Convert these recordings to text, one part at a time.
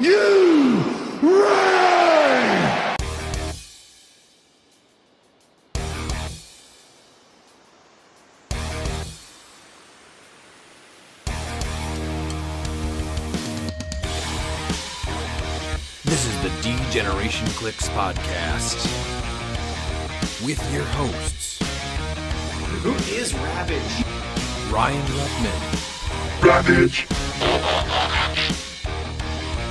you reign! This is the D-Generation CliX podcast with your hosts, Who is Ravage? Ryan Ruckman, Ravage!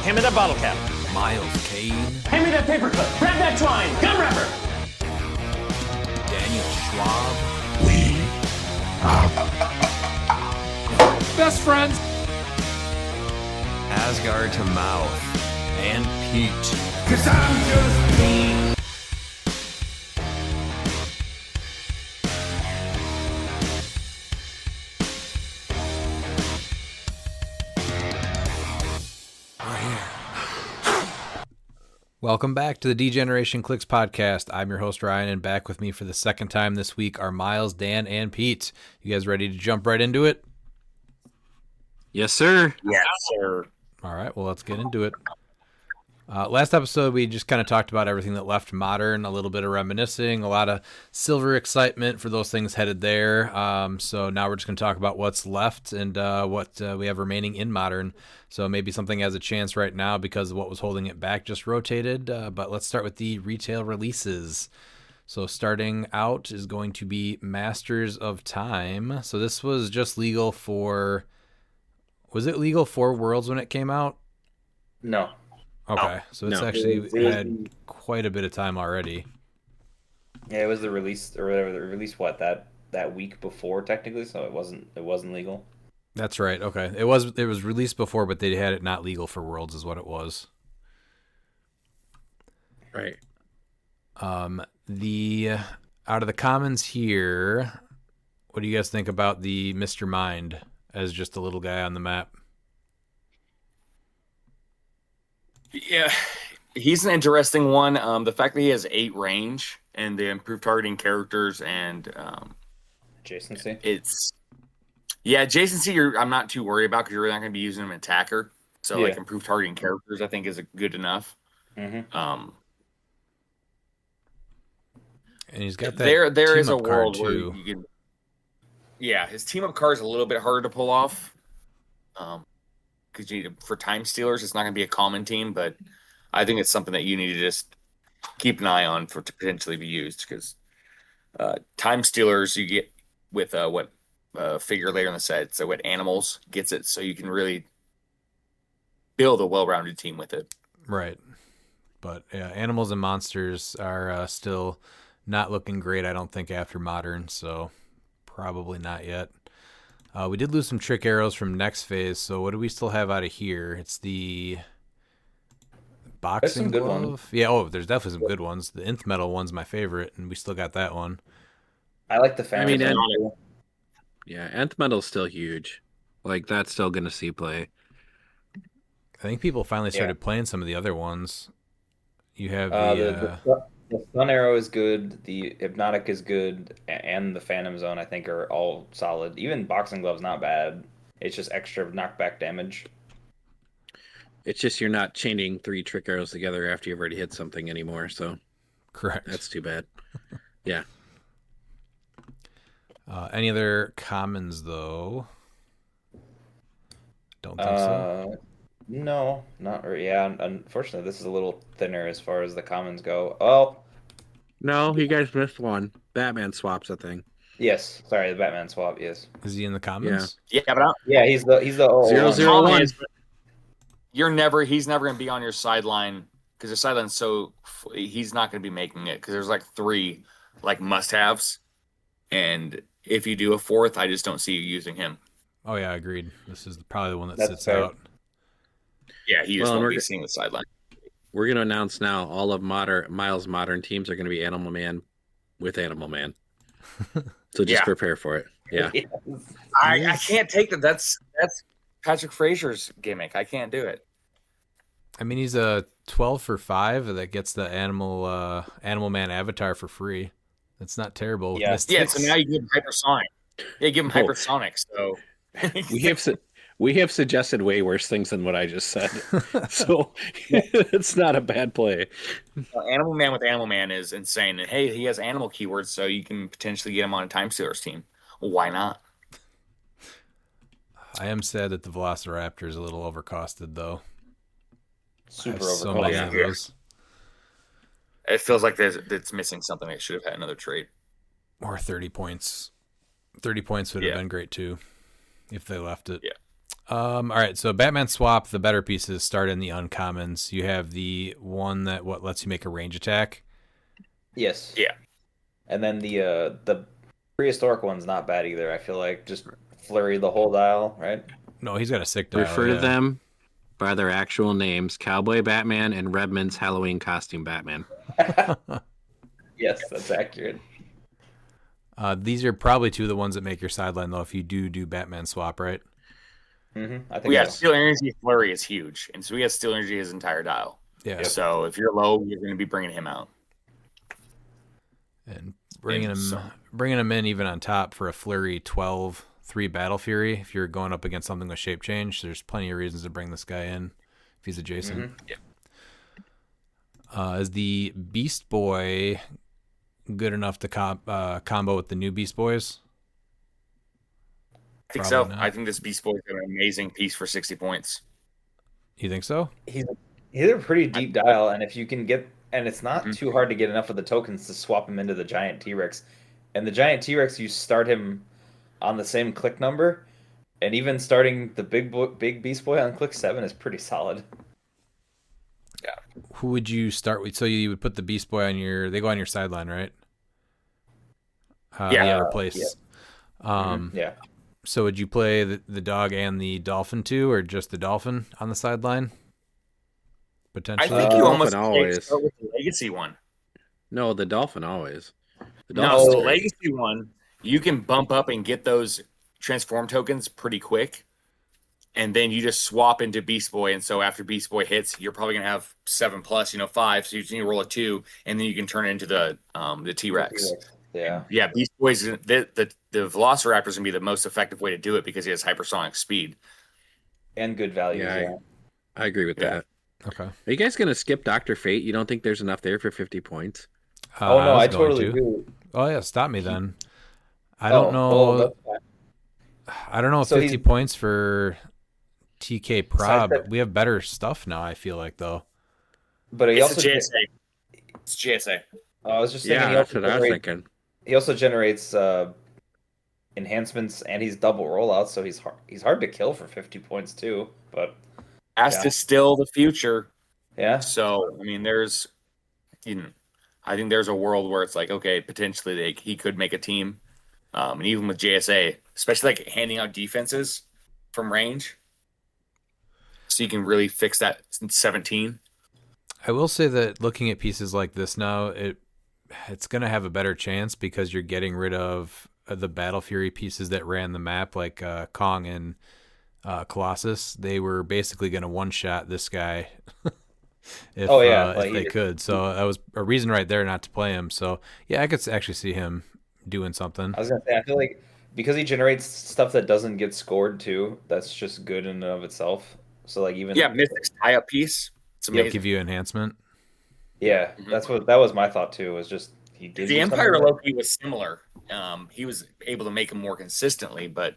Hand me that bottle cap. Miles Kane, Hand me that paperclip. Grab that twine. Gun wrapper. Daniel Schwab, Best friends. Asgard to Mouth, and Pete. 'Cause I'm just me. Welcome back to the D-Generation CliX podcast. I'm your host, Ryan, and back with me for the second time this week are Miles, Dan, and Pete. You guys ready to jump right into it? Yes, sir. Yes, sir. All right, well, let's get into it. Last episode, we just kind of talked about everything that left Modern, a little bit of reminiscing, a lot of silver excitement for those things headed there. So now we're just going to talk about what's left and what we have remaining in Modern. So maybe something has a chance right now because of what was holding it back just rotated. But let's start with the retail releases. So starting out is going to be Masters of Time. So this was just legal for... Was it legal for Worlds when it came out? No. Okay, so it's actually had quite a bit of time already. Yeah, it was the release or whatever. The release that week before technically, so it wasn't legal. That's right. Okay, it was released before, but they had it not legal for Worlds, is what it was. Right. The out of the commons here, what do you guys think about the Mr. Mind as just a little guy on the map? Yeah, he's an interesting one. The fact that he has 8 range and the improved targeting characters and Adjacency. Adjacency. I'm not too worried about because you're not going to be using him attacker. So Yeah. like improved targeting characters, I think is good enough. Mm-hmm. And he's got that. There is a team-up card, world where too. you can. Yeah, his team up card is a little bit harder to pull off. Because for Time Stealers, it's not going to be a common team, but I think it's something that you need to just keep an eye on to potentially be used. Because Time Stealers, you get with figure later in the set. So what Animals gets it, so you can really build a well-rounded team with it. Right. But yeah, Animals and Monsters are still not looking great, I don't think, after Modern, so probably not yet. We did lose some trick arrows from next phase, so what do we still have out of here? It's the boxing some good glove. ones. Yeah, there's definitely some good ones. The Nth Metal one's my favorite, and we still got that one. I like the fan. Nth Metal's still huge. Like, that's still going to see play. I think people finally started playing some of the other ones. You have the Sun Arrow is good, the Hypnotic is good, and the Phantom Zone I think are all solid. Even Boxing Glove's not bad. It's just extra knockback damage. It's just you're not chaining 3 trick arrows together after you've already hit something anymore, so correct. that's too bad. Yeah. Any other commons, though? Don't think so. No, not really. Yeah, unfortunately, this is a little thinner as far as the commons go. Oh, No, you guys missed one. Batman swaps a thing. yes. Sorry, the Batman swap. Yes. Is he in the commons? Yeah, but Yeah, he's the 001. He's never going to be on your sideline because your sideline's so he's not going to be making it because there's like 3 like must-haves, and if you do a 4th, I just don't see you using him. Oh yeah, agreed. This is probably the one that That's sits fair. out. Yeah, he just Well, won't be seeing the sideline. We're going to announce now all of Miles' modern teams are going to be Animal Man with Animal Man. So just prepare for it. Yeah. I can't take that. That's Patrick Frazier's gimmick. I can't do it. I mean, he's a 12 for 5 that gets the Animal Man avatar for free. That's not terrible. Yeah. Yeah, so now you give him hypersonic. Yeah, give him hypersonic. So We have suggested way worse things than what I just said. So it's not a bad play. Animal Man with Animal Man is insane. And hey, he has animal keywords, so you can potentially get him on a Time Stealers team. Well, why not? I am sad that the Velociraptor is a little overcosted, though. Super I have so overcosted. many yeah. of those. It feels like it's missing something. They should have had another trade. Or 30 points. 30 points would have been great, too, if they left it. Yeah. All right, so Batman Swap, the better pieces start in the uncommons. You have the one that lets you make a range attack. Yes. Yeah. And then the prehistoric one's not bad either. I feel like just flurry the whole dial, right? No, he's got a sick dial. Refer to them by their actual names: Cowboy Batman and Redmond's Halloween costume Batman. Yes, that's accurate. These are probably two of the ones that make your sideline, though, if you do Batman Swap, right? I think so. Steel Energy Flurry is huge, and so he has Steel Energy his entire dial. Yeah. So if you're low, you're going to be bringing him out. And bringing him in even on top for a Flurry 12 3 Battle Fury. If you're going up against something with shape change, there's plenty of reasons to bring this guy in if he's adjacent. Is the Beast Boy good enough to combo with the new Beast Boys? I think Probably so. not. I think this Beast Boy is an amazing piece for 60 points. You think so? He's a pretty deep dial, and if you can get, and it's not too hard to get enough of the tokens to swap him into the giant T-Rex. And the giant T-Rex, you start him on the same click number, and even starting the big Beast Boy on click 7 is pretty solid. Yeah. Who would you start with? So you would put the Beast Boy on they go on your sideline, right? Yeah. The other place. Yeah. So would you play the dog and the dolphin too, or just the dolphin on the sideline? I Potentially. think you almost Dolphin always. start with the Legacy one. No, the Dolphin always. The No, Dolphin's the great. Legacy one, you can bump up and get those transform tokens pretty quick. And then you just swap into Beast Boy. And so after Beast Boy hits, you're probably going to have 7+, 5. So you just need to roll a 2, and then you can turn it into the T-Rex. Yeah. Yeah, Beast Boy's the Velociraptor is going to be the most effective way to do it because he has hypersonic speed. And good value. Yeah, I agree with that. Okay. Are you guys going to skip Dr. Fate? You don't think there's enough there for 50 points? Oh, no, I was going totally to. do. Oh yeah, stop me then. I don't know. Well, that's fine. I don't know. So 50 he's- points for TK Prob. Besides that- We have better stuff now. I feel like though. But he It's also a JSA. It's JSA. I was just thinking Yeah, he that's also what I was generates- thinking. He also generates enhancements, and he's double rollouts, so he's hard to kill for 50 points too. But Has Yeah. to still the future. yeah, So I mean, I think there's a world where it's like, okay, potentially he could make a team, and even with JSA, especially like handing out defenses from range, so you can really fix that 17. I will say that looking at pieces like this now, it's going to have a better chance because you're getting rid of the Battle Fury pieces that ran the map, like Kong and Colossus. They were basically going to one-shot this guy if they could. So that was a reason right there not to play him. So, yeah, I could actually see him doing something. I was gonna say I feel like because he generates stuff that doesn't get scored too, that's just good in and of itself. So like even Mystic's tie-up piece. It's Yeah, amazing. give you enhancement. yeah, that was my thought too. Was just he gives The you Empire something that- Loki was similar. He was able to make them more consistently, but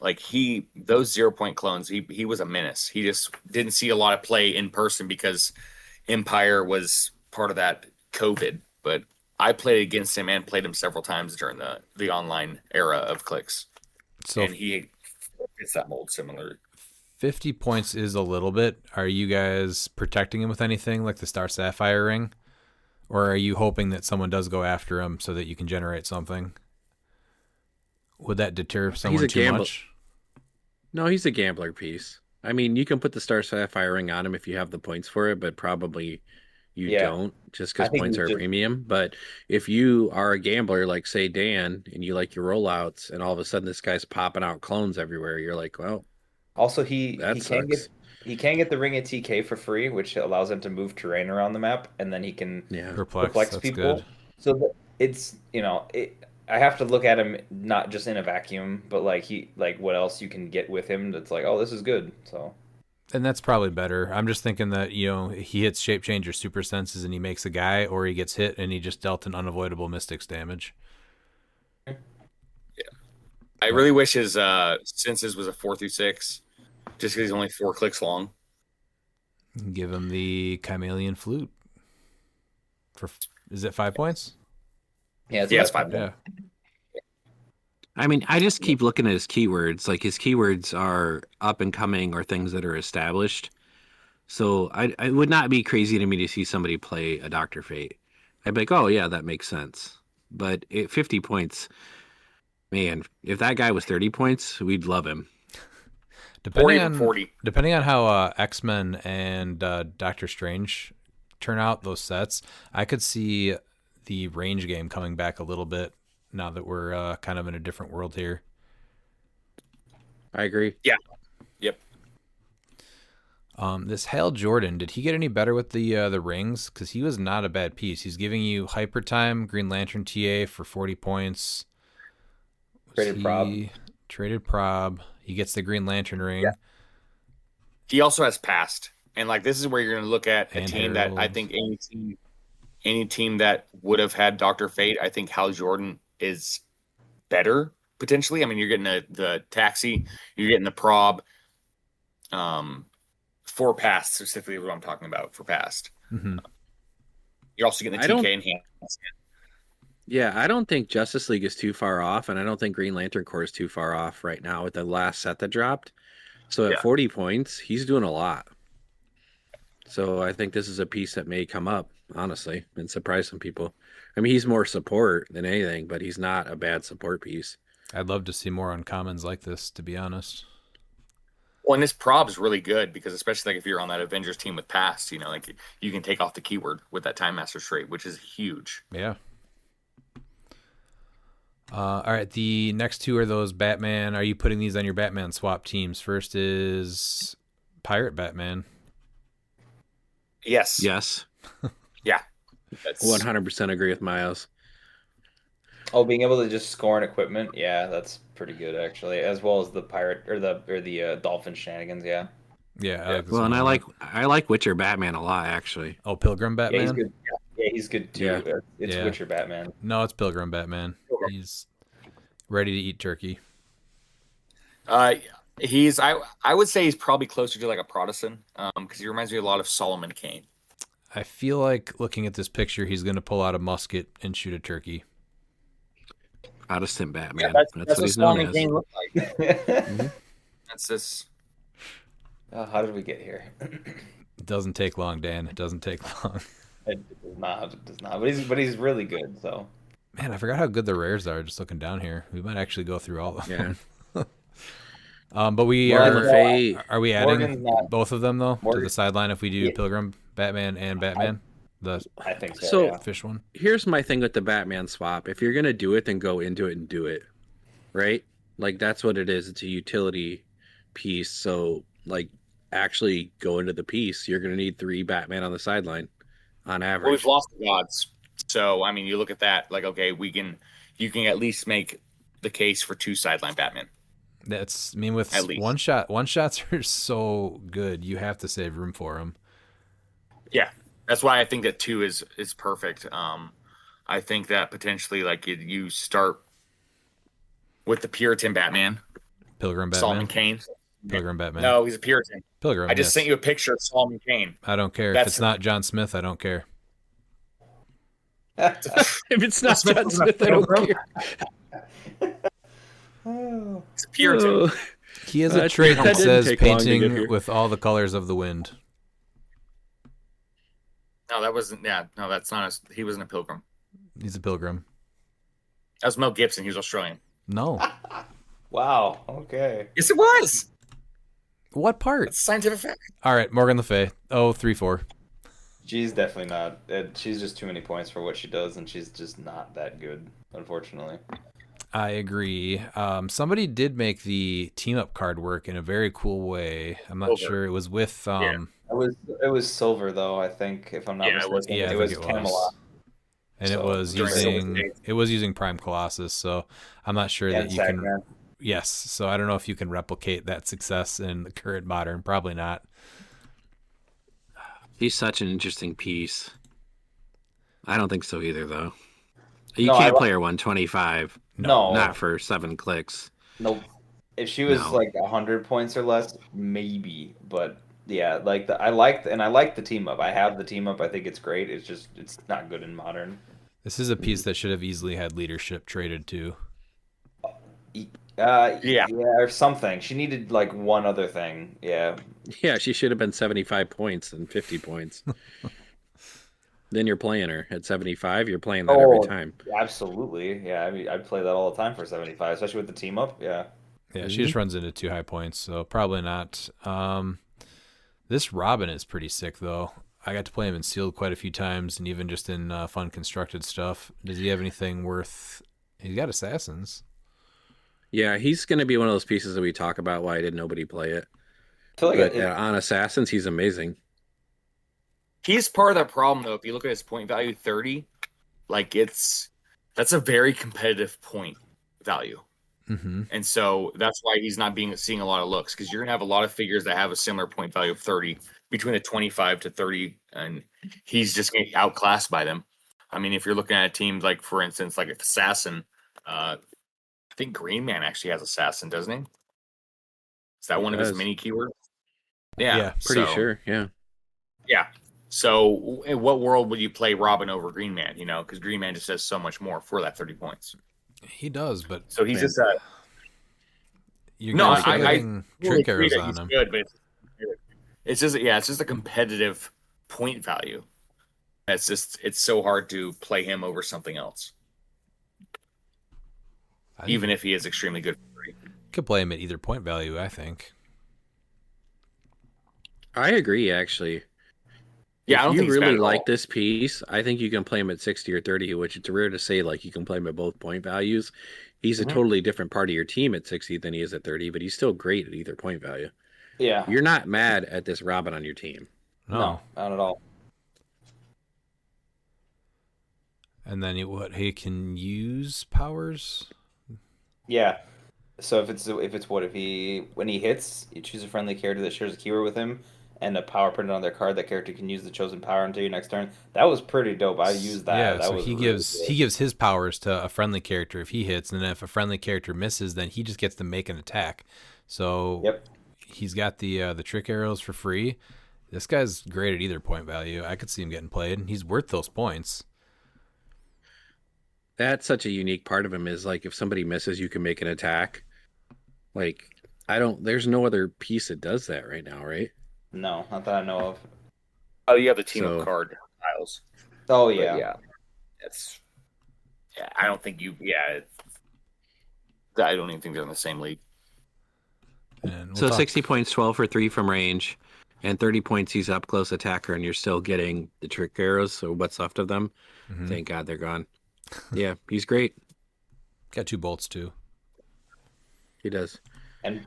like those 0-point clones, he was a menace. He just didn't see a lot of play in person because Empire was part of that COVID. But I played against him and played him several times during the online era of cliX, So and he fits that mold similar. 50 points is a little bit. Are you guys protecting him with anything like the Star Sapphire ring? Or are you hoping that someone does go after him so that you can generate something? Would that deter someone a too gamble- much? No, he's a gambler piece. I mean, you can put the Star Sapphire ring on him if you have the points for it, but probably you Yeah. don't just because I think points you are a just- premium. But if you are a gambler, like say Dan, and you like your rollouts, and all of a sudden this guy's popping out clones everywhere, you're like, well, Also, he that can sucks. get the ring at TK for free, which allows him to move terrain around the map, and then he can Yeah. Perplex, perplex that's people. good. So it's I have to look at him not just in a vacuum, but like what else you can get with him that's like, oh, this is good. So And that's probably better. I'm just thinking that, he hits shape change or super senses and he makes a guy, or he gets hit and he just dealt an unavoidable mystics damage. I really wish his senses was a 4 through 6, just because he's only 4 clicks long. Give him the Chameleon Flute. Is it 5 points? yeah, It's 5 Yeah. I mean, I just keep looking at his keywords. Like his keywords are up and coming or things that are established. So I would not be crazy to me to see somebody play a Dr. Fate. I'd be like, oh yeah, that makes sense. But at 50 points, man, if that guy was 30 points, we'd love him. Or even 40. Depending on how X-Men and Doctor Strange turn out, those sets, I could see the range game coming back a little bit now that we're kind of in a different world here. I agree. Yeah. Yep. This Hal Jordan, did he get any better with the rings? Because he was not a bad piece. He's giving you Hyper Time, Green Lantern TA for 40 points. Traded prob. He gets the Green Lantern ring. Yeah. He also has Past. And like this is where you're going to look at a And team that I Heralds. think any team that would have had Dr. Fate, I think Hal Jordan is better potentially. I mean, you're getting the taxi, you're getting the prob, for Past specifically what I'm talking about for Past. Mm-hmm. You're also getting the TK enhancement. Yeah, I don't think Justice League is too far off, and I don't think Green Lantern Corps is too far off right now with the last set that dropped. So at 40 points, he's doing a lot. So I think this is a piece that may come up, honestly, and surprise some people. I mean, he's more support than anything, but he's not a bad support piece. I'd love to see more uncommons like this, to be honest. Well, and this prob is really good because especially like if you're on that Avengers team with Past, like you can take off the keyword with that Time Master trait, which is huge. Yeah. All right, the next two are those Batman. Are you putting these on your Batman swap teams? First is Pirate Batman. Yes. Yes. Yeah. 100% agree with Miles. Oh, being able to just score an equipment, yeah, that's pretty good actually. As well as the pirate or the dolphin shenanigans, yeah. Yeah. I like this Well, and one. I like Witcher Batman a lot, actually. Oh, Pilgrim Yeah, he's Batman? good. Yeah, he's good too. Yeah. It's Yeah. Witcher Batman. No, it's Pilgrim Batman. He's ready to eat turkey. I would say he's probably closer to like a Protestant, because he reminds me a lot of Solomon Kane. I feel like looking at this picture, he's going to pull out a musket and shoot a turkey. Protestant Batman. Yeah, that's what he's known Solomon as. Kane looked like. That's this. How did we get here? It doesn't take long, Dan. It doesn't take long. It does not. It does not. But he's really good. So Man, I forgot how good the rares are just looking down here. We might actually go through all of them. Yeah. But we Well, are we adding Morgan's not- both of them, though, to Morgan- the sideline if we do Yeah. Pilgrim, Batman, and Batman? The I think so. So- yeah. fish one? Here's my thing with the Batman swap. If you're going to do it, then go into it and do it. Right? Like, that's what it is. It's a utility piece. So, like, actually go into the piece. You're going to need 3 Batman on the sideline on Well, average. we've lost the gods. So I mean, you look at that, like, okay, you can at least make the case for 2 sideline Batman. That's, I mean, with At least. one shots are so good, you have to save room for them. Yeah, that's why I think that 2 is perfect. I think that potentially, like, you start with the Puritan Batman, Pilgrim Solomon Batman. Kane. Pilgrim Batman. No, he's a Puritan. Pilgrim. I just yes. sent you a picture of Solomon Kane. I don't care. If That's- it's not John Smith, I don't care. If it's not Smith John was a Smith, I don't Pilgrim. care. He's a Puritan. Oh. He has a That trait that didn't says take long to get painting here. with all the colors of the wind. No, that wasn't. Yeah, no, that's not. He wasn't a Pilgrim. He's a pilgrim. That was Mel Gibson. He was Australian. No. Wow. Okay. Yes, it was. What part? It's a scientific fact. All right, Morgan Le Fay. Oh, 3-4. She's definitely not. She's just too many points for what she does, and she's just not that good, unfortunately. I agree. Somebody did make the team up card work in a very cool way. I'm not Silver. sure. It was with It was silver though. I think if I'm not Yeah, it was- mistaken, yeah, I it was think it was. Camelot. And So, it was using Prime Colossus, so I'm not sure that and you can. Sagran. Yes, so I don't know if you can replicate that success in the current modern. Probably not. He's such an interesting piece. I don't think so either, though. You No, I can't li- play her 125. No, Not for 7 clicks. no. If she was No. like 100 points or less, maybe. But yeah, like I like the team up. I have the team up. I think it's great. It's not good in modern. This is a piece that should have easily had leadership traded to. Yeah, or something. She needed like one other thing. Yeah, Yeah, she should have been 75 points and 50 points. Then you're playing her at 75. You're playing that every time. absolutely. Yeah, I mean, I play that all the time for 75, especially with the team up. Yeah. Yeah, she just runs into too high points, so probably not. This Robin is pretty sick, though. I got to play him in sealed quite a few times, and even just in fun constructed stuff. Does he have anything worth? He's got assassins. Yeah, he's going to be one of those pieces that we talk about why did nobody play it. I feel like But on Assassins, he's amazing. He's part of that problem, though. If you look at his point value, 30, like that's a very competitive point value. Mm-hmm. And so that's why he's not seeing a lot of looks, because you're gonna have a lot of figures that have a similar point value of 30 between the 25 to 30, and he's just getting outclassed by them. I mean, if you're looking at a team like, for instance, like Assassin, I think Green Man actually has Assassin, doesn't he? Is that one of his mini keywords? Yeah, Pretty sure. Yeah. Yeah. So, in what world would you play Robin over Green Man? Because Green Man just does so much more for that 30 points. He does, but So he's just you're no. getting trick arrows on him. Good, but it's just a competitive point value. It's so hard to play him over something else, even if he is extremely good. Could play him at either point value, I think. I agree, actually. Yeah, I don't if think you he's bad really at like all. this piece, I think you can play him at 60 or 30, which it's rare to say like you can play him at both point values. He's a totally different part of your team at 60 than he is at 30, but he's still great at either point value. Yeah. You're not mad at this Robin on your team. No, not at all. And then he can use powers. Yeah. So if he when he hits, you choose a friendly character that shares a keyword with him, and a power printed on their card. That character can use the chosen power until your next turn. That was pretty dope. I used that. Yeah, that so was he really gives good. he gives his powers to a friendly character if he hits, and then if a friendly character misses, then he just gets to make an attack. So Yep. he's got the trick arrows for free. This guy's great at either point value. I could see him getting played. He's worth those points. That's such a unique part of him is like if somebody misses, you can make an attack. Like there's no other piece that does that right now, right? No, not that I know of. Oh, you have the team So- of card tiles. Oh But yeah. yeah, I don't think you. Yeah, I don't even think they're in the same league. And we'll So talk- 60 points, 12 for 3 from range, and 30 points he's up close attacker, and you're still getting the trick arrows. So what's left of them? Mhm. Thank God they're gone. Yeah, he's great. Got 2 bolts too. He does. And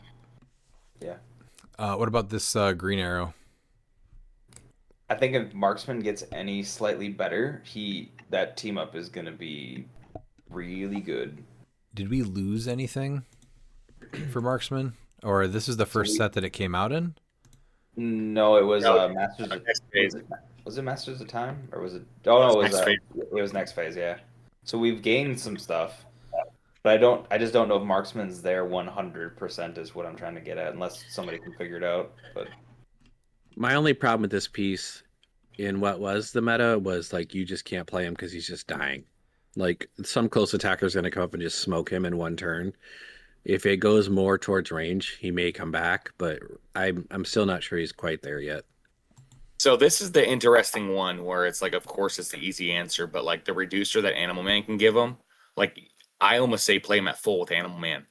yeah. What about this green arrow? I think if Marksman gets any slightly better, that team up is gonna be really good. Did we lose anything for Marksman? Or this is the first set that it came out in? No, it was No, Masters. next phase. Was it Masters of Time or was it? Oh no, it was Next phase. it was next phase. Yeah. So we've gained some stuff, but I just don't know if Marksman's there 100% is what I'm trying to get at, unless somebody can figure it out. But My only problem with this piece in what was the meta was like you just can't play him because he's just dying. Like some close attacker's going to come up and just smoke him in one turn. If it goes more towards range, he may come back, but I'm still not sure he's quite there yet. So this is the interesting one where it's like, of course, it's the easy answer, but like the reducer that Animal Man can give him, like I almost say play him at full with Animal Man.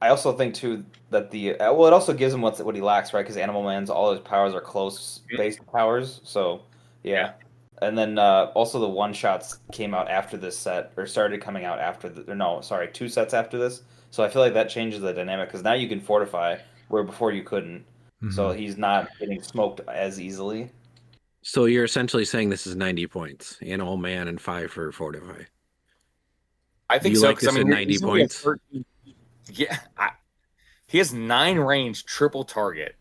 I also think too that it also gives him what he lacks, right? Because Animal Man's all his powers are close based powers, so yeah. And then also the one shots came out after this set, or started coming out after the 2 sets after this. So I feel like that changes the dynamic because now you can fortify where before you couldn't. So he's not getting smoked as easily. So you're essentially saying this is 90 points, Animal Man, and 5 for Fortify. I think You so like because I this at mean, 90 he's only a points? 13 yeah, he has 9 range, triple target,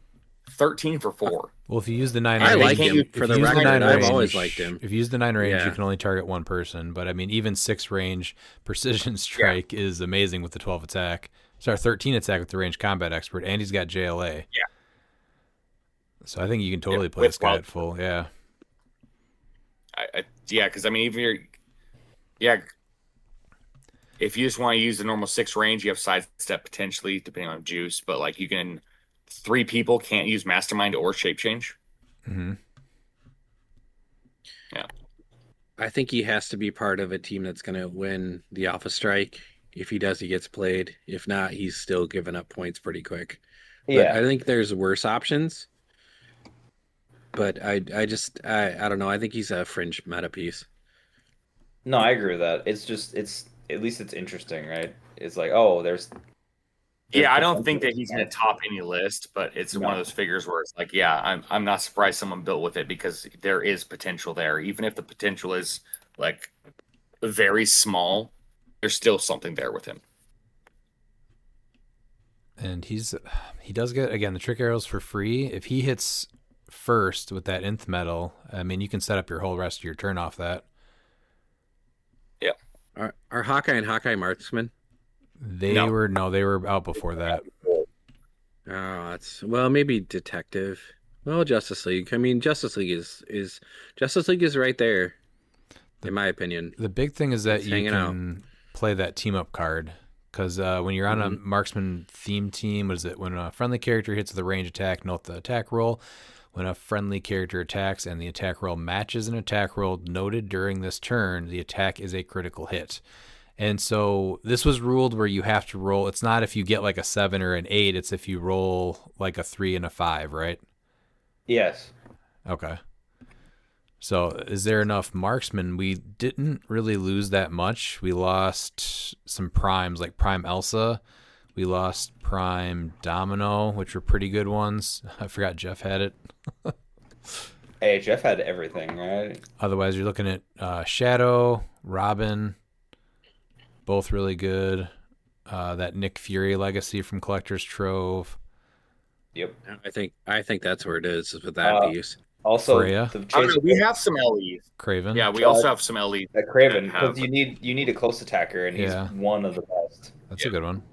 13 for 4. Well, if you use the 9 I range, like can't him. use- if For you the use the record, 9 I've range, always liked him. If you use the 9 range, you Yeah. can only target one person. But I mean, even 6 range precision strike is amazing with the 12 attack. Sorry, 13 attack with the range combat expert, and he's got JLA. Yeah. So I think you can totally play with this guy wild- at full. Yeah. Yeah, because I mean, if you just want to use the normal 6 range, you have sidestep potentially, depending on juice. But like, you can 3 people can't use mastermind or shape change. Mm-hmm. Yeah, I think he has to be part of a team that's going to win the Alpha Strike. If he does, he gets played. If not, he's still giving up points pretty quick. But Yeah. I think there's worse options. But I don't know. I think he's a fringe meta piece. No, I agree with that. It's at least it's interesting, right? It's like, oh, there's yeah. I don't think potential. that he's going to top any list, but it's one of No. those figures where it's like, yeah, I'm not surprised someone built with it because there is potential there, even if the potential is like very small. There's still something there with him. And he does get, again, the trick arrows for free. If he hits first with that nth metal, I mean, you can set up your whole rest of your turn off that. Yeah. Are Hawkeye and Hawkeye marksmen? They were out before that. Oh, that's maybe Detective. Well, Justice League. I mean, Justice League is right there, in my opinion. The big thing is that It's you hanging can play that team up card. Because when you're on a marksman theme team, what is it? When a friendly character hits with a range attack, note the attack roll. When a friendly character attacks and the attack roll matches an attack roll noted during this turn, the attack is a critical hit. And so this was ruled where you have to roll. It's not if you get like a 7 or an 8. It's if you roll like a 3 and a 5, right? Yes. Okay. So is there enough marksmen? We didn't really lose that much. We lost some primes like Prime Elsa. We lost Prime Domino, which were pretty good ones. I forgot Jeff had it. Hey, Jeff had everything, right? Otherwise, you're looking at Shadow, Robin, both really good. That Nick Fury legacy from Collector's Trove. Yep. I think that's where it is with that piece. Also, Freya. the I don't chase know, we have some LEs. Craven. Yeah, we also have some LEs. that Craven that have- because you need a close attacker, and he's Yeah. one of the best. That's a good one.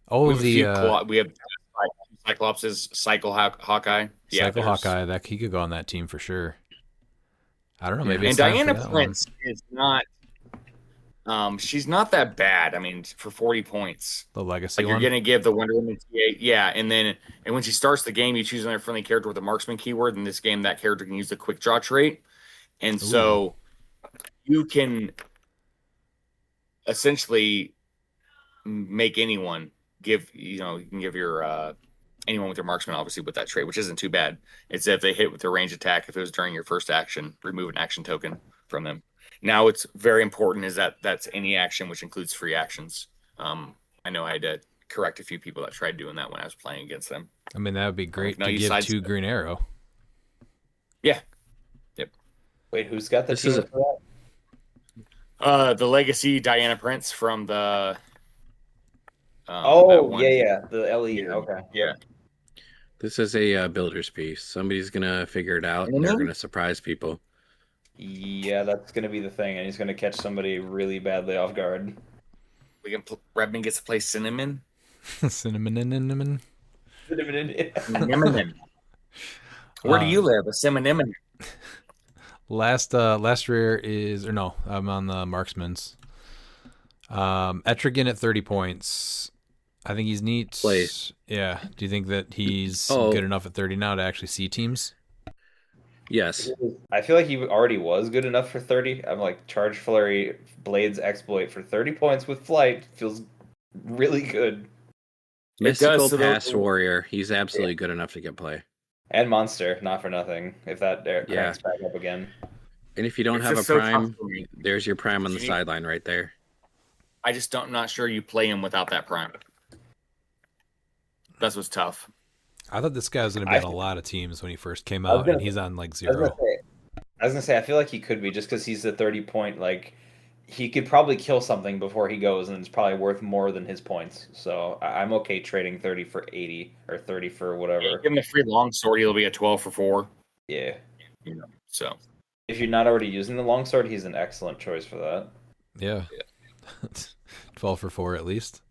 Oh, We have, the we have Cyclops' Cycle Hawkeye. Yeah, Cycle there's- Hawkeye. That he could go on that team for sure. I don't know. Maybe And it's time for Diana that one. Prince is not. She's not that bad. I mean, for 40 points, The legacy like you're one. gonna give the Wonder Woman TA, yeah, and when she starts the game, you choose another friendly character with a marksman keyword. In this game, that character can use the quick draw trait, and so you can essentially make anyone give. You can give your anyone with your marksman, obviously with that trait, which isn't too bad. It's if they hit with their range attack. If it was during your first action, remove an action token from them. Now, it's very important is that that's any action, which includes free actions. I know I had to correct a few people that tried doing that when I was playing against them. I mean, that would be great No, to you give sidestep. 2 Green Arrow. Yeah. Wait, who's got the This team is a- for that? The Legacy Diana Prince from the. that Oh, one. yeah, the LE. Okay. Yeah. This is a builder's piece. Somebody's gonna figure it out, and they're gonna surprise people. Yeah, that's gonna be the thing, and he's gonna catch somebody really badly off guard. We can. Redman gets to play Cinnamon. Cinnamon. Cinnamon. Where do you live? A Cinnamon. Last rare is, or no, I'm on the marksman's. Etrigan at 30 points. I think he's neat. Place. Yeah. Do you think that he's Oh. good enough at 30 now to actually see teams? Yes. I feel like he already was good enough for 30. I'm like, Charge Flurry, Blades Exploit for 30 points with Flight feels really good. Mystical so Past the- Warrior. He's absolutely good enough to get play. And Monster, not for nothing, if that cranks back up again. And if you don't It's have a just so tough prime, for me. there's your prime on the You need- sideline right there. I just don't. I'm not sure you play him without that prime. That's what's tough. I thought this guy was going to be on a lot of teams when he first came I was out, gonna- and he's on like I was gonna 0. say, I feel like he could be just because he's a 30-point. Like, he could probably kill something before he goes, and it's probably worth more than his points. So I'm okay trading 30 for 80 or 30 for whatever. Give him a free longsword, he'll be a 12 for 4. Yeah. You know, so If you're not already using the longsword, he's an excellent choice for that. Yeah. 12 for 4 at least.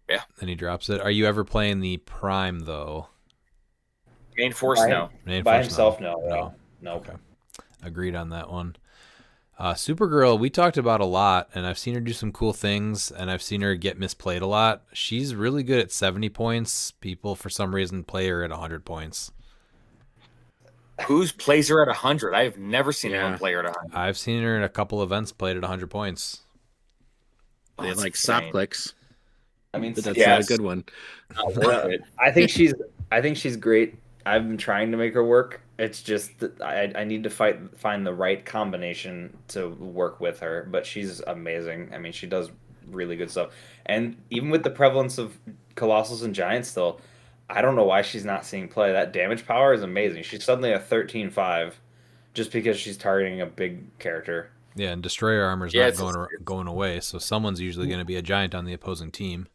Yeah. Then he drops it. Are you ever playing the Prime, though? main force By- no. Main By Force, himself, no. No. No. Okay. Agreed on that one. Supergirl, we talked about a lot, and I've seen her do some cool things, and I've seen her get misplayed a lot. She's really good at 70 points. People, for some reason, play her at 100 points. Who's plays her at 100? I've never seen Yeah. anyone play her at 100. I've seen her in a couple events played at 100 points. They That's like soft insane. clicks, I mean, but that's Yes. not a good one. Not worth it. I think she's great. I've been trying to make her work. It's just that I need to find the right combination to work with her. But she's amazing. I mean, she does really good stuff. And even with the prevalence of Colossals and Giants still, I don't know why she's not seeing play. That damage power is amazing. She's suddenly a 13-5 just because she's targeting a big character. Yeah, and Destroyer Armor's Yeah, not going away, so someone's usually going to be a giant on the opposing team.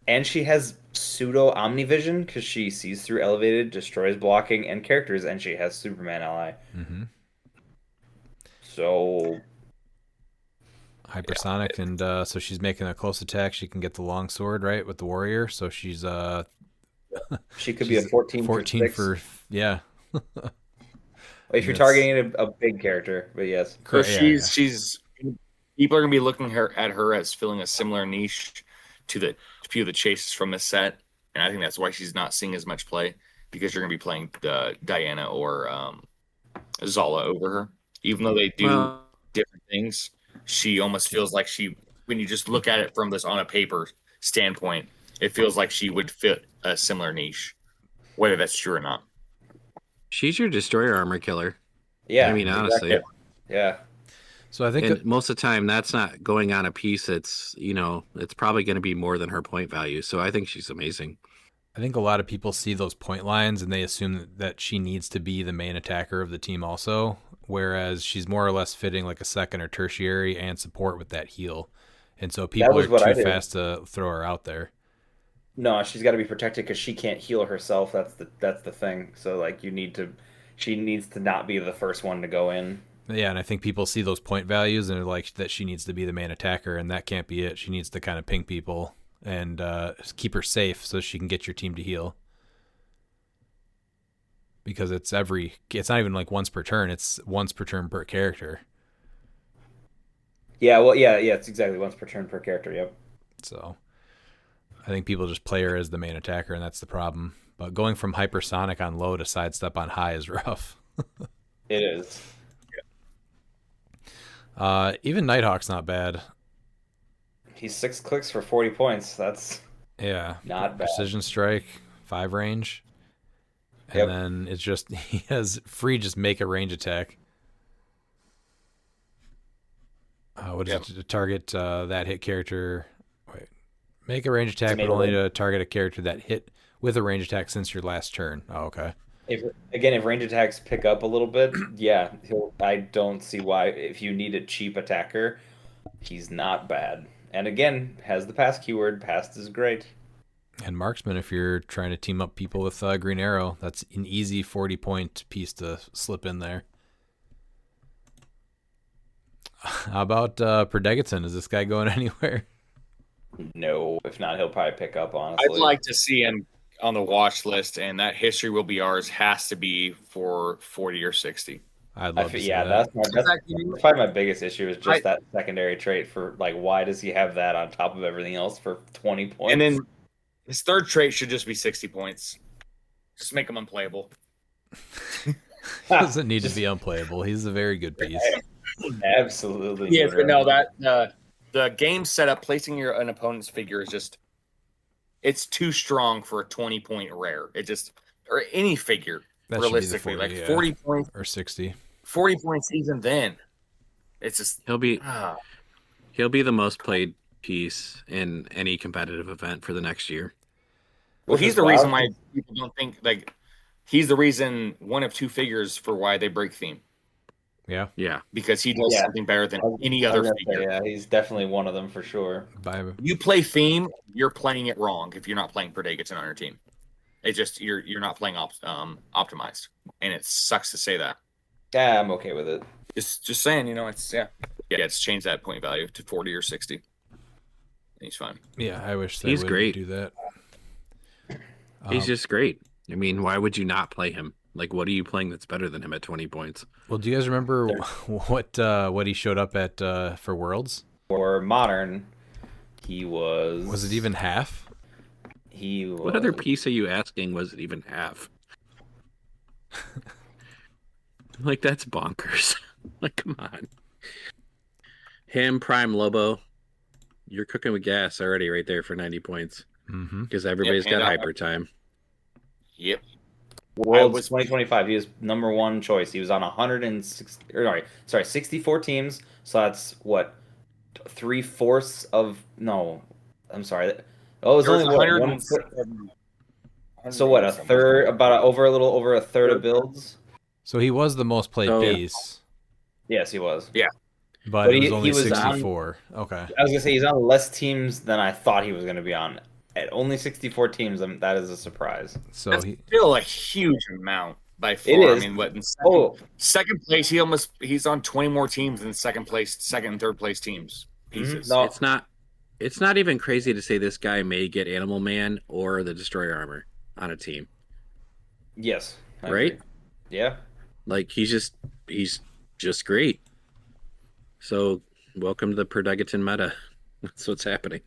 And she has pseudo omnivision because she sees through elevated, destroys blocking and characters, and she has Superman ally. Mm-hmm. So Hypersonic, and so she's making a close attack. She can get the long sword, right, with the warrior. So she's she could be a 14 14 for 6. for yeah. If you're Yes. targeting a big character, but yes. So Yeah, she's people are gonna be looking at her as filling a similar niche to the few of the chases from this set, and I think that's why she's not seeing as much play, because you're gonna be playing Diana or Zala over her, even though they do Well, different things. She almost feels like when you just look at it from this on a paper standpoint, it feels like she would fit a similar niche, whether that's true or not. she's your destroyer armor killer. Yeah. I mean, honestly. exactly. Yeah. So I think And most of the time, that's not going on a piece. It's it's probably going to be more than her point value. So I think she's amazing. I think a lot of people see those point lines and they assume that she needs to be the main attacker of the team also, whereas she's more or less fitting like a second or tertiary and support with that heal. And so people was are what I too did. fast to throw her out there. No, she's got to be protected because she can't heal herself. That's the thing. So like she needs to not be the first one to go in. Yeah, and I think people see those point values and they're like that she needs to be the main attacker, and that can't be it. She needs to kind of ping people and keep her safe so she can get your team to heal. Because it's not even like once per turn, it's once per turn per character. Yeah, well, yeah, it's exactly once per turn per character. Yep. So I think people just play her as the main attacker, and that's the problem. But going from hypersonic on low to sidestep on high is rough. It is. Even Nighthawk's not bad. He's 6 clicks for 40 points. That's Yeah. not bad. Precision strike, 5 range. And Yep. then it's just, he has free just make a range attack. What is Yep. it? To target that hit character. Wait. Make a range attack, but Tomato only range. to target a character that hit with a range attack since your last turn. Oh, okay. If range attacks pick up a little bit, yeah, I don't see why. If you need a cheap attacker, he's not bad. And again, has the pass keyword. Past is great. And marksman, if you're trying to team up people with Green Arrow, that's an easy 40-point piece to slip in there. How about Predegaton? Is this guy going anywhere? No, if not, he'll probably pick up. Honestly, I'd like to see him on the watch list, and that history will be ours. Has to be for 40 or 60. I'd love to see yeah, that. that's probably my biggest issue is just that secondary trait for like why does he have that on top of everything else for 20 points? And then his third trait should just be 60 points. Just make him unplayable. He doesn't need to be unplayable. He's a very good piece. Absolutely. Yes, but no, that the game setup, placing an opponent's figure is just, it's too strong for a 20-point rare. It just, or any figure, That should be the realistically, 40, like yeah. 40 points, Or 60. 40 points even then. It's just, He'll be the most played piece in any competitive event for the next year. Well, Which he's is the wild. reason why people don't think like he's the reason one of two figures for why they break theme Yeah. Yeah. because he does Yeah. something better than any I other was gonna say, figure. yeah, he's definitely one of them for sure. You play theme, you're playing it wrong if you're not playing Predageton on your team. It's just you're not playing optimized, and it sucks to say that. Yeah, I'm okay with it. Just saying, you know, it's it's changed that point value to 40 or 60. He's fine. Yeah, I wish they He's would great. do that. He's just great. I mean, why would you not play him? Like, what are you playing that's better than him at 20 points? Well, do you guys remember what he showed up at for Worlds? For modern, he was. Was it even half? He was. What other piece are you asking was it even half? Like, that's bonkers. Like, come on. Him, Prime Lobo, you're cooking with gas already right there for 90 points. Mm-hmm. Because everybody's got hyper time. Yep. Worlds 2025. He was number one choice. He was on 106. Sorry, 64 teams. So that's what 3/4 of. No, I'm sorry. Oh, it was only what, one. So what? A third? Over a little over a third of builds. So he was the most played So- base, Yes, he was. but But it was he only was 64. Okay. I was gonna say he's on less teams than I thought he was gonna be on. At only 64 teams, that is a surprise. So That's he still a huge amount by far. It is. I mean, what in Oh, second place? He's on 20 more teams than second and third place teams. Pieces. No. It's not even crazy to say this guy may get Animal Man or the Destroyer Armor on a team. yes. I Right? agree. Yeah. Like, he's just great. So, welcome to the Predageton meta. That's what's happening.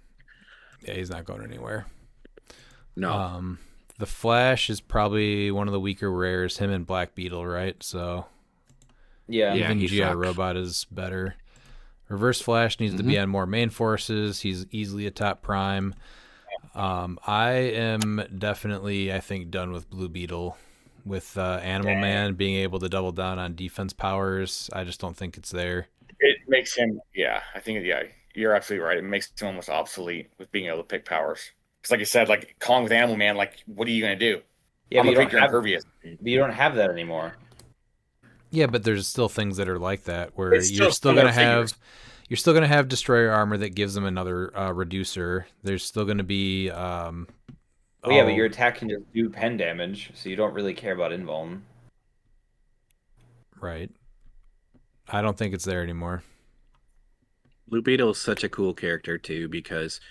yeah, he's not going anywhere. No. The Flash is probably one of the weaker rares. Him and Black Beetle, right? So Yeah. Yeah. even he GI sucks. Robot is better. Reverse Flash needs to be on more main forces. He's easily a top prime. I am definitely, I think, done with Blue Beetle. With Animal Man being able to double down on defense powers, I just don't think it's there. It makes him. Yeah, I think. Yeah, you're absolutely right. It makes him almost obsolete with being able to pick powers. Because, like you said, like calling with Animal Man, like what are you gonna do? Yeah, I'm but gonna pick your impervious. you don't have that anymore. Yeah, but there's still things that are like that where It's you're still still gonna similar have figures. you're still gonna have Destroyer Armor that gives them another reducer. There's still gonna be Well, yeah, but your attack can just do pen damage, so you don't really care about invuln. right. I don't think it's there anymore. Blue Beetle is such a cool character, too, because,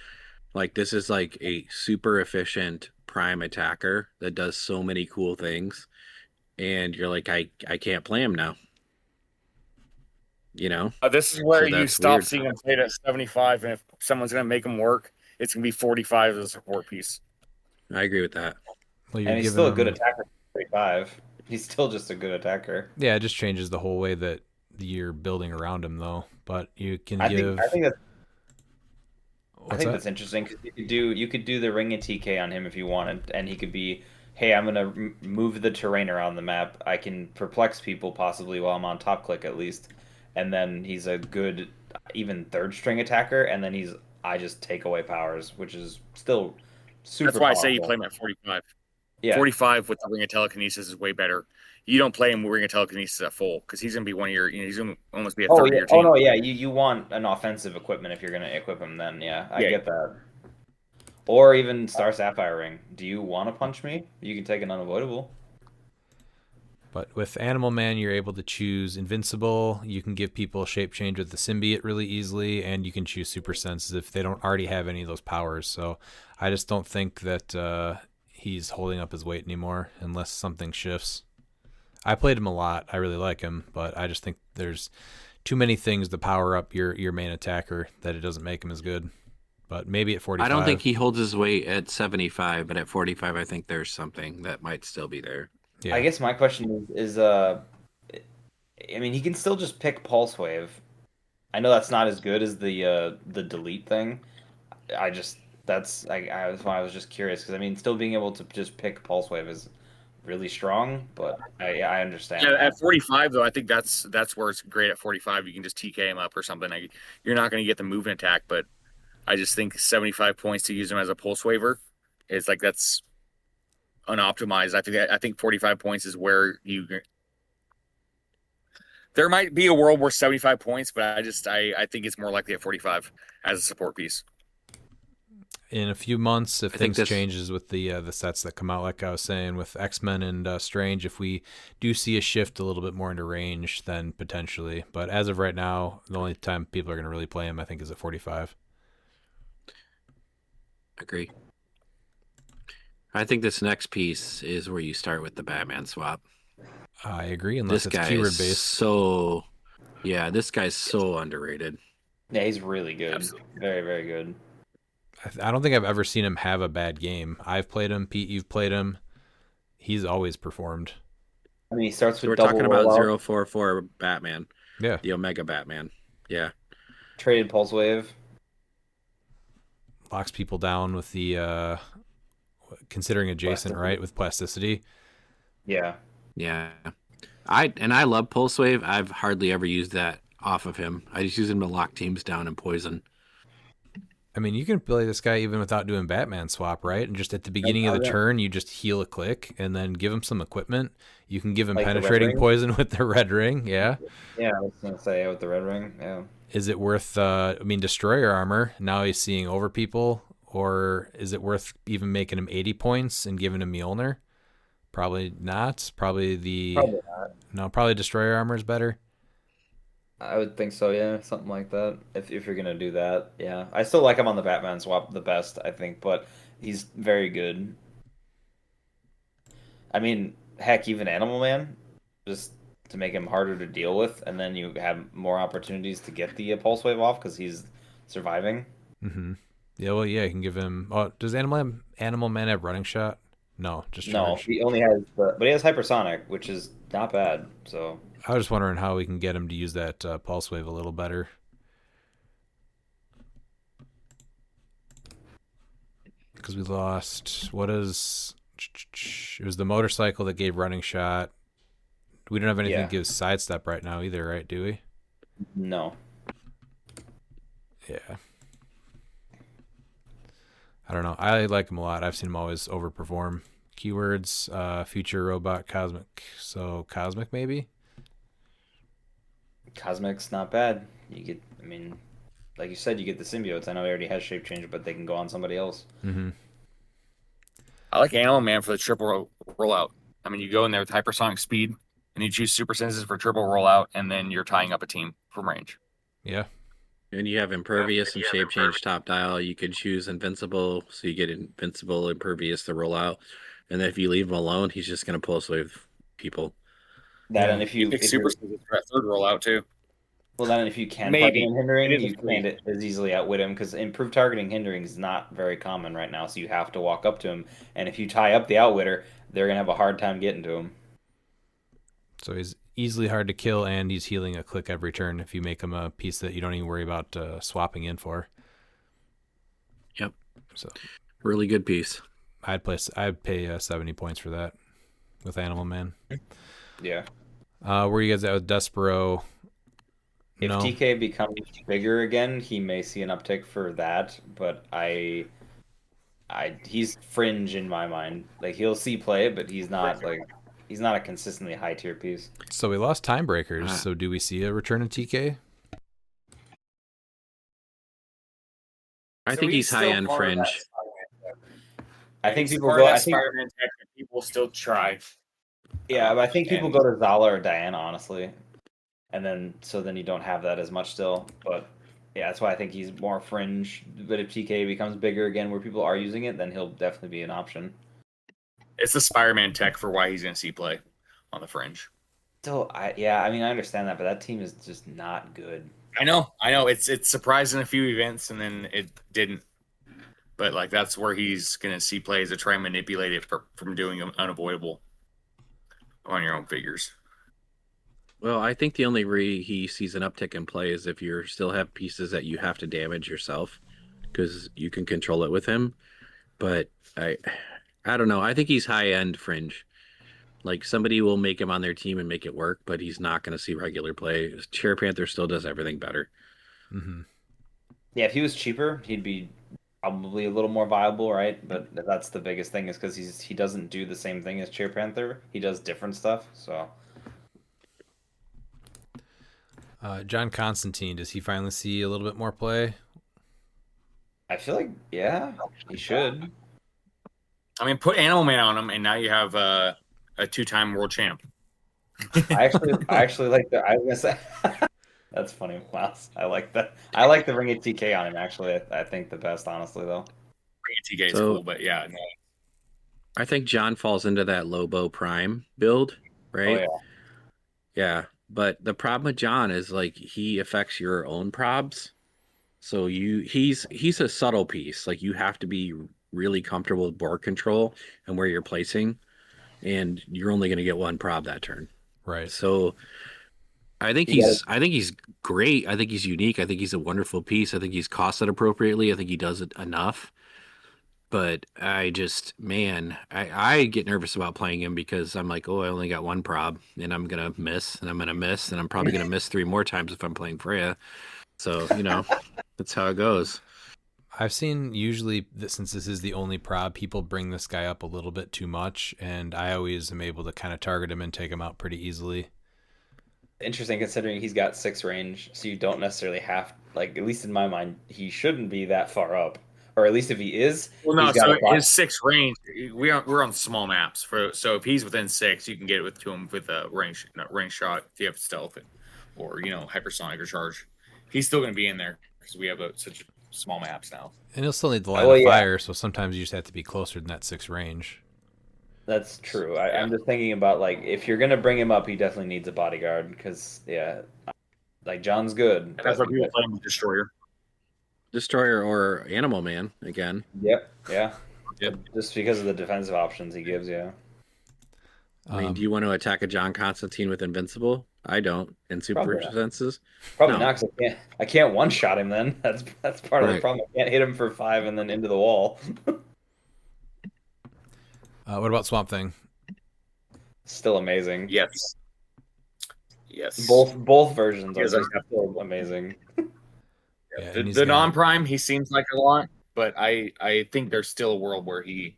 like, this is, like, a super efficient prime attacker that does so many cool things. And you're like, I can't play him now. You know? This is where So you that's stop weird. seeing him played at 75, and if someone's gonna make him work, it's gonna be 45 as a support piece. I agree with that. Well, you're And he's giving still a good them- attacker. 35. He's still just a good attacker. Yeah, it just changes the whole way that you're building around him, though. But you can I give. think that's What's I think that? that's interesting because you could do the ring of TK on him if you wanted, and he could be, hey, I'm gonna move the terrain around the map. I can perplex people possibly while I'm on top click at least, and then he's a good even third string attacker, and then I just take away powers, which is still super. That's why I say you powerful. play him at 45. Yeah, 45 with the ring of telekinesis is way better. You don't play him with ring of telekinesis at full because he's gonna be one of your. He's gonna almost be a third Oh of yeah. your team. Oh no, yeah. You want an offensive equipment if you're gonna equip him. Then yeah, I Yeah. get that. Or even Star Sapphire ring. Do you want to punch me? You can take an unavoidable. But with Animal Man, you're able to choose Invincible. You can give people shape change with the symbiote really easily, and you can choose Super Senses if they don't already have any of those powers. So I just don't think that he's holding up his weight anymore unless something shifts. I played him a lot. I really like him, but I just think there's too many things to power up your main attacker that it doesn't make him as good. But maybe at 45. I don't think he holds his weight at 75, but at 45, I think there's something that might still be there. Yeah. I guess my question is I mean, he can still just pick Pulse Wave. I know that's not as good as the delete thing. That's why I was just curious because I mean, still being able to just pick Pulse Wave is really strong, but I understand. Yeah, at 45 though, I think that's where it's great. At 45, you can just TK him up or something. Like, you're not going to get the movement attack, but I just think 75 points to use him as a pulse waiver is like that's unoptimized. I think 45 points is where you. There might be a world where 75 points, but I think it's more likely at 45 as a support piece. In a few months, if I think things this- changes with the sets that come out, like I was saying with X-Men and Strange, if we do see a shift a little bit more into range, then potentially. But as of right now, the only time people are going to really play him, I think, is at 45. Agree. I think this next piece is where you start with the Batman swap. I agree, unless This it's guy keyword is based. this guy's so underrated. Yeah, he's really good. Absolutely. Very, very good. I don't think I've ever seen him have a bad game. I've played him. Pete, you've played him. He's always performed. I mean, he starts So with we're double talking about rollout, 044 Batman, Yeah. the Omega Batman. Yeah. traded pulse wave. Locks people down with the considering adjacent, Plasticity. right? With plasticity. Yeah. Yeah. I love Pulse Wave. I've hardly ever used that off of him. I just use him to lock teams down and poison. I mean, you can play this guy even without doing Batman swap, right? And just at the beginning of the yeah. turn, you just heal a click and then give him some equipment. You can give him Like the red penetrating ring? poison with the red ring. Yeah. Yeah, I was gonna say with the red ring. Yeah. Is it worth, destroyer armor? Now he's seeing over people. Or is it worth even making him 80 points and giving him Mjolnir? Probably not. Probably destroyer armor is better. I would think so, yeah, something like that. If you're gonna do that, yeah. I still like him on the Batman swap the best, I think, but he's very good. I mean, heck, even Animal Man, just to make him harder to deal with, and then you have more opportunities to get the pulse wave off because he's surviving. Mm-hmm. Yeah, well, yeah, you can give him. Oh, does Animal Man have running shot? No, just No, charge. he only has but he has hypersonic, which is not bad. So I was just wondering how we can get him to use that pulse wave a little better. Because we lost. What is? It was the motorcycle that gave running shot. We don't have anything Yeah. that gives sidestep right now either, right? Do we? no. Yeah. I don't know. I like him a lot. I've seen him always overperform. Keywords, future robot, cosmic. So cosmic maybe. Cosmic's not bad. You get, I mean, like you said, you get the symbiotes. I know he already has shape change, but they can go on somebody else. Mm-hmm. I like Animal Man for the triple rollout. I mean, you go in there with hypersonic speed, and you choose super senses for triple rollout, and then you're tying up a team from range. Yeah. And you have impervious and shape change top dial. You could choose invincible, so you get invincible, impervious to roll out. And then if you leave him alone, he's just going to pulse wave people. That Yeah. and if You you pick if super you're, senses for that third rollout too. well, then if you can Maybe. target hindering, It is a you three. can't as easily outwit him because improved targeting hindering is not very common right now. So you have to walk up to him, and if you tie up the outwitter, they're gonna have a hard time getting to him. So he's easily hard to kill, and he's healing a click every turn if you make him a piece that you don't even worry about swapping in for. Yep. So Really good piece. I'd pay 70 points for that with Animal Man. Yeah. Where are you guys at with Despero? If No. TK becomes bigger again, he may see an uptick for that, but he's fringe in my mind. Like he'll see play, but he's not a consistently high tier piece. So we lost Timebreakers. Ah. So do we see a return of TK? I So think he's high still end part of that fringe. I think He's people part go. of I that think Spider-Man tech that people will still try. yeah, but I think people And- go to Zala or Diana honestly, and then you don't have that as much still. But yeah, that's why I think he's more fringe. But if TK becomes bigger again, where people are using it, then he'll definitely be an option. It's the Spider-Man tech for why he's going to see play on the fringe. Still, I mean, I understand that, but that team is just not good. I know. It's surprised in a few events, and then it didn't. But like that's where he's going to see plays to try and manipulate it from doing them unavoidable on your own figures. Well, I think the only way he sees an uptick in play is if you still have pieces that you have to damage yourself, because you can control it with him. But I don't know. I think he's high end fringe. Like somebody will make him on their team and make it work, but he's not going to see regular play. Chair Panther still does everything better. Mm-hmm. Yeah, if he was cheaper, he'd be probably a little more viable, right? But that's the biggest thing is because he doesn't do the same thing as Cheer Panther. He does different stuff. So John Constantine, does he finally see a little bit more play? I feel like yeah, he should. I mean, put Animal Man on him, and now you have a 2-time world champ. I actually like that. I was gonna say that's funny. Wow, I like that. I like the Ring of TK on him. Actually, I think the best, honestly, though. TK is So- cool, but yeah, no. I think John falls into that Lobo Prime build, right? Oh Yeah. But the problem with John is like he affects your own probs. So he's a subtle piece. Like you have to be really comfortable with board control and where you're placing, and you're only going to get one prob that turn. Right. So I think he's great. I think he's unique. I think he's a wonderful piece. I think he's costed appropriately. I think he does it enough. But I just, man, I get nervous about playing him because I'm like, oh, I only got one prob and I'm gonna miss and I'm gonna miss and I'm probably gonna miss 3 more times if I'm playing Freya. So, that's how it goes. I've seen usually that since this is the only prob, people bring this guy up a little bit too much, and I always am able to kind of target him and take him out pretty easily. Interesting considering he's got 6 range, so you don't necessarily have like at least in my mind he shouldn't be that far up, or at least if he is, Well, no, he's got so a block. his 6 range. We're on small maps so if he's within 6, you can get it to him with a range shot if you have stealth or hypersonic or charge. He's still going to be in there because we have such small maps now. And he'll still need the line Oh, of yeah. fire, so sometimes you just have to be closer than that 6 range. That's true. I'm just thinking about like if you're gonna bring him up, he definitely needs a bodyguard because yeah, like John's good. And that's why people play him with Destroyer. Destroyer or Animal Man again. Yep. Yeah. Yep. Just because of the defensive options he gives you. I mean, do you want to attack a John Constantine with Invincible? I don't. And super Probably not. senses. Probably No. not. 'Cause I can't one shot him. Then that's part of the Right. problem. I can't hit him for 5 and then into the wall. What about Swamp Thing? Still amazing. Yes. Both versions are Yes, just still amazing. Yeah, The, and he's the got- non-prime, he seems like a lot, but I think there's still a world where the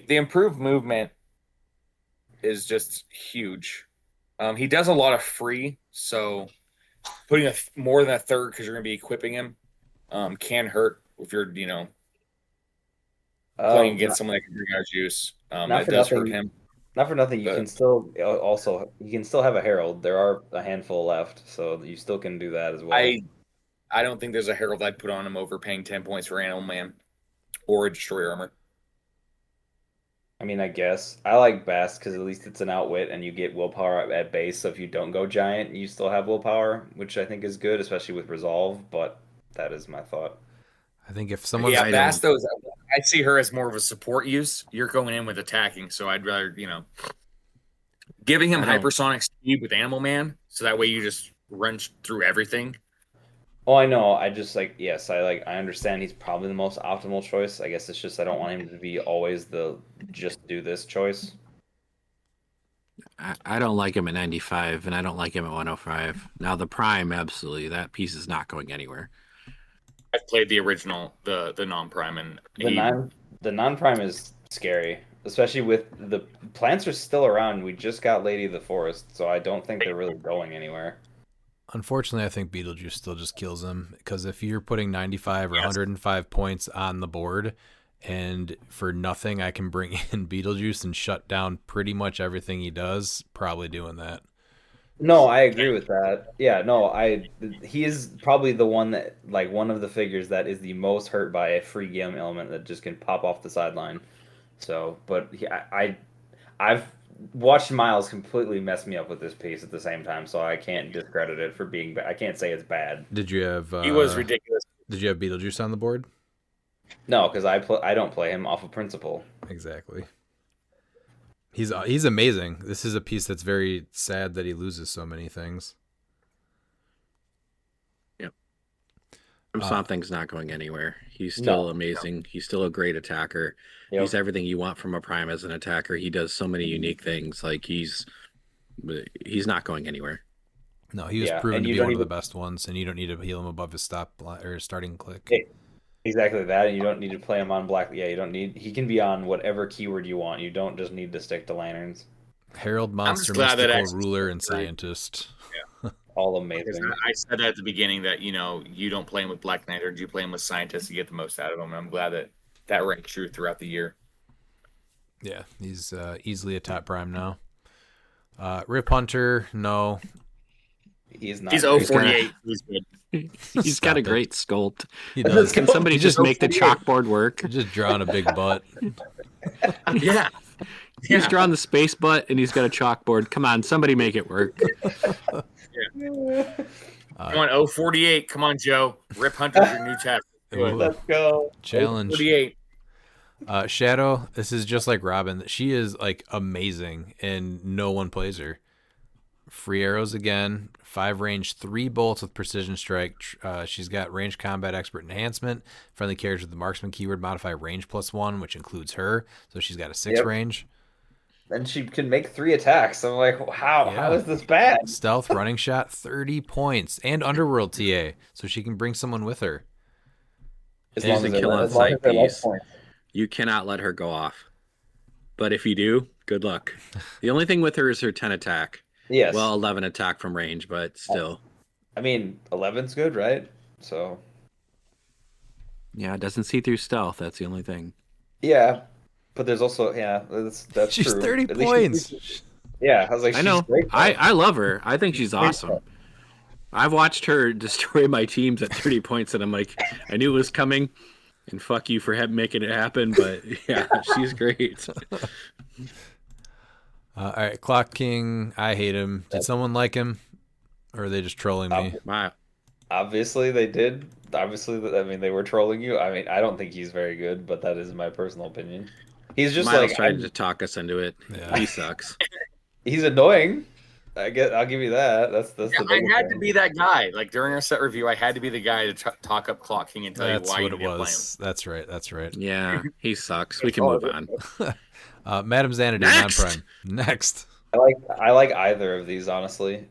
improved movement is just huge. He does a lot of free, so putting more than a third because you're going to be equipping him can hurt if you're playing against someone that can bring out juice. not That for does nothing. hurt him. Not for nothing. You But- can still also you can still have a herald. There are a handful left, so you still can do that as well. I don't think there's a herald I'd put on him over paying 10 points for Animal Man or a Destroyer Armor. I mean, I guess I like Bast because at least it's an outwit and you get willpower at base. So if you don't go giant, you still have willpower, which I think is good, especially with resolve. But that is my thought. I think if someone's Yeah, I Bastos, I see her as more of a support use. You're going in with attacking, so I'd rather, giving him I don't- hypersonic speed with Animal Man, so that way you just run through everything. Oh, I know. I just yes, I understand he's probably the most optimal choice. I guess it's just I don't want him to be always the just do this choice. I don't like him at 95, and I don't like him at 105. Now, the Prime, absolutely. That piece is not going anywhere. I've played the original, the non-prime, and The non-prime is scary, especially with the plants are still around. We just got Lady of the Forest, so I don't think they're really going anywhere. Unfortunately, I think Beetlejuice still just kills him because if you're putting 95 or Yes. 105 points on the board, and for nothing I can bring in Beetlejuice and shut down pretty much everything he does, probably doing that. No, I agree with that. Yeah, no, he is probably the one that one of the figures that is the most hurt by a free game element that just can pop off the sideline. So, but I've watched Miles completely mess me up with this piece at the same time, so I can't discredit it for being bad. I can't say it's bad. Did you have he was ridiculous. Did you have Beetlejuice on the board? No, because I don't play him off of principle. Exactly. He's amazing. This is a piece that's very sad that he loses so many things. Swamp Thing's not going anywhere. He's still No. amazing. He's still a great attacker. Yep. He's everything you want from a Prime as an attacker. He does so many unique things. Like he's not going anywhere. No, he was Yeah, proven and to you be don't one of the even- best ones, and you don't need to heal him above his stop or starting click. Hey, Exactly that, and you don't need to play him on black. Yeah, you don't need. He can be on whatever keyword you want. You don't just need to stick to lanterns. Herald, I'm just monster, glad that mystical, actually ruler, and scientist. All Because amazing. I said at the beginning that you don't play him with Black Knight or you play him with Scientists to get the most out of him. And I'm glad that that rang true throughout the year. Yeah, he's easily a top prime now. Rip Hunter, no. He's not. He's great. 048. He's good. He's got Stop a it. great sculpt. He does. Can somebody He just make the 48. chalkboard work? He's just drawing a big butt. Yeah. He's drawn the space butt and he's got a chalkboard. Come on, somebody make it work. Come on, 048. Come on, Joe. Rip Hunter's your new test. Do it. Ooh. Let's go. Challenge. 48. Shadow, this is just like Robin. She is like amazing and no one plays her. Free arrows again, 5 range, 3 bolts with precision strike. She's got range combat expert enhancement. Friendly characters with the marksman keyword modify range +1, which includes her. So she's got a 6 Yep. range. And she can make 3 attacks. I'm like, how? Yeah. How is this bad? Stealth, running shot, 30 points, and underworld TA, so she can bring someone with her. As Here's long the as they're- kill on as long as sight they're less piece. points. You cannot let her go off. But if you do, good luck. The only thing with her is her 10 attack. Yes. Well, 11 attack from range, but still. I mean, 11's good, right? So Yeah, it doesn't see through stealth. That's the only thing. yeah, but there's also that's She's true. 30 At least points. yeah, I was like, I know. She's great, I love her. I think she's awesome. I've watched her destroy my teams at 30 points, and I'm like, I knew it was coming. And fuck you for making it happen, but yeah, she's great. All right, Clock King, I hate him. Did someone like him? Or are they just trolling me? Wow. Obviously, they did. Obviously, I mean, they were trolling you. I mean, I don't think he's very good, but that is my personal opinion. He's just Miles like tried to talk us into it. Yeah. He sucks. he's annoying. I'll give you that. That's the Yeah, big I had to thing. be that guy. Like during our set review, I had to be the guy to talk up Clock King and tell That's you why what you it didn't play him. was. That's right. That's right. Yeah, he sucks. We can move on. Madam Xanadu, Next! non-prime. Next. I like either of these, honestly.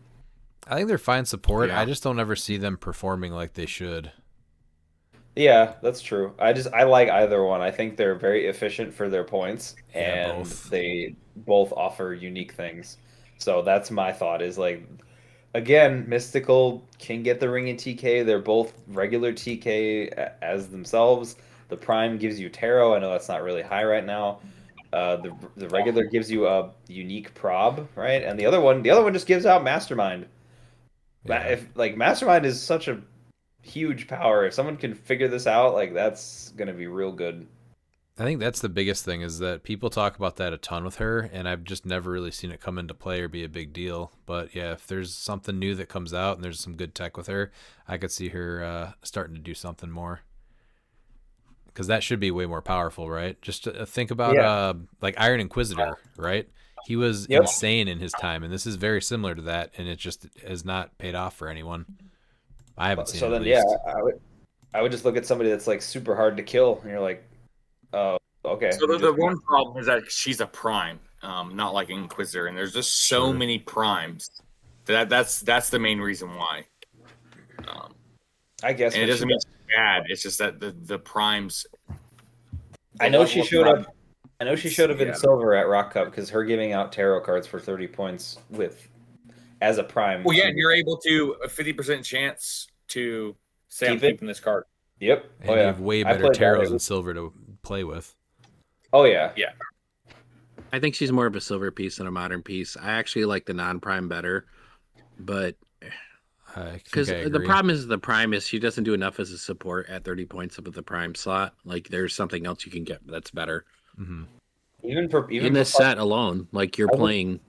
I think they're fine support. Yeah. I just don't ever see them performing like they should. Yeah, that's true. I like either one. I think they're very efficient for their points, Yeah, and both. they both offer unique things. So that's my thought. Is like, again, mystical can get the ring in TK. They're both regular TK as themselves. The prime gives you tarot. I know that's not really high right now. The regular gives you a unique prob, right? And the other one just gives out mastermind. Yeah. If like mastermind is such a huge power, if someone can figure this out, like that's gonna be real good. I think that's the biggest thing is that people talk about that a ton with her, and I've just never really seen it come into play or be a big deal. But yeah, if there's something new that comes out and there's some good tech with her, I could see her starting to do something more. Because that should be way more powerful, right? Just think about Yeah. like Iron Inquisitor, right? He was Yep. insane in his time, and this is very similar to that, and it just has not paid off for anyone. I haven't seen So it, then at yeah, least. I would just look at somebody that's like super hard to kill, and you're like, oh, okay. So the one problem is that she's a prime, not like Inquisitor, and there's just so Sure. many primes. That's the main reason why. I guess. And it when doesn't she- mean she's bad. It's just that the primes. I know she level of showed prime- up. I know she showed up in Yeah. silver at Rock Cup because her giving out tarot cards for 30 points as a prime. Well, yeah, and you're able to a 50% chance to say I'm Keep it? keeping this card. Yep. And Oh you yeah. have way I better played that. tarots and silver to play with. Oh yeah. Yeah. I think she's more of a silver piece than a modern piece. I actually like the non-prime better, but I because think I the agree. problem is the prime is she doesn't do enough as a support at 30 points up at the prime slot. Like there's something else you can get that's better Mhm. Even for in this for, set alone. Like you're I would- playing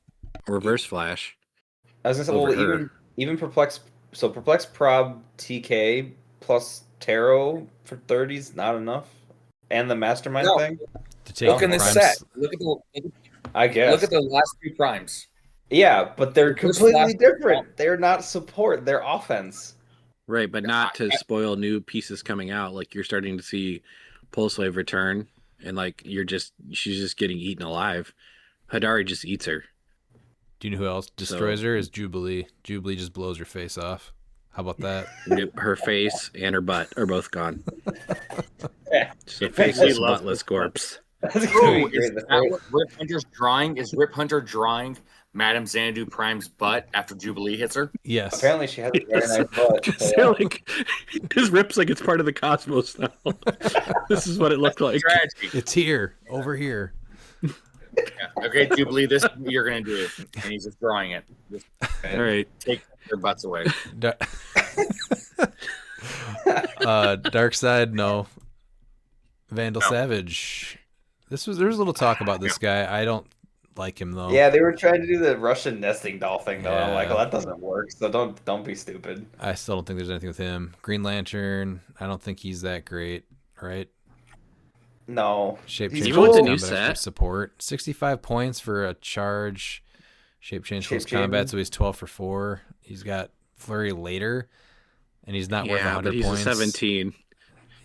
reverse flash. I was gonna say, over well, her. even perplex. So perplex prob TK plus tarot for 30s not enough, and the mastermind No. thing. To take Look in the this primes- set. Look at I guess. look at the last two primes. Yeah, but they're Those completely last- different. They're not support. They're offense. Right, but not to spoil new pieces coming out. Like you're starting to see Pulse Wave return, and like she's just getting eaten alive. Hadari just eats her. Do you know who else destroys her? Is Jubilee. Jubilee just blows her face off. How about that? Her face and her butt are both gone. Yeah. Just a We faceless, love buttless corpse. That's gonna Oh, be is great. that what Rip Hunter's drawing? Is Rip Hunter drawing Madame Xanadu Prime's butt after Jubilee hits her? Yes. Apparently, she has a very nice butt. Because So, Rip's like it's part of the cosmos now. This is what it looked like. Tragedy. It's here, over here. Yeah. Okay, Jubilee, this is what you're gonna do, and he's just drawing it. Just All right. take their butts away. Dark Side, no. Vandal No. Savage. There was a little talk about this guy. I don't like him though. yeah, they were trying to do the Russian nesting doll thing though. I'm like, Yeah. well, that doesn't work. So don't be stupid. I still don't think there's anything with him. Green Lantern, I don't think he's that great, right? No, Shape He's change cool. plus New combat extra set. support. 65 points for a charge. Shape change plus Shape change. combat, so he's 12 for 4. He's got flurry later, and he's not worth Yeah, 100 but he's points. a 17.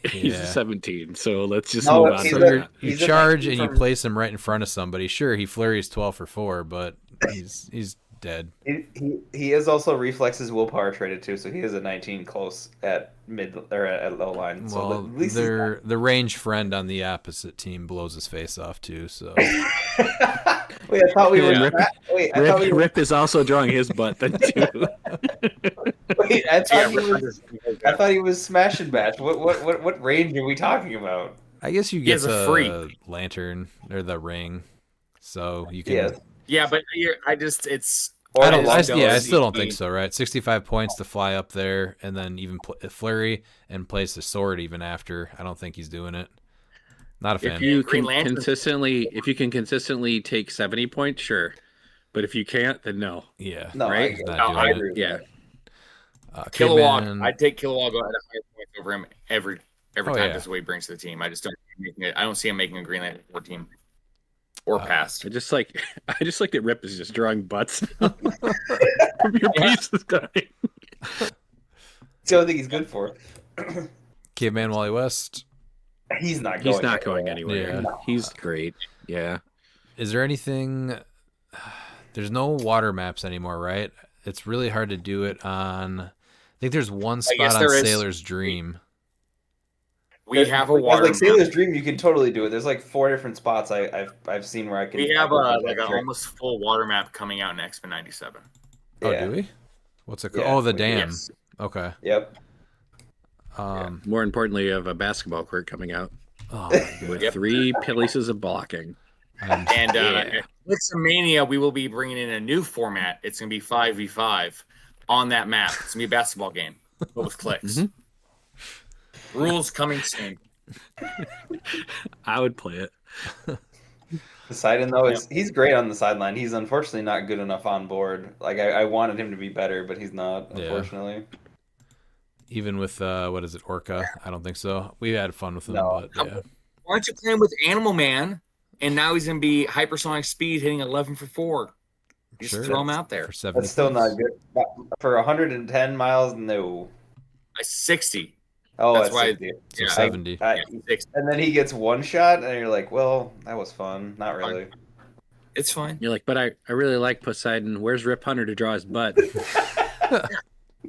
He's Yeah. a 17, so let's just No, move on he's from a- that. You He's a charge 19 and you from- place him right in front of somebody. Sure, he flurries 12 for 4, but he's dead. he is also reflexes willpower traded too. So he is a 19 close at mid or at low line. So Well, at least he's not- the range friend on the opposite team blows his face off too. So Wait, I thought we were. Yeah, Wait, I thought we were. Rip is also drawing his butt then too. Wait, I Yeah, thought he Rip was. Hunter's I thought he was smash and bash. What range are we talking about? I guess you He get has a the free. lantern or the ring, so you can. Yes. Yeah, but it's. Or I don't. the I, London yeah, I OCD. still don't think so. Right, 65 points to fly up there, and then even flurry and place the sword even after. I don't think he's doing it. Not a fan. If you Green can Lantern- consistently take 70 points, sure. But if you can't, then no. Yeah. No, Right? He's not No, doing I it. agree with Yeah. that. Kilowog. Caveman- I'd take Kilowog at a higher point over him every Oh, time. yeah. This is what he brings to the team. I just don't. I don't see him making a Green Lantern for team or past. I just like that Rip is just drawing butts from your Yeah. pieces, guy. It's the only thing he's good for. Caveman Wally West. He's not going. He's not going anywhere. Yeah. He's great. Yeah. Is there anything? There's no water maps anymore, right? It's really hard to do it on. I think there's one spot guess on there is. Sailor's Dream. We have a Because, water. like Sailor's map. Dream. You can totally do it. There's like 4 different spots I've seen where I can. We have I can like an trick. almost full water map coming out in X-Men '97. Oh, Yeah. do we? What's it called? Yeah, Oh, the we do. dam. Yes. Okay. Yep. More importantly, you have a basketball court coming out Oh, my God. with Yep. 3 pieces of blocking. I'm- And Yeah. at Mania, we will be bringing in a new format. It's going to be 5v5 on that map. It's going to be a basketball game, but with clicks. Mhm. Rules coming soon. I would play it. Poseidon though, he's great on the sideline. He's unfortunately not good enough on board. Like I wanted him to be better, but he's not. Yeah. Unfortunately. Even with what is it, Orca? I don't think so. We had fun with him, No. but yeah. Why don't you play him with Animal Man? And now he's going to be hypersonic speed, hitting 11 for 4. Just Sure. throw him out there. For 70 That's still not points. good. For 110 miles, no. 60. Oh, That's that's why- 60. So Yeah. 70. Yeah, 60. And then he gets one shot, and you're like, well, that was fun. Not really. It's fine. You're like, but I really like Poseidon. Where's Rip Hunter to draw his butt?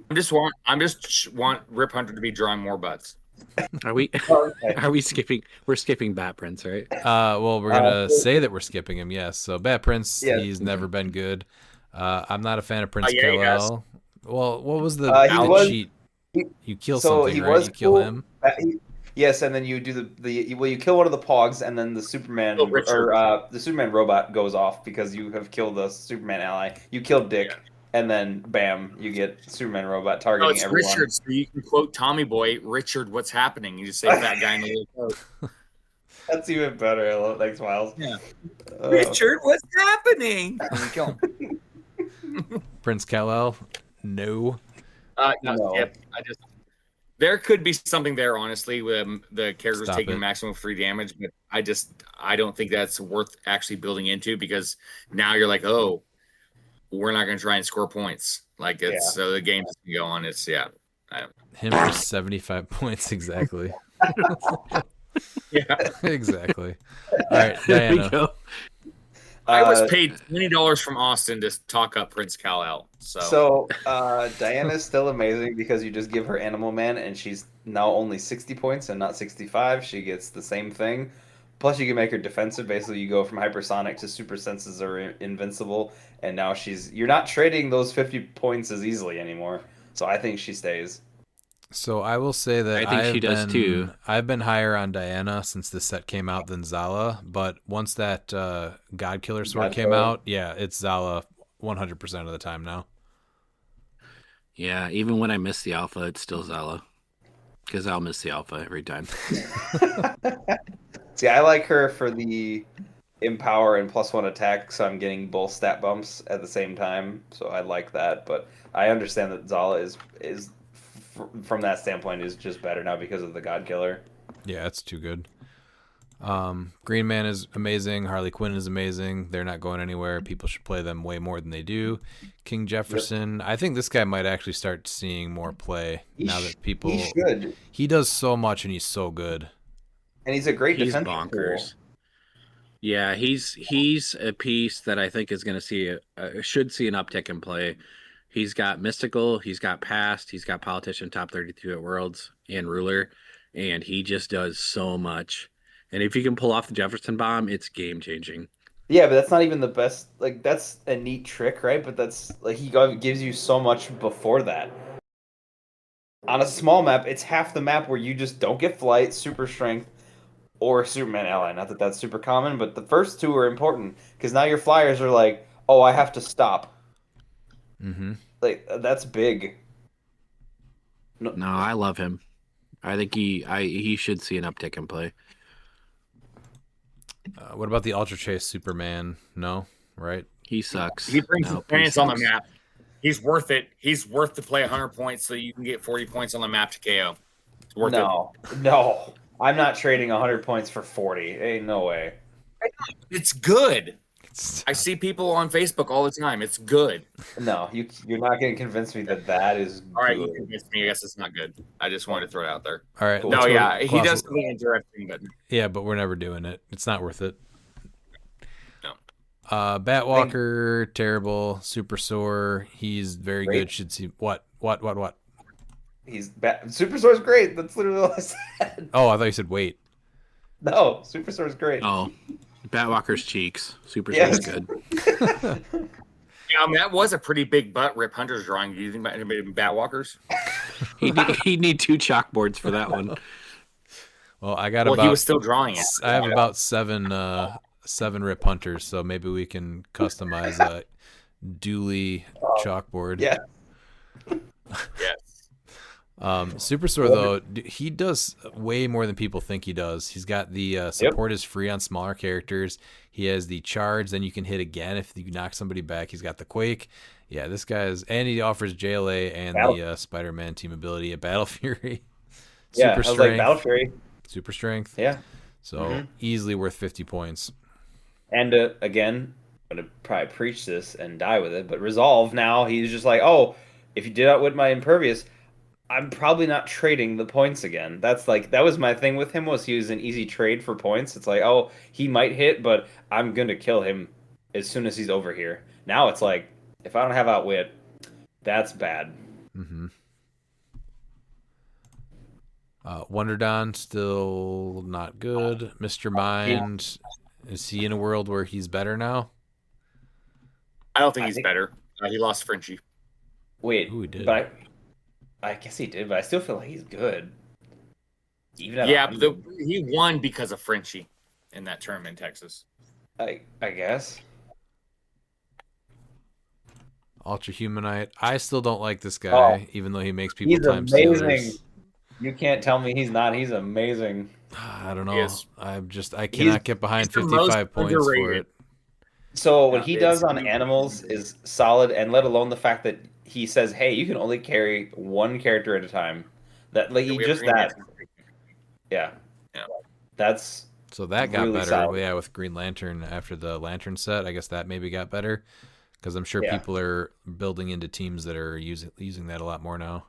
I'm just want Rip Hunter to be drawing more butts. Are we Okay. are we skipping? We're skipping Bat Prince, right? Well, we're gonna say that we're skipping him. Yes. So Bat Prince, Yes. he's never been good. I'm not a fan of Prince yeah, he has. Kal-El. Well, what was the, He the was- cheat? he- You kill so something, he right? was You kill cool. him. Yes, and then you do you kill one of the Pogs, and then the Superman Oh, Richard. or the Superman robot goes off because you have killed the Superman ally. You killed Dick, and then bam, you get Superman robot Oh, targeting it's everyone. Richard. So you can quote Tommy Boy, Richard, what's happening? You just say that guy in the little coat. That's even better. I love thanks, Miles. Yeah. Uh, Richard, what's happening? And you kill him. Prince Kal-El? No. No. Yep. There could be something there, honestly, with the characters Stop taking it. maximum free damage, but I don't think that's worth actually building into because now you're like, oh, we're not going to try and score points. Like it's so the game just can go on. It's Him for 75 points exactly. yeah. Exactly. All right, There we Diana. go. I was Uh, paid $20 from Austin to talk up Prince Kal-El. Diana's still amazing because you just give her Animal Man and she's now only 60 points and not 65. She gets the same thing. Plus, you can make her defensive. Basically, you go from hypersonic to super senses are invincible, and now you're not trading those 50 points as easily anymore. So I think she stays. So I will say that I think she does too. I've been higher on Diana since this set came out than Zala, but once that God Killer sword came out, yeah, it's Zala 100% of the time now. Yeah, even when I miss the alpha, it's still Zala. Because I'll miss the alpha every time. See, I like her for the empower and +1 attack, so I'm getting both stat bumps at the same time. So I like that, but I understand that Zala is from that standpoint is just better now because of the God Killer. Yeah, it's too good. Green Man is amazing. Harley Quinn is amazing. They're not going anywhere. People should play them way more than they do. King Jefferson. Yep. I think this guy might actually start seeing more play now that people. He should. He does so much and he's so good. And he's a great He's defensive bonkers. tool. Yeah, he's a piece that I think is going to should see an uptick in play. He's got mystical, he's got past, he's got politician top 32 at Worlds and ruler, and he just does so much. And if you can pull off the Jefferson bomb, it's game changing. Yeah, but that's not even the best. Like, that's a neat trick, right? But that's like he gives you so much before that. On a small map, it's half the map where you just don't get flight, super strength, or Superman ally. Not that that's super common, but the first two are important because now your flyers are like, oh, I have to stop. Mm-hmm. Like that's big. No, I love him. I think he should see an uptick in play. What about the Ultra Chase Superman? No, right? He sucks. He brings experience on the map. He's worth it. He's worth to play 100 points so you can get 40 points on the map to KO. It's worth it. No. I'm not trading 100 points for 40. Ain't no way. It's good. I see people on Facebook all the time. It's good. No, you're not going to convince me that is all right, good. you convinced me. I guess it's not good. I just wanted to throw it out there. All right. No, yeah, he does something interesting, but yeah, but we're never doing it. It's not worth it. No. Batwalker, terrible. Super sore. He's very good. Should see what? Super Sore's great. That's literally all I said. Oh, I thought you said wait. No, Super Sore's great. Oh, Batwalker's cheeks. Super Sore's good. Yeah, that was a pretty big butt rip Hunter's drawing. Do you think about anybody Batwalkers? He'd need 2 chalkboards for that one. Well, I got he was still drawing it. I have about seven Rip Hunters, so maybe we can customize a Dooley chalkboard. Yeah. Yes. Super Store though, he does way more than people think he does. He's got the support is free on smaller characters. He has the charge, then you can hit again if you knock somebody back. He's got the quake. Yeah, this guy's and he offers JLA and the Spider-Man team ability, a Battle Fury. Super strength. Like Battle Fury. Super strength. Yeah. So easily worth 50 points. And again, I'm gonna probably preach this and die with it, but Resolve now he's just like, oh, if you did outwit my Impervious, I'm probably not trading the points again. That was my thing with him was he was an easy trade for points. It's like, oh, he might hit, but I'm gonna kill him as soon as he's over here. Now it's like, if I don't have outwit, that's bad. Mm-hmm. Wonder Don still not good. Mr. Mind, is he in a world where he's better now? I don't think he's better. He lost Frenchie. Wait, Ooh, he did. But I guess he did, but I still feel like he's good. Even he won because of Frenchie in that tournament in Texas. I guess. Ultra Humanite. I still don't like this guy, even though he makes people he's time amazing. stealers. You can't tell me he's not. He's amazing. I don't know. I cannot get behind 55 points for it. So what he does on animals is solid, and let alone the fact that he says, "Hey, you can only carry one character at a time." That like yeah. That's so that got really better. solid. Yeah, with Green Lantern after the Lantern set, I guess that maybe got better because I'm sure people are building into teams that are using that a lot more now.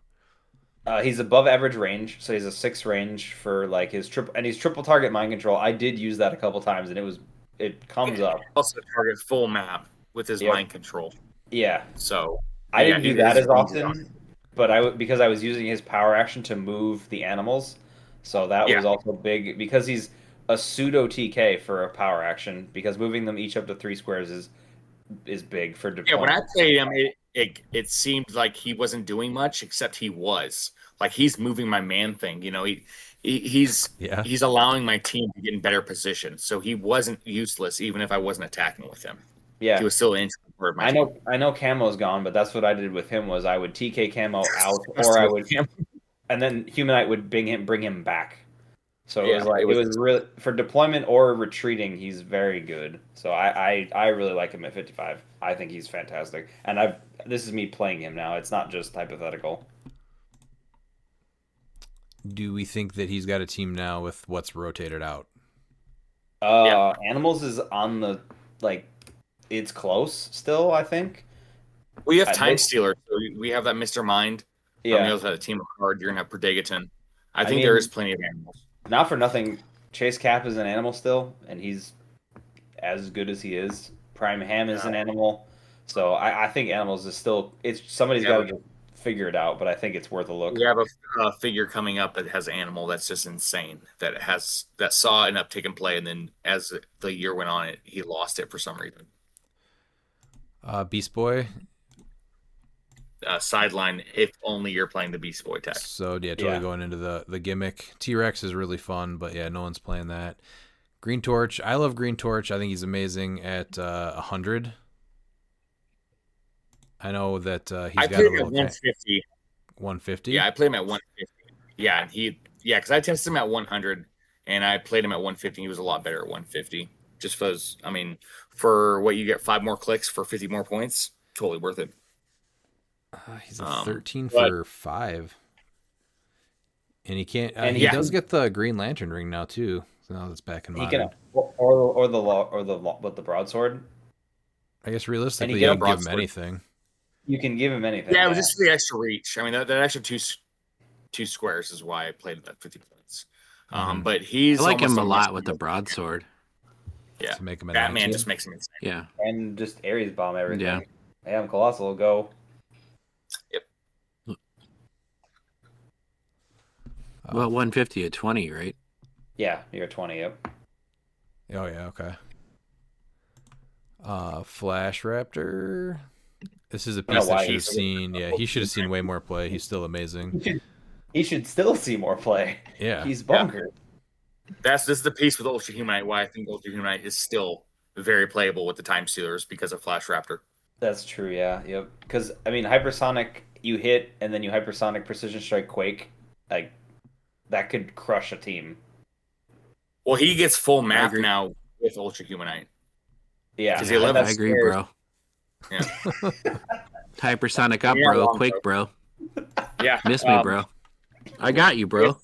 He's above average range, so he's a 6 range for like his triple, and he's triple target mind control. I did use that a couple times, and it was it comes up. Also target full map with his Yep. mind control. Yeah, So I yeah, didn't do his that as range is often, but because I was using his power action to move the animals, so that Yeah. was also big because he's a pseudo TK for a power action because moving them each up to 3 squares is big for Yeah, deployment. when I played him, it seemed like he wasn't doing much, except he was. Like he's moving my man thing. You know, he's Yeah. he's allowing my team to get in better position. So he wasn't useless, even if I wasn't attacking with him. Yeah, He was still in for my I team. know I know Camo's gone, but that's what I did with him was I would TK Camo out, or I would, and then Humanite would bring him back. So it was like it was really for deployment or retreating. He's very good. So I really like him at 55. I think he's fantastic, and this is me playing him now. It's not just hypothetical. Do we think that he's got a team now with what's rotated out? Animals is on the like, it's close still. I think. We have I Time think- Stealer. So we have that Mr. Mind. On the Yeah, other side of the team card, you're gonna have Predagaton. I think mean- there is plenty of animals. not for nothing. Chase Cap is an animal still, and he's as good as he is. Prime Ham is an animal, so I think animals is still. It's somebody's got to just figure it out, but I think it's worth a look. We have a figure coming up that has animal that's just insane. That saw an uptick in play, and then as the year went on, he lost it for some reason. Beast Boy. Sideline if only you're playing the Beast Boy tech. So yeah, totally Yeah. going into the gimmick. T-Rex is really fun, but yeah, no one's playing that. Green Torch. I love Green Torch. I think he's amazing at 100. I know that he's I got played a him at little 150. 150. Yeah, I played him at 150. Yeah, because I tested him at 100 and I played him at 150. He was a lot better at 150. Just because, I mean, for what you get 5 more clicks for 50 more points, totally worth it. He's a 13 but- for 5. And he can't. And he he does can- get the Green Lantern ring now too. So now that's back in He modern. can or the broadsword. I guess realistically, get you a can give him broadsword. anything. You can give him anything. Yeah, it was just for the extra reach. I mean, that extra two squares is why I played at 50 points. Mhm. But he's I like him almost a lot with the must- broadsword. Yeah, To make him a Batman 19. just makes him insane. Yeah. and just Ares bomb everything. Yeah. Yeah, I'm Colossal. Go. Well, 150 at 20, right? Yeah, you're 20. Yep. Oh yeah, okay. Flash Raptor. This is a don't know piece why that should have he's- seen. Yeah, he should have seen way more play. He's still amazing. He should still see more play. Yeah. He's bunkered. This is the piece with Ultra Humanite. Why I think Ultra Humanite is still very playable with the Time Stealers because of Flash Raptor. That's true. Yeah. Yep. Because I mean, hypersonic, you hit and then you hypersonic precision strike Quake, like that could crush a team. Well, he gets full map agree. now with Ultra Humanite. Yeah. 'Cause he left- I agree, bro. Yeah, Hypersonic up, Yeah, bro. wrong, Quick, bro. yeah. Miss me, bro. I got you, bro.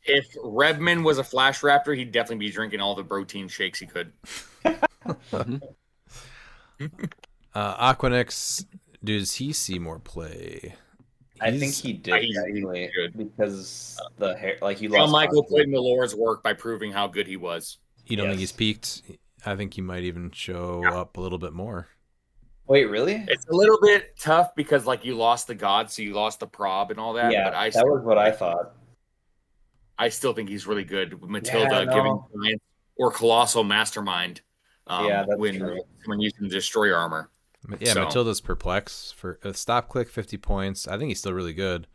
If Redman was a Flash Raptor, he'd definitely be drinking all the protein shakes he could. Aquanix. Does he see more play? I think He's- he did he's actually good. because the hair, like you John lost. Michael confidence. put in the Lord's work by proving how good he was. You don't think Yes. he's peaked? I think he might even show up a little bit more. Wait, really? It's a little bit tough because like you lost the god, so you lost the prob and all that. Yeah, but I that was what I thought. I still think he's really good. Matilda Yeah, no. giving science or Colossal Mastermind. Yeah, that's when true. when using destroyer armor. Yeah, So- Matilda's perplex for stop click 50 points. I think he's still really good.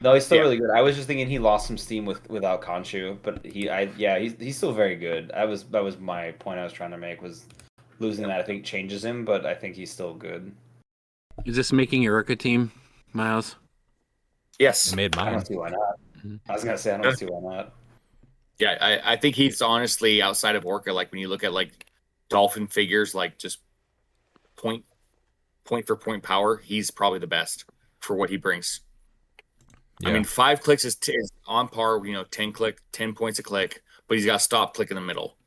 No, he's still Yeah. really good. I was just thinking he lost some steam without Khonshu, but he's still very good. That was my point I was trying to make was losing that I think changes him, but I think he's still good. Is this making your Urka team, Miles? Yes. It made I mine. don't see why not. I was gonna say I don't see why not. Yeah, I think he's honestly outside of Orca, like when you look at like dolphin figures, like just point for point power, he's probably the best for what he brings. Yeah. I mean, 5 clicks is on par, 10 points a click, but he's got to stop click in the middle.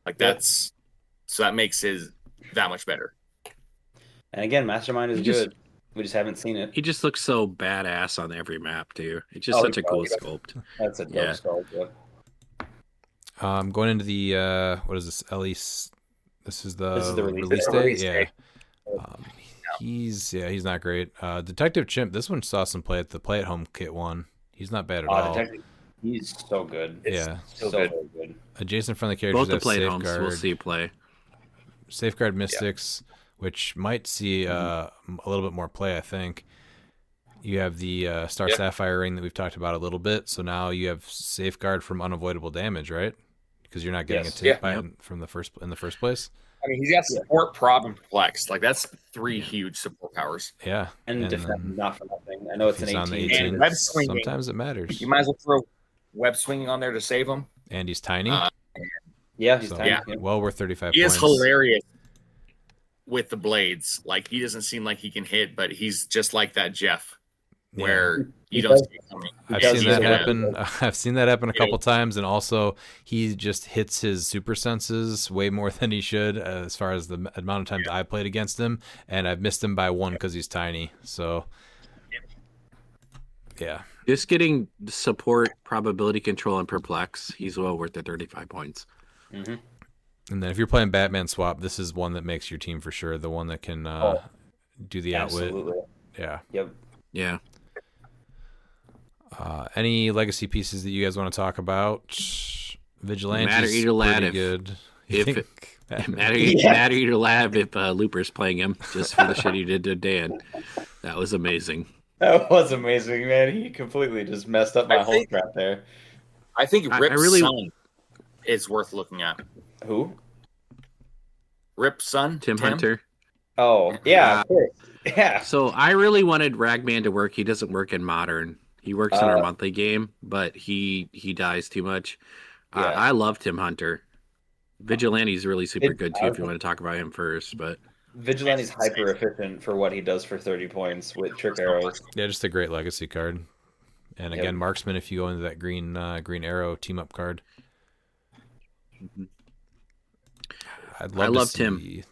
Like Yep. so that makes his that much better. And again, Mastermind is He just- good. We just haven't seen it. He just looks so badass on every map, too. It's just Oh, such a he cool does. sculpt. That's a dope Yeah. skull. Yep. Going into the what is this? This is the release day. Release Yeah. day. He's not great. Detective Chimp. This one saw some play at the Play at Home kit one. He's not bad at all. Detective, he's so good. Yeah. So good. good. Adjacent friendly characters Both the have play at homes Safeguard. we'll see play. Safeguard Mystics, which might see a little bit more play, I think. You have the Star Sapphire ring that we've talked about a little bit. So now you have Safeguard from unavoidable damage, right? Because you're not getting Yes. a take Yeah. from the first place. I mean, he's got support, prob, and perplex. Like that's 3 huge support powers. Yeah, And defend, then not for nothing. I know it's if an he's on the 18. 18, And web swinging. sometimes it matters. You might as well throw web swinging on there to save him. And he's tiny. Yeah, he's So, tiny. yeah. well worth 35 He points. is hilarious with the blades. Like he doesn't seem like he can hit, but he's just like that Jeff, where He you don't does. see it coming. I've does seen that use it. happen. I've seen that happen a Yeah. couple times, and also he just hits his super senses way more than he should as far as the amount of times I played against him, and I've missed him by 1 because he's tiny. So, yeah, Just getting support, probability control, and perplex. He's well worth the 35 points. Mm-hmm. and then if you're playing Batman Swap, this is one that makes your team for sure. The one that can do the outwit. Absolutely. Yeah. Yep. Yeah. Any legacy pieces that you guys want to talk about? Vigilante's Matter Eater Lad, pretty if- good. You if think it- Batman- Matter Eater Lab if Looper's playing him just for the shit he did to Dan. That was amazing. That was amazing, man. He completely just messed up my I whole think- crap there. I think I Rip's really- son is worth looking at. Who? Rip's son, Tim Hunter. Oh, yeah, of course. Yeah. So I really wanted Ragman to work. He doesn't work in Modern. He works in our Uh, monthly game, but he dies too much. Yeah. I love Tim Hunter. Vigilante's really super It- good too if you want to talk about him first. But Vigilante's hyper efficient for what he does for 30 points with trick arrows. Yeah, just a great legacy card. And again, Yep. Marksman if you go into that green arrow team up card. I'd love I to love see... Tim.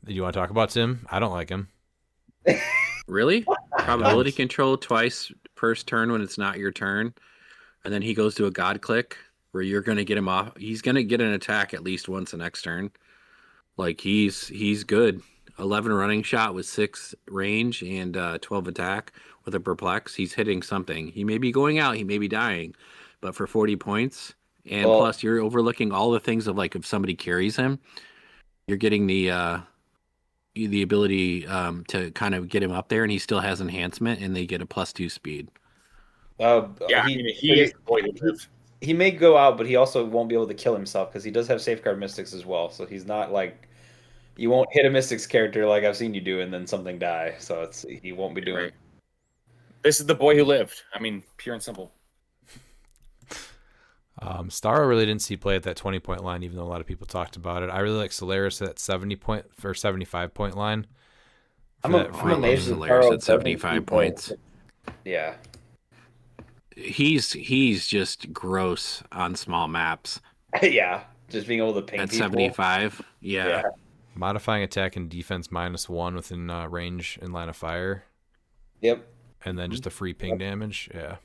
Did you want to talk about Tim? I don't like him. really, probability control twice per turn when it's not your turn, and then he goes to a God click where you're going to get him off. He's going to get an attack at least once the next turn. Like he's good. 11 running shot with 6 range and 12 attack with a perplex. He's hitting something. He may be going out. He may be dying, but for 40 points and Well- plus you're overlooking all the things of like if somebody carries him, you're getting the ability to kind of get him up there, and he still has enhancement, and they get a +2 speed. Yeah, I mean, he is the boy who lived. He may go out, but he also won't be able to kill himself because he does have Safeguard Mystics as well. So he's not like you won't hit a Mystics character like I've seen you do, and then something die. So he won't be doing. Right. This is the boy who lived. I mean, pure and simple. Starro really didn't see play at that 20-point line, even though a lot of people talked about it. I really like Solaris at that 75-point line. I'm amazed that Solaris Carl at 75 points. Yeah. He's just gross on small maps Yeah. Just being able to ping at people. 75. Yeah. Modifying attack and defense -1 within range and line of fire, Yep. and then just a free ping damage. Yeah.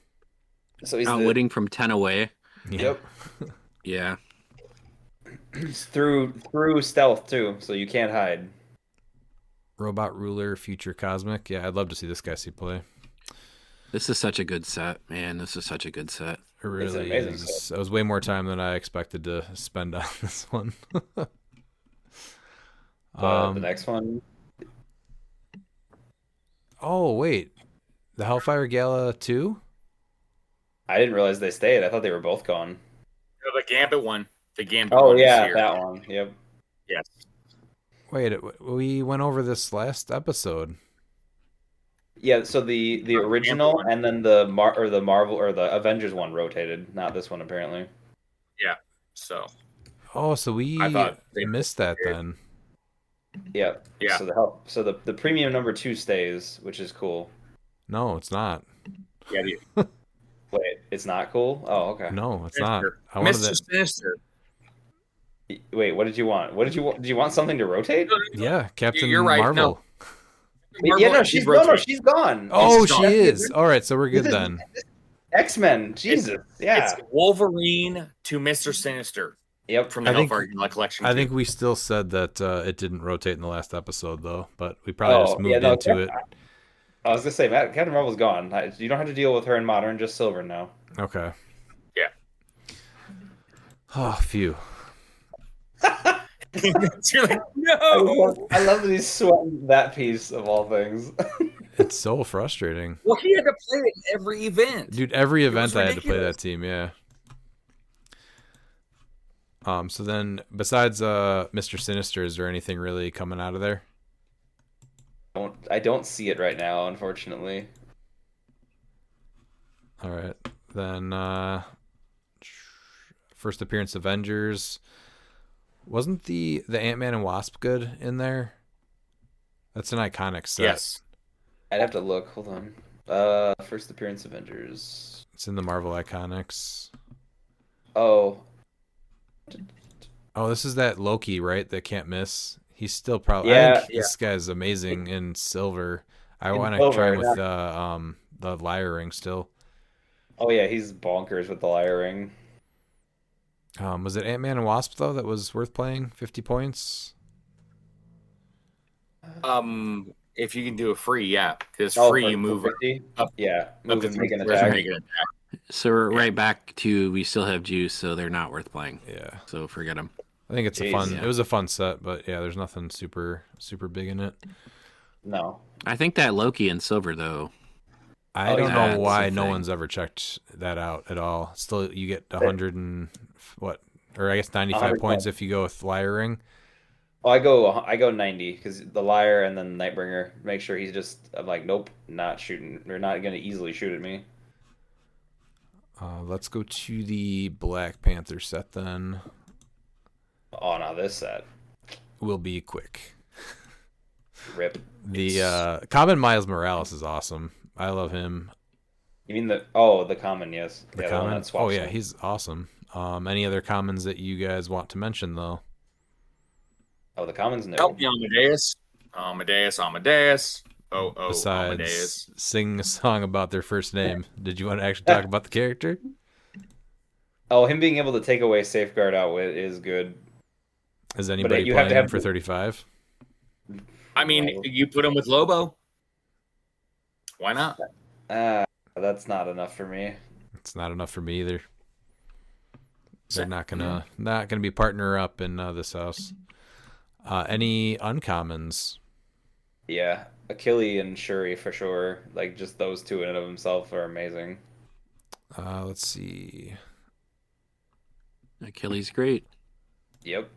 So he's Outwitting from 10 away. Yeah. Yep. Yeah. He's through stealth too, so you can't hide. Robot Ruler, Future Cosmic. Yeah, I'd love to see this guy see play. This is such a good set, man. This is such a good set. It really amazing is. That was way more time than I expected to spend on this one. The next one. Oh, wait. The Hellfire Gala 2? I didn't realize they stayed. I thought they were both gone. The Gambit one. The Gambit Oh one is yeah, here. that one. Yep. Yes. Wait, we went over this last episode. Yeah, so the original one. and then the Marvel or the Avengers one rotated, not this one apparently. Yeah. So, Oh, so we I thought they missed that then. Yeah. Yeah. So the premium number 2 stays, which is cool. No, it's not. yeah, the Wait, it's not cool? Oh, okay. No, it's not. Sinister. I wanted Mr. that. Sinister. Wait, what did you want? What did you want? Did you want something to rotate? Yeah, Captain You're right, Marvel. no. Yeah, no, she's she's gone. Oh, She's she gone. is. All right, so we're good then. X-Men. Jesus. Yeah. It's Wolverine to Mr. Sinister Yep. from the I think- Hellfire Collection. I 2. think we still said that it didn't rotate in the last episode though, but we probably just Oh, yeah, moved no, into it. I was gonna say, Captain Marvel's gone. You don't have to deal with her in Modern, just Silver now. Okay. Yeah. Oh, phew. You're like, no. I love that he's sweating that piece of all things. It's so frustrating. Well, he had to play it in every event. Dude, every was event I had to play ridiculous. that team, yeah. So then besides Mr. Sinister, is there anything really coming out of there? I don't see it right now, unfortunately. All right. Then first appearance Avengers. Wasn't the Ant-Man and Wasp good in there? That's an iconic set. Yes. I'd have to look. Hold on. First appearance Avengers. It's in the Marvel Iconics. Oh, Oh, this is that Loki, right? That can't miss. He's still probably. Yeah, I think this guy's amazing in silver. I In want to silver, try him with yeah. the lyre ring still. oh yeah, he's bonkers with the lyre ring. Was it Ant-Man and Wasp though that was worth playing? 50 points. If you can do a free, yeah, because Oh, free for- you for move 50? up- Yeah, up move to and make an 3 squares and attack. make an attack. So we're right back to we still have juice, so they're not worth playing. Yeah, So forget them. I think it's a Jeez, fun. yeah. It was a fun set, but yeah, there's nothing super big in it. No. I think that Loki in silver though. I Oh, don't yeah, know that's why the no thing. one's ever checked that out at all. Still, you get 100 and what, or I guess 95 100 points if you go with lyre ring. Oh, I go 90 because the lyre and then Nightbringer. Make sure he's just. I'm like, nope, not shooting. They're not gonna easily shoot at me. Let's go to the Black Panther set then. Oh, now this set. We'll be quick. Rip. The common Miles Morales is awesome. I love him. You mean the common? Yes. The yeah, the one common. that swaps Oh yeah, them. he's awesome. Any other commons that you guys want to mention though? Oh, the common's no. Help me, Amadeus. Amadeus. Oh, Amadeus. Besides sing a song about their first name, did you want to actually talk about the character? Oh, him being able to take away Safeguard Outwit is good. Is anybody you have playing to him have for the- 35? I mean, you put him with Lobo. Why not? That's not enough for me. It's not enough for me either. They're not gonna be partner up in this house. Any uncommons? Yeah, Achille and Shuri for sure. Like just those two in and of themselves are amazing. Let's see. Achilles great. Yep.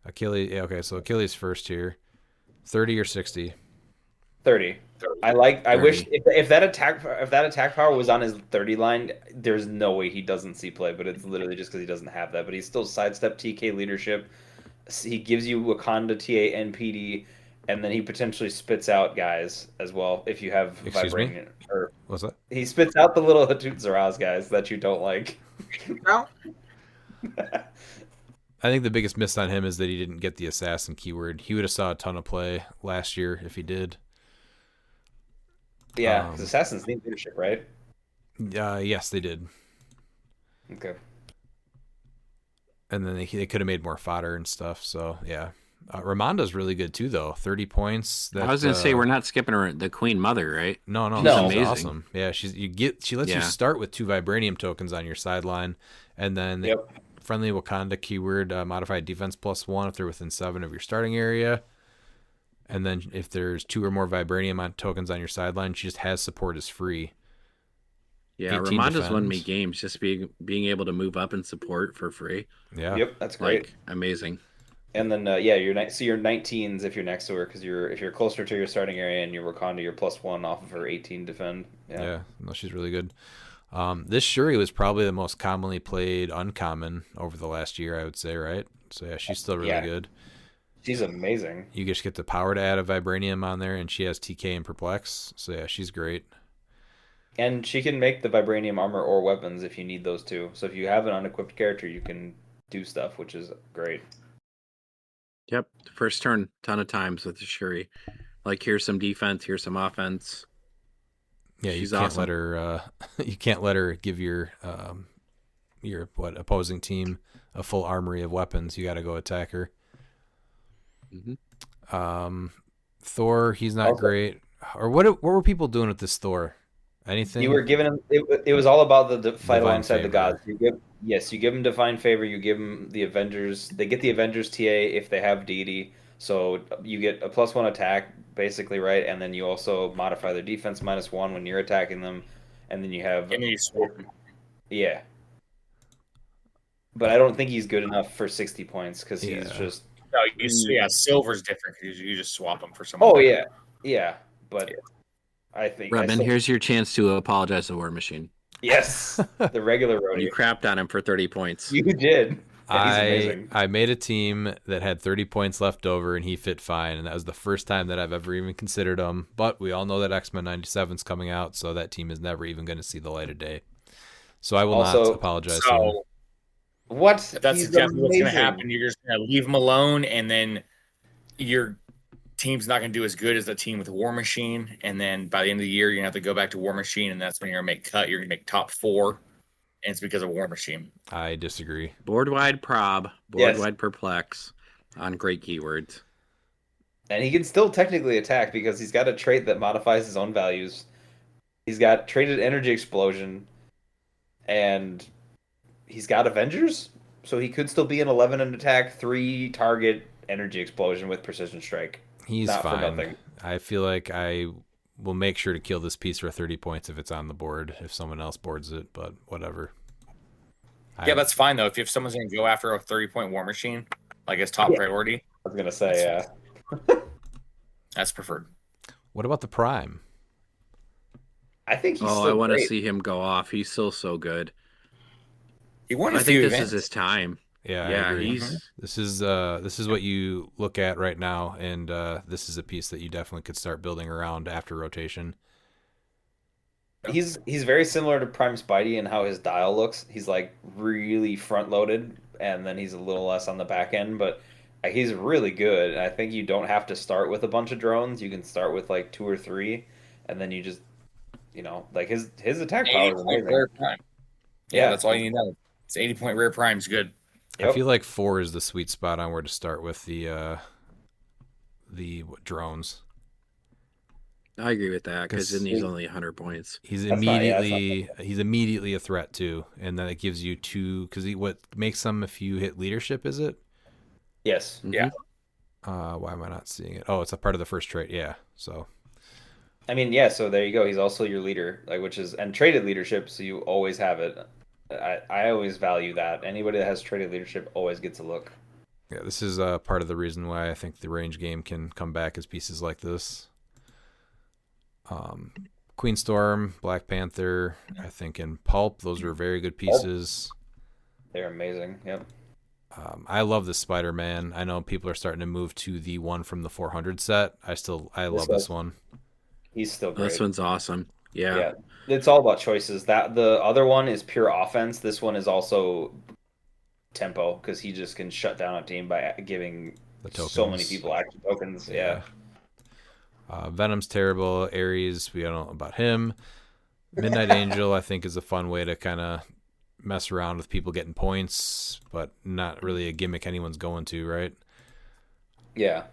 Achilles. Yeah, okay, so Achilles first here. 30 or 60. 30. I wish 30. if that attack power was on his 30 line, there's no way he doesn't see play, but it's literally just because he doesn't have that. But he's still sidestep TK leadership. He gives you Wakanda TA and PD, and then he potentially spits out guys as well if you have Excuse me? Vibranium. Or What's that? he spits out the little Hatut Zaraz guys that you don't like. I think the biggest miss on him is that he didn't get the assassin keyword. He would have saw a ton of play last year if he did. Yeah, because assassins need leadership, right? Yes, they did. Okay. And then they could have made more fodder and stuff. So yeah, Ramonda's really good too, though. 30 points. I was gonna say we're not skipping her the Queen Mother, right? No, No. she's Amazing. awesome. Yeah, she lets you Yeah. start with 2 vibranium tokens on your sideline, and then the Yep. friendly Wakanda keyword modified defense +1 if they're within 7 of your starting area. And then if there's 2 or more vibranium tokens on your sideline, she just has support as free. Yeah, 18 Ramonda's won me defends. games just being able to move up and support for free. Yeah. Yep, that's great. Like amazing. And then so your 19s if you're next to her because if you're closer to your starting area and you're Wakanda, you're +1 off of her 18 defend. Yeah. No, she's really good. This Shuri was probably the most commonly played uncommon over the last year, I would say, right? So yeah, she's still really Yeah. good. She's amazing. You just get the power to add a vibranium on there, and she has TK and perplex. So yeah, she's great. And she can make the vibranium armor or weapons if you need those two. So if you have an unequipped character, you can do stuff, which is great. Yep. First turn, ton of times with the Shuri. Like here's some defense, here's some offense. Yeah, She's you can't awesome. let her. You can't let her give your opposing team a full armory of weapons. You got to go attack her. Thor, he's not Also, great. Or what were people doing with this Thor? Anything? you were giving him. It was all about the fight Divine alongside the favor. gods. You give him divine favor. You give him the Avengers. They get the Avengers TA if they have deity. So you get a +1 attack, basically, right? And then you also modify their defense -1 when you're attacking them, and then you have And then you swap them. yeah. But I don't think he's good enough for 60 points because he's Yeah. just. No, silver's different because you just swap them for someone. Oh better. yeah. But I think I Robin, still, here's your chance to apologize to War Machine. yes, the regular roadie. You crapped on him for 30 points. You did. And he's amazing. I made a team that had 30 points left over, and he fit fine, and that was the first time that I've ever even considered him. But we all know that X-Men 97 is coming out, so that team is never even going to see the light of day. So I will not Also, apologize to him. So What? that's He's exactly what's going to amazing. happen. You're just going to leave him alone, and then your team's not going to do as good as the team with War Machine. And then by the end of the year, you're going to have to go back to War Machine, and that's when you're going to make cut. You're going to make top 4, and it's because of War Machine. I disagree. Board wide prob, board Yes. wide perplex on great keywords. And he can still technically attack because he's got a trait that modifies his own values. He's got traded energy explosion, and he's got Avengers, so he could still be an 11 and attack, 3 target energy explosion with precision strike. He's Not for fine. nothing. I feel like I will make sure to kill this piece for 30 points if it's on the board, if someone else boards it, but whatever. Yeah, that's fine, though. If someone's going to go after a 30-point War Machine, like as top priority, I was gonna say, yeah. that's preferred. What about the Prime? I think he's Oh, still I want to great. see him go off. He's still so good. He won a I few think this events. is his time. Yeah, I Yeah, agree. he's This is what you look at right now, and this is a piece that you definitely could start building around after rotation. He's very similar to Prime Spidey in how his dial looks. He's like really front loaded, and then he's a little less on the back end, but he's really good. And I think you don't have to start with a bunch of drones. You can start with like 2 or 3, and then you just, like his attack power is 80-point amazing. rare prime. Yeah, Yeah. that's all you need to know. It's 80-point rare prime's good. I Yep. feel like 4 is the sweet spot on where to start with the drones. I agree with that because 'Cause then he's only 100 points. He's That's not- yeah, that's immediately a threat too, and then it gives you 2 because what makes them if you hit leadership is it? Yes. Yeah. Why am I not seeing it? Oh, it's a part of the first trait. Yeah, so I mean, yeah, so there you go. He's also your leader, like and traded leadership, so you always have it. I always value that. Anybody that has traded leadership always gets a look. yeah, this is part of the reason why I think the range game can come back as pieces like this. Queen Storm, Black Panther, I think in Pulp, those are very good pieces. They're amazing. Yep. I love this Spider-Man. I know people are starting to move to the one from the 400 set. I love this one. He's still great. This one's awesome. Yeah. Yeah, it's all about choices. That the other one is pure offense. This one is also tempo because he just can shut down a team by giving The so many tokens. people action tokens. Yeah. Venom's terrible. Ares, we don't know about him. Midnight Angel, I think, is a fun way to kind of mess around with people getting points, but not really a gimmick anyone's going to, right? Yeah.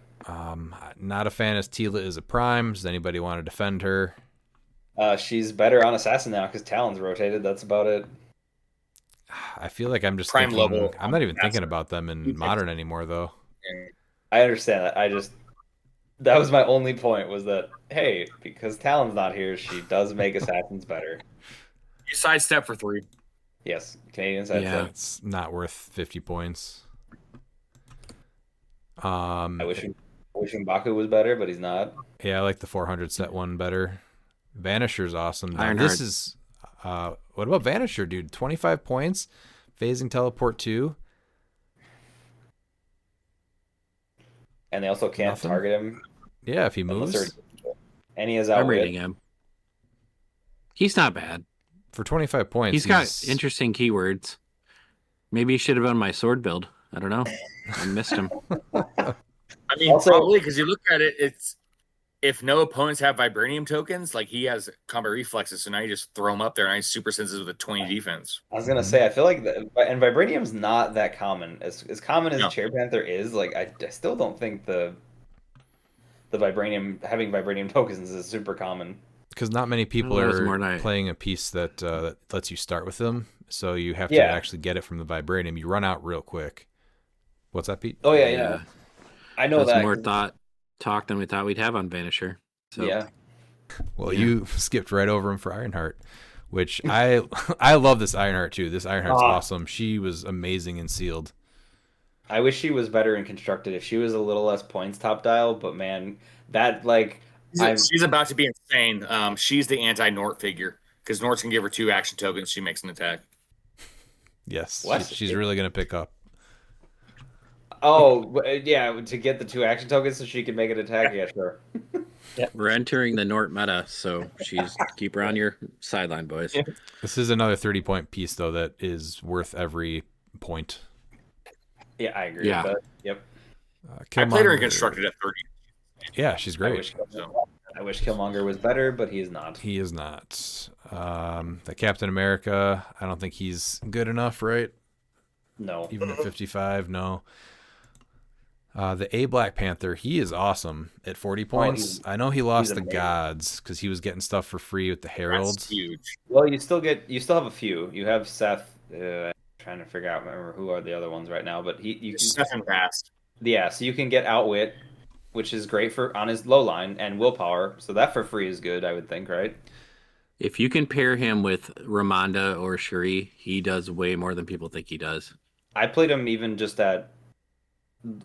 Not a fan as Tila is a prime. Does anybody want to defend her? She's better on assassin now because Talon's rotated. That's about it. I feel like I'm just Prime thinking, level I'm not even thinking assassin. about them in modern anymore, though. And I understand that. That was my only point was that, hey, because Talon's not here, she does make assassins better. you sidestep for 3. Yes, Canadian side. Yeah. It's not worth 50 points. I wish M'Baku was better, but he's not. Yeah, I like the 400 set one better. Vanisher's awesome. Now, Ironheart. this is what about Vanisher, dude? 25 points, phasing teleport 2. And they also can't Nothing? target him Yeah, if he unless moves they're. And he has I'm outwit. reading him. He's not bad. for 25 points. He's got interesting keywords. Maybe he should have been my sword build. I don't know. I missed him. I mean, Also- probably because you look at it, if no opponents have vibranium tokens, like he has combat reflexes, so now you just throw him up there and he's super sensitive with a 20 defense. I was gonna say, I feel like and vibranium's not that common. As common as No. Chair Panther is, like I still don't think the vibranium having vibranium tokens is super common. Because not many people Well, that was more are nice. playing a piece that lets you start with them, so you have to Yeah. actually get it from the vibranium. You run out real quick. What's that, Pete? Oh yeah. I know That's that. more 'cause- talk than we thought we'd have on Vanisher. So Yeah. Well, Yeah. you skipped right over him for Ironheart, which I love this Ironheart too. This Ironheart's awesome. She was amazing in sealed. I wish she was better in constructed. If she was a little less points top dial, but man, that like She's about to be insane. She's the anti-Nort figure because Nort's can give her 2 action tokens. She makes an attack. Yes, What? she's really gonna pick up. yeah, to get the 2 action tokens so she can make an attack. Yeah, sure. we're entering the Nort meta, so keep her on your sideline, boys. Yeah. This is another 30-point piece though that is worth every point. Yeah, I agree. Yeah. With that. Yep. I played her in Killmonger- constructed at 30. Yeah, she's great. I wish Killmonger was better, but he is not. He is not. The Captain America, I don't think he's good enough, right? No. Even at 55, no. The A Black Panther, he is awesome at 40 points. I know he lost the amazing. gods because he was getting stuff for free with the That's heralds. huge. Well, you still have a few. You have Seth. I'm trying to remember who are the other ones right now, but you can. Stefan fast. Yeah, so you can get Outwit, which is great for on his low line, and Willpower. So that for free is good, I would think, right? If you can pair him with Ramonda or Shuri, he does way more than people think he does. I played him even just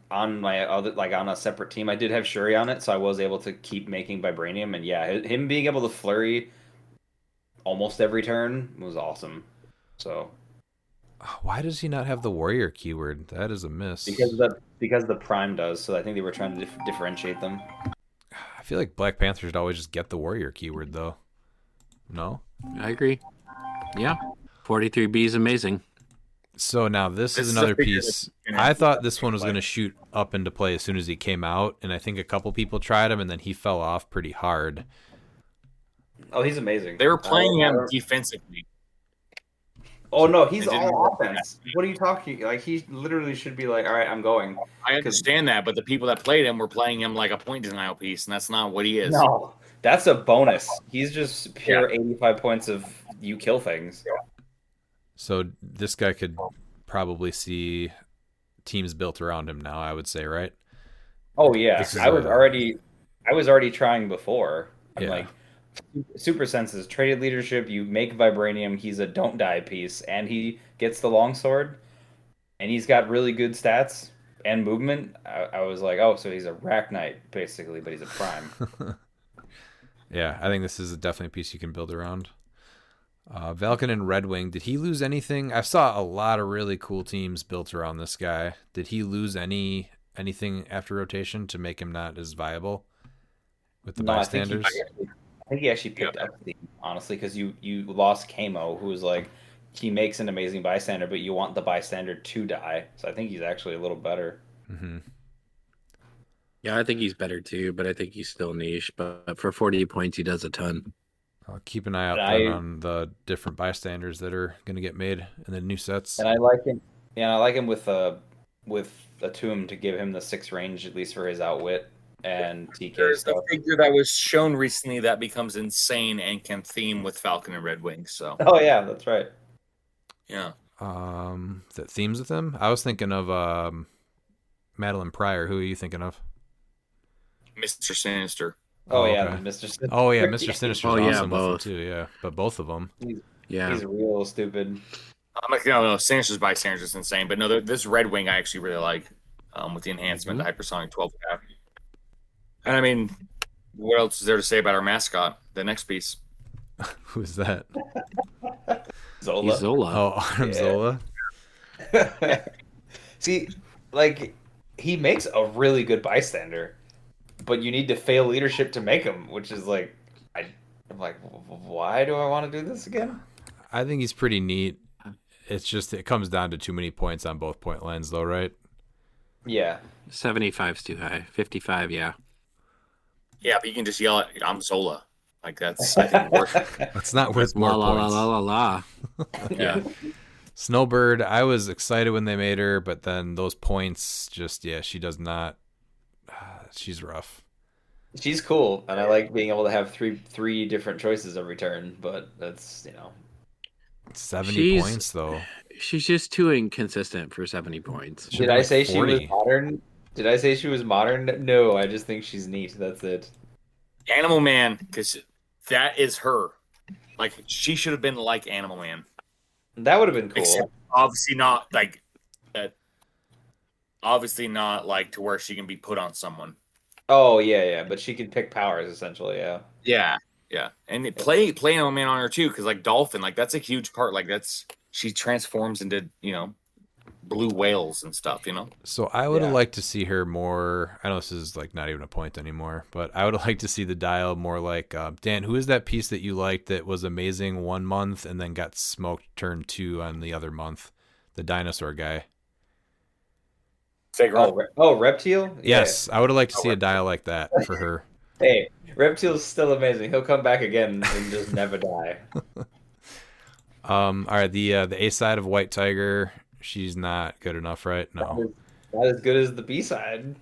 on my other on a separate team. I did have Shuri on it, so I was able to keep making vibranium, and yeah, him being able to flurry almost every turn was awesome. So Why does he not have the warrior keyword? That is a miss. because the prime does, so I think they were trying to differentiate them. I feel like Black Panther should always just get the warrior keyword though. No? I agree. Yeah. 43B is amazing. So now this This is is a another figure piece. that's- I thought this one was going to shoot up into play as soon as he came out, and I think a couple people tried him, and then he fell off pretty hard. Oh, he's amazing. They were playing him I- defensively. Oh no, he's It didn't all work. offense. What are you talking? Like he literally should be like, all right, I'm going. I understand that, but the people that played him were playing him like a point denial piece, and that's not what he is. No, that's a bonus. He's just pure 85 points of you kill things. So this guy could probably see teams built around him now, I would say, right? Oh yeah, This is I was a- already trying before. I'm Yeah. like, super senses, traded leadership. You make vibranium. He's a don't die piece, and he gets the longsword, and he's got really good stats and movement. I was like, oh, so he's a rack knight basically, but he's a prime. Yeah, I think this is definitely a piece you can build around. Valken and Red Wing, did he lose anything? I saw a lot of really cool teams built around this guy. Did he lose anything after rotation to make him not as viable with the No, bystanders? I think he actually picked up the honestly because you lost Kamo, who was like he makes an amazing bystander, but you want the bystander to die. So I think he's actually a little better. Mm-hmm. Yeah, I think he's better too, but I think he's still niche. But for 40 points, he does a ton. I'll keep an eye out And then on the different bystanders that are going to get made in the new sets. And I like him. Yeah, I like him with a tomb to give him the 6 range at least for his outwit and TK There's stuff. a figure that was shown recently that becomes insane and can theme with Falcon and Red Wing. So Oh yeah, that's right. yeah, That themes with him? I was thinking of Madeline Pryor. Who are you thinking of? Mr. Sinister. Oh, yeah, okay. Mr. Sinister. Oh yeah, Mr. Sinister's Oh, yeah, awesome with him both. too. Yeah, but both of them. Yeah. He's real stupid. I'm like, no, Sinister's bystanders is insane, but no, this Red Wing I actually really like with the enhancement, the hypersonic 12 cap. And I mean, what else is there to say about our mascot? The next piece. Who's that? Zola. He's Zola. Oh, Arnim Zola. See, like he makes a really good bystander, but you need to fail leadership to make him, which is like, I'm like, why do I want to do this again? I think he's pretty neat. It's just it comes down to too many points on both point lines, though, right? Yeah, 75's too high. 55, yeah. Yeah, but you can just yell at I'm Zola. Like that's I think worth it. That's not worth more La la la points. la la la. Yeah. Snowbird, I was excited when they made her, but then those points just, yeah, she does not. She's rough. She's cool, and I like being able to have three different choices every turn. But that's 70 She's points, though. she's just too inconsistent for 70 points. Should Did be I like say she was 40. modern? Did I say she was modern? No, I just think she's neat. That's it. Animal Man, because that is her. Like she should have been like Animal Man, That would have been cool. except obviously not like, obviously not like to where she can be put on someone. Oh yeah, but she can pick powers essentially. Yeah. Yeah, yeah, and play Animal Man on her too, because like Dolphin, like that's a huge part. Like that's she transforms into blue whales and stuff. So I would have Yeah. liked to see her more. I know this is like not even a point anymore, but I would have liked to see the dial more like Dan. Who is that piece that you liked that was amazing 1 month and then got smoked turn 2 on the other month? The dinosaur guy. Reptile. Yes, I would have liked to see a dial like that for her. Hey, Reptile's still amazing. He'll come back again and just never die. All right, the A side of White Tiger, she's not good enough, right? No. Not as good as the B side.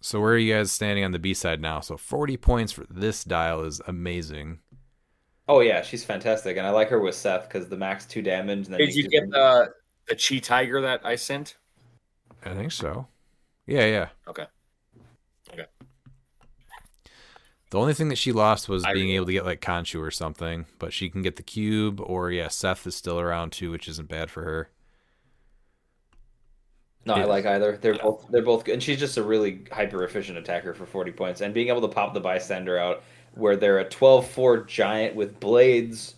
So where are you guys standing on the B side now? So 40 points for this dial is amazing. Oh yeah, she's fantastic, and I like her with Seth because the max 2 damage. And then Did you can get just- the Chi Tiger that I sent? I think so. Yeah. Okay. The only thing that she lost was I being really- able to get like Khonshu or something, but she can get the cube, or yeah, Seth is still around too, which isn't bad for her. No, I Yeah. like either. They're both good, and she's just a really hyper efficient attacker for 40 points, and being able to pop the bystander out where they're a 12-4 giant with blades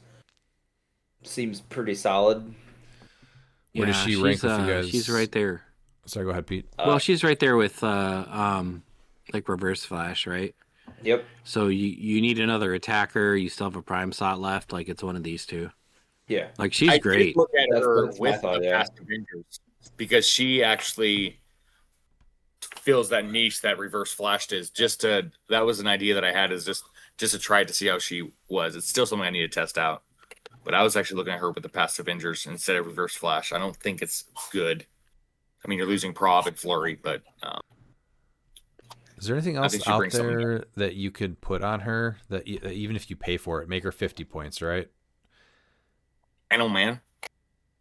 seems pretty solid. Where does she rank with you guys? She's right there. Sorry, go ahead, Pete. Well, she's right there with like Reverse Flash, right? Yep. So you need another attacker. You still have a prime slot left. Like it's one of these two. Yeah. Like she's I did great. look at That's- her that's my with thought, the yeah. Past Avengers because she actually fills that niche that Reverse Flashed is. That was an idea that I had, is just to try to see how she was. It's still something I need to test out. But I was actually looking at her with the Past Avengers instead of Reverse Flash. I don't think it's good. I mean, you're losing Prob and Flurry, but Is there anything I else think she out brings something there that you could put on her that even if you pay for it, make her 50 points, right? Animal Man.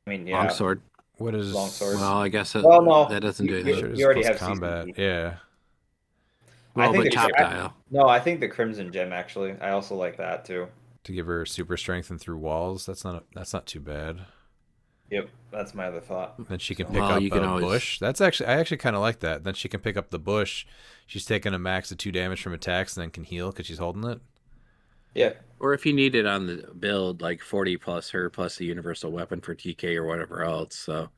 I mean, yeah. Longsword. What is Longsword. Well, I guess Well, no. that doesn't do You- anything. Sure, You already plus have combat. CCP. Yeah. Well, think but it's- top dial. No, I think the Crimson Gem actually. I also like that too. To give her super strength and through walls. That's not too bad. Yep, that's my other thought. Then she can pick Well, up you can a always- bush. I actually kind of like that. Then she can pick up the bush. She's taking a max of 2 damage from attacks and then can heal because she's holding it. Yeah. Or if you need it on the build, like 40 plus her plus the universal weapon for TK or whatever else. So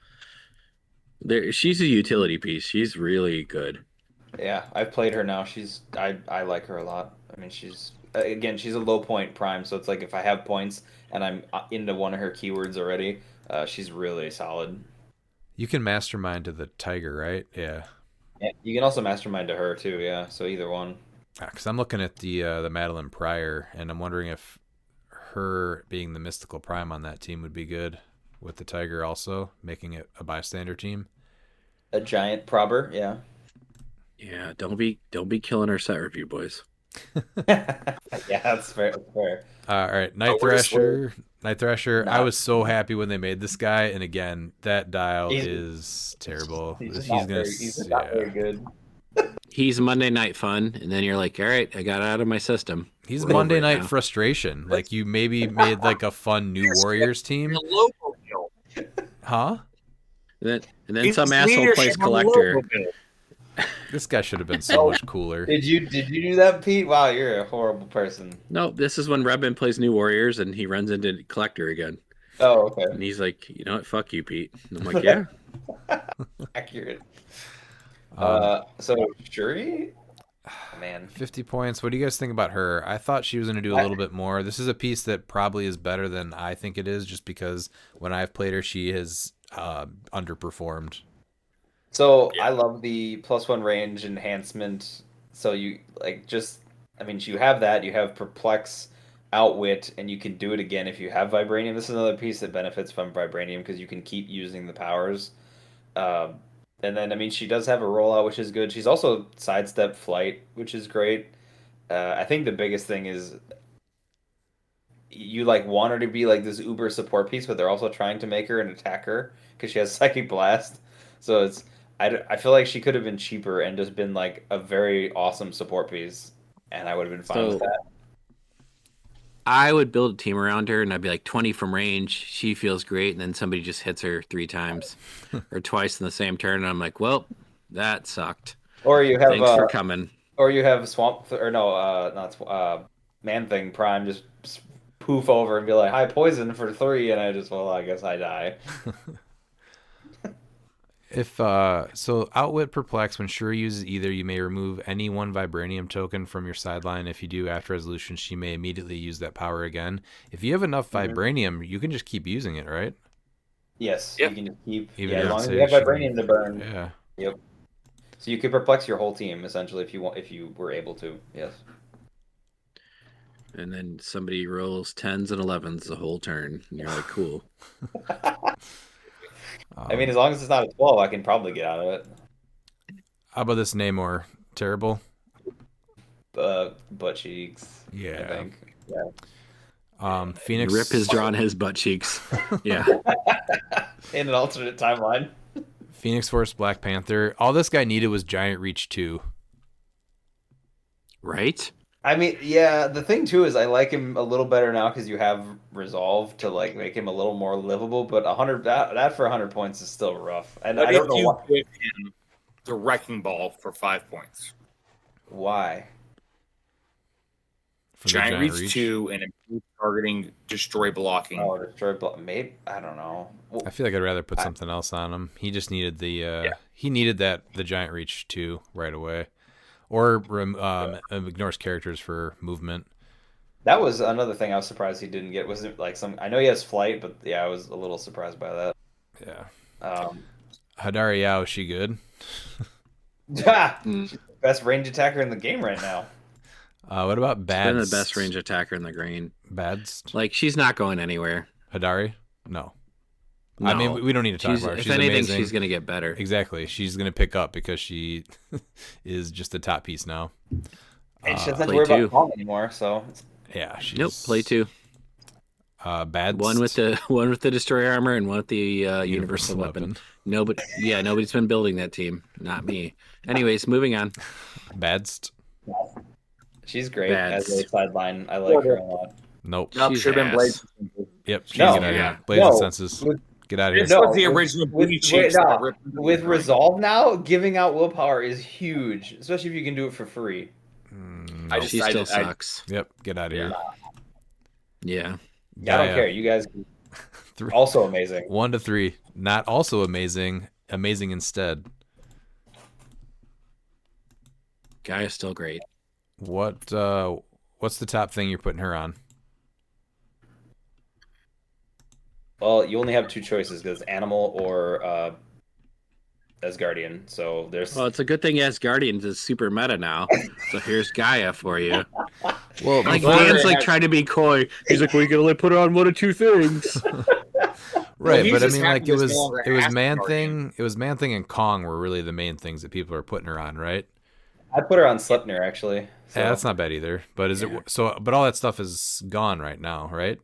she's a utility piece. She's really good. Yeah, I've played her now. I like her a lot. I mean, she's a low point prime, so it's like if I have points and I'm into one of her keywords already, she's really solid. You can mastermind to the tiger, right? Yeah. Yeah, you can also mastermind to her too. Yeah, so either one. Because I'm looking at the Madeline Pryor, and I'm wondering if her being the mystical prime on that team would be good with the tiger also, making it a bystander team. A giant probber, yeah. Yeah, don't be killing our set review, boys. Yeah, that's fair. That's fair. All right, Night we're just Thrasher. Night Thrasher. I Not- was so happy when they made this guy, and again, that dial He's- is terrible. He's He's not, gonna, very, he's not very good. He's Monday Night Fun, and then you're like, all right, I got it out of my system. He's We're Monday over it Night now. Frustration. Like you maybe made like a fun New Warriors team, The logo bill. huh? And then He's some asshole leadership plays on the collector. logo bill. This guy should have been so much cooler. Did you do that, Pete? Wow, you're a horrible person. No, this is when Redman plays New Warriors, and he runs into collector again, Oh, okay. and he's like, you know what, fuck you, Pete. And I'm like, yeah. Accurate. Um, So Shuri, man, 50 points. What do you guys think about her? I thought she was going to do a little bit more. This is a piece that probably is better than I think it is, just because when I've played her, she has underperformed. So Yeah. I love the +1 range enhancement. So you like just I mean, you have that. You have Perplex, Outwit, and you can do it again if you have Vibranium. This is another piece that benefits from Vibranium because you can keep using the powers. Uh, and then, I mean, she does have a rollout, which is good. She's also sidestep flight, which is great. I think the biggest thing is you like want her to be like this uber support piece, but they're also trying to make her an attacker because she has Psychic Blast. So I feel like she could have been cheaper and just been like a very awesome support piece, and I would have been fine with So that. I would build a team around her, and I'd be like 20 from range. She feels great, and then somebody just hits her 3 times or twice in the same turn, and I'm like, well, that sucked. Or you have Thanks for coming. or you have or no, not Man Thing Prime just poof over and be like, "Hi, poison for 3," and I guess I die. If so, Outwit Perplex, when Shuri uses either, you may remove any one Vibranium token from your sideline. If you do after resolution, she may immediately use that power again. If you have enough Vibranium, you can just keep using it, right? Yes, Yep. you can just keep Even as if long as say you have she- Vibranium to burn. Yeah. Yep. So you could perplex your whole team essentially if you were able to. Yes. And then somebody rolls 10s and 11s the whole turn. And you're like, cool. I mean, as long as it's not a 12, I can probably get out of it. How about this Namor? Terrible. Butt cheeks. Yeah. I think. Yeah. Phoenix. Rip has drawn his butt cheeks. Yeah. In an alternate timeline. Phoenix Force, Black Panther. All this guy needed was Giant Reach 2. Right? I mean, yeah, the thing too is I like him a little better now because you have Resolve to like make him a little more livable. But 100 that for 100 points is still rough, and But I if don't know you why. give him the Wrecking Ball for 5 points, For the Giant Reach 2, and improved targeting, destroy blocking. Oh, destroy block. Maybe I don't know. Well, I feel like I'd rather put something else on him. He just needed the he needed the Giant Reach 2 right away, or ignores characters for movement. that was another thing I was surprised he didn't get. Was it like some? I know he has flight, but yeah, I was a little surprised by that. Yeah. Um, Hadari Yao, is she good? she's the best range attacker in the game right now. What about Bads? Been the best range attacker in the green. Bads? Like, she's not going anywhere. Hadari? No. No. I mean, we don't need to talk She's, about her. if She's anything, amazing. she's going to get better. Exactly. She's going to pick up because she is just a top piece now. And she doesn't have to Play worry two. about calm anymore. So Yeah. She's, Nope, play 2. Bads. One with the destroyer armor and one with the universal weapon. Nobody's been building that team. Not me. Anyways, moving on. Bads. she's great Bads. as a sideline. I like her a lot. Nope. Nope, She's should have been ass. Blade. Yep. She's No. get out of Yeah. here. Blades No. and senses. Get out of here. This No, was the with- original with- booty cheeks. wait, no. that ripped into With the brain. Resolve now, giving out willpower is huge, especially if you can do it for free. I She still sucks. Yep. Get out of here. Yeah. I don't care. You guys Three. also amazing. 1 to 3. Not also amazing. Amazing instead. Gaia's still great. What's the top thing you're putting her on? Well, you only have two choices because animal or Asgardian. So there's Well, it's a good thing Asgardians is super meta now. So here's Gaia for you. Well, Like Before Dan's they like had- trying to be coy. He's like, "Well, you can only put on one or two things." right, he's but I just mean, happy like there's no longer it was Asgard Man in. Thing, it was Man Thing and Kong were really the main things that people are putting her on, right? I put her on Sleipnir actually. So. Yeah, that's not bad either. But is it so? But all that stuff is gone right now, right?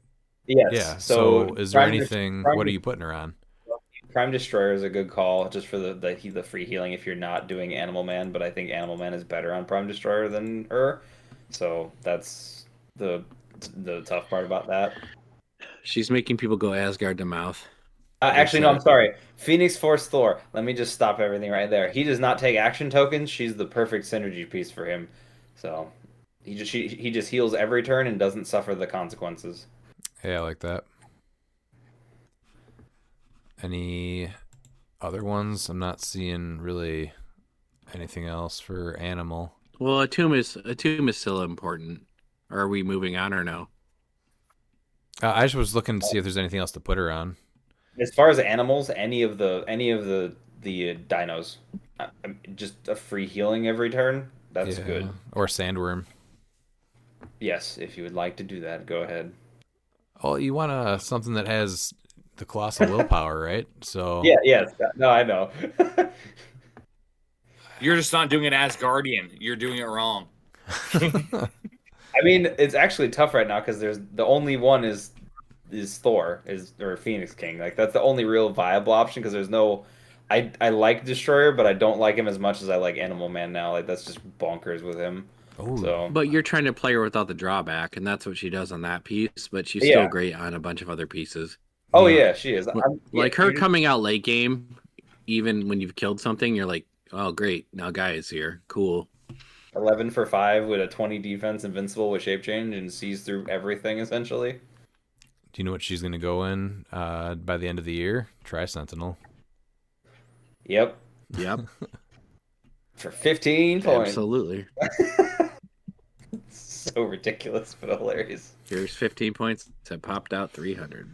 Yes. Yeah. So is there Prime Des- anything? Prime What are Des- you putting her on? Prime Destroyer is a good call just for the free healing if you're not doing Animal Man, but I think Animal Man is better on Prime Destroyer than her. So that's the tough part about that. She's making people go Asgard to mouth. Actually, no, I'm sorry. Phoenix Force Thor. Let me just stop everything right there. He does not take action tokens. She's the perfect synergy piece for him. So he just heals every turn and doesn't suffer the consequences. Yeah, I like that. Any other ones? I'm not seeing really anything else for animal. Well, a tomb is still important. Are we moving on or no? I just was looking to see if there's anything else to put her on. As far as animals, any of the dinos, just a free healing every turn. That's Yeah. good. Or sandworm. Yes, if you would like to do that, go ahead. Oh, you want something that has the colossal willpower, right? So Yeah, yes. No, I know. You're just not doing it as Guardian. You're doing it wrong. I mean, it's actually tough right now because there's the only one is Thor is or Phoenix King. Like that's the only real viable option because there's no. I like Destroyer, but I don't like him as much as I like Animal Man now. Like that's just bonkers with him. oh, So But you're trying to play her without the drawback, and that's what she does on that piece. But she's yeah. still great on a bunch of other pieces. Oh Yeah. yeah, she is. Yeah, Like her coming out late game, even when you've killed something, you're like, oh great, now Guy is here. Cool. 11 for 5 with a 20 defense, invincible with shape change, and sees through everything essentially. do you know what she's going to go in by the end of the year? Tri Sentinel. Yep, Yep. for 15 points. Absolutely. So ridiculous, but hilarious. Here's 15 points. That popped out 300.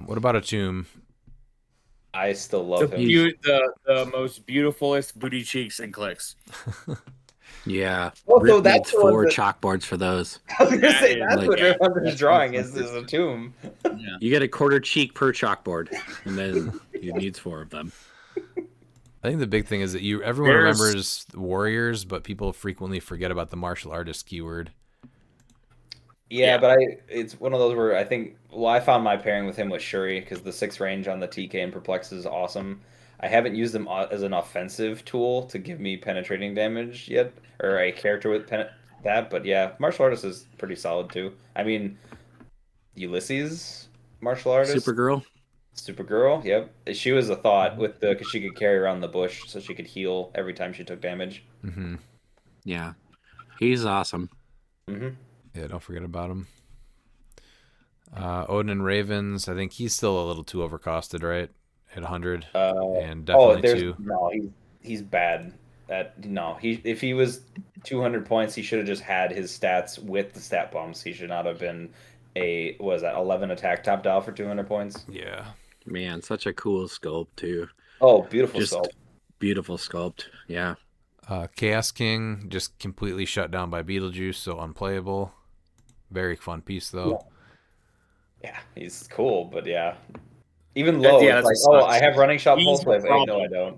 What about a tomb? I still The, love him. the most beautifulest booty cheeks in cliX. Yeah. Well, so Rip that's needs the one 4 that- chalkboards for those. I was gonna say That that's is- what like- Hunter's drawing is a tomb. Yeah. You get a quarter cheek per chalkboard, and then he needs 4 of them. I think the big thing is that everyone There's- remembers warriors, but people frequently forget about the martial artist keyword. Yeah, but it's one of those where I think I found my pairing with him with Shuri because the 6 range on the TK and Perplex is awesome. I haven't used him as an offensive tool to give me penetrating damage yet, or a character with that. But yeah, martial artist is pretty solid too. I mean, Ulysses, martial artist, Supergirl. Supergirl. Yep, she was a thought with the because she could carry around the bush, so she could heal every time she took damage. Mm-hmm. Yeah. He's awesome. Mm-hmm. Yeah, don't forget about him. Odin and Ravens. I think he's still a little too overcosted, right? At 100, and definitely two. No, he's bad. If he was 200 points, he should have just had his stats with the stat bumps. He should not have been 11 attack top dial for 200 points. Yeah. Man, such a cool sculpt, too. Oh, beautiful Just sculpt. beautiful sculpt. Yeah. Chaos King just completely shut down by Beetlejuice, so unplayable. Very fun piece though. Yeah, he's cool, but yeah. Even low, yeah, it's like, that's oh, a- I have running shot he's pulse the wave. Hey, no, problem. I don't.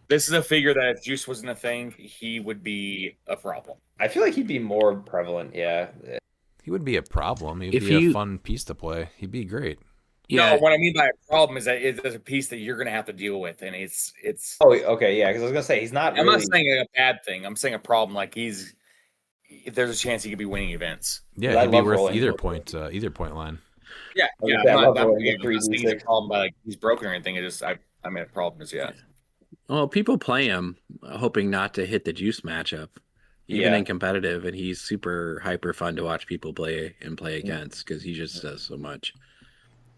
This is a figure that if Juice wasn't a thing, he would be a problem. I feel like he'd be more prevalent. Yeah, He would be a problem. He'd If be a you- fun piece to play. He'd be great. Yeah. No, what I mean by a problem is that it's a piece that you're going to have to deal with, and it's. Oh, okay, yeah. Because I was gonna say he's not. I'm really... not saying a bad thing. I'm saying a problem. Like there's a chance he could be winning events. Yeah, I he'd be love worth rolling. either point line. Yeah, Okay, yeah. I I'm love not, rolling the I'm not saying it's 3d6. a problem by like he's broken or anything. It just I mean a problem is Well, people play him hoping not to hit the juice matchup, even Yeah. in competitive, and he's super hyper fun to watch people play and play against because he just does so much.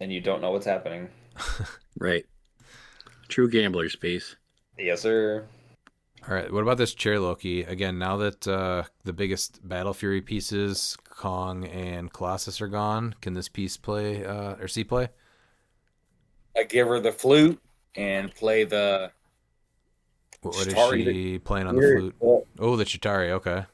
And you don't know what's happening. Right. True gambler space. Yes, sir. All right, what about this chair Loki? Again, now that the biggest Battle Fury pieces, Kong and Colossus, are gone, can this piece play or C play? I give her the flute and play the. What is Chitauri. she playing on the flute? Oh, the Chitari. Okay.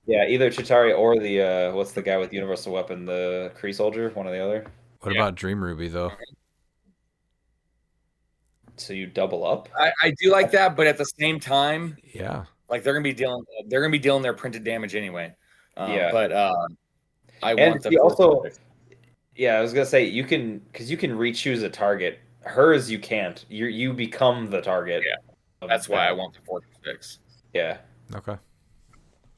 Yeah, either Chitari or the what's the guy with Universal Weapon, the Kree Soldier, one or the other. What Yeah. about Dream Ruby though? So you double up. I do like that, but at the same time, Yeah. like they're gonna be dealing their printed damage anyway. Yeah. But I And want the he also- fourth. Yeah, I was gonna say you can because you can re-choose a target. Hers you can't. You become the target. Yeah. of That's why I that. want the 4-6. Yeah. Okay. I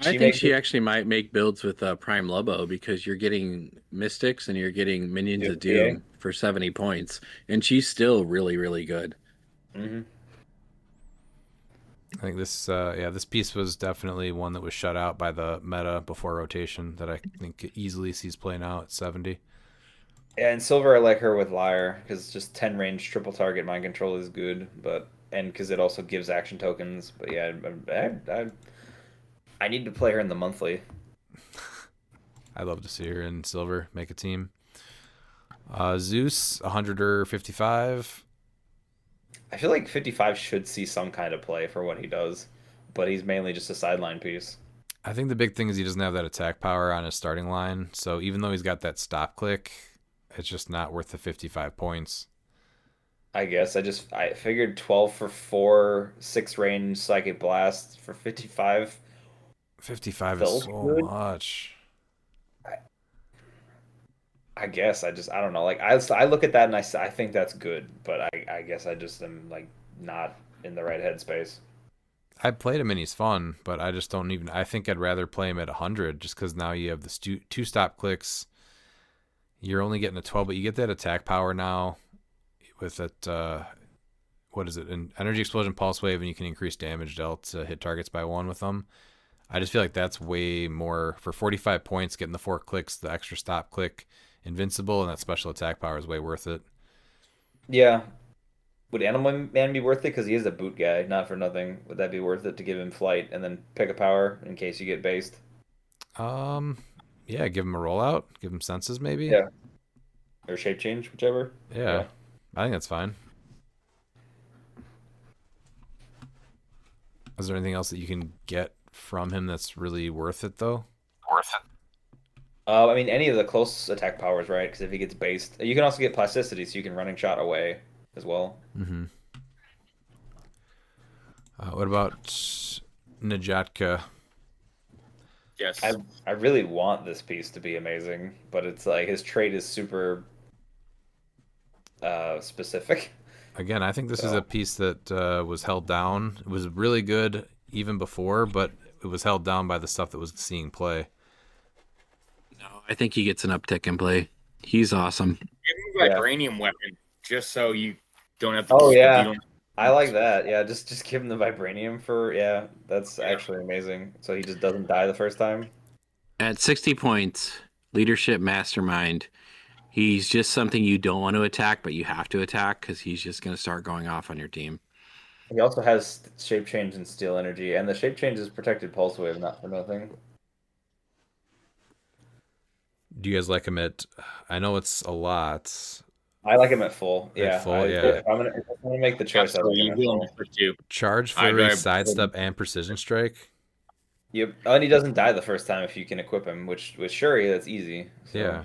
She think makes she it- actually might make builds with Prime Lobo because you're getting Mystics and you're getting Minions Yeah, of Doom for 70 points, and she's still really, really good. Mm-hmm. I think this piece was definitely one that was shut out by the meta before rotation that I think easily sees playing out at 70. Yeah, and Silver I like her with Liar because just 10 range triple target mind control is good, and because it also gives action tokens. But yeah, I need to play her in the monthly. I'd love to see her in silver make a team. Zeus 100 or 55. I feel like 55 should see some kind of play for what he does, but he's mainly just a sideline piece. I think the big thing is he doesn't have that attack power on his starting line. So even though he's got that stop click, it's just not worth the 55 points. I guess I figured 12 for 4, 6 range psychic blast for 55 55 is felt so good. much. I guess I don't know. Like I look at that and I think that's good, but I guess I just am like not in the right headspace. I played him and he's fun, but I just don't even. I think I'd rather play him at 100 just because now you have the two stop clicks. You're only getting a 12, but you get that attack power now with that. What is it? An energy explosion pulse wave, and you can increase damage dealt to hit targets by 1 with them. I just feel like that's way more for 45 points. Getting the 4 clicks, the extra stop click, invincible, and that special attack power is way worth it. Yeah. Would Animal Man be worth it? Because he is a boot guy, not for nothing. Would that be worth it to give him flight and then pick a power in case you get based? Um, yeah, give him a rollout, give him senses maybe. Yeah. Or shape change, whichever. Yeah, Yeah. I think that's fine. Is there anything else that you can get from him that's really worth it though? I mean, any of the close attack powers, right? Because if he gets based, you can also get plasticity, so you can running shot away as well. Mm-hmm. What about Najatka? Yes. I really want this piece to be amazing, but it's like his trait is super specific. Again, I think this is So a piece that was held down. It was really good even before, but it was held down by the stuff that was seeing play. No, I think he gets an uptick in play. He's awesome. Give him a yeah. vibranium weapon just so you don't have to. Oh you yeah. don't- I like that. Yeah, just give him the vibranium for yeah. That's actually amazing. So he just doesn't die the first time. At 60 points, leadership mastermind. He's just something you don't want to attack, but you have to attack because he's just going to start going off on your team. He also has shape change and steel energy, and the shape change is protected pulse wave, not for nothing. Do you guys like him at? I know it's a lot. I like him at full. Yeah, full, yeah. If I'm gonna make the choice, I like Absolutely, him you at will full. for 2. Charge, I'd flurry, rather- sidestep, and precision strike. Yep. Oh, and he doesn't die the first time if you can equip him, which with Shuri that's easy. So. Yeah,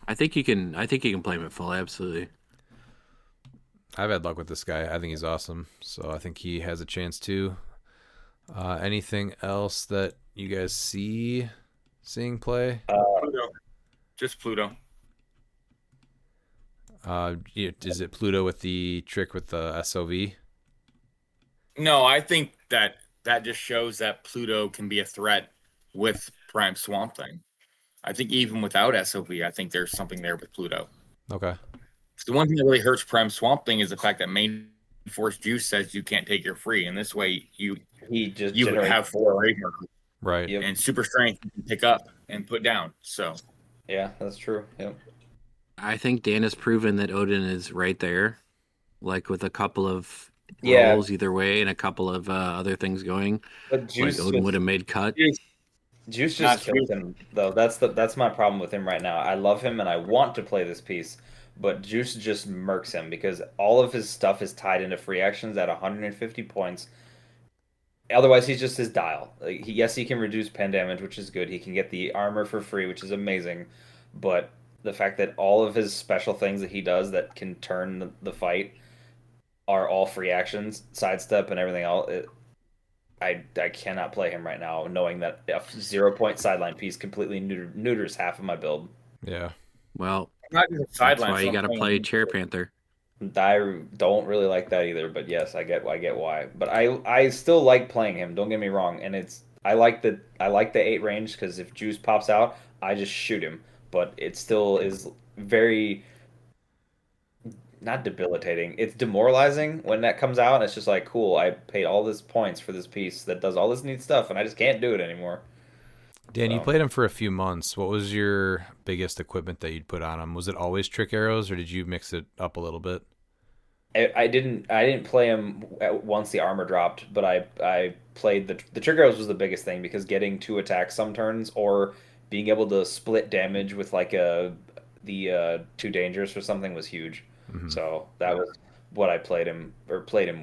I think you can. I think you can play him at full. Absolutely. I've had luck with this guy. I think he's awesome. So I think he has a chance too. Anything else that you guys seeing play? Pluto. Just Pluto. Is it Pluto with the trick with the SOV? No, I think that just shows that Pluto can be a threat with Prime Swamp Thing. I think even without SOV, I think there's something there with Pluto. Okay. The one thing that really hurts Prime Swamp Thing is the fact that main force juice says you can't take your free, and this way He just you generates have 4 radar Right. Yep. and super strength you can pick up and put down. So Yeah, that's true. Yep. I think Dan has proven that Odin is right there, like with a couple of Yeah. rolls either way and a couple of other things going. But Juice Like Odin would have made cut. Juice Not just kills him though. That's my problem with him right now. I love him and I want to play this piece, but Juice just murks him because all of his stuff is tied into free actions at 150 points. Otherwise, he's just his dial. Like, yes, he can reduce pen damage, which is good. He can get the armor for free, which is amazing. But the fact that all of his special things that he does that can turn the fight are all free actions, sidestep, and everything else. I cannot play him right now, knowing that a 0 point sideline piece completely neuters half of my build. Yeah. Well, not just a that's sideline. why you got to something- play Chair Panther. I don't really like that either, but yes, I get why. But I still like playing him. Don't get me wrong, and I like the 8 range because if Juice pops out, I just shoot him. But it still is very not debilitating. It's demoralizing when that comes out. And it's just like, cool, I paid all this points for this piece that does all this neat stuff, and I just can't do it anymore. Dan, you So. played him for a few months. What was your biggest equipment that you'd put on him? Was it always trick arrows, or did you mix it up a little bit? I didn't play him once the armor dropped, but I played the trigger arrows was the biggest thing because getting 2 attacks some turns or being able to split damage with like the 2 dangers or something was huge. Mm-hmm. So that was what I played him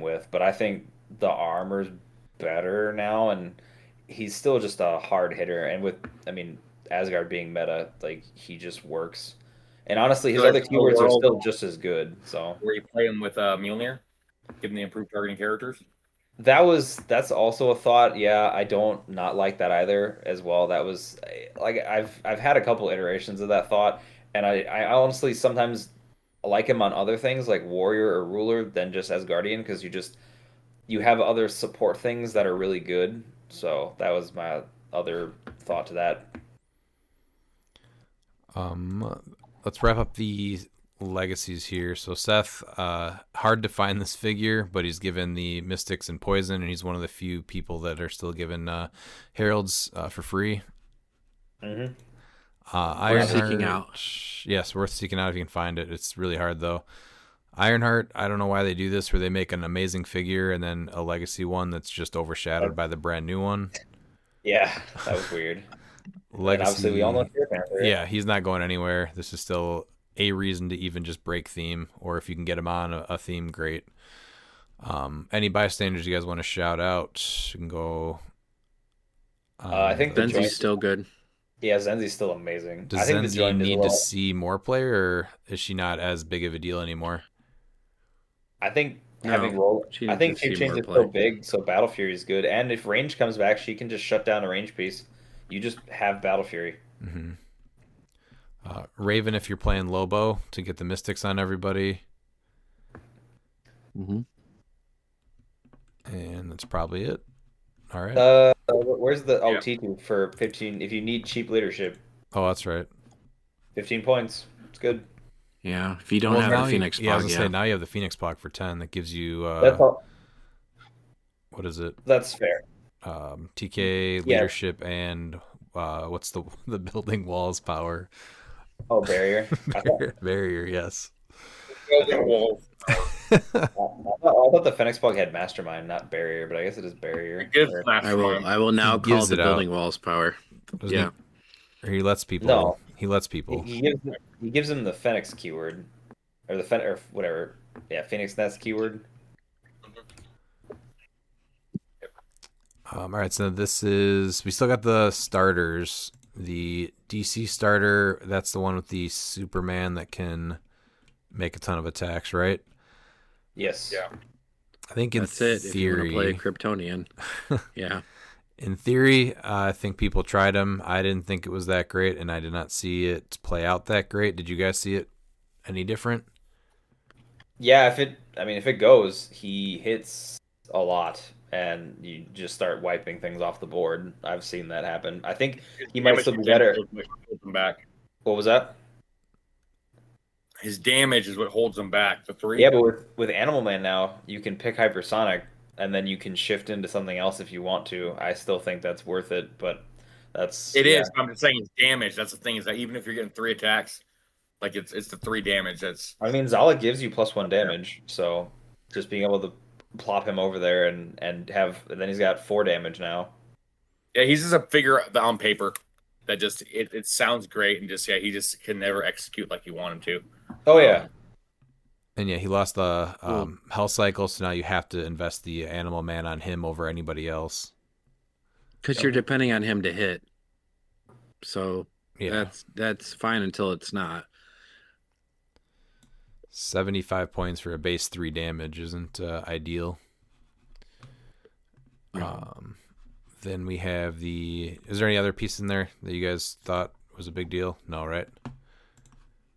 with. But I think the armor's better now, and he's still just a hard hitter, and with Asgard being meta, like he just works. And honestly, his So other there's a keywords are world still just as good. So where you play him with Mjolnir, give him the improved targeting characters. that's also a thought. Yeah, I don't not like that either as well. That was like I've had a couple iterations of that thought, and I honestly sometimes like him on other things like warrior or ruler than just as guardian because you have other support things that are really good. So that was my other thought to that. Let's wrap up the legacies here. So Seth, hard to find this figure, but he's given the Mystics and Poison, and he's one of the few people that are still given Heralds for free. Mm-hmm. Worth seeking out. Yes, worth seeking out if you can find it. It's really hard though. Ironheart, I don't know why they do this, where they make an amazing figure and then a legacy one that's just overshadowed by the brand new one. Yeah, that was weird. Legacy, and obviously, we all know Fear Panther. yeah, he's not going anywhere. This is still a reason to even just break theme, or if you can get him on a theme, great. Any bystanders you guys want to shout out? You can go. I think the Zenzi's joint, still good. yeah, Zenzi's still amazing. I Does think the Zenzi joint is a need to little, see more play, or is she not as big of a deal anymore? I think No, having roll. she I needs think to see Shape Change more is play. so big, so Battle Fury is good. And if range comes back, she can just shut down a range piece. You just have Battle Fury. Mm-hmm. Raven, if you're playing Lobo to get the Mystics on everybody, Mm-hmm. and that's probably it. All right. Where's the Yeah. T2 for 15? If you need cheap leadership, Oh, that's right. 15 points. It's good. Yeah, if you don't Well, have now the Phoenix yeah, I was Pog, gonna say now you have the Phoenix Pog for 10. That gives you That's all. what is it? That's fair. TK Yeah. leadership and what's the building walls power? Oh, barrier. I Barrier, yes. thought the Fenix Pug had Mastermind, not Barrier, but I guess it is Barrier. Good Or- I will now He call gives the it out. building walls power. Doesn't Yeah. Or he lets people. No. He lets people. he gives him the Fenix keyword, or the or whatever. Yeah, Phoenix Nest keyword. All right, so this is we still got the starters. The DC starter, that's the one with the Superman that can make a ton of attacks, right? Yes. Yeah. I think in That's it. If you want to play theory, Kryptonian. Yeah. in theory, I think people tried him. I didn't think it was that great, and I did not see it play out that great. Did you guys see it any different? Yeah, if it goes, he hits a lot, and you just start wiping things off the board. I've seen that happen. I think he might still be better. Holds him back. What was that? His damage is what holds him back. The 3. Yeah, but with Animal Man now, you can pick Hypersonic, and then you can shift into something else if you want to. I still think that's worth it, but that's It yeah. is. I'm just saying his damage. That's the thing, is that even if you're getting 3 attacks, like it's the 3 damage. That's I mean, Zala gives you +1 damage, so just being able to plop him over there and then he's got 4 damage now. yeah. He's just a figure on paper that just it sounds great, and just he just can never execute like you want him to. Oh yeah, And yeah, he lost the Hell Cycle, so now you have to invest the Animal Man on him over anybody else. Because you're depending on him to hit. So Yeah, that's fine until it's not. 75 points for a base 3 damage isn't ideal. Then we have the. Is there any other piece in there that you guys thought was a big deal? No, right?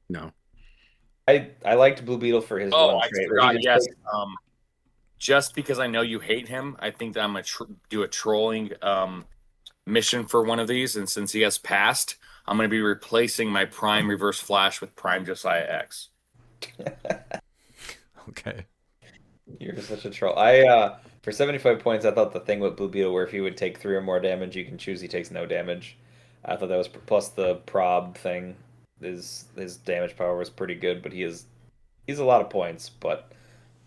No. I liked Blue Beetle for his Oh, one I trait where forgot. he just Yes. takes- Just because I know you hate him, I think that I'm gonna do a trolling mission for one of these, and since he has passed, I'm gonna be replacing my Prime Reverse Flash with Prime Josiah X. Okay. You're such a troll. I for 75 points, I thought the thing with Blue Beetle where if he would take 3 or more damage, you can choose he takes no damage. I thought that was plus the prob thing. His damage power was pretty good, but he's a lot of points. But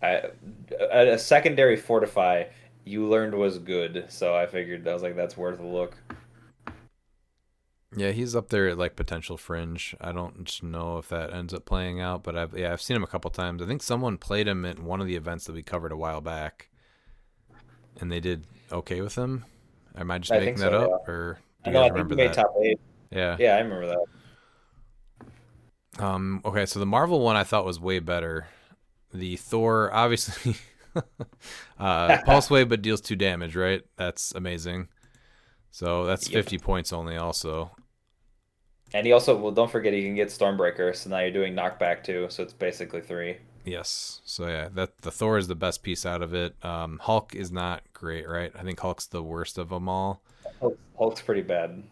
a secondary fortify you learned was good, so I figured I was like that's worth a look. Yeah, he's up there at like potential fringe. I don't just know if that ends up playing out, but I've seen him a couple times. I think someone played him at one of the events that we covered a while back, and they did okay with him. Am I just I making think that so, up, yeah. or I do you know. guys I think remember he made that? top 8. Yeah. Yeah, I remember that. Okay, so the Marvel one I thought was way better. The Thor, obviously, pulse wave, but deals 2 damage, right? That's amazing. So that's Yep. 50 points only, also. And he also, well, don't forget he can get Stormbreaker, so now you're doing knockback too, so it's basically 3. Yes. So yeah, that the Thor is the best piece out of it. Hulk is not great, right? I think Hulk's the worst of them all. Hulk's pretty bad.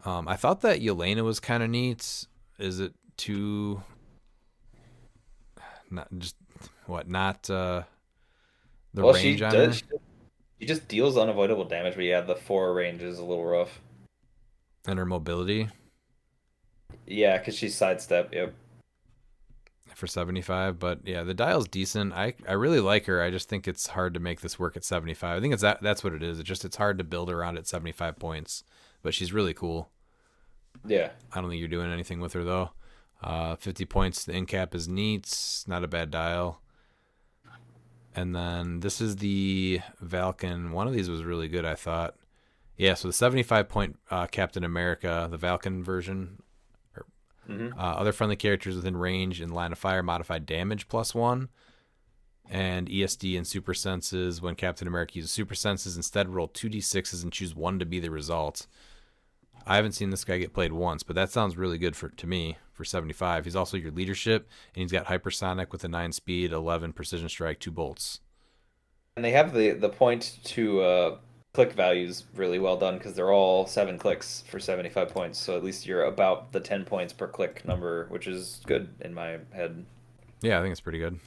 I thought that Yelena was kind of neat. Is it too not just what not the Well, range on her she just deals unavoidable damage, but yeah, the 4 range is a little rough. and her mobility Yeah, because she's sidestep. Yep. for 75? But yeah, the dial's decent. I really like her. I just think it's hard to make this work at 75. I think that's what it is. It's hard to build around at 75 points. But she's really cool. Yeah. I don't think you're doing anything with her though. 50 points. The in cap is neat. Not a bad dial. And then this is the Valken. One of these was really good, I thought. Yeah, so the 75 point Captain America, the Valken version. Other friendly characters within range and line of fire modified damage +1. And ESD and super senses. When Captain America uses super senses, instead roll 2d6s and choose 1 to be the result. I haven't seen this guy get played once, but that sounds really good to me for 75. He's also your leadership, and he's got hypersonic with a 9 speed, 11 precision strike, 2 bolts. And they have the point to click values really well done because they're all 7 clicks for 75 points. So at least you're about the 10 points per click number, which is good in my head. Yeah, I think it's pretty good.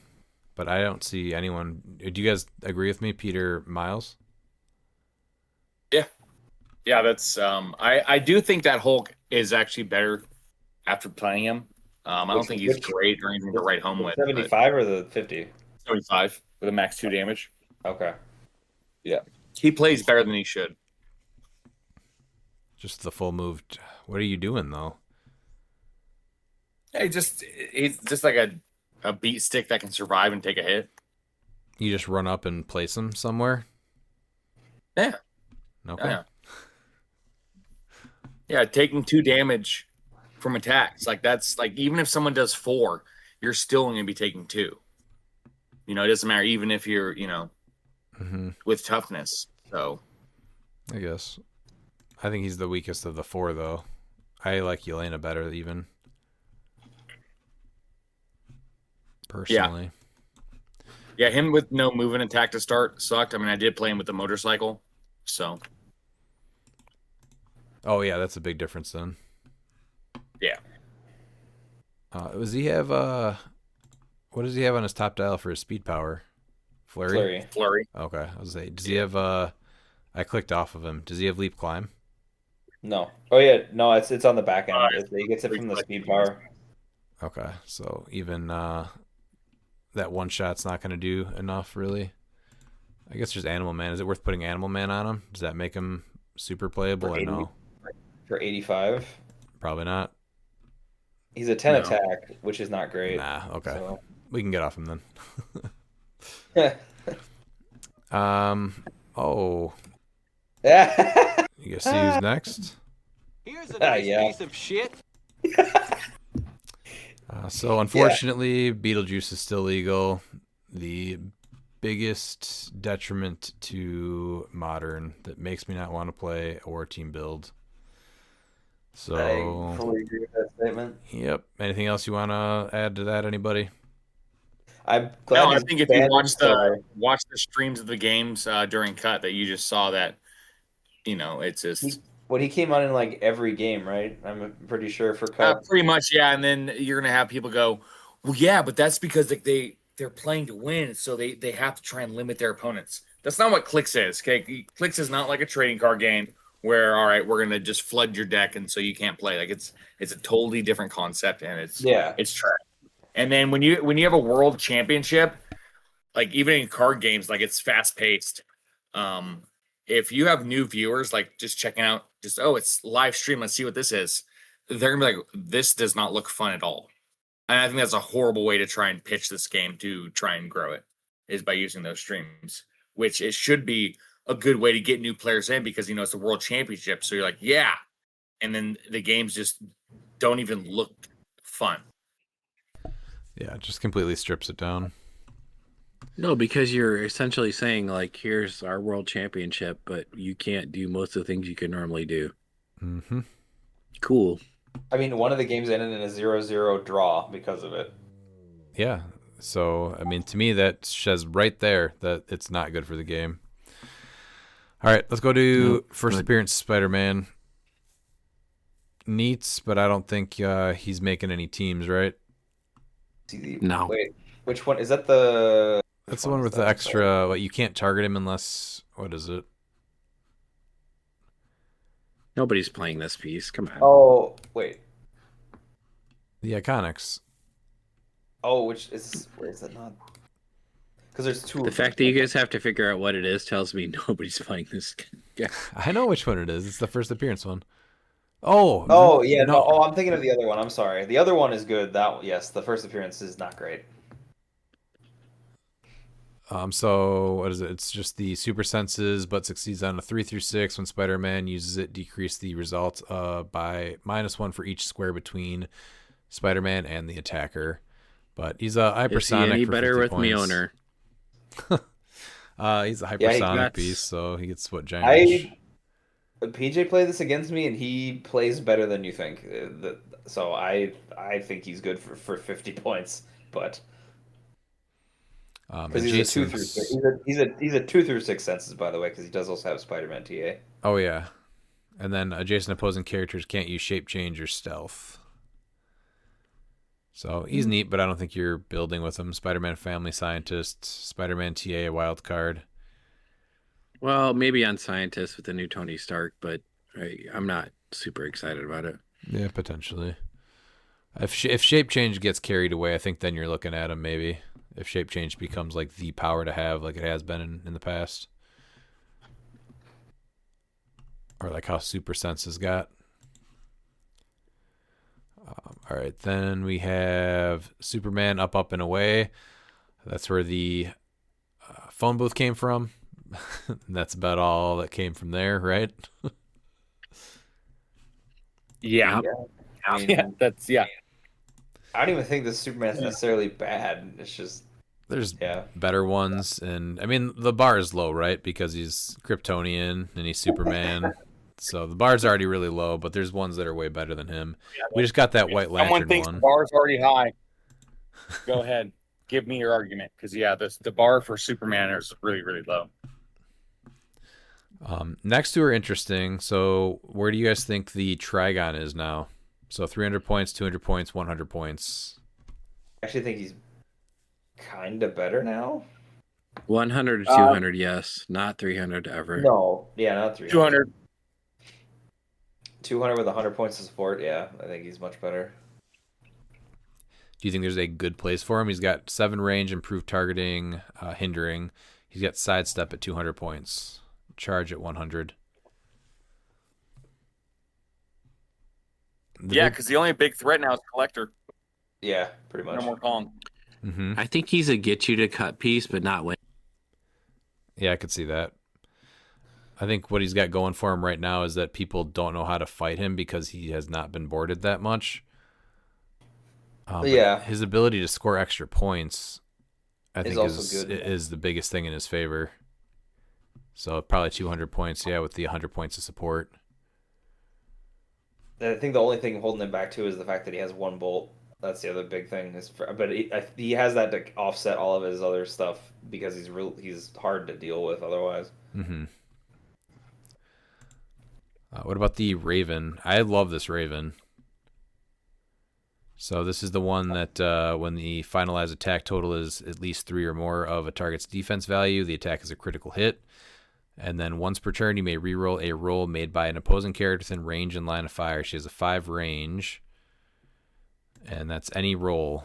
But I don't see anyone. Do you guys agree with me, Peter, Miles? Yeah, that's I do think that Hulk is actually better after playing him. I don't think he's great or anything to write home with. 75 or the 50? 75 with a max 2 damage. Okay. Yeah. He plays better than he should. Just the full move. What are you doing though? Yeah, he's just like a beat stick that can survive and take a hit. You just run up and place him somewhere? Yeah. Okay. Yeah. Yeah, taking 2 damage from attacks. Like that's like even if someone does 4, you're still going to be taking 2. You know, it doesn't matter even if you're, with toughness. So, I guess. I think he's the weakest of the 4 though. I like Yelena better even. Personally. Yeah, him with no movement attack to start sucked. I mean, I did play him with the motorcycle. So, Oh yeah, that's a big difference then. yeah. Does he have what does he have on his top dial for his speed power? Flurry? Flurry. Okay. I was say, does he have I clicked off of him. Does he have leap climb? No. Oh yeah, no, it's on the back end. He gets it from the speed power. Okay. So even that one shot's not gonna do enough really. I guess just Animal Man. Is it worth putting Animal Man on him? Does that make him super playable or no? For 85. Probably not. He's a 10 No. attack, which is not great. Nah, okay. So. We can get off him then. Yeah. Oh. Yeah. You guys see who's next? Here's a nice Yeah. piece of shit. So unfortunately, Beetlejuice is still legal. The biggest detriment to Modern that makes me not want to play or team build. So I fully agree with that statement. Yep. Anything else you want to add to that? Anybody? I'm glad. No, I he's think if you banned watch the streams of the games during cut, that you just saw that, it's just When he came on in like every game, right? I'm pretty sure for cut. pretty much, yeah. And then you're gonna have people go, well, yeah, but that's because they're playing to win, so they have to try and limit their opponents. That's not what cliX is. Okay, cliX is not like a trading card game where all right, we're gonna just flood your deck and so you can't play. Like it's a totally different concept and it's trash. And then when you have a world championship, like even in card games, like it's fast paced. If you have new viewers, like just checking out, it's live stream, let's see what this is. They're gonna be like, this does not look fun at all. And I think that's a horrible way to try and pitch this game to try and grow it, is by using those streams, which it should be a good way to get new players in because it's the World Championship. So you're like, yeah, and then the games just don't even look fun. Yeah, it just completely strips it down. No, because you're essentially saying like, here's our world championship, but you can't do most of the things you can normally do. Mm-hmm. Cool. I mean, one of the games ended in a 0-0 draw because of it. Yeah. So, I mean, to me, that says right there that it's not good for the game. All right, let's go to Nope, first good. appearance Spider-Man. Neat, but I don't think he's making any teams, right? No. Wait, which one is that? The That's which the one is with that? the extra. What, you can't target him unless. What is it? Nobody's playing this piece. Come on. Oh wait. The Iconics. Oh, which is where is that not? Because there's two. The of them. fact that you guys have to figure out what it is tells me nobody's playing this. Yeah. I know which one it is. It's the first appearance one. Oh. Oh yeah, no. Oh, I'm thinking of the other one. I'm sorry. The other one is good. Yes, the first appearance is not great. So what is it? It's just the super senses, but succeeds on a 3 through 6 when Spider-Man uses it. Decrease the result by -1 for each square between Spider-Man and the attacker. But he's a hypersonic. Is he any for better 50 with points. Mjolnir? He's a Yeah, hypersonic he- beast, so he gets what giant. Reach. PJ played this against me, and he plays better than you think. So I think he's good for 50 points, but because he's a 2 through 6. He's a 2 through 6 senses, by the way, because he does also have Spider-Man TA. Oh yeah, and then adjacent opposing characters can't use shape change or stealth. So he's neat, but I don't think you're building with him. Spider-Man Family Scientist, Spider-Man TA, a wild card. Well, maybe on Scientist with the new Tony Stark, but I'm not super excited about it. Yeah, potentially. If shape change gets carried away, I think then you're looking at him maybe. If shape change becomes like the power to have, like it has been in the past, or like how Super Sense has got. All right, then we have Superman up and away. That's where the phone booth came from. That's about all that came from there, right? Yeah. I mean, Yeah. That's yeah. I don't even think this Superman is necessarily bad. It's just There's yeah. better ones, and I mean the bar is low, right? Because he's Kryptonian and he's Superman, so the bar's already really low. But there's ones that are way better than him. We just got that White Someone Lantern thinks one. the bar's already high. Go ahead, give me your argument, because the bar for Superman is really really low. Next two are interesting. So where do you guys think the Trigon is now? So 300 points, 200 points, 100 points. I actually think he's kind of better now. 100 to 200, yes. Not 300 ever. No, yeah, not 300. 200. 200 with 100 points of support. Yeah, I think he's much better. Do you think there's a good place for him? He's got 7 range, improved targeting, hindering. He's got sidestep at 200 points, charge at 100. Yeah, because the only big threat now is Collector. Yeah, pretty No much. more Kong. Mm-hmm. I think he's a get you to cut piece, but not win. Yeah, I could see that. I think what he's got going for him right now is that people don't know how to fight him because he has not been boarded that much. But Yeah. his ability to score extra points, I think, also good. is the biggest thing in his favor. So probably 200 points, yeah, with the 100 points of support. I think the only thing holding him back too is the fact that he has one bolt. That's the other big thing. But he has that to offset all of his other stuff because he's hard to deal with otherwise. Mm-hmm. What about the Raven? I love this Raven. So this is the one that when the finalized attack total is at least 3 or more of a target's defense value, the attack is a critical hit. And then once per turn, you may reroll a roll made by an opposing character within range and line of fire. She has a 5 range, and that's any roll.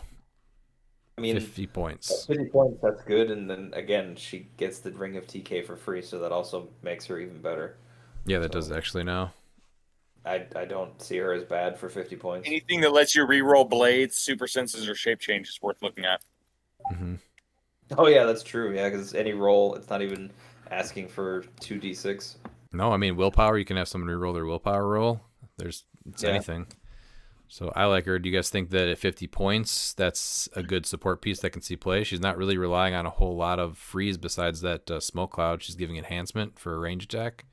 I mean, 50 points. 50 points, that's good. And then again, she gets the Ring of TK for free, so that also makes her even better. Yeah, that does actually now. I don't see her as bad for 50 points. Anything that lets you reroll blades, super senses, or shape change is worth looking at. Mm-hmm. Oh yeah, that's true. Yeah, because any roll, it's not even asking for 2d6. No, I mean willpower. You can have someone reroll their willpower roll. It's Yeah. anything. So I like her. Do you guys think that at 50 points, that's a good support piece that can see play? She's not really relying on a whole lot of freeze besides that smoke cloud. She's giving enhancement for a range attack.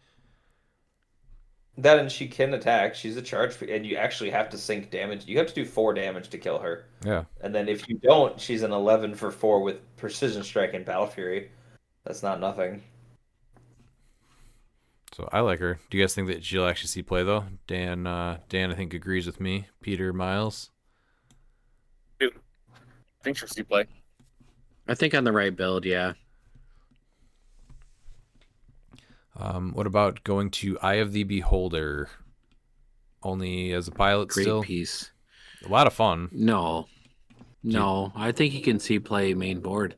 That and she can attack. She's a charge, and you actually have to sink damage. You have to do 4 damage to kill her. Yeah. And then if you don't, she's an 11 for 4 with precision strike and battle fury. That's not nothing. So I like her. Do you guys think that she'll actually see play though? Dan, I think agrees with me. Peter, Miles. Dude, I think she'll see play. I think on the right build, yeah. What about going to Eye of the Beholder? Only as a pilot Great still? piece. A lot of fun. No. I think he can see play main board.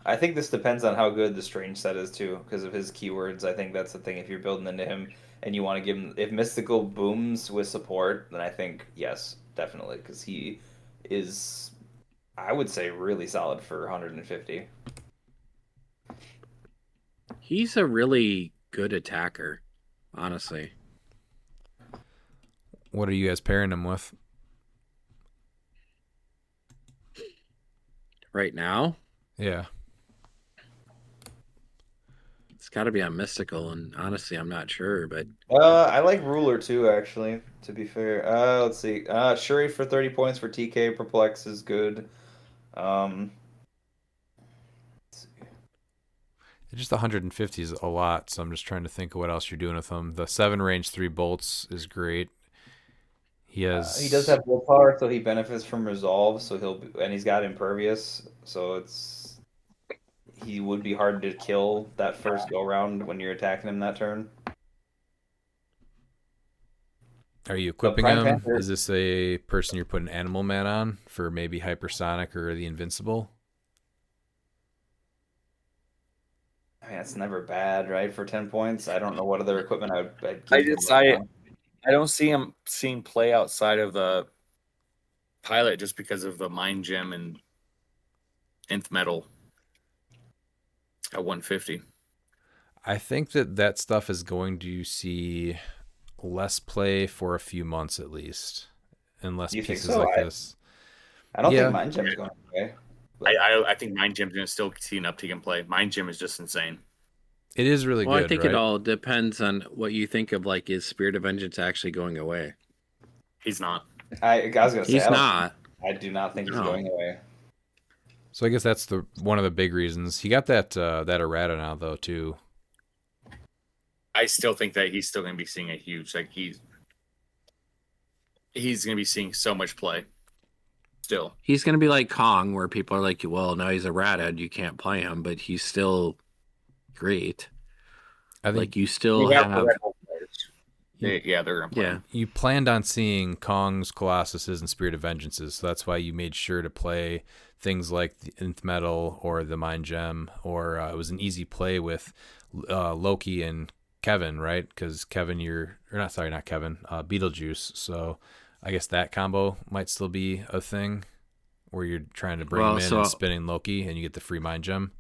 I think this depends on how good the strange set is too, because of his keywords. I think that's the thing. If you're building into him and you want to give him, if mystical booms with support, then I think yes, definitely, because he is, I would say, really solid for 150. He's a really good attacker, honestly. What are you guys pairing him with? Right now, Yeah. it's got to be on mystical, and honestly, I'm not sure, but I like ruler too, actually. To be fair, let's see. Shuri for 30 points for TK. Perplex is good. Let's see. Just 150 is a lot, so I'm just trying to think of what else you're doing with him. The 7 range 3 bolts is great. He has. He does have willpower, so he benefits from resolve. So and he's got impervious, so he would be hard to kill that first go round when you're attacking him that turn. Are you equipping Prime him? Panther- Is this a person you're putting Animal Man on for maybe Hypersonic or the Invincible? I mean, that's never bad, right? For 10 points, I don't know what other equipment I'd I give him just- right now. I don't see him seeing play outside of the pilot just because of the mind gem and nth metal at 150. I think that stuff is going to see less play for a few months at least, unless You think pieces so? like this. I don't Yeah. think Mind Gem's going away. I think mind gem's gonna still see an uptick in play. Mind gem is just insane. It is really well, good. I think right? it all depends on what you think of. Like, is Spirit of Vengeance actually going away? He's not. I was gonna say He's I don't- not. I do not think he's No. going away. So I guess that's one of the big reasons he got that errata now though too. I still think that he's still gonna be seeing a huge he's gonna be seeing so much play. Still. He's going to be like Kong, where people are like, well, now he's a rathead, you can't play him, but he's still great. I think Like, you still We have have. the Red Bull players. They're gonna play. Yeah. you planned on seeing Kong's, Colossus's, and Spirit of Vengeances, so that's why you made sure to play things like the Nth Metal or the Mind Gem, or it was an easy play with Loki and Kevin, right? Because Kevin, not Kevin, Beetlejuice. So I guess that combo might still be a thing where you're trying to bring him in and spinning Loki, and you get the free Mind Gem.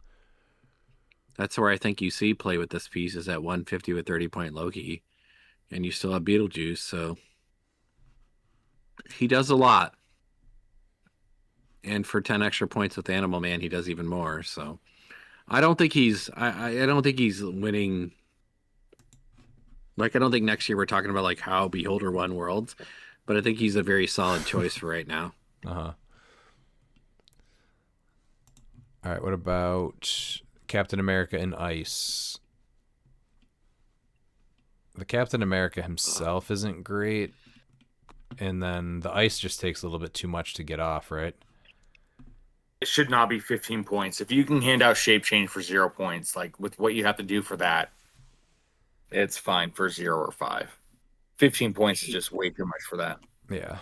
That's where I think you see play with this piece is at 150 with 30-point Loki, and you still have Beetlejuice, so he does a lot. And for 10 extra points with Animal Man, he does even more. So I don't think he's I don't think he's winning. Like, I don't think next year we're talking about like how Beholder won Worlds, but I think he's a very solid choice for right now. Uh-huh. All right, what about Captain America in Ice? The Captain America himself isn't great, and then the ice just takes a little bit too much to get off, right? It should not be 15 points. If you can hand out shape change for 0 points, like with what you have to do for that, it's fine for 0 or 5. 15 points is just way too much for that. Yeah.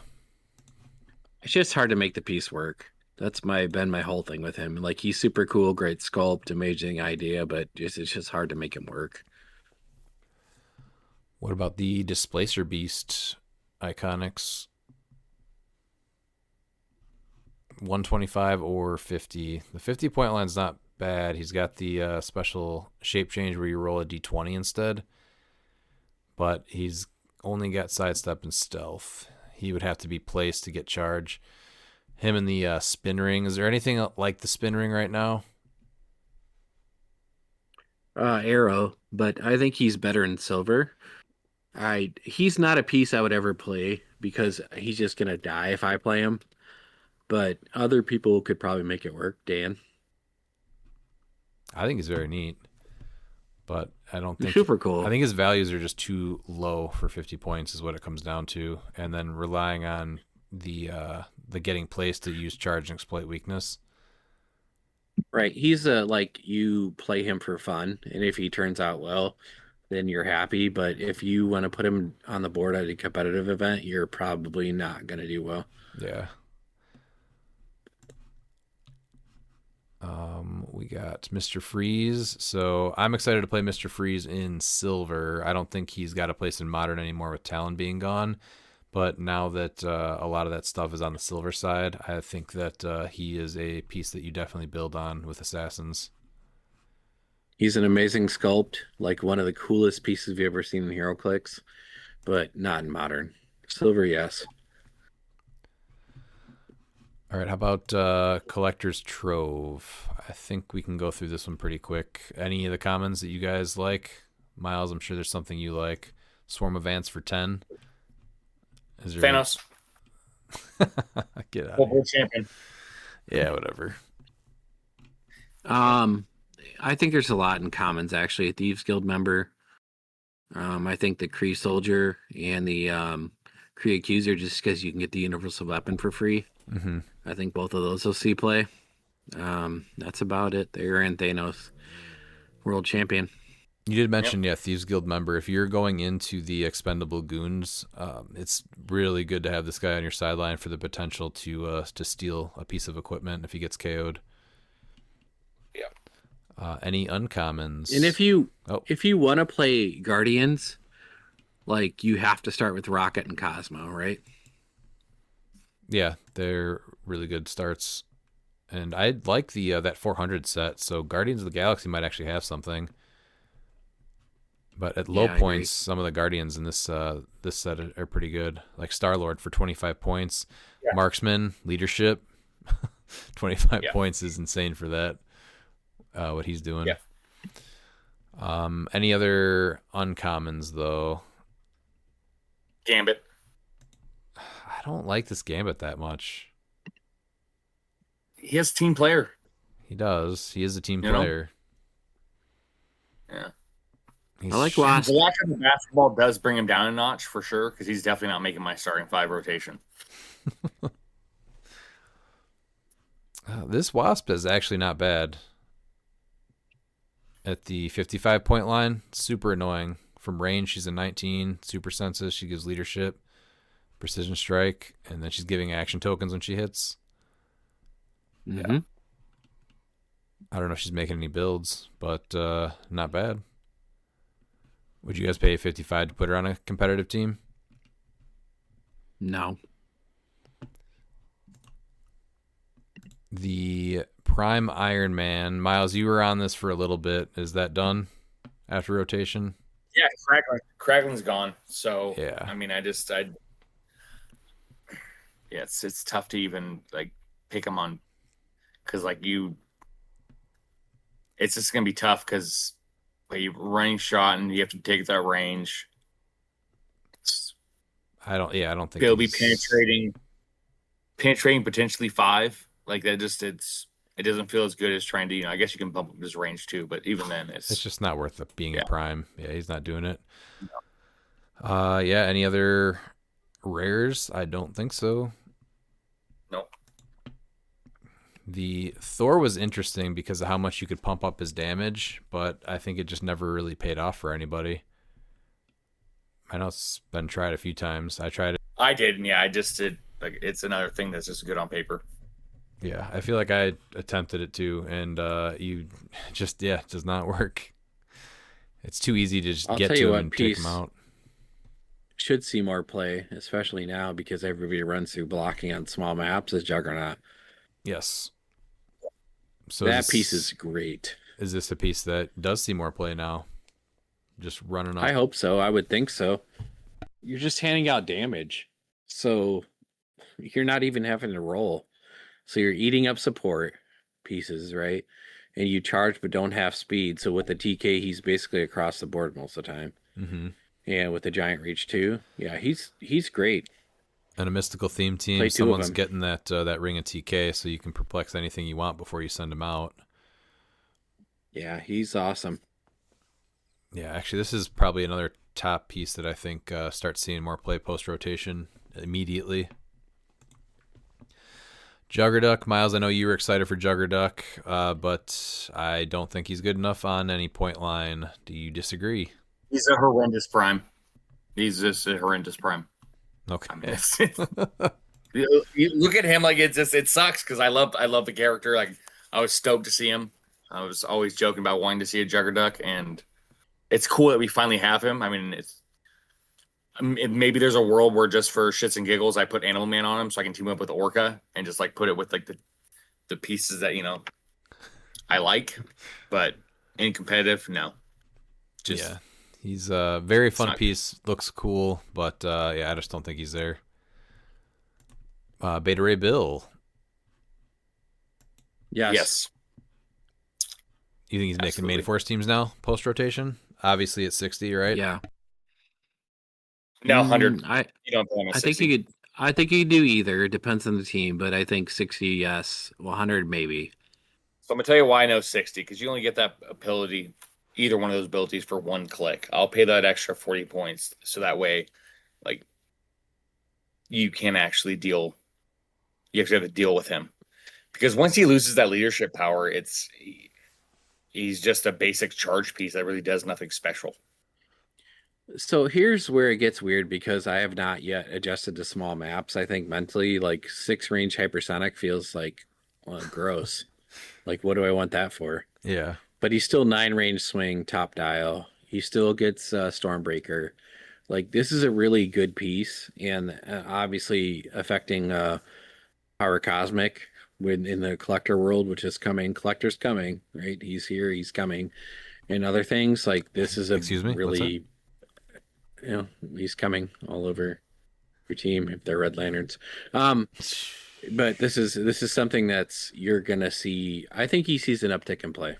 It's just hard to make the piece work. That's been my whole thing with him. Like, he's super cool, great sculpt, amazing idea, but it's just hard to make him work. What about the Displacer Beast Iconics? 125 or 50. The 50 point line's not bad. He's got the special shape change where you roll a d20 instead, but he's only got sidestep and stealth. He would have to be placed to get charge. Him and the spin ring. Is there anything like the spin ring right now? Arrow, but I think he's better in silver. He's not a piece I would ever play because he's just gonna die if I play him. But other people could probably make it work. Dan, I think he's very neat, but I don't think super cool. I think his values are just too low for 50 points is what it comes down to, and then relying on the getting placed to use charge and exploit weakness. Right, he's like you play him for fun, and if he turns out well, then you're happy. But if you want to put him on the board at a competitive event, you're probably not gonna do well. Yeah. We got Mr. Freeze. So I'm excited to play Mr. Freeze in silver. I don't think he's got a place in modern anymore with Talon being gone. But now that a lot of that stuff is on the silver side, I think that he is a piece that you definitely build on with Assassins. He's an amazing sculpt, like one of the coolest pieces you've ever seen in HeroClix, but not in modern. Silver, yes. All right, how about Collector's Trove? I think we can go through this one pretty quick. Any of the commons that you guys like? Miles, I'm sure there's something you like. Swarm of Ants for 10. Is there Thanos, Get out. world champion. Yeah, whatever. I think there's a lot in commons actually. A Thieves Guild member. I think the Kree Soldier and the Kree Accuser, just because you can get the Universal Weapon for free. Mm-hmm. I think both of those will see play. That's about it. They're in Thanos, world champion. You did mention, yeah, Thieves Guild member. If you're going into the expendable goons, it's really good to have this guy on your sideline for the potential to steal a piece of equipment if he gets KO'd. Yeah. Any uncommons? And if you want to play Guardians, like you have to start with Rocket and Cosmo, right? Yeah, they're really good starts. And I like the that 400 set, so Guardians of the Galaxy might actually have something. But at low I points, agree. some of the Guardians in this this set are pretty good. Like Star-Lord for 25 points. Yeah. Marksman, leadership, 25 Yeah. points is insane for that, what he's doing. Yeah. Any other uncommons, though? Gambit. I don't like this Gambit that much. He has a team player. He does. He is a team You know? player. Yeah. I like Wasp. The lack of the basketball does bring him down a notch for sure, because he's definitely not making my starting 5 rotation. This Wasp is actually not bad. At the 55-point line, super annoying. From range, she's a 19. Super senses, she gives leadership, precision strike, and then she's giving action tokens when she hits. Mm-hmm. I don't know if she's making any builds, but not bad. Would you guys pay 55 to put her on a competitive team? No. The Prime Iron Man. Miles, you were on this for a little bit. Is that done after rotation? Yeah, Kragling's gone. So Yeah. I mean, yeah, it's tough to even like pick him on, because it's just gonna be tough because you running shot and you have to take that range. I don't think He'll be he's- penetrating potentially 5. Like that, it doesn't feel as good as trying to. I guess you can bump up his range too, but even then, It's just not worth it being Yeah. a prime. Yeah, he's not doing it. Yeah, any other rares? I don't think so. no. The Thor was interesting because of how much you could pump up his damage, but I think it just never really paid off for anybody. I know it's been tried a few times. I tried it. I did, and yeah, I just did. Like, it's another thing that's just good on paper. Yeah, I feel like I attempted it too, and you just, it does not work. It's too easy to just I'll get tell to you him what, and take Peace him out. should see more play, especially now because everybody runs through blocking on small maps as Juggernaut. Yes. So That piece is great. Is this a piece that does see more play now? Just running up. I hope so. I would think so. You're just handing out damage. So you're not even having to roll. So you're eating up support pieces, right? And you charge but don't have speed. So with the TK, he's basically across the board most of the time. Mm-hmm. And with the giant reach too, yeah, he's great. And a mystical theme team, Play two of someone's them. getting that ring of TK, so you can perplex anything you want before you send them out. Yeah, he's awesome. Yeah, actually, this is probably another top piece that I think starts seeing more play post rotation immediately. Juggerduck, Miles, I know you were excited for Juggerduck, but I don't think he's good enough on any point line. Do you disagree? He's a horrendous prime. He's just a horrendous prime. Okay. I mean, you look at him like it sucks because I love the character. Like I was stoked to see him. I was always joking about wanting to see a Juggerduck, and it's cool that we finally have him. I mean, maybe there's a world where just for shits and giggles I put Animal Man on him so I can team up with Orca and just like put it with like the pieces that I like, but in competitive, no. Yeah. He's a very fun not- piece. Looks cool, but yeah, I just don't think he's there. Beta Ray Bill. Yes. You think he's making Absolutely. main force teams now, post rotation? Obviously at 60, right? Yeah. No, 100. I You don't play him at I think 60. you could. I think you could do either. It depends on the team, but I think 60, yes. 100, maybe. So I'm gonna tell you why I know 60 because you only get that ability, either one of those abilities for one click. I'll pay that extra 40 points so that way, like, you can actually deal. You actually have to deal with him because once he loses that leadership power, he's just a basic charge piece that really does nothing special. So here's where it gets weird because I have not yet adjusted to small maps. I think mentally, like 6 range hypersonic feels like gross. Like, what do I want that for? Yeah. But he's still 9 range swing, top dial. He still gets Stormbreaker. Like, this is a really good piece, and obviously affecting Power Cosmic in the collector world, which is coming. Collector's coming, right? He's here, he's coming. And other things, like this is a Excuse me? What's really, he's coming all over your team if they're Red Lanterns. But this is something that's you're gonna see. I think he sees an uptick in play.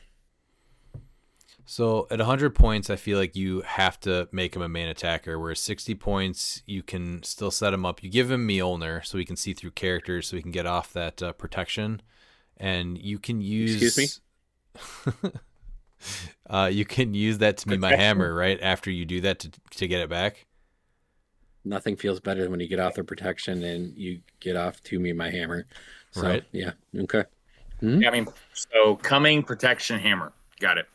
So at 100 points, I feel like you have to make him a main attacker, whereas 60 points, you can still set him up. You give him Mjolnir so he can see through characters, so he can get off that protection. And you can use... Excuse me? You can use that to be my hammer, right? After you do that to get it back. Nothing feels better than when you get off the protection and you get off to me my hammer. So, Right. Yeah. Okay. Yeah, I mean, so coming protection hammer, got it.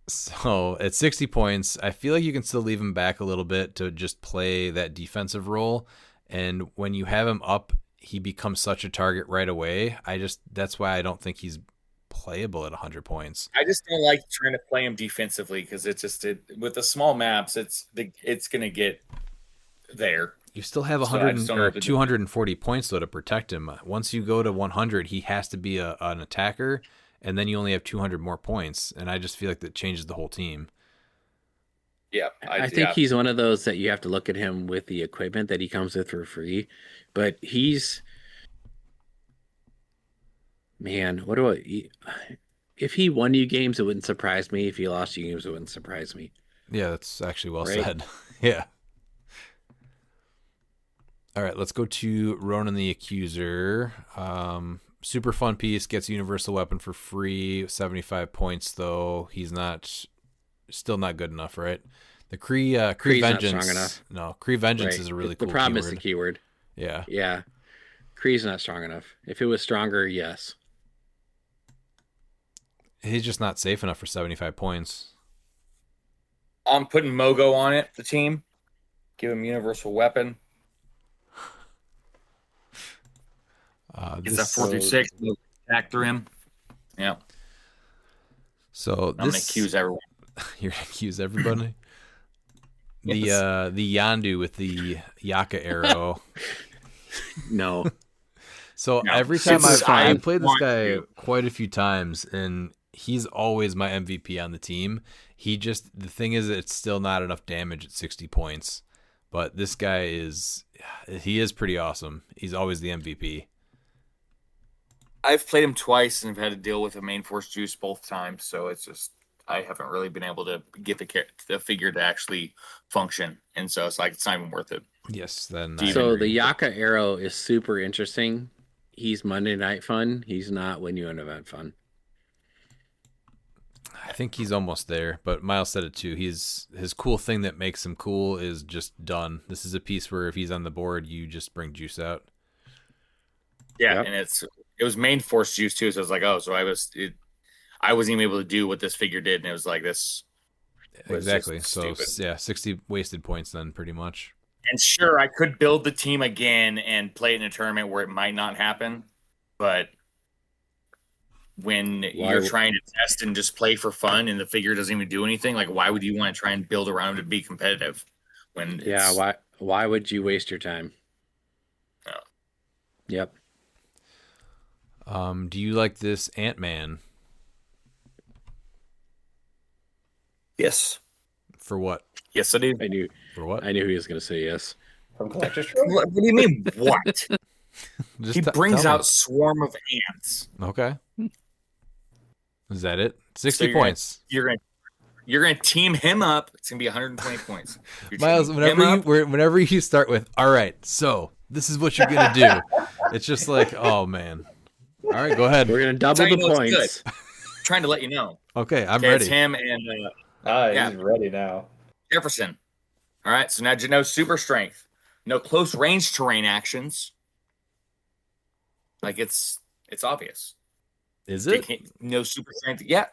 So at 60 points, I feel like you can still leave him back a little bit to just play that defensive role. And when you have him up, he becomes such a target right away. That's why I don't think he's playable at 100 points. I just don't like trying to play him defensively because with the small maps, it's going to get there. You still have So I 100 just don't know or what to do. 240 points though to protect him. Once you go to 100, he has to be an attacker, and then you only have 200 more points. And I just feel like that changes the whole team. Yeah, I think he's one of those that you have to look at him with the equipment that he comes with for free. But man, if he won you games, it wouldn't surprise me. If he lost you games, it wouldn't surprise me. Yeah, that's actually well Right. said. Yeah. All right, let's go to Ronan the Accuser. Super fun piece, gets universal weapon for free, 75 points though. He's still not good enough, right? The Kree Kree's not Vengeance. strong enough. No, Kree Vengeance Right. is a really The cool problem keyword. is the keyword. Yeah. Yeah. Kree's not strong enough. If it was stronger, yes. He's just not safe enough for 75 points. I'm putting Mogo on it, the team. Give him universal weapon. Gets that 4 through 6. Attack through him. Yeah. So I'm going to accuse everyone. You're gonna accuse everybody. Yes. The Yandu with the Yaka arrow. No. So No, every time super fun. I've played this want guy to. quite a few times, and he's always my MVP on the team. The thing is, it's still not enough damage at 60 points. But this guy he is pretty awesome. He's always the MVP. I've played him twice and have had to deal with a main force juice both times, so it's just I haven't really been able to get the figure to actually function, and so it's like it's not even worth it. Yes, then So the Yaka arrow is super interesting. He's Monday Night Fun. He's not Win You an Event Fun. I think he's almost there, but Miles said it too. His cool thing that makes him cool is just done. This is a piece where if he's on the board, you just bring juice out. Yeah, Yep. and it was main force juice too, so I was like, oh, so I wasn't even able to do what this figure did, and it was like this. Was Exactly. just So stupid. yeah, 60 wasted points then, pretty much. And sure, I could build the team again and play it in a tournament where it might not happen, but when you're trying to test and just play for fun and the figure doesn't even do anything, like why would you want to try and build around to be competitive? When Yeah, why would you waste your time? No. Yep. Do you like this Ant-Man? Yes. For what? Yes, I do. For what? I knew he was going to say yes. From Collector's Trophy? What do you mean? What? Just He brings tell me. out swarm of ants. Okay. Is that it? 60 So you're points. You're gonna team him up. It's gonna be 120 points. You're Miles, teaming him up. whenever you start with, all right, so this is what you're gonna do. It's just like, oh man. All right, go ahead. We're going to double That's how the you know it's points. trying to let you know. Okay, I'm Okay, it's ready. him and He's ready now. Jefferson. All right, so now no super strength, no close range terrain actions. Like it's obvious. Is it? No super strength. Yeah,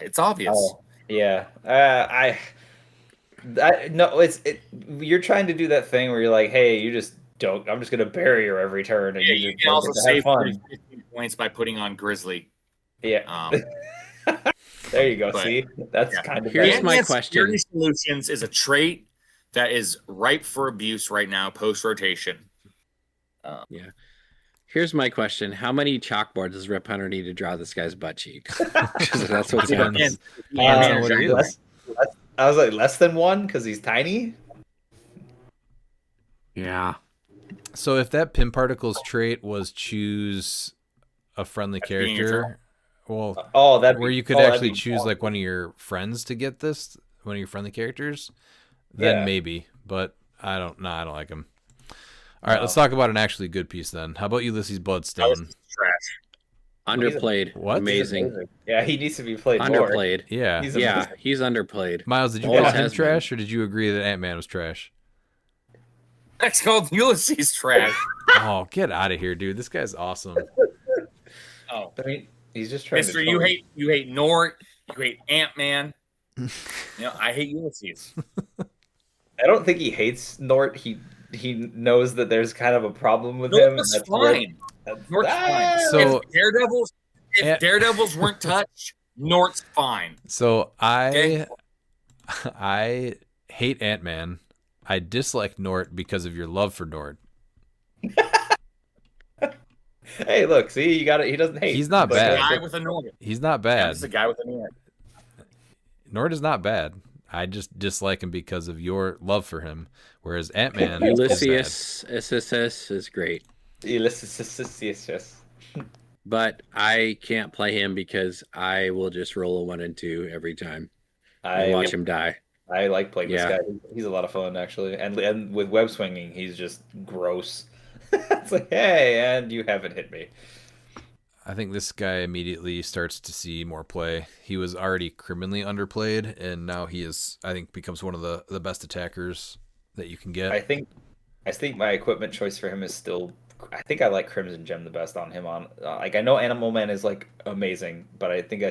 it's obvious. Oh, yeah. No, you're trying to do that thing where you're like, hey, you just don't. I'm just gonna bury her every turn, and Yeah, you you just can also get to save have fun. 15 points by putting on Grizzly. Yeah. Um, There you go. but- See, that's yeah. kind of Here's bad. my Ant-Man question. Security Solutions is a trait that is ripe for abuse right now, post rotation. Here's my question. How many chalkboards does Rip Hunter need to draw this guy's butt cheeks? 'Cause that's what's Depends. happening. Depends on what it is. I was like less than one because he's tiny. Yeah. So if that Pin Particles trait was choose a friendly being your character, well, Oh, that where you could actually choose like one of your friends to get this, one of your friendly characters, then Yeah. maybe. But I don't like him. All right, let's talk about an actually good piece then. How about Ulysses Bloodstone? Trash. Underplayed. What? Amazing. Yeah, he needs to be played more. Underplayed. Yeah. He's Yeah, amazing. he's underplayed. Miles, did you Always call him has been. trash, or did you agree that Ant-Man was trash? That's called Ulysses trash. Oh, get out of here, dude. This guy's awesome. Oh, I mean, he's just trying Mister, to. you hate Nort, you hate Ant-Man. I hate Ulysses. I don't think he hates Nort. He knows that there's kind of a problem with him. Nort and was that's where- fine. Nort's Ah! fine. So- If Daredevils weren't touched, Nort's fine. So Okay. I hate Ant-Man. I dislike Nort because of your love for Nort. Hey, look, see, you got it. He doesn't hate. He's not But, bad. Guy with a Nort. He's not I'm bad. just a guy with a Nort. Nort is not bad. I just dislike him because of your love for him. Whereas Ant-Man is bad. Ulysses SSS is great, yes. but I can't play him because I will just roll a 1 and 2 every time and watch him die. I like playing Yeah. this guy. He's a lot of fun, actually. And with web swinging, he's just gross. It's like, hey, and you haven't hit me. I think this guy immediately starts to see more play. He was already criminally underplayed, and now he is, I think, becomes one of the best attackers that you can get. I think my equipment choice for him is still. I think I like Crimson Gem the best on him. Like I know Animal Man is like amazing, but I think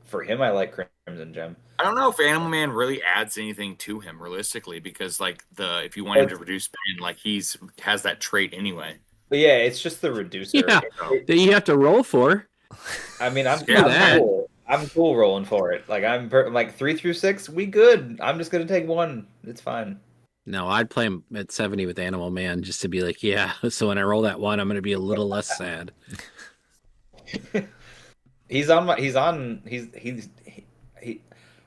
for him I like Crimson Gem. I don't know if Animal Man really adds anything to him realistically, because like if you want him to reduce pain, like has that trait anyway. But yeah, it's just the reducer. Yeah. That you have to roll for. I mean, I'm that. cool. I'm cool rolling for it. Like I'm like 3 through 6, we good. I'm just gonna take 1. It's fine. No, I'd play him at 70 with Animal Man just to be like, yeah. So when I roll that one, I'm going to be a little less sad. He's on my. He.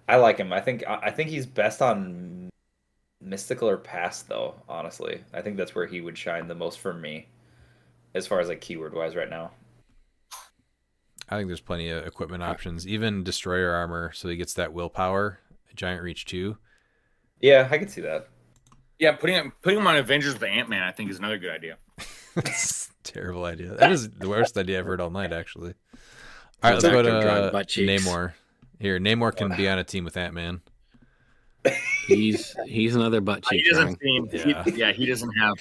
I like him. I think he's best on mystical or past though. Honestly, I think that's where he would shine the most for me, as far as like keyword wise right now. I think there's plenty of equipment options, even destroyer armor, so he gets that willpower. Giant reach too. Yeah, I can see that. Yeah, putting him on Avengers with Ant-Man, I think, is another good idea. Terrible idea. That is the worst idea I've heard all night, actually. All right, let's Back go to drawing to butt cheeks. Namor. Here, Namor can be on a team with Ant-Man. He's another butt cheek He doesn't drawing. seem. Yeah. He doesn't have.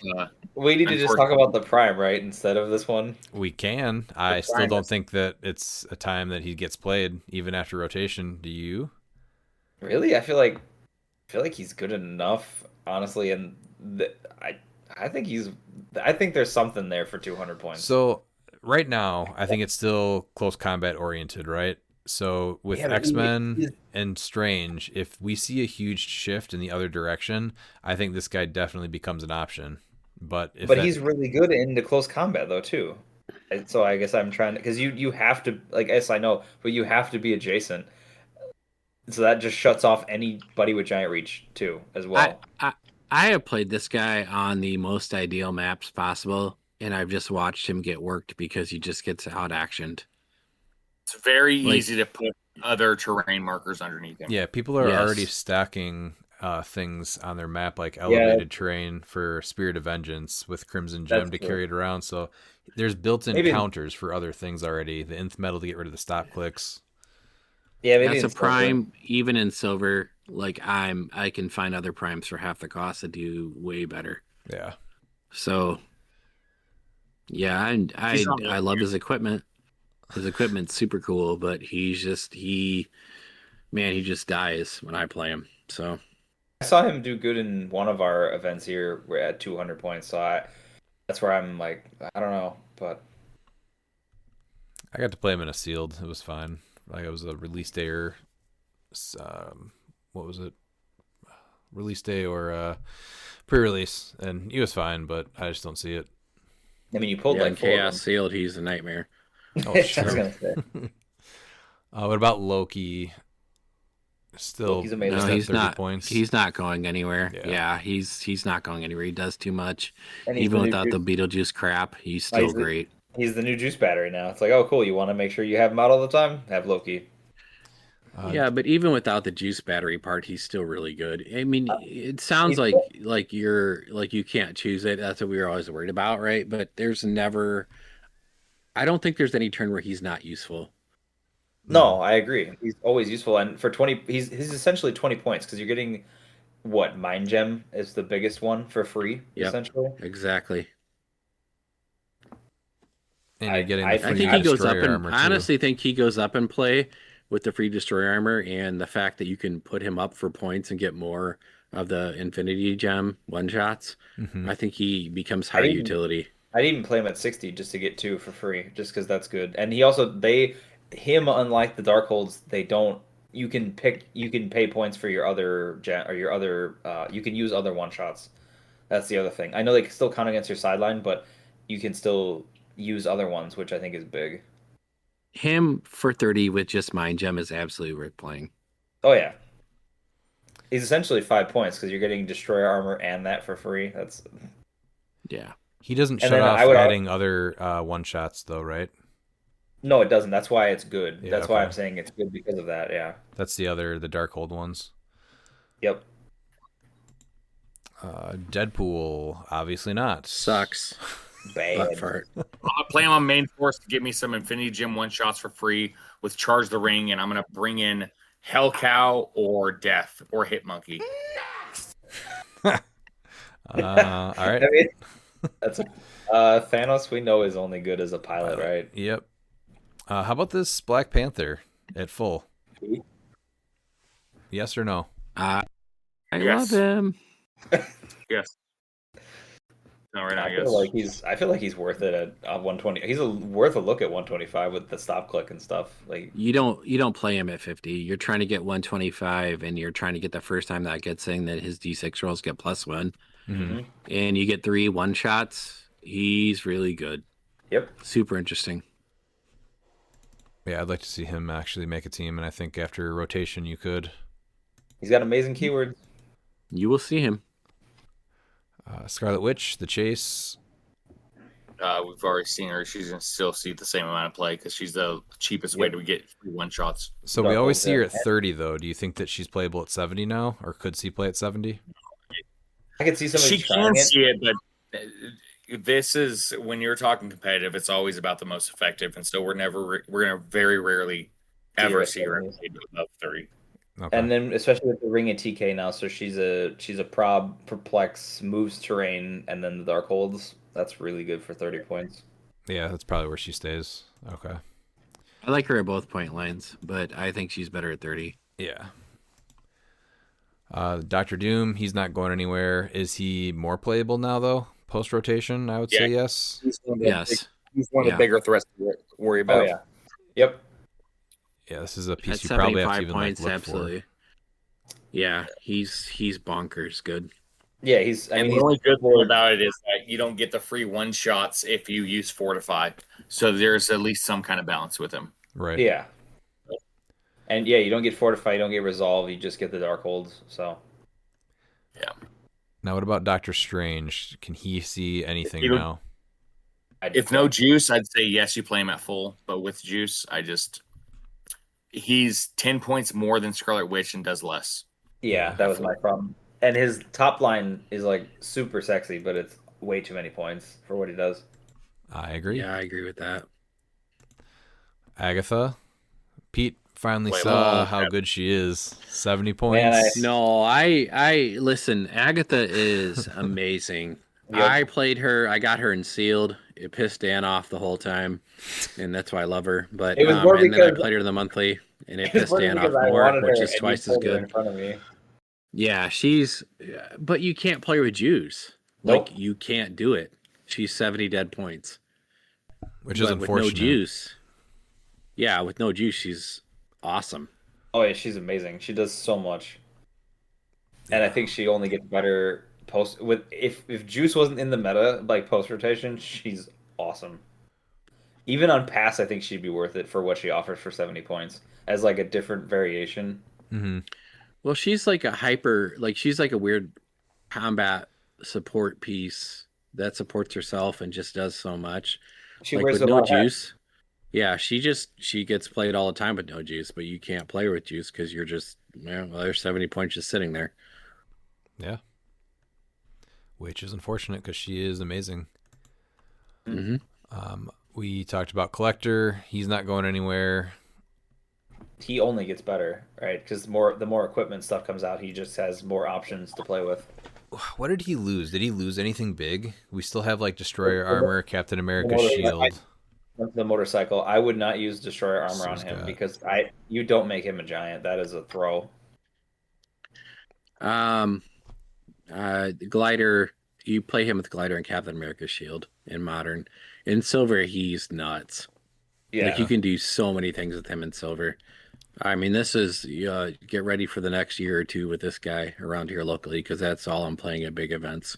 We need to just talk about the prime, right, instead of this one. We can. I still Prime don't is- think that it's a time that he gets played, even after rotation. Do you? Really, I feel like he's good enough, honestly, and I think I think there's something there for 200 points. So right now, I think it's still close combat oriented, right? So with Yeah, but X-Men and Strange, if we see a huge shift in the other direction, I think this guy definitely becomes an option. But if But that, he's really good into close combat though too. And so I guess I'm trying to because you have to like yes I know, but you have to be adjacent. So that just shuts off anybody with giant reach too as I, well. I I have played this guy on the most ideal maps possible, and I've just watched him get worked because he just gets out actioned. It's very Like- easy to put other terrain markers underneath him. yeah, people are Yes. already stacking things on their map like elevated terrain for Spirit of Vengeance with Crimson Gem That's to true. carry it around. So there's built-in Maybe- counters for other things already. The nth metal to get rid of the stop clicks. Yeah, maybe That's a in silver. prime, even in silver. Like I can find other primes for half the cost that do way better. Yeah. So, yeah, He's on I love his equipment. His equipment's super cool, but he just dies when I play him. So I saw him do good in one of our events here. We're at 200 points, so that's where I'm like I don't know, but I got to play him in a sealed. It was fine. Like it was a release day or what was it? Release day or pre-release, and he was fine, but I just don't see it. I mean you pulled yeah, like in 4 of Chaos them. Sealed, he's a nightmare. Oh, I was sure. gonna say. What about Loki? Still, Loki's amazing. just No, at he's 30 not. points. He's not going anywhere. Yeah. Yeah, he's not going anywhere. He does too much. And he's Even the new without the juice- Beetlejuice crap, he's still he's the- great. He's the new juice battery now. It's like, oh, cool. You want to make sure you have him out all the time? Have Loki. Yeah, but even without the juice battery part, he's still really good. I mean, it sounds he's like you can't choose it. That's what we were always worried about, right? But there's never. I don't think there's any turn where he's not useful. No, I agree. He's always useful, and for 20, he's essentially 20 points because you're getting what Mind Gem is the biggest one for free, Yep. essentially. Exactly. and you're getting I the I free think he goes up destroyer and armor, I too. honestly think he goes up in play with the free destroyer armor and the fact that you can put him up for points and get more of the Infinity Gem one shots. Mhm. I think he becomes high didn't- utility. I'd even play him at 60 just to get 2 for free, just because that's good. And he also him unlike the Darkholds, they don't. You can pay points for your other or your other. You can use other one shots. That's the other thing. I know they can still count against your sideline, but you can still use other ones, which I think is big. Him for 30 with just Mind Gem is absolutely worth playing. Oh yeah, he's essentially 5 points because you're getting destroyer armor and that for free. That's Yeah. He doesn't And shut then off I would- adding other one shots, though, right? no, it doesn't. That's why it's good. Yeah, That's why okay. I'm saying it's good because of that. Yeah. That's the Darkhold ones. Yep. Deadpool, obviously not. Sucks. Bad. Butt fart. I'm gonna play him on main force to get me some Infinity Gem one shots for free with Charge the Ring, and I'm gonna bring in Hell Cow or Death or Hit Monkey. All right. I mean, that's Thanos. We know is only good as a pilot, right? Yep. How about this Black Panther at full? Yes or no? I Yes. love him. Yes. No, right now, I feel like he's worth it at 120. He's worth a look at 125 with the stop click and stuff. Like You don't play him at 50. You're trying to get 125, and you're trying to get the first time that gets in that his D6 rolls get +1, mhm. and you get 3 1-shots. He's really good. Yep. Super interesting. Yeah, I'd like to see him actually make a team, and I think after rotation you could. He's got amazing keywords. You will see him. Scarlet Witch, the Chase. We've already seen her. She's gonna still see the same amount of play because she's the cheapest way to get free 1-shots. So we always see her at 30, though. Do you think that she's playable at 70 now, or could see play at 70? I could see somebody She trying can it. see it, but this is when you're talking competitive. It's always about the most effective, and so we're gonna very rarely ever see her above 30. Okay. And then especially with the ring of TK now, so she's a prob, perplex, moves terrain, and then the dark holds. That's really good for 30 points. Yeah, that's probably where she stays. Okay. I like her at both point lines, but I think she's better at 30. Yeah. Dr. Doom, he's not going anywhere. Is he more playable now, though? Post rotation, I would say yes. He's one of the Yes. he's one of the bigger threats to worry about. Oh yeah. Yep. Yeah, this is a At piece you probably have to 75 even points, look absolutely. Yeah, he's bonkers good. Yeah, he's. I And mean, the only good thing about it is that you don't get the free 1-shots if you use Fortify. So there's at least some kind of balance with him. Right. yeah. And yeah, you don't get fortify, you don't get resolve, you just get the dark holds. So Yeah. Now, what about Doctor Strange? Can he see anything It'll- now? If no juice, I'd say yes, you play him at full. But with juice, he's 10 points more than Scarlet Witch and does less. yeah, that was my problem. And his top line is like super sexy, but it's way too many points for what he does. I agree. Yeah, I agree with that. Agatha, Pete finally Wait, saw well, how good she is. 70 points. Man, No, I listen. Agatha is amazing. Yep. I played her. I got her in sealed. It pissed Dan off the whole time, and that's why I love her. But It was more and then I because- played her in the monthly, and it It's pissed funny Dan off because I more, wanted which her is and you twice as pulled her good. in front of me. Yeah, but you can't play with juice. Nope. Like you can't do it. She's 70 dead points. which is But with unfortunate. no juice. Yeah, with no juice, she's awesome. Oh yeah, she's amazing. She does so much. And I think she only gets better post with if Juice wasn't in the meta like post rotation, she's awesome. Even on pass, I think she'd be worth it for what she offers for 70 points as like a different variation. Mm-hmm. Well, she's like she's like a weird combat support piece that supports herself and just does so much. She Like wears with a no lot of hats. juice. Yeah, she gets played all the time with no juice, but you can't play her with juice because you're just there's 70 points just sitting there. Yeah. Which is unfortunate because she is amazing. Mm-hmm. We talked about Collector. He's not going anywhere. He only gets better, right? Because the more equipment stuff comes out, he just has more options to play with. What did he lose? Did he lose anything big? We still have like Destroyer Armor, Captain America Well, Shield. The motorcycle, I would not use Destroyer Armor on He's him got- because you don't make him a giant. That is a throw. Glider, you play him with Glider and Captain America Shield in Modern. In Silver, he's nuts. Yeah, Like you can do so many things with him in Silver. I mean, this is get ready for the next year or two with this guy around here locally because that's all I'm playing at big events.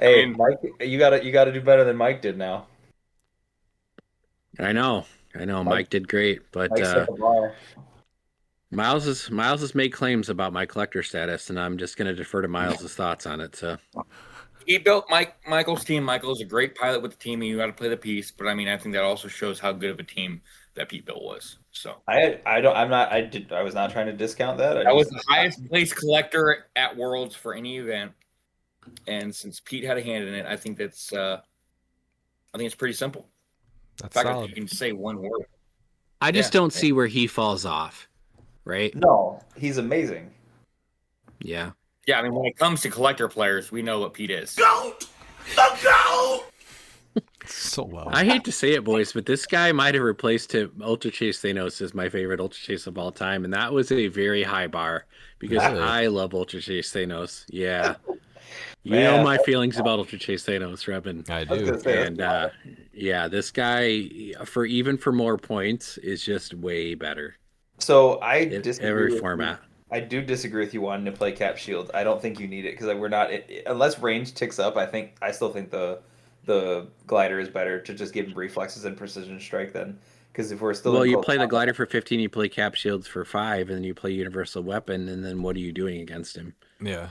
Hey, I mean- Mike, you gotta do better than Mike did now. I know. Mike did great, but Mike set the bar. Miles has made claims about my collector status, and I'm just going to defer to Miles's thoughts on it. So He built Michael's team. Michael is a great pilot with the team, and you got to play the piece. But I mean, I think that also shows how good of a team that Pete built was. So I was not trying to discount that. that was the highest placed collector at Worlds for any event. And since Pete had a hand in it, I think it's pretty simple. In That's fact, if solid. you can say one word. I just don't see where he falls off, right? No, he's amazing. Yeah. Yeah, I mean, when it comes to collector players, we know what Pete is. Goat! The goat! So low. I hate to say it, boys, but this guy might have replaced him. Ultra Chase Thanos is my favorite Ultra Chase of all time, and that was a very high bar because Really? I love Ultra Chase Thanos. Yeah. You know Man, my feelings about Ultra Chase Thanos, Rebin. I I was do. gonna say And yeah, this guy for more points is just way better so. I in disagree every with you. format. I do disagree with you wanting to play Cap Shield. I don't think you need it because we're not unless range ticks up. I still think the glider is better to just give him reflexes and precision strike then. Because if we're still Well, in you close play the combat, glider for 15, you play cap shields for 5, and then you play universal weapon, and then what are you doing against him? Yeah.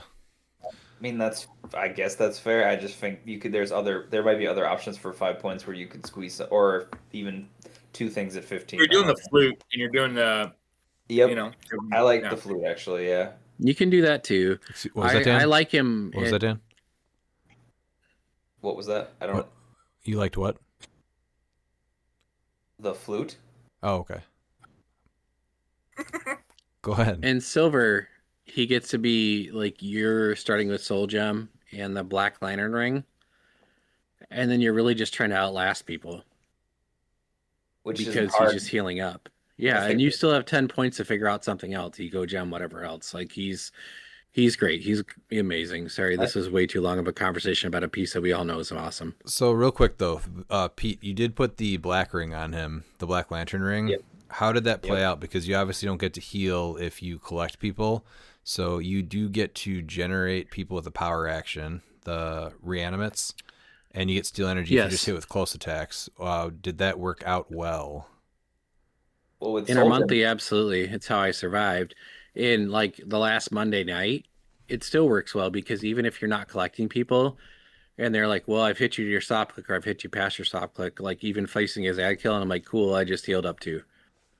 I mean that's I guess that's fair. I just think you could. There might be other options for 5 points where you could squeeze or even two things at 15. You're doing the flute and you're doing the, Yep, you know, I like yeah. the flute actually. Yeah. You can do that too. What was that, Dan? I like him. What was that, Dan? What was that? I don't. What? You liked what? The flute. Oh, okay. Go ahead. In silver, he gets to be like you're starting with Soul Gem and the Black Lantern Ring, and then you're really just trying to outlast people Which is because he's hard. just healing up. Yeah, I think and you still have 10 points to figure out something else. Ego Gem, whatever else. Like he's great. He's amazing. Sorry, this is way too long of a conversation about a piece that we all know is awesome. So real quick though, Pete, you did put the black ring on him, the Black Lantern ring. Yep. How did that play Yep. out? Because you obviously don't get to heal if you collect people, so you do get to generate people with a power action, the reanimates, and you get steal energy if you just Yes. hit with close attacks. Did that work out well? Well, with In our Soul monthly, absolutely. It's how I survived. In like the last Monday night, it still works well because even if you're not collecting people and they're like, well, I've hit you to your stop click or I've hit you past your stop click, like even facing his ad kill, and I'm like, cool, I just healed up too.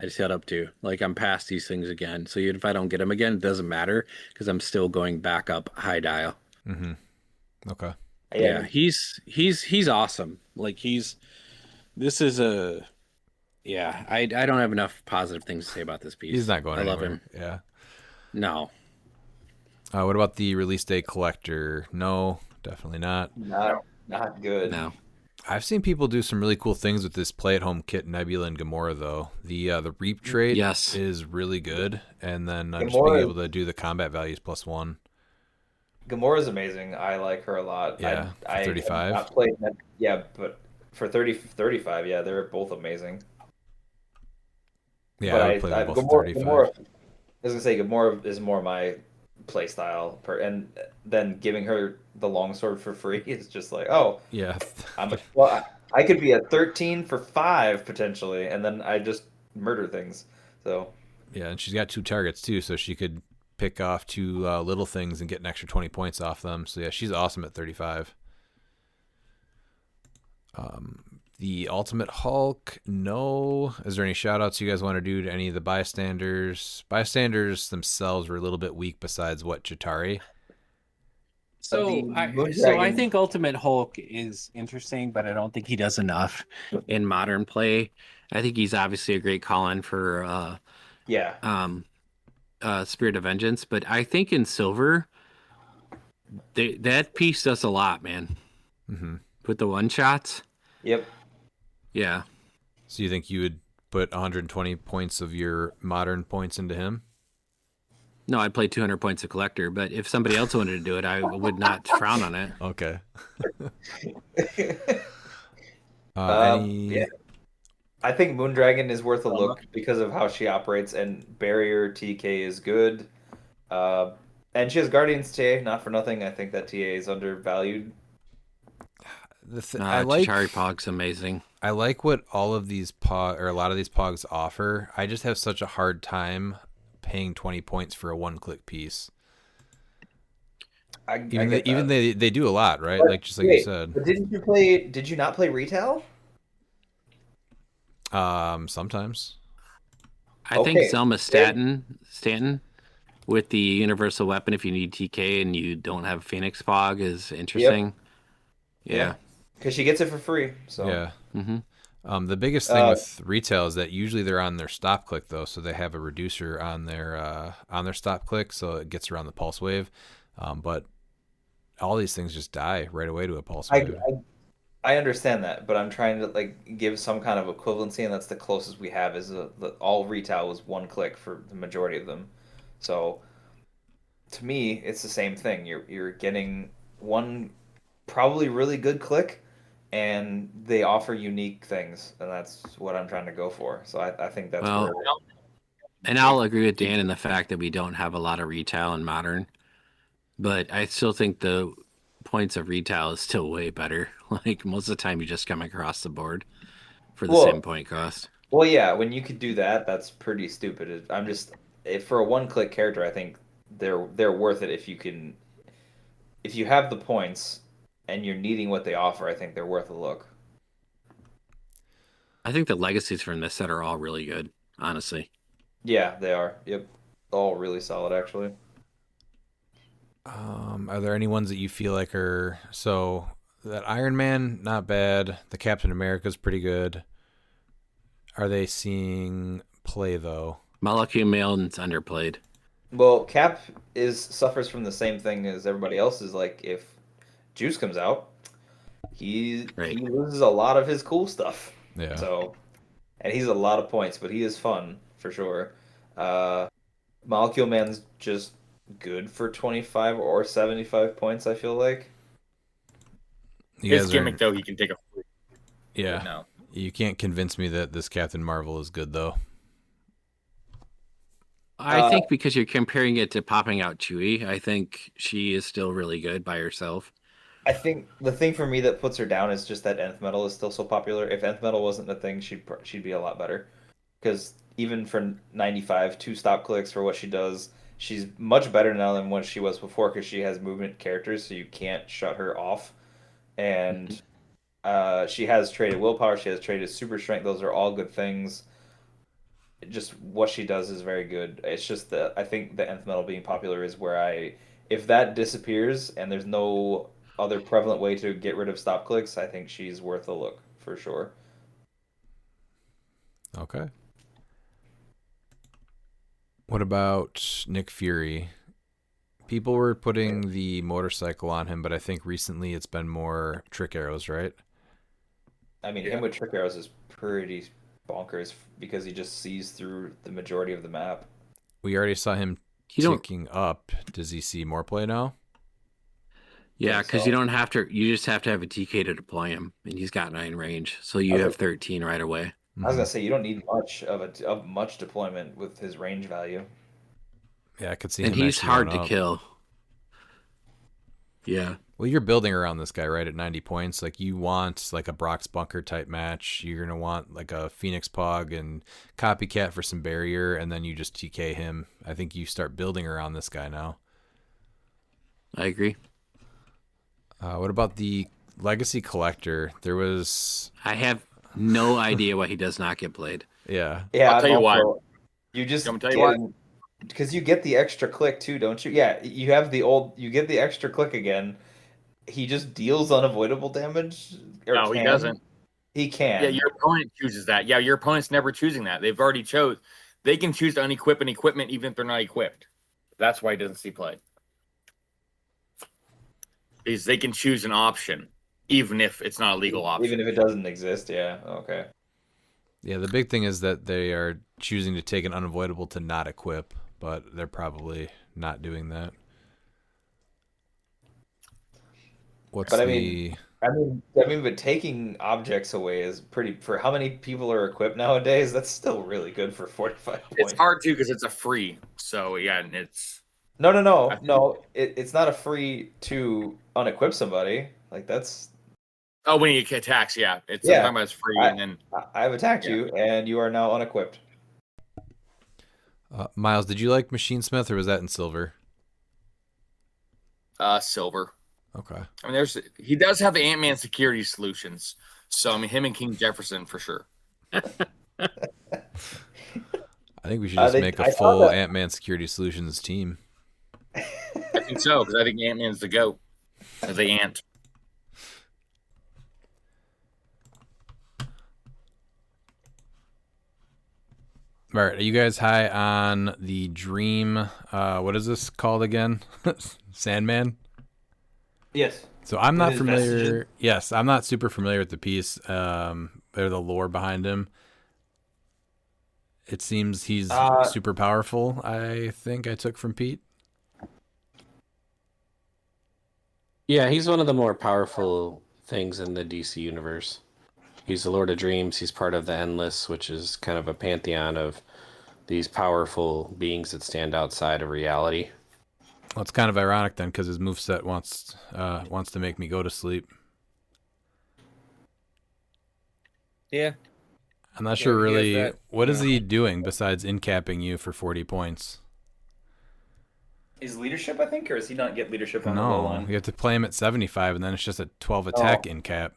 I just healed up too. Like I'm past these things again. So even if I don't get them again, it doesn't matter because I'm still going back up high dial. Mm-hmm. Okay. Yeah, he's awesome. Like this is a yeah, I don't have enough positive things to say about this piece. He's not going I anywhere. love him. Yeah. No. What about the release day collector? No, definitely not. not good. No. I've seen people do some really cool things with this play-at-home kit, Nebula and Gamora, though. The Reap trait Yes. is really good, and then just Gamora- being able to do the combat values +1. Gamora's amazing. I like her a lot. Yeah, for I have 35. not played that. Yeah, but for 35, yeah, they're both amazing. Yeah, But I would play them both for Gamora, 35. Gamora, I was gonna say Gamora is more my play style, and then giving her the longsword for free is just like, oh, Yeah, I could be a 13 for 5 potentially, and then I just murder things. So yeah, and she's got 2 targets too, so she could pick off 2 little things and get an extra 20 points off them. So yeah, she's awesome at 35. The Ultimate Hulk, no. Is there any shout outs you guys want to do to any of the bystanders? Bystanders themselves were a little bit weak besides what, Chitauri? So I think Ultimate Hulk is interesting, but I don't think he does enough in modern play. I think he's obviously a great call-in for yeah, Spirit of Vengeance, but I think in Silver, that piece does a lot, man. Mm-hmm. With the one-shots. yep. Yeah. So you think you would put 120 points of your modern points into him? No, I'd play 200 points a collector, but if somebody else wanted to do it, I would not frown on it. Okay. Yeah. I think Moondragon is worth a look because of how she operates, and Barrier TK is good. And she has Guardians TA, not for nothing. I think that TA is undervalued. I like Chitauri Pog's amazing. I like what all of these or a lot of these pogs offer. I just have such a hard time paying 20 points for a one-click piece. Even they do a lot, right? But, like you said. But did you not play retail? Sometimes. I think Selma Stanton with the universal weapon if you need TK and you don't have Phoenix Fog is interesting. Yeah. Because she gets it for free. So Yeah. Mm-hmm. The biggest thing with retail is that usually they're on their stop click though, so they have a reducer on their stop click, so it gets around the pulse wave. But all these things just die right away to a pulse wave. I understand that, but I'm trying to like give some kind of equivalency, and that's the closest we have. Is all retail was one click for the majority of them. So to me, it's the same thing. You're getting one probably really good click, and they offer unique things, and that's what I'm trying to go for. So I think that's Well, where. and I'll agree with Dan in the fact that we don't have a lot of retail in modern, but I still think the points of retail is still way better. Like most of the time, you just come across the board for the same Well, point cost. well, yeah, when you could do that, that's pretty stupid. I'm just if for a one-click character, I think they're worth it if you have the points and you're needing what they offer. I think they're worth a look. I think the legacies from this set are all really good, honestly. Yeah, they are. Yep, all really solid actually. Are there any ones that you feel like are so that Iron Man not bad, the Captain America's pretty good. Are they seeing play though? Molecule Mail's underplayed. Well, Cap is suffers from the same thing as everybody else is like if Juice comes out, Right. he loses a lot of his cool stuff. Yeah. So, and he's a lot of points, but he is fun for sure. Uh, Molecule Man's just good for 25 or 75 points, I feel like. You His guys gimmick are, though, he can take a yeah. no. You can't convince me that this Captain Marvel is good though. I Uh, think because you're comparing it to popping out Chewie, I think she is still really good by herself. I think the thing for me that puts her down is just that Nth Metal is still so popular. If Nth Metal wasn't a thing, she'd be a lot better. Because even for 95, two stop clicks for what she does, she's much better now than what she was before because she has movement characters, so you can't shut her off. And she has traded willpower, she has traded super strength. Those are all good things. Just what she does is very good. It's just that I think the Nth Metal being popular is where if that disappears and there's no other prevalent way to get rid of stop clicks, I think she's worth a look for sure. Okay. What about Nick Fury? People were putting the motorcycle on him, but I think recently it's been more trick arrows, right? I mean, Yeah. him with trick arrows is pretty bonkers because he just sees through the majority of the map. We already saw him You don't, ticking up. Does he see more play now? yeah, Think because so. you don't have to. You just have to have a TK to deploy him, and he's got 9 range, so you have 13 right away. I was Mhm. gonna say you don't need much of much deployment with his range value. Yeah, I could see And him he's actually hard going to up. kill. Yeah, Well, you're building around this guy, right? At 90 points, like you want like a Brock's Bunker type match. You're gonna want like a Phoenix Pog and Copycat for some barrier, and then you just TK him. I think you start building around this guy now. I agree. What about the Legacy Collector? There was, I have no idea why he does not get played. yeah, Yeah, I'll tell you why. You just You want me to tell you get because you get the extra click too, don't you? Yeah, you get the extra click again. He just deals unavoidable damage. Or No, he can. doesn't. He can. Yeah, your opponent chooses that. Yeah, your opponent's never choosing that. They've already chose. They can choose to unequip an equipment even if they're not equipped. That's why he doesn't see play. Because they can choose an option even if it's not a legal option. Even if it doesn't exist, yeah. Okay. yeah. The big thing is that they are choosing to take an unavoidable to not equip, but they're probably not doing that. What's But the? but taking objects away is pretty. For how many people are equipped nowadays, that's still really good for 45 It's points. hard too because it's a free. So yeah, and it's No. It's not a free to unequip somebody. Like that's. when he attacks. Yeah, it's Yeah. talking about it's free, I- and then I've attacked Yeah. you, and you are now unequipped. Miles, did you like Machine Smith or was that in silver? silver. Okay. I mean, he does have the Ant-Man security solutions. So I mean, him and King Jefferson for sure. I think we should just make a I saw full that- Ant-Man Security Solutions team. I think so because I think Ant-Man's the goat. The ant. All right, are you guys high on the Dream? What is this called again? Sandman. Yes. So I'm not his familiar. vestiges? Yes, I'm not super familiar with the piece or the lore behind him. It seems he's super powerful. I think I took from Pete. Yeah, he's one of the more powerful things in the DC universe. He's the Lord of Dreams. He's part of the Endless, which is kind of a pantheon of these powerful beings that stand outside of reality. Well, it's kind of ironic then, because his moveset wants to make me go to sleep. Yeah. I'm not Yeah, sure he has really that, what you is know. he doing besides incapping you for 40 points. Is leadership, I think, or does he not get leadership on the low No, line? you have to play him at 75, and then it's just a 12 attack incap.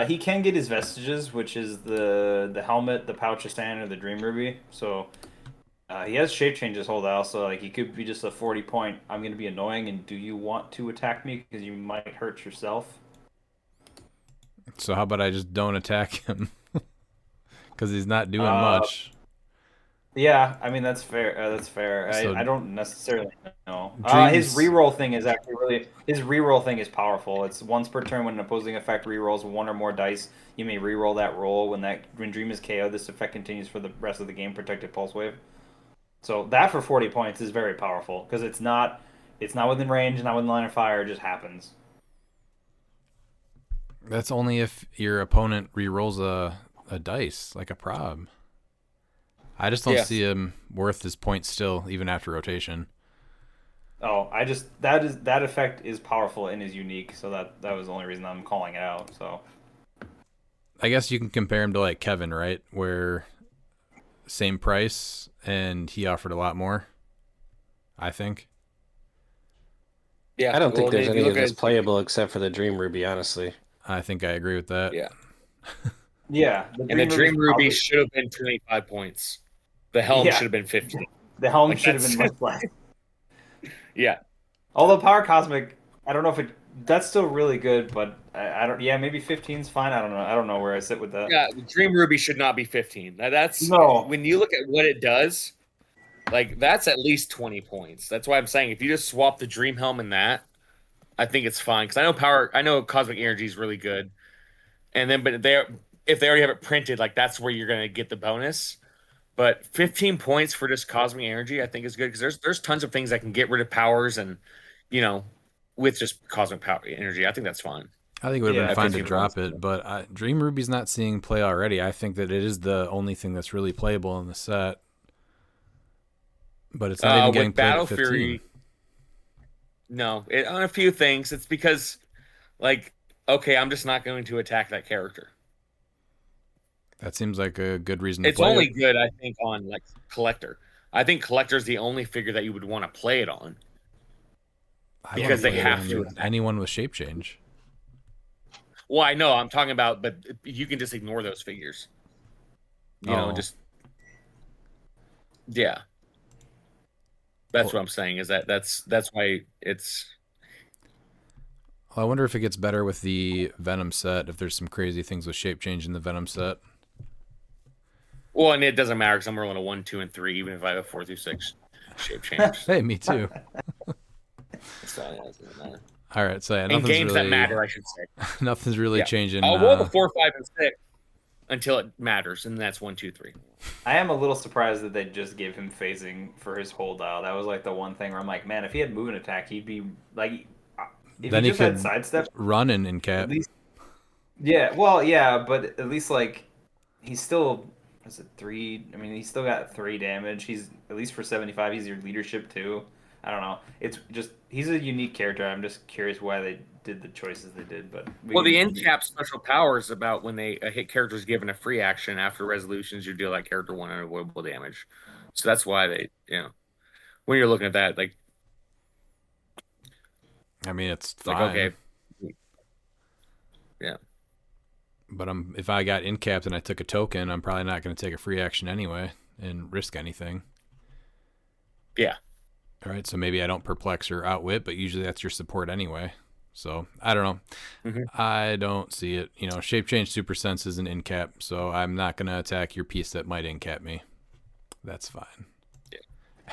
He can get his vestiges, which is the helmet, the pouch of stand, or the dream ruby. So he has shape changes hold out, so like he could be just a 40 point. I'm gonna be annoying, and do you want to attack me because you might hurt yourself? So how about I just don't attack him? Because he's not doing Uh, much. Yeah, I mean that's fair. That's fair. So I don't necessarily know. His dreams. reroll thing is actually really his reroll thing is powerful. It's once per turn when an opposing effect rerolls one or more dice, you may reroll that roll. When Dream is KO, this effect continues for the rest of the game. Protected Pulse Wave. So that for 40 points is very powerful because it's not within range, not within line of fire. It just happens. That's only if your opponent re-rolls a dice, like a prob. I just don't Yeah. see him worth his points still, even after rotation. Oh, that effect is powerful and is unique. So that was the only reason I'm calling it out. So I guess you can compare him to like Kevin, right? Where same price and he offered a lot more, I think. Yeah. I don't think there's if you any look of this at- playable except for the Dream Ruby, honestly. I think I agree with that. Yeah. yeah, And the Dream Ruby probably- should have been 25 points. The helm Yeah. should have been 15. the helm like, should have been that's- much less. Yeah. Although Power Cosmic, I don't know if that's still really good, but I don't. Yeah, maybe 15's fine. I don't know. I don't know where I sit with that. Yeah, the Dream Ruby should not be 15. That's No. when you look at what it does, like that's at least 20 points. That's why I'm saying if you just swap the Dream Helm and that, I think it's fine. Because I know Cosmic Energy is really good. And then but if they already have it printed, like that's where you're gonna get the bonus. But 15 points for just Cosmic Energy, I think is good because there's tons of things that can get rid of powers and with just Cosmic Power Energy. I think that's fine. I think it would have Yeah, been fine to 15 drop points. it, but Dream Ruby's not seeing play already. I think that it is the only thing that's really playable in the set. But it's not even With getting played Battle at 15. Fury, no, on a few things. It's because, like, okay, I'm just not going to attack that character. That seems like a good reason to It's play only it. good, I think, on like Collector. I think Collector's the only figure that you would want to play it on. I because wanna they play it have on to. anyone with shape change. Well, I know I'm talking about, but you can just ignore those figures. Oh. Just yeah. That's Well- what I'm saying. Is that's why it's Well, I wonder if it gets better with the Venom set, if there's some crazy things with shape change in the Venom set. well, and it doesn't matter because I'm rolling a 1, 2, and 3, even if I have a 4 through 6 shape change. Hey, me too. So, yeah, it doesn't matter. All right, so yeah, In nothing's games really that matter, I should say. nothing's really Yeah. changing. I'll roll the 4, 5, and 6 until it matters, and that's 1, 2, 3. I am a little surprised that they just gave him phasing for his holdout. That was like the one thing where I'm like, man, if he had move and attack, he'd be like, if Then he he just had could sidestep, run in at cap. least. Yeah, well, yeah, but at least like he's still is it 3? I mean, he's still got 3 damage. He's at least for 75. He's your leadership too. I don't know. It's just he's a unique character. I'm just curious why they did the choices they did. But Well, the end cap special power is about when a hit character is given a free action after resolutions, you deal that character 1 unavoidable damage. So that's why they, when you're looking at that, like I mean, it's like fine. okay, yeah. But if I got in capped and I took a token, I'm probably not going to take a free action anyway and risk anything. Yeah. All right, so maybe I don't perplex or outwit, but usually that's your support anyway. So I don't know. Mhm. I don't see it. Shape change super sense is an in cap, so I'm not going to attack your piece that might in cap me. That's fine.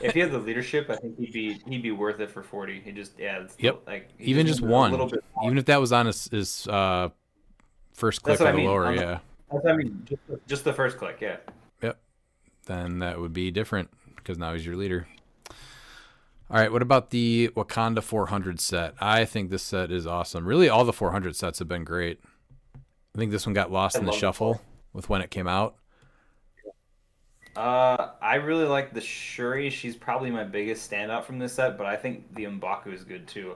if he had the leadership, I think he'd be worth it for 40. He just it's Yep. like he Even just needs a one, little bit more. even if that was on his first click That's what or I the mean, lower, on the- yeah. That's what I mean, just the first click, yeah. Yep. Then that would be different because now he's your leader. All right, what about the Wakanda 400 set? I think this set is awesome. Really, all the 400 sets have been great. I think this one got lost in the shuffle with when it came out. I really like the Shuri. She's probably my biggest standout from this set, but I think the M'Baku is good too.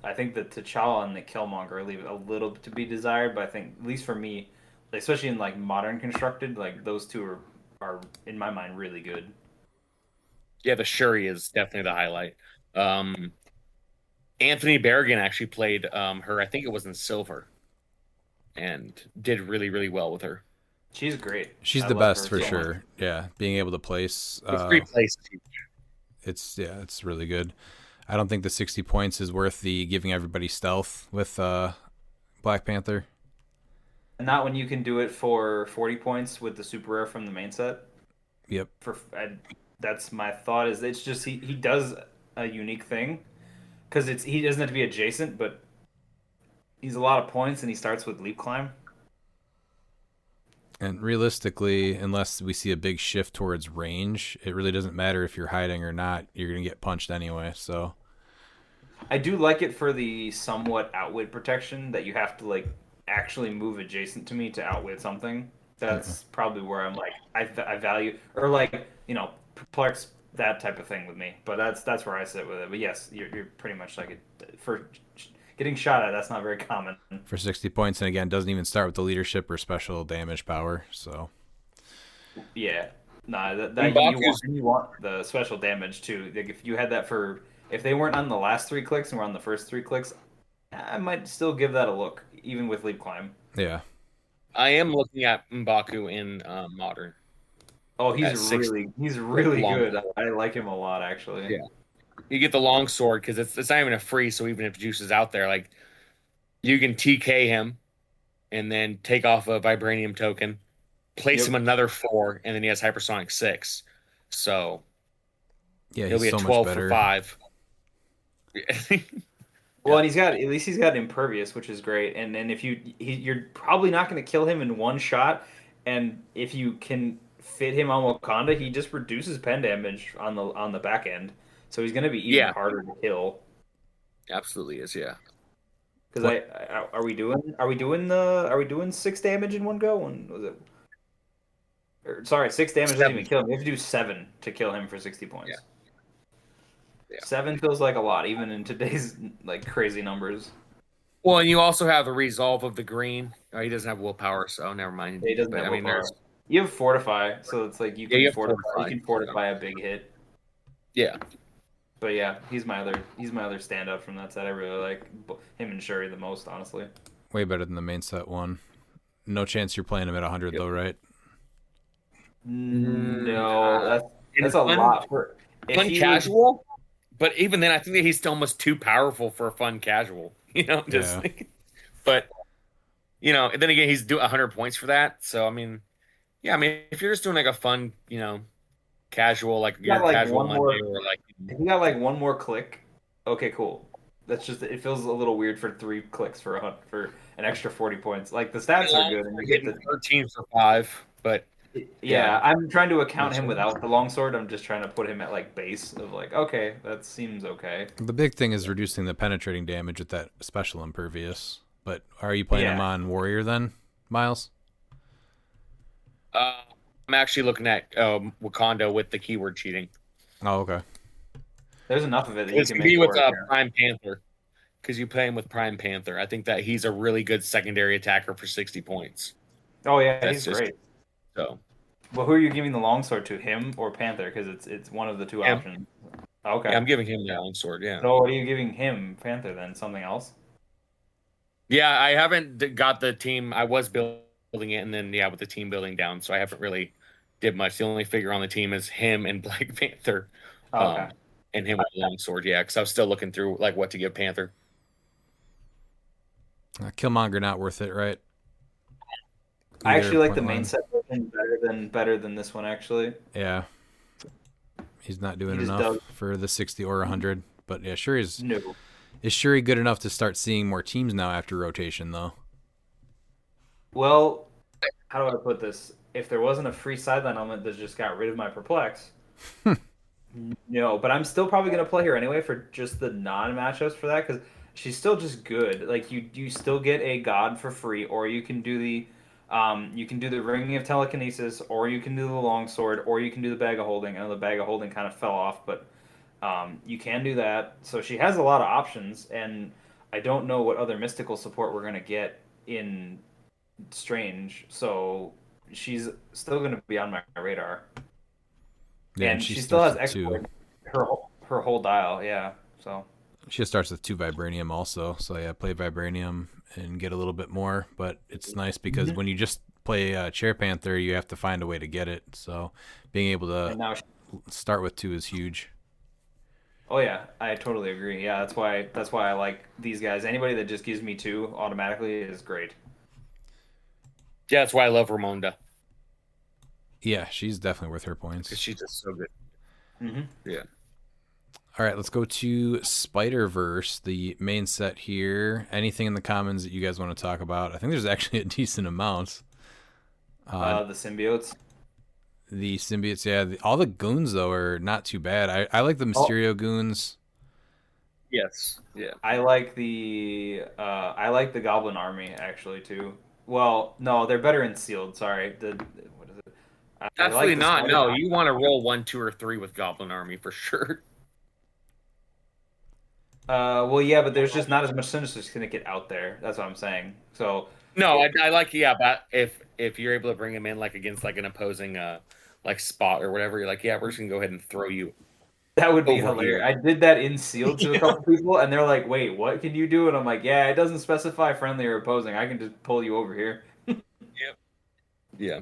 I think the T'Challa and the Killmonger leave a little to be desired, but I think at least for me, especially in like modern constructed, like those two are in my mind really good. Yeah, the Shuri is definitely the highlight. Anthony Berrigan actually played her. I think it was in silver, and did really, really well with her. She's great. She's I the love best her for so sure. much. Yeah, being able to place. It's three places. It's really good. I don't think the 60 points is worth the giving everybody stealth with Black Panther. Not when you can do it for 40 points with the super rare from the main set. Yep. That's my thought. Is it's just he does a unique thing because he doesn't have to be adjacent, but he's a lot of points and he starts with leap climb. And realistically, unless we see a big shift towards range, it really doesn't matter if you're hiding or not. You're going to get punched anyway. So I do like it for the somewhat outwit protection that you have to like actually move adjacent to me to outwit something. That's probably where I'm like I value or like perplex that type of thing with me. But that's where I sit with it. But yes, you're pretty much like it for getting shot at. That's not very common. for 60 points, and again, doesn't even start with the leadership or special damage power. So Yeah, nah, you want the special damage too. Like if you had that if they weren't on the last 3 clicks and were on the first 3 clicks, I might still give that a look, even with leap climb. yeah, I am looking at M'Baku in modern. Oh, At he's 60. really Long. good. I like him a lot actually. Yeah. You get the long sword because it's not even a free. So even if Juice is out there, like you can TK him, and then take off a vibranium token, place him another 4, and then he has hypersonic 6. So yeah, he'll he's be a so 12 much for better. 5. Well, and at least he's got impervious, which is great. And then if you're probably not going to kill him in one shot, and if you can fit him on Wakanda, he just reduces pen damage on the back end, so he's going to be even harder to kill. Absolutely is, yeah. Because are we doing 6 damage in one go? When was it? Sorry, 6 damage doesn't even kill him. We have to do 7 to kill him for 60 points. Yeah. 7 feels like a lot, even in today's like crazy numbers. Well, and you also have the resolve of the green. Oh, he doesn't have willpower, so never mind. He doesn't But, have I mean, willpower. there's You have fortify, so it's like you you can have fortify. fortify. You can fortify a big hit. yeah. But yeah, he's my other standout from that set. I really like him and Shuri the most, honestly. Way better than the main set one. No chance you're playing him at 100 though, right? No, that's a lot for Fun casual. But even then, I think that he's still almost too powerful for a fun casual. But and then again, he's doing 100 points for that. So I mean, if you're just doing like a fun, casual, like your casual Monday, or like if you got like one more click, okay, cool. That's just it feels a little weird for 3 clicks for an extra 40 points. Like the stats are good, and you get the 13 for 5, but. Yeah, I'm trying to account him without the longsword. I'm just trying to put him at like base of like, okay, that seems okay. The big thing is reducing the penetrating damage with that special impervious. But are you playing him on warrior then, Miles? I'm actually looking at Wakanda with the keyword cheating. Oh, okay. There's enough of it that you can be make with work, Prime Panther, because you play him with Prime Panther. I think that he's a really good secondary attacker for 60 points. Oh yeah, he's great. So, well, who are you giving the longsword to, him or Panther? Because it's one of the two options. Okay, yeah, I'm giving him the longsword. Yeah. So what are you giving him, Panther? Then something else? Yeah, I haven't got the team. I was building it, and then with the team building down, so I haven't really did much. The only figure on the team is him and Black Panther, and him with the longsword. Yeah, because I was still looking through like what to give Panther. Killmonger not worth it, right? I actually like the main set version better than this one, actually. Yeah. He's not doing enough for the 60 or 100. But yeah, sure is Shuri good enough to start seeing more teams now after rotation, though? Well, how do I put this? If there wasn't a free sideline element that just got rid of my perplex, No, but I'm still probably gonna play her anyway for just the non-matchups for that because she's still just good. Like you still get a god for free, or you can do the ring of telekinesis, or you can do the longsword, or you can do the bag of holding. I know the bag of holding kind of fell off, but you can do that. So she has a lot of options, and I don't know what other mystical support we're gonna get in Strange. So she's still gonna be on my radar. Yeah, and And she she still starts has with two. exploit her whole dial, yeah. So She starts with 2 vibranium also. So yeah, play vibranium and get a little bit more. But it's nice because when you just play Chair Panther, you have to find a way to get it. So being able and to now start with 2 is huge. oh yeah, I totally agree. Yeah, that's why I like these guys. Anybody that just gives me two automatically is great. Yeah, that's why I love Ramonda Yeah, she's definitely worth her because points. she's just so good. Mm-hmm. Yeah. All right, let's go to Spider-Verse, the main set here. Anything in the commons that you guys want to talk about? I think there's actually a decent amount. The symbiotes. The symbiotes, yeah. All the goons, though, are not too bad. I like the Mysterio goons. Yes. Yeah. I like the Goblin Army actually too. Well, no, they're better in sealed. Sorry, what is it? I Absolutely like the not. Spider- No, you want to roll 1, 2, or 3 with Goblin Army for sure. well, yeah, but there's just not as much Sinister's gonna get out there. That's what I'm saying. So No, I like but if you're able to bring him in like against like an opposing like spot or whatever, you're like, yeah, we're just gonna go ahead and throw you. that would be Over hilarious. here. I did that in sealed to a couple people, and they're like, "Wait, what can you do?" And I'm like, "Yeah, it doesn't specify friendly or opposing. I can just pull you over here." Yeah.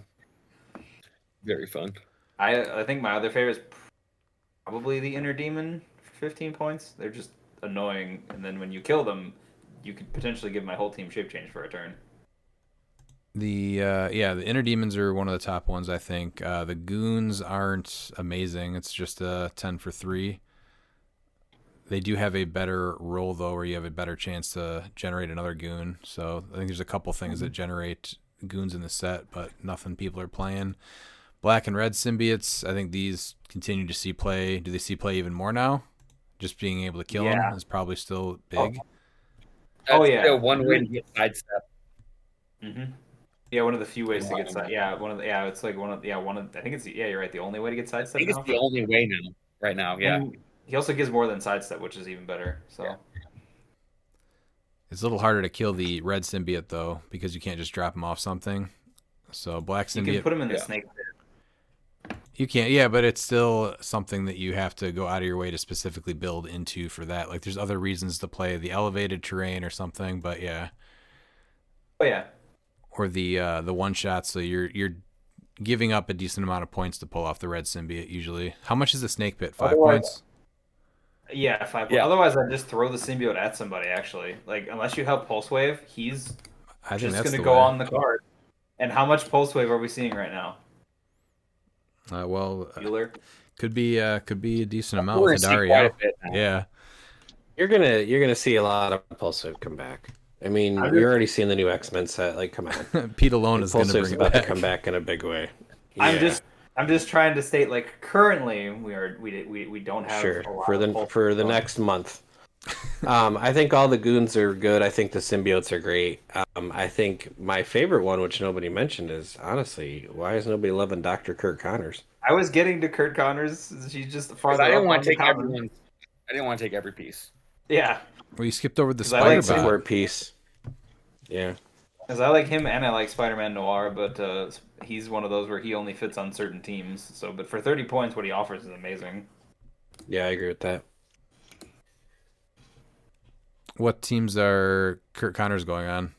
Very fun. I think my other favorite is probably the Inner Demon for 15 points. They're just annoying, and then when you kill them, you could potentially give my whole team shape change for a turn. The inner demons are one of the top ones, I think. The goons aren't amazing. It's just a 10 for 3. They do have a better roll though, where you have a better chance to generate another goon. So I think there's a couple things that generate goons in the set, but nothing people are playing. Black and red symbiotes, I think these continue to see play. Do they see play even more now? Just being able to kill them is probably still big. That's yeah. one way to get sidestep. Mm-hmm. Yeah, one of the few ways to get side. Yeah, it's like one of I think it's you're right. The only way to get I sidestep think it's now. the only way now. Right now, yeah. And he also gives more than sidestep, which is even better. So. Yeah. It's a little harder to kill the red symbiote though, because you can't just drop him off something. So black symbiote, You can put him in the snake pit. you can't. Yeah, but it's still something that you have to go out of your way to specifically build into for that. Like there's other reasons to play the elevated terrain or something, but yeah. Oh yeah. Or the one shot, so you're giving up a decent amount of points to pull off the red symbiote usually. How much is the snake pit? 5 points? Yeah, 5 Yeah. Otherwise, I'd just throw the symbiote at somebody. Actually, like unless you have pulse wave, he's I think just that's going to the go way. on the card. And how much pulse wave are we seeing right now? Bueller? Could be a decent amount We're with gonna see quite Dario. a bit now. Yeah. You're gonna see a lot of Pulse Wave come back. I mean, you're already seeing the new X-Men set. Like, come on, Pete alone is going Pulse to Wave's bring it about back. to come back in a big way. I'm just trying to state like currently we don't have Sure a lot for of the pulse for the wave. next month. I think all the goons are good. I think the symbiotes are great. I think my favorite one, which nobody mentioned, is honestly, why is nobody loving Dr. Kurt Connors? I was getting to Kurt Connors. She's just farther. I didn't up want on to the take common. everyone. I didn't want to take every piece. Yeah, Well, you skipped over the 'Cause I like spider bot. Support piece. Yeah. because I like him and I like Spider-Man Noir, but he's one of those where he only fits on certain teams. So, but for 30 points, what he offers is amazing. Yeah, I agree with that. What teams are Kurt Connors going on?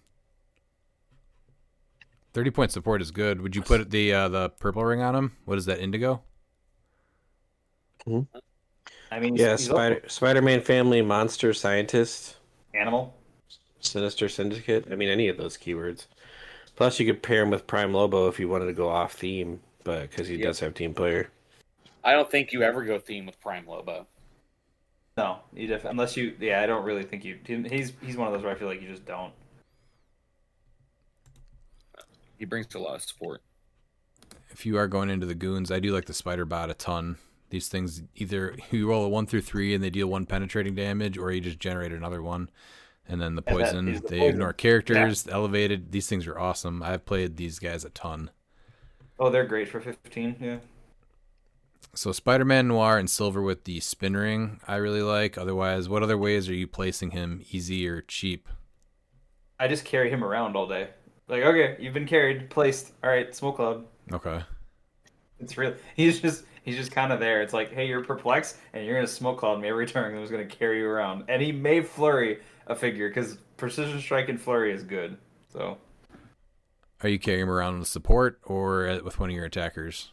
30-point support is good. Would you put the purple ring on him? What is that, Indigo? I mean, Yeah, he's also Spider-Man family, monster, scientist, animal. sinister syndicate. I mean, any of those keywords. Plus, you could pair him with Prime Lobo if you wanted to go off theme, but because he does have team player. I don't think you ever go theme with Prime Lobo. No, unless you. Yeah, I don't really think you. He's one of those where I feel like you just don't. He brings a lot of support. If you are going into the goons, I do like the spider bot a ton, These things either you roll a 1 through 3 and they deal 1 penetrating damage, or you just generate another one. And then the And that poison, is the they poison. ignore characters, elevated. These things are awesome. I've played these guys a ton. Oh, they're great for 15. Yeah. So Spider-Man Noir and Silver with the spin ring, I really like. Otherwise, what other ways are you placing him, easy or cheap? I just carry him around all day. Like, okay, you've been carried, placed. All right, smoke cloud. Okay. It's real. He's just kind of there. It's like, hey, you're perplexed, and you're gonna smoke cloud me every turn. I'm just gonna carry you around, and he may flurry a figure because precision strike and flurry is good. So, Are you carrying him around with support or with one of your attackers?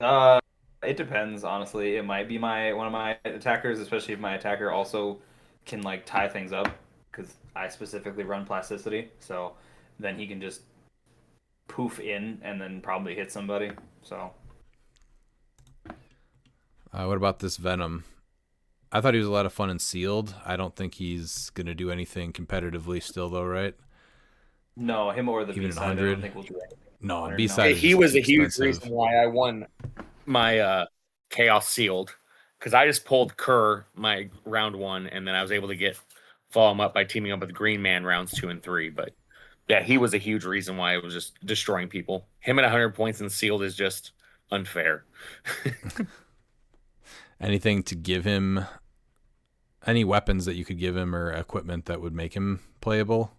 it depends. Honestly, it might be one of my attackers, especially if my attacker also can like tie things up because I specifically run plasticity. So then he can just poof in and then probably hit somebody. So. What about this Venom? I thought he was a lot of fun in Sealed. I don't think he's going to do anything competitively still, though, right? No, him or the Even B-side, at I 100? don't think we'll do anything. No, Or B-side is He was a huge expensive. reason why I won my Chaos Sealed, because I just pulled Kerr my round 1, and then I was able to follow him up by teaming up with Green Man rounds 2 and 3. But yeah, he was a huge reason why it was just destroying people. Him at 100 points in Sealed is just unfair. Anything to give him? Any weapons that you could give him or equipment that would make him playable?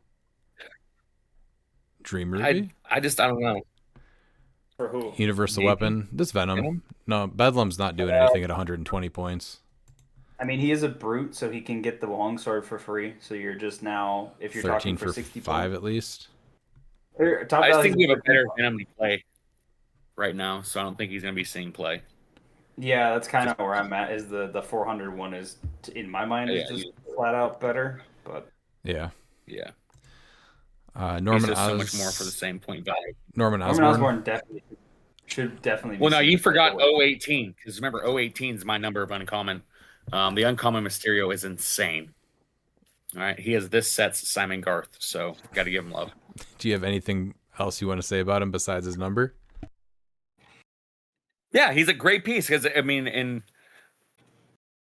Dream Ruby? I don't know. For who? Universal Maybe. weapon? This Venom. Venom? No, Bedlam's not doing anything at 120 points. I mean, he is a brute, so he can get the longsword for free. So you're just now, if you're 13 talking for 60 5 points, at least. Top I just think value we have a better Venom to play right now, so I don't think he's going to be seeing play. Yeah, that's kind of where I'm at. Is the 400 one is in my mind is Yeah, just flat out better, but Yeah. Yeah. Norman He's just so Os- much more for the same point value. Norman Norman Osborn. Osborn definitely should definitely. Be Well, no, seen you to play forgot forward. 018, because remember, 018 is my number of uncommon. The uncommon Mysterio is insane. All right, he has this set's Simon Garth, so got to give him love. Do you have anything else you want to say about him besides his number? Yeah, he's a great piece because I mean, in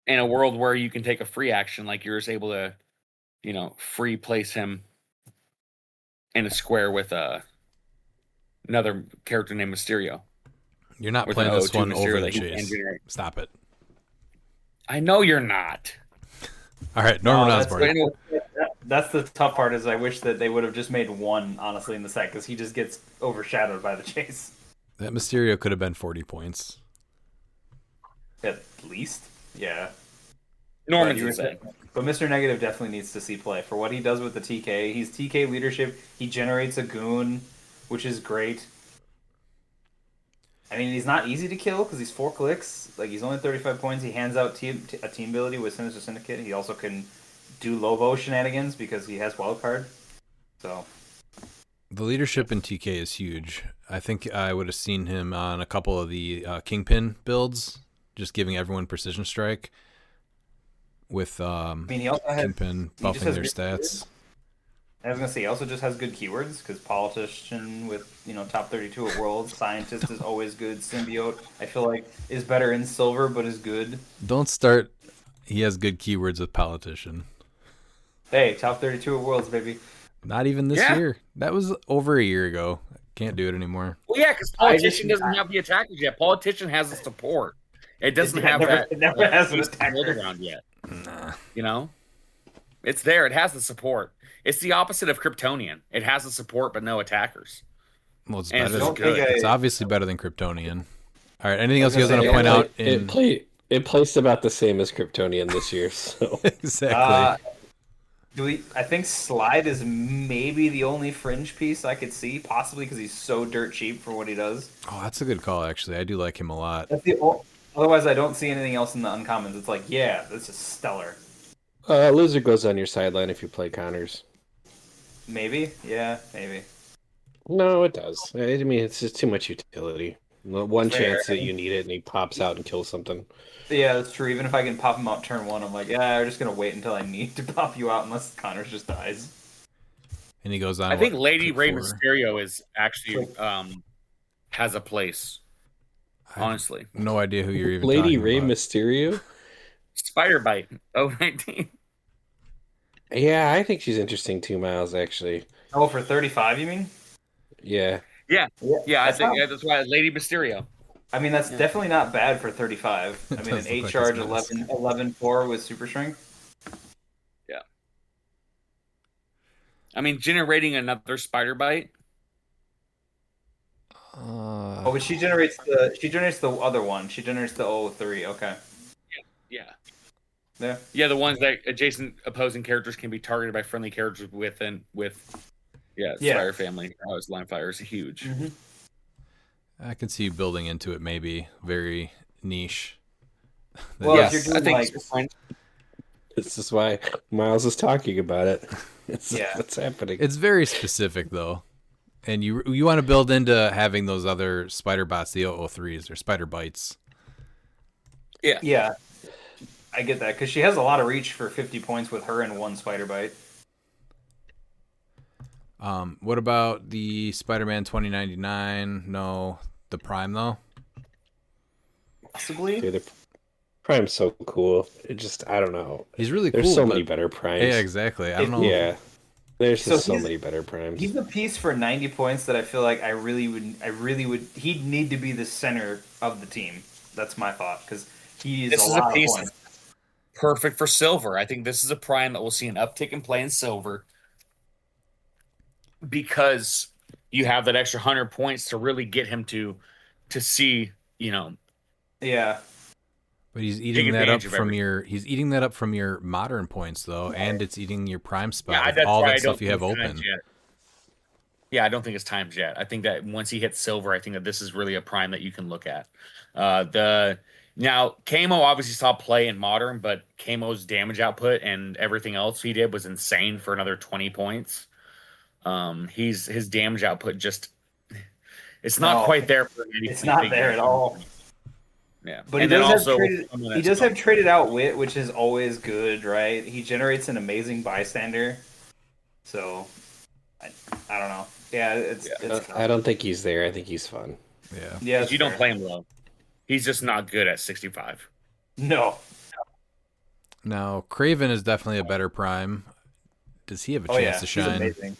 a world where you can take a free action, like you're just able to, free place him in a square with another character named Mysterio. You're not With playing an this O2 one Mysterio over the that he can chase. generate. Stop it. I know you're not. All right, Norman No, Osborn. That's the tough part. Is I wish that they would have just made one honestly in the set because he just gets overshadowed by the chase. That Mysterio could have been 40 points. At least, yeah. Norman's But insane. But Mr. Negative definitely needs to see play for what he does with the TK. He's TK leadership. He generates a goon, which is great. I mean, he's not easy to kill because he's 4 clicks. Like, he's only 35 points. He hands out a team ability with Sinister Syndicate. He also can do Lobo shenanigans because he has Wildcard. So, The leadership in TK is huge. I think I would have seen him on a couple of the Kingpin builds, just giving everyone precision strike with I mean, he also has. Kingpin he just buffing has their good stats. I was gonna say he also just has good keywords because politician with top 32 at Worlds, scientist is always good. Symbiote I feel like is better in silver but is good. Don't start. He has good keywords with politician. Hey, top 32 at Worlds, baby. Not even this Yeah. year. That was over a year ago. Can't do it anymore. Well, yeah, because politician doesn't have the attackers yet. Politician has the support. It doesn't have that. It never has an piece to build attacker. around yet. Nah. It's there. It has the support. It's the opposite of Kryptonian. It has the support but no attackers. Well, it's And better. it's Than, good. it's obviously better than Kryptonian. All right. Anything else I you was guys want to gonna point say, out? It placed about the same as Kryptonian this year. So Exactly. I think Slide is maybe the only fringe piece I could see, possibly because he's so dirt cheap for what he does. Oh, that's a good call. Actually, I do like him a lot. That's otherwise, I don't see anything else in the uncommons. It's like, yeah, this is stellar. Lizard goes on your sideline if you play Connors. Maybe, yeah, maybe. No, it does. I mean, it's just too much utility. One Fair. chance that you need it, and he pops out and kills something. Yeah, that's true. Even if I can pop him out turn 1, I'm like, yeah, I'm just gonna wait until I need to pop you out unless Connors just dies. And he goes on. I think what, Lady click Rey 4? Mysterio is actually has a place. Honestly, No idea who you're even Lady talking Rey about. Mysterio. Spider Bite 019. Yeah, I think she's interesting too, Miles. Actually, Oh, for 35, you mean? yeah. Yeah, I That's think not- that's why Lady Mysterio. I mean, that's definitely not bad for 35. It I mean, an does look 8 like charge, his mask. 11-4 with super strength. Yeah, I mean, generating another Spider Bite. Oh, but she generates the other one. She generates the 003. Okay. Yeah, Yeah. the ones that adjacent opposing characters can be targeted by friendly characters with Yeah. Spider Family. Oh, his line fire is huge. Mm-hmm. I can see you building into it, maybe very niche. Well, Yes, if you're I doing think like, so, Frank. This is why Miles is talking about it. It's Yeah. what's happening. It's very specific though, and you want to build into having those other spider bots, the 003s or spider bites. yeah, I get that because she has a lot of reach for 50 points with her and one spider bite. What about the Spider-Man 2099? No, the Prime though. Possibly. Dude, the Prime's so cool. It just, I don't know. He's really There's cool. so but- many better Primes. Yeah, exactly. I don't know. Yeah. There's So just so he's- many better Primes. He's a piece for 90 points that I feel like I really would. He'd need to be the center of the team. That's my thought because he's This a is lot a of piece points. perfect for silver. I think this is a prime that we'll see an uptick in play in silver because you have that extra 100 points to really get him to see, Yeah. But he's eating that up advantage of from everything. he's eating that up from your modern points though, and it's eating your prime spot with that's all why I that don't stuff you think have it's timed open. yet. Yeah, I don't think it's timed yet. I think that once he hits silver, I think that this is really a prime that you can look at. Now Kamo obviously saw play in modern, but Kamo's damage output and everything else he did was insane for another 20 points. His damage output just it's not No, quite there for It's not there at all. Yeah, But and he then does also have traded. some of that He does stuff. have traded out wit, which is always good, right? He generates an amazing bystander. So, I don't know. Yeah, it's I don't think he's there. I think he's fun. Yeah. yeah. You don't play him low. He's just not good at 65. No. Now Craven is definitely a better prime. Does he have a chance to He's shine? amazing.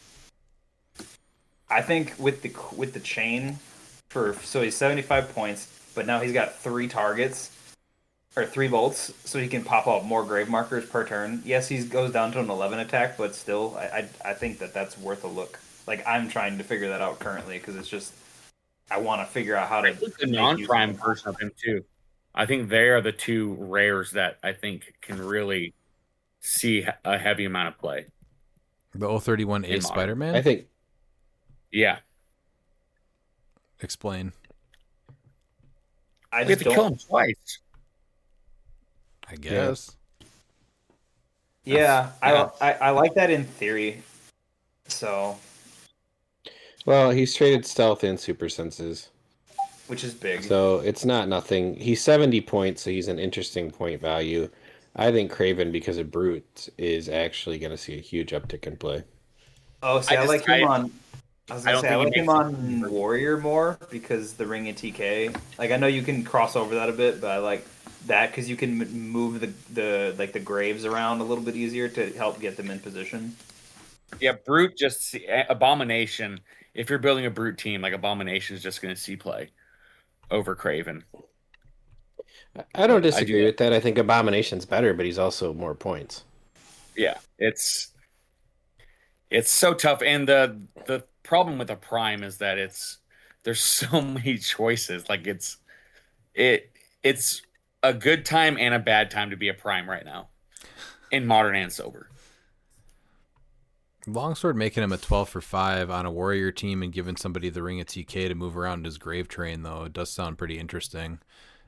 I think with the chain so he's 75 points, but now he's got 3 targets or 3 bolts, so he can pop up more grave markers per turn. Yes, he goes down to an 11 attack, but still, I think that's worth a look. Like I'm trying to figure that out currently because it's just I want to figure out how to. I think the make non-prime use of it. version of him too. I think they are the two rares that I think can really see a heavy amount of play. The 031 In is modern. Spider-Man? I think Yeah, Explain. I we have just to kill don't. him twice. I guess. Yeah, Yeah. I like that in theory. So, well, he's traded stealth and super senses. which is big. So it's not nothing. He's 70 points, so he's an interesting point value. I think Craven, because of Brute, is actually going to see a huge uptick in play. Oh, see, I like him on. I was I gonna don't say I think like he him makes on Warrior more because the ring of TK. Like I know you can cross over that a bit, but I like that because you can move the graves around a little bit easier to help get them in position. Yeah, Brute just Abomination. If you're building a Brute team, like Abomination is just going to see play over Craven. I don't I do disagree that. with that. I think Abomination's better, but he's also more points. Yeah, it's so tough, and the problem with a prime is that there's so many choices. Like it's a good time and a bad time to be a prime right now in modern and silver. Longsword making him a 12 for 5 on a warrior team and giving somebody the ring of TK to move around his grave train, though, it does sound pretty interesting.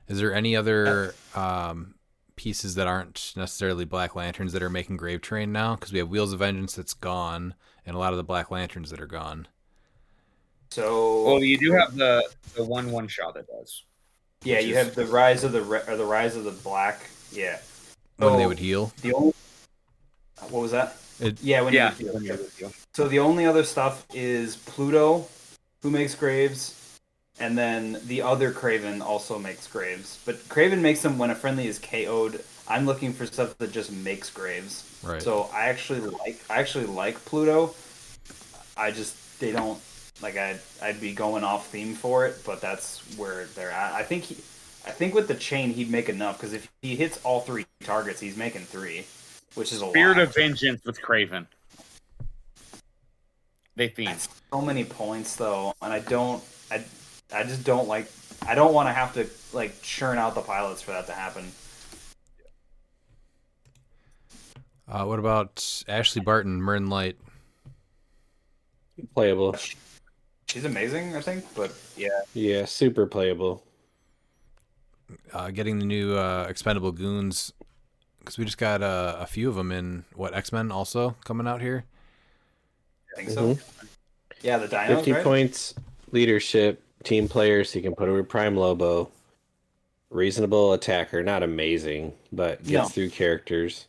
Is there any other pieces that aren't necessarily Black Lanterns that are making grave train now? Because we have Wheels of Vengeance that's gone, and a lot of the Black Lanterns that are gone. So Well, you do have the one shot that does. yeah, you have the rise of the rise of the black. Yeah. When they So, would heal. The only what was that? Yeah, when Yeah. you So the only other stuff is Pluto, who makes graves, And then the other Craven also makes graves. But Craven makes them when a friendly is KO'd. I'm looking for stuff that just makes graves. Right. So I actually like Pluto. They don't like I'd be going off theme for it, but that's where they're at. I think with the chain he'd make enough because if he hits all 3 targets, he's making 3, which is a Spirit lot. of Vengeance with Craven. They theme. That's so many points though, and I just don't like. I don't want to have to like churn out the pilots for that to happen. What about Ashley Barton, Mern Light? Playable. She's amazing, I think, but yeah. Yeah, super playable. Getting the new expendable goons, because we just got a few of them in X-Men also coming out here. I think so. Yeah, the Dinos, 50 right? points, leadership, team players. So you can put over Prime Lobo. Reasonable attacker, not amazing, but gets through characters.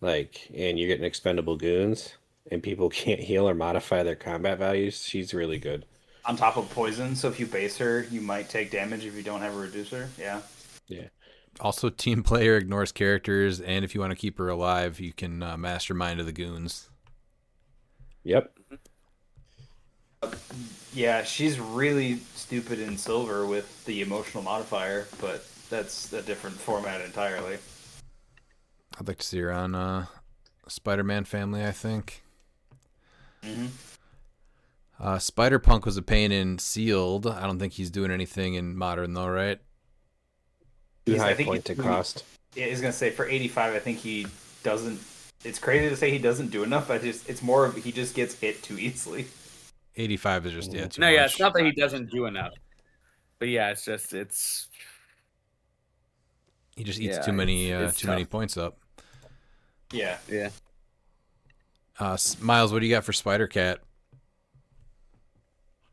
And you're getting expendable goons, and people can't heal or modify their combat values. She's really good. On top of poison, so if you base her, you might take damage if you don't have a reducer. Yeah. Yeah. Also, team player ignores characters, and if you want to keep her alive, you can mastermind of the goons. Yep. Yeah, she's really stupid in silver with the emotional modifier, but that's a different format entirely. I'd like to see her on Spider-Man Family, I think. Spider-Punk was a pain in Sealed. I don't think he's doing anything in Modern, though, right? Too high point to cost. Yeah, he's going to say for 85, I think he doesn't... It's crazy to say he doesn't do enough. It's more of he just gets hit too easily. 85 is just, too much. Yeah, it's not that he doesn't do enough. But yeah, it's just, he just eats too many points up. Yeah. Yeah. Miles, what do you got for Spider-Cat?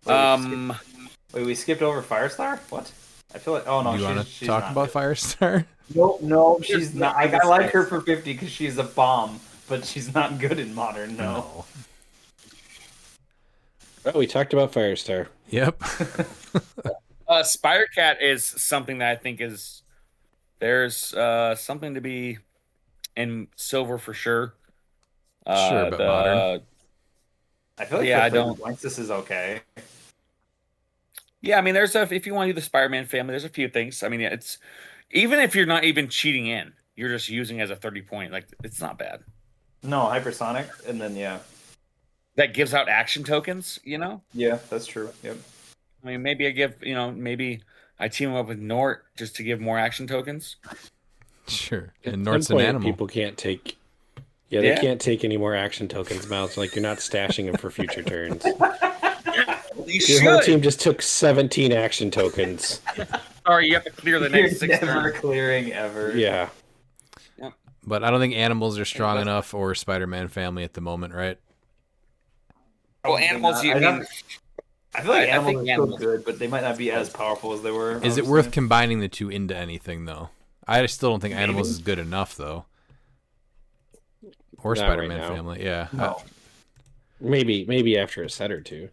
Wait, we skipped over Firestar? What? I feel like... Oh, no, you want to she's talk not about good. Firestar? No, she's not. I like her for 50 because she's a bomb, but she's not good in Modern, no. Oh, we talked about Firestar. Yep. Spider-Cat is something that I think there's something to be in silver for sure. Sure, but Modern. I feel like I for don't. points, this is okay. Yeah, I mean, if you want to do the Spider-Man family, there's a few things. I mean, it's even if you're not even cheating in, you're just using it as a 30-point. Like, it's not bad. No, hypersonic, and then That gives out action tokens, Yeah, that's true. Yep. I mean, maybe maybe I team him up with Nort just to give more action tokens. Sure. At And Nort's some an point, animal. people can't take... Yeah, they can't take any more action tokens, Miles. Like, you're not stashing them for future turns. Your whole team just took 17 action tokens. Sorry, you have to clear the next 6 never turns. clearing ever. Yeah. But I don't think animals are strong enough or Spider-Man Family at the moment, right? Well, animals, I feel like I animals think are animals- still good, but they might not be as powerful as they were. Is it worth combining the two into anything, though? I still don't think Maybe. animals is good enough, though. Or Not Spider-Man right now. Family, yeah. No. Maybe after a set or two.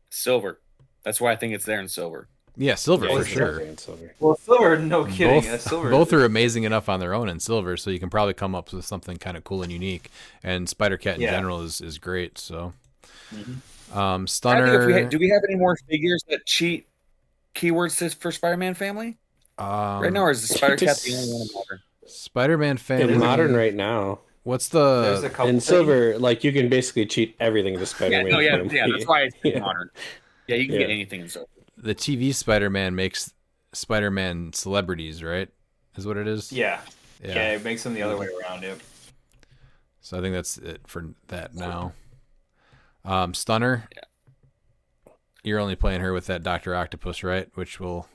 Silver. That's why I think it's there in silver. Yeah, silver Yeah, for it's sure. definitely in silver. Well, silver, no kidding. Both, Silver. both are amazing enough on their own in silver, so you can probably come up with something kind of cool and unique. And Spider-Cat in general is great. So, Stunner. Do we have any more figures that cheat keywords for Spider-Man Family right now, or is the Spider-Cat the only one in Modern? Spider-Man Family. In Modern right now. What's There's a the? couple In things. silver, like, you can basically cheat everything to Spider-Man. Family. That's why it's Yeah. Modern. Yeah, you can get anything in silver. The TV Spider-Man makes Spider-Man celebrities, right? Is what it is. Yeah. Yeah. Yeah, it makes them the other way around. Yep. So I think that's it for that now. Stunner. Yeah. You're only playing her with that Dr. Octopus, right? Which we'll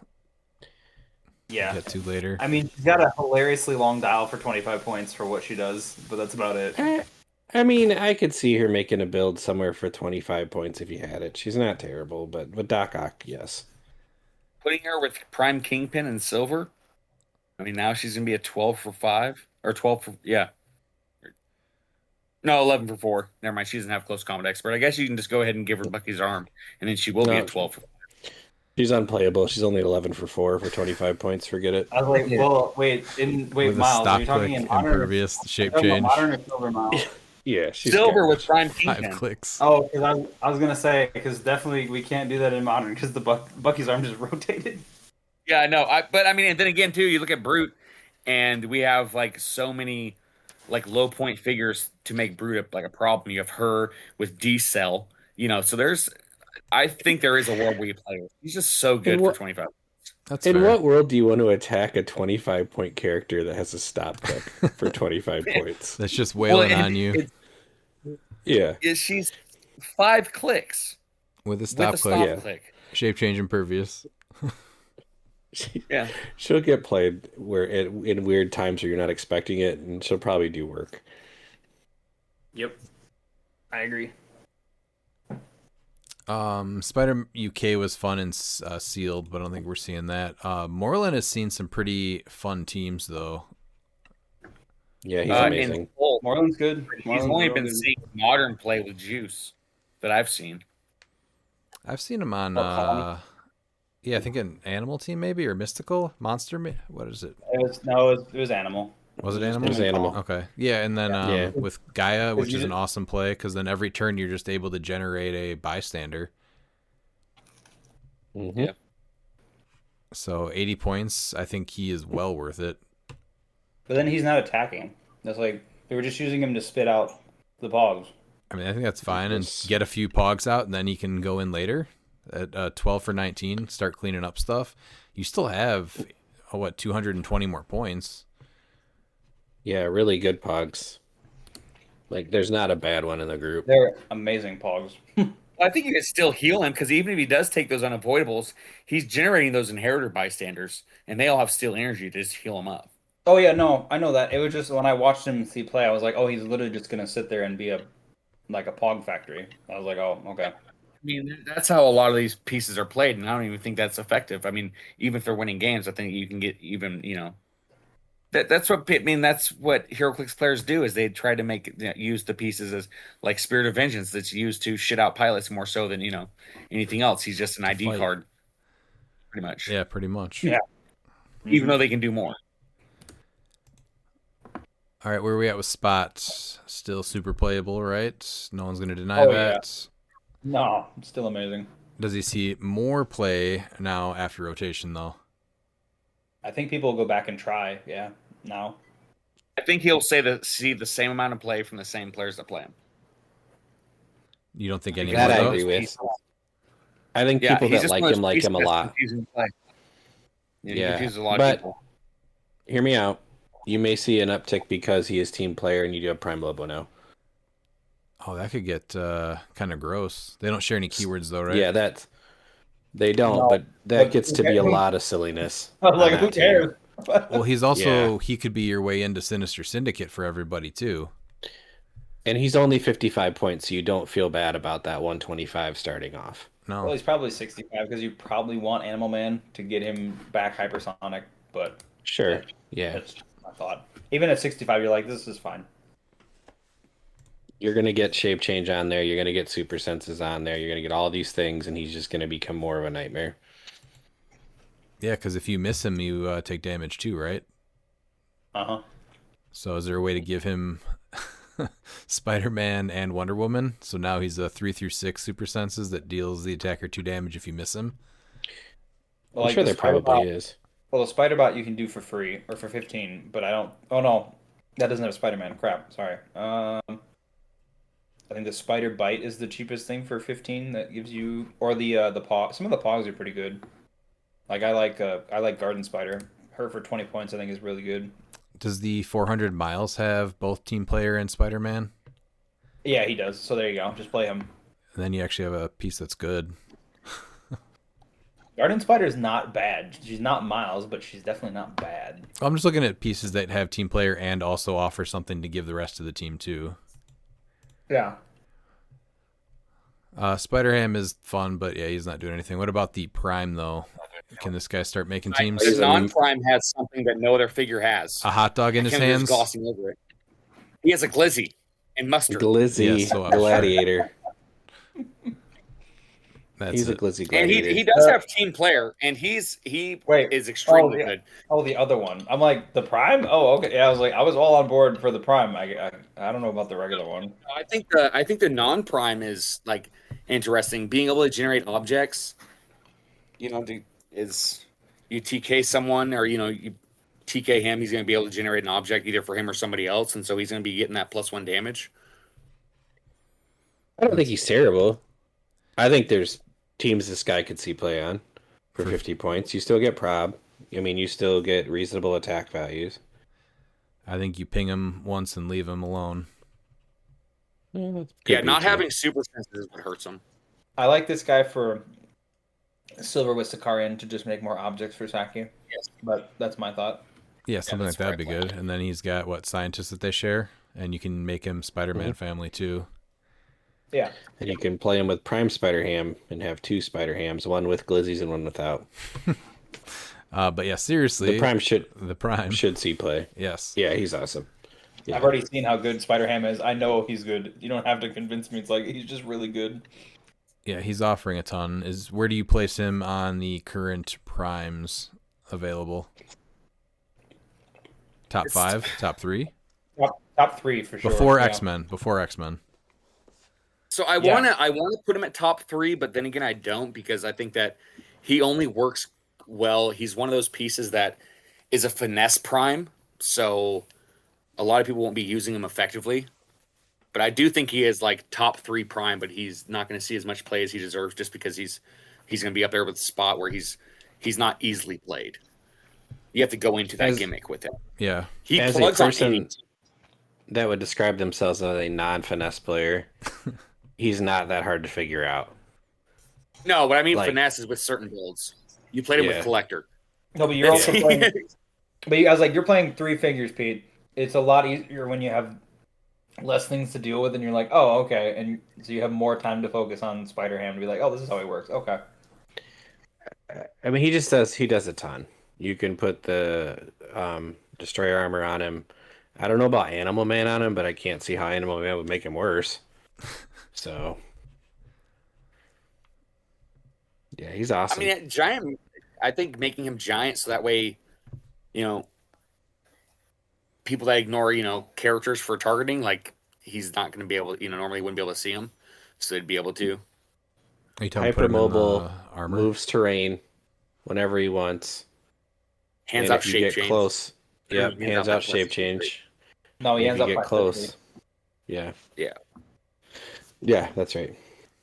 Yeah. get to later. I mean, she's got a hilariously long dial for 25 points for what she does, but that's about it. I mean, I could see her making a build somewhere for 25 points if you had it. She's not terrible, but with Doc Ock, yes. Putting her with Prime Kingpin in silver. I mean, now she's gonna be a 12 for 5 or 12 for No, 11 for 4. Never mind. She doesn't have close combat expert. I guess you can just go ahead and give her Bucky's arm, and then she will be No. a 12 for 5. She's unplayable. She's only 11 for 4 for 25 points. Forget it. I was like, well, wait, With a Miles, are stop you talking click, in modern? impervious, shape Talking about change, modern or silver, Miles? Yeah, she's Silver garbage. with Prime 5 Kingpin. clicks. Oh, because I was gonna say because definitely we can't do that in modern because the Bucky's arm just rotated. Yeah, I know. But I mean, and then again, too, you look at Brute, and we have like so many like low point figures to make Brute like a problem. You have her with D Cell, so I think there is a world where you play her. He's just so good for 25. That's In fair. what world do you want to attack a 25-point character that has a stop click for 25 points? That's just wailing on you Yeah. She's 5 clicks with a with stop a click, stop Yeah. click. shape change, impervious. Yeah. She'll get played in weird times where you're not expecting it, and she'll probably do work. Yep, I agree. Spider UK was fun and sealed, but I don't think we're seeing that. Moreland has seen some pretty fun teams though. Yeah, he's And amazing. Cole, Moreland's good. he's Moreland's only real been good. seeing modern play with Juice that I've seen. I've seen him on Colony. yeah, I think an Animal Team maybe or Mystical Monster. What is it? It was Animal. Was it just Animal? It was Animal. Okay, yeah, and then Yeah. with Gaia, which you is an did- awesome play because then every turn you're just able to generate a bystander. Mhm. Yeah. So 80 points, I think he is well worth it. But then he's not attacking. That's like they were just using him to spit out the pogs. I mean, I think that's fine, and Yes. get a few pogs out, and then he can go in later at 12 for 19, start cleaning up stuff. You still have 220 more points. Yeah, really good pogs. Like, there's not a bad one in the group. They're amazing pogs. I think you can still heal him because even if he does take those unavoidables, he's generating those inheritor bystanders, and they all have steel energy to just heal him up. Oh yeah, no, I know that. It was just when I watched him see play, I was like, oh, he's literally just gonna sit there and be a pog factory. I was like, oh, okay. I mean, that's how a lot of these pieces are played, and I don't even think that's effective. I mean, even if they're winning games, I think you can get even, that's what HeroClix players do is they try to use the pieces as like Spirit of Vengeance that's used to shit out pilots more so than anything else. He's just an ID Fight. card, pretty much. Yeah, pretty much. Yeah. Even though they can do more. All right, where are we at with Spot? Still super playable, right? No one's going to deny Oh, that. No, it's still amazing. Does he see more play now after rotation, though? I think people will go back and try. Yeah, now. I think he'll see the same amount of play from the same players that play him. You don't think any That I more, agree though? with. I think Yeah, people he's that just like one of him those like pieces him a that's lot. confusing to play. Yeah, he Yeah, confuses a lot but- of people. Hear me out. You may see an uptick because he is team player and you do have Prime Lobo now. Oh, that could get kind of gross. They don't share any keywords, though, right? Yeah, they don't, No, but that but gets who to be a cares? lot of silliness. I was on like, that who team. cares? Well, he's also he could be your way into Sinister Syndicate for everybody too. And he's only 55 points, so you don't feel bad about that 125 starting off. No, Well, he's probably 65 because you probably want Animal Man to get him back hypersonic, but Sure. Yeah. that's my thought. Even at 65, you're like, this is fine. You're going to get shape change on there. You're going to get super senses on there. You're going to get all these things, and he's just going to become more of a nightmare. yeah, because if you miss him, you take damage too, right? Uh-huh. So is there a way to give him Spider-Man and Wonder Woman? So now he's a 3 through 6 super senses that deals the attacker 2 damage if you miss him. Well, I'm sure the there probably Spider-Bot- is. Well, the Spider Bot you can do for free or for 15, but I don't. Oh no, that doesn't have Spider-Man. Crap. Sorry. I think the Spider Bite is the cheapest thing for 15 that gives you, or the paw. Some of the paws are pretty good. Like I like Garden Spider. Her for 20 points I think is really good. Does the 400 miles have both team player and Spider-Man? Yeah, he does. So there you go. Just play him. And then you actually have a piece that's good. Garden Spider is not bad. She's not Miles, but she's definitely not bad. I'm just looking at pieces that have team player and also offer something to give the rest of the team too. Yeah. Spider-Ham is fun, but yeah, he's not doing anything. What about the Prime though? Can this guy start making teams? His non-prime has something that no other figure has. A hot dog in his Can't be just hands? glossing over it. He has a glizzy and mustard. Glizzy Yes, so- Gladiator. That's He's a it. glizzy And gladiator. he does have team player, and he Wait. is extremely good. The other one. I'm like the Prime. Oh, okay. Yeah, I was all on board for the Prime. I don't know about the regular one. I think the non-prime is like interesting. Being able to generate objects, is you TK someone or you TK him, he's going to be able to generate an object either for him or somebody else, and so he's going to be getting that +1 damage. I don't think he's terrible. I think there's teams this guy could see play on for 50 points. You still get prob. I mean, you still get reasonable attack values. I think you ping him once and leave him alone. Yeah, not having super senses is what hurts him. I like this guy for Silver with Sicarian to just make more objects for Saki. Yes. But that's my thought. Yeah, something like that'd be good. And then he's got scientists that they share, and you can make him Spider-Man family too. Yeah. And you can play him with Prime Spider Ham and have 2 Spider Hams, one with glizzies and one without. But yeah, seriously, the Prime should see play. Yes. Yeah, he's awesome. Yeah. I've already seen how good Spider Ham is. I know he's good. You don't have to convince me. It's like he's just really good. Yeah, he's offering a ton. Where do you place him on the current primes available? Top 5, top 3? Top 3 for sure. Before X-Men. So I want to put him at top 3, but then again I don't, because I think that he only works well. He's one of those pieces that is a finesse prime, so a lot of people won't be using him effectively. But I do think he is like top 3 prime, but he's not going to see as much play as he deserves just because he's going to be up there with the spot where he's not easily played. You have to go into that gimmick with him. Yeah. He as plugs a on person that would describe themselves as a non-finesse player, he's not that hard to figure out. No, but I mean finesse is with certain builds. You played him with Collector. No, but you're also playing. But I was like, you're playing 3 figures, Pete. It's a lot easier when you have less things to deal with, and you're like, oh, okay, and so you have more time to focus on Spider Ham to be like, oh, this is how he works. Okay. I mean, he does a ton. You can put the Destroyer armor on him. I don't know about Animal Man on him, but I can't see how Animal Man would make him worse. So, yeah, he's awesome. I mean, giant. I think making him giant so that way, people that ignore, characters for targeting, like he's not going to be able, normally wouldn't be able to see him, so they'd be able to. Hypermobile, moves terrain whenever he wants. Hands out shape change. Close. Yep, hands out shape change. No, he hands up get close. Yeah. Yeah. Yeah, that's right.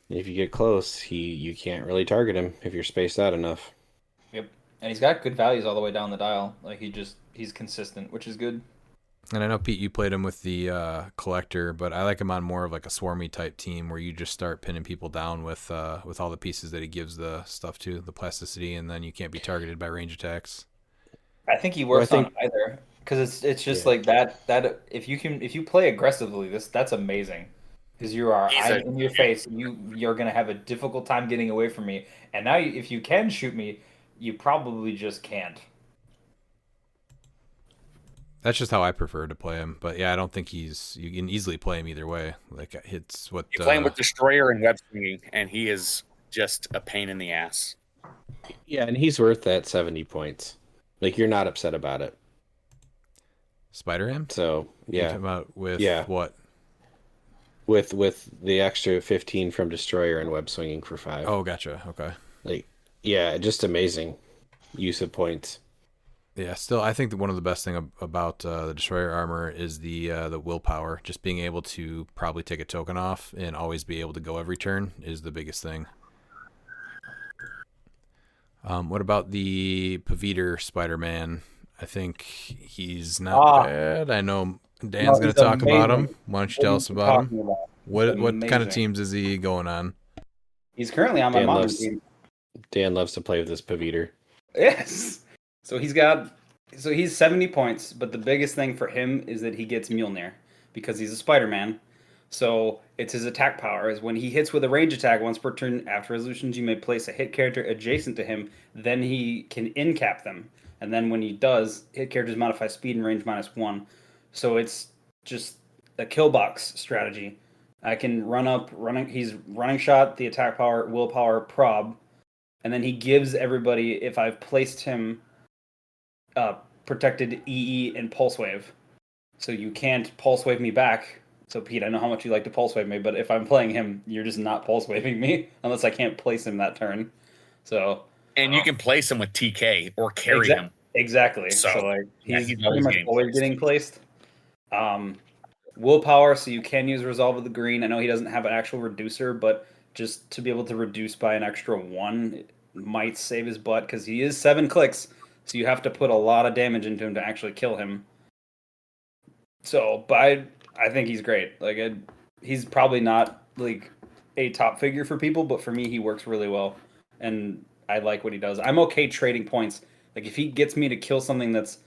If you get close, you can't really target him if you're spaced out enough. Yep. And he's got good values all the way down the dial. Like he's consistent, which is good. And I know, Pete, you played him with the Collector, but I like him on more of like a swarmy type team where you just start pinning people down with all the pieces that he gives the stuff to, the plasticity, and then you can't be targeted by range attacks. I think he works on either, because it's just like that if you play aggressively, that's amazing, because I'm in your face, you're gonna have a difficult time getting away from me, and now if you can shoot me, you probably just can't. That's just how I prefer to play him, but yeah, I don't think you can easily play him either way. Like it's what you play him with Destroyer and web swinging, and he is just a pain in the ass. Yeah, and he's worth that 70 points. Like, you're not upset about it. Spider-Ham? So, yeah. You're talking about what? With the extra 15 from Destroyer and web swinging for 5. Oh, gotcha. Okay. Like, yeah, just amazing use of points. Yeah, still, I think that one of the best thing about the Destroyer armor is the willpower. Just being able to probably take a token off and always be able to go every turn is the biggest thing. What about the Paviter Spider-Man? I think he's not bad. I know Dan's going to talk about him. Why don't you tell us about him? What kind of teams is he going on? He's currently on my mom's team. Dan loves to play with this Paviter. Yes. So he's 70 points, but the biggest thing for him is that he gets Mjolnir because he's a Spider-Man. So it's his attack power is when he hits with a range attack once per turn after resolutions, you may place a hit character adjacent to him. Then he can in-cap them. And then when he does, hit characters modify speed and range -1. So it's just a kill box strategy. I can he's running shot, the attack power, willpower, prob, and then he gives everybody, if I've placed him protected EE and pulse wave. So you can't pulse wave me back. So Pete, I know how much you like to pulse wave me, but if I'm playing him, you're just not pulse waving me unless I can't place him that turn. So And you can place him with TK or carry him. Exactly. So like yeah, he's pretty always much always getting placed. Willpower, so you can use Resolve of the Green. I know he doesn't have an actual reducer, but just to be able to reduce by an extra 1 it might save his butt because he is 7 clicks, so you have to put a lot of damage into him to actually kill him. So, but I think he's great. Like, he's probably not like a top figure for people, but for me, he works really well, and I like what he does. I'm okay trading points. Like, if he gets me to kill something that's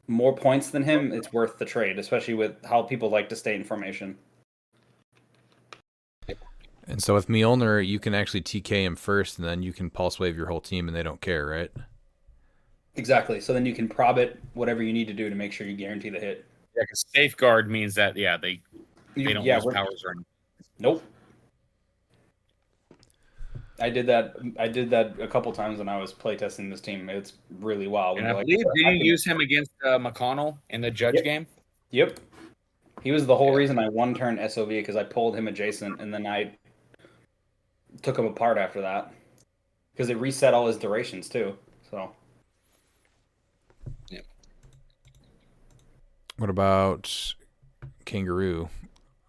more points than him, it's worth the trade, especially with how people like to stay in formation. And so with Mjolnir, you can actually TK him first, and then you can pulse wave your whole team, and they don't care, right? Exactly. So then you can prob it, whatever you need to do to make sure you guarantee the hit. Yeah, because safeguard means that they don't lose powers or anything. Nope. I did that a couple times when I was playtesting this team. It's really wild. And I believe did you use him against McConnell in the judge game? Yep. He was the whole reason I one turn SOV because I pulled him adjacent and then I took him apart after that because it reset all his durations too. So. Yeah. What about Kangaroo?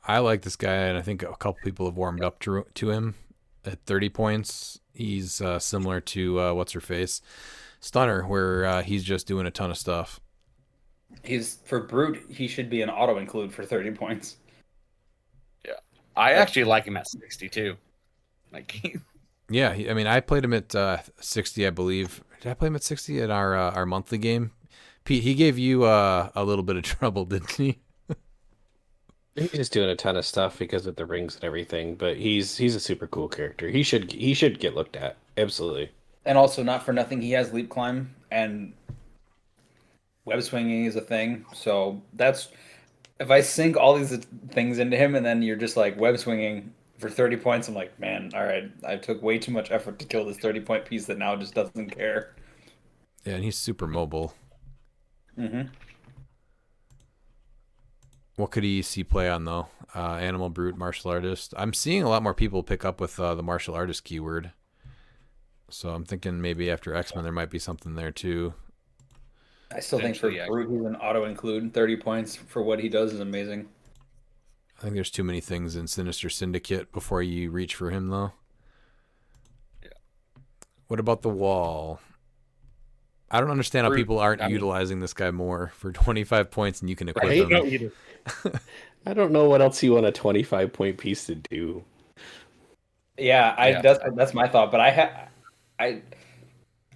I like this guy, and I think a couple people have warmed up to him. At 30 points, he's similar to what's her face, Stunner, where he's just doing a ton of stuff. He's for brute. He should be an auto include for 30 points. Yeah, I actually like him at 62. Like, yeah, I mean, I played him at 60, I believe. Did I play him at 60 at our monthly game? Pete, he gave you a little bit of trouble, didn't he? He's just doing a ton of stuff because of the rings and everything, but he's a super cool character. He should get looked at. Absolutely. And also, not for nothing, he has leap climb and web swinging is a thing. So that's if I sink all these things into him, and then you're just like web swinging for 30 points. I'm like, man, all right, I took way too much effort to kill this 30-point piece that now just doesn't care. Yeah, and he's super mobile. Mm-hmm. What could he see play on, though? Animal, brute, martial artist. I'm seeing a lot more people pick up with the martial artist keyword. So I'm thinking maybe after X-Men there might be something there, too. I still think for brute, he's an auto-include. 30 points for what he does is amazing. I think there's too many things in Sinister Syndicate before you reach for him, though. Yeah. What about the wall? I don't understand how people aren't utilizing this guy more for 25 points, and you can equip him. I don't know what else you want a 25-point piece to do. Yeah, that's my thought. But I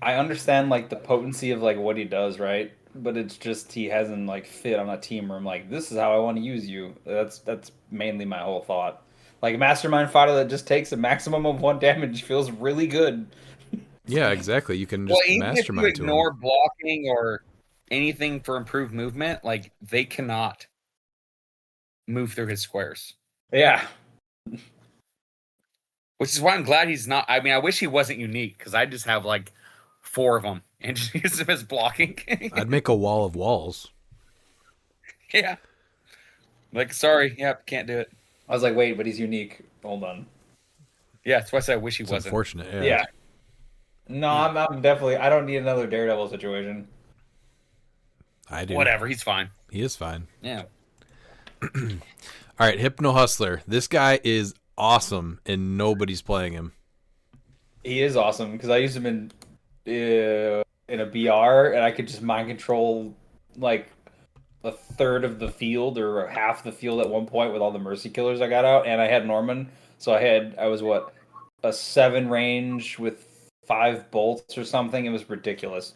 understand like the potency of like what he does, right? But it's just he hasn't like fit on a team where I'm like, this is how I want to use you. That's mainly my whole thought. Like a mastermind fighter that just takes a maximum of 1 damage feels really good. Yeah, exactly. You can just even mastermind if you ignore blocking or anything for improved movement, like they cannot move through his squares. Yeah. Which is why I'm glad he's not. I mean, I wish he wasn't unique because I just have like 4 of them and just use them as blocking. I'd make a wall of walls. Yeah. Like, sorry, can't do it. I was like, wait, but he's unique. Hold on. Yeah, that's why I said I wish he wasn't. Unfortunate. Yeah. No, I'm definitely. I don't need another Daredevil situation. I do. Whatever, he's fine. He is fine. Yeah. All right, Hypno Hustler. This guy is awesome, and nobody's playing him. He is awesome because I used him in a BR, and I could just mind control like a third of the field or half the field at one point with all the mercy killers I got out, and I had Norman, so I was what, a 7 range with 5 bolts or something. It was ridiculous.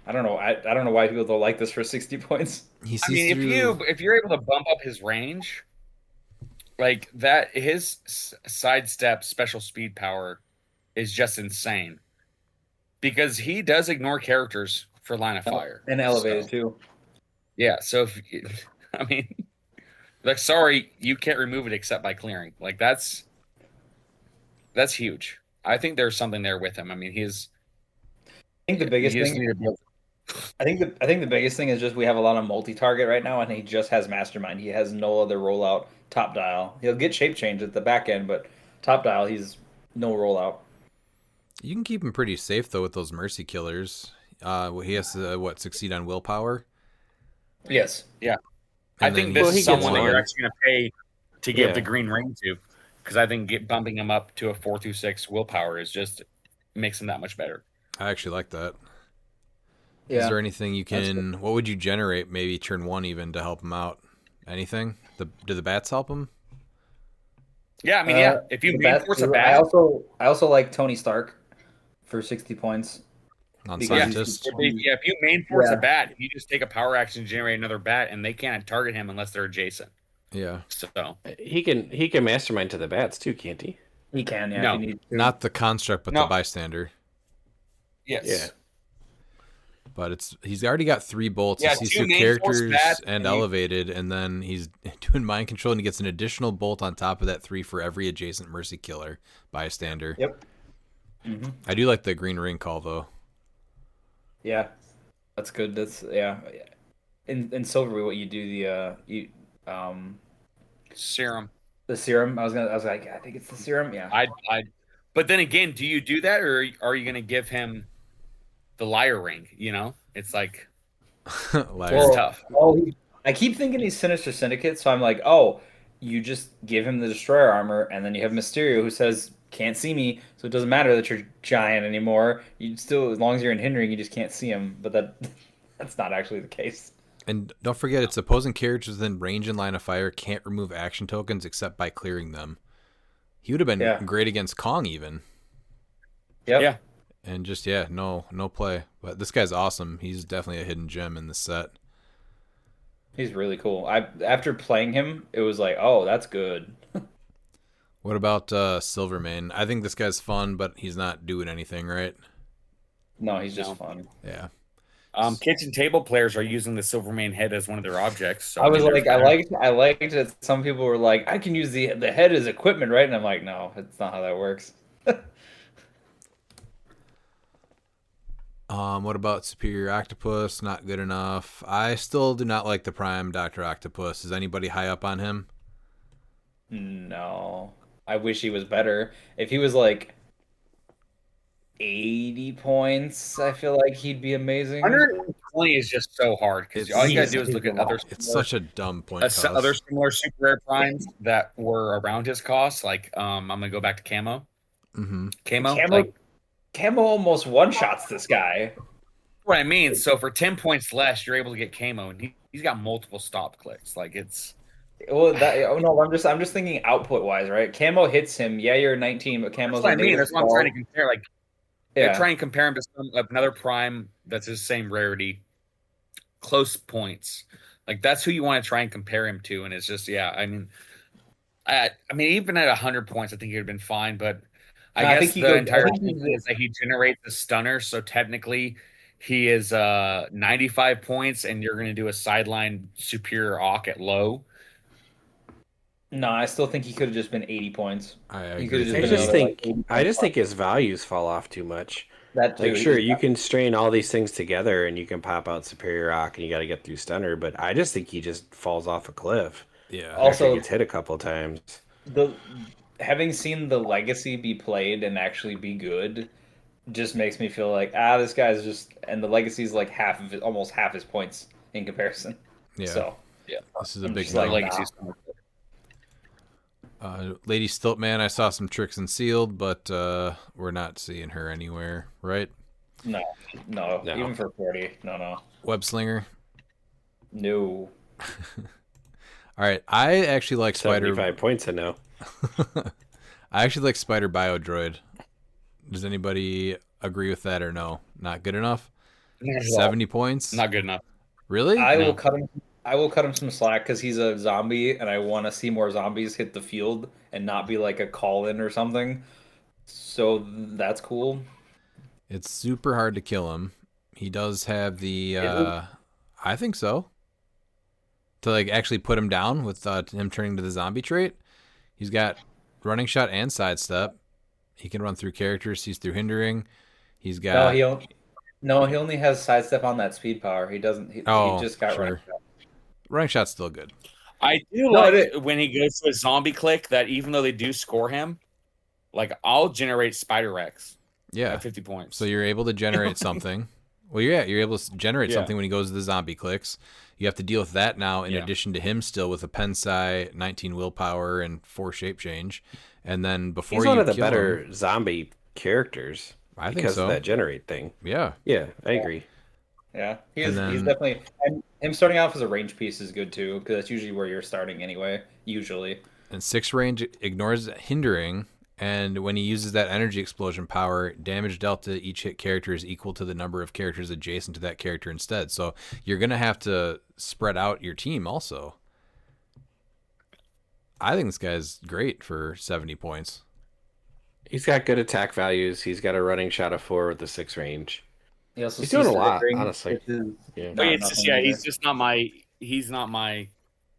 I don't know. I don't know why people don't like this for 60 points. I mean, if you're able to bump up his range, like that, his sidestep special speed power is just insane because he does ignore characters for line of fire and elevated too. Yeah, so I mean, Like, sorry, you can't remove it except by clearing. Like that's huge. I think there's something there with him. I mean, I think the biggest thing. I think the biggest thing is just we have a lot of multi-target right now, and he just has Mastermind. He has no other rollout top dial. He'll get shape change at the back end, but top dial he's no rollout. You can keep him pretty safe though with those mercy killers. He has to succeed on willpower. Yes. Yeah. And I think then this he is gets someone that you're one. actually going to pay to give Yeah. the green ring to, because I think bumping him up to a 4 through 6 willpower is just makes him that much better. I actually like that. Yeah. Is there anything you can? What would you generate? Maybe turn 1 even to help him out. Anything? Do the bats help him? Yeah, I mean, yeah. If you the main bats force a too. bat, I also like Tony Stark for 60 points. On Because scientist? if you main force Yeah. a bat, you just take a power action to generate another bat, and they can't target him unless they're adjacent. Yeah. So He can mastermind to the bats too, can't he? He can, yeah. No. If you need to. Not the construct, but No. the bystander. yes, Yeah. But he's already got 3 bolts. Yeah, he sees 2 through main force characters bats, and and you- elevated, and then he's doing mind control, and he gets an additional bolt on top of that 3 for every adjacent mercy killer bystander. Yep. Mm-hmm. I do like the green ring call though. Yeah, that's good. That's yeah. In Silver, what you do serum. the serum. I was like, I think it's the serum. Yeah. But then again, do you do that, or are you going to give him the liar ring? You know, it's like Liar. it's tough. I keep thinking he's Sinister Syndicate, so I'm like, oh, you just give him the Destroyer armor, and then you have Mysterio who says, "Can't see me," so it doesn't matter that you're giant anymore. You still, as long as you're in hindering, you just can't see him. But that's not actually the case. And don't forget, it's opposing characters within range and line of fire can't remove action tokens except by clearing them. He would have been great against Kong even. Yep. Yeah. And just no play. But this guy's awesome. He's definitely a hidden gem in the set. He's really cool. After playing him, it was like, oh, that's good. What about Silvermane? I think this guy's fun, but he's not doing anything, right? No, he's just fun. Yeah. Kitchen table players are using the Silvermane head as one of their objects. So I was mean, like, I liked that some people were like, I can use the head as equipment, right? And I'm like, no, it's not how that works. What about Superior Octopus? Not good enough. I still do not like the Prime Dr. Octopus. Is anybody high up on him? No. I wish he was better. If he was like 80 points, I feel like he'd be amazing. 120 is just so hard because all you gotta do is look at other. It's such a dumb point cost. Other similar super rare primes that were around his cost. Like, I'm gonna go back to Camo. Mm-hmm. Camo almost one-shots this guy. What I mean, so for 10 points less, you're able to get Camo, and he's got multiple stop clicks. Like it's. Well, I'm just thinking output-wise, right? Camo hits him. Yeah, you're 19, but Camo's. That's what I mean. That's what I'm trying to compare. Like, yeah, try and compare him to another prime that's his same rarity, close points. Like that's who you want to try and compare him to, and it's just I mean, even at 100 points, I think he would have been fine. But I guess the entire thing is that he generates the stunner, so technically he is 95 points, and you're going to do a sideline superior awk at low. No, I still think he could have just been 80 points. I agree. I just think his values fall off too much. That too. Like, sure, you can strain all these things together and you can pop out Superior Rock and you got to get through Stunner, but I just think he just falls off a cliff. Yeah. Also, he gets hit a couple times. Having seen the Legacy be played and actually be good just makes me feel like, this guy's just, and the Legacy's like almost half his points in comparison. Yeah. So, this is a big like, Legacy's. Lady Stiltman, I saw some tricks and sealed, but we're not seeing her anywhere, right? No. Even for 40, no. Web Slinger? No. All right, I actually like Spider. 75 points, I know. I actually like Spider Biodroid. Does anybody agree with that or no? Not good enough? 70 points? Not good enough. Really? I will cut him some slack because he's a zombie, and I want to see more zombies hit the field and not be like a call-in or something. So that's cool. It's super hard to kill him. He does have the. I think so. to like actually put him down with him turning to the zombie trait. He's got running shot and sidestep. He can run through characters, sees through hindering. He's got No, he only has sidestep on that speed power. He doesn't. He just got sure. Running shot's still good. I do like when he goes to a zombie click that even though they do score him, like I'll generate Spider Rex. Yeah, at 50 points. So you're able to generate something. Well, yeah, you're able to generate something when he goes to the zombie clicks. You have to deal with that now, in addition to him still with a Pensai, 19 willpower, and 4 shape change. And then before he's you one of the kill better him, zombie characters. I think because so. of that generate thing. Yeah, I agree. Yeah, he's definitely. And him starting off as a range piece is good too, because that's usually where you're starting anyway. Usually. And 6 range ignores hindering. And when he uses that energy explosion power, damage dealt to each hit character is equal to the number of characters adjacent to that character instead. So you're going to have to spread out your team also. I think this guy's great for 70 points. He's got good attack values. He's got a running shot of 4 with the 6 range. He's doing a lot, honestly. He's just not my. He's not my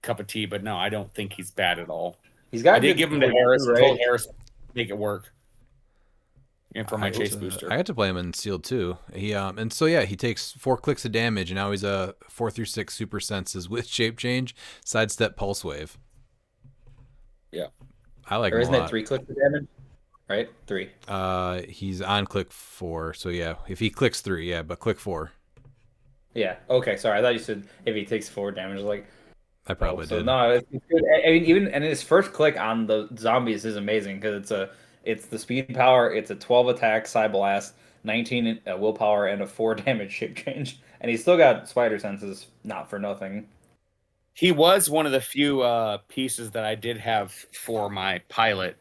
cup of tea. But no, I don't think he's bad at all. I did give him to Harris. I told Harris make it work. And for my chase booster, I had to play him in sealed too. He and so he takes 4 clicks of damage, and now he's a 4 through 6 super senses with shape change, sidestep, pulse wave. Yeah, I like. Or him isn't a it lot. 3 clicks of damage? Right, 3. He's on click 4, so yeah. If he clicks 3, but click 4. Yeah. Okay. Sorry, I thought you said if he takes 4 damage. Like I probably did. No, it's good. I mean, even and his first click on the zombies is amazing because it's the speed power. It's a 12 attack, side blast, 19 willpower, and a 4 damage shape change. And he's still got spider senses, not for nothing. he was one of the few pieces that I did have for my pilot.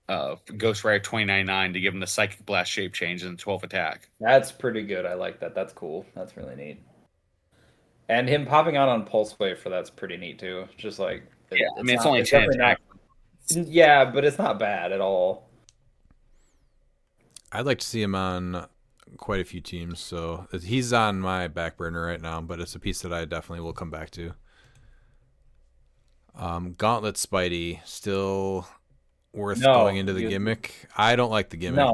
Ghost Rider 2099 to give him the Psychic Blast shape change and 12 attack. That's pretty good. I like that. That's cool. That's really neat. And him popping out on Pulse Wave for that's pretty neat too. Just like it's only 10 attack. Yeah, but it's not bad at all. I'd like to see him on quite a few teams, so he's on my back burner right now, but it's a piece that I definitely will come back to. Gauntlet Spidey still worth going into the gimmick. I don't like the gimmick. No,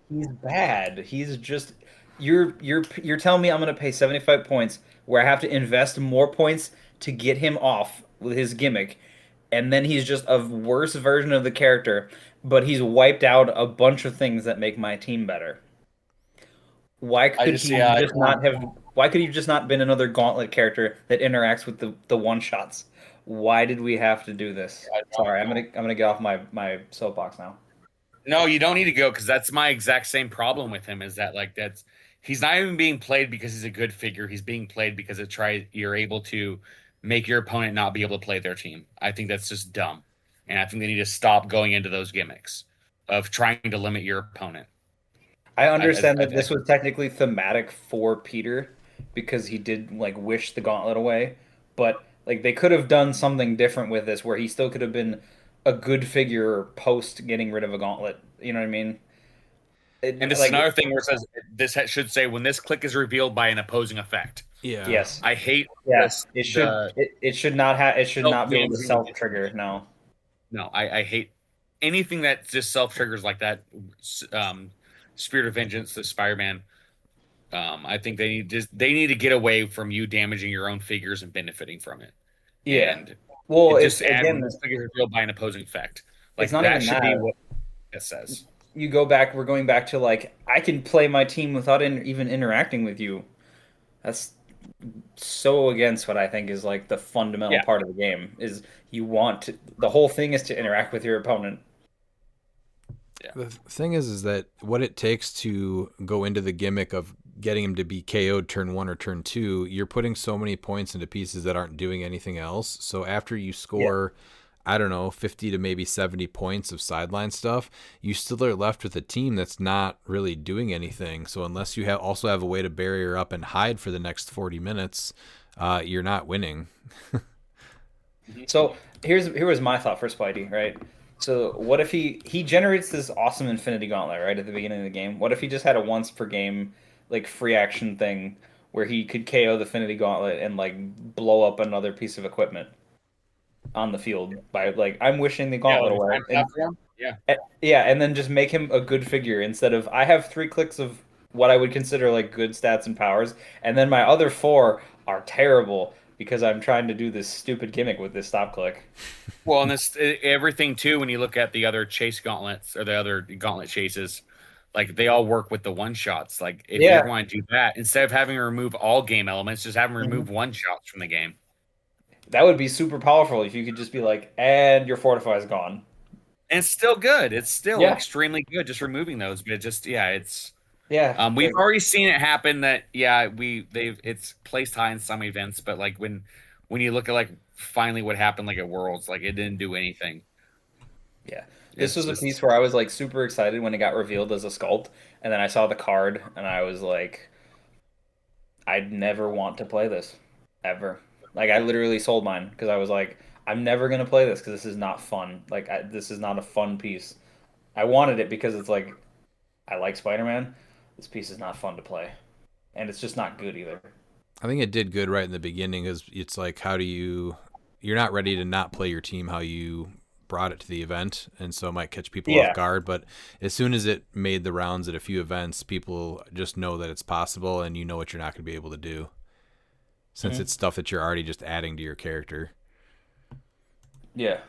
he's bad. He's just you're telling me I'm gonna pay 75 points where I have to invest more points to get him off with his gimmick, and then he's just a worse version of the character, but he's wiped out a bunch of things that make my team better. Why could Why could he just not been another Gauntlet character that interacts with the one shots? Why did we have to do this? Sorry, I'm gonna get off my soapbox now. No, you don't need to go because that's my exact same problem with him. Is that he's not even being played because he's a good figure. He's being played because you're able to make your opponent not be able to play their team. I think that's just dumb, and I think they need to stop going into those gimmicks of trying to limit your opponent. I understand that this was technically thematic for Peter because he did wish the gauntlet away, but they could have done something different with this where he still could have been a good figure post getting rid of a gauntlet. You know what I mean? And this is another thing where it says this should say when this click is revealed by an opposing effect. Yeah. Yes. I hate. Yes. It should. It should not have. It should not be able to self trigger. No. No, I hate anything that just self triggers like that. Spirit of Vengeance, the Spider-Man. I think they need to get away from you damaging your own figures and benefiting from it. Yeah. And it's again this figure is revealed by an opposing effect. It's not even should be what it says. You go back. We're going back to I can play my team without even interacting with you. That's so against what I think is the fundamental part of the game. Is you want to, the whole thing is to interact with your opponent. Yeah. The thing is that what it takes to go into the gimmick of getting him to be KO'd turn 1 or turn 2, you're putting so many points into pieces that aren't doing anything else. So after you score, I don't know, 50 to maybe 70 points of sideline stuff, you still are left with a team that's not really doing anything. So unless you also have a way to barrier up and hide for the next 40 minutes, you're not winning. So here was my thought for Spidey, right? So what if he generates this awesome Infinity Gauntlet right at the beginning of the game? What if he just had a once per game free action thing where he could KO the Affinity Gauntlet and like blow up another piece of equipment on the field by like I'm wishing the gauntlet away. Time platform. Yeah. Yeah, and then just make him a good figure instead of I have 3 clicks of what I would consider like good stats and powers, and then my other 4 are terrible because I'm trying to do this stupid gimmick with this stop click. Well, and this everything too. When you look at the other chase gauntlets or the other gauntlet chases, like they all work with the one shots. Like if Yeah. you're going to do that, instead of having to remove all game elements, just have them remove one shots from the game. That would be super powerful if you could just be like, and your fortify is gone. And it's still good. It's still Yeah. extremely good just removing those. But it just it's Yeah. we've already seen it happen that it's placed high in some events, but like when you look at like finally what happened like at Worlds, like it didn't do anything. Yeah. This was just- a piece where I was like super excited when it got revealed as a sculpt, and then I saw the card and I was like, I'd never want to play this ever. Like I literally sold mine because I was like, I'm never gonna play this because this is not fun. Like this is not a fun piece. I wanted it because it's like I like Spider-Man. This piece is not fun to play, and it's just not good either. I think it did good right in the beginning because it's like, how do you're not ready to not play your team how you brought it to the event, and so it might catch people Yeah. off guard. But as soon as it made the rounds at a few events, people just know that it's possible, and you know what you're not going to be able to do since it's stuff that you're already just adding to your character. Yeah.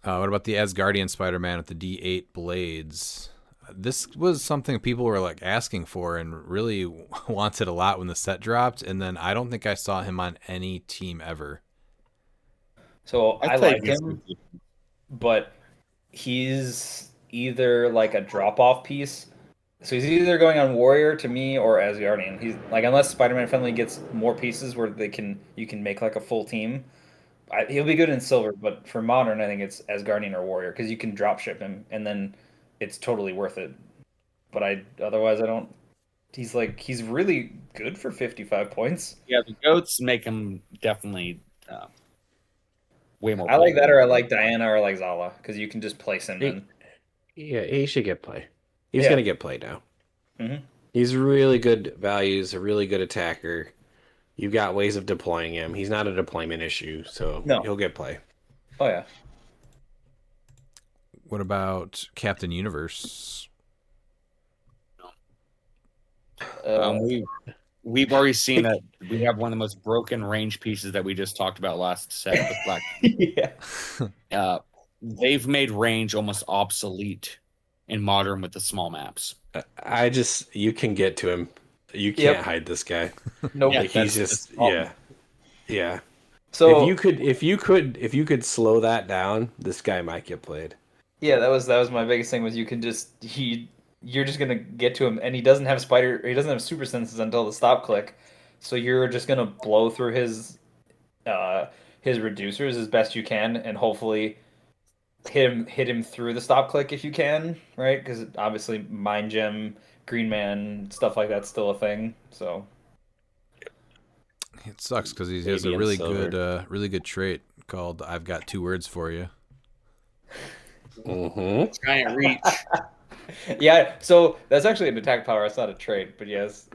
What about the Asgardian Spider-Man with the D8 blades? This was something people were like asking for and really wanted a lot when the set dropped, and then I don't think I saw him on any team ever. So I like played him, but he's either like a drop-off piece. So he's either going on Warrior to me or Asgardian. He's like unless Spider-Man Friendly gets more pieces where you can make like a full team. He'll be good in Silver, but for Modern, I think it's Asgardian or Warrior because you can drop ship him and then it's totally worth it. But otherwise I don't. He's really good for 55 points. Yeah, the goats make him definitely way more. I like that, or I like Diana, or I like Zala because you can just place him in. Yeah, he should get play. He's Yeah. gonna get play now. Mhm. He's really good values, a really good attacker. You've got ways of deploying him. He's not a deployment issue, so No. he'll get play. Oh yeah. What about Captain Universe? We've already seen that we have one of the most broken range pieces that we just talked about last set with Black. Yeah. They've made range almost obsolete in Modern with the small maps. You can get to him. You can't Yep. hide this guy. Nope. Yeah, Like, that's- he's that's just the problem. yeah. So if you could slow that down, this guy might get played. yeah, that was my biggest thing was you can just you're just gonna get to him and he doesn't have super senses until the stop click, so you're just gonna blow through his reducers as best you can and hopefully hit him through the stop click if you can, right? Because obviously Mind Gem, Green Man, stuff like that's still a thing. So It sucks because he has a Maybe in really Silver. really good trait called "I've got 2 words for you." Mm-hmm. Giant reach. yeah, so that's actually an attack power. It's not a trait, but yes.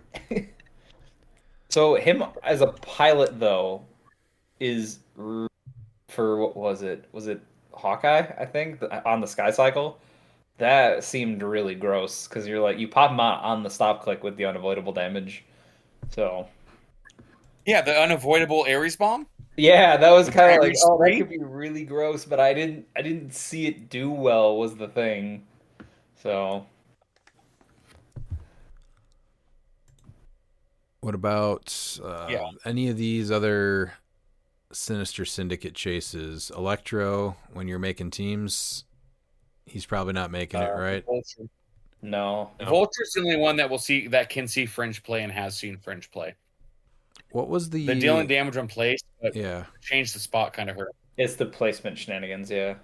So him as a pilot though is for what was it? Was it Hawkeye? I think on the Sky Cycle. That seemed really gross because you're like you pop him out on the stop click with the unavoidable damage. So Yeah, the unavoidable Ares bomb. yeah, that was With kind of like, Ares oh, that 3? could be really gross, but I didn't see it do well was the thing. So What about Yeah. any of these other Sinister Syndicate chases? Electro, when you're making teams, he's probably not making it, right? Vulture. no. Vulture's the only one that can see fringe play and has seen fringe play. What was the The dealing damage on place, but Yeah. change the spot kind of hurt. It's the placement shenanigans, yeah.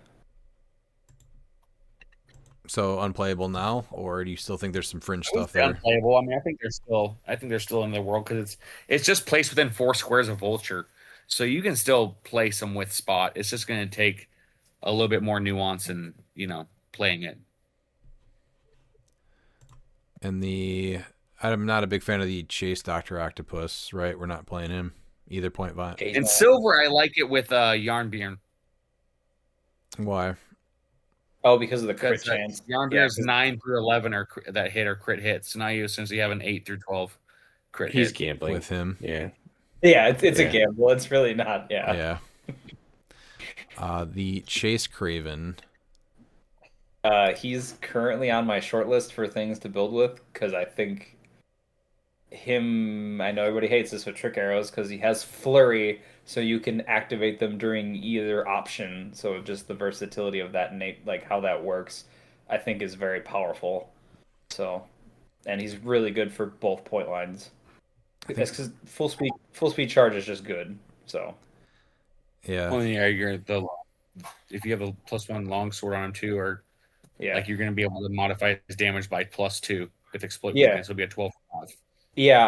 So unplayable now, or do you still think there's some fringe I would stuff say there? unplayable. I mean, I think they're still in the world because it's just placed within 4 squares of Vulture, so you can still play some with spot. It's just going to take a little bit more nuance and playing it. And the I'm not a big fan of the Chase Doctor Octopus. Right, we're not playing him either point. In silver, I like it with Yarnbeard. Why? Oh, because of the crit Because chance. Yarnbeard's 9 through 11 are that hit or crit hits. So now you essentially have an 8 through 12 crit He's hit. gambling With him. Yeah. Yeah, it's Yeah. a gamble. It's really not. Yeah. The Chase Craven. He's currently on my short list for things to build with because I think him. I know everybody hates this with trick arrows because he has flurry, so you can activate them during either option. So just the versatility of that, like how that works, I think is very powerful. So, and he's really good for both point lines. That's because full speed charge is just good. So. Yeah. Well, yeah, if you have a +1 longsword on him too, or like you're going to be able to modify his damage by +2 with exploit weakness. It'll be a 12. Yeah,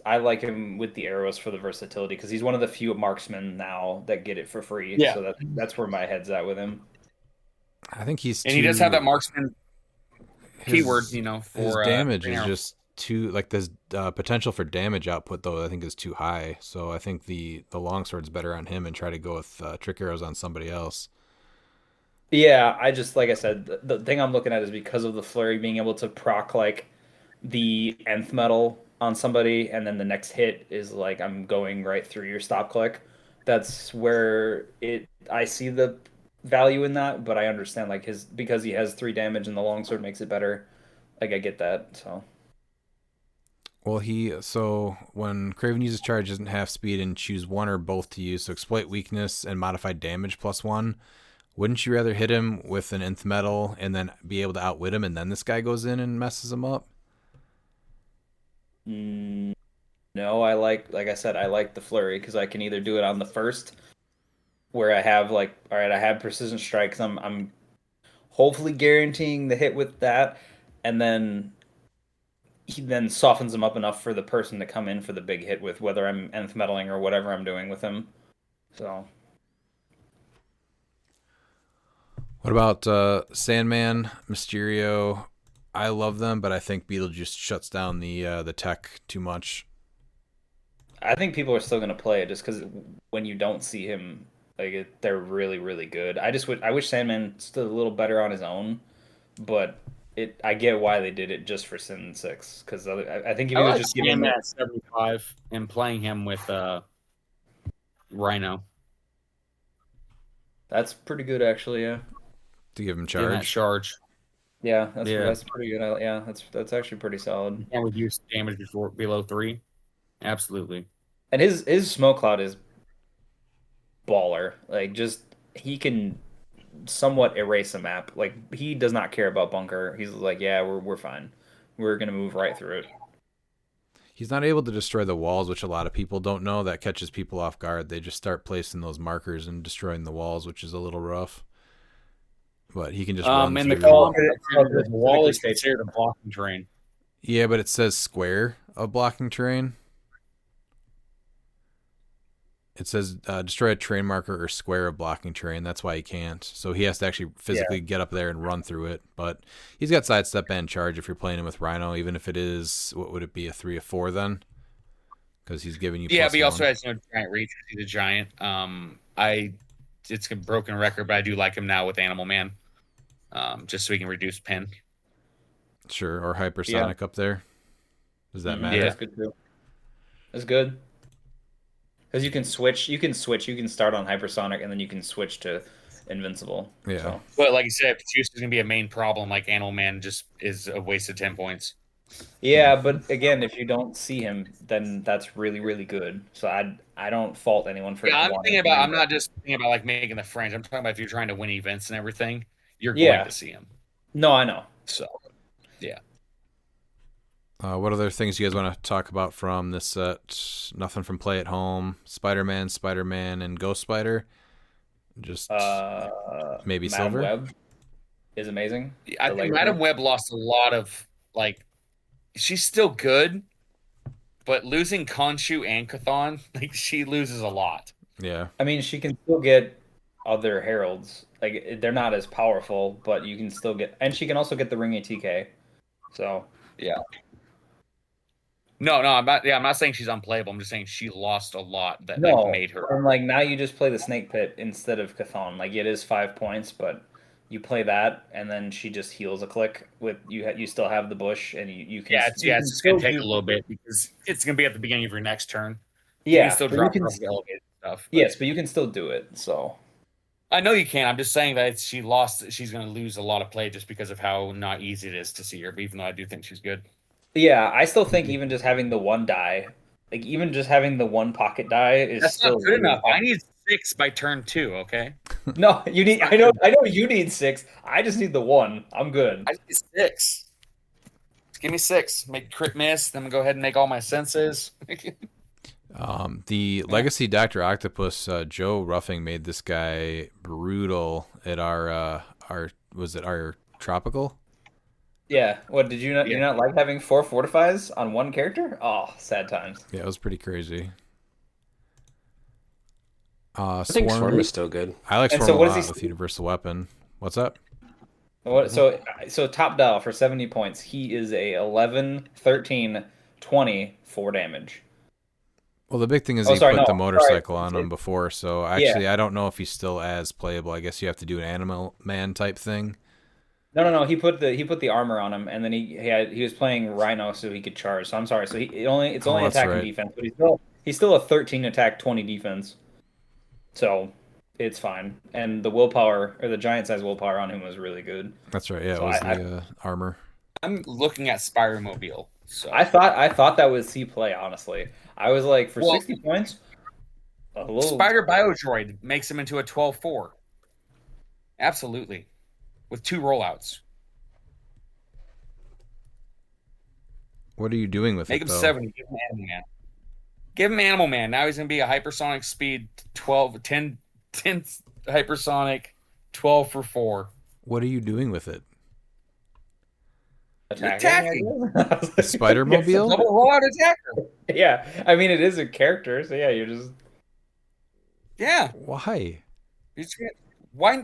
I like him with the arrows for the versatility because he's one of the few marksmen now that get it for free. Yeah. So that's where my head's at with him. I think he's and he does have that marksman keyword, for his damage is just too like this potential for damage output though. I think is too high. So I think the longsword's better on him and try to go with trick arrows on somebody else. Yeah, I just like I said, the thing I'm looking at is because of the flurry being able to proc like the nth metal on somebody, and then the next hit is like I'm going right through your stop click. That's where I see the value in that, but I understand like because he has 3 damage and the longsword makes it better. Like I get that. So. Well, so when Craven uses charge, he doesn't have speed and choose one or both to use. So exploit weakness and modify damage +1. Wouldn't you rather hit him with an nth metal and then be able to outwit him, and then this guy goes in and messes him up? No, like I said, I like the flurry because I can either do it on the first, where I have like, all right, I have precision strikes. I'm hopefully guaranteeing the hit with that, and then he then softens him up enough for the person to come in for the big hit with whether I'm nth metaling or whatever I'm doing with him. So. What about Sandman, Mysterio? I love them, but I think Beetlejuice shuts down the tech too much. I think people are still going to play it just because when you don't see him, they're really, really good. I wish Sandman stood a little better on his own, but I get why they did it just for Sin 6 because I think if he was just giving him at 75 and playing him with Rhino. That's pretty good, actually. Yeah. To give him charge. Yeah, that's pretty good. Yeah, that's actually pretty solid. And reduce damage below 3. Absolutely. And his smoke cloud is baller. Like just he can somewhat erase a map. Like he does not care about bunker. He's like, yeah, we're fine. We're gonna move right through it. He's not able to destroy the walls, which a lot of people don't know. That catches people off guard. They just start placing those markers and destroying the walls, which is a little rough. But he can just run and through. the wall is considered a blocking terrain. Yeah, but it says square of blocking terrain. It says destroy a terrain marker or square of blocking terrain. That's why he can't. So he has to actually physically get up there and run through it. But he's got sidestep and charge if you're playing him with Rhino, even if it is, what would it be, a 3 or 4 then? Because he's giving you but he also +1. has no giant reach. He's a giant. It's a broken record, but I do like him now with Animal Man. Just so he can reduce pin. Sure, or hypersonic up there. Does that matter? Yeah, that's good too. That's good. Because you can switch. You can start on hypersonic, and then you can switch to invincible. Yeah. So. But like you said, Juice is going to be a main problem. Like Animal Man just is a waste of 10 points. Yeah, but again, if you don't see him, then that's really, really good. So I don't fault anyone for. Yeah, I'm not just thinking about like making the fringe. I'm talking about if you're trying to win events and everything, you're going to see him. No, I know. So, yeah. What other things you guys want to talk about from this set? Nothing from Play at Home, Spider-Man, and Ghost Spider. Just maybe Madam Silver. Web is amazing. I think Madam Web lost a lot of like. She's still good, but losing Khonshu and Chthon, like she loses a lot. Yeah. I mean, she can still get other heralds. Like they're not as powerful, but you can still get, and she can also get the ring ATK. So yeah. No, I'm not saying she's unplayable. I'm just saying she lost a lot that No, like made her. and like now you just play the Snake Pit instead of Chthon. Like it is 5 points, but you play that, and then she just heals a click with you. You still have the bush, and you can. Yeah, it's you can it's just gonna still take do- a little bit because it's gonna be at the beginning of your next turn. You can Yeah, still but drop her off the elevated stuff. But yes, but you can still do it. So I know you can. I'm just saying that she lost. She's gonna lose a lot of play just because of how not easy it is to see her. But even though I do think she's good. yeah, I still think even just having the one die, like even just having the one pocket die, is That's still not good really enough. I fun. need 6 by turn 2. Okay, No, you need. I know you need 6. I just need the one. I'm good. I need 6. Just give me 6. Make crit miss. Then go ahead and make all my senses. The Legacy Dr. Octopus, Joe Ruffing made this guy brutal at our was it our tropical? Yeah. What did you not? Yeah. You not like having 4 fortifies on one character? Oh, sad times. Yeah, it was pretty crazy. I think Swarm is still good. I like And Swarm so a what does lot he with see? Universal Weapon. What's up? What? So top dial for 70 points. He is a 11, 13, 20, 4 damage. Well, the big thing is Oh, he sorry, put the no, motorcycle sorry. on him before, so actually I don't know if he's still as playable. I guess you have to do an Animal Man type thing. No. He put the armor on him, and then he was playing Rhino, so he could charge. So I'm sorry. So it's only that's attack right. and defense, but he's still a 13 attack, 20 defense. So it's fine. And the willpower or the giant size willpower on him was really good. That's right. Yeah, So it was the armor. I'm looking at Spiromobile. So I thought that was C play. Honestly, I was like for Well, 60 points. A little. Spider Biodroid makes him into a 12-4. Absolutely. With 2 rollouts. What are you doing with Make it him though? 70. Give him Animal Man. Give him Animal Man. Now he's going to be a hypersonic speed 10 hypersonic 12 for 4. What are you doing with it? Attacking. The Spider Mobile? Double rollout attacker. Yeah, I mean it is a character, so yeah, you're just. Yeah. Why? Why?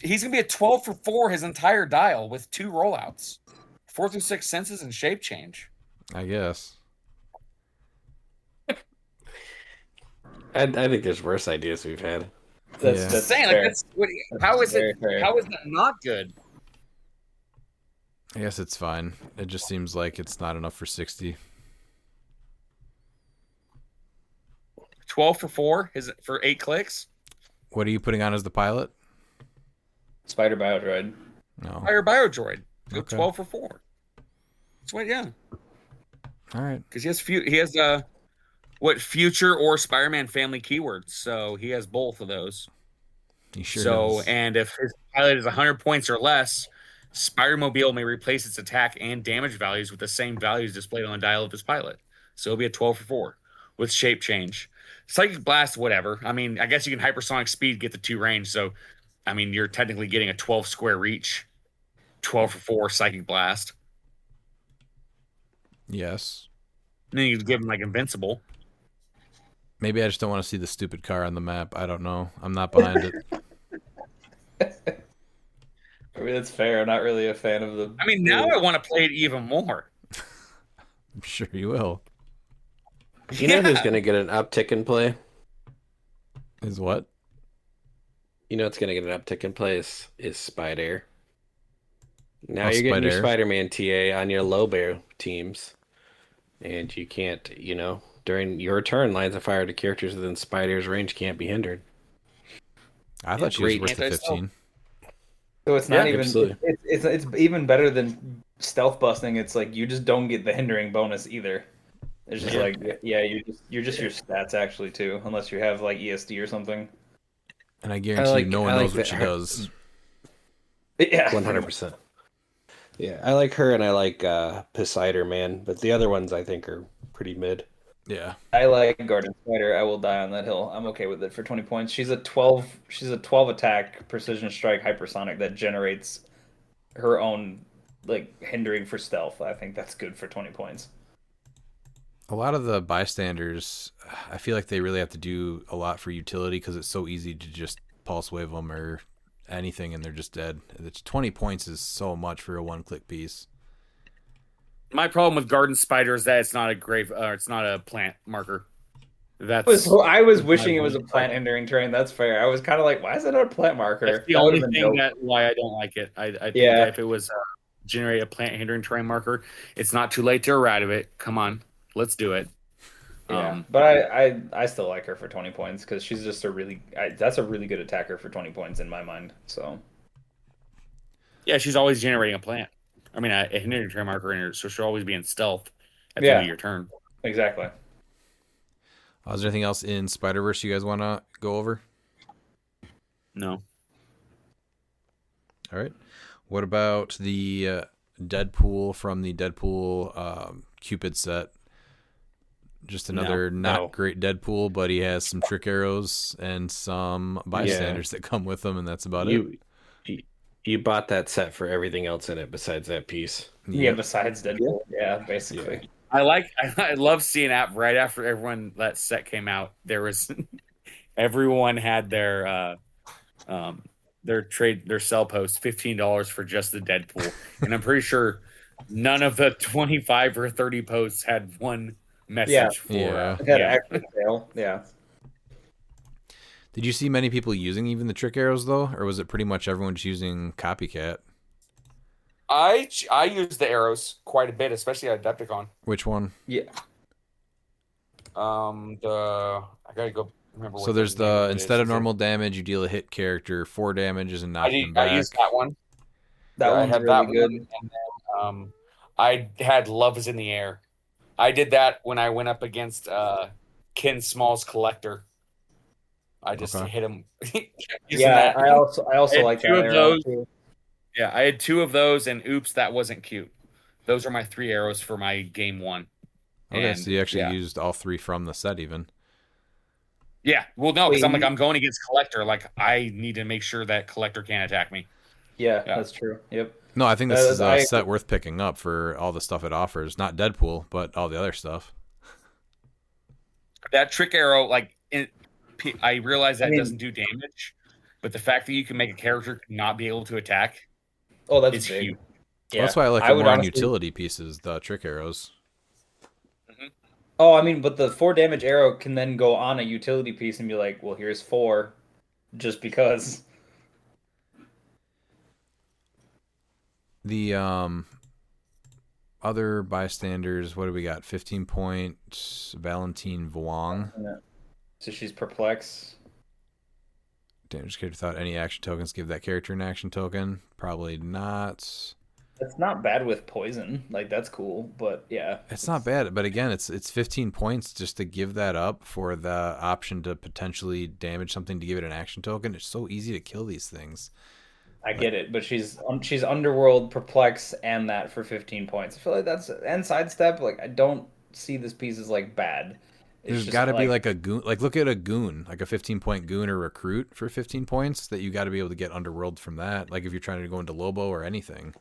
He's going to be a 12 for 4 his entire dial with 2 rollouts. 4 through 6 senses and shape change. I guess. I think there's worse ideas we've had. That's Saying, fair. like, how is very it? fair. How is that not good? I guess it's fine. It just seems like it's not enough for 60. 12 for 4 is it for 8 clicks? What are you putting on as the pilot? Spider Biodroid. No. Fire Biodroid. Go Okay. 12 for 4. That's what, yeah. All right. Because he has future or Spider-Man family keywords, so he has both of those. He sure So, does. and if his pilot is 100 points or less, Spider-Mobile may replace its attack and damage values with the same values displayed on the dial of his pilot. So it'll be a 12 for 4 with shape change. Psychic Blast, whatever. I mean, I guess you can hypersonic speed get the 2 range, so I mean you're technically getting a 12 square reach. 12 for 4 Psychic Blast. Yes. And then you give him like Invincible. Maybe I just don't want to see the stupid car on the map. I don't know. I'm not behind it. I mean, that's fair. I'm not really a fan of the. I mean, now I want to play it even more. I'm sure you will. You know who's going to get an uptick in play? Is what? You know what's going to get an uptick in play is Spider. Now Oh, you're getting your Spider. Spider-Man TA on your low bear teams. And you can't, during your turn, lines of fire to characters within Spider's range can't be hindered. I thought she was Great worth the anti-stealth. 15. So it's not Yeah, even. absolutely. It's even better than stealth busting. It's like you just don't get the hindering bonus either. It's just Yeah. like you're just your stats actually too, unless you have like ESD or something. And I guarantee you no one I knows like what she that- does. Yeah, 100%. Yeah, I like her and I like Poseidon Man, but the other ones I think are pretty mid. Yeah. I like Garden Spider. I will die on that hill. I'm okay with it for 20 points. She's a 12 attack precision strike hypersonic that generates her own like hindering for stealth. I think that's good for 20 points. A lot of the bystanders, I feel like they really have to do a lot for utility because it's so easy to just pulse wave them or anything and they're just dead. It's 20 points is so much for a one-click piece. My problem with garden spider is that it's not a grave, it's not a plant marker. I was wishing it was a plant hindering terrain. That's fair. I was kind of like, why is it not a plant marker? That's the That would've only been thing dope. why I don't like it. I think Yeah. that if it was generate a plant hindering terrain marker, it's not too late to errata it. Come on, let's do it. Yeah, but I still like her for 20 points because she's just that's a really good attacker for 20 points in my mind. So Yeah, she's always generating a plant. I mean, a hindering terrain marker in her, so she'll always be in stealth at the end of your turn. Exactly. Is there anything else in Spider-Verse you guys want to go over? No. All right. What about the Deadpool from the Deadpool Cupid set? Just another not great Deadpool, but he has some trick arrows and some bystanders that come with him, and that's about it. You bought that set for everything else in it besides that piece. Yeah, besides Deadpool. Yeah, basically. Yeah. I love seeing right after everyone that set came out. There was everyone had their sell post $15 for just the Deadpool, and I'm pretty sure none of the 25 or 30 posts had one message for. Yeah. Did you see many people using even the trick arrows though, or was it pretty much everyone just using copycat? I use the arrows quite a bit, especially at Adepticon. Which one? Yeah. I gotta go remember. So there's the instead of normal damage, you deal a hit character 4 damages and knock them back. I used that one. That one's really good. And then I had Love is in the Air. I did that when I went up against Ken Small's Collector. I just hit him. Yeah, I also like that arrow too. Yeah, I had 2 of those, and oops, that wasn't cute. Those are my 3 arrows for my game 1. Okay, so you actually used all 3 from the set even. Yeah, well, no, because I'm going against Collector. Like, I need to make sure that Collector can't attack me. Yeah, that's true. Yep. No, I think this is a set worth picking up for all the stuff it offers. Not Deadpool, but all the other stuff. That trick arrow, I realize that doesn't do damage, but the fact that you can make a character not be able to attack. Oh, that's big. huge. Yeah. Well, that's why I like it more on utility pieces, the trick arrows. Mm-hmm. Oh, I mean, but the 4 damage arrow can then go on a utility piece and be like, well, here's 4, just because. The other bystanders, what do we got? 15 points, Valentine Vuong. So she's perplex. Damage character without any action tokens. Give that character an action token. Probably not. That's not bad with poison. Like, that's cool, but yeah. It's not bad, but again, it's 15 points just to give that up for the option to potentially damage something to give it an action token. It's so easy to kill these things. I get it, but she's Underworld, Perplex, and that for 15 points. I feel like that's and Sidestep. Like, I don't see this piece as like bad. There's got to be like a goon. Like, look at a goon, like a 15-point goon or recruit for 15 points that you got to be able to get Underworld from that. Like if you're trying to go into Lobo or anything.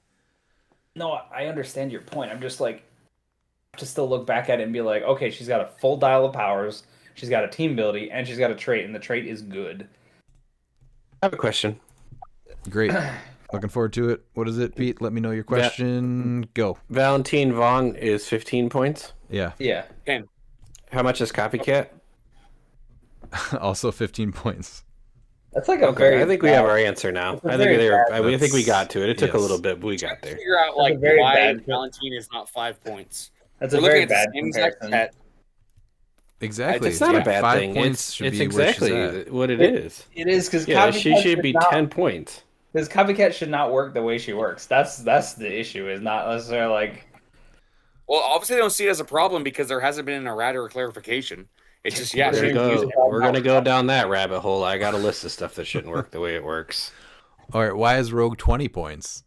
No, I understand your point. I'm just like, to still look back at it and be like, okay, she's got a full dial of powers, she's got a team ability, and she's got a trait, and the trait is good. I have a question. Great. Looking forward to it. What is it, Pete? Let me know your question. Go. Valentine Vuong is 15 points. Yeah. Yeah. How much is Copycat? Also 15 points. That's like a very. I think we have our answer now. I think we got to it. It took a little bit, but we got there. Figure out like why Valentine is not 5 points. That's a very bad comparison. Exactly. It's not a bad 5 thing. Points It's exactly what it is. It is because she should be 10 points. Because Copycat should not work the way she works. That's the issue. Is not necessarily like. Well, obviously they don't see it as a problem because there hasn't been an errata or clarification. It's just we're gonna go down that rabbit hole. I got a list of stuff that shouldn't work the way it works. All right, why is Rogue 20 points?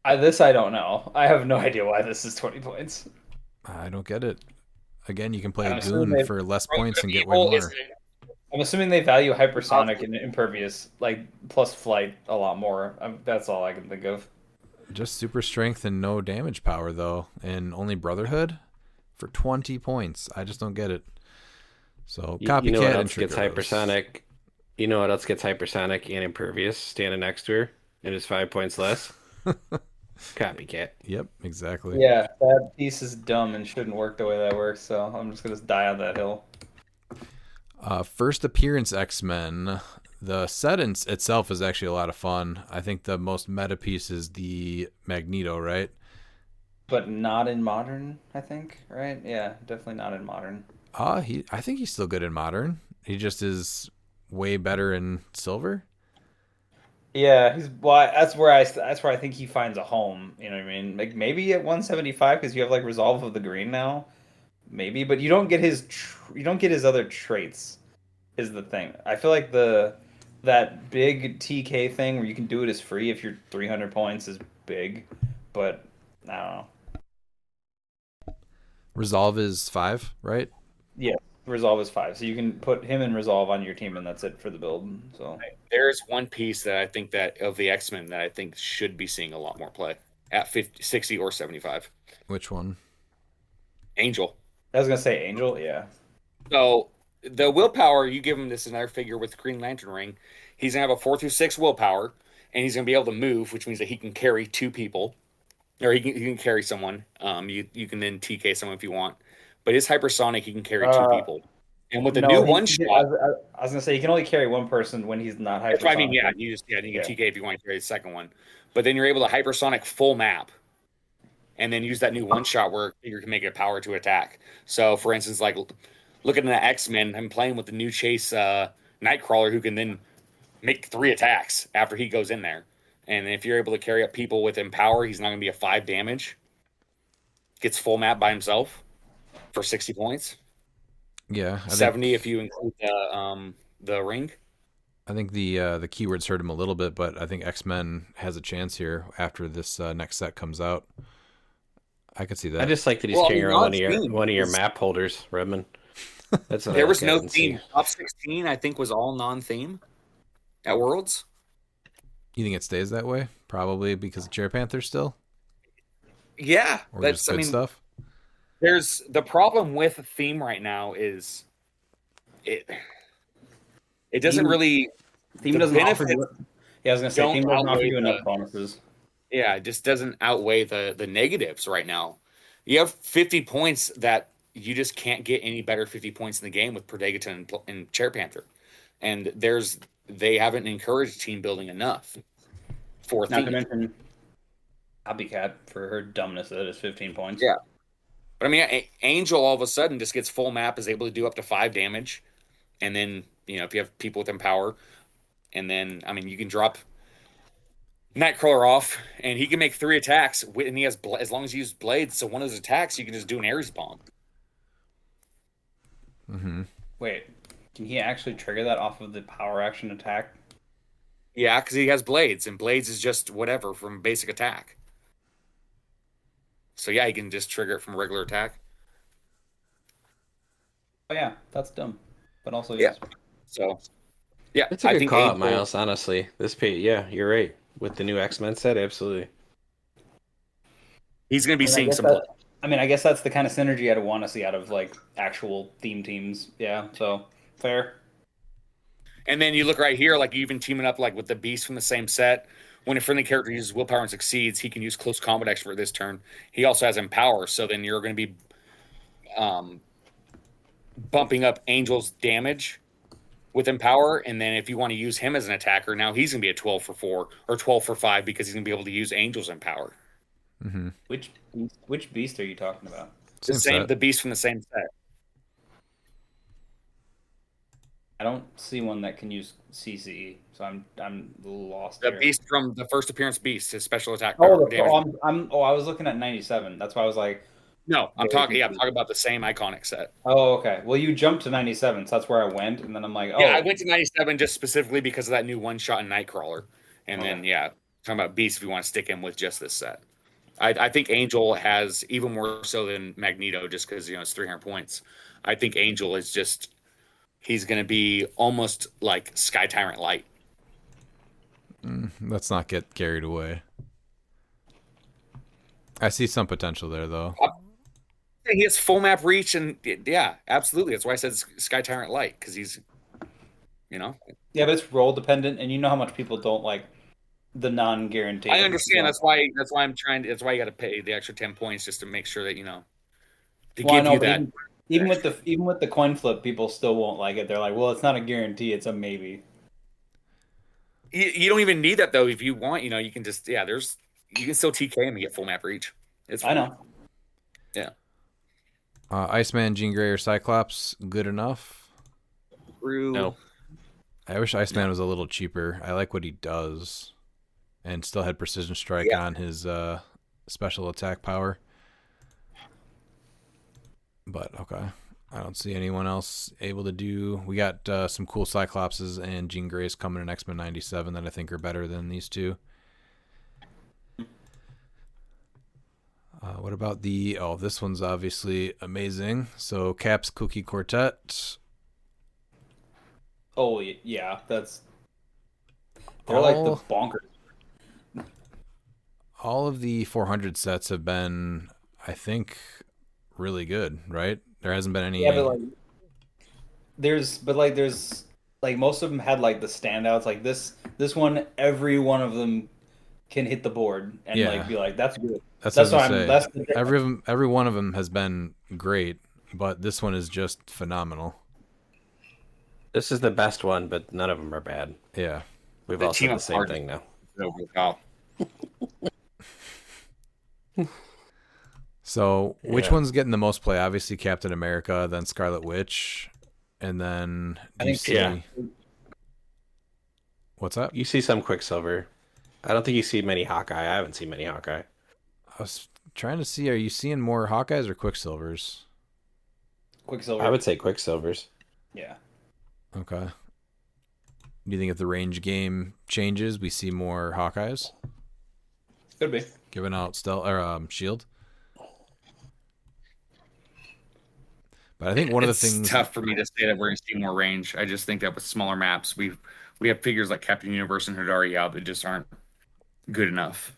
This I don't know. I have no idea why this is 20 points. I don't get it. Again, you can play a goon for less points and get way more. I'm assuming they value hypersonic and impervious, like plus flight, a lot more. That's all I can think of. Just super strength and no damage power though, and only Brotherhood for 20 points. I just don't get it. So Copycat you know what and else gets hypersonic? You know what else gets hypersonic and impervious? Standing next to her, and is 5 points less. Copycat. Yep, exactly. Yeah, that piece is dumb and shouldn't work the way that works. So I'm just gonna die on that hill. First appearance X-Men. The set itself is actually a lot of fun. I think the most meta piece is the Magneto, right? But not in modern, I think. Right? Yeah, definitely not in modern. I think he's still good in modern. He just is way better in silver. Yeah, he's well. That's where I think he finds a home. You know what I mean? Like maybe at 175 because you have like Resolve of the Green now. Maybe, but you don't get his other traits. Is the thing. I feel like that big TK thing where you can do it as free if you're 300 points is big, but I don't know. Resolve is 5, right? Yeah, Resolve is 5, so you can put him in Resolve on your team, and that's it for the build. So There's one piece that I think that of the X-Men that I think should be seeing a lot more play at 50, 60 or 75. Which one? Angel. I was gonna say Angel, yeah. So the willpower, you give him this another figure with Green Lantern ring. He's gonna have a 4 through 6 willpower, and he's gonna be able to move, which means that he can carry 2 people, or he can carry someone. You can then TK someone if you want, but his hypersonic he can carry 2 people. And with the new one shot, I was gonna say you can only carry one person when he's not hypersonic. that's what I mean. Yeah, you can TK if you want to carry the second one, but then you're able to hypersonic full map, and then use that new one shot where you can make a power to attack. So, for instance, like looking at the X-Men, I'm playing with the new Chase Nightcrawler who can then make 3 attacks after he goes in there. And if you're able to carry up people with Empower, he's not going to be a 5 damage. Gets full map by himself for 60 points. Yeah, 70 if you include the ring. I think the keywords hurt him a little bit, but I think X-Men has a chance here after this next set comes out. I could see that. I just like that he's carrying around one of your map holders, Redmond. That's what There I was look no at and see. theme. Top 16, I think, was all non-theme at Worlds. You think it stays that way? Probably because of Chair Panther still? Yeah, Or that's just good stuff? There's the problem with theme right now is it doesn't really Theme the doesn't offer. benefits Yeah, I was gonna say don't theme doesn't offer outweigh you enough the- bonuses. Yeah, it just doesn't outweigh the negatives right now. You have 50 points that you just can't get any better 50 points in the game with Predagon and Chair Panther. And they haven't encouraged team building enough for Not to theme. mention Copycat for her dumbness that is 15 points. Yeah. But I mean, Angel all of a sudden just gets full map, is able to do up to 5 damage. And then, if you have people with Empower, and then, I mean, you can drop Nightcrawler off, and he can make 3 attacks, and he has, as long as you use blades, so one of those attacks, you can just do an Ares bomb. Mm-hmm. Wait, can he actually trigger that off of the power action attack? Yeah, because he has blades, and blades is just whatever from basic attack. So yeah, he can just trigger it from regular attack. Oh yeah, that's dumb. But also Yeah. So yeah, It's a good call out, Angel- Miles, honestly. This page, yeah, you're right. With the new X-Men set, absolutely. he's going to be I seeing guess some play. I guess that's the kind of synergy I'd want to see out of like actual theme teams. Yeah, so fair. And then you look right here, like even teaming up like with the Beast from the same set. When a friendly character uses willpower and succeeds, he can use close combat expert this turn. He also has Empower, so then you're going to be bumping up Angel's damage with Empower. And then if you want to use him as an attacker, now he's going to be a 12 for 4 or 12 for 5 because he's going to be able to use Angel's Empower. Mm-hmm. Which beast are you talking about? The Beast from the same set. I don't see one that can use CCE, so I'm lost. The here. Beast from the first appearance Beast, his special attack Oh, power damage. I was looking at 97. That's why I was like, No, I'm talking about the same iconic set. oh, okay. Well, you jumped to 97, so that's where I went, and then I'm like, oh, Yeah, I went to 97 just specifically because of that new one shot in Nightcrawler. And then, talking about Beast if you want to stick him with just this set. I think Angel has even more so than Magneto just because, it's 300 points. I think Angel is just, he's going to be almost like Sky Tyrant Light. Let's not get carried away. I see some potential there, though. He has full map reach, and yeah, absolutely. That's why I said Sky Tyrant Light, because he's, Yeah, but it's role dependent, and you know how much people don't like the non-guaranteed. I understand. So- That's why I'm trying. That's why you got to pay the extra 10 points just to make sure that to Well, I give know, you but that. even with the coin flip, people still won't like it. They're like, well, it's not a guarantee; it's a maybe. You don't even need that though. If you want, you can just you can still TK him and get full map reach. It's I fine. know. Yeah. Iceman, Jean Grey, or Cyclops, good enough? True. No. I wish Iceman was a little cheaper. I like what he does. And still had Precision Strike on his special attack power. But, okay. I don't see anyone else able to do... We got some cool Cyclopses and Jean Greys coming in X-Men 97 that I think are better than these two. What about the... Oh, this one's obviously amazing. So, Cap's Cookie Quartet. Oh yeah, they're like the bonkers. All of the 400 sets have been, I think, really good, right? There hasn't been any... Yeah, but there's most of them had like the standouts. Like this one, every one of them can hit the board and Yeah. be like, that's good. That's what why I say. that's the difference. Every one of them has been great, but this one is just phenomenal. This is the best one, but none of them are bad. Yeah. We've The all team said the up same hard thing now. over the top. So, which Yeah. one's getting the most play? Obviously, Captain America, then Scarlet Witch, and then I think- DC. yeah. What's up? You see some Quicksilver. I don't think you see many Hawkeye. I haven't seen many Hawkeye. I was trying to see, are you seeing more Hawkeyes or Quicksilvers? Quicksilver. I would say Quicksilvers. Yeah. Okay. Do you think if the range game changes, we see more Hawkeyes Could be. giving out shield? But I think one of the It's things tough for me to say that we're going to see more range. I just think that with smaller maps, we have figures like Captain Universe and Hidari out that just aren't good enough.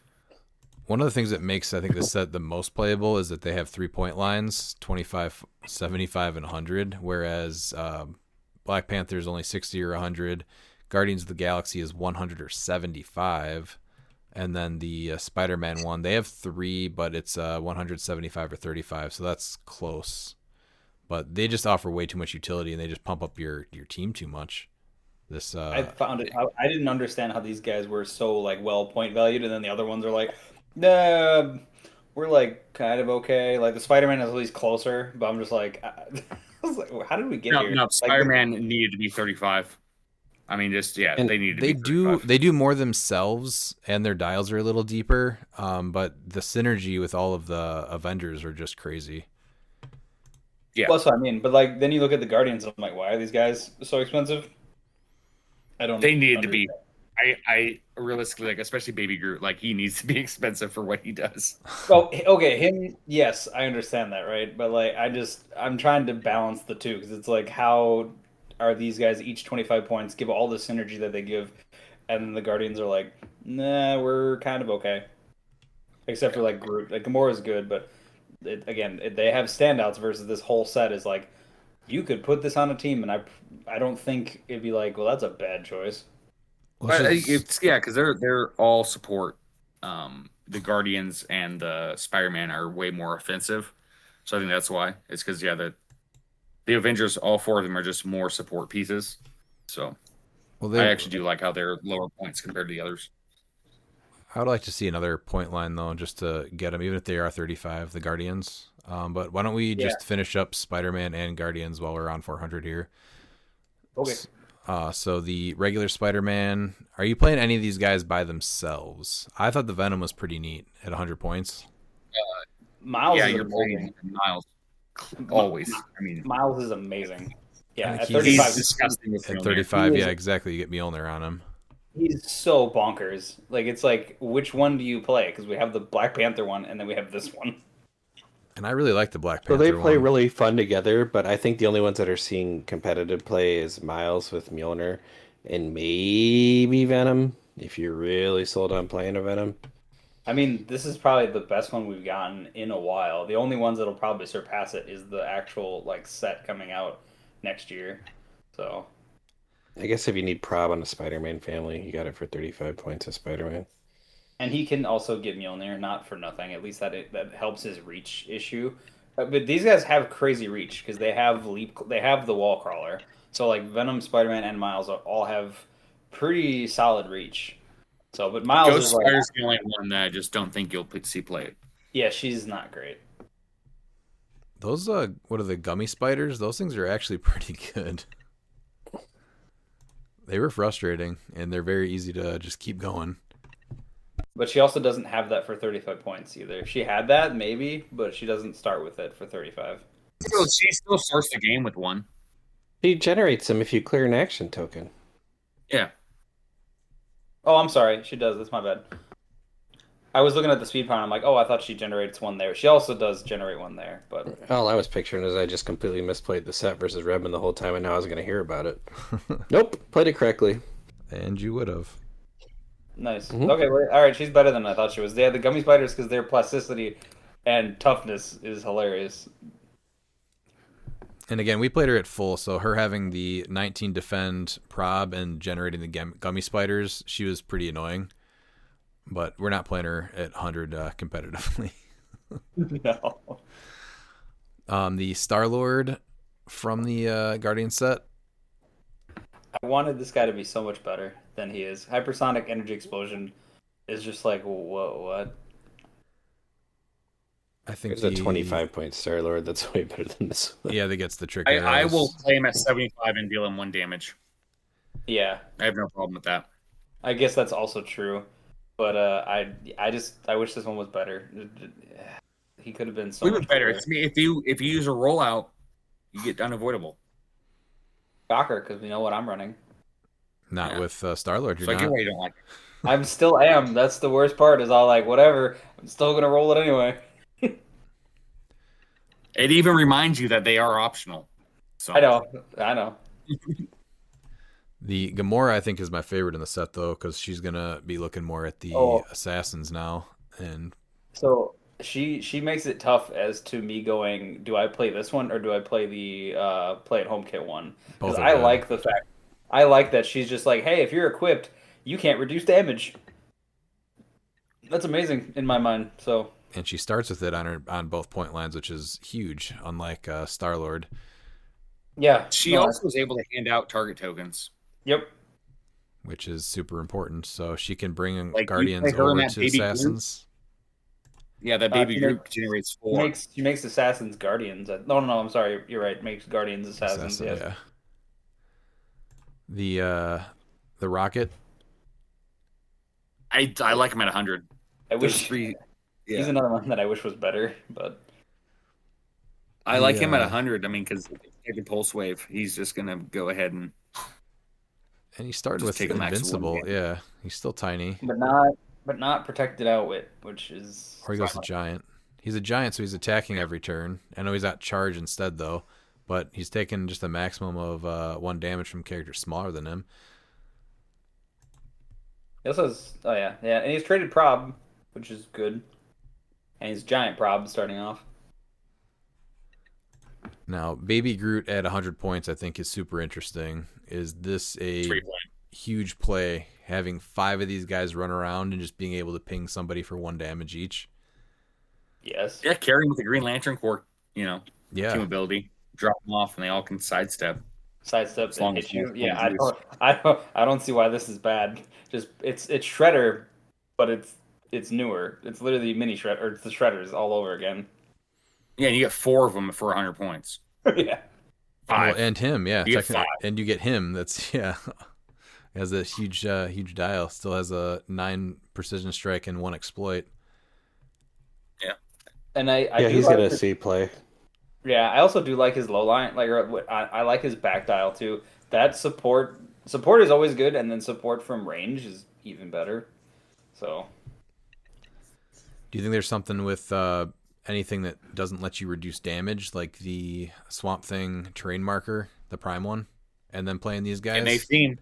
One of the things that makes, I think, this set the most playable is that they have 3-point lines, 25, 75, and 100, whereas Black Panther is only 60 or 100. Guardians of the Galaxy is 100 or 75. And then the Spider-Man one, they have 3, but it's 175 or 35, so that's close. But they just offer way too much utility, and they just pump up your team too much. This I found it. I didn't understand how these guys were so well point valued, and then the other ones are like, nah, we're kind of okay. Like the Spider-Man is at least closer, but I'm just like, I was like, how did we get here? No, Spider-Man needed to be 35. I mean, and they need to they be do 35. they do more themselves, and their dials are a little deeper. But the synergy with all of the Avengers are just crazy. Yeah. Well, that's what I mean. But then you look at the Guardians, and I'm like, why are these guys so expensive? I don't. They needed to be. I realistically, especially Baby Groot, he needs to be expensive for what he does. Oh, okay, him. Yes, I understand that, right? But I'm trying to balance the two because it's like, how are these guys each 25 points, give all the synergy that they give, and then the Guardians are like, nah, we're kind of okay, except for Groot. Gamora is good, but they have standouts versus this whole set is like, you could put this on a team, and I don't think it'd be like, well, that's a bad choice. But it's because they're all support. The Guardians and the Spider-Man are way more offensive, so I think that's why. It's because the Avengers, all 4 of them are just more support pieces. So I actually do like how they're lower points compared to the others. I would like to see another point line though, just to get them, even if they are 35, the Guardians. But why don't we just finish up Spider-Man and Guardians while we're on 400 here? Okay. So the regular Spider-Man, are you playing any of these guys by themselves? I thought the Venom was pretty neat at 100 points. Miles. Yeah, is you're amazing. playing Miles always. I mean, Miles is amazing. Yeah, at he's 35, he's disgusting with At Mjolnir. 35, yeah, exactly. You get Mjolnir on him. he's so bonkers. It's like, which one do you play? Because we have the Black Panther one, and then we have this one. And I really like the Black So Panther they play one. really fun together, but I think the only ones that are seeing competitive play is Miles with Mjolnir and maybe Venom, if you're really sold on playing a Venom. I mean, this is probably the best one we've gotten in a while. The only ones that'll probably surpass it is the actual set coming out next year. So I guess if you need prob on a Spider-Man family, you got it for 35 points of Spider-Man. And he can also get Mjolnir, not for nothing. At least that helps his reach issue. But these guys have crazy reach because they have they have the wall crawler. So like Venom, Spider-Man, and Miles all have pretty solid reach. So, but Miles Ghost is like, Spider's the only one that I just don't think you'll see play. yeah, she's not great. Those what are the gummy spiders? Those things are actually pretty good. They were frustrating, and they're very easy to just keep going. But she also doesn't have that for 35 points either. If she had that, maybe, but she doesn't start with it for 35. So she still starts the game with one. He generates them if you clear an action token. Yeah. Oh, I'm sorry. She does. That's my bad. I was looking at the speed power. I'm like, oh, I thought she generates one there. She also does generate one there, but All I was picturing is I just completely misplayed the set versus Redmond the whole time, and now I was going to hear about it. Nope, played it correctly. And you would have. nice. Mhm. Okay, well, all right. She's better than I thought she was. They had the gummy spiders because their plasticity and toughness is hilarious. And again, we played her at full, so her having the 19 defend prob and generating the gummy spiders, she was pretty annoying. But we're not playing her at 100 competitively. No. The Star-Lord from the Guardian set. I wanted this guy to be so much better than he is. Hypersonic energy explosion is just like, whoa, what? I think There's a 25-point Star-Lord that's way better than this one. Yeah, that gets the trick I arrows. will play him at 75 and deal him 1 damage. Yeah, I have no problem with that. I guess that's also true. But I wish this one was better. He could have been so We much would better. If you use a rollout, you get unavoidable. Shocker, because we know what I'm running. Not with Star-Lord, you're So I get not. why you don't like it. I'm still am. That's the worst part. Is all like whatever. I'm still gonna roll it anyway. It even reminds you that they are optional. So I know. The Gamora, I think, is my favorite in the set, though, because she's going to be looking more at the assassins now. And So she makes it tough as to me going, do I play this one or do I play the play at home kit one? Both Because are I good. like the fact I like that she's just like, hey, if you're equipped, you can't reduce damage. That's amazing in my mind. So and she starts with it on both point lines, which is huge, unlike Star-Lord. yeah, she no, also is able to hand out target tokens. yep. Which is super important. So she can bring Like, you Guardians play her in over that to baby Groot? assassins. Yeah, that baby she group generates 4. She makes assassins guardians. No, I'm sorry. You're right. Makes guardians assassins. Assassin, Yes. yeah. The rocket. I like him at 100. I There's wish 3. Yeah. he's another one that I wish was better, but I like him at Yeah. 100. I mean, because taking pulse wave, he's just gonna go ahead and And he started Just with take a max of 1 invincible. damage. Yeah, he's still tiny. but not protected outwit, which is Or he goes to giant. He's a giant, so he's attacking every turn. I know he's at charge instead, though. But he's taking just a maximum of 1 damage from characters smaller than him. He also has, yeah, and he's traded prob, which is good, and he's giant prob starting off. Now, Baby Groot at 100 points, I think, is super interesting. Is this a 3 point. huge play, having 5 of these guys run around and just being able to ping somebody for 1 damage each? Yes. Yeah, carrying with the Green Lantern Corps, team Yeah, ability, drop them off, and they all can sidestep. Sidestep As long and as hit you. most Yeah, ones I don't see why this is bad. Just it's Shredder, but it's newer. It's literally mini Shredder, or it's the Shredders all over again. Yeah, and you get 4 of them for 100 points. Yeah. 5. and him, yeah, You get technically, 5. and you get him. That's has a huge dial. Still has a 9 precision strike and 1 exploit. And I Yeah, do he's like gonna his- see play. Yeah, I also do like his low line. Like, I like his back dial too. That support is always good, and then support from range is even better. So Do you think there's something with anything that doesn't let you reduce damage, like the Swamp Thing terrain marker, the prime one, and then playing these guys? And they've seen.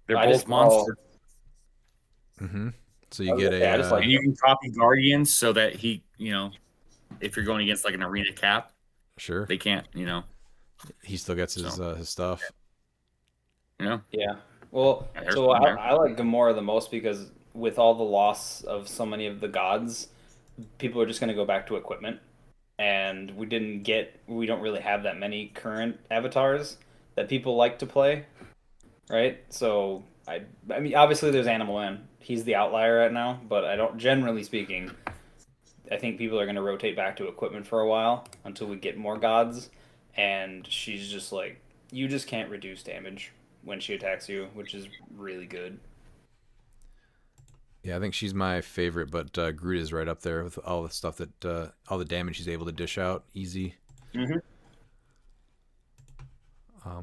They're I both just- monsters. Mm-hmm. So you get Yeah, I just like- And you can copy Guardians so that he, if you're going against like an arena cap, sure they can't, he still gets his stuff. You know, Yeah. Well, Yeah, there's so one there. I like Gamora the most because with all the loss of so many of the gods, people are just going to go back to equipment, and we don't really have that many current avatars that people like to play, right? So I mean, obviously there's Animal Man. He's the outlier right now, but I don't. Generally speaking, I think people are going to rotate back to equipment for a while until we get more gods, and she's just like you just can't reduce damage when she attacks you, which is really good. Yeah, I think she's my favorite, but Groot is right up there with all the stuff that all the damage he's able to dish out easy. Mm-hmm.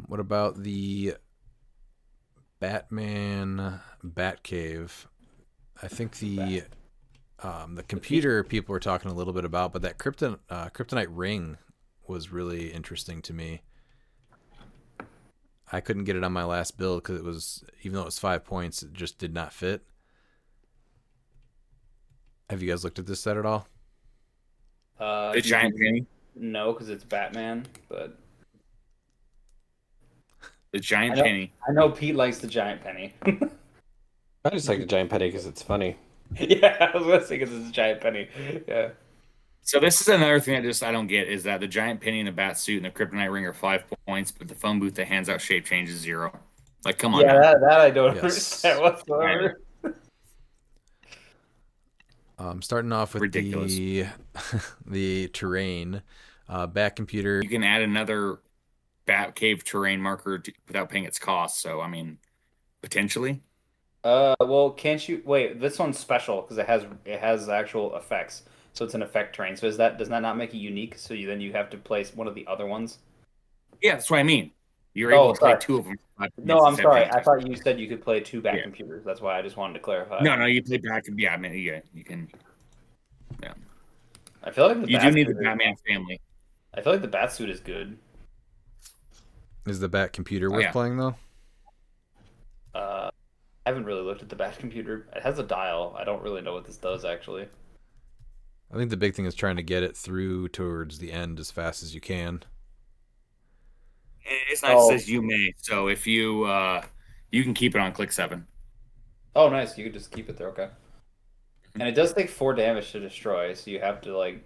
What about the Batman Batcave? I think the computer people were talking a little bit about, but that kryptonite ring was really interesting to me. I couldn't get it on my last build because it was, even though it was 5 points, it just did not fit. Have you guys looked at this set at all? The giant penny. No, because it's Batman, but The giant I know, penny. I know Pete likes the giant penny. I just like the giant penny because it's funny. Yeah, I was gonna say because it's a giant penny. Yeah. So this is another thing I don't get is that the giant penny and the bat suit and the kryptonite ring are 5 points, but the phone booth that hands out shape change is 0. Like, come on. Yeah, now. that I don't Yes. understand whatsoever. Starting off with Ridiculous. the terrain, Bat computer. You can add another bat cave terrain marker without paying its cost. So, I mean, potentially. Well, can't you wait? This one's special because it has actual effects, so it's an effect terrain. So does that not make it unique? So then you have to place one of the other ones. Yeah, that's what I mean. You're able to play sorry. 2 of them. No, I'm sorry. I thought you said you could play 2 Bat Yeah. computers. That's why I just wanted to clarify. No, you play back. Yeah, I mean, yeah, you can. Yeah. I feel like You do need the Batman family. I feel like the bat suit is good. Is the Bat computer worth playing though? I haven't really looked at the bat computer. It has a dial. I don't really know what this does actually. I think the big thing is trying to get it through towards the end as fast as you can. It's nice. It says you may. So if you you can keep it on click 7. Oh, nice. You could just keep it there. Okay. And it does take 4 damage to destroy, so you have to like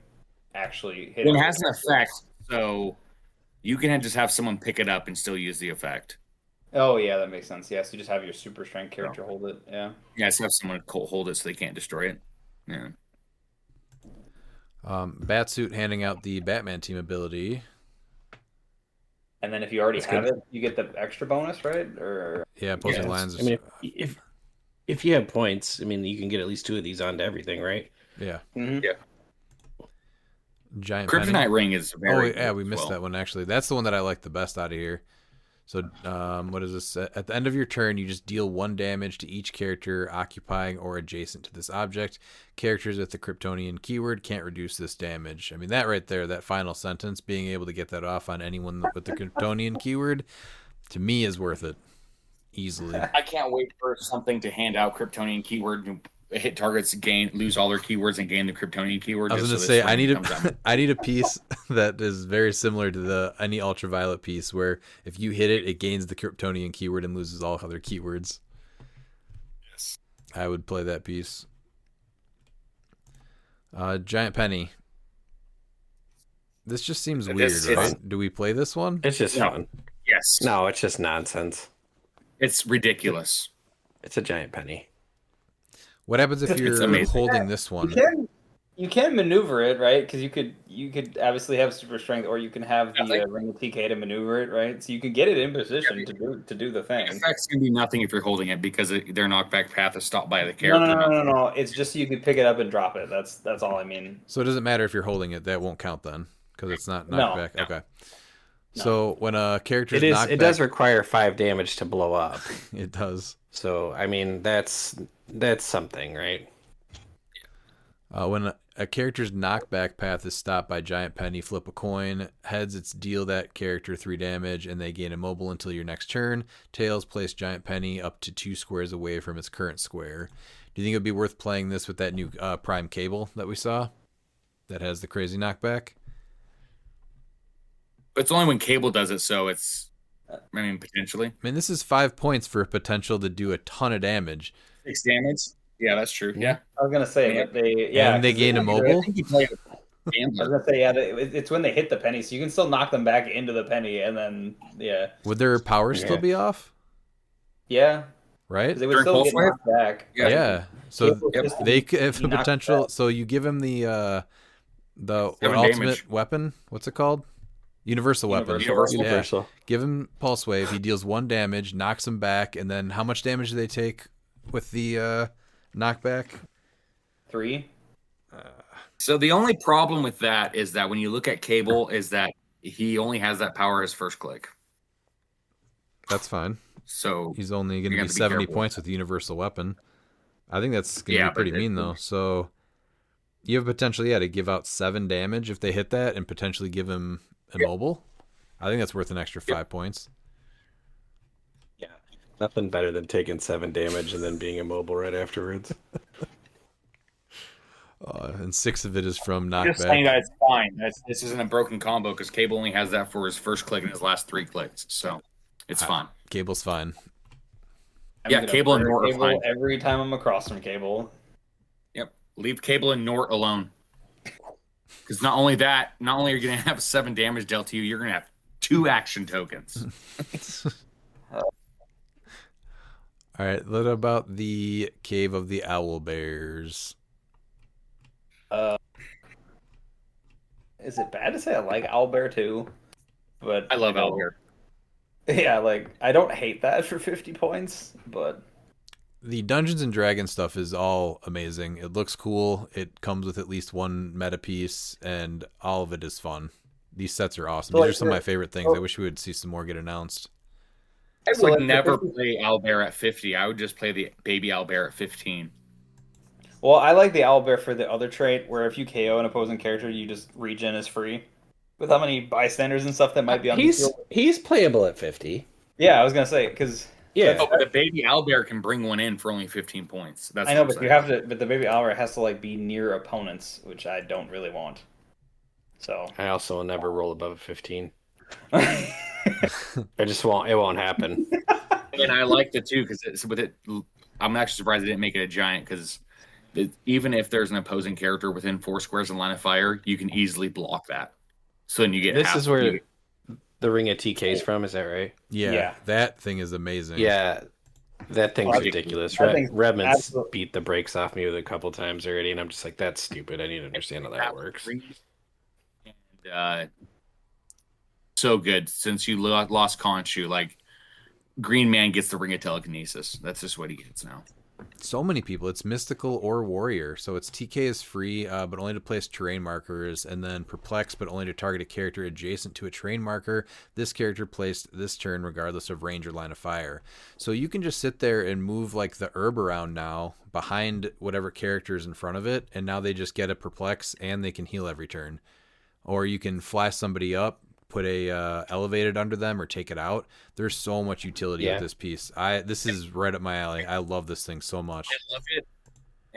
actually hit It it. has an effect, so you can just have someone pick it up and still use the effect. Oh yeah, that makes sense. Yes, you just have your super strength character hold it. Yeah. Yeah, just have someone hold it so they can't destroy it. Yeah. Batsuit handing out the Batman team ability. And then if you already That's have good. it, you get the extra bonus, right? Or Yeah, opposing Yeah, lines. I mean, if you have points, I mean, you can get at least 2 of these onto everything, right? yeah. Mhm. Yeah. Giant Kryptonite penny. ring is Oh very yeah, good we as missed well. that one actually. That's the one that I like the best out of here. So, what is this? At the end of your turn, you just deal 1 damage to each character occupying or adjacent to this object. Characters with the Kryptonian keyword can't reduce this damage. I mean, that right there, that final sentence, being able to get that off on anyone with the Kryptonian keyword, to me is worth it. Easily. I can't wait for something to hand out Kryptonian keyword and hit targets, lose all their keywords and gain the Kryptonian keyword. I was just gonna so say this I ring need comes out. I need a piece that is very similar to any ultraviolet piece, where if you hit it, it gains the Kryptonian keyword and loses all other keywords. Yes. I would play that piece. Giant penny. This just seems weird, right? Do we play this one? It's just No. fun. Yes. No, it's just nonsense. It's ridiculous. It's a giant penny. What happens if you're amazing. holding this one? You can maneuver it, right? Because you could obviously have super strength, or you can have the ring of TK to maneuver it, right? So you can get it in position to do the thing. Effect's gonna be nothing if you're holding it because their knockback path is stopped by the No, character. no. It's just so you could pick it up and drop it. That's all I mean. So it doesn't matter if you're holding it; that won't count then, because it's not No. knockback. No. Okay. So when a character's It is. knocked It does back, require 5 damage to blow up. it does. So I mean, that's something, right? When a character's knockback path is stopped by Giant Penny, flip a coin. Heads, it's deal that character 3 damage, and they gain immobile until your next turn. Tails, place Giant Penny up to 2 squares away from its current square. Do you think it would be worth playing this with that new Prime Cable that we saw? That has the crazy knockback? It's only when Cable does it, so I mean, potentially I mean, this is 5 points for potential to do a ton of damage. 6 damage. Yeah, that's true. Yeah, I was gonna say, Yeah. but And they 'cause gain I immobile? think you play was Gambler. gonna say, it's when they hit the penny, so you can still knock them back into the penny, and then Would their power still be off? yeah, Right? because they would During still pulse get wave? knocked back. Yeah. So Cable's just they to have be the knocked potential. back. So you give him the 7 ultimate damage. weapon. What's it called? Universal weapon. Universal. Yeah. Universal. Give him pulse wave. He deals 1 damage, knocks him back, and then how much damage do they take with the knockback? 3. So the only problem with that is that when you look at Cable, is that he only has that power his first click. That's fine. So He's only going You to have be to be 70 careful points with the universal weapon. I think that's going to Yeah, be pretty but mean though. So you have potential, to give out 7 damage if they hit that, and potentially give him immobile. I think that's worth an extra 5 points. Yeah. Nothing better than taking 7 damage and then being immobile right afterwards. And 6 of it is from just saying knockback. that it's fine. This isn't a broken combo because Cable only has that for his first click and his last 3 clicks. So it's fine. Cable's fine. I'm Yeah, gonna Cable and burn Nort are Cable fine. every time I'm across from Cable. Yep. Leave Cable and Nort alone. Because not only are you going to have 7 damage dealt to you, you're going to have 2 action tokens. All right. What about the Cave of the Owl Bears? Is it bad to say I like Owlbear too? But I love Owlbear. Yeah, I don't hate that for 50 points, but The Dungeons and Dragons stuff is all amazing. It looks cool. It comes with at least 1 meta piece, and all of it is fun. These sets are awesome. So, These are some of my favorite things. I wish we would see some more get announced. I So, would the never 50 play Owlbear at 50. I would just play the baby Owlbear at 15. Well, I like the Owlbear for the other trait, where if you KO an opposing character, you just regen is free. With how many bystanders and stuff that might be on the field. He's playable at 50. Yeah, I was gonna say because Yeah. Oh, but the baby Owlbear can bring one in for only 15 points. That's I know, what but I'm you saying. have to. But the baby Owlbear has to be near opponents, which I don't really want. So I also will never roll above a 15. I just won't. It won't happen. And I liked it too because with it, I'm actually surprised they didn't make it a giant because even if there's an opposing character within 4 squares in line of fire, you can easily block that. So then you get This half. is where the ring of TK's from. Is that right? Yeah. That thing is amazing. Yeah. That thing's Well, ridiculous. that thing's Redmond's absolute- beat the brakes off me with a couple times already, and I'm just like, that's stupid. I need to understand how that works. And so good since you lost Khonshu, Green Man gets the ring of telekinesis. That's just what he gets now. So many people. It's mystical or warrior. So it's TK is free, but only to place terrain markers, and then perplex, but only to target a character adjacent to a terrain marker. This character placed this turn, regardless of range or line of fire. So you can just sit there and move the herb around now behind whatever character is in front of it, and now they just get a perplex and they can heal every turn. Or you can fly somebody up, put a elevated under them, or take it out. There's so much utility with this piece. This is right up my alley. I love this thing so much. I love it.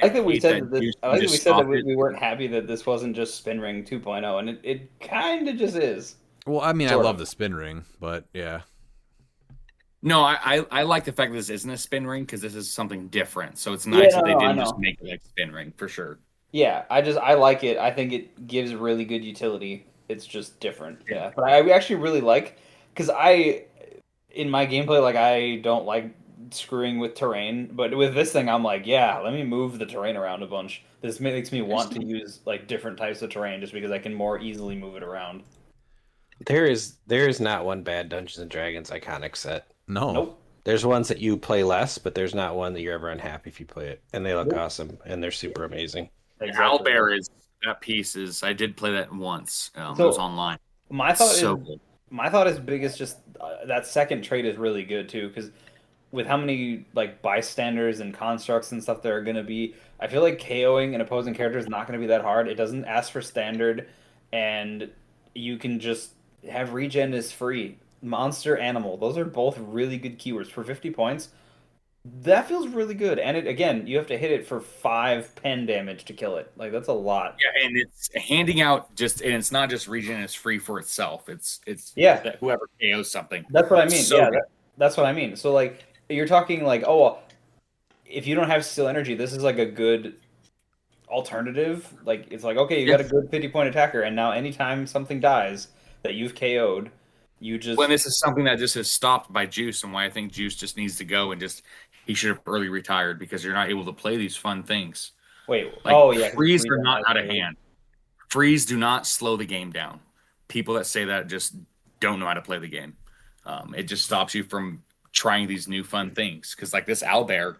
I like that we said that. I like that we said that it. we weren't happy that this wasn't just Spin Ring 2.0, and it kind of just is. Well, I mean, I Sort love of. the spin ring, but yeah. No, I like the fact that this isn't a spin ring because this is something different. So it's nice that they I didn't know. just make it like spin ring for sure. Yeah, I like it. I think it gives really good utility. It's just different. Yeah, but I actually really like because in my gameplay I don't like screwing with terrain, but with this thing I'm like, yeah, let me move the terrain around a bunch. This makes me want to use different types of terrain just because I can more easily move it around. There is not one bad Dungeons and Dragons iconic set. No. Nope. There's ones that you play less, but there's not one that you're ever unhappy if you play it. And they look awesome, and they're super amazing. Exactly. Owlbear is that piece is. I did play that once. It So- was online. My thought So is good. my thought is big is just that second trait is really good too because with how many bystanders and constructs and stuff there are going to be, I feel like KOing an opposing character is not going to be that hard. It doesn't ask for standard, and you can just have regen is free. Monster, animal, those are both really good keywords for 50 points. That feels really good. And it again, you have to hit it for 5 pen damage to kill it. Like that's a lot. Yeah, and it's handing out and it's not just regen; it's free for itself. It's Yeah, that whoever KOs something. that's what I mean. So Yeah, good. that's what I mean. So like you're talking like, oh, well, if you don't have Steel Energy, this is like a good alternative. Like it's like, okay, you got a Yes. good 50-point attacker, and now anytime something dies that you've KO'd, you When just this is something that just is stopped by Juice, and why I think Juice just needs to go and just he should have early retired because you're not able to play these fun things. wait. Like Oh yeah, 'cause freeze freeze are on not out of ice. hand. Freeze do not slow the game down. People that say that just don't know how to play the game. It just stops you from trying these new fun things because like this owlbear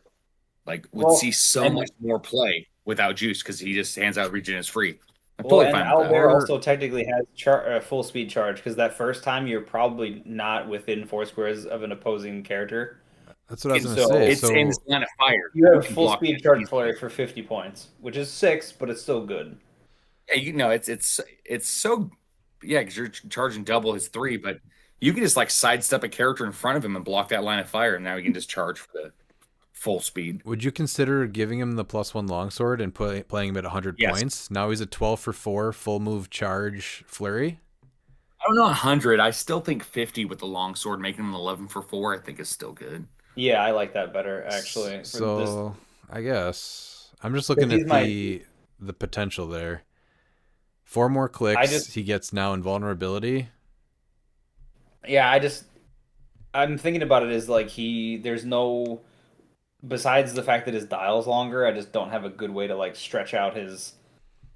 like would Well, see so and much more play without Juice because he just hands out regen is free. I'm well, totally and fine with that. Owlbear Or also technically has full speed charge because that first time you're probably not within 4 squares of an opposing character. that's what I was It's gonna So say. it's in So his line of fire. you You have can full block speed it charge easily. flurry for 50 points, which is 6, but it's still good. Yeah, you know it's so yeah because you're charging double his 3, but you can just like sidestep a character in front of him and block that line of fire, and now you can just charge for the full speed. would you consider giving him the +1 longsword and playing him at 100 Yes. points? Now he's a 12 for 4 full move charge flurry. I don't know 100. I still think 50 with the longsword, making him 11 for 4. I think is still good. Yeah, I like that better actually for this. So I guess I'm just looking he's at my- the potential there. 4 more clicks, he gets now invulnerability. Yeah, I'm thinking about it as like there's no besides the fact that his dial's longer, I just don't have a good way to like stretch out his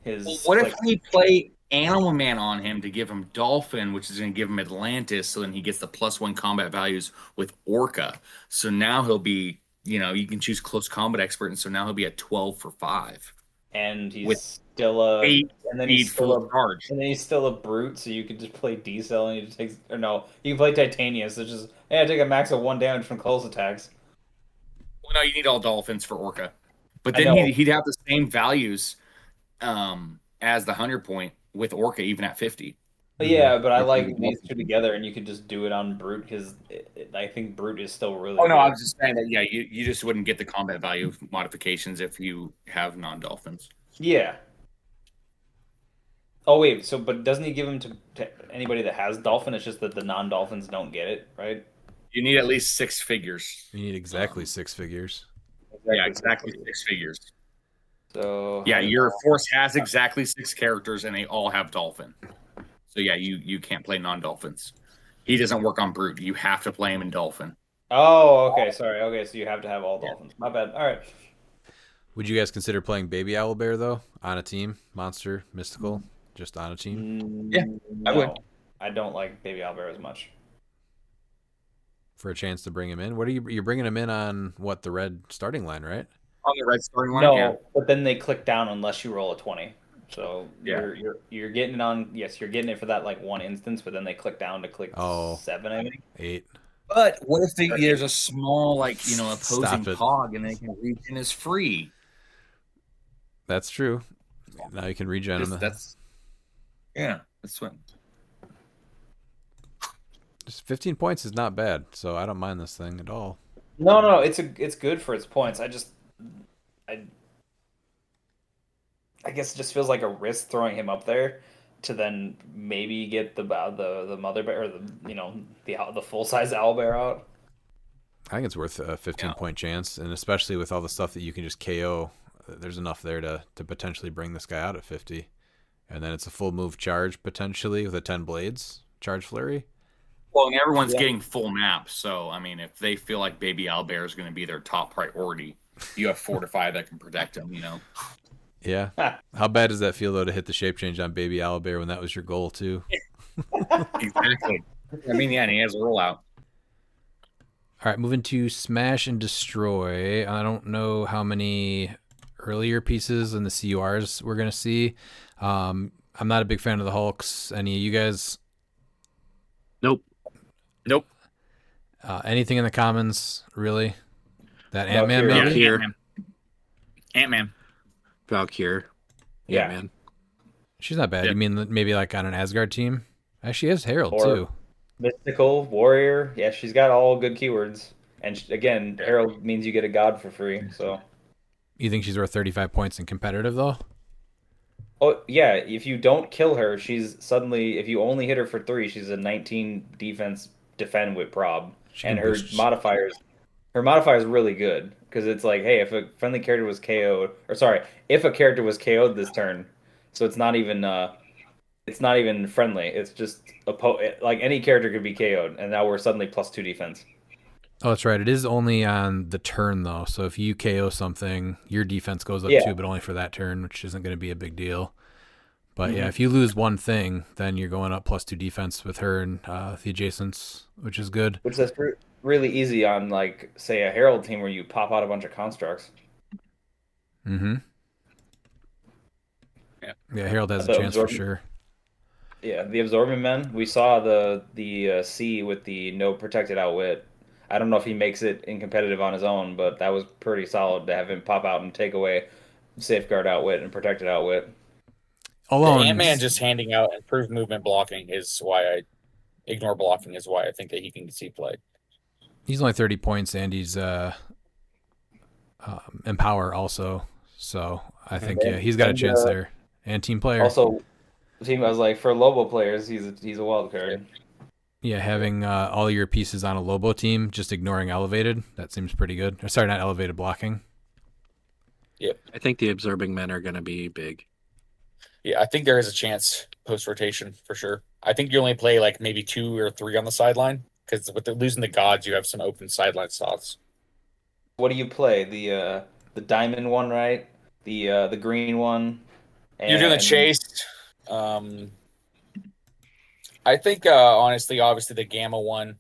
Well, what if like, we play Animal Man on him to give him Dolphin, which is going to give him Atlantis, so then he gets the +1 combat values with Orca. So now he'll be, you can choose Close Combat Expert, and so now he'll be at 12 for 5. and he's with still a 8 and then speed he's still full a charge. and then he's still a brute, so you could just play D cell and he just takes or no, you can play Titania, so just hey, I take a max of 1 damage from close attacks. Well, no, you need all Dolphins for Orca. But I then know. he'd have the same values as the 100 point with Orca, even at 50. But yeah, but I With like the these Dolphin. two together, and you could just do it on brute because I think brute is still really. Oh, no, good. I was just saying that, yeah, you just wouldn't get the combat value modifications if you have non-Dolphins. Yeah. Oh wait, so but doesn't he give them to anybody that has dolphin? It's just that the non-dolphins don't get it, right? You need at least 6 figures. You need exactly 6 figures. Yeah, exactly 6 figures. So Yeah, your force has exactly 6 characters, and they all have Dolphin. So yeah, you can't play non-Dolphins. He doesn't work on Brute. You have to play him in Dolphin. Oh, okay, sorry. Okay, so you have to have all dolphins. My bad. All right. Would you guys consider playing Baby Owlbear though on a team, monster, mystical, just on a team Yeah, I would. No, I don't like Baby Owlbear as much. for a chance to bring him in? What are you're bringing him in on? What, the red starting line, right? On the red starting line, No, yeah. but then they click down unless you roll a 20. So Yeah. you're getting it on. Yes, you're getting it for that like one instance, but then they click down to click Oh. 7, I think. 8. But what if there's a small, opposing Stop it. pog and they can reach in as free? That's true. Now you can regen him. That's what. Just 15 points is not bad, so I don't mind this thing at all. No, it's good for its points. I guess it just feels like a risk throwing him up there to then maybe get the mother bear or the full size owl bear out. I think it's worth a 15-point chance, and especially with all the stuff that you can just KO, there's enough there to potentially bring this guy out at 50. And then it's a full move charge potentially with a 10 blades charge flurry. Well, and everyone's getting full maps, so I mean, if they feel like Baby Owlbear is going to be their top priority, you have 4 to 5 that can protect them. Yeah. How bad does that feel though to hit the shape change on Baby Owlbear when that was your goal too? Exactly. I mean, yeah, and he has a rollout. All right, moving to Smash and Destroy. I don't know how many earlier pieces in the CURs we're going to see. I'm not a big fan of the Hulks. Any of you guys? Nope. Anything in the commons, really? That Ant-Man Valkyrie. maybe? Here. Ant-Man. Valkyrie. Yeah. Man. She's not bad. Yeah. You mean maybe like on an Asgard team? Actually, has Harold Or- too. Mystical warrior. Yeah, she's got all good keywords. And again, Herald means you get a god for free. So, You think she's worth 35 points in competitive though? oh yeah, if you don't kill her, she's suddenly if you only hit her for 3, she's a 19 defense defend with prob, She and can her boost- modifier is really good because it's like, hey, if a friendly character was KO'd, or sorry, if a character was KO'd this turn, so it's not even friendly. It's just like any character could be KO'd, and now we're suddenly +2 defense. Oh, that's right. It is only on the turn though. So if you KO something, your defense goes up Yeah. too, but only for that turn, which isn't going to be a big deal. But yeah, if you lose one thing, then you're going up +2 defense with her and the adjacents, which is good. Which that's really easy on like say a Herald team where you pop out a bunch of constructs. Mm-hmm. Yeah, Harold has a The chance for absorb- sure. Yeah, the absorbing men. We saw the C with the no protected outwit. I don't know if he makes it in competitive on his own, but that was pretty solid to have him pop out and take away safeguard outwit and protected outwit. Alone, Ant-Man just handing out improved movement blocking is why I ignore blocking is why I think that he can see play. he's only 30 points and he's empower also. So I think he's got a chance there. And team player. Also, team. I was like for Lobo players, he's a wild card. Yeah, having all your pieces on a Lobo team, just ignoring elevated, that seems pretty good. Or, sorry, not elevated blocking. Yep. I think the absorbing men are going to be big. Yeah, I think there is a chance post rotation for sure. I think you only play like maybe 2 or 3 on the sideline because with losing the gods, you have some open sideline slots. What do you play? The diamond one, right? The green one. You're doing the chase. I think honestly, obviously the gamma one,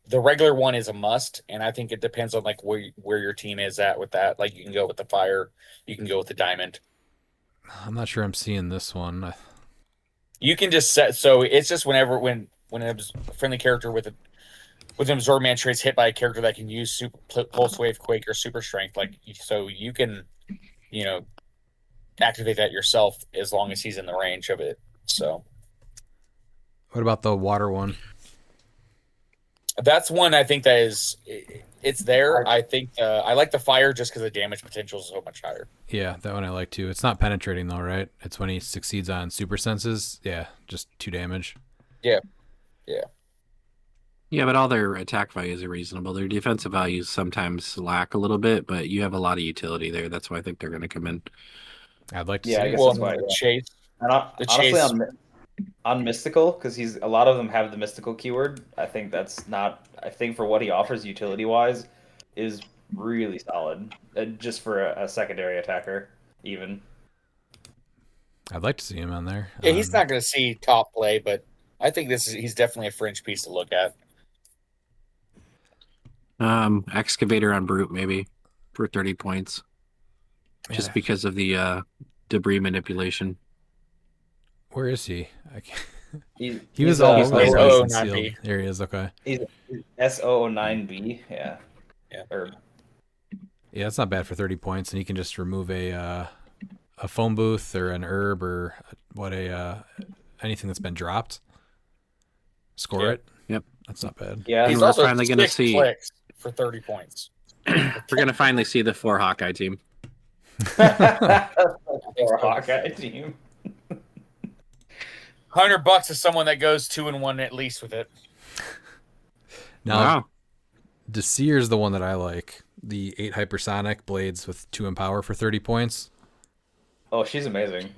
the regular one is a must, and I think it depends on like where your team is at with that. Like you can go with the fire, you can go with the diamond. I'm not sure I'm seeing this one. You can just set so it's just when a friendly character with an absorb man traits hit by a character that can use super pulse wave quake or super strength, like so you can activate that yourself as long as he's in the range of it. So What about the water one? that's one I think that it's there. I think I like the fire just because the damage potential is so much higher. Yeah, that one I like too. It's not penetrating though, right? It's when he succeeds on super senses. Yeah, just 2 damage. Yeah. Yeah, but all their attack values are reasonable. Their defensive values sometimes lack a little bit, but you have a lot of utility there. That's why I think they're going to come in. I'd like to Yeah, see I it. guess Well, that's why. the chase. And honestly, chase- on mystical, because a lot of them have the mystical keyword. I think that's not. I think for what he offers utility wise, is really solid. Just for a secondary attacker, even. I'd like to see him on there. Yeah, he's not going to see top play, but I think he's definitely a fringe piece to look at. Excavator on brute maybe for 30 points, just Yeah. because of the debris manipulation. Where is he? I can't... He was all over the he's place 009B. concealed. There he is. Okay. He's S009B. Yeah. Yeah. Or Yeah, that's not bad for 30 points, and he can just remove a phone booth or an herb or anything that's been dropped. Score Yeah. it. Yep. That's not bad. yeah. He's we're also finally gonna 6 see- clicks for 30 points. We're going to finally see the 4 Hawkeye team. Or a Hawkeye team. $100 is someone that goes 2-1 at least with it. Now, Wow. Desir's the one that I like. The 8 hypersonic blades with 2 empower for 30 points. Oh, she's amazing.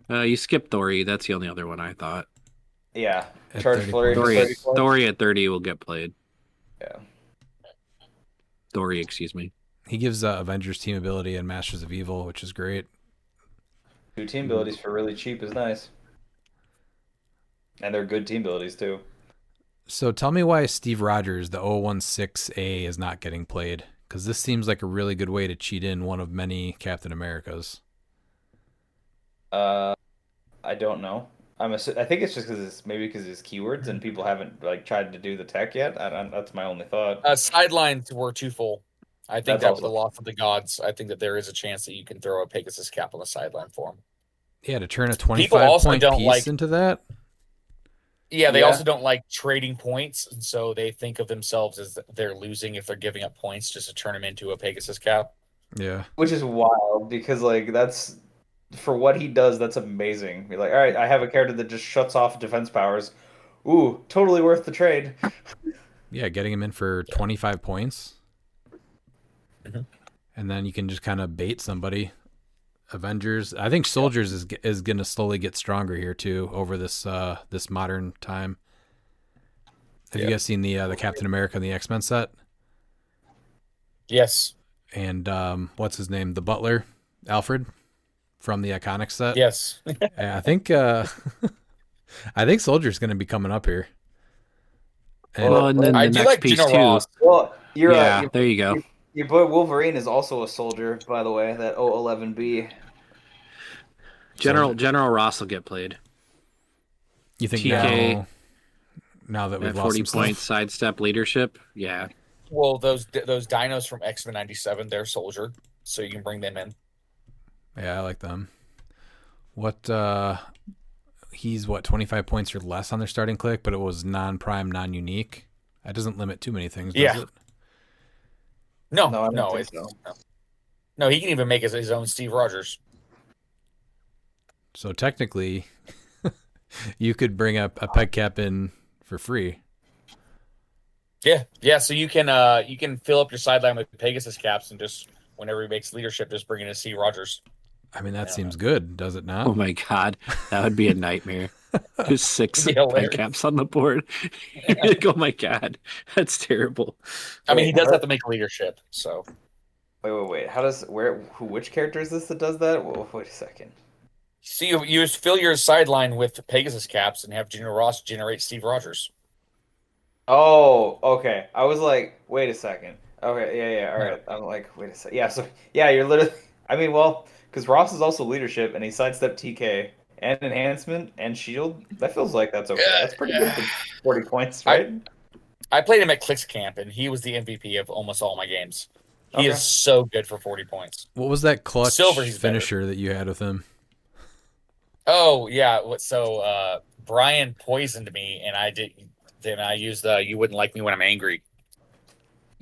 You skipped Thori. That's the only other one I thought. Yeah. At Charge 30 flurry. for Thori 30 at, points. Thori at 30 will get played. Yeah. Thori, excuse me. He gives Avengers team ability and Masters of Evil, which is great. 2 team abilities for really cheap is nice. And they're good team abilities too. So tell me why Steve Rogers, the 016A, is not getting played. Because this seems like a really good way to cheat in one of many Captain Americas. I don't know. I think it's just because it's keywords and people haven't tried to do the tech yet. That's my only thought. Sidelines were too full. I think That's that with the also- loss of the gods, I think that there is a chance that you can throw a Pegasus cap on the sideline for him. Yeah, to turn a People 25 also point don't piece like- into that. Yeah, they Yeah. also don't like trading points, and so they think of themselves as they're losing if they're giving up points just to turn them into a Pegasus cap. Yeah. Which is wild because like that's for what he does, that's amazing. Be like, all right, I have a character that just shuts off defense powers. Ooh, totally worth the trade. Yeah, getting him in for 25 points. Mhm. And then you can just kind of bait somebody. Avengers. I think Soldiers is going to slowly get stronger here too over this this modern time. Have you guys seen the Captain America and the X-Men set? Yes. And what's his name? The Butler, Alfred from the Iconic set. Yes. I think I think Soldier's going to be coming up here. And Well, and then I the do next like piece Gino too. Ross. Well, you're Yeah, there you go. your boy Wolverine is also a soldier, by the way. That 011B. General Ross will get played. you think TK now that we've at lost 40 some points, stuff? sidestep leadership. Yeah. Well, those dinos from X-Men 97, they're soldier, so you can bring them in. Yeah, I like them. What he's 25 points or less on their starting click, but it was non-prime, non-unique. That doesn't limit too many things, does Yeah. it? No, No, I don't no, think it's so. no. He can even make his own Steve Rogers. So technically, you could bring a peg cap in for free. Yeah. So you can fill up your sideline with Pegasus caps and just whenever he makes leadership, just bring in a Steve Rogers. I mean, that seems good, does it not? Oh my God, that would be a nightmare. Just 6 It'd be hilarious. pen caps on the board. You'd be like, oh my God, that's terrible. I mean, he does Wait, have to make leadership, so Wait. How does which character is this that does that? Whoa, wait a second. so you just fill your sideline with Pegasus caps and have Gino Ross generate Steve Rogers. Oh, okay. I was like, wait a second. Okay, yeah, all right. I'm like, wait a second. Yeah, so yeah, you're literally. I mean, well, because Ross is also leadership, and he sidestepped TK and enhancement and shield. That feels like that's okay. That's pretty good for 40 points, right? I played him at cliX Camp, and he was the MVP of almost all my games. He Okay. is so good for 40 points. What was that clutch Silver, he's better. finisher that you had with him? Oh yeah, so Brian poisoned me, and I used you wouldn't like me when I'm angry.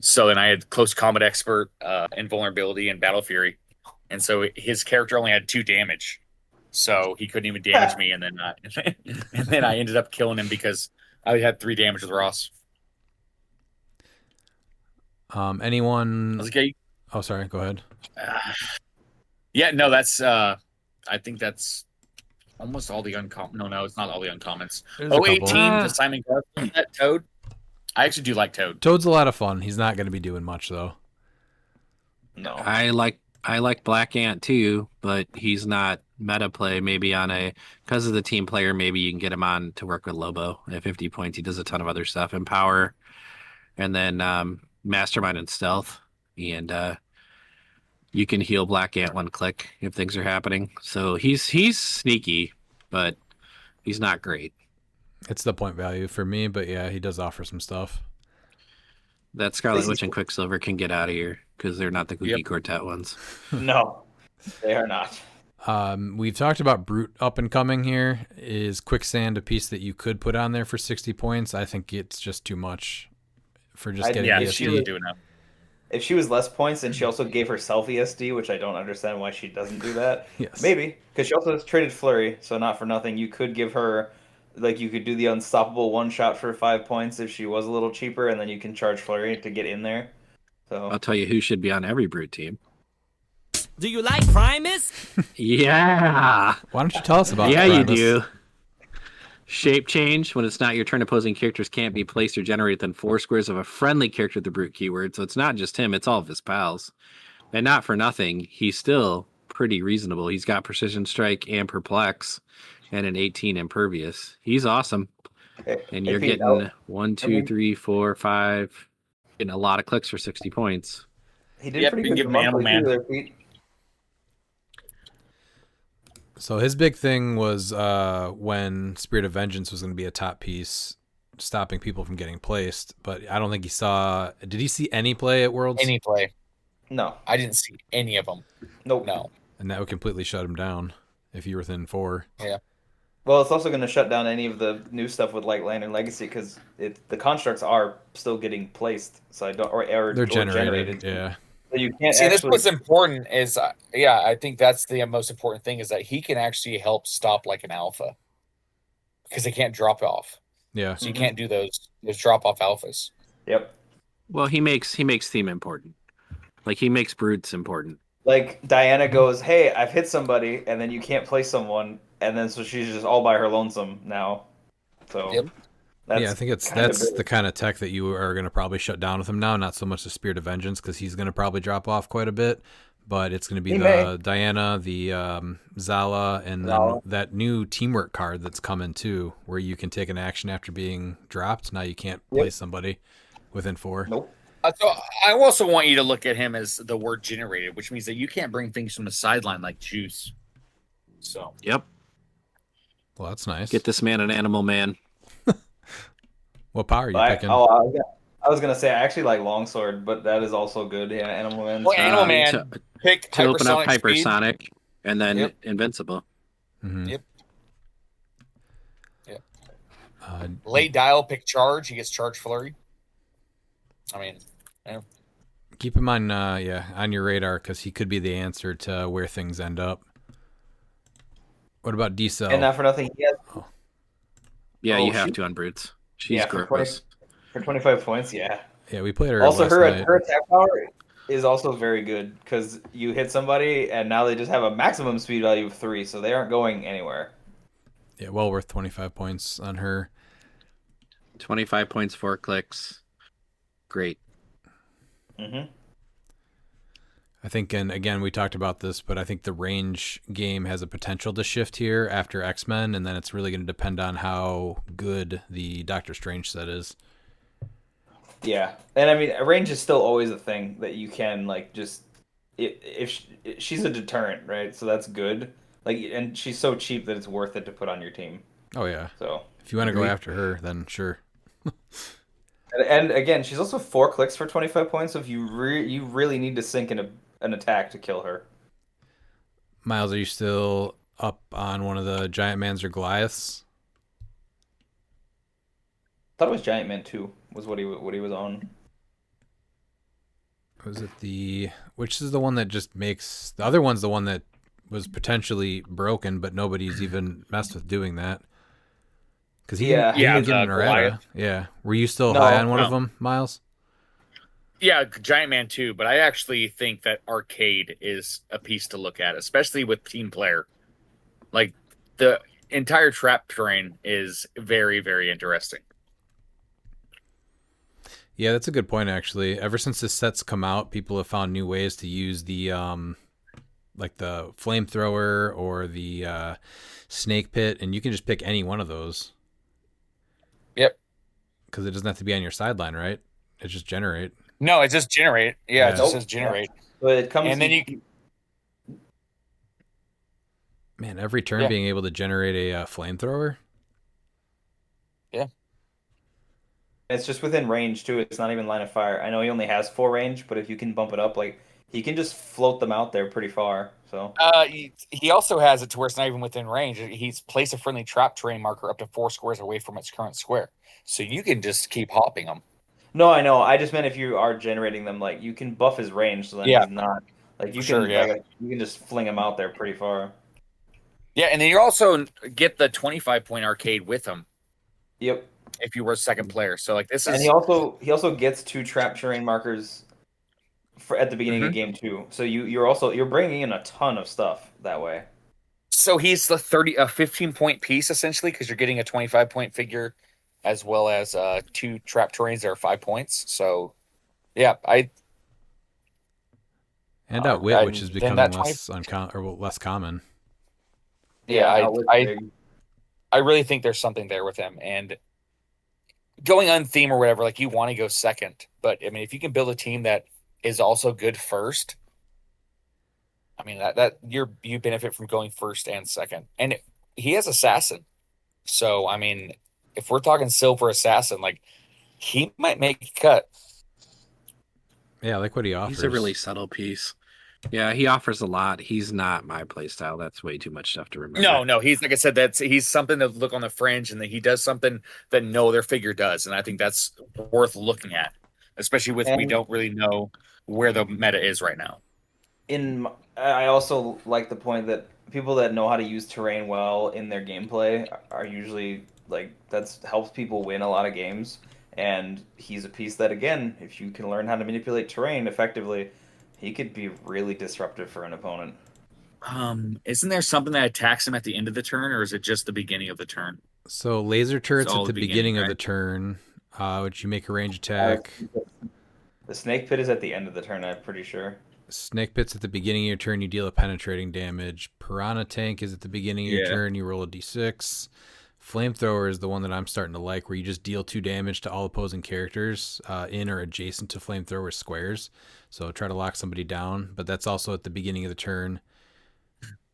So then I had close combat expert, invulnerability, and battle fury, and so his character only had 2 damage, so he couldn't even damage me, and then and then I ended up killing him because I had 3 damage with Ross. I Anyone? was like, Oh, sorry. Go ahead. yeah, no, that's I think that's almost all the uncommon. No, it's not all the uncommons. There's a couple. 018, the Simon Garfunkel, that Toad. I actually do like Toad. Toad's a lot of fun. He's not going to be doing much though. No. I like Black Ant too, but he's not meta play. Maybe because of the team player, maybe you can get him on to work with Lobo at 50 points. He does a ton of other stuff in power, and then Mastermind and Stealth, and you can heal Black Ant 1 click if things are happening. So he's sneaky, but he's not great. It's the point value for me, but yeah, he does offer some stuff. That Scarlet Witch and Quicksilver can get out of here because they're not the Googie Yep. Quartet ones. No, they are not. We've talked about Brute up and coming here. Is Quicksand a piece that you could put on there for 60 points? I think it's just too much for just getting Yeah, ESD. she would do enough. If she was less points and she also gave herself ESD, which I don't understand why she doesn't do that. Yes. Maybe, because she also has traded Flurry, so not for nothing. You could give her, like, you could do the unstoppable one shot for 5 points if she was a little cheaper, and then you can charge Flurry to get in there. So I'll tell you who should be on every Brute team. Do you like Primus? Yeah. Why don't you tell us about Yeah, you Primus? do. Shape change. When it's not your turn, opposing characters can't be placed or generated within 4 squares of a friendly character with the Brute keyword. So it's not just him, it's all of his pals. And not for nothing, he's still pretty reasonable. He's got Precision Strike and Perplex and an 18 Impervious. He's awesome. And you're getting 1, 2, 3, 4, 5, getting a lot of clicks for 60 points. he did Yep, pretty you good can for give him monthly, Animal too, Man. there, Pete. So his big thing was when Spirit of Vengeance was going to be a top piece, stopping people from getting placed. But I don't think he saw. Did he see any play at Worlds? Any play. No. I didn't see any of them. Nope. No. And that would completely shut him down if you were within 4. Yeah. Well, it's also going to shut down any of the new stuff with like Land and Legacy because the constructs are still getting placed, so I don't They're or generated. Yeah. So you can't See, this actually. what's important is, yeah, I think that's the most important thing is that he can actually help stop like an alpha because they can't drop off. Yeah. So you can't do those drop off alphas. Yep. Well, he makes theme important. Like he makes brutes important. Like Diana goes, "Hey, I've hit somebody," and then you can't play someone, and then so she's just all by her lonesome now. So Yep. Yeah, I think that's the kind of tech that you are going to probably shut down with him now. Not so much the Spirit of Vengeance because he's going to probably drop off quite a bit, but it's going to be He the may. Diana, the Zala, and then Zala. that new teamwork card that's coming too, where you can take an action after being dropped. Now you can't play somebody within 4. Nope. So I also want you to look at him as the word generated, which means that you can't bring things from the sideline like juice. So Yep. Well, that's nice. Get this man an animal man. What power are you picking? I was gonna say I actually like Longsword, but that is also good. Yeah, Animal Man. well, Animal Man, to pick to open up hypersonic speed. hypersonic and then Yep. invincible. Mhm. Yep. Late dial, pick charge. He gets charge flurry. I mean, yeah. Keep him on, on your radar because he could be the answer to where things end up. What about D-Cell? And not for nothing, he has Yeah, Oh, you have shoot. to on brutes. She's yeah for gross. 25 points. Yeah. Yeah, we played her Also, last her night. attack power is also very good because you hit somebody and now they just have a maximum speed value of 3, so they aren't going anywhere. Yeah, well worth 25 points on her. 25 points, 4 clicks. Great. Mm-hmm. I think, and again, we talked about this, but I think the range game has a potential to shift here after X-Men, and then it's really going to depend on how good the Doctor Strange set is. Yeah, and I mean, range is still always a thing that you can like just she's a deterrent, right? So that's good. Like, and she's so cheap that it's worth it to put on your team. Oh yeah. So if you want to go after her, then sure. and again, she's also 4 clicks for 25 points. So if you really need to sink in an attack to kill her. Miles, are you still up on one of the Giant Mans or Goliaths? I thought it was Giant Man 2 was what he was on. Was it which is the one that just makes the other one's the one that was potentially broken, but nobody's even messed with doing that. Because he didn't get an errata. Goliath. Yeah. Were you still high on one of them, Miles? Yeah, Giant Man 2, but I actually think that Arcade is a piece to look at, especially with team player. Like, the entire trap terrain is very, very interesting. Yeah, that's a good point, actually. Ever since this set's come out, people have found new ways to use the, like the flamethrower or the snake pit, and you can just pick any one of those. Yep. Because it doesn't have to be on your sideline, right? It just generate. No, it just generate. Yeah, it just says generate. But it comes and then you Man, every turn being able to generate a flamethrower. Yeah. It's just within range too. It's not even line of fire. I know he only has 4 range, but if you can bump it up, like he can just float them out there pretty far. So he also has it to where it's not even within range. He's placed a friendly trap terrain marker up to 4 squares away from its current square, so you can just keep hopping them. No, I know. I just meant if you are generating them, like you can buff his range, so then he's not like you can. Like, you can just fling him out there pretty far. Yeah, and then you also get the 25-point arcade with him. Yep. If you were a second player, so like this is. And he also gets 2 trap terrain markers at the beginning of game 2. So you're bringing in a ton of stuff that way. So he's the 15-point piece essentially because you're getting a 25-point figure, as well as 2 trap terrains that are 5 points. So, yeah, And outwit, which is becoming less common. Yeah, I really think there's something there with him, and going on theme or whatever, like you want to go second, but I mean, if you can build a team that is also good first, I mean that you benefit from going first and second, and he has assassin, so I mean, if we're talking silver assassin, like he might make a cut. Yeah, I like what he offers. He's a really subtle piece. Yeah, he offers a lot. He's not my playstyle. That's way too much stuff to remember. No, he's like I said, he's something to look on the fringe, and that he does something that no other figure does, and I think that's worth looking at, especially with we And- don't really know where the meta is right now. I also like the point that people that know how to use terrain well in their gameplay are usually like that's helps people win a lot of games. And he's a piece that again, if you can learn how to manipulate terrain effectively, he could be really disruptive for an opponent. Isn't there something that attacks him at the end of the turn, or is it just the beginning of the turn? So laser turrets all at the the beginning beginning, of the right? turn, which you make a range attack. The snake pit is at the end of the turn, I'm pretty sure. Snake pits at the beginning of your turn, you deal a penetrating damage. Piranha tank is at the beginning of your Yeah. turn, you roll a d6. Flamethrower is the one that I'm starting to like, where you just deal 2 damage to all opposing characters in or adjacent to flamethrower squares. So try to lock somebody down, but that's also at the beginning of the turn.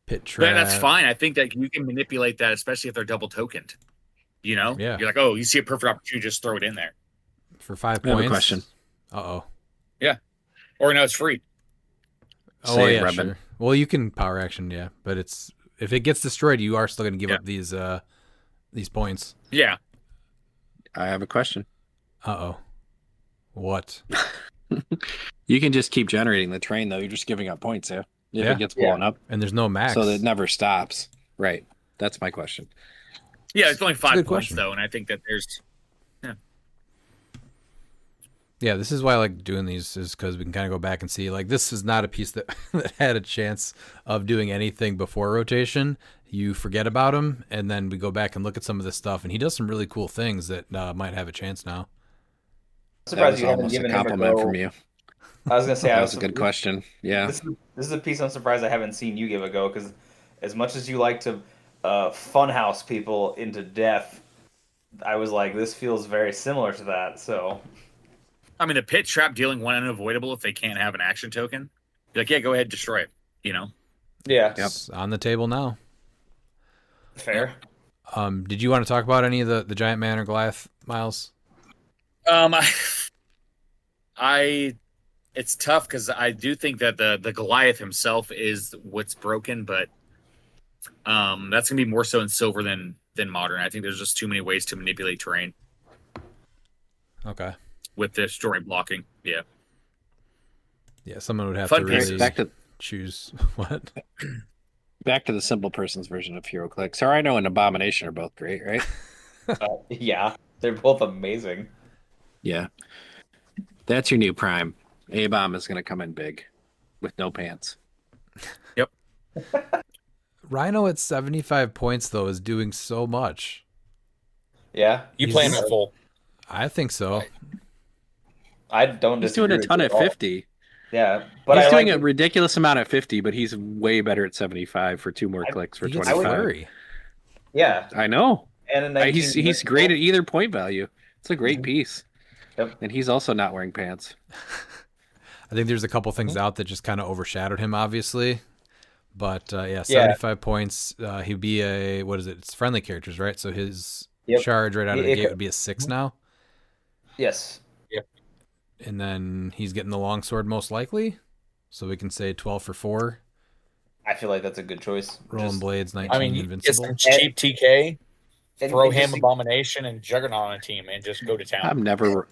Pit trap. That's fine. I think that you can manipulate that, especially if they're double tokened. You know, Yeah. You're like, oh, you see a perfect opportunity, just throw it in there. For 5 I have points. a question. Uh-oh. Or no, it's free. Oh, Say it, yeah, Rebin. sure. Well, you can power action, yeah, but it's if it gets destroyed, you are still going to give Yeah. up these points. Yeah. I have a question. Uh-oh. What? You can just keep generating the train, though. You're just giving up points, yeah? If Yeah. it gets blown up. And there's no max. So that it never stops. Right. That's my question. Yeah, it's only a 5 good points, question. though, and I think that there's. Yeah, this is why I like doing these, is because we can kind of go back and see, like, this is not a piece that, that had a chance of doing anything before rotation. You forget about him, and then we go back and look at some of this stuff, and he does some really cool things that might have a chance now. I'm That surprised was you haven't almost a given him a compliment go. from you. I was gonna say That was a good question. Yeah. This is a piece I'm surprised I haven't seen you give a go because as much as you like to funhouse people into death, I was like, this feels very similar to that. So I mean, the pit trap dealing one unavoidable if they can't have an action token. You're like, yeah, go ahead, destroy it. You know. yeah, It's on the table now. fair. Did you want to talk about any of the Giant Man or Goliath, Miles? I it's tough because I do think that the Goliath himself is what's broken, but that's gonna be more so in silver than modern. I think there's just too many ways to manipulate terrain Okay. with this story blocking. Yeah. Yeah, someone would have Fun to really pieces. choose what. Back to the simple person's version of HeroClix. So Rhino and Abomination are both great, right? Yeah, they're both amazing. Yeah. That's your new prime. A-Bomb is going to come in big with no pants. Rhino at 75 points, though, is doing so much. Yeah, You He's- play him at full. I think so. I don't. He's doing disagree a with ton you at all. 50. Yeah, but He's I doing like a ridiculous amount at 50, but he's way better at 75 for 2 more clicks for He gets 25. flurry. Yeah, I know. and a 19 He's great at either point value. It's a great piece. Yep. And he's also not wearing pants. I think there's a couple things out that just kind of overshadowed him, obviously. But yeah, 75 points. He'd be a, what is it? It's friendly characters, right? So his charge right out of the gate would be a 6 now. Yes. And then he's getting the longsword most likely. So we can say 12 for 4. I feel like that's a good choice. Rolling Just- Blades, 19 I mean, you get invincible. some cheap TK, and throw just- him, Abomination, and Juggernaut on a team, and just go to town. I'm never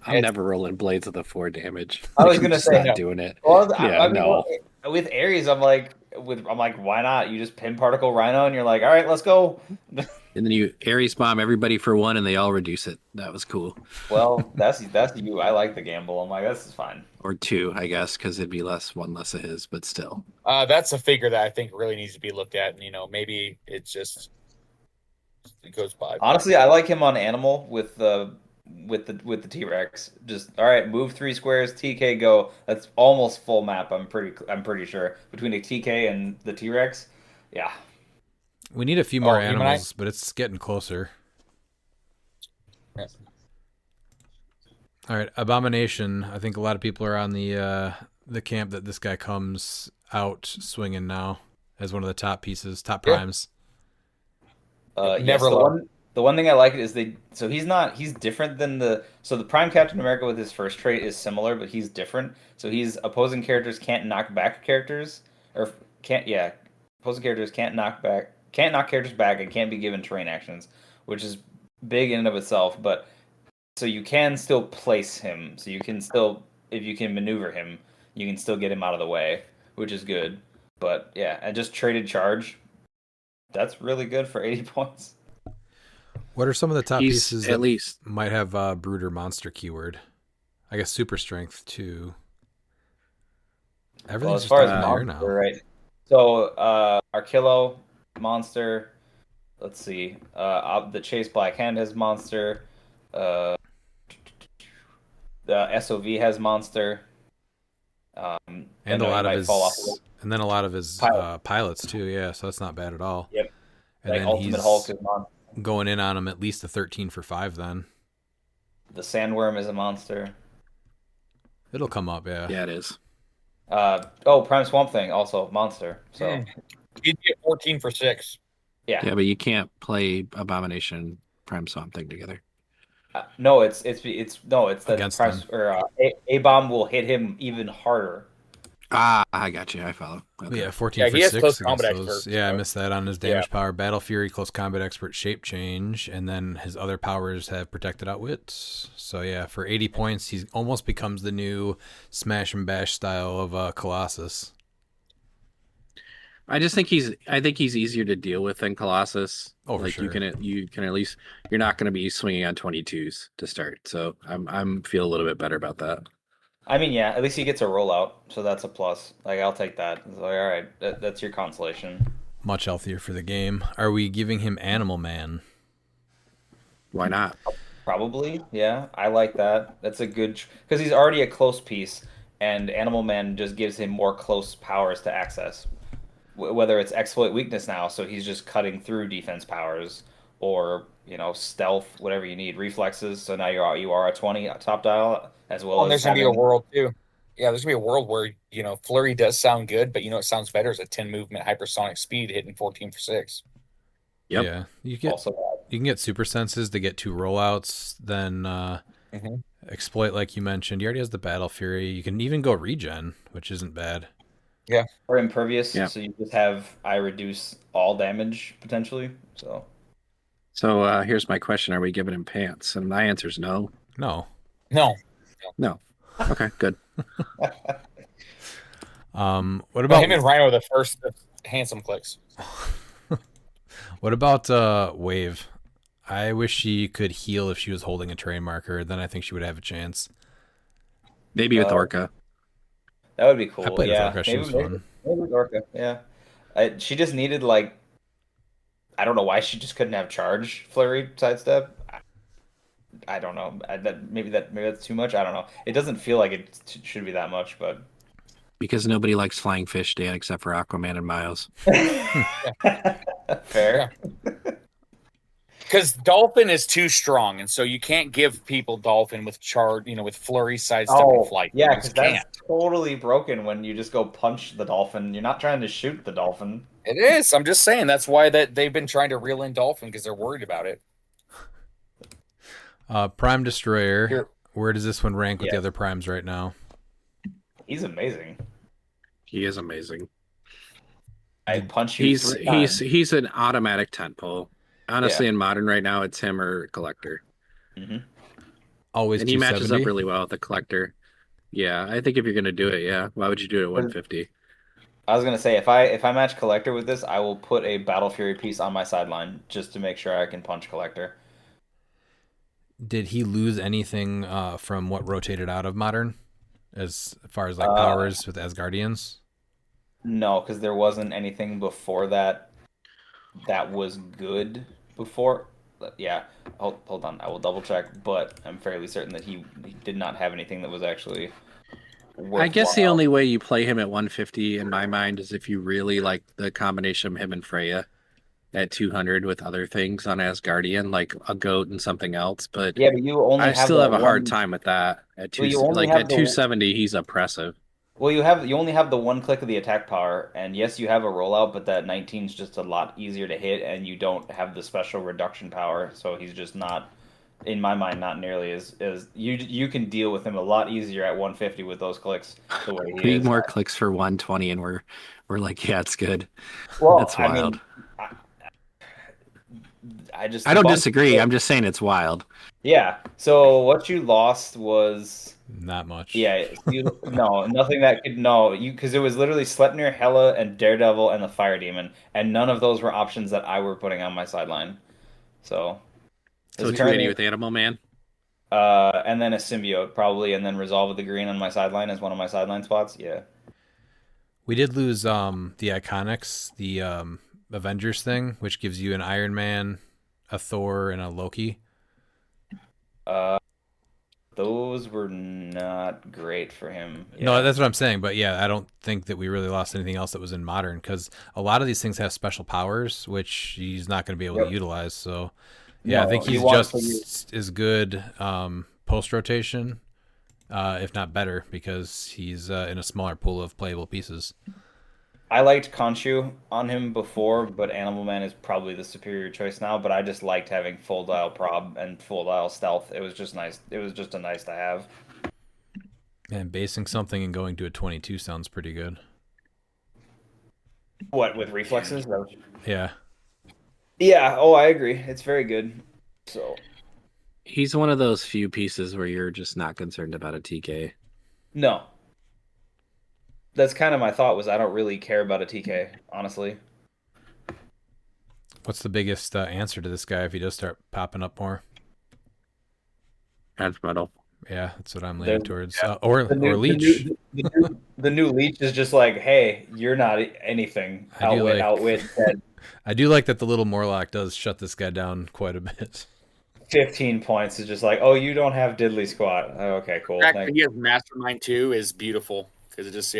rolling blades with a 4 damage. I was I'm gonna just say, not no. doing it. Well, Yeah, I mean, no. with Ares, I'm like, why not? You just pin particle Rhino, and you're like, all right, let's go. And then you Ares bomb everybody for 1 and they all reduce it. That was cool. Well, that's you. I like the gamble. I'm like, this is fine. Or 2, I guess, because it'd be one less of his, but still. That's a figure that I think really needs to be looked at, and maybe it's just it goes by. Honestly, I like him on Animal with the T-Rex. Just all right, move 3 squares, TK go. That's almost full map. I'm pretty sure between the TK and the T-Rex. Yeah. We need a few more Humanite? animals, but it's getting closer. Yes. All right, Abomination. I think a lot of people are on the camp that this guy comes out swinging now as one of the top pieces, top primes. Never the low. one thing I like is he's different than the Prime Captain America with his first trait is similar, but he's different. So he's opposing characters can't knock back characters. or can't yeah, opposing characters can't knock characters back and can't be given terrain actions, which is big in and of itself. But so you can still place him, so you can still if you can maneuver him, you can still get him out of the way, which is good. But yeah, I just traded charge. That's really good for 80 points. What are some of the top He's pieces at that least might have brute or monster keyword? I guess super strength too. Well, Everything's as just far as up in the air monster, now. right? So Archillo, monster. Let's see. The Chase Black Hand has monster. Uh, the SOV has monster. And I a know he lot of might fall off a his little. and then a lot of his Pilot. pilots too, yeah, so that's not bad at all. Yep. And Like then Ultimate Hulk he's is monster. going in on him at least a 13 for 5 then. The Sandworm is a monster. It'll come up, yeah. yeah, it is. Prime Swamp Thing also monster. So He'd get 14 for 6. yeah. Yeah, but you can't play Abomination Prime Swamp Thing together. No, it's that Against Prime him. or A bomb will hit him even harder. Ah, I got you. I follow. Okay. Yeah, 14 Yeah, for he has 6 close against combat those. expert, Yeah, I so- missed that on his damage power. Battle Fury, Close Combat Expert, Shape Change, and then his other powers have Protected Outwit. So yeah, for 80 points, he almost becomes the new Smash and Bash style of Colossus. I just think I think he's easier to deal with than Colossus. Oh, for like sure. you can at least you're not going to be swinging on 22s to start. So I'm feel a little bit better about that. I mean, yeah, at least he gets a rollout, so that's a plus. Like, I'll take that. It's like, all right, that's your consolation. Much healthier for the game. Are we giving him Animal Man? Why not? Probably, yeah. I like that. That's a good because he's already a close piece, and Animal Man just gives him more close powers to access. Whether it's exploit weakness now, so he's just cutting through defense powers, or stealth, whatever you need, reflexes. So now you are a 20 top dial as well And as there's gonna be a having. world too. Yeah, there's gonna be a world where Flurry does sound good, but it sounds better as a 10 movement hypersonic speed hitting 14 for 6. Yep. Yeah, you Also, can get super senses to get 2 rollouts, then exploit like you mentioned. He already has the Battle Fury. You can even go regen, which isn't bad. or impervious, Yeah. so you just have I reduce all damage potentially. So here's my question: are we giving him pants? And my answer is no. No. No. No. Okay, good. What Well, about him and Rhino are the first handsome clicks. what about Wave? I wish she could heal if she was holding a terrain marker. Then I think she would have a chance. Maybe with Orca. That would be cool. I played with Yeah, Orca. She was fun. maybe with Orca. Yeah, she just needed I don't know why she just couldn't have charge flurry sidestep. I don't know. Maybe that's too much. I don't know. It doesn't feel like it should be that much, but Because nobody likes flying fish, Dan, except for Aquaman and Miles. fair. Because Dolphin is too strong, and so you can't give people Dolphin with with Flurry, sidestep, and flight. Yeah, You because just that's can't. totally broken when you just go punch the dolphin. You're not trying to shoot the dolphin. It is. I'm just saying that's why they've been trying to reel in Dolphin because they're worried about it. Prime Destroyer. Here. Where does this one rank with the Yeah. other primes right now? He's amazing. He is amazing. I punch you He's 3 times. he's an automatic tent pole. Honestly, Yeah. in modern right now, it's him or Collector, Always and he matches 270. up really well with the Collector. Yeah, I think if you're gonna do it, yeah, why would you do it at 150? I was gonna say if I match Collector with this, I will put a Battle Fury piece on my sideline just to make sure I can punch Collector. Did he lose anything from what rotated out of modern, as far as powers with Asgardians? No, because there wasn't anything before that was good before. Yeah, hold on. I will double check, but I'm fairly certain that he did not have anything that was actually worthwhile. I guess the only way you play him at 150 in my mind is if you really like the combination of him and Freya at 200 with other things on Asgardian, like a goat and something else. But Yeah, but you only I have still the have a hard one- time with that. At Well, you only like have at the- 270, he's oppressive. Well, you only have the one click of the attack power, and yes, you have a rollout, but that 19 is just a lot easier to hit, and you don't have the special reduction power, so he's just not in my mind, not nearly as you can deal with him a lot easier at 150 with those clicks the way he Three is. more clicks for 120, and we're like, yeah, it's good. Well, That's I wild. mean, I just I don't disagree. I'm just saying it's wild. yeah. So what you lost was Not much. yeah, no, nothing that could no you because it was literally Sleipnir, Hela, and Daredevil and the Fire Demon, and none of those were options that I were putting on my sideline. So So it's 280 with Animal Man. and then a symbiote probably, and then Resolve of the Green on my sideline as one of my sideline spots. Yeah. We did lose the Iconics, the Avengers thing, which gives you an Iron Man, a Thor, and a Loki. Those were not great for him. Yeah. No, that's what I'm saying. But yeah, I don't think that we really lost anything else that was in Modern, because a lot of these things have special powers, which he's not going to be able to utilize. So yeah, No, I think he he's wants just as good post rotation, if not better, because he's in a smaller pool of playable pieces. I liked Khonshu on him before, but Animal Man is probably the superior choice now. But I just liked having full dial prob and full dial stealth. It was just nice. It was just a nice to have. And basing something and going to a 22 sounds pretty good. What with reflexes? Yeah. Yeah. Oh, I agree. It's very good. So He's one of those few pieces where you're just not concerned about a TK. no, that's kind of my thought. Was I don't really care about a TK, honestly. What's the biggest answer to this guy if he does start popping up more? Edge metal. Yeah, that's what I'm leaning towards. Yeah. Or Leech. The new Leech is just like, hey, you're not anything. Outwit. Dead. I do like that the little Morlock does shut this guy down quite a bit. 15 points is just like, oh, you don't have diddly squat. Oh, okay, cool. The fact that he has Mastermind too is beautiful because it just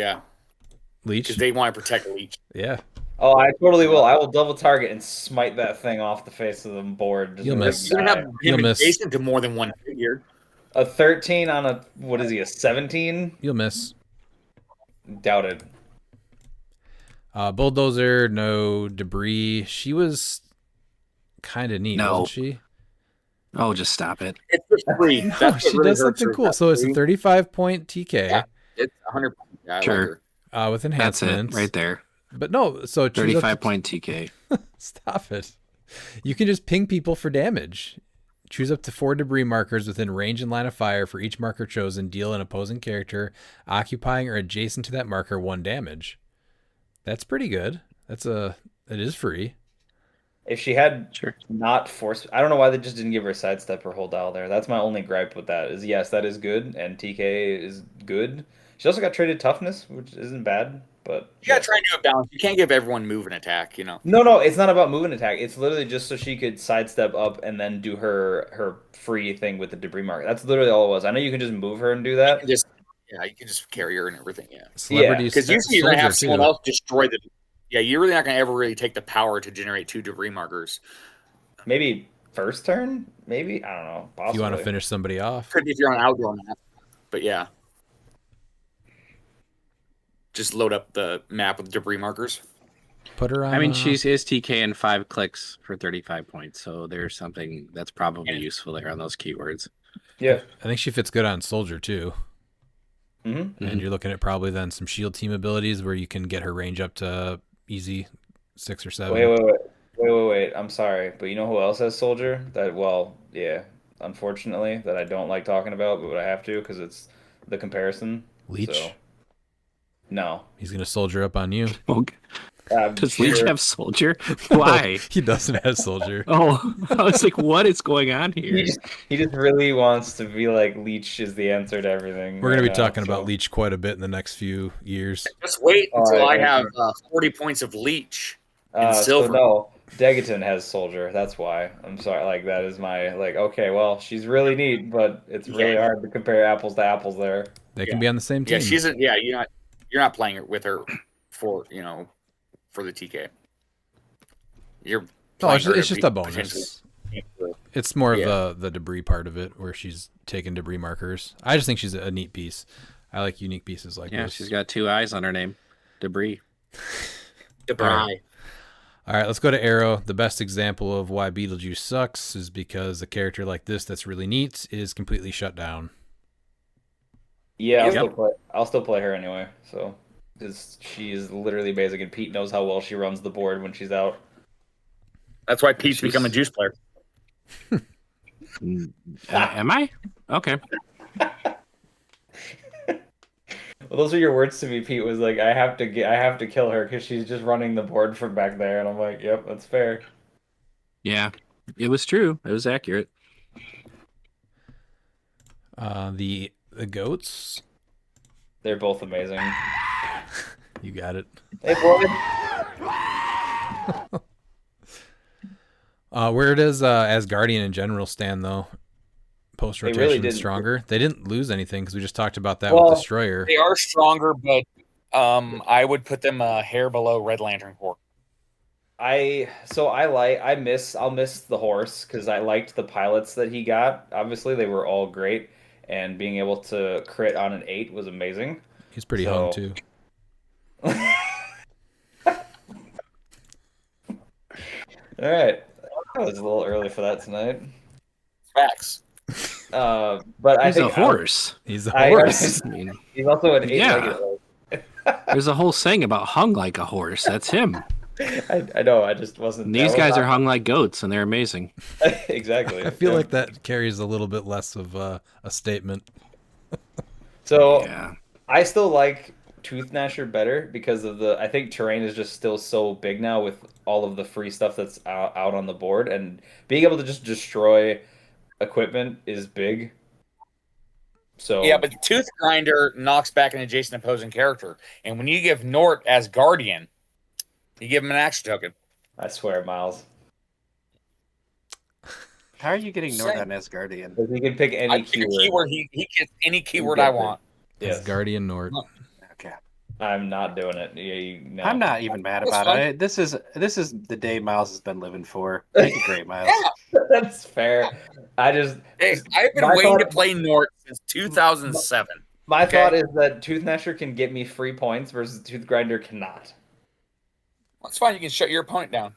Leech. because they want to protect Leech. Yeah. Oh, I totally will. I will double target and smite that thing off the face of the board. Just You'll let miss. it You die. have You'll him miss. adjacent to more than one figure. A 13 on a what is he? A 17? You'll miss. Doubted. Bulldozer, no debris. She was kind of neat, No. wasn't she? Oh, just stop it. It's just free. No, That's she what really does hurts something her. cool. That's So it's a free. 35-point TK Yeah, it's 100. Yeah, I Sure. like her. with That's enhancements. it right there. But no, so choose up to 35-point TK. Stop it. You can just ping people for damage. Choose up to 4 debris markers within range and line of fire for each marker chosen. Deal an opposing character occupying or adjacent to that marker 1 damage. That's pretty good. It is free. If she had Sure. not forced, I don't know why they just didn't give her sidestep or hold dial there. That's my only gripe with that. Is yes, that is good, and TK is good. She also got traded toughness, which isn't bad, but You gotta try and do a balance. You can't give everyone move and attack. You know. no, it's not about move and attack. It's literally just so she could sidestep up and then do her free thing with the debris marker. That's literally all it was. I know you can just move her and do that. You can just carry her and everything. Yeah. Celebrities. Because usually you're gonna have Soldier, someone too. else destroy the. Yeah, you're really not gonna ever really take the power to generate 2 debris markers. Maybe first turn, maybe I don't know. If Possibly. you want to finish somebody off. Could be if you're on outdoor map, but yeah. Just load up the map with debris markers. Put her on. I mean, she's is TK in 5 clicks for 35 points, so there's something that's probably useful there on those keywords. Yeah. I think she fits good on Soldier, too. Mm-hmm. And you're looking at probably then some shield team abilities where you can get her range up to easy 6 or 7. Wait. I'm sorry, but you know who else has soldier? Unfortunately, that I don't like talking about, but I have to because it's the comparison. Leech. So, no. He's gonna soldier up on you. Does Leech have Soldier? Why? He doesn't have Soldier. Oh, I was like, what is going on here? He just really wants to be like Leech is the answer to everything. We're gonna be right now, talking so. about Leech quite a bit in the next few years. Just wait All until right, I have 40 points of Leech in So silver. no, Degaton has soldier. That's why. I'm sorry. Like that is my like. Okay, well, she's really neat, but it's really hard to compare apples to apples there. They can be on the same team. Yeah, you're not playing it with her for for the TK. You're No, it's playing her just to a be bonus. potentially- It's more of the debris part of it where she's taking debris markers. I just think she's a neat piece. I like unique pieces like Yeah, this. she's got 2 eyes on her name. Debris. Debris. All All right, let's go to Arrow. The best example of why Beetlejuice sucks is because a character like this that's really neat is completely shut down. Yeah, Yep. I'll still play her anyway. So, because she is literally basic, and Pete knows how well she runs the board when she's out. That's why Pete's become a juice player. Am I? Okay. Well, those are your words to me, Pete. Was like, I have to kill her because she's just running the board from back there, and I'm like, yep, that's fair. Yeah, it was true. It was accurate. The goats. They're both amazing. You got it. Hey, boy. Where does Asgardian in general stand though? Post rotation really didn't. stronger. They didn't lose anything because we just talked about that Well, with Destroyer. They are stronger, but I would put them a hair below Red Lantern Corps. I'll miss the horse because I liked the pilots that he got. Obviously, they were all great, and being able to crit on an 8 was amazing. He's pretty hung too. All right, that was a little early for that tonight. Facts. But He's a horse. He's a horse. He's also an 8-legged Yeah. horse. There's a whole saying about hung like a horse. That's him. I know. I just wasn't. And these guys are hung like goats, and they're amazing. Exactly. I feel like that carries a little bit less of a statement. So Yeah. I still like Tooth Gnasher better because of I think terrain is just still so big now with all of the free stuff that's out on the board, and being able to just destroy equipment is big. So Yeah, but Tooth Grinder knocks back an adjacent opposing character, and when you give Nort as Guardian, you give him an action token. I swear, Miles, How are you getting Nord Same. on Asgardian? because he can pick any I pick a keyword. He gets any keyword gets I it. want. Yes, Asgardian Nort. Okay. I'm not doing it. No. I'm not even mad That's about fine. it. This is the day Miles has been living for. Make it great, Miles. That's fair. I just Hey, I've been My waiting to thought- play Nort since 2007. my Okay. thought is that Tooth Gnasher can get me free points versus Tooth Grinder cannot. That's fine. You can shut your opponent down.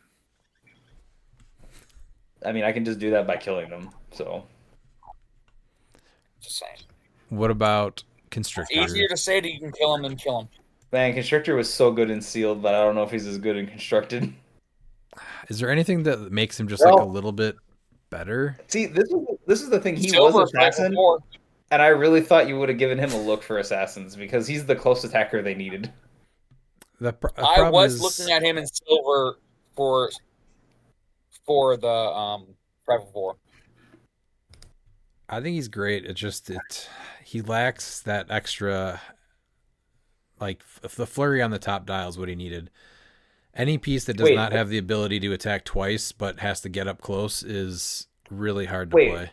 I mean, I can just do that by killing them. So Just saying. What about It's Constrictor? easier to say that you can kill him than kill him. man, Constrictor was so good in sealed, but I don't know if he's as good in constructed. Is there anything that makes him just like a Well- little bit better? See, this is the thing. He Silver was assassin, 5-4. and I really thought you would have given him a look for assassins because he's the close attacker they needed. The I problem was is, looking at him in silver for the 5-4. I think he's great. He lacks that extra, like the flurry on the top dial is what he needed. Any piece that does Wait. not have the ability to attack twice but has to get up close is really hard to Wait. play.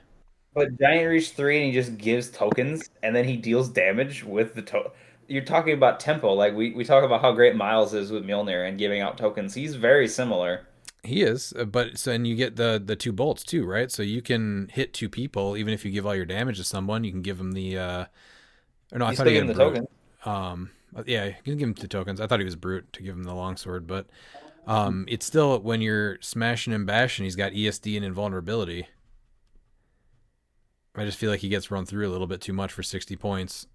But Giant Reach 3 and he just gives tokens and then he deals damage with the You're talking about tempo. Like we talk about how great Miles is with Mjolnir and giving out tokens. He's very similar. He is, and you get the two bolts too, right? So you can hit two people even if you give all your damage to someone. You can give them the or no, I You thought still he give had him the brute. Yeah, you can give him two tokens. I thought he was brute to give him the longsword, but it's still when you're smashing and bashing, he's got ESD and invulnerability. I just feel like he gets run through a little bit too much for 60 points.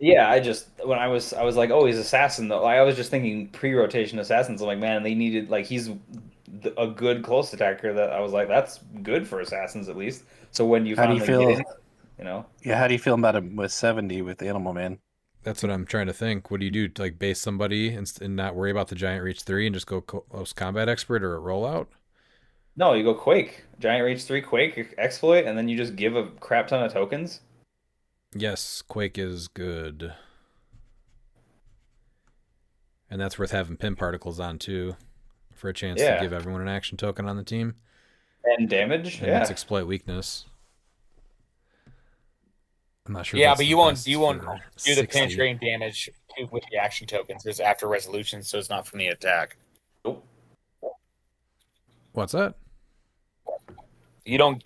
Yeah, I was like, oh, he's assassin though. Like, I was just thinking pre-rotation assassins. I'm like, man, they needed like he's a good close attacker. That I was like, that's good for assassins at least. So when you How do you finally feel? get it, you know, Yeah, how do you feel about him with 70 with Animal Man? That's what I'm trying to think. What do you do? Like base somebody and not worry about the Giant Reach 3 and just go close combat expert or a rollout? no, you go Quake, Giant Reach 3, Quake exploit, and then you just give a crap ton of tokens. Yes, Quake is good. And that's worth having pin particles on too, for a chance Yeah. to give everyone an action token on the team. And damage, And yeah. that's exploit weakness. I'm not sure. if Yeah, that's but the you won't best do the for 60. penetrating damage with the action tokens. It's after resolution, so it's not from the attack. What's that? You don't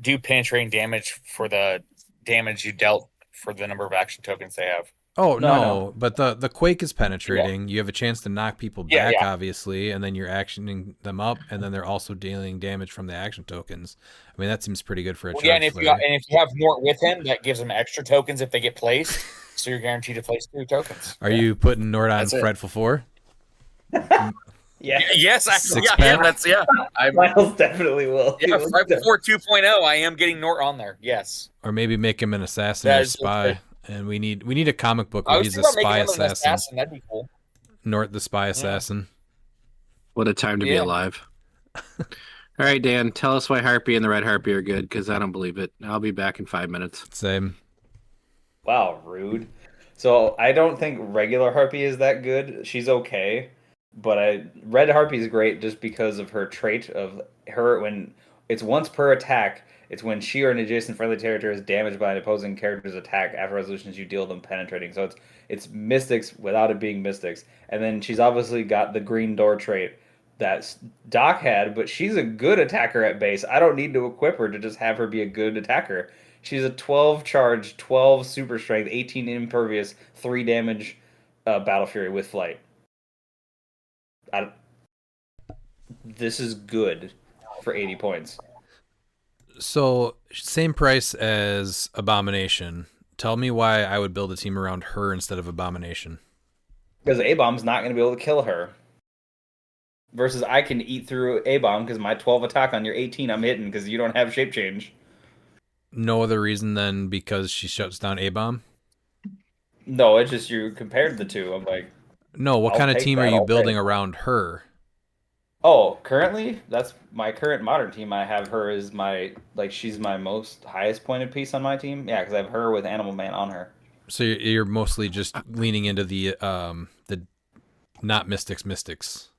do penetrating damage for the damage you dealt for the number of action tokens they have. Oh No, I no, know. but the quake is penetrating. You have a chance to knock people Yeah, back, yeah. obviously, and then you're actioning them up, and then they're also dealing damage from the action tokens. I mean, that seems pretty good for a Well, charge and if flare. you have Nort with him, that gives him extra tokens if they get placed. So you're guaranteed to place 2 tokens. Are you putting Nord on That's it. Fretful 4? Yeah, Yes, Six yeah, pack? I Miles definitely will. yeah, He will right before 2.0, I am getting Nort on there. Yes. Or maybe make him an assassin That or is spy. And we need a comic book I where was he's a thinking about spy making him an assassin. assassin. That'd be cool. Nort the spy assassin. What a time to be Yeah. alive. All right, Dan, tell us why Harpy and the Red Harpy are good, because I don't believe it. I'll be back in 5 minutes. Same. Wow, rude. So I don't think regular Harpy is that good. She's okay, but Red Harpy is great just because of her trait of her when it's once per attack. It's when she or an adjacent friendly territory is damaged by an opposing character's attack. After resolutions, you deal them penetrating. So it's Mystics without it being Mystics. And then she's obviously got the green door trait that Doc had, but she's a good attacker at base. I don't need to equip her to just have her be a good attacker. She's a 12 charge, 12 super strength, 18 impervious, 3 damage Battle Fury with flight. This is good for 80 points. So, same price as Abomination. Tell me why I would build a team around her instead of Abomination. Because A-Bomb's not going to be able to kill her. Versus I can eat through A-Bomb because my 12 attack on your 18 I'm hitting because you don't have shape change. No other reason than because she shuts down A-Bomb? No, it's just you compared the two. I'm like... No, what I'll kind of take team are that you all building day. around her? Oh, currently, that's my current modern team. I have her as my, she's my most highest pointed piece on my team. Yeah, because I have her with Animal Man on her. So you're mostly just leaning into the not mystics.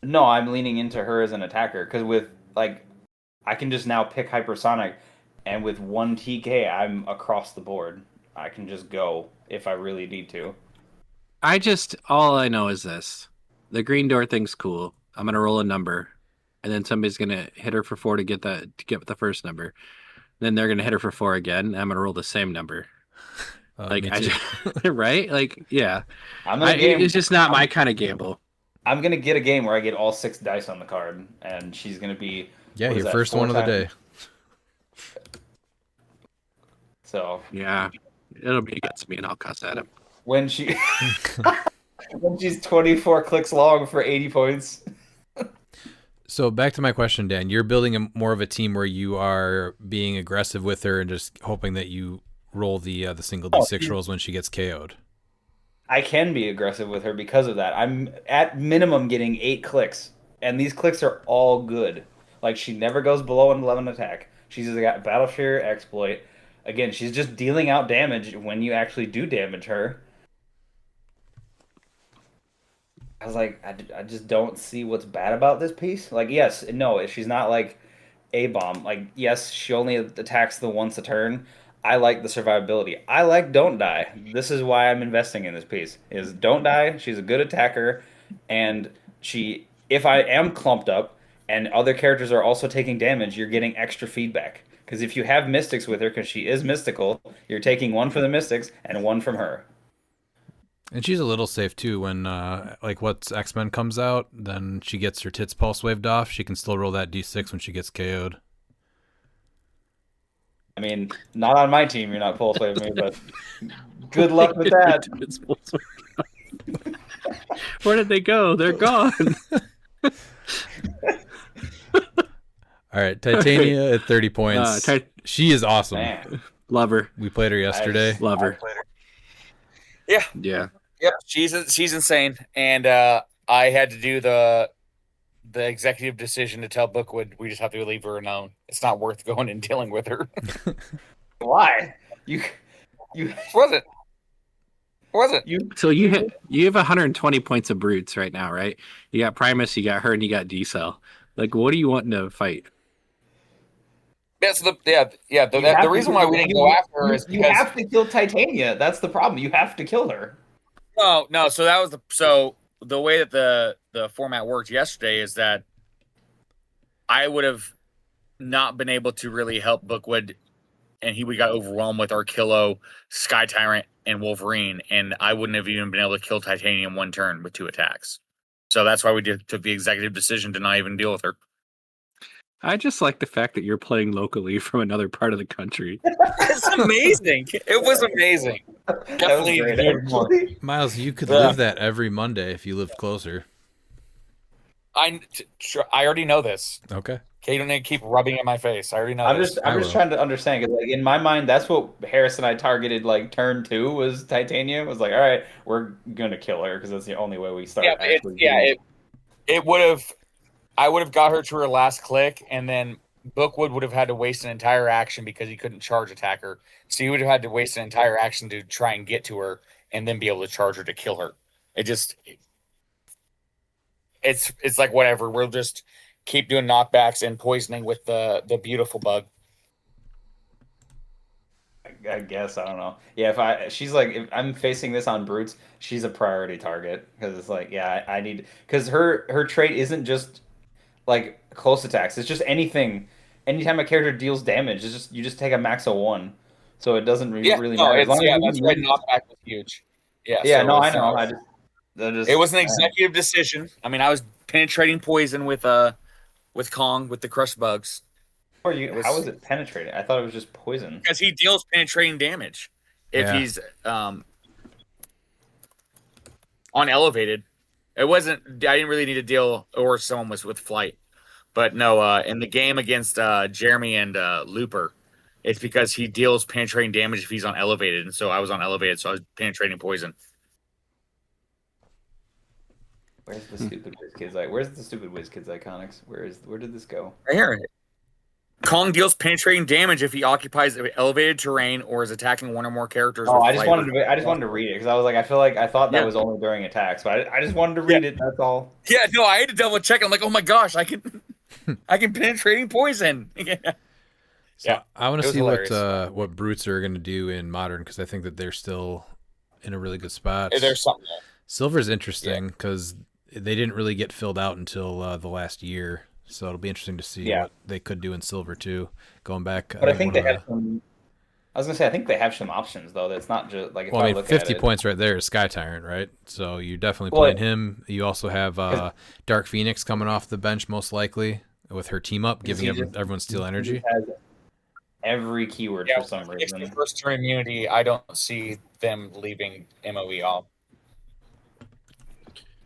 No, I'm leaning into her as an attacker because with I can just now pick hypersonic, and with 1 TK, I'm across the board. I can just go if I really need to. All I know is this: the green door thing's cool. I'm gonna roll a number, and then somebody's gonna hit her for 4 to get the first number. Then they're gonna hit her for 4 again. And I'm gonna roll the same number. Me too. Right? Like, yeah. It's it's just not my kind of gamble. I'm gonna get a game where I get all 6 dice on the card, and she's gonna be your first one of the day. So yeah, it'll be against me, and I'll cuss at him when she's 24 clicks long for 80 points. So back to my question, Dan. You're building more of a team where you are being aggressive with her and just hoping that you roll the single D6 rolls when she gets KO'd. I can be aggressive with her because of that. I'm at minimum getting 8 clicks, and these clicks are all good. Like, she never goes below an 11 attack. She's got Battle Fury exploit. Again, she's just dealing out damage when you actually do damage her. I was like, I just don't see what's bad about this piece. Like, yes, no, she's not like A-Bomb. Like, yes, she only attacks the once a turn. I like the survivability. I like Don't Die. This is why I'm investing in this piece. Is Don't Die. She's a good attacker, and if I am clumped up and other characters are also taking damage, you're getting extra feedback. Because if you have Mystics with her, because she is mystical, you're taking 1 from the Mystics and 1 from her. And she's a little safe too when what's X-Men comes out, then she gets her tits pulse waved off. She can still roll that D6 when she gets KO'd. I mean, not on my team, you're not pulse waving me, but good luck with that. Where did they go? They're gone. All right, Titania at 30 points. She is awesome. Man. Love her. We played her yesterday. Love her. Yeah. Yeah. Yep. She's insane, and I had to do the executive decision to tell Bookwood we just have to leave her alone. It's not worth going and dealing with her. Why? You wasn't. So you have 120 points of brutes right now, right? You got Primus, you got her, and you got D-Cell. Like, what are you wanting to fight? That's the reason why we didn't go after her is because you have to kill Titania. That's the problem. You have to kill her. No. So that was the way that the format worked yesterday is that I would have not been able to really help Bookwood, and we got overwhelmed with Arkillo, Sky Tyrant, and Wolverine, and I wouldn't have even been able to kill Titanium one turn with 2 attacks. So that's why we took the executive decision to not even deal with her. I just like the fact that you're playing locally from another part of the country. It's amazing. It was amazing. Definitely great, needed more. Miles, you could live that every Monday if you lived closer. I already know this. Okay. Okay, you don't need to keep rubbing in my face. I already know I'm this. just trying to understand because like in my mind, that's what Harris and I targeted. Like turn 2 was Titania. It was like, all right, we're gonna kill her because that's the only way we start. It would have. I would have got her to her last click, and then Bookwood would have had to waste an entire action because he couldn't charge attack her. So he would have had to waste an entire action to try and get to her, and then be able to charge her to kill her. It's like whatever. We'll just keep doing knockbacks and poisoning with the beautiful bug. I guess I don't know. Yeah, she's like, if I'm facing this on brutes, she's a priority target because it's like, yeah, I need because her trait isn't just like close attacks. It's just anything. Anytime a character deals damage, it's just you just take a max of 1, so it doesn't really matter. As long as That's why knockback was huge. Yeah, yeah, so no, I know. It was an executive decision. I mean, I was penetrating poison with Kong with the crushed bugs. How was it penetrating? I thought it was just poison. Because he deals penetrating damage if he's on elevated. It wasn't. I didn't really need to deal, or someone was with flight. But no, in the game against Jeremy and Looper, it's because he deals penetrating damage if he's on elevated, and so I was on elevated, so I was penetrating poison. Where's the stupid Whiz Kids? Where's the stupid Whiz Kids iconics? Where did this go? Right here. Kong deals penetrating damage if he occupies elevated terrain or is attacking one or more characters. Oh, I just wanted to read it because I was like, I thought that was only during attacks, but I just wanted to read it. That's all. Yeah, no, I had to double check. I'm like, oh my gosh, I can penetrating poison. So I want to see what brutes are going to do in modern because I think that they're still in a really good spot. There's something there. Silver's interesting because they didn't really get filled out until the last year. So it'll be interesting to see what they could do in silver too, going back. But I think they have some. I was gonna say I think they have some options though. That's not just like. If I mean, 50 points right there is Sky Tyrant, right? So you're definitely playing him. You also have Dark Phoenix coming off the bench most likely with her team up, giving everyone Steel Energy. Has every keyword for some reason. If first turn immunity, I don't see them leaving MOE off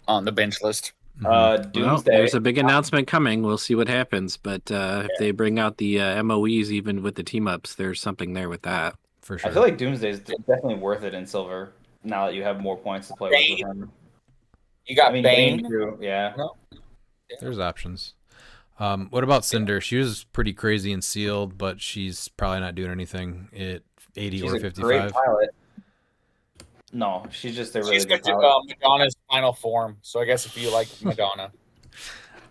on the bench list. Doomsday. Well, there's a big announcement coming. We'll see what happens. But if they bring out the MOEs even with the team ups, there's something there with that. For sure. I feel like Doomsday is definitely worth it in silver now that you have more points to play with him. You got Bane too. Yeah. There's options. What about Cinder? She was pretty crazy and sealed, but she's probably not doing anything at 80 or 55. Great pilot. No, she's just a really She's good got Madonna's final form. So I guess if you like Madonna.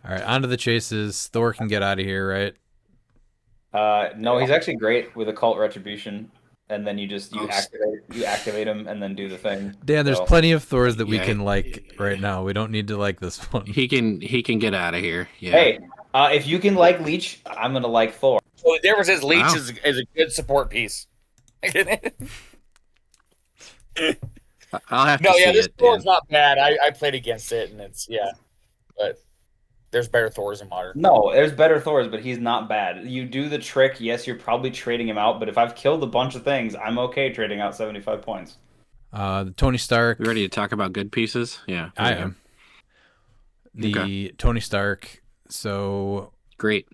All right, on to the chases. Thor can get out of here, right? No, he's actually great with Occult Retribution, and then you activate him and then do the thing. Dan, there's plenty of Thors that we can like right now. We don't need to like this one. He can get out of here. Yeah. Hey, if you can like Leech, I'm gonna like Thor. Well, the difference is Leech is a good support piece. I'll have to see this it. Thor's not bad. I played against it, and it's but there's better Thors in modern. No, there's better Thors, but he's not bad. You do the trick. Yes, you're probably trading him out, but if I've killed a bunch of things, I'm okay trading out 75 points. Tony Stark. You ready to talk about good pieces? Yeah, I am. Tony Stark. So great.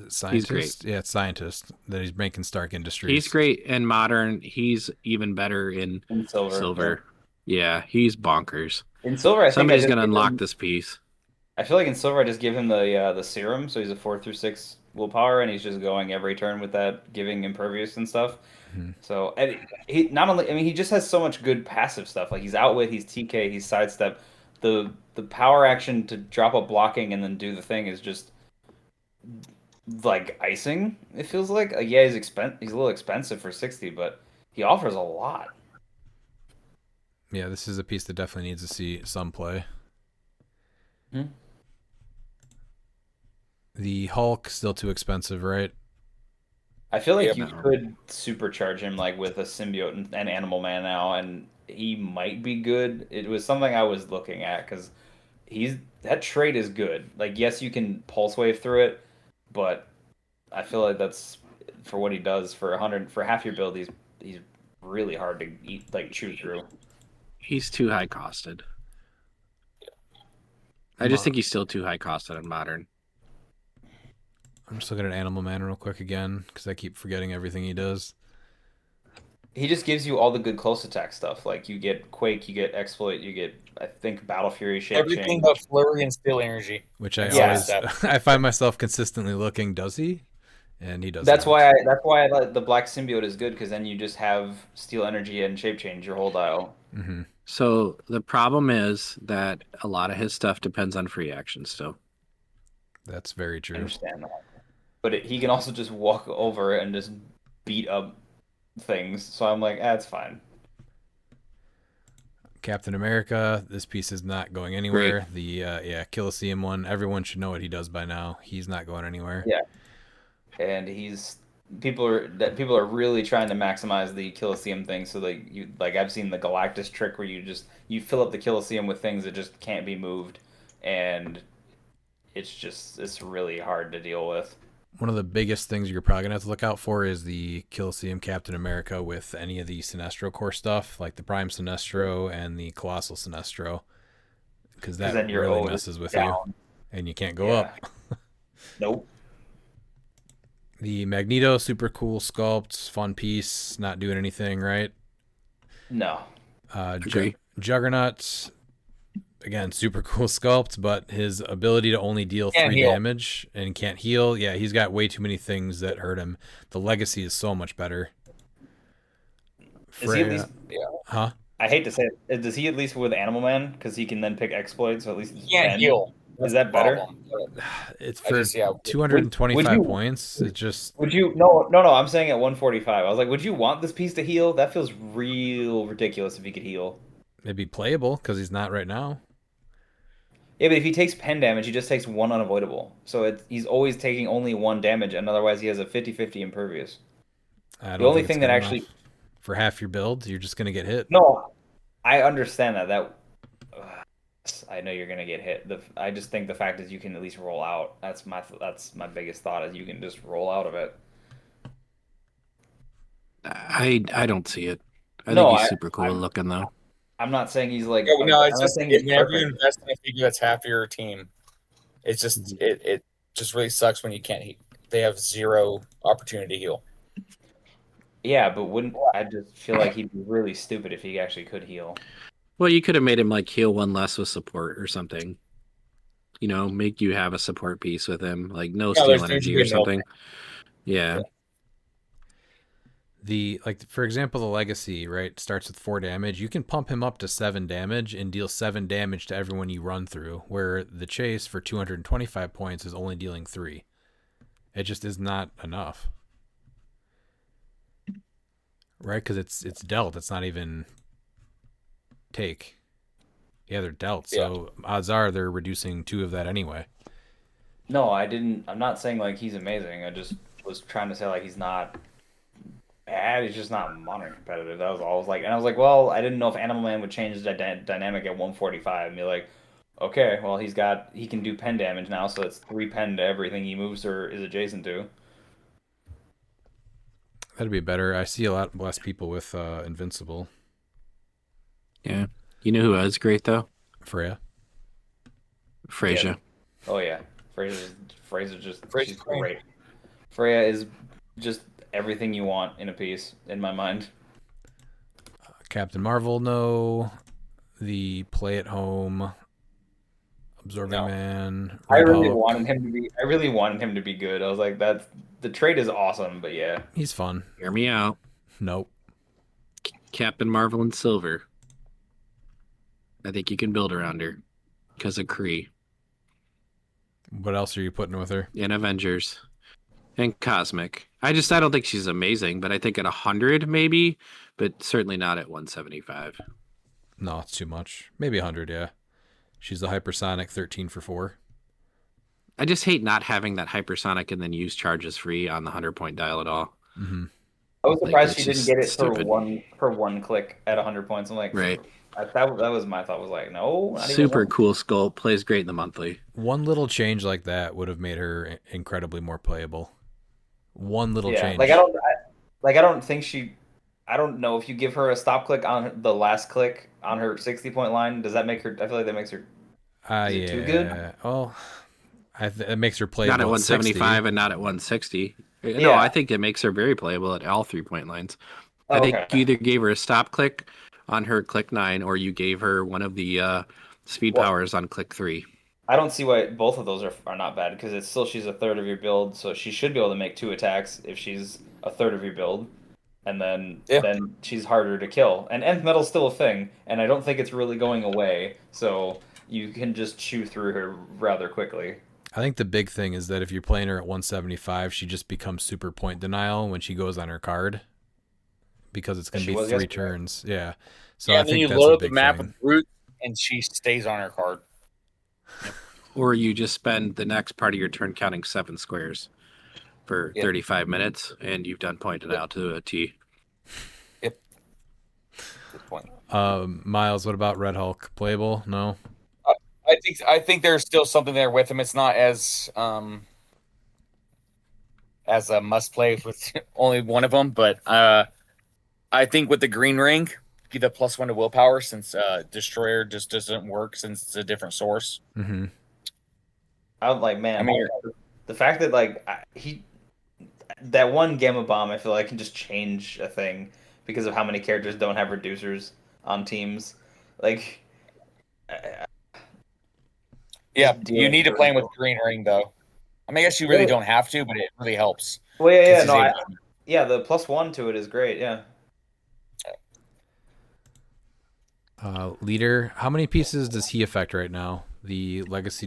Scientist? He's great. Yeah, it's scientist that he's making Stark Industries. He's great in modern. He's even better in silver. Yeah, he's bonkers. In silver, I think somebody's gonna unlock this piece. I feel like in silver, I just give him the serum, so he's a 4 through 6 willpower, and he's just going every turn with that, giving impervious and stuff. Mm-hmm. So he not only, I mean, he just has so much good passive stuff. Like he's outwit, he's TK, he's sidestep. The power action to drop a blocking and then do the thing is just like icing. It feels like yeah, he's a little expensive for 60, but he offers a lot. Yeah, this is a piece that definitely needs to see some play. Hmm? The Hulk still too expensive, right? I feel like Yeah, you could supercharge him like with a symbiote and Animal Man now, and he might be good. It was something I was looking at because that trait is good. Like, yes, you can pulse wave through it, but I feel like that's for what he does for 100 for half your build. He's really hard to eat like chew through. He's too high costed. I just think he's still too high costed on modern. I'm just looking at Animal Man real quick again because I keep forgetting everything he does. He just gives you all the good close attack stuff. Like you get Quake, you get Exploit, you get I think Battle Fury, Shape everything Change. but Flurry and Steel Energy. Which I That's always I find myself consistently looking. Does he? And he does. That's why I like the Black Symbiote is good because then you just have Steel Energy and Shape Change your whole dial. Mm-hmm. So the problem is that a lot of his stuff depends on free action still. That's very true. I understand that. But he can also just walk over and just beat up things. So I'm like, that's fine. Captain America, this piece is not going anywhere. Great. The Colosseum one, everyone should know what he does by now. He's not going anywhere. Yeah. And people are really trying to maximize the Colosseum thing. So I've seen the Galactus trick where you fill up the Colosseum with things that just can't be moved, and it's really hard to deal with. One of the biggest things you're probably gonna have to look out for is the Colosseum Captain America with any of the Sinestro core stuff, like the Prime Sinestro and the Colossal Sinestro, because that really messes with you, and you can't go up. Nope. The Magneto, super cool sculpt, fun piece, not doing anything, right? No. Juggernaut, again, super cool sculpt, but his ability to only deal 3 damage and can't heal. Yeah, he's got way too many things that hurt him. The Legacy is so much better. Is he at least? Huh? I hate to say it. Does he at least with Animal Man? Because he can then pick exploits, so at least he can't heal. Is that better? It's for 225 points. It just would you no. I'm saying at 145. I was like, would you want this piece to heal? That feels real ridiculous if he could heal. It'd be playable because he's not right now. Yeah, but if he takes pen damage, he just takes 1 unavoidable. So he's always taking only 1 damage, and otherwise he has a 50-50 impervious. The only thing that actually for half your build, you're just gonna get hit. No, I understand that. I know you're gonna get hit. I just think the fact is you can at least roll out. That's my biggest thought is you can just roll out of it. I don't see it. I think he's super cool looking though. I'm not saying he's like. No, it's just whenever you invest in a figure that's half your team, it's just it just really sucks when you can't. They have 0 opportunity to heal. Yeah, but I just feel like he'd be really stupid if he actually could heal. Well, you could have made him like heal 1 less with support or something. You know, make you have a support piece with him, like no Steel Energy or something. Yeah. For example, the Legacy, right, starts with 4 damage. You can pump him up to 7 damage and deal 7 damage to everyone you run through, where the Chase for 225 points is only dealing 3. It just is not enough. Right? Because it's dealt. It's not even take. Yeah, they're dealt. So odds are they're reducing 2 of that anyway. No, I'm not saying like he's amazing. I just was trying to say like he's not bad. He's just not modern competitive. That was all I was like. And I was like, well, I didn't know if Animal Man would change the dynamic at 145 and be like, okay, well he can do pen damage now, so it's 3 pen to everything he moves or is adjacent to. That'd be better. I see a lot less people with Invincible. Yeah. You know who is great though? Freyja. Yeah. Oh yeah. Freyja's she's great. Freyja is just everything you want in a piece, in my mind. Captain Marvel, no. The Play at Home, Absorbing Man. I really wanted him to be good. I was like, the trade is awesome, but yeah. He's fun. Hear me out. Nope. Captain Marvel in silver. I think you can build around her because of Kree. What else are you putting with her? In Avengers. And Cosmic. I don't think she's amazing, but I think at 100 maybe, but certainly not at 175. No, it's too much. Maybe 100, yeah. She's the hypersonic 13 for 4. I just hate not having that hypersonic and then use charges free on the 100-point dial at all. Mm-hmm. I was surprised that's she didn't just get it stupid. for one click at 100 points. I'm like, Right. that was my thought. Was like, no, not even Super one. cool sculpt. Plays great in the monthly. One little change like that would have made her incredibly more playable. One little Yeah, change. like I don't think she. I don't know if you give her a stop click on the last click on her 60-point line. Does that make her? I feel like that makes her. Is it too good? Yeah. Well, it makes her Not playable at at 175 60. and not at 160. No, Yeah. I think it makes her very playable at all 3-point lines. I Oh, think okay. you either gave her a stop click on her click 9 or you gave her one of the speed Well, powers on click 3. I don't see why both of those are not bad because it's still she's a third of your build, so she should be able to make 2 attacks if she's a third of your build, and then she's harder to kill. And nth metal's still a thing, and I don't think it's really going away, so you can just chew through her rather quickly. I think the big thing is that if you're playing her at 175, she just becomes super point denial when she goes on her card because it's going to She be was 3 yesterday. turns. Yeah. So Yeah, I and then think you that's load a up the big map thing. with Brute, and she stays on her card. Or you just spend the next part of your turn counting 7 squares for 35 minutes, and you've done pointed out to a T. Yep. Good point. Miles, what about Red Hulk? Playable? No. I think there's still something there with him. It's not as a must play with only one of them, but I think with the green ring, give the +1 to willpower since Destroyer just doesn't work since it's a different source. Mm-hmm. I'm like, man, I mean, the fact that like that one Gamma Bomb, I feel like can just change a thing because of how many characters don't have reducers on teams. Like, yeah, just you dealing need to with play him with it. green ring though. I mean, I guess you really don't have to, but it really helps. Well, yeah, 'Cause yeah, he's no, able to- yeah, the +1 to it is great. Yeah. Leader, how many pieces does he affect right now? The legacy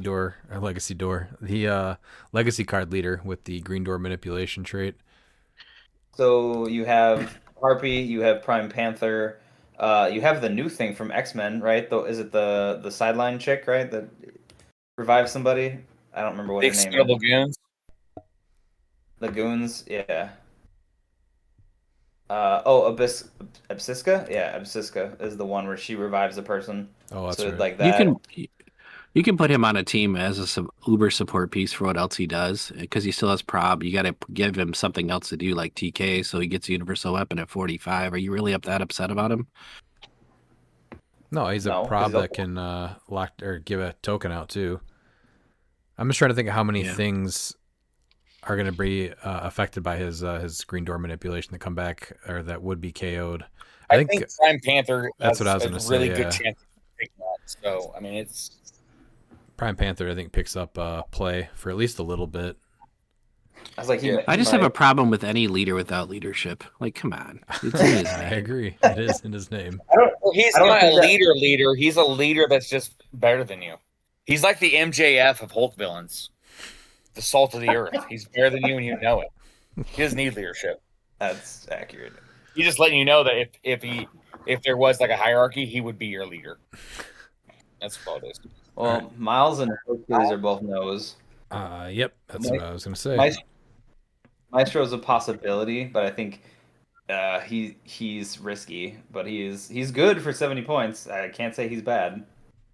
card leader with the green door manipulation trait. So you have Harpy, you have Prime Panther, you have the new thing from X-Men, right? Though, is it the sideline chick, right? That revives somebody? I don't remember what The her name is. expendable goons. Lagoons, yeah. Absiska? Yeah, Absiska is the one where she revives a person. Oh, that's so right. like You that. you can put him on a team as a uber support piece for what else he does because he still has prob. You got to give him something else to do like TK, so he gets a universal weapon at 45. Are you really that upset about him? No, he's a No, 'cause prob he'll- that can lock or give a token out too. I'm just trying to think of how many things are going to be affected by his green door manipulation that come back or that would be KO'd. I think Prime Panther that's has what I was a going to really say. good Yeah. chance of picking that. So I mean, it's Prime Panther. I think picks up play for at least a little bit. I was like, I just have a problem with any leader without leadership. Like, come on, it's in his I name. agree. It is in his name. He's I don't not a think that- leader. He's a leader that's just better than you. He's like the MJF of Hulk villains, the salt of the earth. He's better than you, and you know it. He doesn't need leadership. That's accurate. He's just letting you know that if there was like a hierarchy, he would be your leader. That's what it is. Well, Miles and Hercules are both no's. Yep, that's what I was going to say. Maestro's a possibility, but I think he's risky. But he's good for 70 points. I can't say he's bad.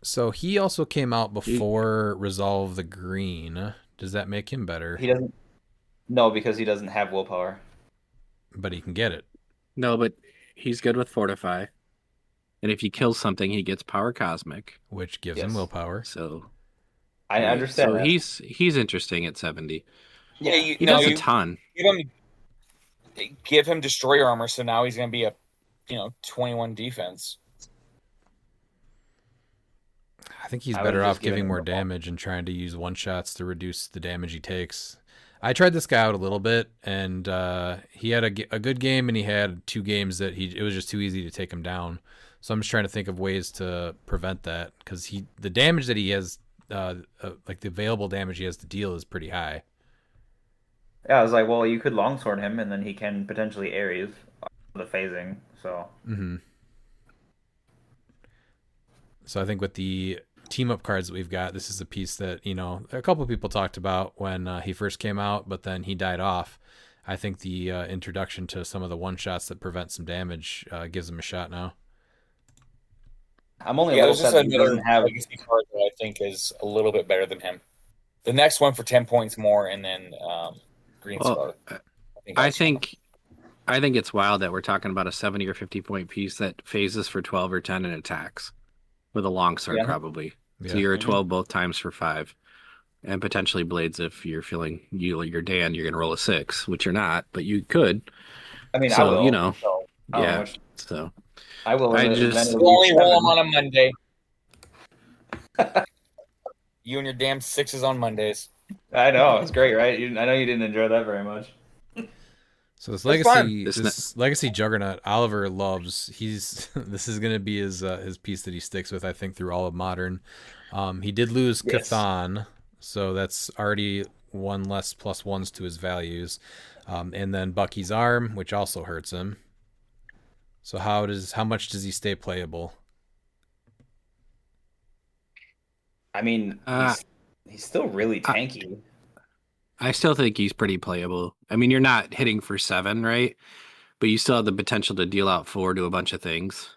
So he also came out before Resolve the Green. Does that make him better? He doesn't. No, because he doesn't have willpower. But he can get it. No, but he's good with Fortify. And if he kills something, he gets Power Cosmic, which gives him willpower. So I understand. So that. he's interesting at 70. Yeah, he does a ton. Give him destroyer armor, so now he's going to be a 21 defense. I think he's I better would off just give giving him more the damage and trying to use one shots to reduce the damage he takes. I tried this guy out a little bit, and he had a good game, and he had 2 games that it was just too easy to take him down. So I'm just trying to think of ways to prevent that because the damage that he has, like the available damage he has to deal, is pretty high. Yeah, I was like, well, you could longsword him, and then he can potentially Ares the phasing. So. Mm-hmm. So I think with the team up cards that we've got, this is a piece that a couple of people talked about when he first came out, but then he died off. I think the introduction to some of the one shots that prevent some damage gives him a shot now. I'm only a Yeah, little there's just sad that he another doesn't have. legacy card that I think is a little bit better than him. The next one for 10 points more, and then Green Well, Scar. I think it's wild that we're talking about a 70 or 50 point piece that phases for 12 or 10 and attacks with a longsword, Yeah. probably. Yeah. So you're a 12 both times for 5. And potentially blades if you're feeling you're Dan, you're going to roll a 6, which you're not, but you could. I mean, I So, will. you know, So, I don't know yeah. which- So I will. I and just- then it'll You only be roll them 7. on a Monday. You and your damn 6s on Mondays. I know it's great, right? I know you didn't enjoy that very much. So this That's fine. legacy juggernaut Oliver loves. This is gonna be his piece that he sticks with, I think, through all of Modern. He did lose Yes. Cthon, so that's already one less +1s to his values, and then Bucky's arm, which also hurts him. So how much does he stay playable? I mean, he's still really tanky. I still think he's pretty playable. I mean, you're not hitting for 7, right? But you still have the potential to deal out 4 to a bunch of things.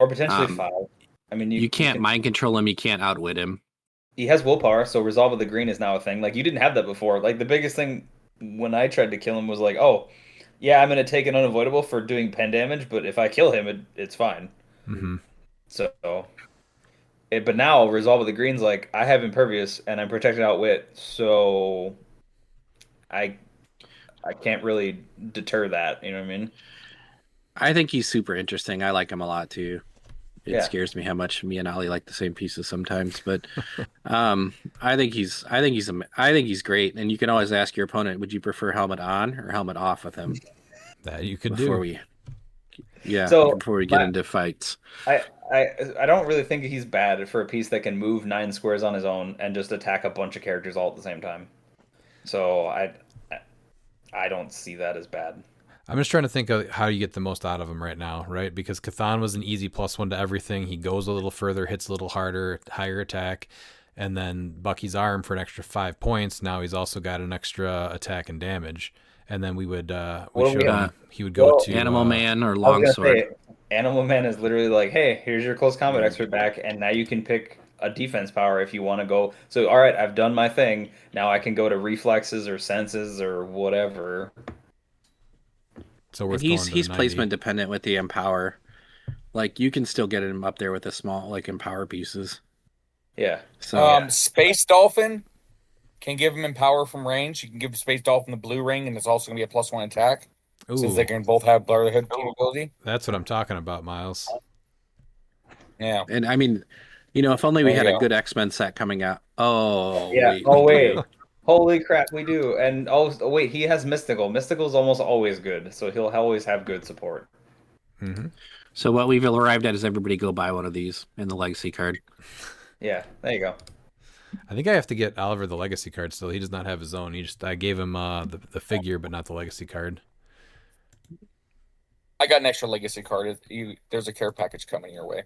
Or potentially Um, 5. I mean, You can't can- mind control him. You can't outwit him. He has willpower, so Resolve of the Green is now a thing. Like, you didn't have that before. Like, the biggest thing when I tried to kill him was like, oh, yeah, I'm going to take an unavoidable for doing pen damage, but if I kill him, it's fine. Mm-hmm. So, but now Resolve of the Green's like, I have Impervious and I'm protected outwit, so I can't really deter that. You know what I mean? I think he's super interesting. I like him a lot too. It Yeah. scares me how much me and Ollie like the same pieces sometimes, but I think he's great. And you can always ask your opponent, would you prefer helmet on or helmet off with him? That you could before do. before we get into fights. I don't really think he's bad for a piece that can move 9 squares on his own and just attack a bunch of characters all at the same time. So I don't see that as bad. I'm just trying to think of how you get the most out of him right now, right? Because Cthon was an easy +1 to everything. He goes a little further, hits a little harder, higher attack, and then Bucky's arm for an extra 5 points. Now he's also got an extra attack and damage. And then he would go to Animal Man or I was gonna Longsword. say, Animal Man is literally like, hey, here's your close combat expert back, and now you can pick a defense power if you want to go. So, all right, I've done my thing. Now I can go to reflexes or senses or whatever. So And he's placement dependent with the Empower. Like you can still get him up there with the small like Empower pieces. Yeah. So Space Dolphin can give him Empower from range. You can give Space Dolphin the blue ring, and it's also going to be a +1 attack. Since they can both have Brotherhood capability. That's what I'm talking about, Miles. Yeah. And I mean, if only we There had you a go. good X-Men set coming out. Oh, Yeah. wait. Oh, we wait. do. Holy crap, we do. And wait, he has Mystical. Mystical's almost always good, so he'll always have good support. Mm-hmm. So what we've arrived at is everybody go buy one of these in the legacy card. Yeah, there you go. I think I have to get Oliver the legacy card still. He does not have his own. I gave him the figure, but not the legacy card. I got an extra legacy card. There's a care package coming your way.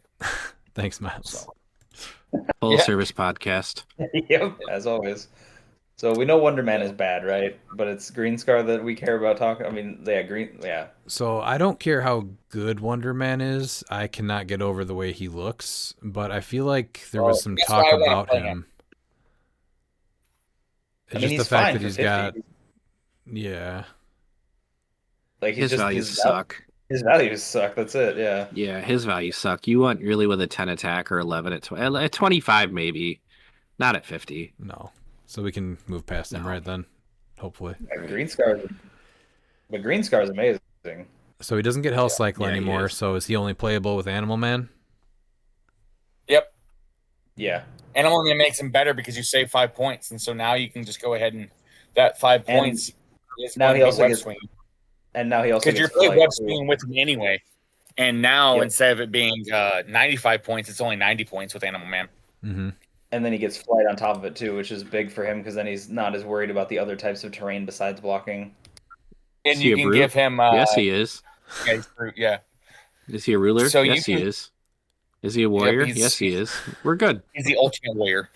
Thanks, Miles. Full Yeah. service podcast. Yep, as always. So we know Wonder Man is bad, right? But it's Green Scar that we care about talking. I mean, yeah. So I don't care how good Wonder Man is. I cannot get over the way he looks, but I feel like there was some that's talk why I wanna about play him. him. It's I mean, just he's the fact fine that for he's 50. got, yeah. Like His values suck. His values suck. That's it. Yeah. Yeah, his values suck. You want really with a 10 attack or 11 at 25 maybe, not at 50. No. So we can move past him right then, hopefully. Green Scar, but Green Scar is amazing. So he doesn't get Hell Cycle Yeah, he anymore. is. So is he only playable with Animal Man? Yep. Yeah. Animal Man makes him better because you save 5 points, and so now you can just go ahead and that 5 And points is now going he to be also web gets- swinging And now he also because you're gets playing like, web swinging with him anyway. And now Yep. instead of it being 95 points, it's only 90 points with Animal Man. Mm-hmm. and then he gets flight on top of it too, which is big for him because then he's not as worried about the other types of terrain besides blocking. And Is he you a can brute? give him. Yes, he is. Yeah, he's brute, yeah. Is he a ruler? So you yes, he can- is. Is he a warrior? he's- Yes, he is. We're good. He's the ultimate warrior.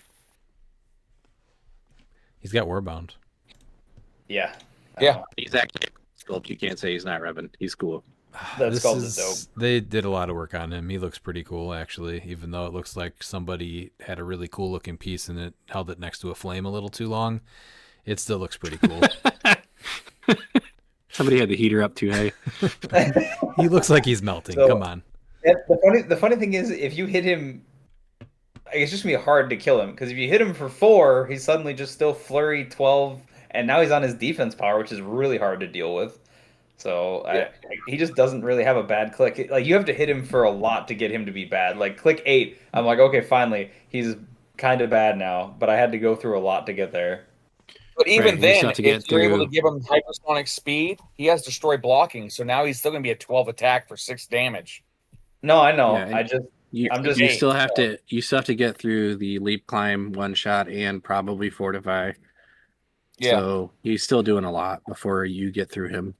He's got Warbound. Yeah. Yeah. He's actually sculpt. You can't say he's not Revan. He's cool. That This sculpt is dope. they did a lot of work on him. He looks pretty cool actually, even though it looks like somebody had a really cool looking piece and it held it next to a flame a little too long. It still looks pretty cool. Somebody had the heater up too high. He looks like he's melting. So- Come on. And the funny thing is, if you hit him, it's just gonna be hard to kill him because if you hit him for 4, he's suddenly just still flurry 12, and now he's on his defense power, which is really hard to deal with. So he just doesn't really have a bad click. Like you have to hit him for a lot to get him to be bad. Like click 8, I'm like, okay, finally, he's kind of bad now, but I had to go through a lot to get there. But even Right, you then, still have to get if you're able through- to give him hypersonic speed, he has destroy blocking. So now he's still going to be a 12 attack for 6 damage. No, I know. Yeah, I just You, I'm just you still have to get through the leap climb one shot and probably fortify. Yeah. So he's still doing a lot before you get through him.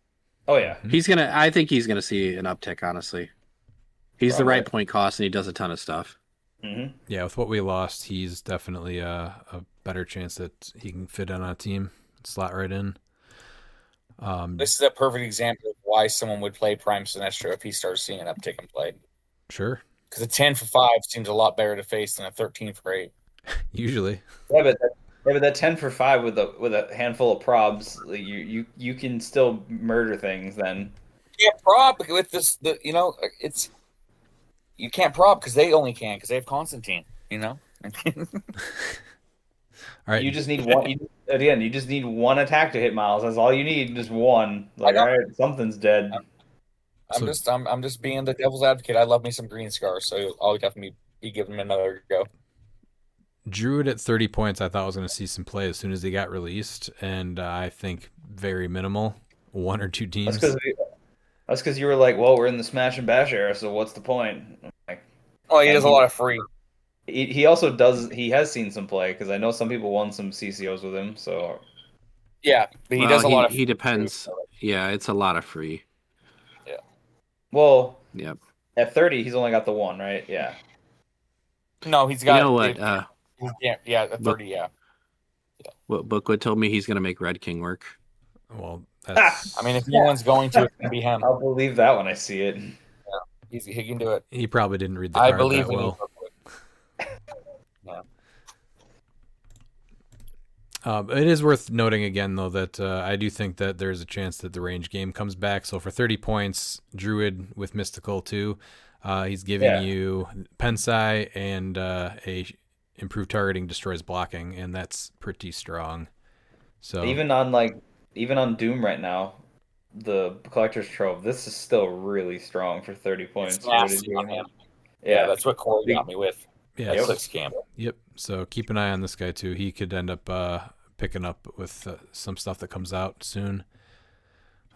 Oh yeah. I think he's gonna see an uptick, honestly. He's the right point cost and he does a ton of stuff. Mm-hmm. Yeah, with what we lost, he's definitely a better chance that he can fit in on a team, slot right in. This is a perfect example of why someone would play Prime Sinestro if he starts seeing an uptick in play. Sure. Because a 10 for 5 seems a lot better to face than a 13 for 8. Usually. Yeah, but that 10 for 5 with a handful of probs, you can still murder things then. You can't prob with this. It's you can't prob because they only can because they have Constantine. All right. You just need one. You just need one attack to hit Miles. That's all you need. Just one. Like, all right, something's dead. I'm just being the devil's advocate. I love me some green scars, so I'll definitely be giving him another go. Druid at 30 points, I thought was going to see some play as soon as he got released, and I think very minimal. 1 or 2 teams. That's because you were like, well, we're in the Smash and Bash era, so what's the point? Like, Oh, he does a lot of free. he also does. He has seen some play because I know some people won some CCOs with him. So Yeah, but he does a lot of. He depends. Yeah, it's a lot of free. Yeah. Well. Yep. At 30, he's only got the 1, right? Yeah. No, he's got. You know what? Yeah, at 30, yeah. What Bookwood told me he's going to make Red King work. Well, that's. I mean, if anyone's going to, it's going to be him. I'll believe that when I see it. Yeah, he can do it. He probably didn't read the I card believe that in well. It is worth noting again, though, that I do think that there's a chance that the range game comes back. So for 30 points, Druid with Mystical too, he's giving you Pensai and a improved targeting destroys blocking, and that's pretty strong. So even on Doom right now, the Collector's Trove, this is still really strong for 30 points. It's nasty on him. Yeah, that's what Corey got me with. Yeah, Click scam. Yep. So keep an eye on this guy too. He could end up picking up with some stuff that comes out soon.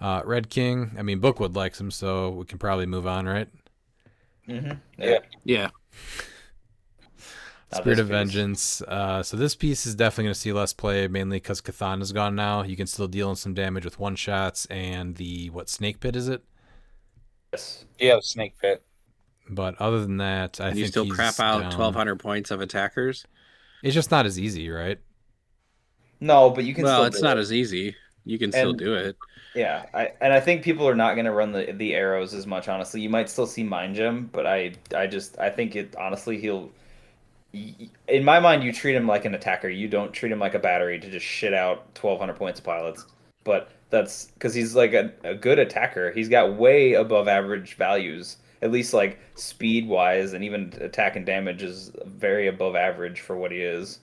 Red King. I mean, Bookwood likes him, so we can probably move on, right? Mm-hmm. Yeah. Spirit of Vengeance. So this piece is definitely going to see less play, mainly because Cathan is gone now. You can still deal in some damage with one shots and the Snake Pit is it? Yes. Yeah, the Snake Pit. But other than that, I think you still he's crap out down. 1,200 points of attackers. It's just not as easy, right? No, but you can. Well, still it's do not it. as easy. You can still do it. Yeah, I think people are not going to run the arrows as much. Honestly, you might still see Mind Gem, but I think it honestly he'll. In my mind, you treat him like an attacker. You don't treat him like a battery to just shit out 1,200 points of pilots. But that's because he's like a good attacker. He's got way above average values, at least like speed wise, and even attack and damage is very above average for what he is.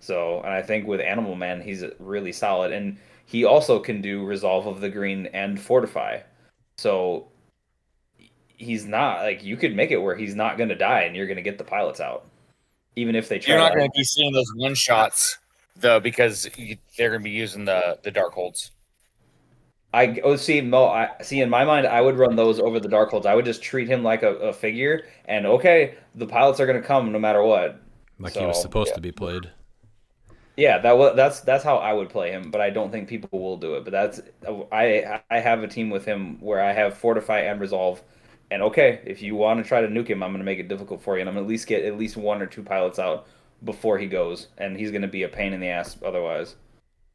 So, and I think with Animal Man, he's really solid, and he also can do Resolve of the Green and Fortify. So he's not like you could make it where he's not going to die, and you're going to get the pilots out, even if they try. You're not going to be seeing those one shots though, because they're going to be using the dark holds. See in my mind, I would run those over the dark holds. I would just treat him like a figure, and okay, the pilots are going to come no matter what. Like he was supposed to be played. Yeah, that's how I would play him, but I don't think people will do it. But I have a team with him where I have Fortify and Resolve, and okay, if you want to try to nuke him, I'm going to make it difficult for you, and I'm going to at least get at least 1 or 2 pilots out before he goes, and he's going to be a pain in the ass otherwise.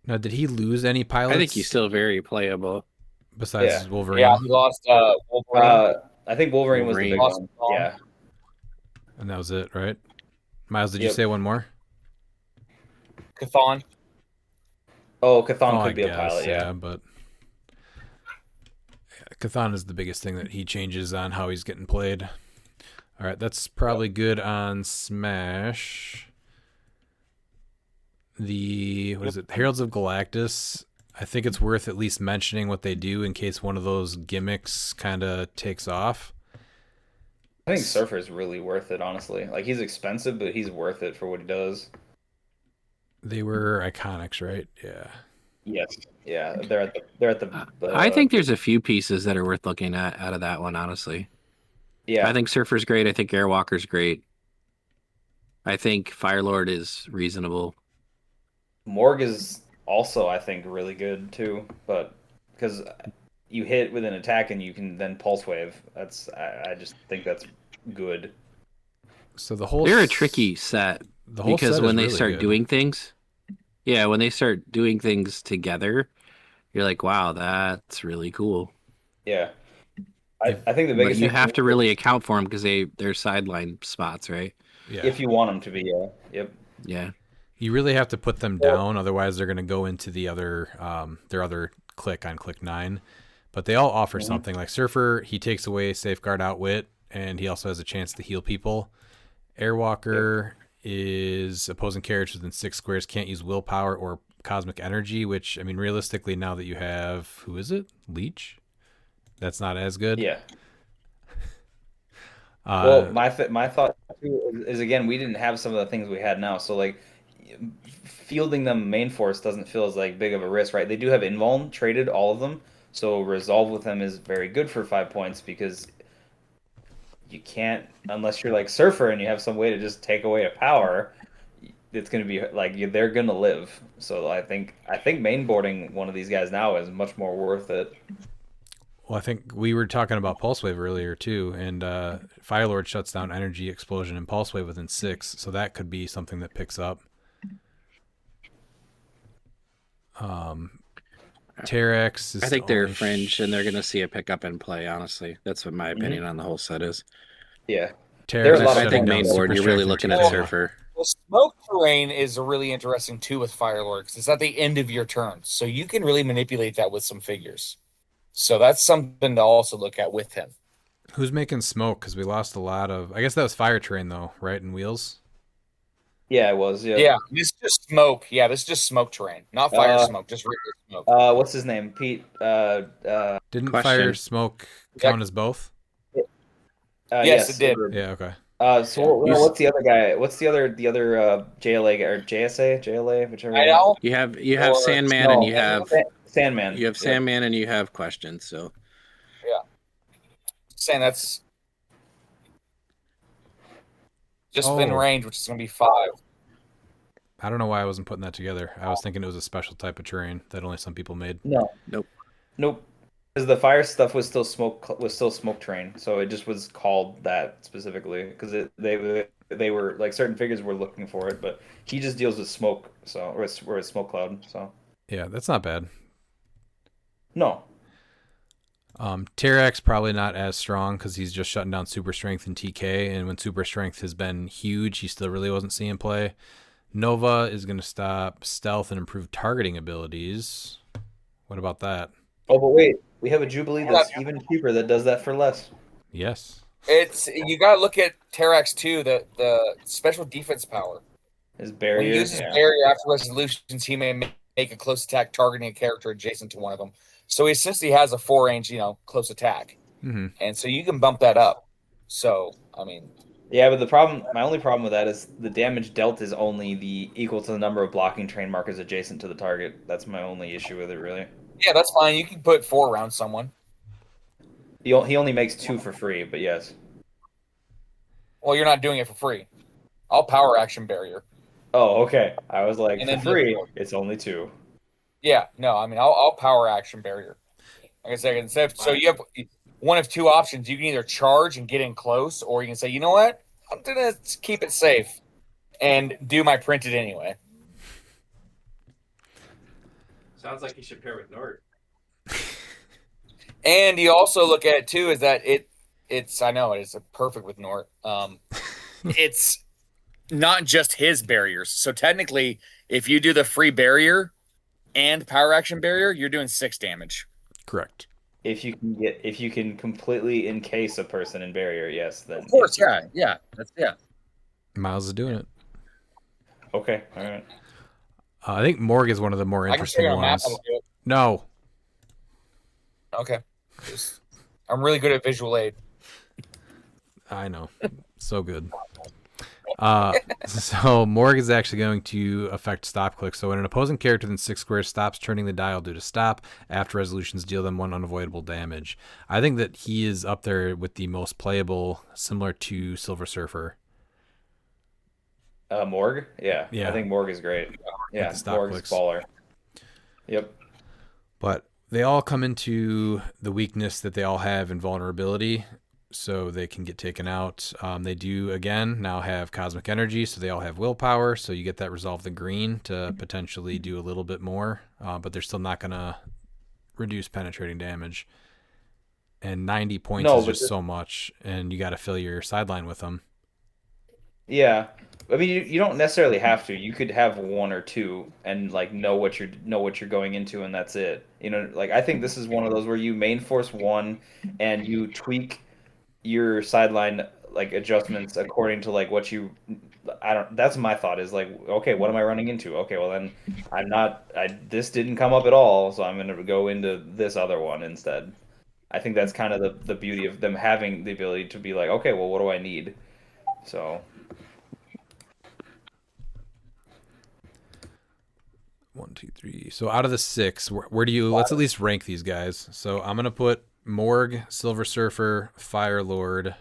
Now, did he lose any pilots? I think he's still very playable. Besides Yeah. Wolverine. Yeah, he lost Wolverine. I think Wolverine was the big Wolverine. one. Yeah. And that was it, right? Miles, did you Yep. say one more? Chthon. Oh, Chthon I could be a guess, pilot. Yeah. but Chthon is the biggest thing that he changes on how he's getting played. All right, that's probably good on Smash. What is it? Heralds of Galactus. I think it's worth at least mentioning what they do in case one of those gimmicks kind of takes off. I think Surfer is really worth it, honestly. Like, he's expensive, but he's worth it for what he does. They were Iconics, right? Yeah. Yes. Yeah, they're at the I think there's a few pieces that are worth looking at out of that one, honestly. Yeah. I think Surfer's great. I think Airwalker's great. I think Firelord is reasonable. Morg is also, I think, really good too, but because you hit with an attack and you can then pulse wave. I just think that's good. So They're a tricky set because when they start doing things, when they start doing things together, you're like, wow, that's really cool. Yeah. I think the biggest but you thing have to really account for them because they're sideline spots, right? Yeah. If you want them to be, yeah. Yep. Yeah. You really have to put them down, otherwise they're going to go into the other their other click on click 9. But they all offer something. Like Surfer, he takes away Safeguard Outwit, and he also has a chance to heal people. Airwalker is opposing characters within 6 squares can't use willpower or cosmic energy, which, I mean, realistically, now that you have, who is it? Leech? That's not as good. Yeah. Well, my thought too is, again, we didn't have some of the things we had now, so like fielding them main force doesn't feel as like big of a risk, right? They do have invuln traded, all of them, so resolve with them is very good for 5 points because you can't, unless you're like Surfer and you have some way to just take away a power, it's going to be like they're going to live. So I think mainboarding one of these guys now is much more worth it. Well, I think we were talking about Pulse Wave earlier too, and Firelord shuts down Energy Explosion and Pulse Wave within 6, so that could be something that picks up. Terex is I think they're fringe, and they're going to see a pickup in play, honestly. That's what my opinion on the whole set is. Yeah. Terex I think main board, you're really looking at Surfer. Well, smoke terrain is really interesting too with Firelord because it's at the end of your turn, so you can really manipulate that with some figures. So that's something to also look at with him. Who's making smoke? Because we lost a lot of. I guess that was Fire Terrain though, right? In Wheels. Yeah, it was. Yeah. Yeah, this is just smoke. Yeah, this is just smoke terrain, not fire smoke. Just regular smoke. What's his name? Pete. Didn't Fire Smoke count as both? Yes, it did. Yeah. Okay. So what's the other guy? What's the other JLA or JLA, whichever. I know. You have Sandman and you have Sandman. You have Sandman and you have Questions. So yeah, saying that's just within range, which is going to be 5. I don't know why I wasn't putting that together. I was thinking it was a special type of terrain that only some people made. No. Nope. Because the fire stuff was still smoke terrain, so it just was called that specifically because they were like certain figures were looking for it, but he just deals with smoke, so or a smoke cloud. So yeah, that's not bad. No. Terex probably not as strong because he's just shutting down Super Strength and TK, and when Super Strength has been huge, he still really wasn't seeing play. Nova is going to stop stealth and improve targeting abilities. What about that? Oh, but wait, we have a Jubilee that's even cheaper that does that for less. Yes. You got to look at Terex too. The special defense power. His barrier. When he uses barrier after resolutions, he may make a close attack targeting a character adjacent to one of them. So he essentially has a 4-range, close attack, and so you can bump that up. So I mean, yeah, but my only problem with that is the damage dealt is only equal to the number of blocking train markers adjacent to the target. That's my only issue with it, really. Yeah, that's fine. You can put 4 around someone. He only makes 2 for free, but yes. Well, you're not doing it for free. I'll power action barrier. Oh, okay. I was like, And for then free, it's only 2. Yeah, no, I mean, I'll power action barrier. Like I said, so you have one of 2 options. You can either charge and get in close, or you can say, you know what, I'm gonna keep it safe and do my printed anyway. Sounds like you should pair with Nord. And you also look at it too is that it's I know it's perfect with Nort. It's not just his barriers. So technically, if you do the free barrier and power action barrier, you're doing 6 damage. Correct. If you can completely encase a person in barrier, yes, then Of course, yeah. Miles is doing it. Okay, all right. I think Morg is one of the more I can show interesting you on a map ones. how to do it. No. Okay. I'm really good at visual aid. I know. So good. So Morg is actually going to affect stop click. So when an opposing character within 6 squares stops turning the dial due to stop, after resolutions deal them 1 unavoidable damage. I think that he is up there with the most playable, similar to Silver Surfer. Morg? Yeah. Yeah. I think Morg is great. Yeah, Morg's clicks. baller. Yep. But they all come into the weakness that they all have in vulnerability, so they can get taken out. They do, again, now have cosmic energy, so they all have willpower, so you get that resolve the green to potentially do a little bit more, but they're still not going to reduce penetrating damage. And 90 points is just so much, and you got to fill your sideline with them. Yeah. I mean, you don't necessarily have to. You could have 1 or 2 and like know what you're going into, and that's it. You know, like I think this is one of those where you main force 1 and you tweak your sideline like adjustments according to like what you. I don't. That's my thought. Is like, okay, what am I running into? Okay, well then I'm not. This didn't come up at all, so I'm gonna go into this other one instead. I think that's kind of the beauty of them having the ability to be like, okay, well, what do I need? So. 1, 2, 3. So out of the 6, where do you? Let's at least rank these guys. So I'm gonna put Morg, Silver Surfer, Fire Lord,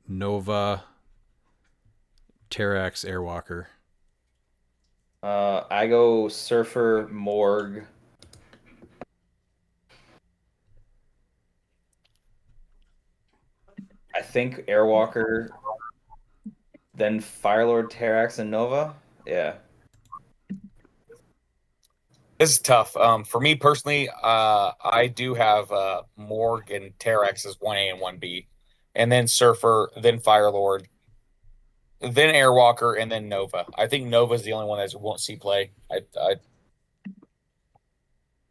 Nova, Terrax, Airwalker. I go Surfer, Morg. I think Airwalker, then Firelord, Terrax, and Nova. Yeah. This is tough. For me personally, I do have Morg and Terrax as 1A and 1B, and then Surfer, then Firelord, then Airwalker, and then Nova. I think Nova is the only one that won't see play.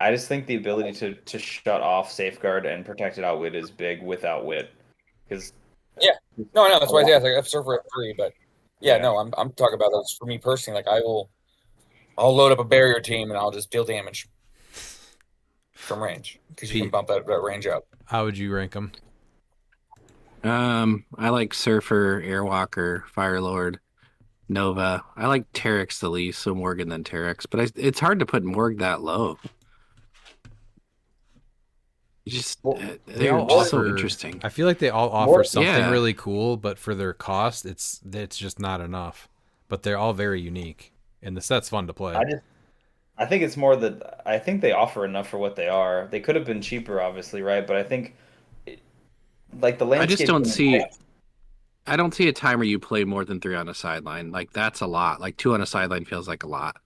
I just think the ability to shut off Safeguard and Protected Outwit is big without Wit. Because no, that's why I have Surfer at 3, but no, I'm talking about those for me personally. Like I'll load up a barrier team and I'll just deal damage from range because you can bump that range up. How would you rank them? I like Surfer, Airwalker, Firelord, Nova. I like Terrax the least, so Morgan then Terrax. But it's hard to put Morg that low. Just they're just so interesting. I feel like they all offer something really cool, but for their cost, it's just not enough. But they're all very unique, and the set's fun to play. I think it's more that I think they offer enough for what they are. They could have been cheaper, obviously, right? But I think, like the landscape. I just don't see. I don't see a time where you play more than 3 on a sideline. Like that's a lot. Like 2 on a sideline feels like a lot.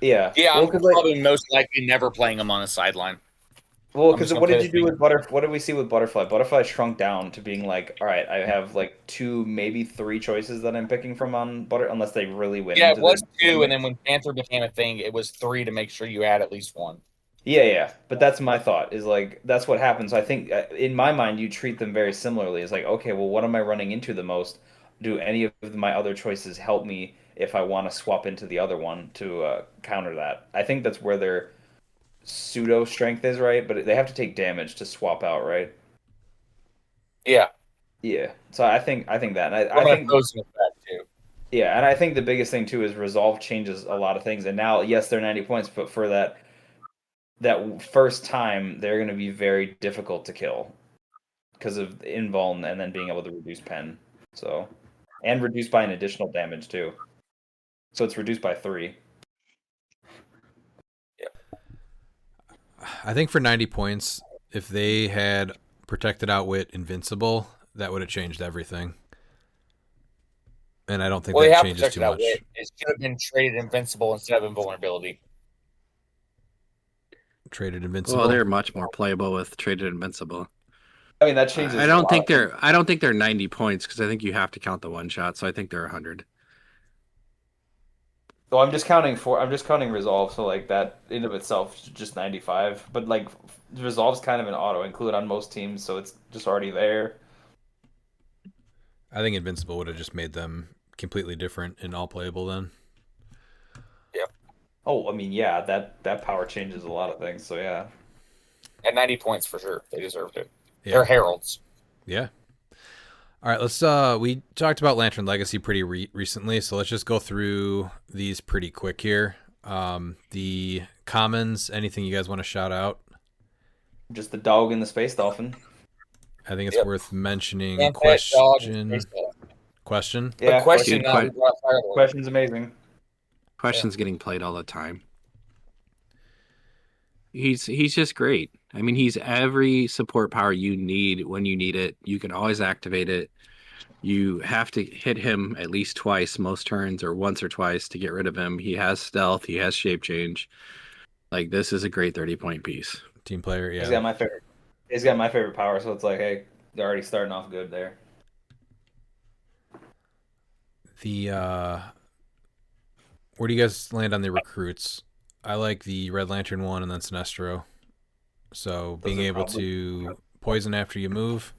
Yeah. Yeah, well, I'm probably most likely never playing them on a sideline. Well, because what did you do with Butterfly? What did we see with Butterfly? Butterfly shrunk down to being like, all right, I have like 2, maybe 3 choices that I'm picking from on Butter, unless they really win. Yeah, it was 2, and then when Panther became a thing, it was 3 to make sure you had at least 1. Yeah. But that's my thought. Is like that's what happens. I think in my mind, you treat them very similarly. It's like, okay, well, what am I running into the most? Do any of my other choices help me if I want to swap into the other one to counter that? I think that's where their pseudo strength is, right? But they have to take damage to swap out, right? Yeah. So I think that. And I think goes with that too. Yeah, and I think the biggest thing too is resolve changes a lot of things. And now, yes, they're 90 points, but for that first time, they're going to be very difficult to kill because of invuln and then being able to reduce pen. So, and reduce by an additional damage too. So it's reduced by 3. I think for 90 points, if they had Protected Outwit Invincible, that would have changed everything. And I don't think that changes too much. It should have been traded Invincible instead of Invulnerability. Traded Invincible. Well, they're much more playable with Traded Invincible. I mean, that changes. I don't think they're 90 points because I think you have to count the one shot. So I think they're 100. So I'm just counting resolve. So like that in of itself is just 95. But like resolve's kind of an auto include on most teams, so it's just already there. I think Invincible would have just made them completely different and all playable then. Yep. Oh, I mean, yeah, that power changes a lot of things. So yeah. At 90 points for sure, they deserved it. Yeah. They're heralds. Yeah. All right, let's we talked about Lantern Legacy pretty recently, so let's just go through these pretty quick here. The commons, anything you guys want to shout out? Just the dog and the space dolphin. I think it's worth mentioning. And Question. Yeah, question. Question's amazing. Question's getting played all the time. He's just great. I mean, he's every support power you need when you need it. You can always activate it. You have to hit him at least twice most turns, or once or twice to get rid of him. He has stealth. He has shape change. Like, this is a great 30-point piece. Team player, yeah. He's got my favorite power, so it's like, hey, they're already starting off good there. Where do you guys land on the recruits? I like the Red Lantern one and then Sinestro. So being able to poison after you move.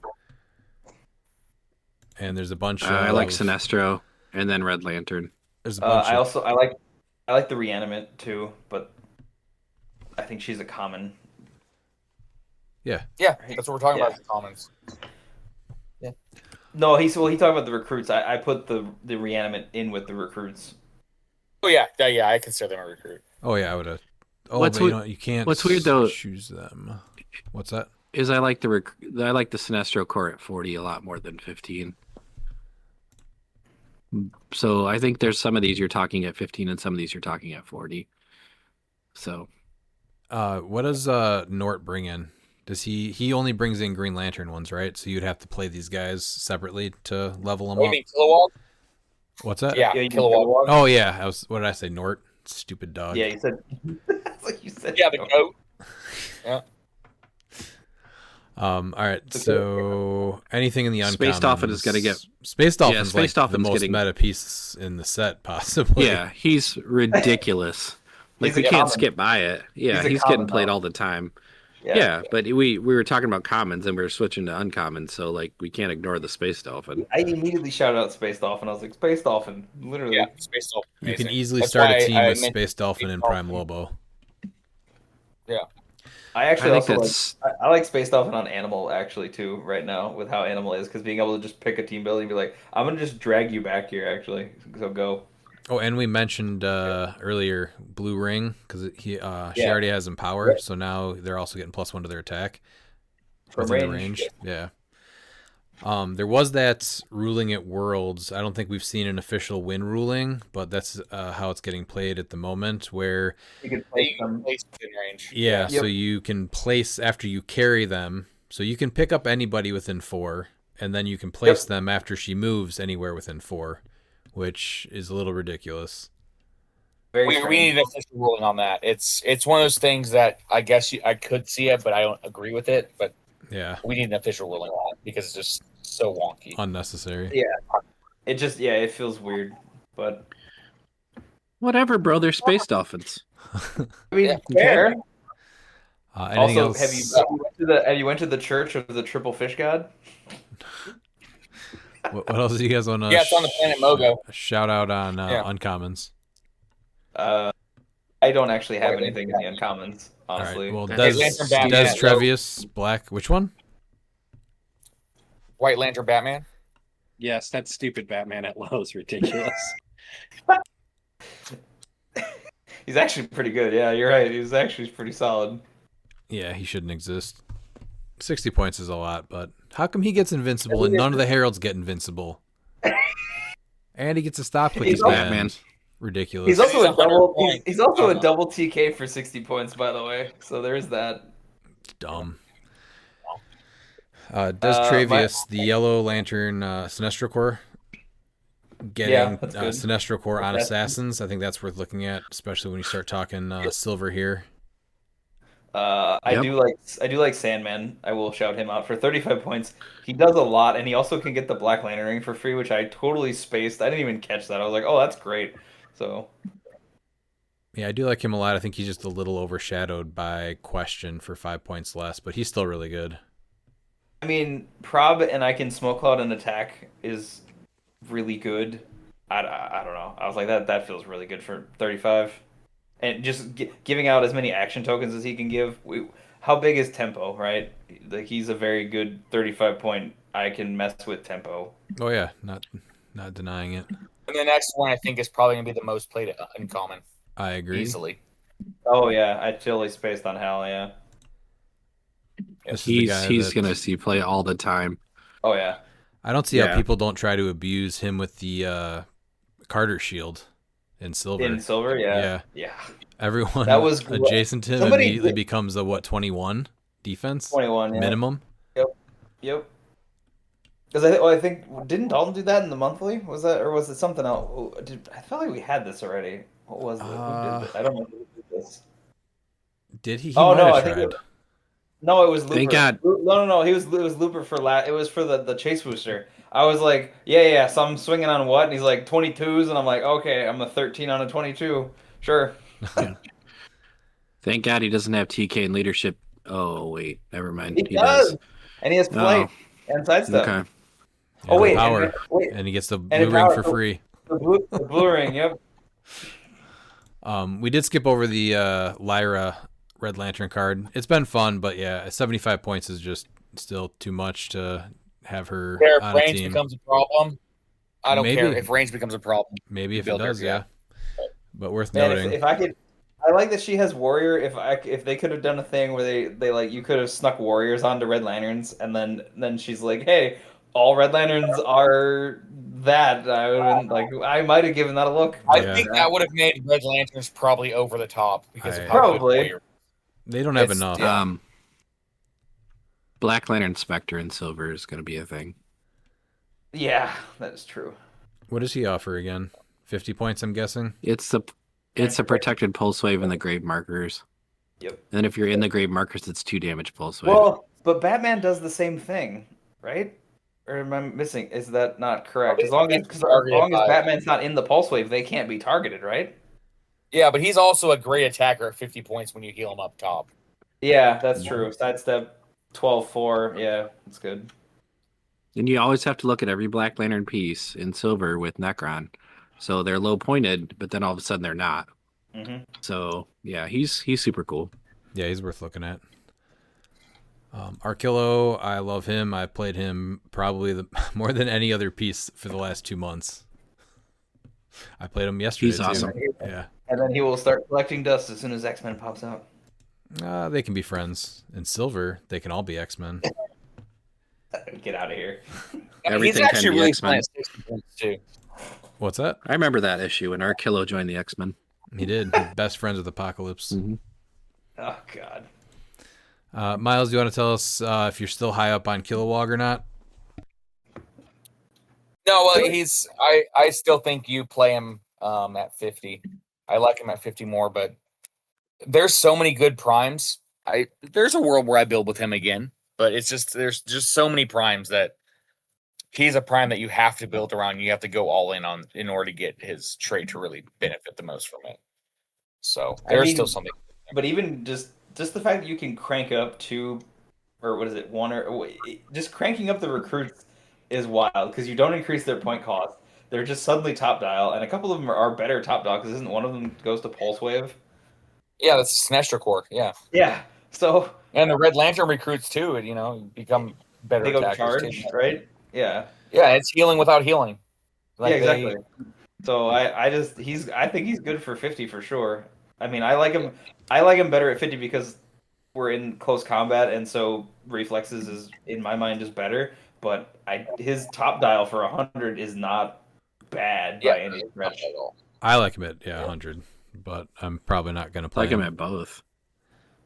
And there's a bunch of... I like Sinestro and then Red Lantern. There's a bunch I like the Reanimate too, but I think she's a common. Yeah. Yeah, that's what we're talking about, the commons. Yeah. No, he talked about the recruits. I put the Reanimate in with the recruits. Oh yeah, I consider them a recruit. Oh yeah, I would have. Oh, but you can't. What's weird though? Choose them. What's that? Is I like the Sinestro core at 40 a lot more than 15. So I think there's some of these you're talking at 15 and some of these you're talking at 40. So, what does Nort bring in? Does he only brings in Green Lantern ones, right? So you'd have to play these guys separately to level them up. You mean Kilowog? What's that? Yeah, Kilowog. Oh yeah, what did I say? Nort, stupid dog. Yeah, you said. Like you said. Yeah, the goat. Yeah. All right. So anything in the uncommons? Space Dolphin is going to get Space Dolphin's Space like the Dolphin's most meta piece in the set, possibly. Yeah, he's ridiculous. Like, we can't skip by it. Yeah, he's getting played all the time. Yeah, but we were talking about commons and we were switching to uncommons, so like we can't ignore the Space Dolphin. I immediately shouted out Space Dolphin. I was like, Space Dolphin, literally. Yeah, Space Dolphin. You can easily start a team with Space Dolphin and Prime Lobo. Yeah. I actually I like Space Dolphin on Animal actually too right now with how Animal is, because being able to just pick a team building and be like, I'm gonna just drag you back here actually, so go. Oh, and we mentioned earlier Blue Ring because she already has Empower, so now they're also getting +1 to their attack from range. Yeah. There was that ruling at Worlds. I don't think we've seen an official win ruling, but that's how it's getting played at the moment, where you can place them in range. Yeah, so you can place after you carry them. So you can pick up anybody within 4, and then you can place them after she moves anywhere within 4, which is a little ridiculous. We need an official ruling on that. It's one of those things that I guess I could see it, but I don't agree with it. But yeah, we need an official ruling on it because it's just so wonky, unnecessary. Yeah, it feels weird, but whatever, bro. They're Space Dolphins. I mean, fair. Also, else? Have you went to the Church of the Triple Fish God? What else do you guys want to? Yeah, it's on the planet Mogo. Shout out on uncommons. I don't actually have anything in the uncommons, honestly. Right. Well, Des Trevius Black. Which one? White Lantern Batman. Yes, that stupid Batman at low is ridiculous. He's actually pretty good. Yeah, you're right. He's actually pretty solid. Yeah, he shouldn't exist. 60 points is a lot, but how come he gets invincible and none of the heralds get invincible? And he gets a stop click. He's Batman. Ridiculous. He's also a double. He's also a double TK for 60 points, by the way. So there's that. Dumb. Des Travius, the Yellow Lantern Sinestro Corps, getting Sinestro Corps on Assassins. I think that's worth looking at, especially when you start talking silver here. I do like Sandman. I will shout him out for 35 points. He does a lot, and he also can get the Black Lantern ring for free, which I totally spaced. I didn't even catch that. I was like, oh, that's great. So Yeah, I do like him a lot. I think he's just a little overshadowed by Question for 5 points less, but he's still really good. I mean, Prob and I can Smoke Cloud and Attack is really good. I don't know. I was like that feels really good for 35, and just giving out as many action tokens as he can give. How big is Tempo? Right, like he's a very good 35 point. I can mess with Tempo. Oh yeah, not denying it. And the next one I think is probably gonna be the most played uncommon. I agree. Easily. Oh yeah, I totally spaced on Hal. Yeah. He's gonna see play all the time. Oh yeah. I don't see how people don't try to abuse him with the Carter shield in silver. In silver, yeah. Everyone that was adjacent to him immediately becomes a 21 defense? 21, yeah. Minimum? Yep. Because I think didn't Dalton do that in the monthly? Was that, or was it something else? I felt like we had this already. What was it? Who did this? I don't know who did this. Did he? I think it was Looper. Thank God. No. It was Looper for It was for the chase booster. I was like, yeah. So I'm swinging on what? And he's like 22s, and I'm like, okay, I'm a 13 on a 22. Sure. Thank God he doesn't have TK and leadership. Oh wait, never mind. He does. And he has flight and side stuff. Okay. Oh wait, power. And he gets the blue ring for free. The blue ring, yep. We did skip over the Lyra Red Lantern card. It's been fun, but yeah, 75 points is just still too much to have her on a range team. becomes a problem. I don't care if range becomes a problem. Maybe if it does, yeah. But worth noting. If I could, I like that she has warrior. If they could have done a thing where they like you could have snuck warriors onto Red Lanterns, and then she's like, hey, all Red Lanterns are that. I would have been like, I might have given that a look. I think that would have made Red Lanterns probably over the top because of probably they don't have enough. Yeah. Black Lantern Spectre in silver is going to be a thing. Yeah, that is true. What does he offer again? 50 points, I'm guessing. It's a protected pulse wave and the grave markers. Yep. And if you're in the grave markers, it's 2 damage pulse wave. Well, but Batman does the same thing, right? Or am I missing? Is that not correct? As long as Batman's not in the pulse wave, they can't be targeted, right? Yeah, but he's also a great attacker at 50 points when you heal him up top. Yeah, that's true. Sidestep 12-4. Yeah, that's good. And you always have to look at every Black Lantern piece in silver with Necron. So they're low pointed, but then all of a sudden they're not. Mm-hmm. So yeah, he's super cool. Yeah, he's worth looking at. Arkillo, I love him. I played him probably more than any other piece for the last 2 months. I played him yesterday. He's awesome. Yeah. And then he will start collecting dust as soon as X-Men pops out. They can be friends. In silver, they can all be X-Men. Get out of here. Everything can be X-Men. Too. What's that? I remember that issue when Arkillo joined the X-Men. He did. Best friends with Apocalypse. Mm-hmm. Oh, God. Miles, do you want to tell us if you're still high up on Kilowog or not? No, well, I still think you play him at 50. I like him at 50 more, but there's so many good primes. There's a world where I build with him again, but it's just there's just so many primes that he's a prime that you have to build around. You have to go all in on in order to get his trait to really benefit the most from it. So there's still something. But even just the fact that you can crank up just cranking up the recruits is wild because you don't increase their point cost. They're just suddenly top dial, and a couple of them are better top dial because isn't one of them goes to Pulse Wave? Yeah, that's Sinestro Core. Yeah. Yeah. So and the Red Lantern recruits too. Become better. They go attackers charge, too. right? Yeah. Yeah, it's healing without healing. Yeah, exactly. So I think he's good for 50 for sure. I mean, I like him better at 50 because we're in close combat, and so reflexes is in my mind just better. But his top dial for 100 is not bad by any stretch. I like him at 100, but I'm probably not going to play him at both.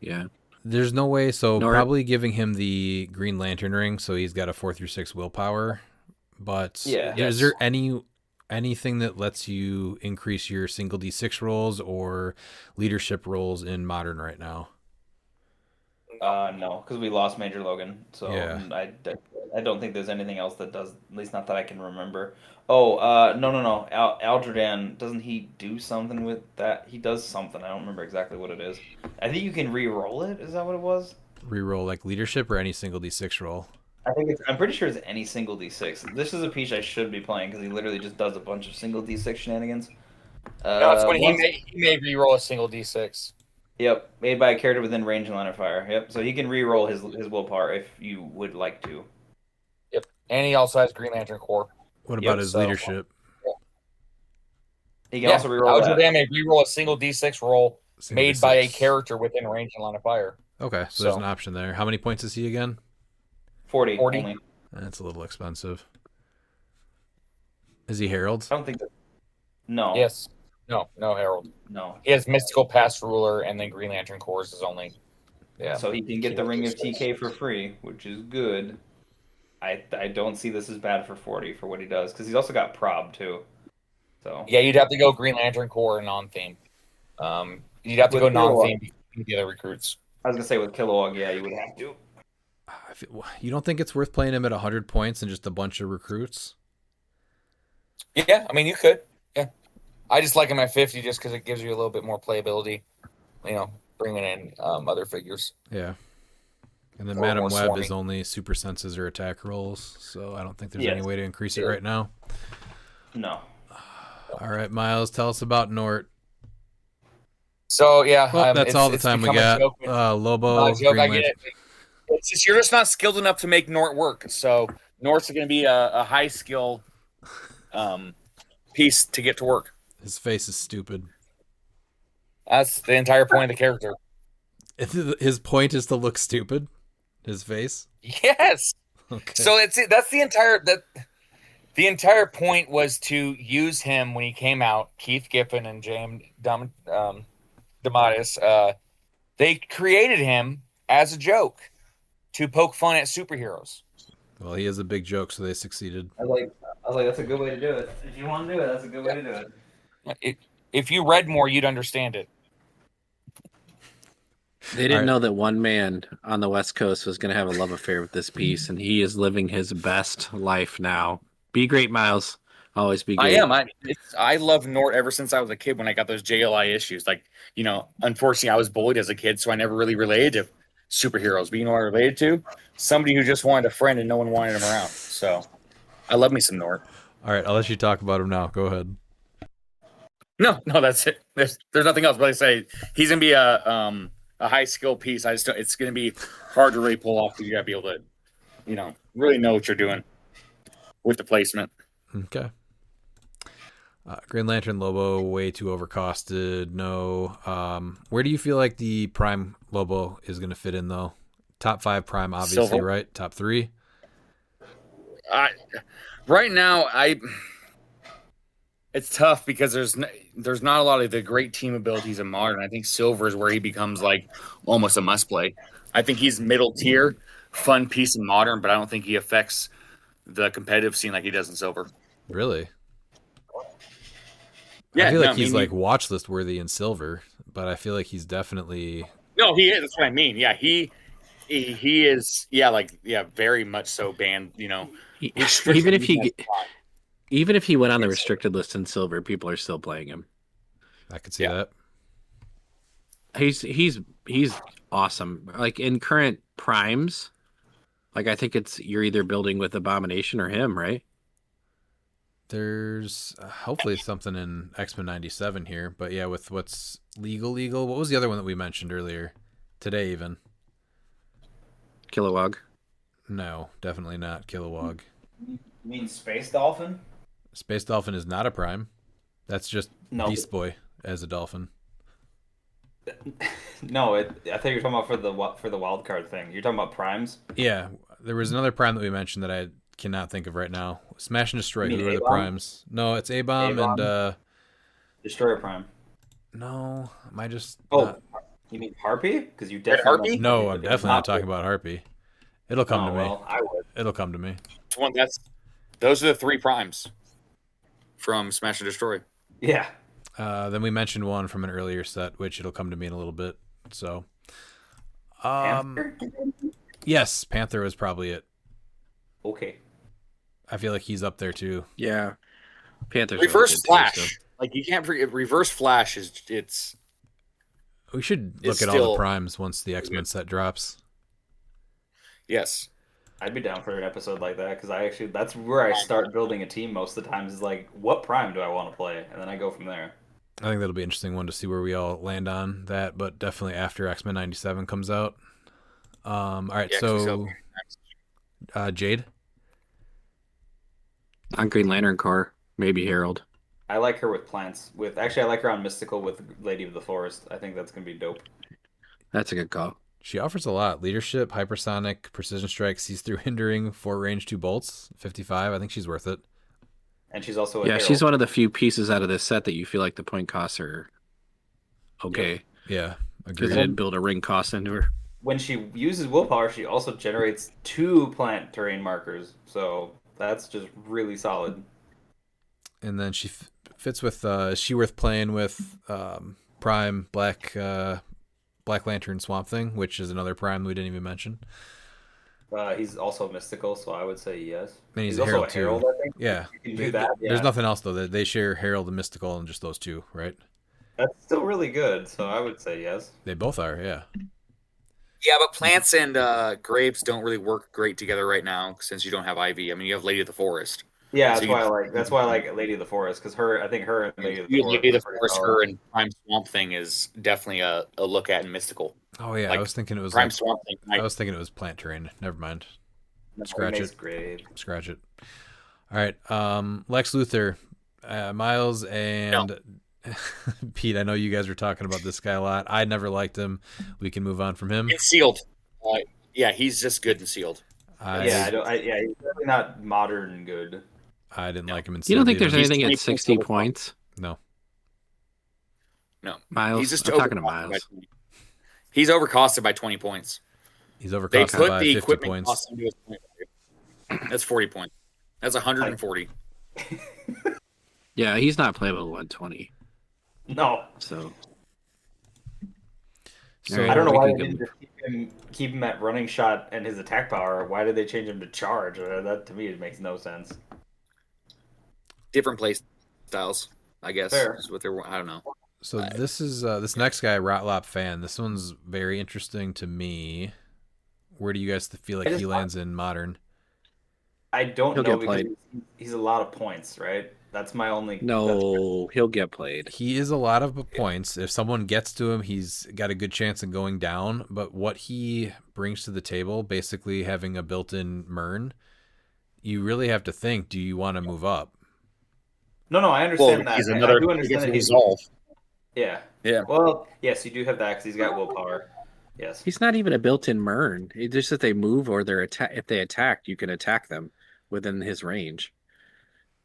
Yeah. There's no way. So probably giving him the Green Lantern ring, so he's got a 4 through 6 willpower. But is there anything that lets you increase your single D6 rolls or leadership rolls in Modern right now? No, because we lost Major Logan. So Yeah. I don't think there's anything else that does. At least not that I can remember. Oh, no. Algerdan, doesn't he do something with that? He does something. I don't remember exactly what it is. I think you can re-roll it. Is that what it was? Reroll like leadership or any single D6 roll. I'm pretty sure it's any single D6. This is a piece I should be playing because he literally just does a bunch of single D6 shenanigans. No, it's when Once- he may re-roll a single d6. Yep, made by a character within range and line of fire. Yep, so he can re-roll his willpower if you would like to. Yep, and he also has Green Lantern Core. What about his leadership? He can also re-roll that. Algerdan may re-roll a single d6 roll Single made by a D6. character within range and line of fire. Okay, so there's an option there. How many points is he again? 40. 40. Only. That's a little expensive. Is he Herald? I don't think that. No. Yes. No, Harold. No. He has Mystical Past Ruler, and then Green Lantern Cores is only. Yeah. So he can get the Ring of TK for free, which is good. I don't see this as bad for 40 for what he does because he's also got prob too. So Yeah, you'd have to go Green Lantern Core and non-theme. You'd have to With go Kilowog. non-theme to the other recruits. I was gonna say with Kilowog, yeah, you would have to. You don't think it's worth playing him at 100 points and just a bunch of recruits? Yeah, I mean you could. Yeah, I just like him at 50 just because it gives you a little bit more playability. You know, bringing in other figures. Yeah. And then Or Madam more Web swarming. is only super senses or attack rolls, so I don't think there's Yes. any way to increase it Yeah. right now. No. All right, Miles, tell us about Nort. So yeah, Well, that's all the it's time we become a got. joke. Lobo, Not a joke, Green I get Lantern. it. It's just you're just not skilled enough to make Nort work. So Nort's going to be a high skill piece to get to work. His face is stupid. That's the entire point of the character. His point is to look stupid. His face. Yes. Okay. So that's the entire point was to use him when he came out. Keith Giffen and James D'Amatis, they created him as a joke to poke fun at superheroes. Well, he is a big joke, so they succeeded. I was like, that's a good way to do it. If you want to do it, that's a good way to do it. If you read more, you'd understand it. They didn't All right. know that one man on the West Coast was going to have a love affair with this piece, and he is living his best life now. Be great, Miles. Always be great. I am. I love Nort ever since I was a kid when I got those JLI issues. Like, you know, unfortunately, I was bullied as a kid, so I never really related to superheroes. But you know what I related to? Somebody who just wanted a friend and no one wanted him around. So I love me some Nort. All right, I'll let you talk about him now. Go ahead. No, that's it. There's nothing else. But I say he's gonna be a high skill piece. It's gonna be hard to really pull off because you gotta be able to, you know, really know what you're doing with the placement. Okay. Green Lantern Lobo, way too overcosted. No. Where do you feel like the Prime Lobo is going to fit in, though? Top 5 Prime, obviously, Silver. right? Top 3? Right now, it's tough because there's not a lot of the great team abilities in Modern. I think Silver is where he becomes like almost a must play. I think he's middle tier, fun piece in Modern, but I don't think he affects the competitive scene like he does in Silver. Really? Yeah, I feel no, like he's I mean, like watch list worthy in Silver, but I feel like he's definitely. No, he is. That's what I mean. Yeah, he is. Yeah, very much so banned. You know, Even if he went on the restricted list in Silver, people are still playing him. I could see that. He's awesome. Like in current primes, like I think you're either building with Abomination or him, right? There's hopefully something in X-Men 97 here, but yeah, with what's legal. What was the other one that we mentioned earlier today? Even Kilowog. No, definitely not Kilowog. You mean Space Dolphin? Space Dolphin is not a Prime. That's just No. Beast Boy as a dolphin. No, I thought you were talking about for the wild card thing. You're talking about primes. Yeah, there was another Prime that we mentioned that I cannot think of right now. Smash and Destroy. You mean Who are the A-Bomb? Primes? No, it's A-Bomb and Destroyer Prime. no, am I just? Oh, not- you mean Harpy? Because you Red definitely Harpy? No, I'm definitely not talking about Harpy. It'll come to me. Well, I would. It'll come to me. Those are the 3 primes from Smash and Destroy. Yeah. Then we mentioned one from an earlier set, which it'll come to me in a little bit. So, Panther? Yes, Panther was probably it. Okay. I feel like he's up there too. Yeah, Panthers Reverse really good Flash. too, so. Like you can't forget Reverse Flash it's We should It's look at all the still- primes once the X-Men set drops. yes. I'd be down for an episode like that because that's where I start building a team most of the times. Is like, what prime do I want to play, and then I go from there. I think that'll be an interesting one to see where we all land on that, but definitely after X-Men 97 comes out. All right, Yeah, 'cause we so Jade. On Green Lantern Corps, maybe Harold. I like her with plants. I like her on Mystical with Lady of the Forest. I think that's gonna be dope. That's a good call. She offers a lot: leadership, hypersonic, precision strike, sees through hindering, 4 range, 2 bolts, 55. I think she's worth it. And she's also Yeah, she's one of the few pieces out of this set that you feel like the point costs are okay. Yeah, Because agreed. they didn't build a ring cost into her. When she uses willpower, she also generates 2 plant terrain markers. So that's just really solid. And then she fits with. Is she worth playing with? Prime Black Lantern Swamp Thing, which is another prime we didn't even mention. He's also mystical, so I would say yes. And he's a also Herald a Herald, too. I think. Yeah, You can do that. There's Yeah. nothing else though. They share Herald and Mystical, and just those two, right? That's still really good, so I would say yes. They both are, yeah. Yeah, but plants and grapes don't really work great together right now since you don't have Ivy. I mean, you have Lady of the Forest. Yeah, So that's you- why I like Lady of the Forest because I think her and Lady of the You Forest. Lady of the are pretty Forest, solid. her and Prime Swamp Thing is definitely a look at in Mystical. Oh yeah, I Like, was thinking it was Prime like, Swamp Thing. I was thinking it was plant terrain. Never mind. Scratch Makes it. great. Scratch it. All right. Lex Luthor, Miles, and Pete. I know you guys were talking about this guy a lot. I never liked him. We can move on from him. It's sealed. Yeah, he's just good and sealed. He's definitely not modern good. I didn't like him in. You don't think Sealed there's either. anything at 20 60 points. points? No. No, Miles? he's just I'm talking to overcosted by Miles. 20. He's overcosted by 20 points. He's They overcosted put by the 50 equipment points. cost into his point value. That's 40 points. That's 140. Yeah, he's not playable at 120. No, So So I don't know we why could they give didn't just keep him at running shot and his attack power. Why did they change him to charge? That to me it makes no sense. Different play styles, I guess. Fair. Is what they're. I don't know. So this is this next guy, Rotlop fan. This one's very interesting to me. Where do you guys feel like I just- he lands in modern? I don't He'll know get because played. he's a lot of points, right? That's my only. no, he'll get played. He is a lot of points. If someone gets to him, he's got a good chance of going down. But what he brings to the table, basically having a built-in Mern, you really have to think: do you want to move up? No, I understand Well, that. he's I another. do He understand gets that he's- resolve. Yeah. Yeah. Well, yes, you do have that because he's got willpower. Yes. He's not even a built-in Mern. It's just that they move or they're if they attack, you can attack them within his range.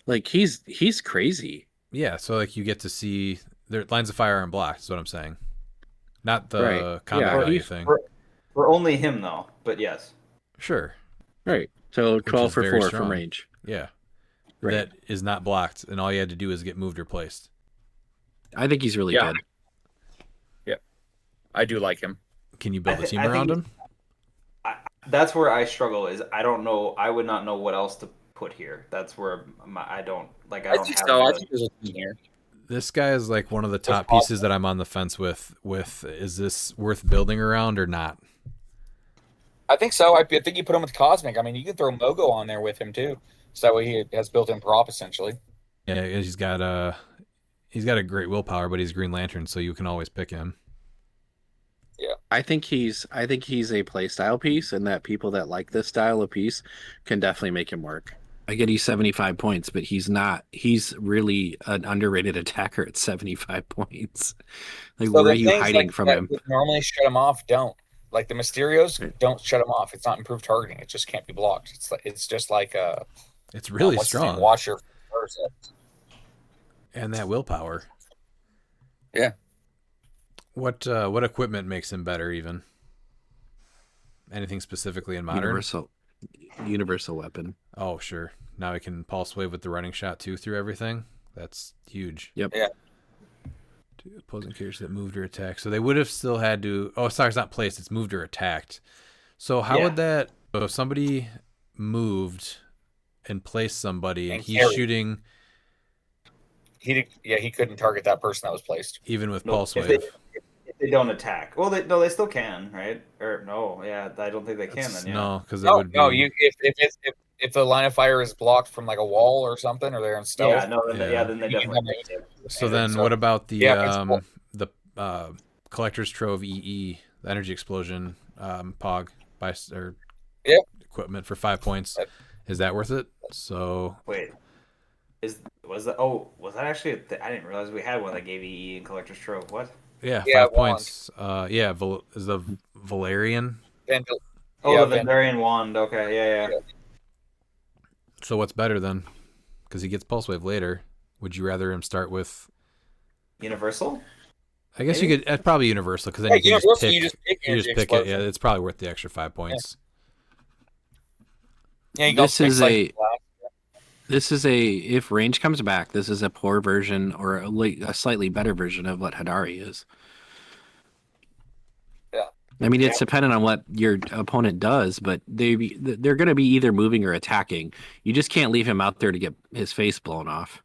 Like he's crazy. Yeah, so like you get to see their lines of fire aren't blocked. Is what I'm saying. Not the Right. combat Yeah, value he's- thing. For only him though, but yes. Sure. Right. So 12 is for very 4 strong. from range. Yeah. Right. That is not blocked, and all you had to do is get moved or placed. I think he's really Yeah. good. I do like him. Can you build a team I around think- him? That's where I struggle. Is I don't know. I would not know what else to put here. That's where I don't like. I don't think have. so. I the- think there's a thing here. This guy is like one of the top pieces that I'm on the fence with. Is this worth building around or not? I think so. I think you put him with Cosmic. I mean, you can throw Mogo on there with him too. So that way he has built-in prop essentially. Yeah, he's got a great willpower, but he's Green Lantern, so you can always pick him. I think he's a play style piece, and that people that like this style of piece can definitely make him work. I get he's 75 points, but he's not. He's really an underrated attacker at 75 points. Like, So where the are you things hiding like from that him? that normally shut him off don't. Like the Mysterios don't shut him off. It's not improved targeting. It just can't be blocked. It's just like It's really what's his name? strong, Watcher. and that willpower. Yeah. What equipment makes him better? Even anything specifically in modern? Universal weapon. Oh, sure. Now he can pulse wave with the running shot too through everything. That's huge. Yep. Yeah. Opposing characters that moved or attacked. So they would have still had to. Oh, sorry, it's not placed. It's moved or attacked. So how would that? So if somebody moved and placed somebody, and he's carried. shooting. He couldn't target that person that was placed. Even with No, pulse if wave. they don't attack. Well, they still can, right? Or no, yeah, I don't think they can then. Yeah. No, because No, if the line of fire is blocked from like a wall or something, or they're in stealth. Yeah, no, then they You can definitely. So then, what about the collector's trove EE, the energy explosion Pog or equipment for 5 points? Is that worth it? So wait, was that actually? I didn't realize we had one that gave EE and collector's trove. What? Yeah, 5 points. Is the Valerian? The Valerian wand. Okay, yeah. So what's better then? Because he gets pulse wave later. Would you rather him start with Universal? I guess you could. That's probably universal because then you just pick it. Yeah, it's probably worth the extra 5 points. Yeah, This is a if range comes back, this is a poor version or a slightly better version of what Hadari is. Yeah. I mean, it's dependent on what your opponent does, but they're going to be either moving or attacking. You just can't leave him out there to get his face blown off.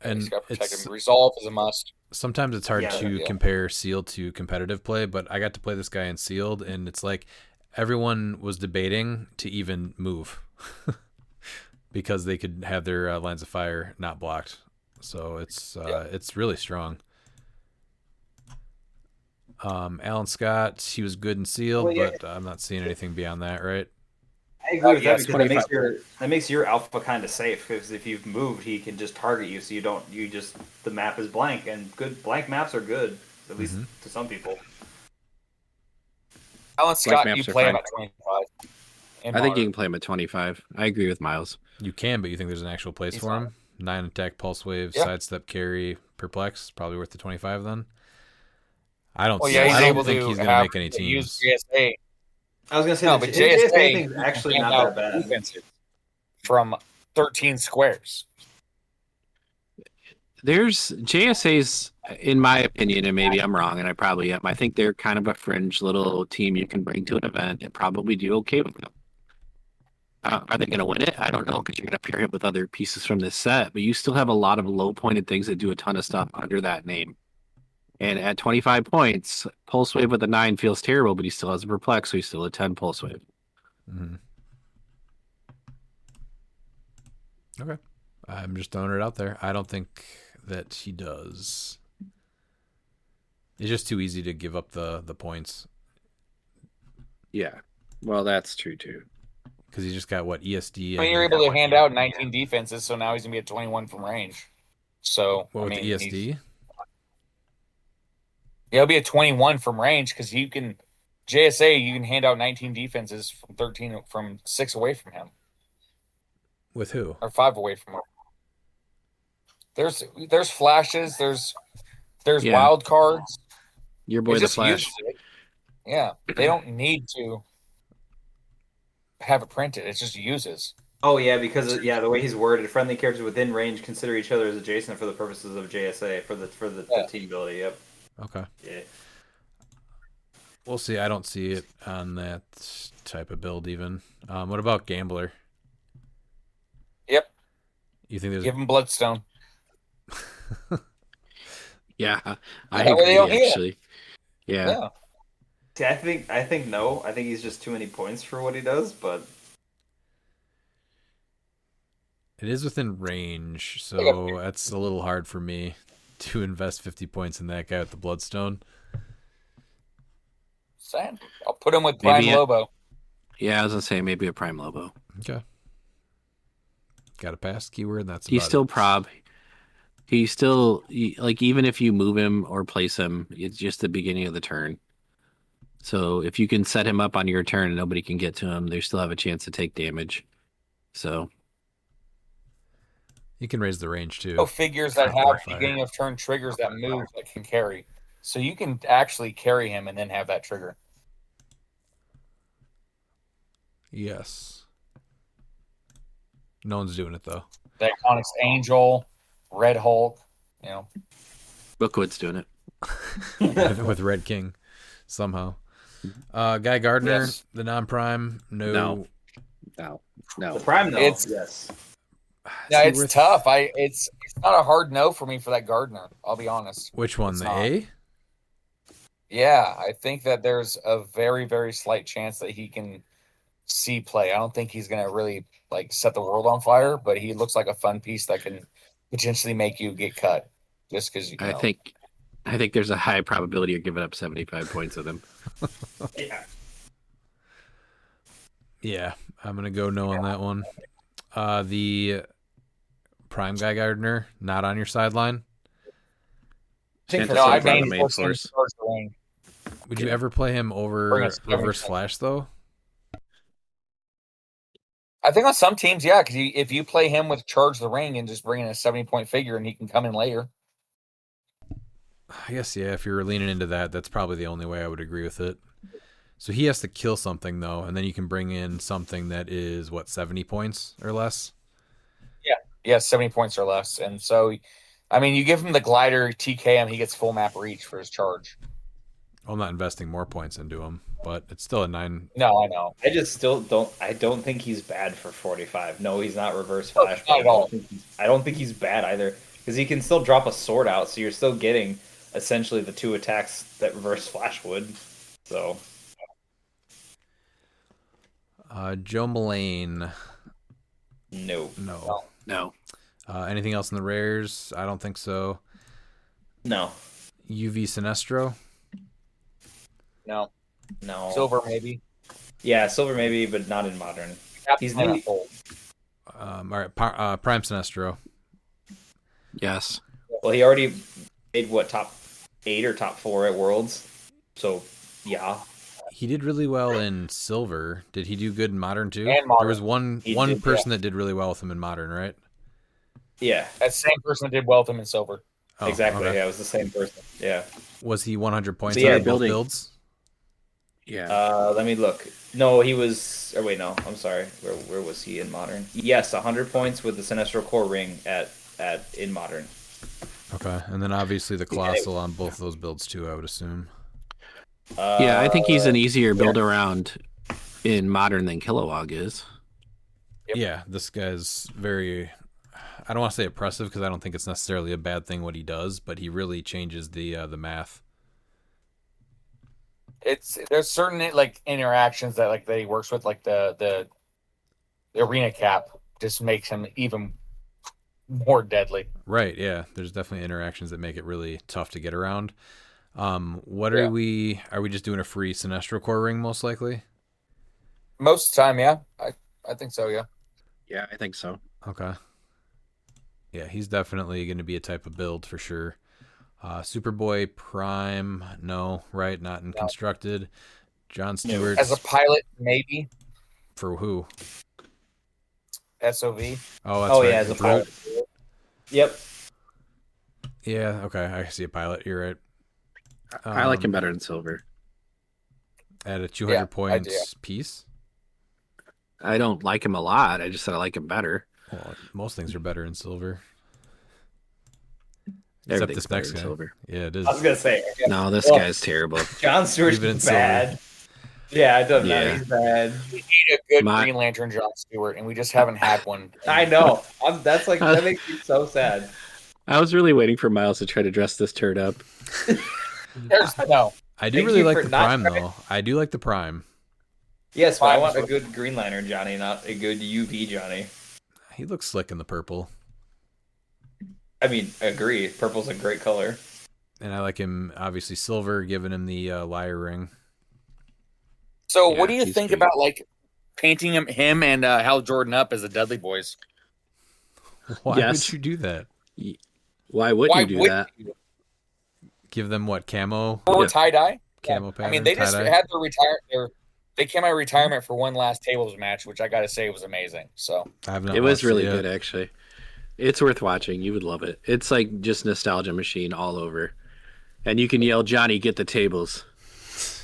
And he's got to protect him. Resolve is a must. Sometimes it's hard to compare sealed to competitive play, but I got to play this guy in sealed, and it's like everyone was debating to even move because they could have their lines of fire not blocked. So it's really strong. Alan Scott, he was good in sealed, but I'm not seeing anything beyond that, right? I agree with that because that makes your alpha kind of safe because if you've moved, he can just target you, so the map is blank, and good blank maps are good, at least to some people. Alan Scott, you play him at 25. I think you can play him at 25. I agree with Miles. You can, but you think there's an actual place for him? 9 attack, pulse wave, sidestep, carry, perplex, probably worth the 25 then. I don't think he's going to make any teams. JSA. I was going to say, no, but JSA is actually not that bad. From 13 squares. There's JSA's, in my opinion, and maybe I'm wrong, and I probably am. I think they're kind of a fringe little team you can bring to an event and probably do okay with them. Are they going to win it? I don't know, because you're going to pair it with other pieces from this set, but you still have a lot of low-pointed things that do a ton of stuff under that name. And at 25 points, Pulse Wave with a 9 feels terrible, but he still has a Perplex, so he's still a 10 Pulse Wave. Mm-hmm. Okay. I'm just throwing it out there. I don't think that he does. It's just too easy to give up the points. Yeah. Well, that's true, too. Because he just got, ESD? I mean, you're able to hand out 19 defenses, so now he's going to be at 21 from range. So, with the ESD? Yeah, he'll be at 21 from range because you can JSA. You can hand out 19 defenses from 13 from 6 away from him. With who? Or 5 away from him. There's flashes. There's wild cards. Your boy the Flash. Yeah, they don't need to have it printed. It just uses. Oh yeah, because the way he's worded, friendly characters within range consider each other as adjacent for the purposes of JSA for the team ability. Yep. Okay. Yeah. We'll see. I don't see it on that type of build even. What about Gambler? Yep. You think there's give him Bloodstone? Yeah, I agree actually. Yeah. See, I think no. I think he's just too many points for what he does, but it is within range, so that's a little hard for me to invest 50 points in that guy with the Bloodstone. Sam, I'll put him with Prime Lobo. Yeah, I was gonna say maybe a Prime Lobo. Okay. Got a pass keyword. That's he's still prob. He's still even if you move him or place him, it's just the beginning of the turn. So if you can set him up on your turn and nobody can get to him, they still have a chance to take damage. So you can raise the range too. Oh, figures that have beginning of turn triggers that move that can carry. So you can actually carry him and then have that trigger. Yes. No one's doing it though. The Iconics Angel, Red Hulk, Bookwood's doing it. with Red King somehow. Guy Gardner, Yes. the non-prime, No. The prime though. It's- Yes. No, Is he it's worth- tough. It's not a hard no for me for that Gardner. I'll be honest. Which one, It's the not. A? Yeah, I think that there's a very, very slight chance that he can see play. I don't think he's gonna really like set the world on fire, but he looks like a fun piece that can potentially make you get cut. Just because I think there's a high probability of giving up 75 points with him. Yeah. Yeah, I'm gonna go no on that one. The prime Guy Gardner, not on your sideline. Chances No, I are on the mean, main force him force. to charge the ring. Would you ever play him over Bring us Reverse everything. Flash though? I think on some teams, yeah, because if you play him with charge the ring and just bring in a 70-point figure and he can come in later. I guess yeah. If you're leaning into that, that's probably the only way I would agree with it. So he has to kill something though, and then you can bring in something that is 70 points or less. Yeah, 70 points or less. And so, I mean, you give him the glider, TK him, he gets full map reach for his charge. I'm not investing more points into him, but it's still a 9. No, I know. I just still don't. I don't think he's bad for 45. No, he's not reverse No, flash. not at all. I don't think he's bad either because he can still drop a sword out, so you're still getting essentially the 2 attacks that reverse flash would. So Joe Mullane. no, No. Anything else in the rares? I don't think so. no, UV Sinestro. No. no. Silver, maybe. Yeah, silver maybe, but not in modern. He's Captain new. Full. All right, Prime Sinestro. Yes. Well, he already made what, top 8 or top 4 at Worlds. So yeah, He did really well in silver. Did he do good in modern too? And modern. There was one He one did, person that did really well with him in modern, right? yeah, That same person did well with him in silver. Oh, exactly. okay. Yeah, it was the same person. Yeah. Was he 100 points So, yeah, on both building. builds? Yeah. Let me look. No, he was. Or wait, no. I'm sorry. Where was he in modern? Yes, 100 points with the Sinestro Core ring at in modern. Okay, and then obviously the Colossal on both of those builds too, I would assume. Yeah, I think he's an easier build around in modern than Kilowog is. Yep. Yeah, this guy's very. I don't want to say oppressive because I don't think it's necessarily a bad thing what he does, but he really changes the math. There's certain like interactions that he works with, like the arena cap just makes him even more deadly. Right, yeah. There's definitely interactions that make it really tough to get around. What are we just doing a free Sinestro Core ring most likely? Most of the time, yeah. I think so, yeah. Yeah, I think so. Okay. Yeah, he's definitely going to be a type of build for sure. Superboy Prime, no, right? Not in constructed. John Stewart. As a pilot, maybe. For who? SOV. Oh, that's Oh right. yeah, as a pilot. Yep. Yeah, okay. I see a pilot. You're right. I like him better in silver. At a 200 I points do. piece? I don't like him a lot. I just said I like him better. Well, most things are better in silver. Except Everything's this better next in guy. silver. Yeah, it is. I was gonna say No, this Well, guy's terrible. John Stewart's Leave it in silver. bad. Yeah, it doesn't Yeah. matter. He's bad. We need a good My- Green Lantern John Stewart, and we just haven't had one. I know. That's like that makes me so sad. I was really waiting for Miles to try to dress this turd up. There's no. I do Thank really you like for the not Prime, trying- though. I do like the Prime. Yes, but I Fine, want a sure. good Green Lantern Johnny, not a good UV Johnny. He looks slick in the purple. I mean, I agree. Purple's a great color. And I like him, obviously, silver, giving him the liar ring. So, Yeah, what do you he's think great. about like painting him and Hal Jordan up as the Dudley Boys? Why Yes. would you do that? Why would Why you do would that? you? Give them what, camo? Or tie dye? Camo pattern, I mean, they just tie-dye? had they came out of retirement for one last tables match, which I got to say was amazing. So, I have not It was watched really yet. good, actually. It's worth watching. You would love it. It's like just nostalgia machine all over. And you can yell, Johnny, get the tables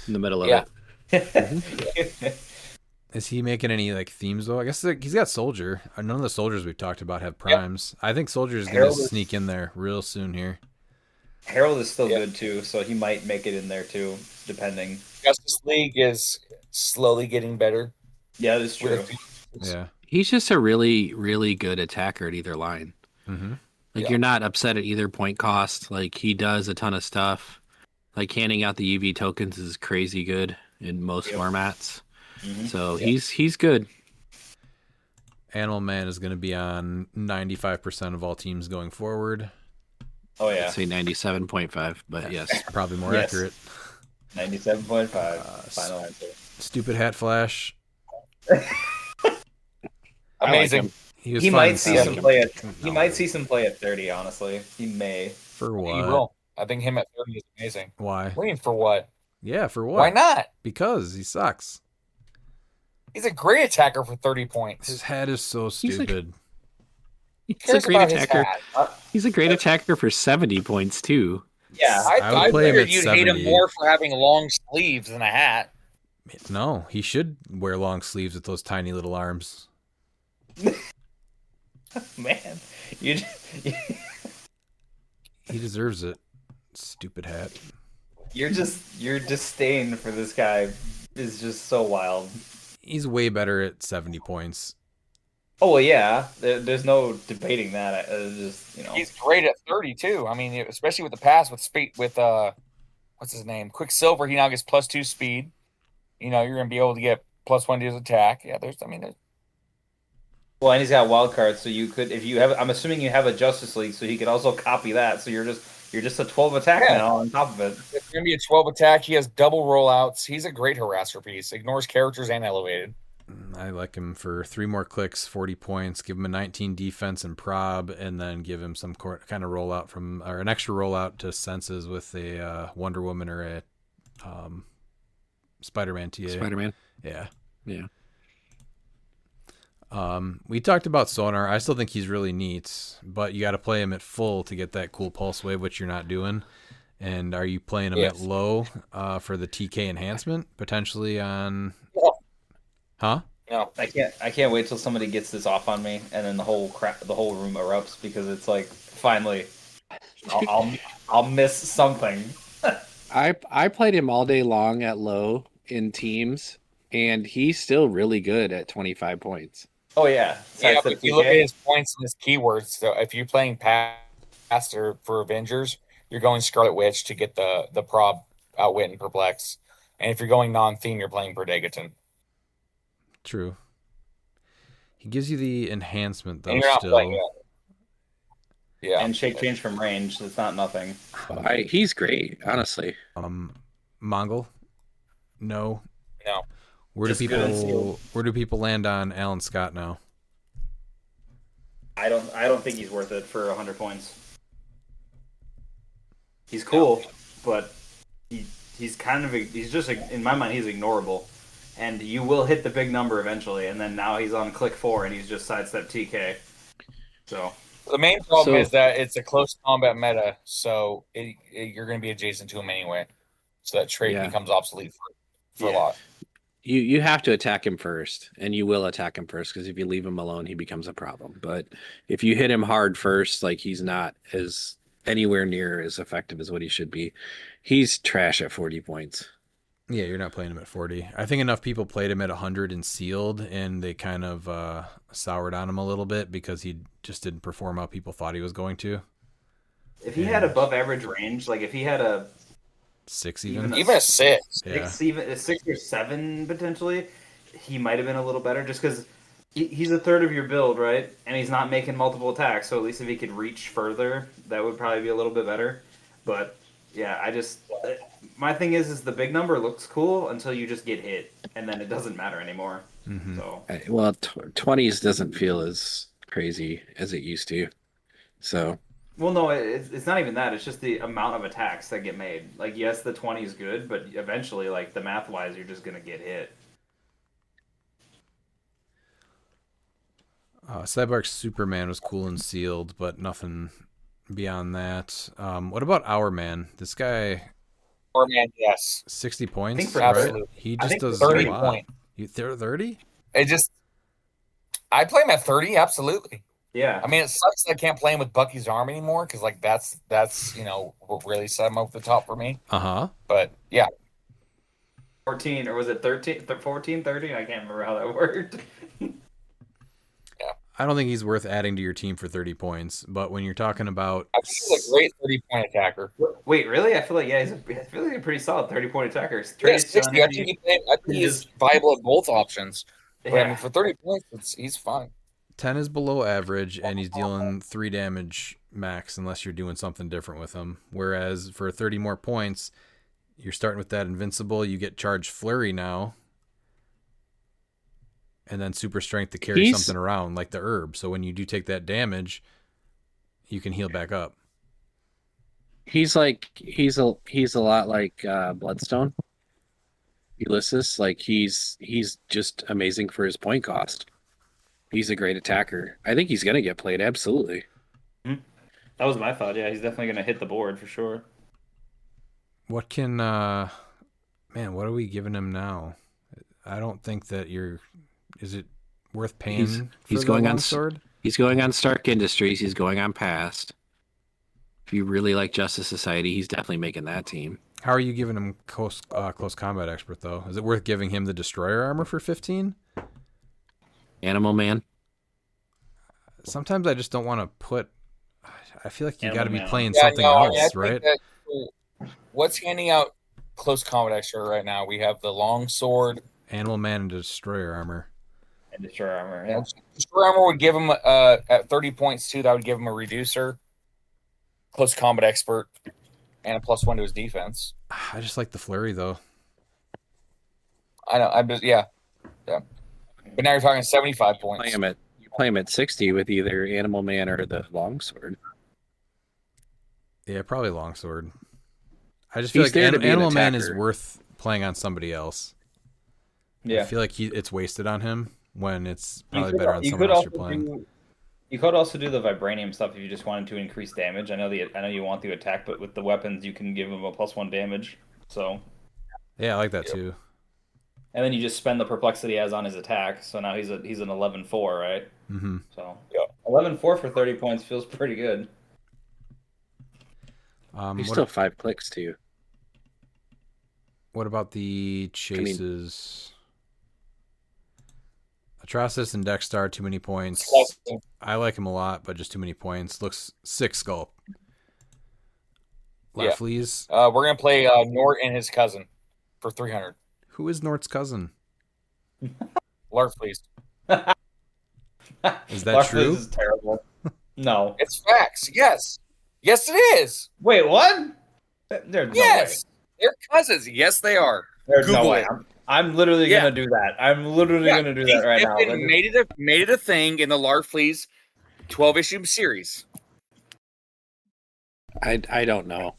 in the middle of Yeah. it. Is he making any like themes though? I guess like, he's got Soldier. None of the soldiers we've talked about have primes. I think Soldier is going to Harold is- sneak in there real soon here. Harold is still good too, so he might make it in there too, depending. Justice League is slowly getting better. Yeah, that's true. Yeah. He's just a really, really good attacker at either line. Mm-hmm. Like you're not upset at either point cost. Like he does a ton of stuff. Like handing out the UV tokens is crazy good in most formats. Mm-hmm. So he's good. Animal Man is going to be on 95% of all teams going forward. Oh yeah, I'd say 97.5, but yes, probably more accurate. 97.5. Final answer. Stupid Hat Flash. Amazing. He might see some play at. He might see some play at 30. Honestly, he may. For what? He will. I think him at 30 is amazing. Why? Waiting for what? Yeah, for what? Why not? Because he sucks. He's a great attacker for 30 points. His hat is so stupid. He's a great attacker. He's a great attacker for 70 points too. Yeah, I figured you'd hate him more for having long sleeves than a hat. No, he should wear long sleeves with those tiny little arms. Man, he deserves it. Stupid hat. Your disdain for this guy is just so wild. He's way better at 70 points. Oh well, yeah. There's no debating that. Just he's great at 30 too. I mean, especially with the pass with speed with what's his name, Quicksilver. He now gets +2 speed. You're gonna be able to get +1 to his attack. Yeah, there's. Well, and he's got wild cards, so you could, if you have. I'm assuming you have a Justice League, so he could also copy that. So you're just a 12 attack now on top of it. It's gonna be a 12 attack. He has double rollouts. He's a great harasser piece. Ignores characters and elevated. I like him for 3 more clicks, 40 points. Give him a 19 defense and prob, and then give him some kind of rollout or an extra rollout to senses with a Wonder Woman or a Spider-Man TA. Spider-Man. Yeah. Yeah. We talked about Sonar. I still think he's really neat, but you got to play him at full to get that cool pulse wave, which you're not doing. And are you playing him at low for the TK enhancement potentially on? Huh? No, I can't wait till somebody gets this off on me, and then the whole room erupts because it's like finally, I'll miss something. I played him all day long at low in teams, and he's still really good at 25 points. Oh yeah, yeah. But if you look at his points and his keywords, so if you're playing Pastor for Avengers, you're going Scarlet Witch to get the prob Outwit and Perplex, and if you're going non-theme, you're playing Perdegaton. True. He gives you the enhancement though. And you're not still. playing it. Yeah, and shake change from range. It's not nothing. He's great, honestly. Mongol. No. Where Just do people land on Alan Scott now? I don't think he's worth it for 100 points. He's cool, but he's just in my mind he's ignorable, and you will hit the big number eventually, and then now he's on click 4 and he's just sidestep TK. So the main problem is that it's a close combat meta, so you're going to be adjacent to him anyway, so that trait becomes obsolete for a lot. You have to attack him first, and you will attack him first, because if you leave him alone, he becomes a problem. But if you hit him hard first, like he's not as anywhere near as effective as what he should be. He's trash at 40 points. Yeah, you're not playing him at 40. I think enough people played him at 100 and sealed, and they kind of soured on him a little bit because he just didn't perform how people thought he was going to. If he had above average range, like if he had a 6 even a 6. Even a 6 or 7 potentially, he might have been a little better just because he's a third of your build, right? And he's not making multiple attacks, so at least if he could reach further, that would probably be a little bit better. But yeah, my thing is the big number looks cool until you just get hit, and then it doesn't matter anymore. Mm-hmm. So well, 20s doesn't feel as crazy as it used to. So. Well, no, it's not even that. It's just the amount of attacks that get made. Like, yes, the 20 is good, but eventually, like, the math-wise, you're just going to get hit. Cyborg Superman was cool and sealed, but nothing beyond that. What about Our Man? This guy... Our Man, yes. 60 points, right? He just does 30 a lot. points. You 30? I play him at 30, absolutely. Yeah. I mean, it sucks that I can't play him with Bucky's arm anymore because like that's what really set him up the top for me. But yeah, 14, or was it 13? 14, 13? I can't remember how that worked. I don't think he's worth adding to your team for 30 points, but when you're talking about, I think he's a great 30-point attacker. Wait, really? I feel like he's really a pretty solid 30-point attacker. Yeah, 60. I think he's viable at both options. But I mean, for 30 points, he's fine. 10 is below average, and he's dealing 3 damage max unless you're doing something different with him. Whereas for 30 more points, you're starting with that invincible. You get charged flurry now, and then super strength to carry something around like the herb. So when you do take that damage, you can heal back up. He's a lot like Bloodstone. Ulysses, like he's just amazing for his point cost. He's a great attacker. I think he's gonna get played, absolutely. That was my thought. Yeah, he's definitely gonna hit the board for sure. What can man, what are we giving him now? I don't think that is it worth paying he's for going the on longsword? He's going on Stark Industries, he's going on Past. If you really like Justice Society, he's definitely making that team. How are you giving him close combat expert though? Is it worth giving him the destroyer armor for 15? Animal Man. Sometimes I just don't want to put. I feel like you got to be playing Yeah, something no, else, I think right? What's handing out close combat extra right now? We have the long sword, Animal Man, and destroyer armor. And destroyer armor, yeah. Destroyer armor would give him at 30 points too. That would give him a reducer, close combat expert, and a +1 to his defense. I just like the flurry though. I know. I'm just yeah. But now you're talking 75 points. You play him at 60 with either Animal Man or the Longsword. Yeah, probably longsword. I just feel like Animal Man is worth playing on somebody else. Yeah, I feel like it's wasted on him when it's probably better on someone else you're playing. You could also do the vibranium stuff if you just wanted to increase damage. I know you want the attack, but with the weapons you can give him a +1 damage. So yeah, I like that too. And then you just spend the perplexity he has on his attack. So now he's an 11-4, right? Mm-hmm. So 11-4 for 30 points feels pretty good. He's still 5 clicks too. What about the chases? Atrocitus and Dexstar, too many points. I like him a lot, but just too many points. Looks sick sculpt. Larfleeze. We're gonna play Nort and his cousin for 300. Who is Nort's cousin? Larfleeze. Is that true? Is terrible. No, it's facts. Yes, it is. Wait, what? There's no way. They're cousins. Yes, they are. There's Google no way. it. I'm literally gonna do that. I'm literally gonna do that right now. Made it a thing in the Larfleeze 12-issue series. I don't know.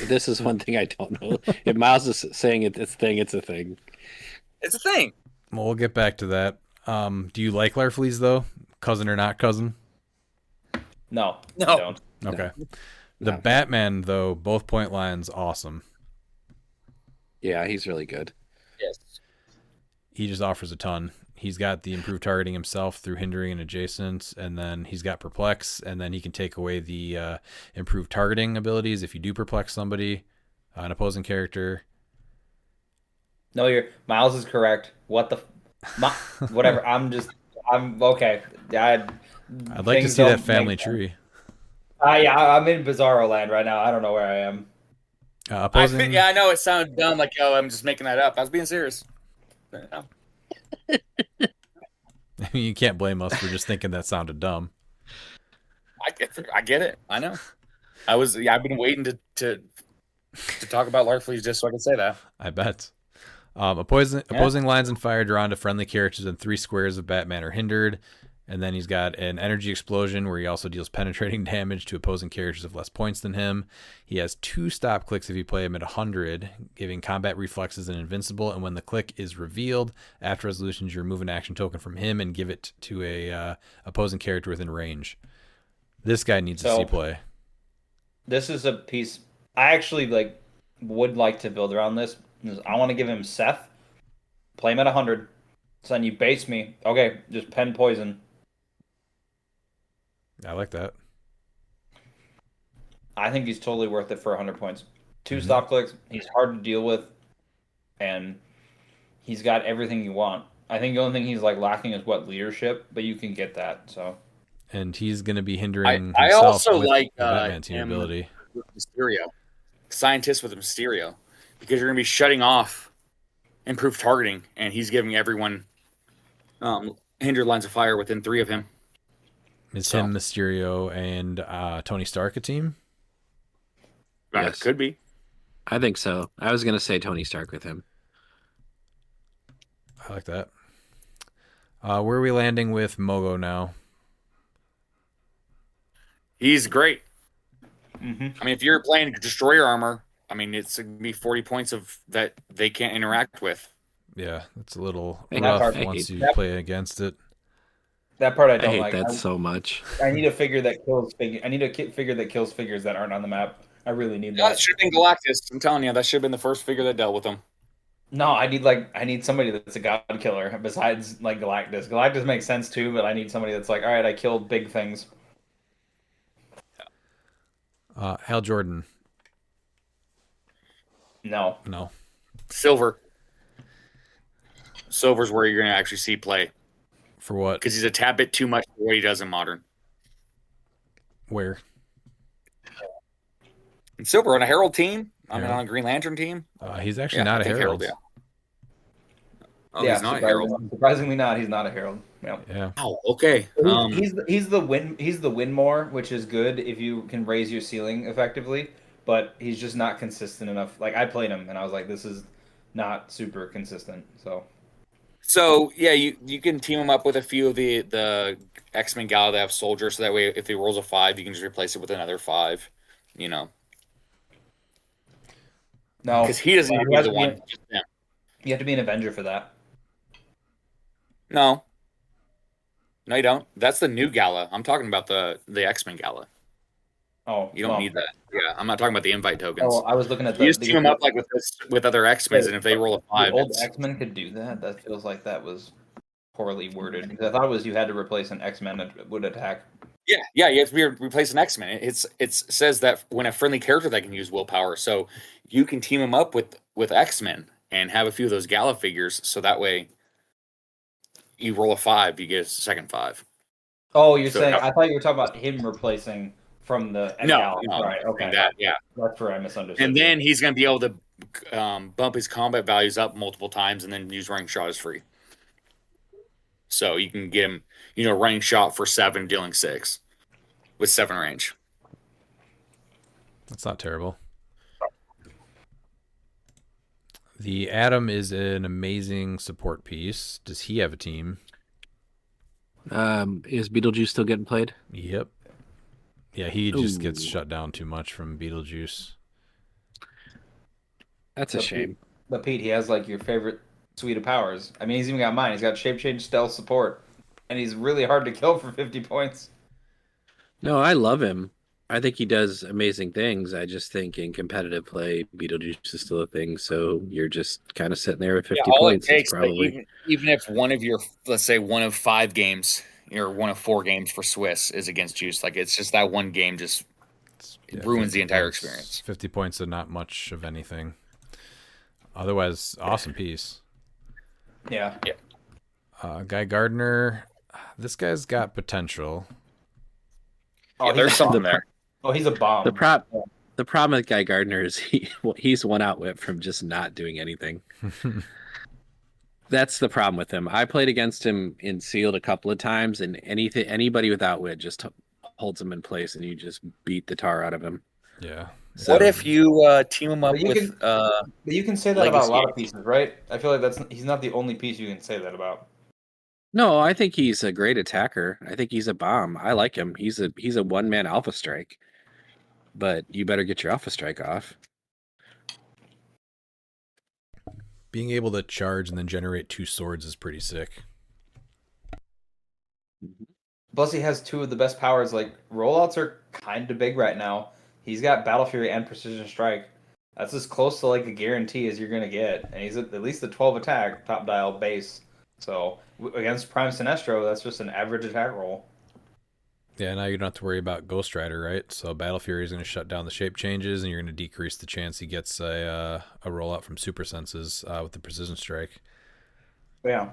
This is one thing I don't know. If Miles is saying it's a thing, it's a thing. It's a thing. Well, we'll get back to that. Do you like Larfleeze though? Cousin or not cousin? No. No. I don't. Okay. The Batman though, both point lines, awesome. Yeah, he's really good. Yes. He just offers a ton. He's got the improved targeting himself through hindering and adjacent, and then he's got perplex, and then he can take away the improved targeting abilities if you do perplex somebody, an opposing character. No, Miles is correct. What the whatever. I'm okay. I'd like to see that family tree. I'm in Bizarro land right now. I don't know where I am. Opposing... I know it sounded dumb, like I'm just making that up. I was being serious. You can't blame us for just thinking that sounded dumb. I get it. I know. I've been waiting to talk about Larfleeze just so I can say that. I bet. Opposing lines and fire drawn to friendly characters in 3 squares of Batman are hindered. And then he's got an energy explosion where he also deals penetrating damage to opposing characters of less points than him. He has 2 stop clicks if you play him at 100, giving combat reflexes and invincible. And when the click is revealed, after resolutions, you remove an action token from him and give it to a opposing character within range. This guy needs to see play. This is a piece I actually would like to build around this. I want to give him Seth, play him at 100. So then you base me. Okay, just pen poison. I like that. I think he's totally worth it for 100 points. 2 Mhm. stop clicks. He's hard to deal with, and he's got everything you want. I think the only thing he's like lacking is what leadership, but you can get that. So And he's going to be I, hindering I himself also with like the Batman team him ability. with Mysterio, scientist with Mysterio, because you're going to be shutting off improved targeting, and he's giving everyone hindered lines of fire within 3 of him. Is So. him, Mysterio, and Tony Stark a team? That Yes. could be. I think so. I was going to say Tony Stark with him. I like that. Where are we landing with Mogo now? He's great. Mm-hmm. I mean, if you're playing Destroyer armor, I mean, it's going to be 40 points of that they can't interact with. Yeah, it's a little That rough part- once you that- play against it. that part I I don't hate like. that so much. I need a figure that kills figure. I need a figure that kills figures that aren't on the map. I really need That that. should have been Galactus. I'm telling you, that should have been the first figure that dealt with him. No, I need somebody that's a god killer besides like Galactus. Galactus makes sense too, but I need somebody that's like, all right, I kill big things. Hal Jordan. No, No. Silver. Silver's where you're going to actually see play For what? because he's a tad bit too much for what he does in Modern. Where? And Silver on a Herald team, I mean, Herald. on a Green Lantern team. He's actually Yeah, not I a think Herald. yeah. Oh, yeah, he's not a Herald. Surprisingly not. He's not a herald. Yeah. Yeah. Oh, okay. He's the win more, which is good if you can raise your ceiling effectively. But he's just not consistent enough. Like I played him and I was like, this is not super consistent. So yeah, you can team him up with a few of the X-Men Gala that have soldiers, so that way if he rolls a 5, you can just replace it with another 5. You know, No, because he doesn't need to be the one. Just him. You have to be an Avenger for that. No, you don't. That's the new Gala. I'm talking about the X-Men Gala. Oh, You don't need that. Yeah, I'm not talking about the invite tokens. Oh, I was looking at You just team them up like with other X-Men, and if they roll a 5, the old it's X-Men could do that. That feels like that was poorly worded. Because I thought it was you had to replace an X-Men that would attack. yeah. You have to replace an X-Men. It says that when a friendly character that can use willpower, so you can team them up with X-Men and have a few of those Gala figures, so that way you roll a 5, you get a second 5. Oh, you're So saying how- I thought you were talking about him replacing from the No, right? Okay, that, yeah. that's where I misunderstood. And then he's going to be able to bump his combat values up multiple times, and then use running shot as free. So you can get him, running shot for 7, dealing 6 with 7 range. That's not terrible. The Atom is an amazing support piece. Does he have a team? Is Beetlejuice still getting played? Yep. Yeah, he just gets Ooh. shut down too much from Beetlejuice. That's a shame. But Pete, he has like your favorite suite of powers. I mean, he's even got mine. He's got shape change, stealth, support, and he's really hard to kill for 50 points. No, I love him. I think he does amazing things. I just think in competitive play, Beetlejuice is still a thing. So you're just kind of sitting there with 50 all points. it takes, It's probably even if one of your, let's say, one of 5 games or one of 4 games for Swiss is against Juice, like it's just that one game just ruins 50 the entire points. experience. 50 points are not much of anything. Otherwise, awesome piece. Yeah. Guy Gardner, this guy's got potential. Oh, Yeah, he's there's a something bomb. there. Oh, he's a bomb. the problem with Guy Gardner is he's one outwit from just not doing anything. That's the problem with him. I played against him in sealed a couple of times, and anybody with outwit just holds him in place, and you just beat the tar out of him. Yeah. So, What if you team him up But you with? But you can say that about a Legacy. lot of pieces, right? I feel like he's not the only piece you can say that about. No, I think he's a great attacker. I think he's a bomb. I like him. He's a one-man alpha strike. But you better get your alpha strike off. Being able to charge and then generate 2 swords is pretty sick. Plus, he has 2 of the best powers. Like rollouts are kind of big right now. He's got Battle Fury and Precision Strike. That's as close to like a guarantee as you're gonna get, and he's at least a 12 attack top dial base. So against Prime Sinestro, that's just an average attack roll. Yeah, now you don't have to worry about Ghost Rider, right? So Battle Fury is going to shut down the shape changes, and you're going to decrease the chance he gets a rollout from Super Senses with the Precision Strike. Yeah.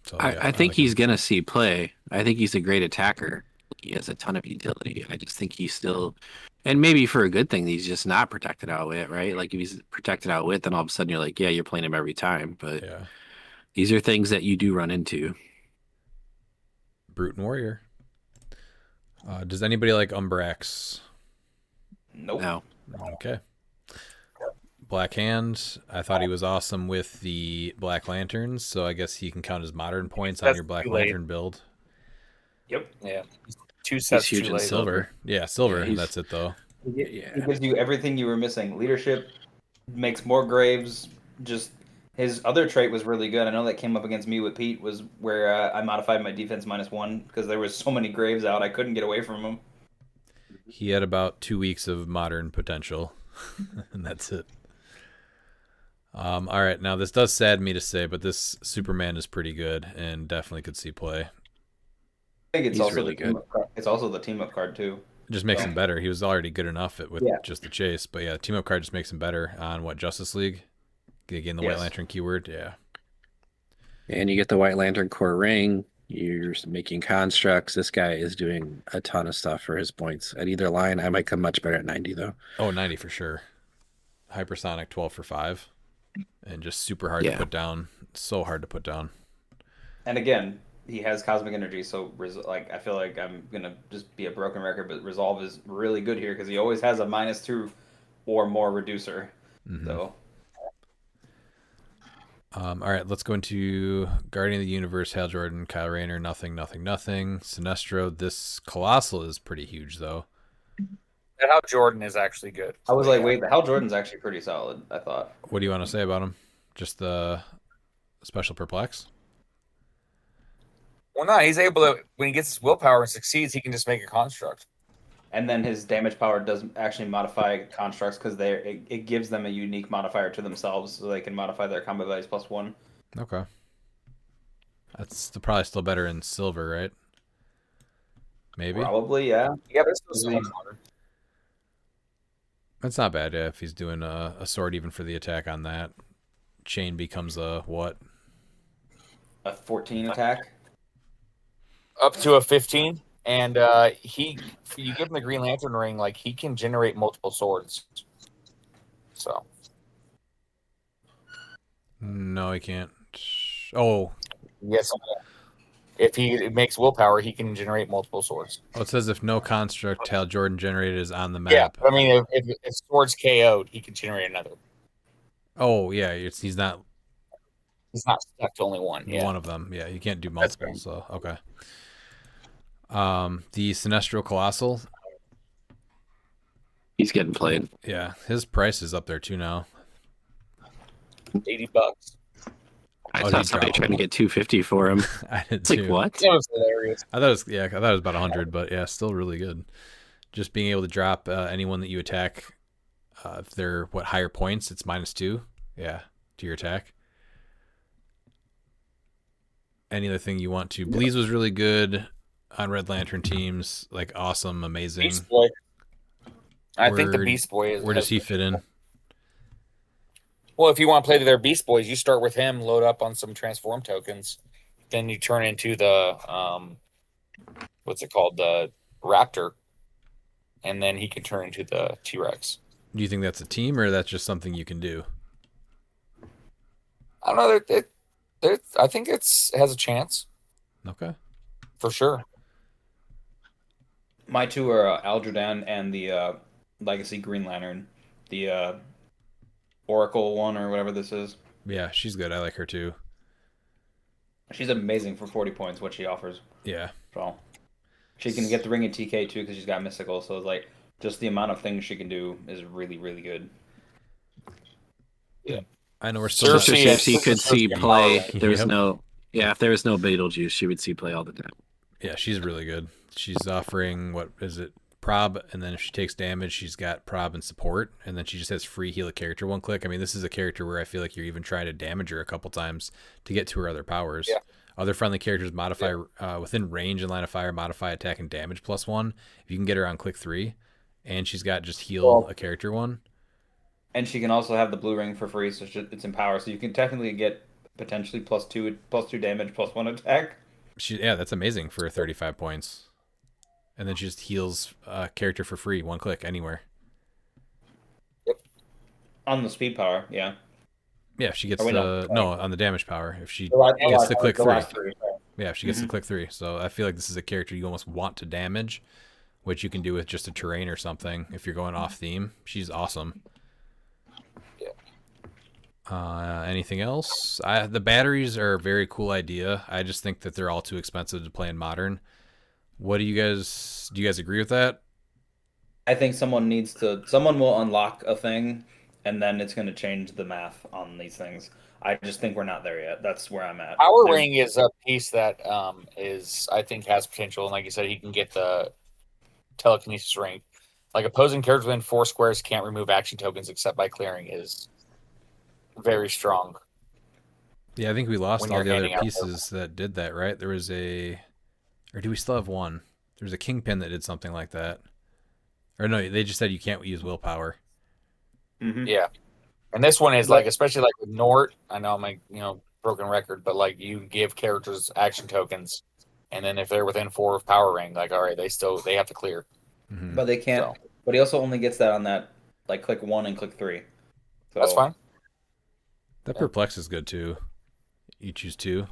So I think he's going to see play. I think he's a great attacker. He has a ton of utility. I just think he's still, and maybe for a good thing, he's just not protected outwit, right? Like if he's protected outwit, then all of a sudden you're like, yeah, you're playing him every time. But yeah, these are things that you do run into. Brute and Warrior. Does anybody like Umbrax? Nope. No. Okay. Black Hand. I thought he was awesome with the Black Lanterns, so I guess he can count as modern points on That's your Black too late. Lantern build. Yep. Yeah. 2 He's sets huge too in late. silver. Yeah, silver. Yeah, he's- That's it though. He gives you everything you were missing. Leadership, makes more graves. Just his other trait was really good. I know that came up against me with Pete, was where I modified my defense -1 because there was so many graves out I couldn't get away from him. He had about 2 weeks of modern potential, and that's it. All right, now this does sadden me to say, but this Superman is pretty good and definitely could see play. I think it's He's also really the team good. up card. It's also the team up card too. It just makes him better. He was already good enough with Yeah. just the chase, but yeah, team up card just makes him better on what Justice League. Again, the White Yes. Lantern keyword, yeah. And you get the White Lantern core ring. You're making constructs. This guy is doing a ton of stuff for his points. At either line, I might come much better at 90, though. Oh, 90 for sure. Hypersonic 12 for 5. And just super hard to put down. So hard to put down. And again, he has cosmic energy, so I feel like I'm gonna just be a broken record, but Resolve is really good here because he always has a -2 or more reducer. Mhm. So all right, let's go into Guardian of the Universe, Hal Jordan, Kyle Rayner, nothing. Sinestro, this Colossal is pretty huge, though. And how Jordan is actually good. I was like, wait, the Hal Jordan's actually pretty solid, I thought. What do you want to say about him? Just the special perplex? Well, no, he's able to, when he gets his willpower and succeeds, he can just make a construct. And then his damage power does actually modify constructs because it gives them a unique modifier to themselves, so they can modify their combat values +1. Okay. That's probably still better in silver, right? Maybe. Probably, yeah. Yeah, but it's still so much harder. That's not bad, yeah, if he's doing a sword even for the attack on that. Chain becomes a what? A 14 attack? Up to a 15. And you give him the Green Lantern ring, like he can generate multiple swords. So No, he can't. Oh. yes, if he makes willpower, he can generate multiple swords. Oh, it says if no construct Hal Jordan generated is on the map. Yeah, I mean, if swords KO'd, he can generate another. Oh, yeah, he's not stuck to only one. Yeah, one of them. Yeah, you can't do multiple. So okay. The Sinestro Colossal. He's getting played. Yeah, his price is up there too now. $80. I Oh, saw he somebody dropped trying to get 250 for him. I did It's too. like, what? That was hilarious. I thought it was about 100, but yeah, still really good. Just being able to drop anyone that you attack, if they're higher points, it's -2. Yeah, to your attack. Any other thing you want to? Bleeze was really good on Red Lantern teams, like awesome, amazing. Beast Boy. I think the Beast Boy is. Where does he fit in? Well, if you want to play their Beast Boys, you start with him, load up on some transform tokens, then you turn into the what's it called, the Raptor, and then he can turn into the T-Rex. Do you think that's a team or that's just something you can do? I don't know. I think it has a chance. Okay. For sure. My two are Algerdan and the Legacy Green Lantern. The Oracle one or whatever this is. Yeah, she's good. I like her too. She's amazing for 40 points, what she offers. Yeah. So she can get the ring in TK too because she's got mystical. So it's like just the amount of things she can do is really, really good. Yeah. I know we're still So if she could see play, Yep. if there was no Beetlejuice, she would see play all the time. Yeah, she's really good. She's offering, what is it, prob, and then if she takes damage, she's got prob and support, and then she just has free heal a character one click. I mean, this is a character where I feel like you're even trying to damage her a couple times to get to her other powers. Yeah. Other friendly characters modify within range and line of fire, modify attack and damage +1. If you can get her on click 3, and she's got just heal a character 1. And she can also have the blue ring for free, so it's in power. So you can technically get potentially +2 damage, +1 attack. Yeah, that's amazing for 35 points. And then she just heals a character for free, 1 click anywhere. On the speed power, yeah. Yeah, if she gets on the damage power. If she The gets the click 3. last three, right. Yeah, if she gets the click 3. So I feel like this is a character you almost want to damage, which you can do with just a terrain or something if you're going off theme. She's awesome. Anything else? The batteries are a very cool idea. I just think that they're all too expensive to play in Modern. What do you guys agree with that? I think someone will unlock a thing, and then it's going to change the math on these things. I just think we're not there yet. That's where I'm at. Power Ring is a piece that I think has potential, and like you said, he can get the telekinesis ring. Like opposing characters within 4 squares can't remove action tokens except by clearing is very strong. Yeah, I think we lost When all you're the other handing out pieces that did that, right? There was or do we still have one? There was a Kingpin that did something like that. Or no, they just said you can't use willpower. Mm-hmm. Yeah. And this one is like, especially like with Nort, I know I'm like, broken record, but like you give characters action tokens, and then if they're within 4 of Power Ring, like, all right, they have to clear. Mm-hmm. But they can't. So. But he also only gets that on that, like, click 1 and click 3. So, that's fine. That Perplex is good too. You choose 2.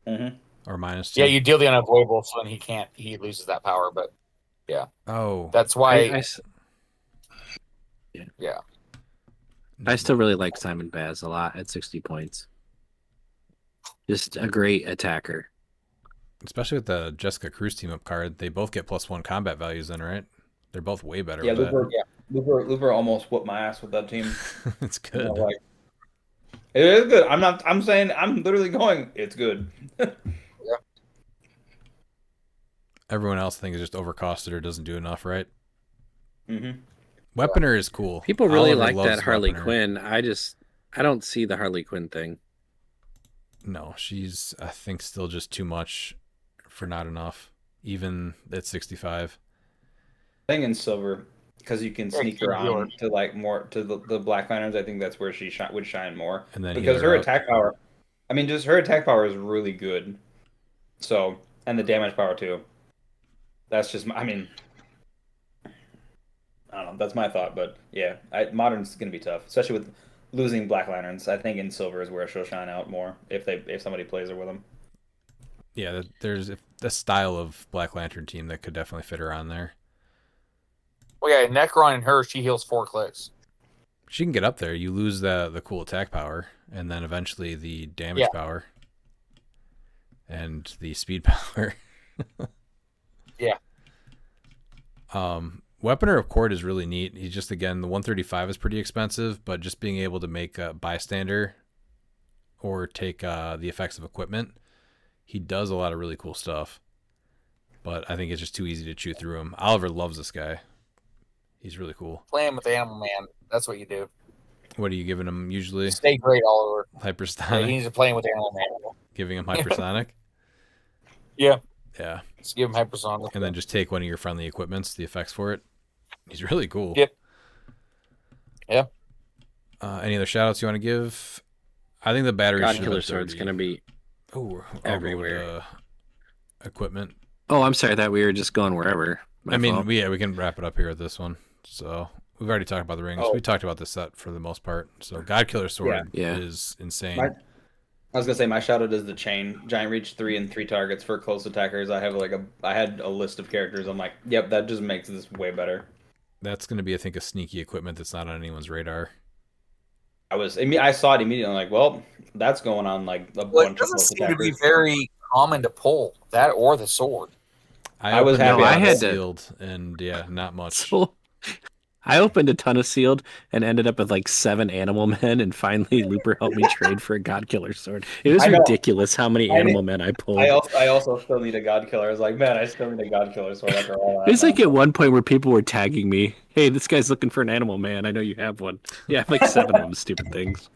Mm-hmm. Or -2. Yeah, you deal the unavoidable, so then he loses that power, but yeah. Oh. That's why. Yeah. I still really like Simon Baz a lot at 60 points. Just a great attacker. Especially with the Jessica Cruz team up card, they both get +1 combat values then, right? They're both way better with Looper almost whooped my ass with that team. It's good. It is good. I'm saying I'm literally going, it's good. Yeah. Everyone else I think is just overcosted or doesn't do enough, right? Mm-hmm. Weaponer is cool. People really Oliver like loves that Harley Weaponer. Quinn. I don't see the Harley Quinn thing. No, she's, I think, still just too much for not enough, even at 65. Thing in silver, because you can sneak her on to like more to the Black Lanterns. I think that's where she would shine more. And then because her attack power, just her attack power is really good. So, and the damage power too. That's just, I don't know. That's my thought, but yeah, Modern's gonna be tough, especially with losing Black Lanterns. I think in silver is where she'll shine out more if somebody plays her with them. Yeah, there's a style of Black Lantern team that could definitely fit her on there. Well, yeah, Necron and her, she heals 4 clicks. She can get up there. You lose the cool attack power, and then eventually the damage power, and the speed power. Yeah. Weaponer of Court is really neat. He's just, again, the 135 is pretty expensive, but just being able to make a bystander or take the effects of equipment, he does a lot of really cool stuff. But I think it's just too easy to chew through him. Oliver loves this guy. He's really cool. Playing with the Animal Man, that's what you do. What are you giving him usually? Stay great all over. Hypersonic? Yeah, he needs to play with the Animal Man. Giving him hypersonic? Yeah. Yeah. Just give him hypersonic. And then just take one of your friendly equipments, the effects for it. He's really cool. Yep. Yeah. Any other shout outs you want to give? I think the battery God Killer Sword's going to be everywhere. Equipment. Oh, I'm sorry. I thought we were just going wherever. We can wrap it up here with this one. So we've already talked about the rings. We talked about the set for the most part. So God Killer Sword is insane. I was gonna say my shout out is the chain giant reach 3 and 3 targets for close attackers. I had a list of characters. I'm like, yep, that just makes this way better. That's gonna be, I think, a sneaky equipment that's not on anyone's radar. I saw it immediately. I'm like, well, that's going on like a bunch of close attackers. It doesn't seem to be very common to pull that or the sword. I was happy. I had sealed, and not much. So, I opened a ton of sealed and ended up with like 7 Animal Men, and finally Looper helped me trade for a God Killer Sword. It was ridiculous how many Animal Men I pulled. I also still need a God Killer. I was like, man, I still need a God Killer Sword after all that. It was like at one point where people were tagging me, hey, this guy's looking for an Animal Man. I know you have one. Yeah, I have like 7 of them stupid things.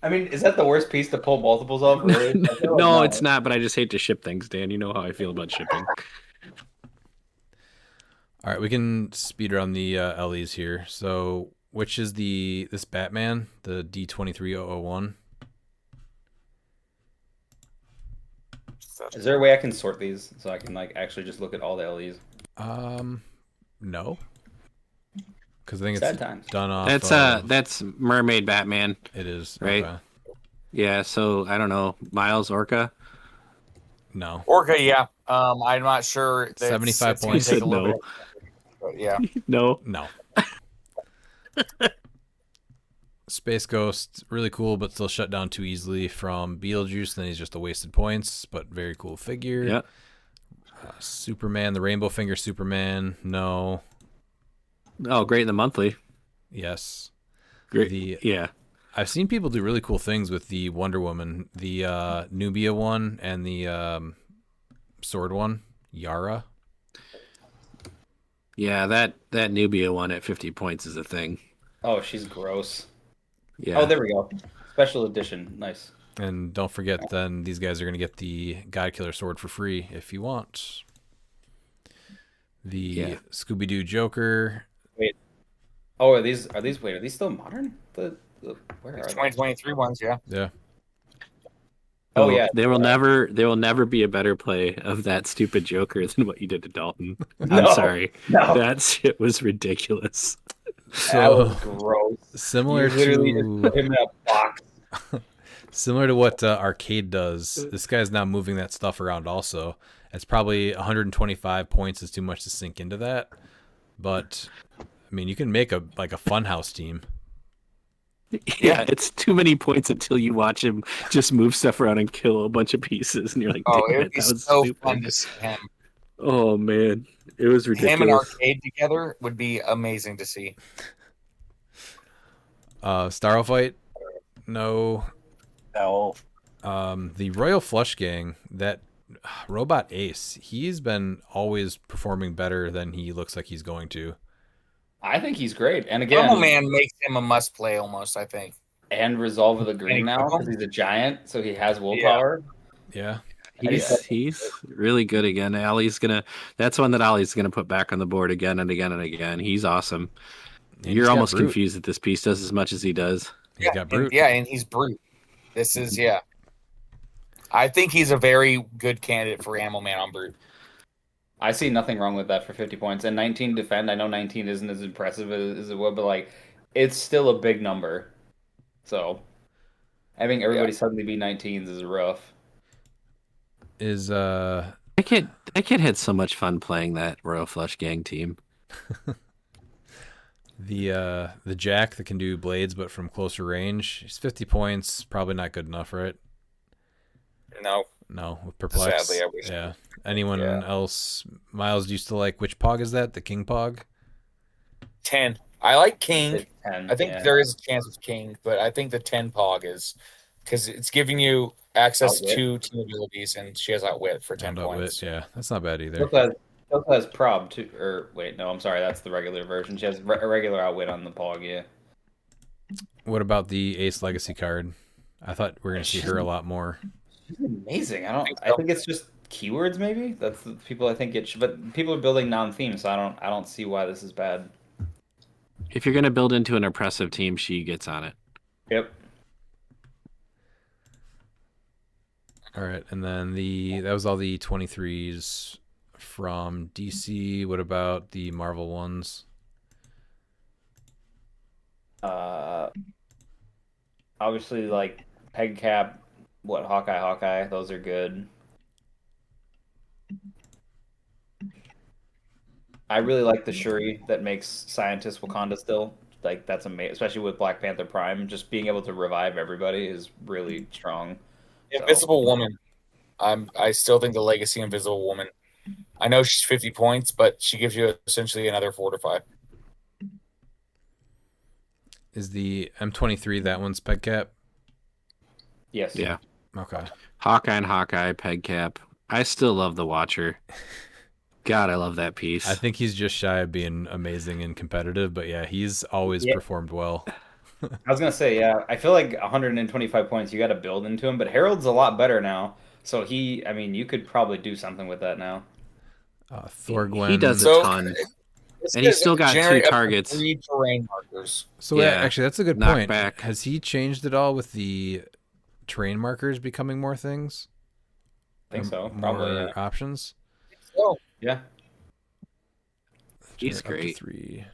I mean, is that the worst piece to pull multiples of? Really? I feel like No, it's not. But I just hate to ship things, Dan. You know how I feel about shipping. All right, we can speed around the LEs here. So, which is this Batman, the D23001? Is there a way I can sort these so I can like actually just look at all the LEs? No, because I think Sad it's times. done off. That's Mermaid Batman. It is right. Okay. Yeah. So I don't know, Miles Orca. No. Orca, yeah. I'm not sure. 75 it's gonna points. take He a little said bit. But yeah. No. No. Space Ghost, really cool, but still shut down too easily from Beetlejuice. Then he's just a wasted points, but very cool figure. Yeah. Superman, the Rainbow Finger Superman. No. Oh, great in the monthly. Yes. Great. Yeah. I've seen people do really cool things with the Wonder Woman, the Nubia one, and the sword one, Yara. Yeah, that Nubia one at 50 points is a thing. Oh, she's gross. Yeah. Oh, there we go. Special edition. Nice. And don't forget, then these guys are going to get the God Killer sword for free if you want. The Scooby-Doo Joker. Wait. Oh, are these? Wait, are these still modern? Where are they? 2023 ones, yeah. Yeah. Oh yeah. There will never be a better play of that stupid Joker than what you did to Dalton. No, I'm sorry. no. That shit was ridiculous. That was gross. Similar You literally to just put him in a box. similar to what Arcade does. This guy's now moving that stuff around also. It's probably 125 points is too much to sink into that. But I mean, you can make a funhouse team. Yeah, it's too many points until you watch him just move stuff around and kill a bunch of pieces, and you're like, Oh, damn it would be that was so stupid. fun to see him. Oh man, it was ridiculous. Him and Arcade together would be amazing to see. Starfight? No. No. The Royal Flush Gang, that Robot Ace, he's been always performing better than he looks like he's going to. I think he's great. And again, Normal Man makes him a must play almost, I think. and Resolve of the Green now because he's a giant, so he has willpower. Yeah. He's really good again. That's one that Ollie's gonna put back on the board again and again and again. He's awesome. And You're he's got almost Brute. confused that this piece does as much as he does. He's got Brute. And he's Brute. This is I think he's a very good candidate for Animal Man on Brute. I see nothing wrong with that for 50 points. And 19 defend. I know 19 isn't as impressive as it would, but like it's still a big number. So having everybody suddenly be 19s is rough. Is That kid had so much fun playing that Royal Flush Gang team. the Jack that can do blades but from closer range? He's 50 points, probably not good enough, right? No, with Perplex. Sadly, I wish. Yeah. Anyone else? Miles, do you still like which Pog is that? The King Pog? 10. I like King. It's 10, I think there is a chance with King, but I think the 10 Pog is because it's giving you access to team abilities, and she has Outwit for 10 points. Yeah, that's not bad either. She also has Prob too. Or wait, no, I'm sorry, that's the regular version. She has a regular Outwit on the Pog. Yeah. What about the Ace Legacy card? I thought we were gonna see her a lot more. She's amazing. I think it's just keywords. Maybe that's the people I think it should. But people are building non-themes, so I don't see why this is bad. If you're gonna build into an oppressive team, she gets on it. Yep. All right, and then that was all the 23s from DC. What about the Marvel ones? Obviously, like Peg Cap, Hawkeye. Those are good. I really like the Shuri that makes Scientist Wakanda still. Like that's amazing, especially with Black Panther Prime. Just being able to revive everybody is really strong. Invisible Woman. I still think the Legacy Invisible Woman. I know she's 50 points, but she gives you essentially another 4 to 5. Is the M23 that one's Peg Cap? Yes. Yeah. Okay. Hawkeye, Peg Cap. I still love the Watcher. God, I love that piece. I think he's just shy of being amazing and competitive, but yeah, he's always performed well. I was gonna say, yeah, I feel like 125 points you got to build into him, but Harold's a lot better now. So I mean, you could probably do something with that now. Thorgwen. He does a So ton. it's And he's gonna still got 2 generate up to targets. 3 terrain markers. So Yeah, actually, that's a good point. knockback. Has he changed at all with the terrain markers becoming more things? I think so, More probably. Yeah. options. So Yeah. He's Generate great. Up to 3.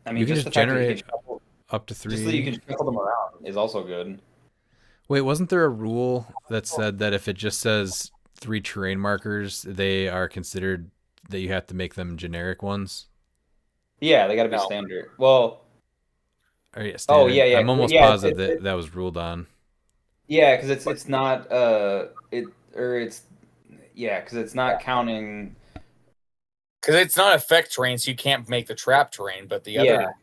I mean, You can just just the fact that you generate can shuffle, up to 3. just that you can shuffle them around is also good. Wait, wasn't there a rule that said that if it just says 3 terrain markers, they are considered that you have to make them generic ones? Yeah, they got to be No. standard. Well, Or, yeah, standard. yeah. I'm almost Yeah, positive that that was ruled on. yeah, because it's not because it's not counting. because it's not effect terrain, so you can't make the trap terrain, but the Yeah. other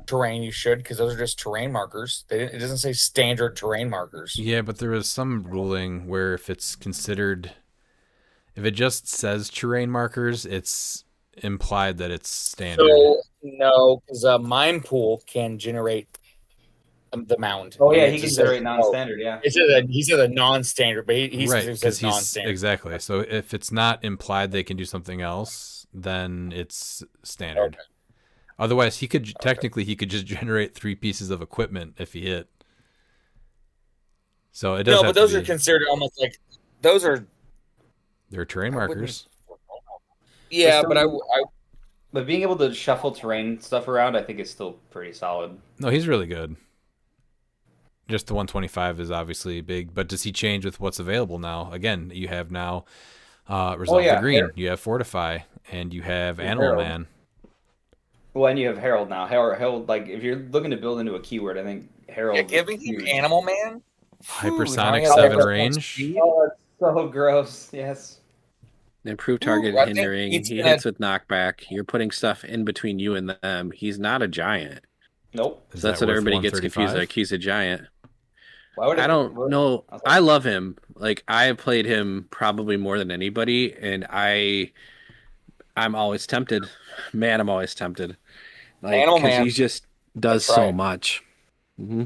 terrain you should, because those are just terrain markers. It doesn't say standard terrain markers. Yeah, but there was some ruling where if it's considered, if it just says terrain markers, it's implied that it's standard. So no, because Mine Pool can generate the mound. Oh yeah, And it he can just says- generate non-standard. Yeah. He says a non-standard, but he Right, says because he's non-standard. exactly. So if it's not implied they can do something else, then it's standard. Okay. Otherwise, he could technically he could just generate 3 pieces of equipment if he hit. So it does. No, have but those to are be, considered almost like those are. they're terrain markers. Yeah, For but some- But being able to shuffle terrain stuff around, I think is still pretty solid. No, he's really good. Just the 125 is obviously big, but does he change with what's available now? Again, you have now Resolve yeah, the Green, Har- you have Fortify, and you have And Animal Herald. Man. Well, and you have Harold now. Harold, like if you're looking to build into a keyword, I think Harold. Yeah, is giving him huge. Animal Man. Hypersonic now he has 7 that range. speed. Oh, it's so gross. Yes. Improved target I think hindering. it's He gonna- hits with knockback. You're putting stuff in between you and them. He's not a giant. Nope. Is So that's that what worth everybody gets 135? confused. Like he's a giant. Why would I don't know. Okay. I love him. Like I have played him probably more than anybody, and I'm always tempted. Man, I'm always tempted. Like Animal because Man. he just does That's so right. much. hmm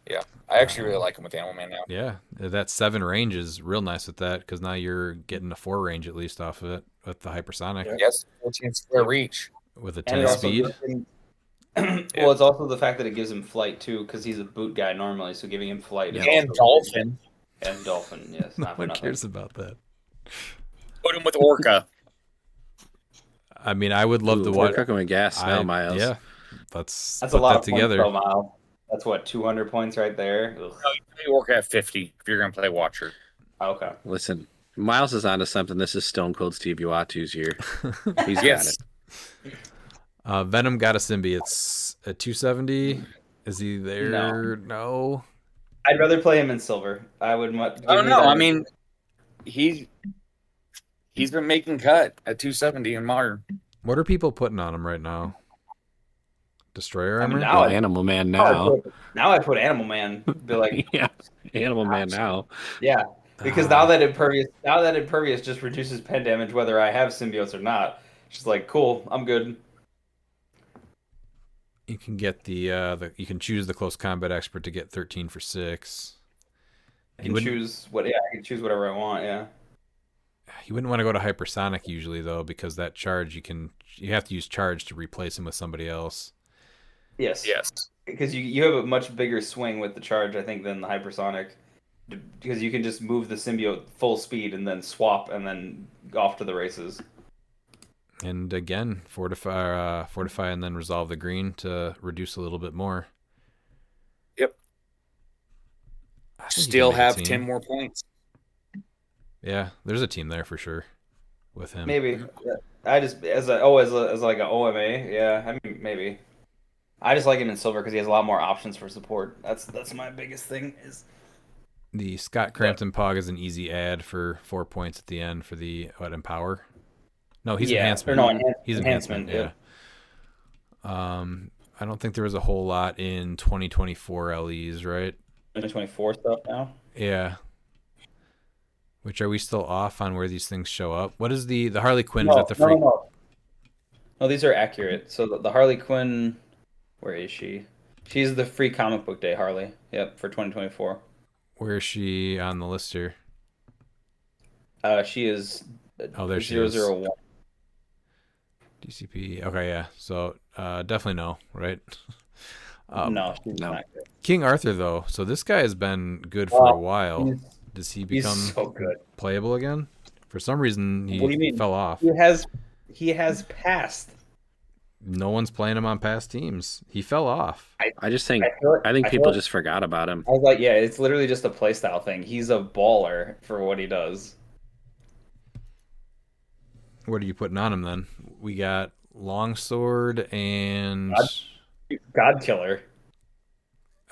Yeah, I actually really like him with Animal Man now. Yeah, that 7 range is real nice with that because now you're getting a 4 range at least off of it with the hypersonic Yes, 14 square reach. with a And 10 it also speed. gives him- well, it's also the fact that it gives him flight too, because he's a boot guy normally. So giving him flight is And also Dolphin. and dolphin. Yes, No not for one nothing. cares about that. Put him with Orca. I mean, I would love to We're watch. cooking with gas now, Miles. Yeah, let's That's put a lot that of together. points per mile. That's what 200 points right there. Ugh. No, you play Orca at 50 if you're going to play Watcher. Okay. Listen, Miles is onto something. This is Stone Cold Steve Uatu's year. He's Yes. got it. Venom got a symbiote at 270. Is he there? No. I'd rather play him in silver. I would. Oh, no. I mean, he's been making cut at 270 in Modern. What are people putting on him right now? Destroyer I mean, armor? now Well, I- Animal Man now now. I put Animal Man. Be like, Yeah, Animal Man now. yeah, because now that impervious just reduces pen damage whether I have symbiotes or not. She's like, cool, I'm good. You can get the you can choose the close combat expert to get 13 for 6. I You can wouldn't- choose what. Yeah, I can choose whatever I want. Yeah. You wouldn't want to go to hypersonic usually though, because that charge you have to use charge to replace him with somebody else. Yes. Yes. Because you have a much bigger swing with the charge, I think, than the hypersonic. Because you can just move the symbiote full speed and then swap and then off to the races. And again, fortify and then resolve the green to reduce a little bit more. Yep. I think you can Still make a have team. 10 more points. Yeah, there's a team there for sure with him. Maybe. Yeah. I just as like an OMA. Yeah, I mean maybe. I just like him in silver because he has a lot more options for support. That's my biggest thing. Is The Scott Crampton Pog is an easy add for 4 points at the end for the Empower? No, he's Yeah, enhancement. or no, He's enhancement, enhancement. Yeah. I don't think there was a whole lot in 2024 LEs, right? 2024 stuff now. Yeah. Which are we still off on where these things show up? What is the Harley Quinn? Is that the free? No, these are accurate. So the Harley Quinn Where is she? She's the free comic book day Harley. Yep, for 2024. Where is she on the list here? She is Oh, there she is. 001. DCP. Okay, yeah. So definitely no, right? No, she's not good. King Arthur though. So this guy has been good for a while. Does he He's become so good. playable again? For some reason, What do you he mean? fell off. He has passed. No one's playing him on past teams. He fell off. I just think I think feel people like- just forgot about him. I was like, yeah, it's literally just a playstyle thing. He's a baller for what he does. What are you putting on him then? We got longsword and God Killer.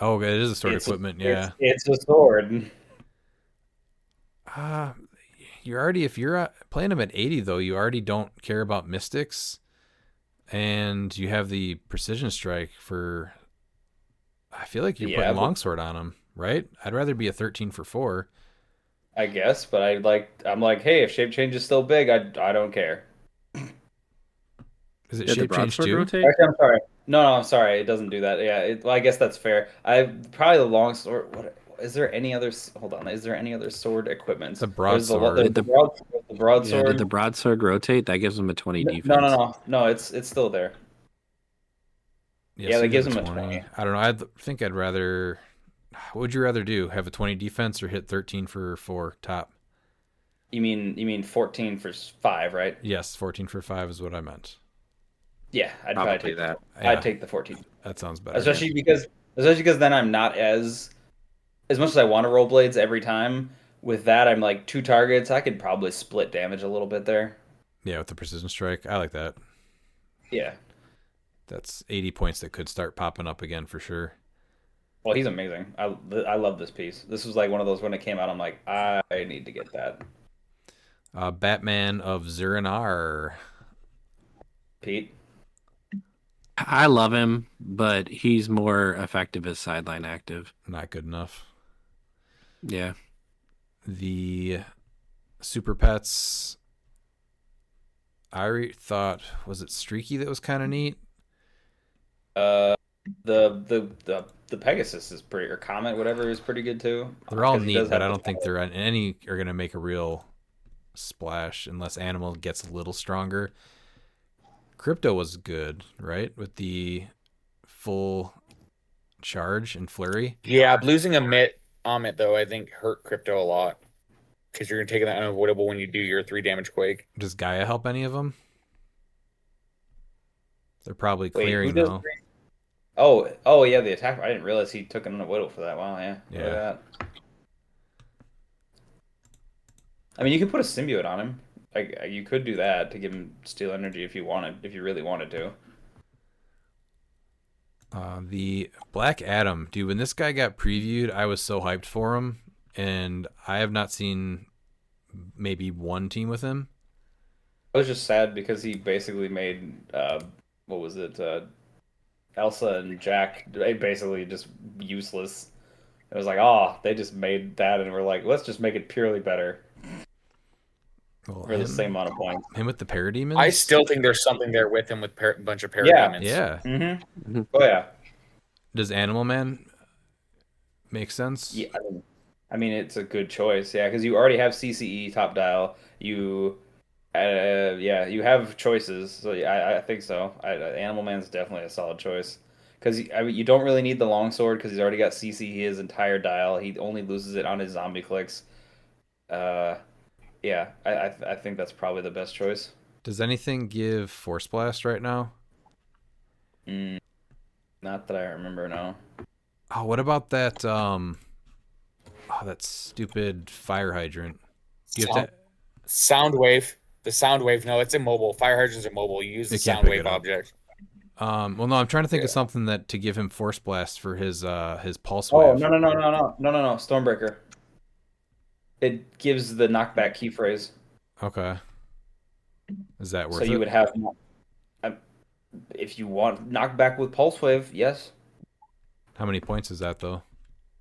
oh, it is a sword It's equipment. Yeah. It's a sword. You're already if you're playing him at 80 though, you already don't care about mystics, and you have the precision strike for. I feel like you're putting longsword on him, right? I'd rather be a 13 for 4. I guess, but I'm like, hey, if shape change is still big, I don't care. Is it Did the shape change broadsword too? rotate? Actually, I'm sorry. No, I'm sorry. It doesn't do that. Yeah, well, I guess that's fair. I probably the long sword. What is there any other? Hold on. Is there any other sword equipment? The broadsword. The Yeah, broadsword. did the broadsword rotate? That gives him a 20 defense. No. It's still there. Yeah, that he gives has him a 20. I don't know. I think I'd rather. What would you rather do? Have a 20 defense or hit 13 for 4 top? You mean 14 for 5, right? Yes, 14 for 5 is what I meant. Yeah, I'd probably take that. Yeah. I'd take the 14. That sounds better. Especially because then I'm not as much as I want to roll blades every time. With that, I'm like 2 targets. I could probably split damage a little bit there. Yeah, with the precision strike. I like that. Yeah. That's 80 points that could start popping up again for sure. Well, he's amazing. I love this piece. This was like one of those when it came out. I'm like, I need to get that. Batman of Zuranar. Pete. I love him, but he's more effective as sideline active. Not good enough. Yeah. The Super Pets. I thought, was it Streaky that was kind of neat? The Pegasus is pretty, or Comet, whatever, is pretty good too. They're all 'Cause he neat, does but have I the don't think they're any are gonna make a real splash unless Animal gets a little stronger. Crypto was good, right? With the full charge and flurry. Yeah, losing Amit though, I think hurt Crypto a lot because you're gonna take that unavoidable when you do your 3 damage quake. Does Gaia help any of them? They're probably Wait, clearing who does though. green? Oh yeah, the attack. I didn't realize he took an unavoidable for that. Wow, yeah. Look at that. I mean, you could put a symbiote on him. Like you could do that to give him steal energy if you really wanted to. The Black Adam, dude. When this guy got previewed, I was so hyped for him, and I have not seen maybe one team with him. I was just sad because he basically made what was it? Elsa and Jack basically just useless. It was like, oh, they just made that, and we're like, let's just make it purely better Well, for the same amount of points. Him with the Parademons? I still think there's something there with him with a bunch of Yeah. parademons. Yeah. Mm-hmm. Oh yeah. Does Animal Man make sense? Yeah. I mean, it's a good choice. Yeah, because you already have CCE top dial. You have choices. So yeah, I think so. Animal Man's definitely a solid choice because you don't really need the longsword because he's already got CC his entire dial. He only loses it on his zombie clicks. Yeah, I think that's probably the best choice. Does anything give Force Blast right now? Not that I remember. No. Oh, what about that? That stupid fire hydrant. You have to. Soundwave. The Soundwave. No, it's immobile. Fire hydrants are mobile. You use the You can't pick Soundwave it up. object. Well, no, I'm trying to think of something that to give him Force Blast for his pulse Oh wave. no! Stormbreaker. It gives the knockback key phrase. Okay. Is that worth So it? you would have, if you want knockback with pulse wave, yes, How many points is that though?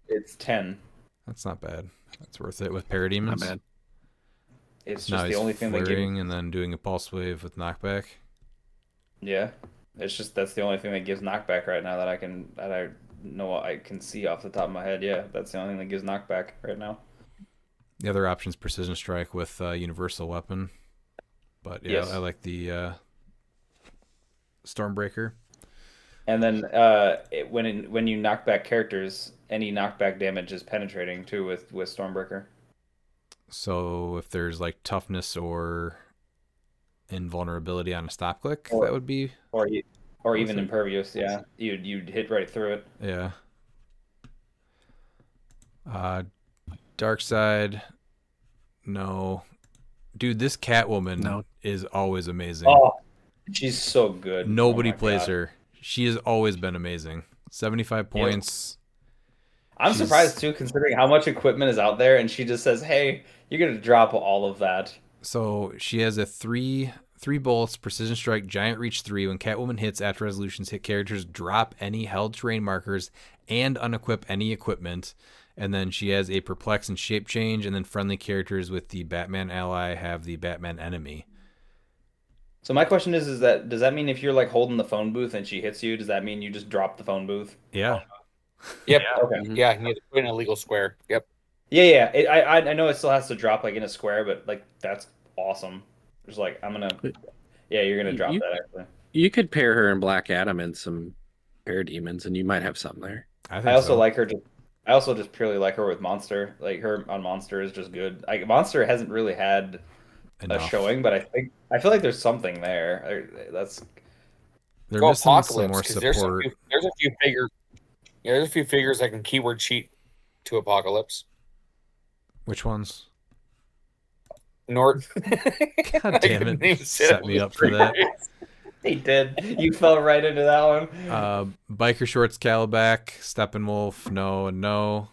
it's 10. That's not bad. That's worth it with Parademons. Not bad. It's Now just he's the only thing that gives. flurrying and then doing a pulse wave with knockback. Yeah. It's just that's the only thing that gives knockback right now that I know I can see off the top of my head. Yeah, that's the only thing that gives knockback right now. The other option's Precision Strike with Universal Weapon. But yeah, Yes. I like the Stormbreaker. And then when you knock back characters, any knockback damage is penetrating too with Stormbreaker. So if there's like toughness or invulnerability on a stop click, Or- that would be Or you, or even it. impervious. Yeah, you'd hit right through it. yeah. Dark Side, no. Dude, this Catwoman No. is always amazing. Oh, she's so good. Nobody Oh my plays God. her. She has always been amazing. 75 points. I'm She's- surprised too, considering how much equipment is out there, and she just says, "Hey, you're gonna drop all of that." So she has a three bullets, precision strike, giant reach 3. When Catwoman hits after resolutions hit characters, drop any held terrain markers and unequip any equipment. And then she has a perplex and shape change, and then friendly characters with the Batman ally have the Batman enemy. So my question is that does that mean if you're like holding the phone booth and she hits you, does that mean you just drop the phone booth? Yeah. Yep. Okay. Yeah, you need to put in a legal square. Yep. Yeah. I know it still has to drop like in a square, but like that's awesome. Just like you're gonna drop You- that actually. You could pair her in Black Adam and some Parademons, and you might have something there. I also like her. I also just purely like her with Monster. Like her on Monster is just good. Like Monster hasn't really had Enough. a showing, but I feel like there's something there. That's They're Go missing some Apocalypse more because there's support. there's a few figures. Yeah, there's a few figures that can keyword cheat to Apocalypse. Which ones? Nort. God damn it. Set me up for that. he did. You fell right into that one. Biker Shorts Calabac, Steppenwolf, no and no.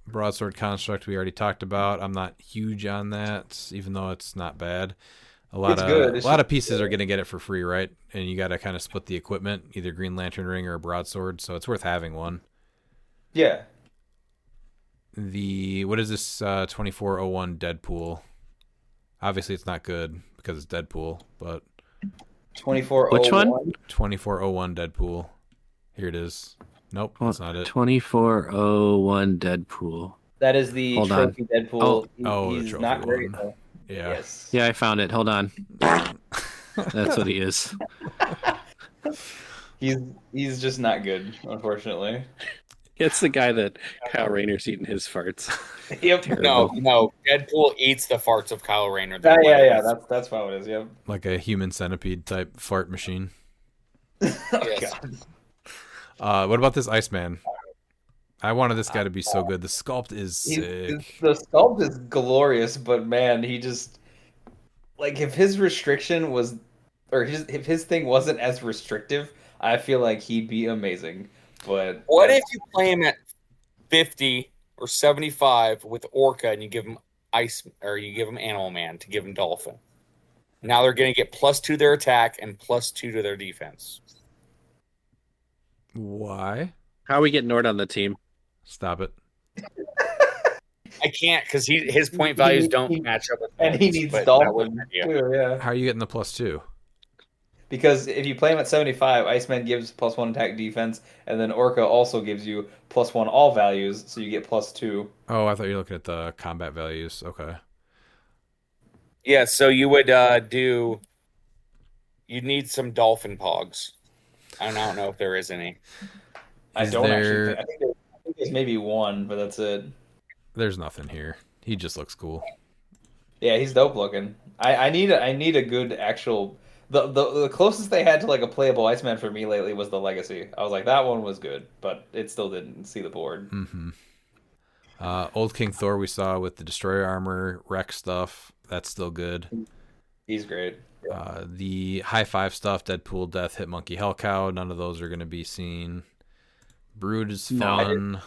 Broadsword Construct we already talked about. I'm not huge on that, even though it's not bad. A lot of pieces are gonna get it for free, right? And you gotta kind of split the equipment, either Green Lantern ring or a broadsword, so it's worth having one. Yeah. What is this 2401 Deadpool? Obviously it's not good because it's Deadpool, but 2401. Which one? 2401 Deadpool. Here it is. Nope, that's not it. 2401 Deadpool. That is the Hold on. trophy Deadpool. the He's trophy not great one. though. Yeah. Yes. Yeah, I found it. Hold on. That's what he is. He's just not good, unfortunately. It's the guy that Kyle Rayner's eating his farts. Yep. No. Deadpool eats the farts of Kyle Rayner. Yeah. That's how it is. Yep. Like a human centipede type fart machine. Yes. What about this Iceman? I wanted this guy to be so good. The sculpt is sick. The sculpt is glorious, but man, he just like if his restriction was, or if his thing wasn't as restrictive, I feel like he'd be amazing. But What if you play him at 50 or 75 with Orca and you give him Ice or you give him Animal Man to give him Dolphin? Now they're going to get +2 to their attack and +2 to their defense. Why? How are we getting Nord on the team? Stop it. I can't because his point values don't match up with and he Nord's, needs but that Dolphin was an idea. too. Yeah. How are you getting the +2? Because if you play him at 75, Iceman gives +1 attack defense, and then Orca also gives you +1 all values, so you get +2. Oh, I thought you were looking at the combat values. Okay. Yeah, so you would you'd need some Dolphin Pogs. I don't know if there is any. I Is don't there- actually. I think there's maybe one, but that's it. There's nothing here. He just looks cool. Yeah, he's dope looking. I need a good actual. The closest they had to like a playable Iceman for me lately was the Legacy. I was like, that one was good, but it still didn't see the board. Mm-hmm. Old King Thor we saw with the Destroyer armor, wreck stuff. That's still good. He's great. The high five stuff, Deadpool, Death, Hitmonkey, Hellcow. None of those are going to be seen. Brood is fun.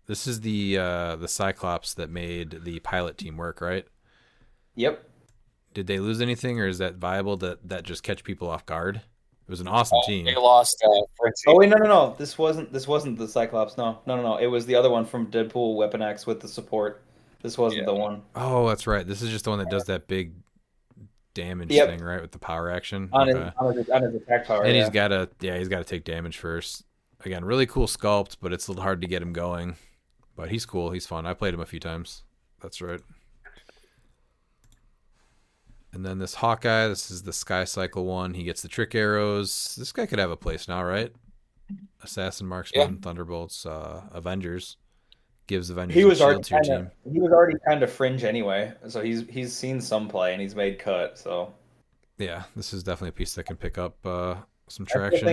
This is the Cyclops that made the pilot team work, right? Yep. Did they lose anything, or is that viable that just catch people off guard? It was an awesome team. They lost Frenzy. Oh wait, no. This wasn't the Cyclops. No. It was the other one from Deadpool Weapon X with the support. This wasn't the one. Oh, that's right. This is just the one that does that big damage Yep. thing, right, with the power action. On his, Okay. on his attack power. And yeah. he's got to take damage first. Again, really cool sculpt, but it's a little hard to get him going. But he's cool. He's fun. I played him a few times. That's right. And then this Hawkeye, this is the Sky Cycle one. He gets the trick arrows. This guy could have a place now, right? Assassin, Marksman, Thunderbolts, Avengers. Gives Avengers He was a already shield to your kind team. of he was already kind of fringe anyway, so he's seen some play and he's made cut. So Yeah, this is definitely a piece that can pick up some I traction. still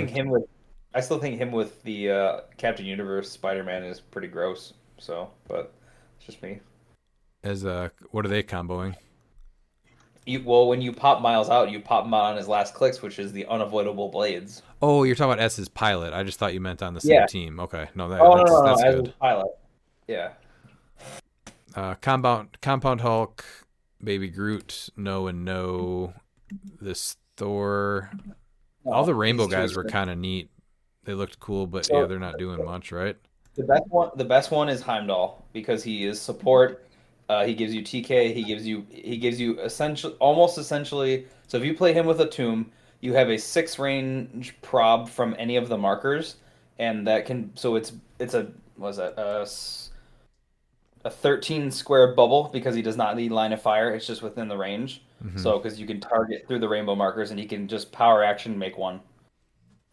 think him with the Captain Universe Spider-Man is pretty gross. So, but it's just me. As what are they comboing? When you pop Miles out, you pop him out on his last clicks, which is the unavoidable blades. Oh, you're talking about as his pilot. I just thought you meant on the same team. Okay, no, that's as good. his pilot. Yeah. Compound Hulk, Baby Groot, no and no. This Thor. All the Rainbow guys were kind of neat. They looked cool, but yeah, they're not doing much, right? The best one is Heimdall because he is support. He gives you TK. He gives you essentially. So if you play him with a tomb, you have a 6 range prob from any of the markers, and that can. So it's a what is that a 13 square bubble because he does not need line of fire. It's just within the range. Mm-hmm. So because you can target through the rainbow markers, and he can just power action make one.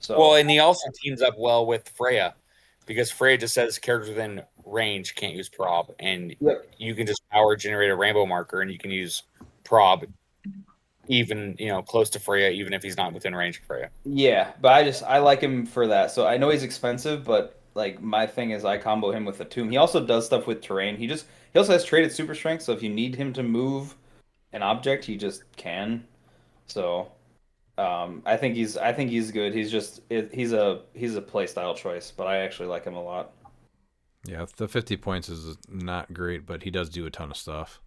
So Well, and he also teams up well with Freya, because Freya just says characters within range can't use prob, and you can just power generate a rainbow marker, and you can use prob, even close to Freya, even if he's not within range of Freya. Yeah, but I like him for that. So I know he's expensive, but like my thing is I combo him with the tomb. He also does stuff with terrain. He also has traded super strength, so if you need him to move an object, he just can. So I think he's good. He's a play style choice, but I actually like him a lot. Yeah, the 50 points is not great, but he does do a ton of stuff.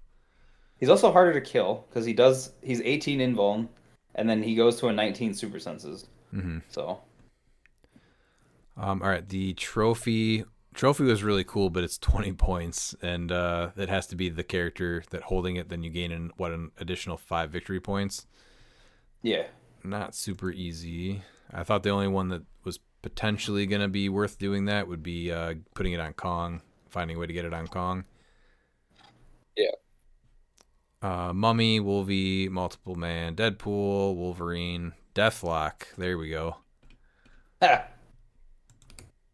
He's also harder to kill because he's 18 invuln, and then he goes to a 19 super senses. Mm-hmm. So all right, the trophy was really cool, but it's 20 points, and it has to be the character that holding it. Then you gain an additional 5 victory points. Yeah, not super easy. I thought the only one that was potentially going to be worth doing that would be putting it on Kong, finding a way to get it on Kong. Yeah. Mummy, Wolvie, Multiple Man, Deadpool, Wolverine, Deathlock. There we go.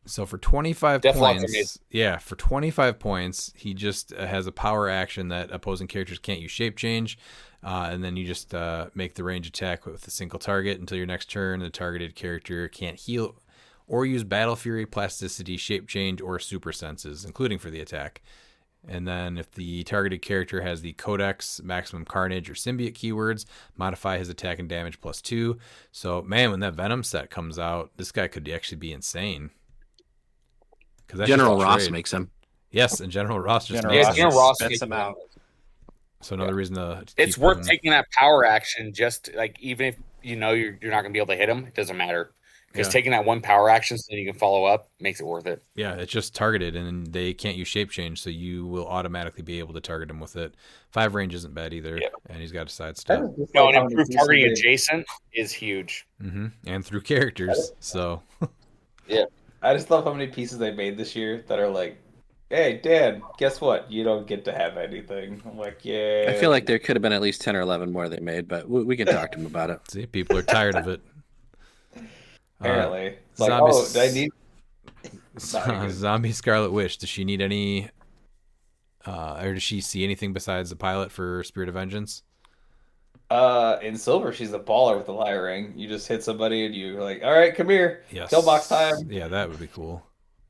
So for 25 points, for 25 points, he just has a power action that opposing characters can't use shape change, and then you just make the range attack with a single target until your next turn. The targeted character can't heal or use Battle Fury, Plasticity, Shape Change, or Super Senses, including for the attack. And then if the targeted character has the Codex, Maximum Carnage, or Symbiote keywords, modify his attack and damage +2. So, man, when that Venom set comes out, this guy could actually be insane. General Ross makes him. Yes, and General Ross just makes him. General Ross spits him out. So another reason to it's worth taking that power action, just like even if you're not going to be able to hit him, it doesn't matter. Because taking that one power action so that you can follow up makes it worth it. Yeah, it's just targeted, and they can't use shape change, so you will automatically be able to target him with it. 5 range isn't bad either, and he's got a sidestep. No, and improved targeting adjacent is huge. Mm-hmm. And through characters, so. Yeah. I just love how many pieces they made this year that are like, hey, Dan, guess what? You don't get to have anything. I'm like, yeah. I feel like there could have been at least 10 or 11 more they made, but we can talk to them about it. See, people are tired of it. Apparently. It's like, did I need... Zombie Scarlet Witch, does she need any... or does she see anything besides the pilot for Spirit of Vengeance? In Silver, she's a baller with the lyre ring. You just hit somebody and you're like, all right, come here. Yes. Killbox time. Yeah, that would be cool.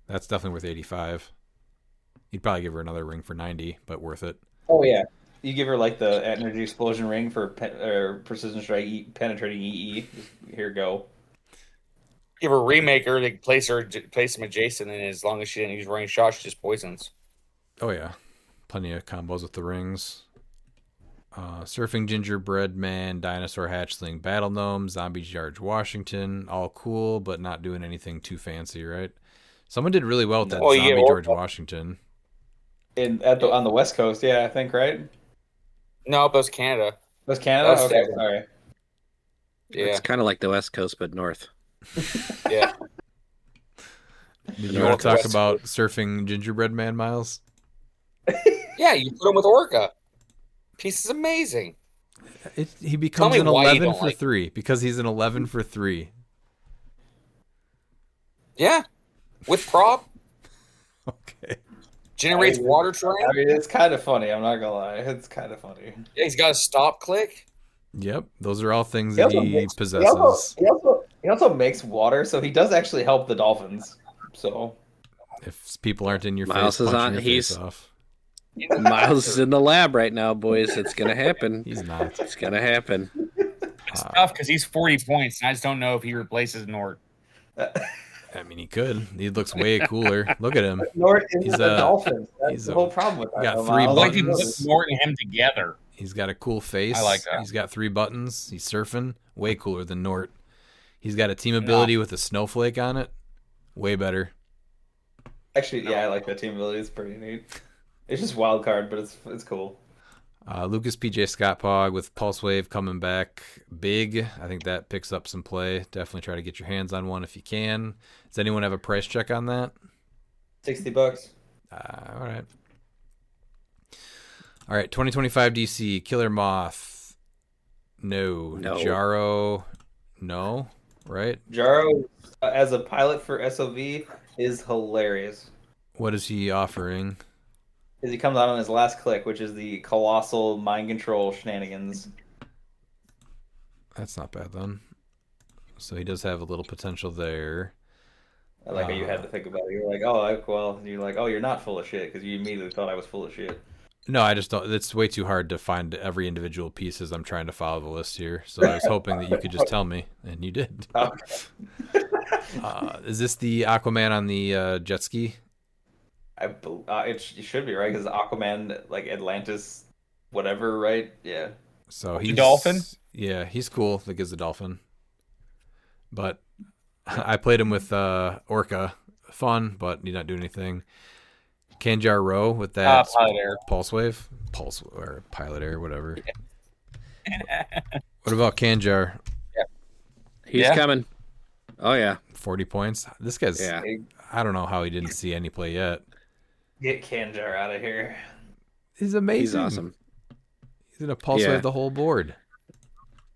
That's definitely worth 85. You'd probably give her another ring for 90, but worth it. Oh, yeah. You give her like the energy explosion ring for precision strike penetrating EE. Here go. Give her a remaker, they place him adjacent, and as long as she didn't use range shot, she just poisons. Oh, yeah. Plenty of combos with the rings. Surfing Gingerbread Man, Dinosaur Hatchling, Battle Gnome, Zombie George Washington, all cool, but not doing anything too fancy, right? Someone did really well with that Zombie George Washington. On the West Coast, yeah, I think, right? No, that was Canada. Was Canada? That's Okay, seven. sorry. Yeah. It's kind of like the West Coast, but north. Yeah. Did you want to talk Northwest. about surfing gingerbread man, Miles? Yeah, you put him with Orca. Piece is amazing. He becomes me an why you 11 don't for like 3 because he's an 11 for 3. Yeah. With prop. Okay. Generates water terrain. I mean, it's kind of funny. I'm not gonna lie. It's kind of funny. Yeah, he's got a stop click. Yep, those are all things He that also he makes- possesses. He also makes water, so he does actually help the dolphins. So If people aren't in your Miles face, is punching on- your he's- face off. Miles is in the lab right now, boys. It's gonna happen. He's not. It's gonna happen. It's tough because he's 40 points, and I just don't know if he replaces Nort. I mean, he could. He looks way cooler. Look at him. Nort is He's a a- dolphin. That's he's the a- whole problem with that. got though, three Miles. I like you buttons. put Nort and him together. He's got a cool face. I like that. He's got 3 buttons. He's surfing. Way cooler than Nort. He's got a team ability with a snowflake on it. Way better. Actually, yeah, I like that team ability. It's pretty neat. It's just wild card, but it's cool. Lucas PJ Scott Pog with Pulse Wave coming back big. I think that picks up some play. Definitely try to get your hands on one if you can. Does anyone have a price check on that? $60. All right. All right, 2025 DC, Killer Moth. No. No. Jaro. No. Right? Jaro, as a pilot for SOV, is hilarious. What is he offering? As he comes out on his last click, which is the colossal mind control shenanigans. That's not bad then. So he does have a little potential there. I like how you had to think about it. You're like, oh, you're not full of shit because you immediately thought I was full of shit. No, I just don't. It's way too hard to find every individual piece as I'm trying to follow the list here. So I was hoping that you could just tell me, and you did. Okay. Is this the Aquaman on the jet ski? It should be, right? Because Aquaman, like Atlantis, whatever, right? Yeah. So The he's dolphin? Yeah, he's cool. The gives the dolphin. But I played him with Orca. Fun, but he not do anything. Kanjar Row with that Pilot Air. pulse wave, or pilot air, whatever. What about Kanjar? He's Yeah. coming. Oh yeah. 40 points. This guy's. Yeah. I don't know how he didn't see any play yet. Get Kanjar out of here. He's amazing. He's awesome. He's gonna pulse Yeah. wave the whole board.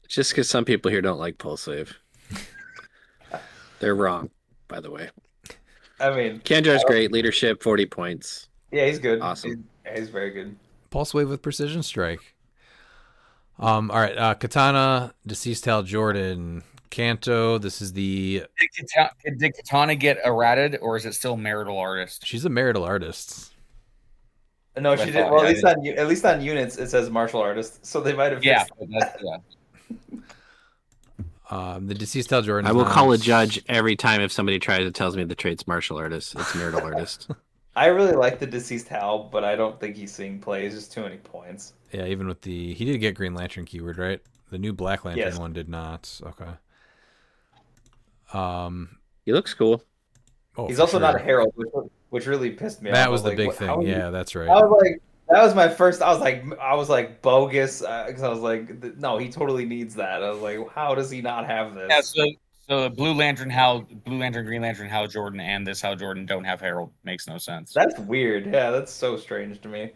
Just because some people here don't like Pulse Wave. They're wrong, by the way. I mean, Kanjar's great. Leadership, 40 points. yeah, he's good. Awesome. He's very good. Pulse wave with precision strike. All right, Katana, Deceased Hal Jordan, Kanto. This is the. Did Katana get errated, or is it still marital artist? She's a marital artist. No, I she did. thought, Well, yeah, at least on units it says martial artist, so they might have. Yeah, fixed but that's, yeah. The Deceased Hal Jordan. I will is call a not- judge every time if somebody tries to tells me the trait's martial artist. It's marital artist. I really like the deceased Hal, but I don't think he's seeing play. It's just too many points. Yeah, even with the. He did get Green Lantern keyword, right? The new Black Lantern Yes. one did not. Okay. He looks cool. Oh, He's for also not a sure. herald, which really pissed me off. That I was the like, big what- how thing. are you- Yeah, that's right. I was like, that was my first. I was like bogus because I was like, no, he totally needs that. I was like, how does he not have this? Yeah, so the Blue Lantern, Green Lantern, Hal Jordan, and this Hal Jordan don't have Herald. Makes no sense. That's weird. Yeah, that's so strange to me.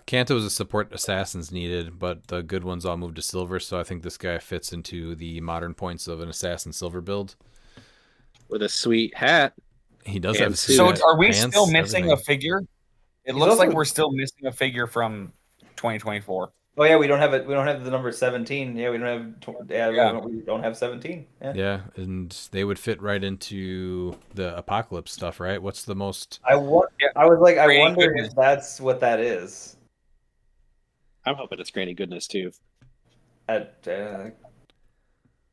Kanto is a support assassins needed, but the good ones all moved to silver, so I think this guy fits into the modern points of an assassin silver build. With a sweet hat. He does And have suit. So suit, are we pants, still missing everything. a figure? It He's looks also- like we're still missing a figure from 2024. Oh yeah, we don't have it. We don't have the number 17. Yeah, we don't have. We don't have 17. Yeah. Yeah, and they would fit right into the apocalypse stuff, right? What's the most? I was like, I Granny wonder Goodness. if that's what that is. I'm hoping it's Granny Goodness too.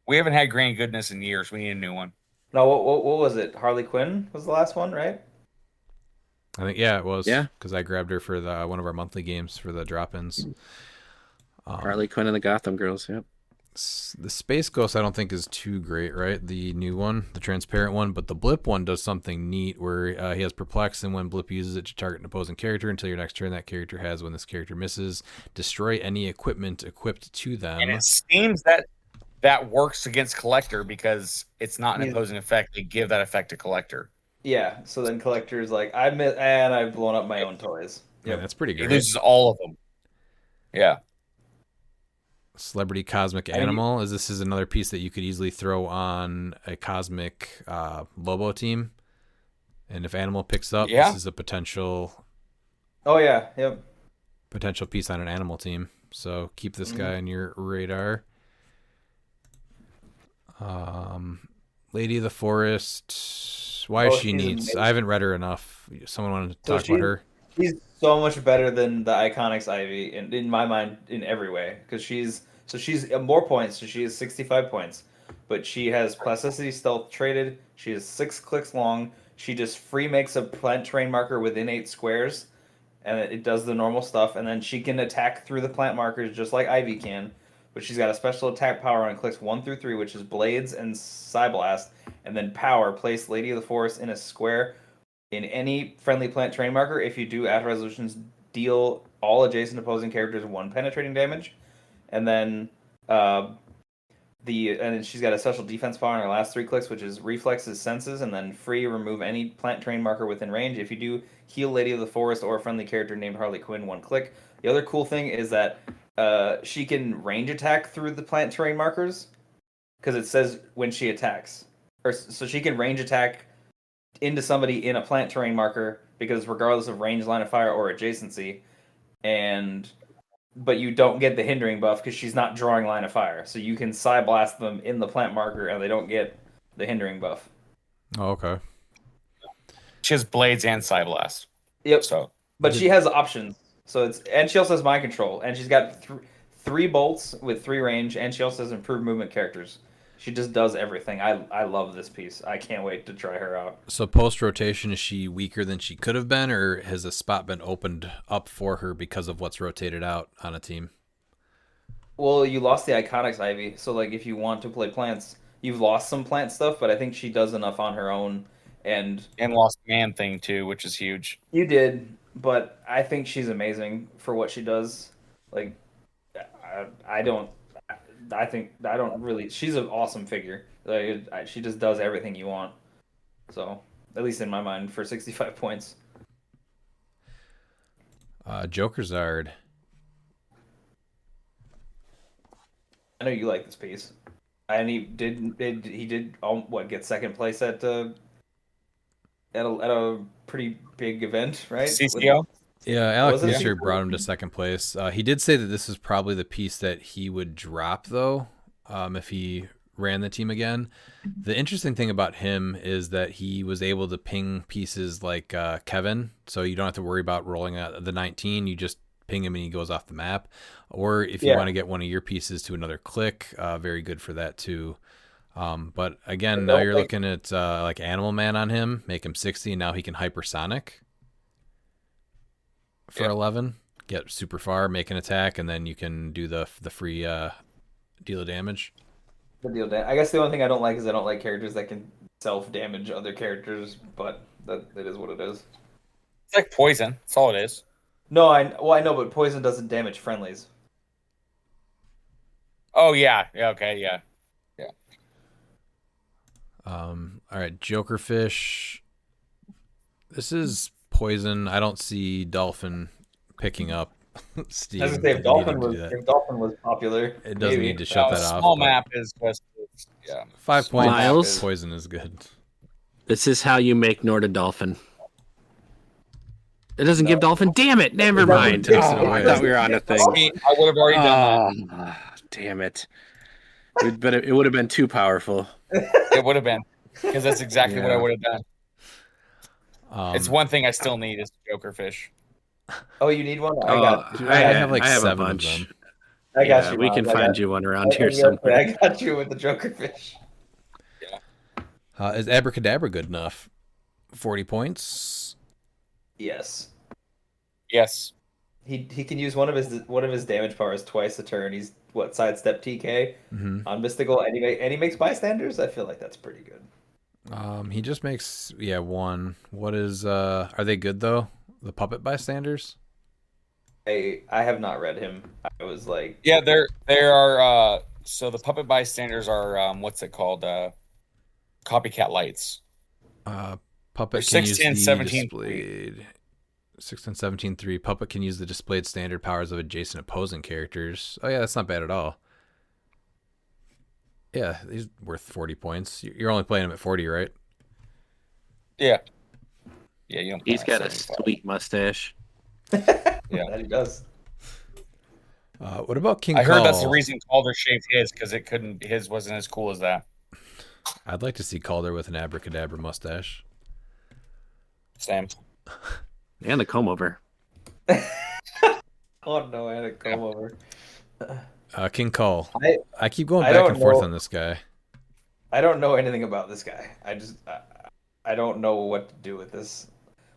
We haven't had Granny Goodness in years. We need a new one. No, what was it? Harley Quinn was the last one, right? I think it was. Yeah. because I grabbed her for the one of our monthly games for the drop-ins. Harley Quinn and the Gotham Girls. Yep. The Space Ghost I don't think is too great, right? The new one, the transparent one, but the Blip one does something neat where he has Perplex, and when Blip uses it to target an opposing character until your next turn, that character has, when this character misses, destroy any equipment equipped to them. And it seems that works against Collector because it's not an opposing effect. They give that effect to Collector. Yeah, so then Collector's like, I've blown up my own toys. Yeah, that's pretty He great. loses all of them. Yeah. Celebrity Cosmic Animal this is another piece that you could easily throw on a Cosmic Lobo team, and if Animal picks up, this is a potential. Oh yeah, yep. Potential piece on an Animal team. So keep this guy on your radar. Lady of the Forest. Why is she neat? I haven't read her enough. Someone wanted to talk about her. She's so much better than the Iconics Ivy in my mind in every way, because she's more points. So she has 65 points, but she has Plasticity Stealth traded. She is 6 clicks long. She just free makes a plant terrain marker within 8 squares, and it does the normal stuff. And then she can attack through the plant markers just like Ivy can. But she's got a special attack power on clicks 1 through 3, which is Blades and Psyblast, and then power. Place Lady of the Forest in a square in any friendly plant terrain marker. If you do, after resolutions, deal all adjacent opposing characters 1 penetrating damage, and then she's got a special defense power on her last 3 clicks, which is Reflexes, Senses, and then free remove any plant terrain marker within range. If you do, heal Lady of the Forest or a friendly character named Harley Quinn 1 click. The other cool thing is that she can range attack through the plant terrain markers, because it says when she attacks, so she can range attack into somebody in a plant terrain marker, because regardless of range, line of fire, or adjacency, but you don't get the hindering buff because she's not drawing line of fire, so you can Psyblast them in the plant marker and they don't get the hindering buff. Oh, okay. She has Blades and Psyblast. Yep. But she has options. And she also has mind control, and she's got 3 bolts with 3 range, and she also has improved movement characters. She just does everything. I love this piece. I can't wait to try her out. So post rotation, is she weaker than she could have been, or has a spot been opened up for her because of what's rotated out on a team? Well, you lost the Iconics Ivy, so like if you want to play plants, you've lost some plant stuff, but I think she does enough on her own, and lost Man Thing too, which is huge. You did, but I think she's amazing for what she does. Like, she's an awesome figure. Like, she just does everything you want. So, at least in my mind, for 65 points. Jokerzard. I know you like this piece. And he did get second place at a pretty big event, right? CCO? Yeah, Alex Lucier brought him to second place. He did say that this is probably the piece that he would drop, though, if he ran the team again. The interesting thing about him is that he was able to ping pieces like Kevin, so you don't have to worry about rolling out the 19. You just ping him and he goes off the map. Or if you want to get one of your pieces to another click, very good for that too. But again, now you're looking at like Animal Man on him, make him 60, and now he can hypersonic for 11, get super far, make an attack, and then you can do the free deal of damage. I guess the only thing I don't like is I don't like characters that can self-damage other characters, but that is what it is. It's like poison. That's all it is. No, I know, but poison doesn't damage friendlies. Oh yeah, okay, yeah. All right, Jokerfish. This is poison. I don't see Dolphin picking up Steam. I was gonna say, if Dolphin was popular, it doesn't need to shut that off. Small map is just 5 points. Miles? Poison is good. This is how you make Norda Dolphin. It doesn't give Dolphin. Damn it! Never mind. I thought we were on a thing. I would have already done that. Damn it! But it would have been too powerful. It would have been, because that's exactly what I would have done. It's one thing I still need is Jokerfish. Oh, you need one? I have like 7 a bunch. of them. I got you. We can find you one around here somewhere. I got you with the Jokerfish. Yeah. Is Abracadabra good enough? 40 points. Yes. Yes. he can use one of his damage powers twice a turn. He's sidestep TK on mystical, and he makes bystanders. I feel like that's pretty good. He just makes one. What is are they good though? The puppet bystanders? I have not read him. I was like, Yeah, there are. So the puppet bystanders are what's it called? Copycat lights. Puppet They're can 16, use the 17, displayed 16, 17, 3. Puppet can use the displayed standard powers of adjacent opposing characters. Oh yeah, that's not bad at all. Yeah, he's worth 40 points. You're only playing him at 40, right? Yeah. Yeah, you don't He's got a 75. sweet mustache. Yeah, that he does. What about King I heard Call? that's the reason Calder shaved his because his wasn't as cool as that. I'd like to see Calder with an abracadabra mustache. Same. And the comb over. Oh no, I had a comb over. King Call. I keep going I back don't and forth know. on this guy. I don't know anything about this guy. I don't know what to do with this.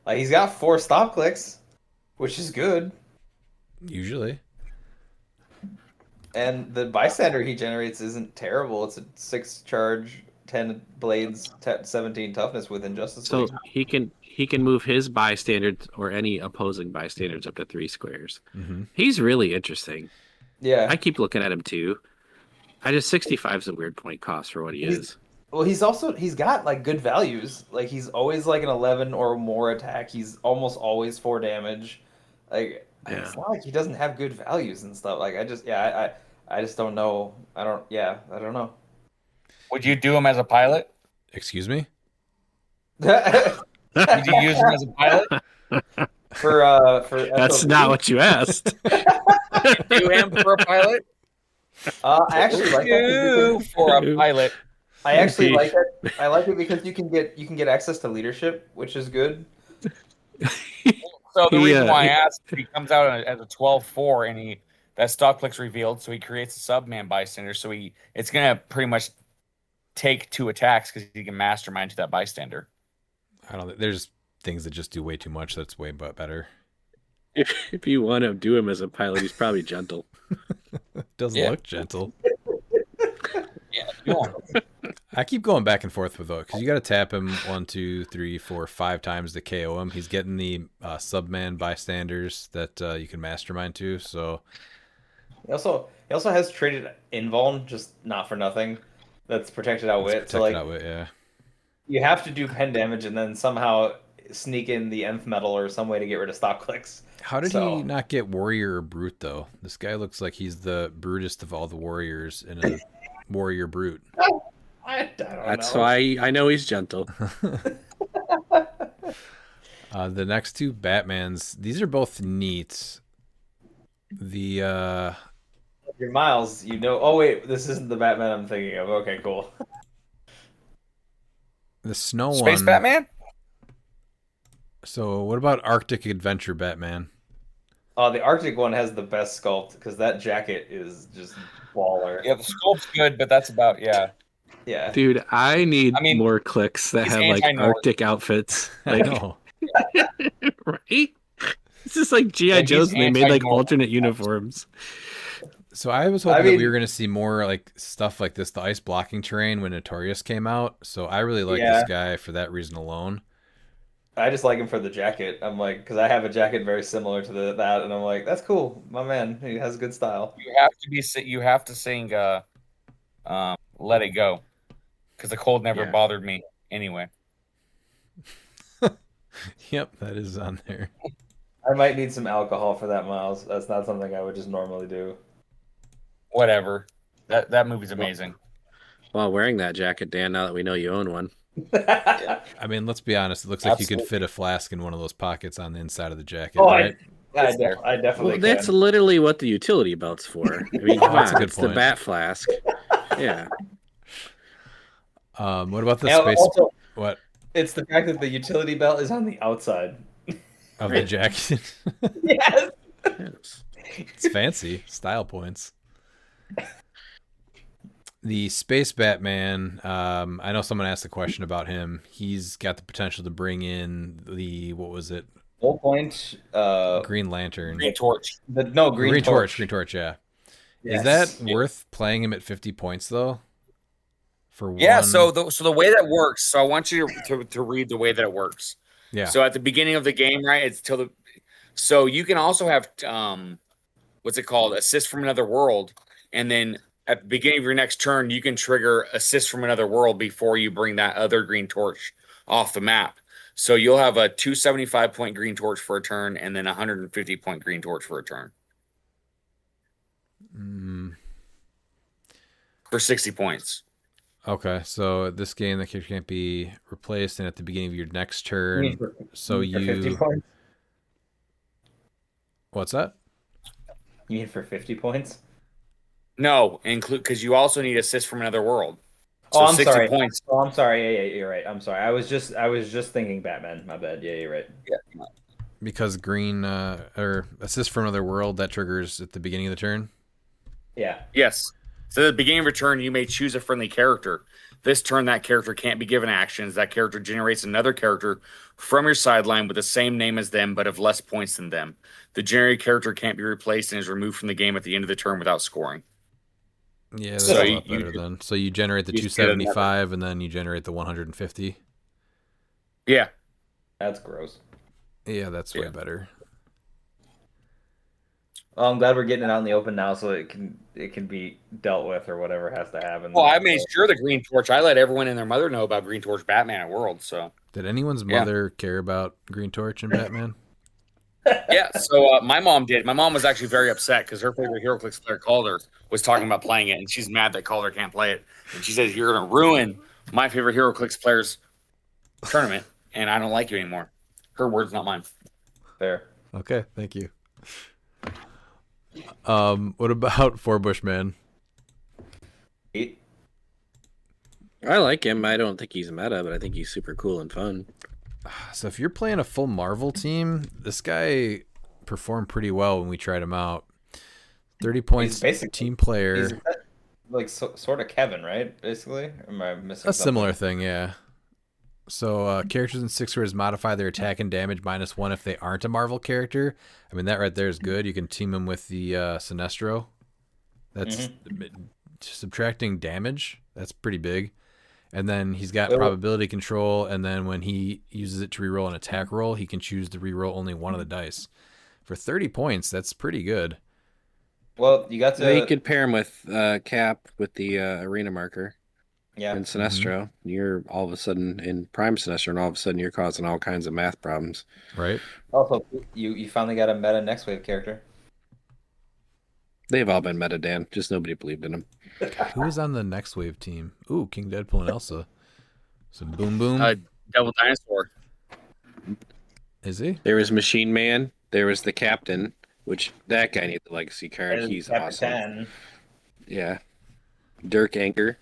Like he's got 4 stop clicks, which is good, Usually. and the bystander he generates isn't terrible. It's a 6 charge, 10 blades, 17 toughness with Injustice So League. he can move his bystanders or any opposing bystanders up to 3 squares. Mm-hmm. He's really interesting. Yeah. I keep looking at him too. 65 is a weird point cost for what he is. Well, he's got like good values. Like he's always like an 11 or more attack. He's almost always 4 damage. Like it's not like he doesn't have good values and stuff. Like I just don't know. I don't know. Would you do him as a pilot? Excuse me? Would you use him as a pilot? For That's SOB? not what you asked. Do him for a pilot? I actually like that because For a pilot. I actually like it. I like it because you can get access to leadership, which is good. So the reason why I Yeah. asked, he comes out as a 12-4 and that stock click's revealed, so he creates a subman bystander. So it's gonna pretty much take 2 attacks because he can mastermind to that bystander. I don't. There's things that just do way too much. That's way better. If you want to do him as a pilot, he's probably gentle. Doesn't look gentle. Yeah, you want him. I keep going back and forth with it because you got to tap him 1, 2, 3, 4, 5 times to KO him. He's getting the subman bystanders that you can mastermind to. So He also has traded invuln, just not for nothing. That's protected outwit. So like outwit, yeah. you have to do pen damage and then somehow sneak in the nth metal or some way to get rid of stop clicks. How did he not get warrior or brute though? This guy looks like he's the brutest of all the warriors in a warrior brute. I don't That's know. why I know he's gentle. The next 2 Batmans, these are both neat. The Your Miles, oh wait, this isn't the Batman I'm thinking of. Okay, cool. the snow one. Space Batman? So what about Arctic Adventure Batman? The Arctic one has the best sculpt because that jacket is just baller. Yeah, the sculpt's good, but that's about Yeah. Dude, I need I mean, more clicks that he's have like anti-North. Arctic outfits. I Like, know. right? It's just like G.I. Like, he's Joe's and they made like anti-North. alternate uniforms. So I was hoping I that mean- we were going to see more like stuff like this, the ice blocking terrain when Notorious came out. So I really like Yeah. this guy for that reason alone. I just like him for the jacket. I'm like, because I have a jacket very similar to that, and I'm like, that's cool, my man. He has good style. You have to sing "Let It Go" because the cold never Yeah. bothered me anyway. Yep, that is on there. I might need some alcohol for that, Miles. That's not something I would just normally do. Whatever. That movie's amazing. While wearing that jacket, Dan, now that we know you own one. I mean, let's be honest. It looks like you could Absolutely. fit a flask in one of those pockets on the inside of the jacket, Oh, right? I definitely Well, that's can. literally what the utility belt's for. I mean, come That's a on, good it's the point. bat flask. Yeah. What about the And space? also, What it's the fact that the utility belt is on the outside. of the jacket? Yes. Yes. It's fancy. Style points. The Space Batman, I know someone asked a question about him. He's got the potential to bring in the, what was it? Full point. Green Lantern. Green Torch. Green Torch. Green Torch. Yeah. Yes. Is that worth playing him at 50 points though? For Yeah. one. So the way that works. So I want you to read the way that it works. Yeah. So at the beginning of the game, right? It's till the. So you can also have what's it called? Assist from another world, and then at the beginning of your next turn, you can trigger assist from another world before you bring that other green torch off the map. So you'll have a 275-point green torch for a turn, and then a 150-point green torch for a turn. For 60 points. Okay, so this game, the character can't be replaced, and at the beginning of your next turn, so you. 50 points? What's that? You mean for 50 points? No, include because you also need assist from another world. So I'm 60 sorry. points. Oh, I'm sorry. Yeah, you're right. I'm sorry. I was just thinking Batman. My bad. Yeah, you're right. Yeah. Because green or assist from another world that triggers at the beginning of the turn. Yeah. Yes. So at the beginning of your turn, you may choose a friendly character. This turn, that character can't be given actions. That character generates another character from your sideline with the same name as them, but of less points than them. The generated character can't be replaced and is removed from the game at the end of the turn without scoring. Yeah, that's So a lot better then. So you generate the 275 and then you generate the 150. Yeah. That's gross. Yeah, that's way better. Well, I'm glad we're getting it out in the open now, so it can be dealt with or whatever has to happen. Well, I made sure the Green Torch. I let everyone and their mother know about Green Torch Batman at World. So did anyone's mother care about Green Torch and Batman? Yeah, so my mom did. My mom was actually very upset because her favorite HeroClix player, Calder, was talking about playing it, and she's mad that Calder can't play it. And she says, "You're going to ruin my favorite HeroClix player's tournament, and I don't like you anymore." Her words, not mine. Fair. Okay, thank you. What about Four Bushman? I like him. I don't think he's meta, but I think he's super cool and fun. So if you're playing a full Marvel team, this guy performed pretty well when we tried him out. 30 points, team player. He's like sort of Kevin, right? Basically, or am I missing A something? similar thing, yeah. So characters in 6 words modify their attack and damage -1 if they aren't a Marvel character. I mean, that right there is good. You can team him with the Sinestro. That's subtracting damage. That's pretty big. And then he's got probability control, and then when he uses it to reroll an attack roll, he can choose to reroll only one of the dice. For 30 points, that's pretty good. Well, you got to. So you could pair him with Cap with the arena marker. Yeah. And Sinestro. You're all of a sudden in Prime Sinestro, and all of a sudden you're causing all kinds of math problems. Right. Also, you finally got a meta next wave character. They've all been meta, Dan. Just nobody believed in them. Who is on the next wave team? Ooh, King Deadpool and Elsa. So Boom Boom. Devil Dinosaur. Is he? There was Machine Man. There was the Captain, which that guy needs the legacy card. He's awesome. Yeah. Dirk Anchor.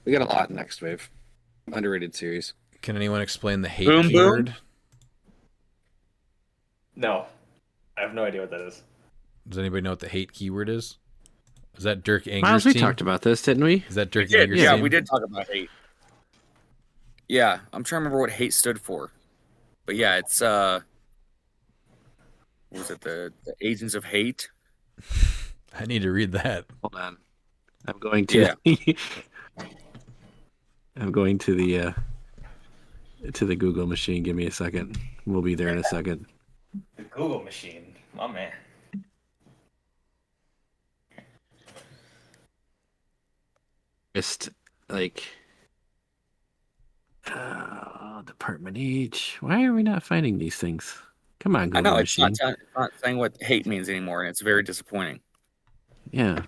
We got a lot in next wave. Underrated series. Can anyone explain the hate Boom keyword? Boom? No, I have no idea what that is. Does anybody know what the hate keyword is? Is that Dirk Anger's Miles, we team? talked about this, didn't we? Is that Dirk Yeah, Anger's team? we did talk about hate. Yeah, I'm trying to remember what hate stood for. But yeah, it's what was it, the Agents of Hate? I need to read that. Hold on. I'm going to I'm going to the Google machine. Give me a second. We'll be there in a second. The Google machine, my man. Just like Department H. Why are we not finding these things? Come on, Google I know it's machine. not saying what hate means anymore, and it's very disappointing. Yeah.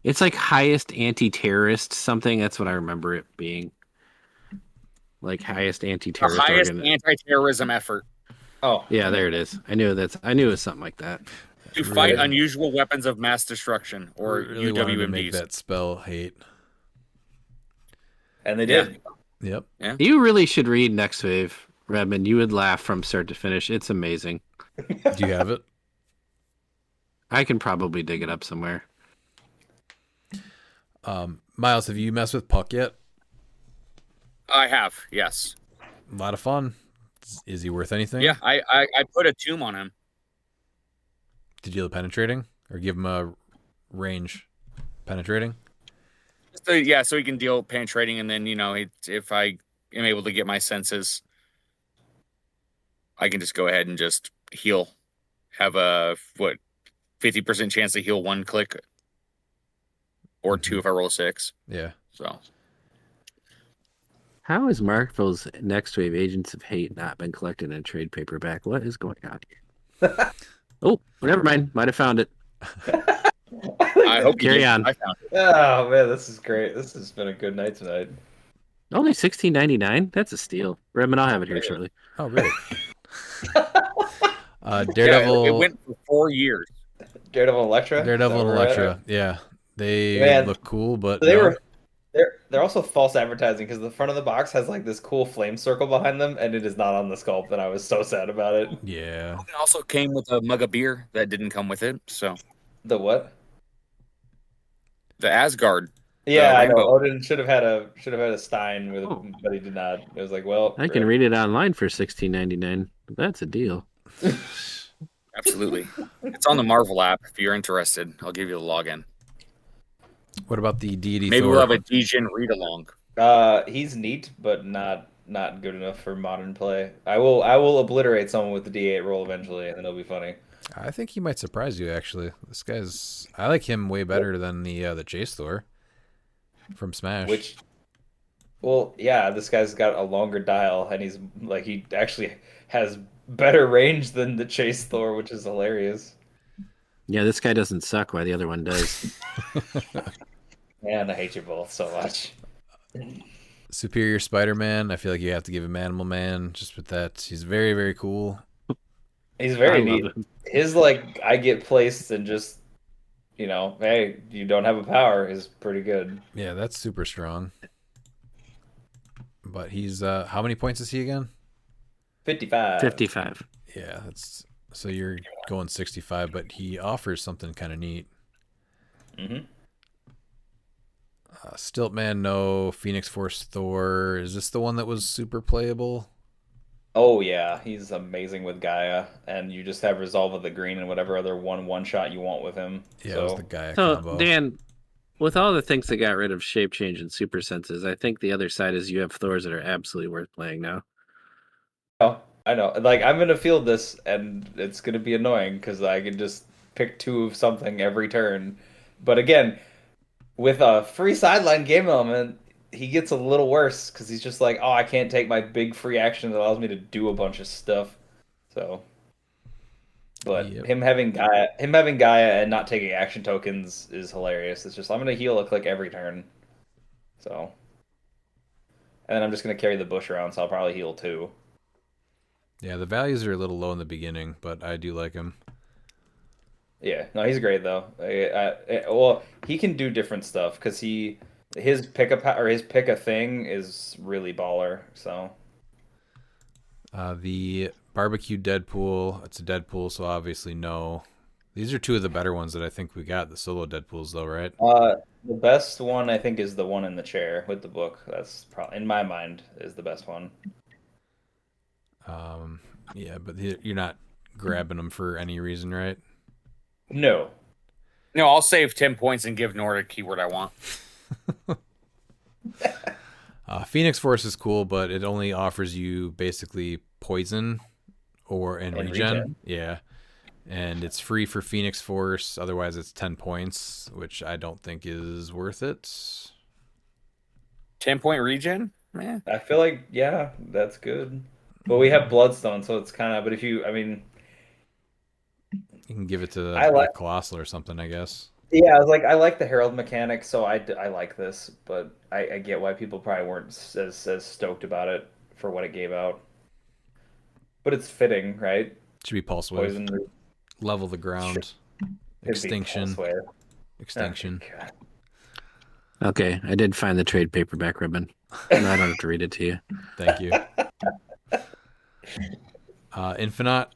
It's like highest anti-terrorist something. That's what I remember it being. Like highest The anti-terrorist. highest anti-terrorism effort Oh, Yeah, there it is. I knew it was something like that. to fight unusual weapons of mass destruction, or Really wanted to make UWMDs. that spell hate. and they did. Yep. You really should read Next Wave, Redmond. You would laugh from start to finish. It's amazing. Do you have it? I can probably dig it up somewhere. Miles, have you messed with Puck yet? I have, yes. A lot of fun. Is he worth anything? Yeah, I put a tomb on him. Did you deal penetrating or give him a range penetrating? So yeah, so he can deal penetrating, and then if I am able to get my senses, I can just go ahead and just heal. Have a 50% chance to heal 1 click, or 2 if I roll 6. Yeah. So How is Marvel's Next Wave Agents of Hate not been collected in a trade paperback? What is going on here? Oh, never mind. Might have found it. I hope you Carry did. on. I found it. Oh man, this is great. This has been a good night tonight. Only $16.99. That's a steal. Redmond, I'll have it here shortly. Oh, really? Yeah, Daredevil. it went for 4 years. Daredevil and Elektra. Daredevil and Elektra. Yeah, they look cool, but they're also false advertising because the front of the box has like this cool flame circle behind them, and it is not on the sculpt, and I was so sad about it. Yeah. It also came with a mug of beer that didn't come with it. So The what? the Asgard. Yeah, I know. Rainbow. Odin should have had a Stein with, but he did not. It was like, well, I can read it online for $16.99. That's a deal. Absolutely. It's on the Marvel app. If you're interested, I'll give you the login. What about the deity? Maybe Thor? we'll have a Degen read along. He's neat, but not good enough for modern play. I will obliterate someone with the D8 roll eventually, and then it'll be funny. I think he might surprise you. Actually, this guy's. I like him way better than the Chase Thor from Smash. Well, yeah, this guy's got a longer dial, and he actually has better range than the Chase Thor, which is hilarious. Yeah, this guy doesn't suck while the other one does. Man, I hate you both so much. Superior Spider-Man. I feel like you have to give him Animal Man just with that. He's very, very cool. He's very neat. His I get placed and just, hey, you don't have a power is pretty good. Yeah, that's super strong. But he's how many points is he again? 55. 55. Yeah, that's so you're going 65, but he offers something kind of neat. Mm-hmm. Stiltman, no. Phoenix Force Thor. Is this the one that was super playable? Oh yeah, he's amazing with Gaia, and you just have Resolve of the Green and whatever other one shot you want with him. Yeah, it was the Gaia So, combo. Dan, with all the things that got rid of shape change and super senses, I think the other side is you have Thors that are absolutely worth playing now. I know. I'm gonna field this, and it's gonna be annoying because I can just pick 2 of something every turn. But again, with a free sideline game element, he gets a little worse because he's just like, oh, I can't take my big free action that allows me to do a bunch of stuff. So, but him having Gaia and not taking action tokens is hilarious. It's just I'm gonna heal a click every turn. So, and then I'm just gonna carry the bush around, so I'll probably heal 2. Yeah, the values are a little low in the beginning, but I do like him. Yeah, no, he's great though. Well, he can do different stuff because his pick a thing is really baller. So the barbecue Deadpool. It's a Deadpool, so obviously no. These are 2 of the better ones that I think we got. The solo Deadpools, though, right? the best one I think is the one in the chair with the book. That's probably in my mind is the best one. Yeah, but you're not grabbing them for any reason, right? No. No, I'll save 10 points and give Nord a keyword I want. Phoenix Force is cool, but it only offers you basically poison and regen. Yeah. And it's free for Phoenix Force. Otherwise, it's 10 points, which I don't think is worth it. 10-point regen? Man. I feel like, yeah, that's good. But we have Bloodstone, so it's kind of, but you can give it to the Colossal or something, I guess. Yeah, I like the Herald mechanic, so I like this, but I get why people probably weren't as stoked about it for what it gave out. But it's fitting, right? Should be Pulse Wave. Poison. Level the ground. Extinction. Extinction. Oh, okay, I did find the trade paperback ribbon. I don't have to read it to you. Thank you. Infinite.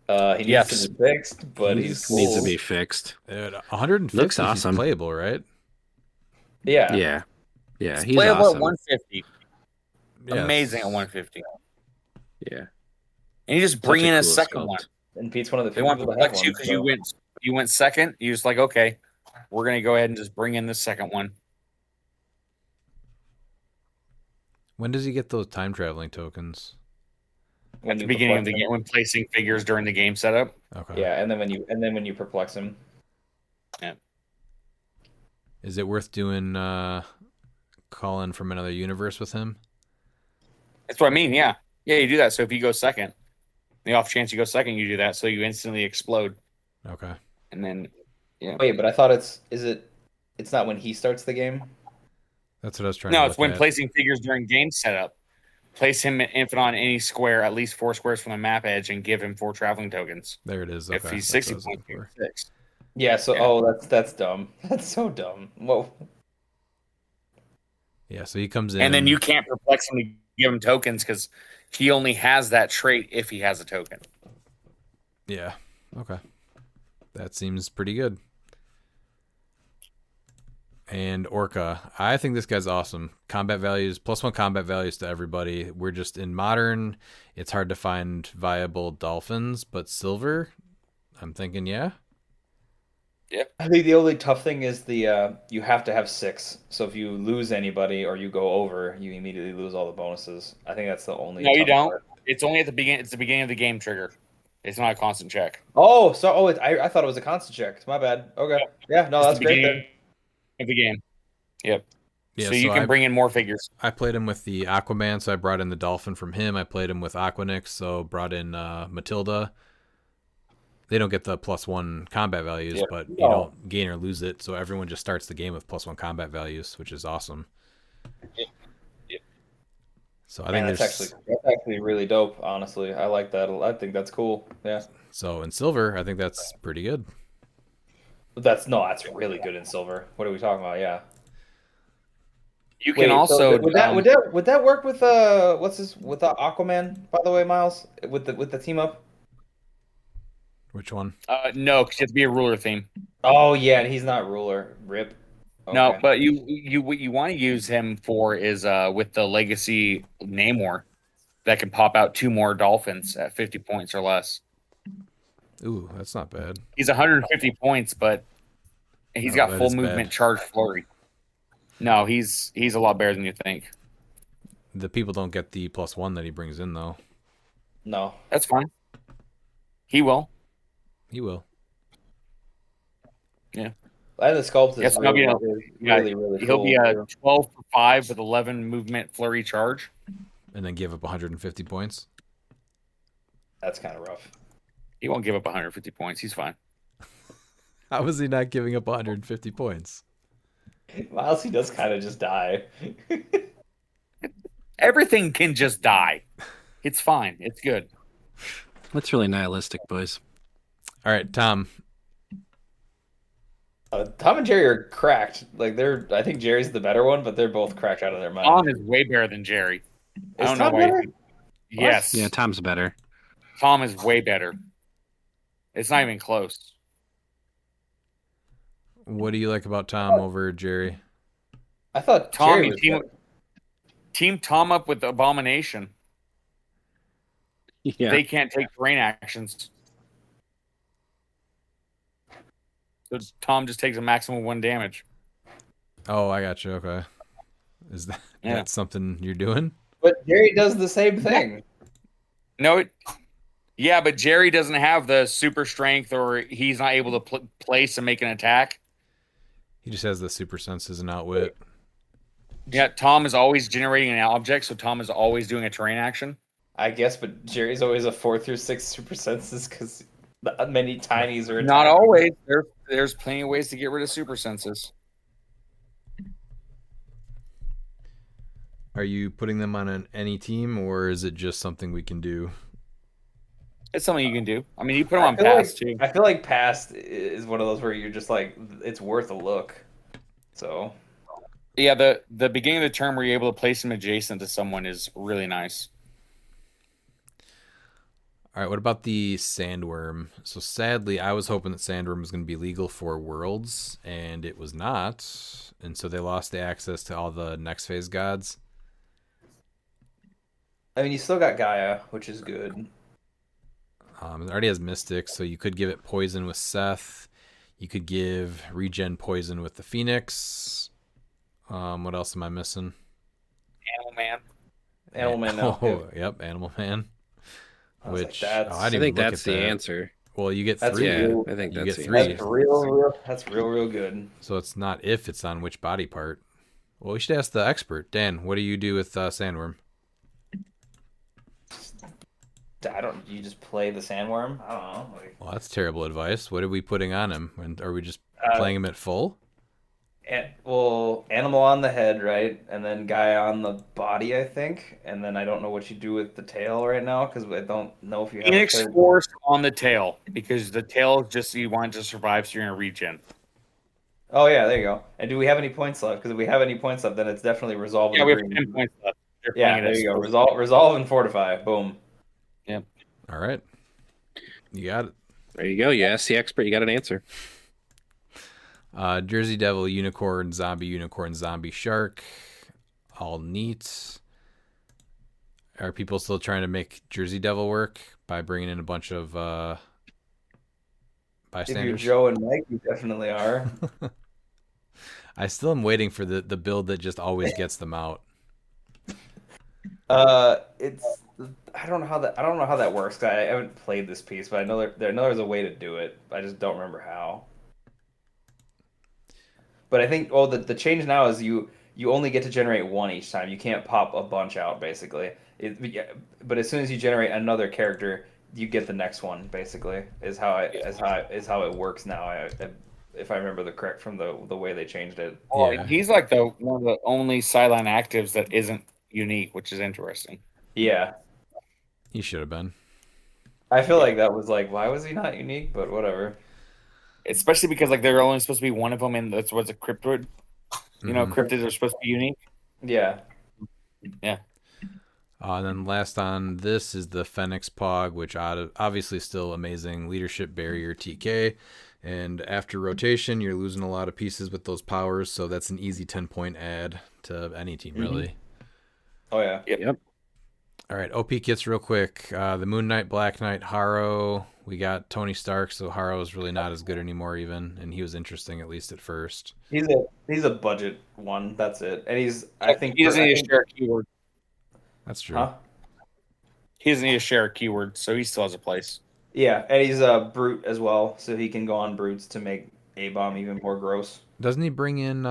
He needs to be fixed, but he's cool. Needs to be fixed. 150 looks awesome. He's playable, right? Yeah. Yeah. He's playable awesome. at 150. Yes. Amazing at 150. Yeah. And you just Such bring in a cool second sculpt. one. And Pete's one of the They few want people to that have flex you one. because So. you went second. You just like, okay, we're gonna go ahead and just bring in the second one. When does he get those time traveling tokens? At the beginning of the game when placing figures during the game setup. Okay. Yeah, and then when you perplex him. Yeah. Is it worth doing calling from another universe with him? That's what I mean. Yeah. Yeah, you do that. So if you go second, the off chance you go second, you do that. So you instantly explode. Okay. And then, yeah. Wait, but I thought it's not when he starts the game? That's what I was trying No, to it's look when at. placing figures during game setup. Place him infant on any square, at least 4 squares from the map edge, and give him 4 traveling tokens. There it is. Okay. If he's That's 60 what I was points, looking for. 6. Yeah, so Yeah. that's dumb. That's so dumb. Whoa. Yeah, so he comes in. And then you can't perplex him to give him tokens because he only has that trait if he has a token. Yeah. Okay. That seems pretty good. And Orca. I think this guy's awesome. Combat values, +1 combat values to everybody. We're just in modern. It's hard to find viable dolphins, but silver, I'm thinking, yeah. Yeah. I think the only tough thing is the you have to have 6. So if you lose anybody or you go over, you immediately lose all the bonuses. I think that's the only No, you tough don't. part. It's only at the beginning. It's the beginning of the game trigger. It's not a constant check. Oh, so I thought it was a constant check. My bad. Okay. Yeah, no, It's that's the great beginning then. of the game. Yep. Yeah, so you can bring in more figures. I played him with the Aquaman, so I brought in the dolphin from him. I played him with Aquanix, so brought in Matilda. They don't get the +1 combat values, but you don't gain or lose it. So everyone just starts the game with +1 combat values, which is awesome. Yeah. So I think that's actually really dope. Honestly, I like that. I think that's cool. Yeah. So in silver, I think that's pretty good. That's really good in silver. What are we talking about? Yeah. You can also would that work with with Aquaman, by the way, Miles, with the team up? Which one? No, because you have to be a ruler theme. Oh yeah, and he's not ruler. Rip. Okay. No, but you what you want to use him for is with the legacy Namor that can pop out 2 more dolphins at 50 points or less. Ooh, that's not bad. He's 150 points, but he's got full movement, charge, flurry. No, he's a lot better than you think. The people don't get the +1 that he brings in, though. No, that's fine. He will. He will. Yeah. And the sculpt is really He'll cool. be a 12 for 5 with 11 movement, flurry, charge, and then give up 150 points. That's kind of rough. He won't give up 150 points. He's fine. How is he not giving up 150 points? Miles, he does kind of just die. Everything can just die. It's fine. It's good. That's really nihilistic, boys. All right, Tom. Tom and Jerry are cracked. Like I think Jerry's the better one, but they're both cracked out of their mind. Tom is way better than Jerry. I don't know why. Yes. Yeah, Tom's better. Tom is way better. It's not even close. What do you like about Tom over Jerry? I thought Tom, Jerry was team Tom up with Abomination. Yeah. They can't take terrain actions. So Tom just takes a maximum of 1 damage. Oh, I got you. Okay. Is that something you're doing? But Jerry does the same thing. No, yeah, but Jerry doesn't have the super strength, or he's not able to place and make an attack. He just has the super senses and outwit. Yeah, Tom is always generating an object, so Tom is always doing a terrain action. I guess, but Jerry's always a 4 through 6 super senses because many tinies are Not always. There's plenty of ways to get rid of super senses. Are you putting them on any team, or is it just something we can do? It's something you can do. I mean, you put them on pass too. I feel like past is one of those where you're just like, it's worth a look. So, yeah, the beginning of the turn where you're able to place them adjacent to someone is really nice. All right, what about the Sandworm? So sadly, I was hoping that Sandworm was going to be legal for Worlds, and it was not. And so they lost the access to all the next phase gods. I mean, you still got Gaia, which is good. It already has Mystic, so you could give it poison with Seth. You could give regen poison with the Phoenix. What else am I missing? Animal Man. Animal Man now. Oh, yep, Animal Man. I was like, Which that's- I I didn't think even look that's at the that. answer. Well, you get That's three. Yeah, real- I think You that's get the three. That's real. That's real good. So it's not if, it's on which body part. Well, we should ask the expert. Dan, what do you do with Sandworm? I don't. You just play the sandworm. I don't know. Like, Well, that's terrible advice. What are we putting on him? And are we just Uh, playing him at full? well, animal on the head, right, and then guy on the body, I think, and then I don't know what you do with the tail right now because I don't know if you have. Phoenix a third... Force on the tail because the tail is just you want it to survive, so you're gonna regen. Oh yeah, there you go. And do we have any points left? Because if we have any points left, then it's definitely resolve. Yeah, with we the have green. 10 points left. You're Yeah, playing it there as you go. Force. Resolve and fortify. Boom. Yep. All right. You got it. There you go. You asked the expert, you got an answer. Jersey Devil, Unicorn, Zombie, Shark. All neat. Are people still trying to make Jersey Devil work by bringing in a bunch of If bystanders? you're Joe and Mike, you definitely are. I still am waiting for the build that just always gets them out. It's I don't know how that works. I haven't played this piece, but I know there's a way to do it. I just don't remember how. But I think the change now is you only get to generate one each time. You can't pop a bunch out basically. But as soon as you generate another character, you get the next one basically. Is how it works now. If I remember the correct from the way they changed it. Well, Yeah. he's like one of the only sideline actives that isn't unique, which is interesting. Yeah. He should have been. I feel like that was like, why was he not unique? But whatever. Especially because like they're only supposed to be one of them, and that's what's a cryptid. You know, cryptids are supposed to be unique. Yeah. Yeah. And then last on this is the Phoenix Pog, which obviously still amazing leadership barrier TK. And after rotation, you're losing a lot of pieces with those powers, so that's an easy 10-point add to any team, really. Oh yeah. Yep. All right, OP kits real quick. The Moon Knight, Black Knight, Harrow. We got Tony Stark, so Harrow is really not as good anymore even, and he was interesting at least at first. He's a budget one. That's it. And I think he doesn't need to share a keyword. That's true. Huh? He doesn't need to share a keyword, so he still has a place. Yeah, and he's a brute as well, so he can go on brutes to make A-bomb even more gross. Doesn't he bring in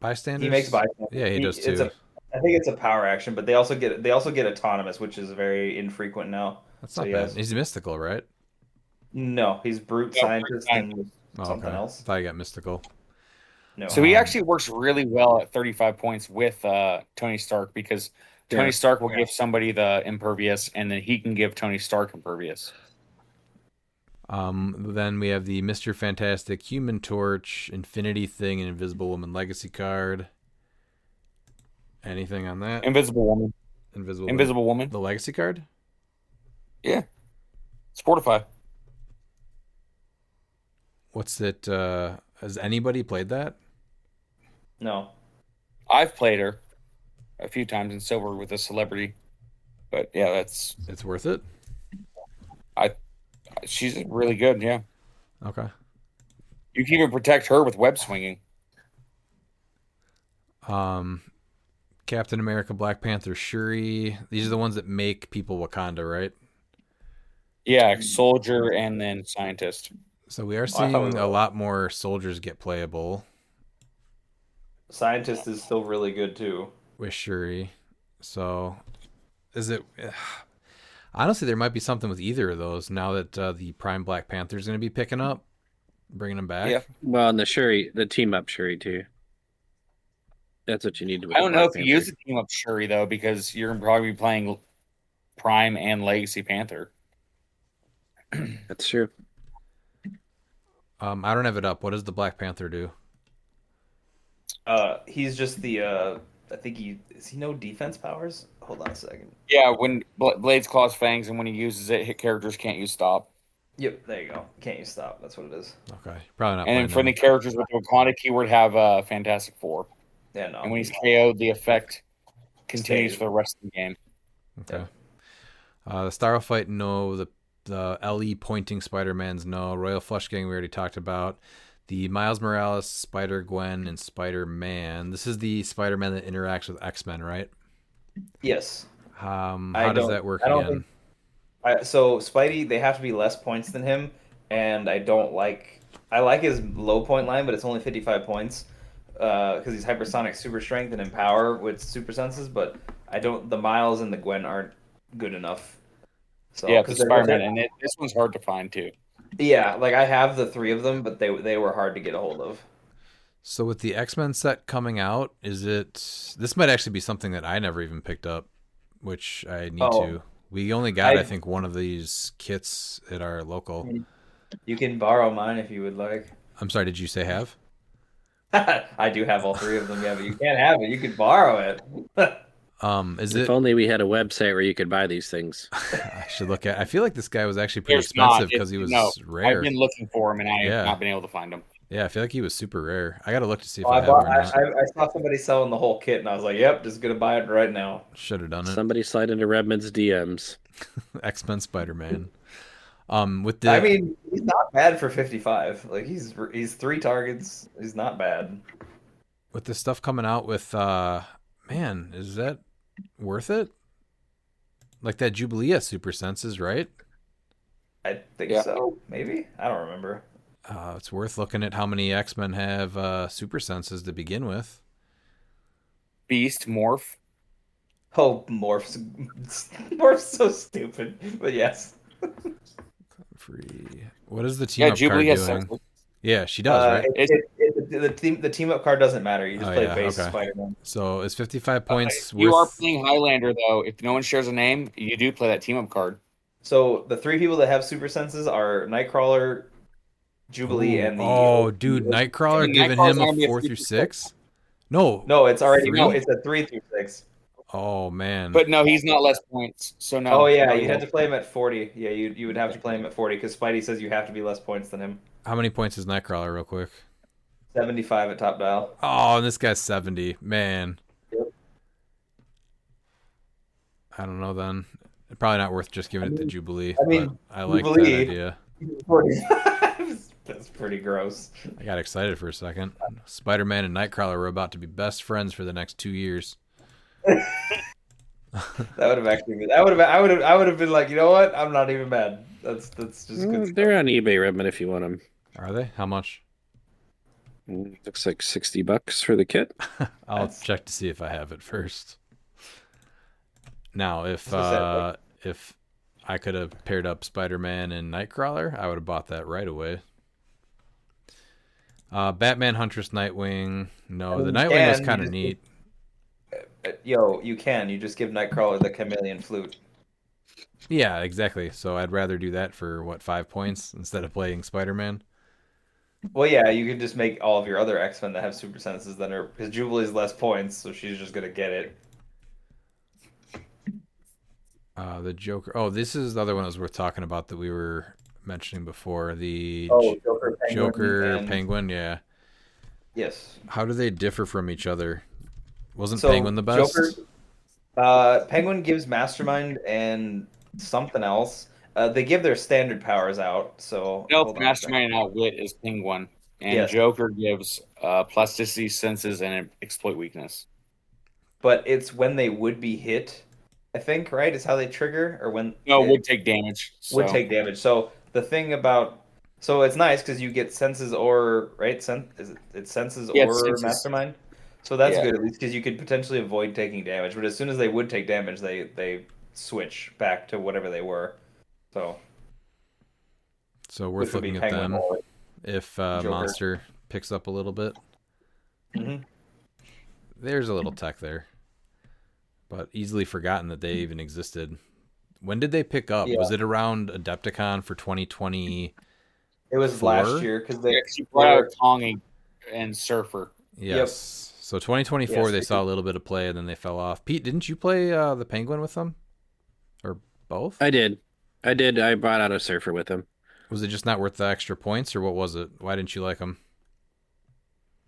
bystanders? He makes bystanders. Yeah, he does too. I think it's a power action, but they also get autonomous, which is very infrequent now. That's not bad. He's mystical, right? No, he's brute scientist and something else. I thought he got mystical. No. So he actually works really well at 35 points with Tony Stark because Tony Stark will give somebody the impervious, and then he can give Tony Stark impervious. Then we have the Mr. Fantastic, Human Torch, Infinity Thing, and Invisible Woman Legacy card. Anything on that? Invisible Woman. Invisible Woman. The Legacy card? Yeah. It's fortify. What's it? Has anybody played that? No. I've played her a few times in silver with a celebrity, but yeah, it's worth it. She's really good. Yeah. Okay. You can even protect her with web swinging. Captain America, Black Panther, Shuri. These are the ones that make people Wakanda, right? Yeah, soldier and then scientist. So we are seeing a lot more soldiers get playable. Scientist is still really good too. With Shuri. So is it... Honestly, there might be something with either of those now that the Prime Black Panther is going to be picking up, bringing them back. Yeah. Well, and the team up Shuri too. That's what you need to. I don't know if you use the team up Shuri though, because you're gonna probably be playing Prime and Legacy Panther. That's true. I don't have it up. What does the Black Panther do? He's just the I think he no defense powers? Hold on a second. Yeah, when Blades claws fangs, and when he uses it, hit characters can't use stop. Yep, there you go. Can't use stop. That's what it is. Okay, probably not. And then for the characters with the Wakanda keyword, have Fantastic Four. Yeah, no. And when he's KO'd, the effect continues Stay. for the rest of the game. Okay. The Starfight, no. The LE pointing Spider-Mans, no. Royal Flush Gang, we already talked about. The Miles Morales, Spider-Gwen, and Spider-Man. This is the Spider-Man that interacts with X-Men, right? Yes. How I does don't- that work I don't again? So Spidey, they have to be less points than him, and I don't like. I like his low point line, but it's only 55 points because he's hypersonic, super strength, and empower with super senses. But I don't. The Miles and the Gwen aren't good enough. So Yeah, the because Spider-Man, and this one's hard to find too. yeah, like I have the 3 of them, but they were hard to get a hold of. So with the X-Men set coming out, this might actually be something that I never even picked up, which I need to. We only got, I think, one of these kits at our local. You can borrow mine if you would like. I'm sorry, did you say have? I do have all 3 of them, yeah, but you can't have it. You could borrow it. If only we had a website where you could buy these things. I should look at. I feel like this guy was actually pretty There's not. expensive because he was rare. I've been looking for him and I have not been able to find him. Yeah, I feel like he was super rare. I got to look to see if Well, I have him or not. I saw somebody selling the whole kit, and I was like, "Yep, just gonna buy it right now." Should have done it. Somebody slide into Redmond's DMs. X-Men Spider-Man. With I mean, he's not bad for 55. Like he's 3 targets. He's not bad. With this stuff coming out with, man, is that worth it? Like that Jubilee has super senses, right? I think so. Maybe I don't remember. It's worth looking at how many X-Men have super senses to begin with. Beast, Morph. Oh, Morph's so stupid, but yes. Free. What is the team up Jubilee card has doing? senses. Yeah, she does, right? The team up card doesn't matter. You just play base Spider-Man. So it's 55 points. You are playing Highlander though. If no one shares a name, you do play that team up card. So the 3 people that have super senses are Nightcrawler, Jubilee, and the. Oh, dude, Nightcrawler giving him a 4 through 6? No, it's already 3? no. It's a 3 through 6. Oh man. But no, he's not less points. So no. Oh yeah, no, you have to play him at 40. Yeah, you would have to play him at 40 because Spidey says you have to be less points than him. How many points is Nightcrawler, real quick? 75 at top dial. Oh, and this guy's 70. Man. Yep. I don't know then. Probably not worth just giving it to Jubilee. but I like that Jubilee, idea. 45. That's pretty gross. I got excited for a second. Spider-Man and Nightcrawler were about to be best friends for the next 2 years. That would have actually been. I would have been like, you know what? I'm not even mad. That's just good. They're on eBay, Redmond, if you want them. Are they? How much? Looks like $60 for the kit. I'll check to see if I have it first. Now, if I could have paired up Spider-Man and Nightcrawler, I would have bought that right away. Batman, Huntress, Nightwing. No, the Nightwing was kind of neat. You can. You just give Nightcrawler the chameleon flute. Yeah, exactly. So I'd rather do that for 5 points instead of playing Spider-Man. Well, yeah, you could just make all of your other X-Men that have super senses that are because Jubilee's less points, so she's just gonna get it. The Joker. Oh, this is the other one that was worth talking about that we were mentioning before. The Joker, Penguin. Yeah. Yes. How do they differ from each other? Wasn't So, Penguin the best? Penguin gives Mastermind and something else. They give their standard powers out. So Nope, Mastermind and Outwit is Penguin, and Yes. Joker gives plasticity, senses, and exploit weakness. But it's when they would be hit, I think, right? Is how they trigger, or when No, would take damage. would so- take damage. So the thing about it's nice because you get senses or right it's senses Yeah, or it's senses. Mastermind. So that's Yeah. good at least because you could potentially avoid taking damage. But as soon as they would take damage, they switch back to whatever they were. So worth which would be looking at Penguin them or if Joker. Monster picks up a little bit. Mhm. There's a little tech there, but easily forgotten that they even existed. When did they pick up? Yeah. Was it around Adepticon for 2020? It was last year because they brought out Kong and Surfer. Yes. So 2024, Yes, they they saw a little bit of play and then they fell off. Pete, didn't you play the Penguin with them, or both? I did. I brought out a Surfer with him. Was it just not worth the extra points, or what was it? Why didn't you like them?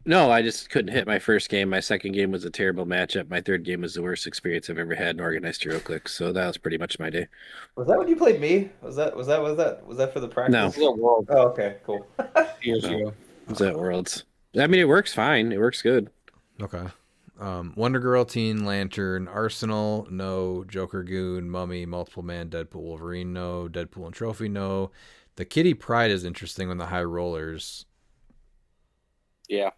No, I just couldn't hit my first game. My second game was a terrible matchup. My third game was the worst experience I've ever had in organized HeroClix. So that was pretty much my day. Was that when you played me? Was that for the No, practice? It's a world Oh, okay, cool. years no, ago. it was at Worlds. I mean, it works fine. It works good. Okay. Wonder Girl, Teen Lantern, Arsenal, no. Joker Goon, Mummy, Multiple Man, Deadpool, Wolverine, no. Deadpool and Trophy, no. The Kitty Pride is interesting on the high rollers. Yeah.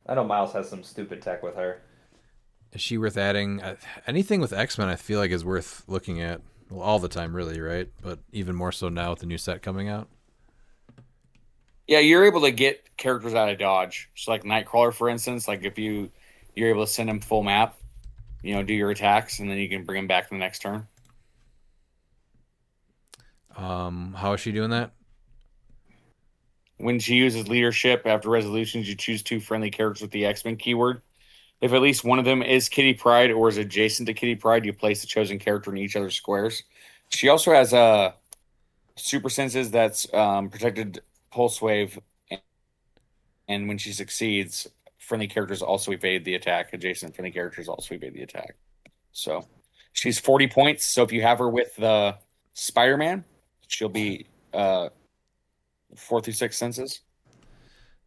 I know Miles has some stupid tech with her. Is she worth adding? Anything with X-Men I feel like is worth looking at. Well, all the time, really, right? But even more so now with the new set coming out. Yeah, you're able to get characters out of dodge. So like Nightcrawler, for instance, like if you're able to send him full map, do your attacks, and then you can bring him back the next turn. How is she doing that? When she uses leadership after resolutions, you choose 2 friendly characters with the X-Men keyword. If at least one of them is Kitty Pride or is adjacent to Kitty Pride, you place the chosen character in each other's squares. She also has super senses that's protected pulse wave, and when she succeeds, friendly characters also evade the attack. Adjacent friendly characters also evade the attack. So she's 40 points. So if you have her with the Spider-Man, she'll be 4 through 6 senses.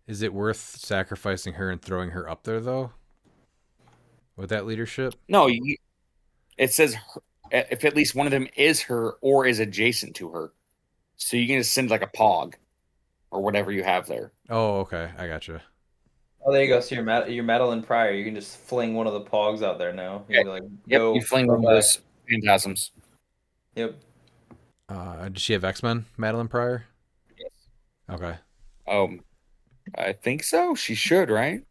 Is it worth sacrificing her and throwing her up there, though? With that leadership? No, it says if at least one of them is her or is adjacent to her. So you can just send like a pog or whatever you have there. Oh, okay. I gotcha. Oh, there you go. So you're Madeline Pryor. You can just fling one of the pogs out there now. You can be like, Yep, go. you fling one of those phantasms. Yep. Does she have X-Men, Madeline Pryor? Yes. Okay. I think so. She should, right?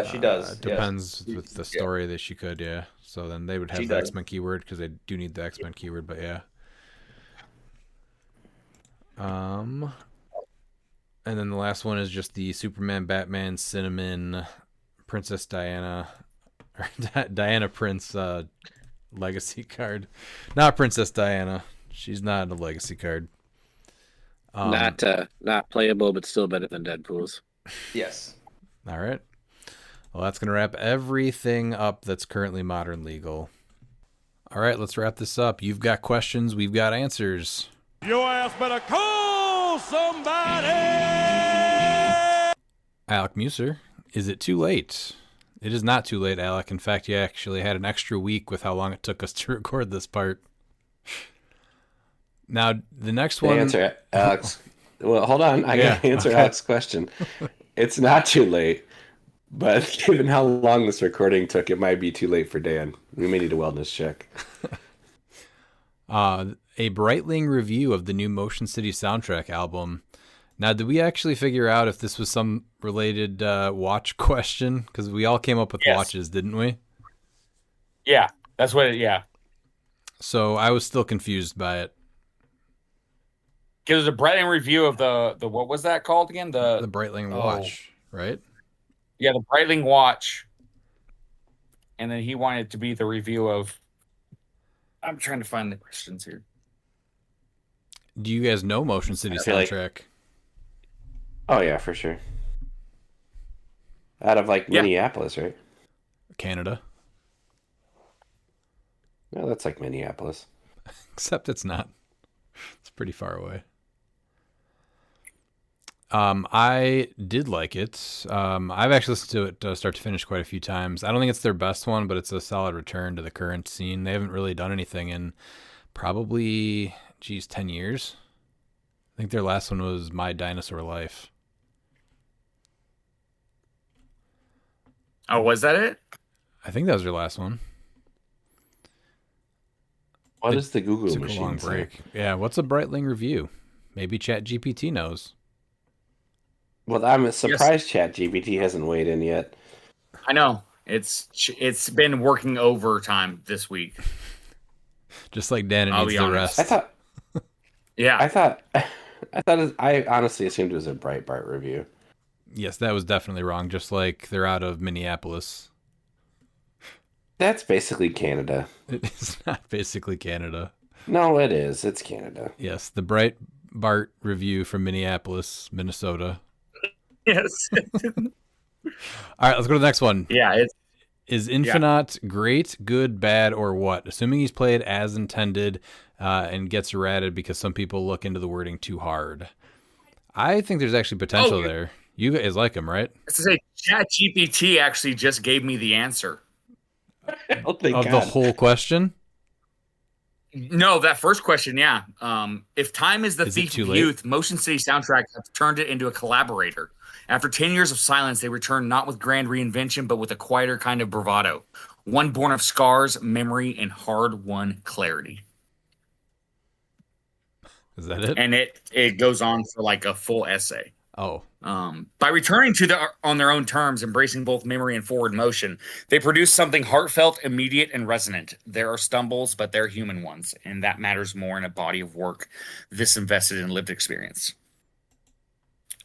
She does. Depends with the story that she could, yeah. So then they would have She the does. X-Men keyword because they do need the X-Men keyword, but yeah. And then the last one is just the Superman, Batman, Cinnamon, Princess Diana, or Diana Prince legacy card. Not Princess Diana. She's not a legacy card. Not playable, but still better than Deadpool's. Yes. All right. Well, that's going to wrap everything up that's currently modern legal. All right, let's wrap this up. You've got questions, we've got answers. Your ass better call somebody! Alec Muser, is it too late? It is not too late, Alec. In fact, you actually had an extra week with how long it took us to record this part. Now, the next one... Answer Alex. Well, hold on. I got to answer okay. Alex's question. It's not too late, but given how long this recording took, it might be too late for Dan. We may need a wellness check. A Breitling review of the new Motion City soundtrack album. Now, did we actually figure out if this was some related watch question? Because we all came up with watches, didn't we? Yeah, that's what. Yeah, So I was still confused by it. because there's a Breitling review of the what was that called again? The Breitling watch, right? Yeah, the Breitling watch. And then he wanted it to be the review of. I'm trying to find the questions here. Do you guys know Motion City I feel like- soundtrack? Oh, yeah, for sure. Out of, Minneapolis, right? Canada. No, that's like Minneapolis. Except it's not. It's pretty far away. I did like it. I've actually listened to it start to finish quite a few times. I don't think it's their best one, but it's a solid return to the current scene. They haven't really done anything in probably, 10 years. I think their last one was My Dinosaur Life. Oh, was that it? I think that was their last one. What does the Google Took a machine long say? break. Yeah, what's a Breitling review? Maybe ChatGPT knows. Well, I'm surprised ChatGPT hasn't weighed in yet. I know it's been working overtime this week. Just like Dan, it I'll needs be the honest. rest. I honestly assumed it was a Breitbart review. Yes, that was definitely wrong. Just like they're out of Minneapolis. That's basically Canada. It's not basically Canada. No, it is. It's Canada. Yes, the Breitbart review from Minneapolis, Minnesota. Yes. All right, let's go to the next one. Yeah, it's Is Infinite great, good, bad, or what? Assuming he's played as intended and gets errated because some people look into the wording too hard. I think there's actually potential there. You guys like him, right? to say ChatGPT actually just gave me the answer. Oh, thank Of God. the whole question? No, that first question, yeah. If time is the Is it thief too of late? youth, Motion City Soundtrack has turned it into a collaborator. After 10 years of silence, they return not with grand reinvention, but with a quieter kind of bravado. One born of scars, memory, and hard-won clarity. Is that it? And it goes on for like a full essay. Oh. By returning to on their own terms, embracing both memory and forward motion, they produce something heartfelt, immediate, and resonant. There are stumbles, but they're human ones, and that matters more in a body of work this invested in lived experience.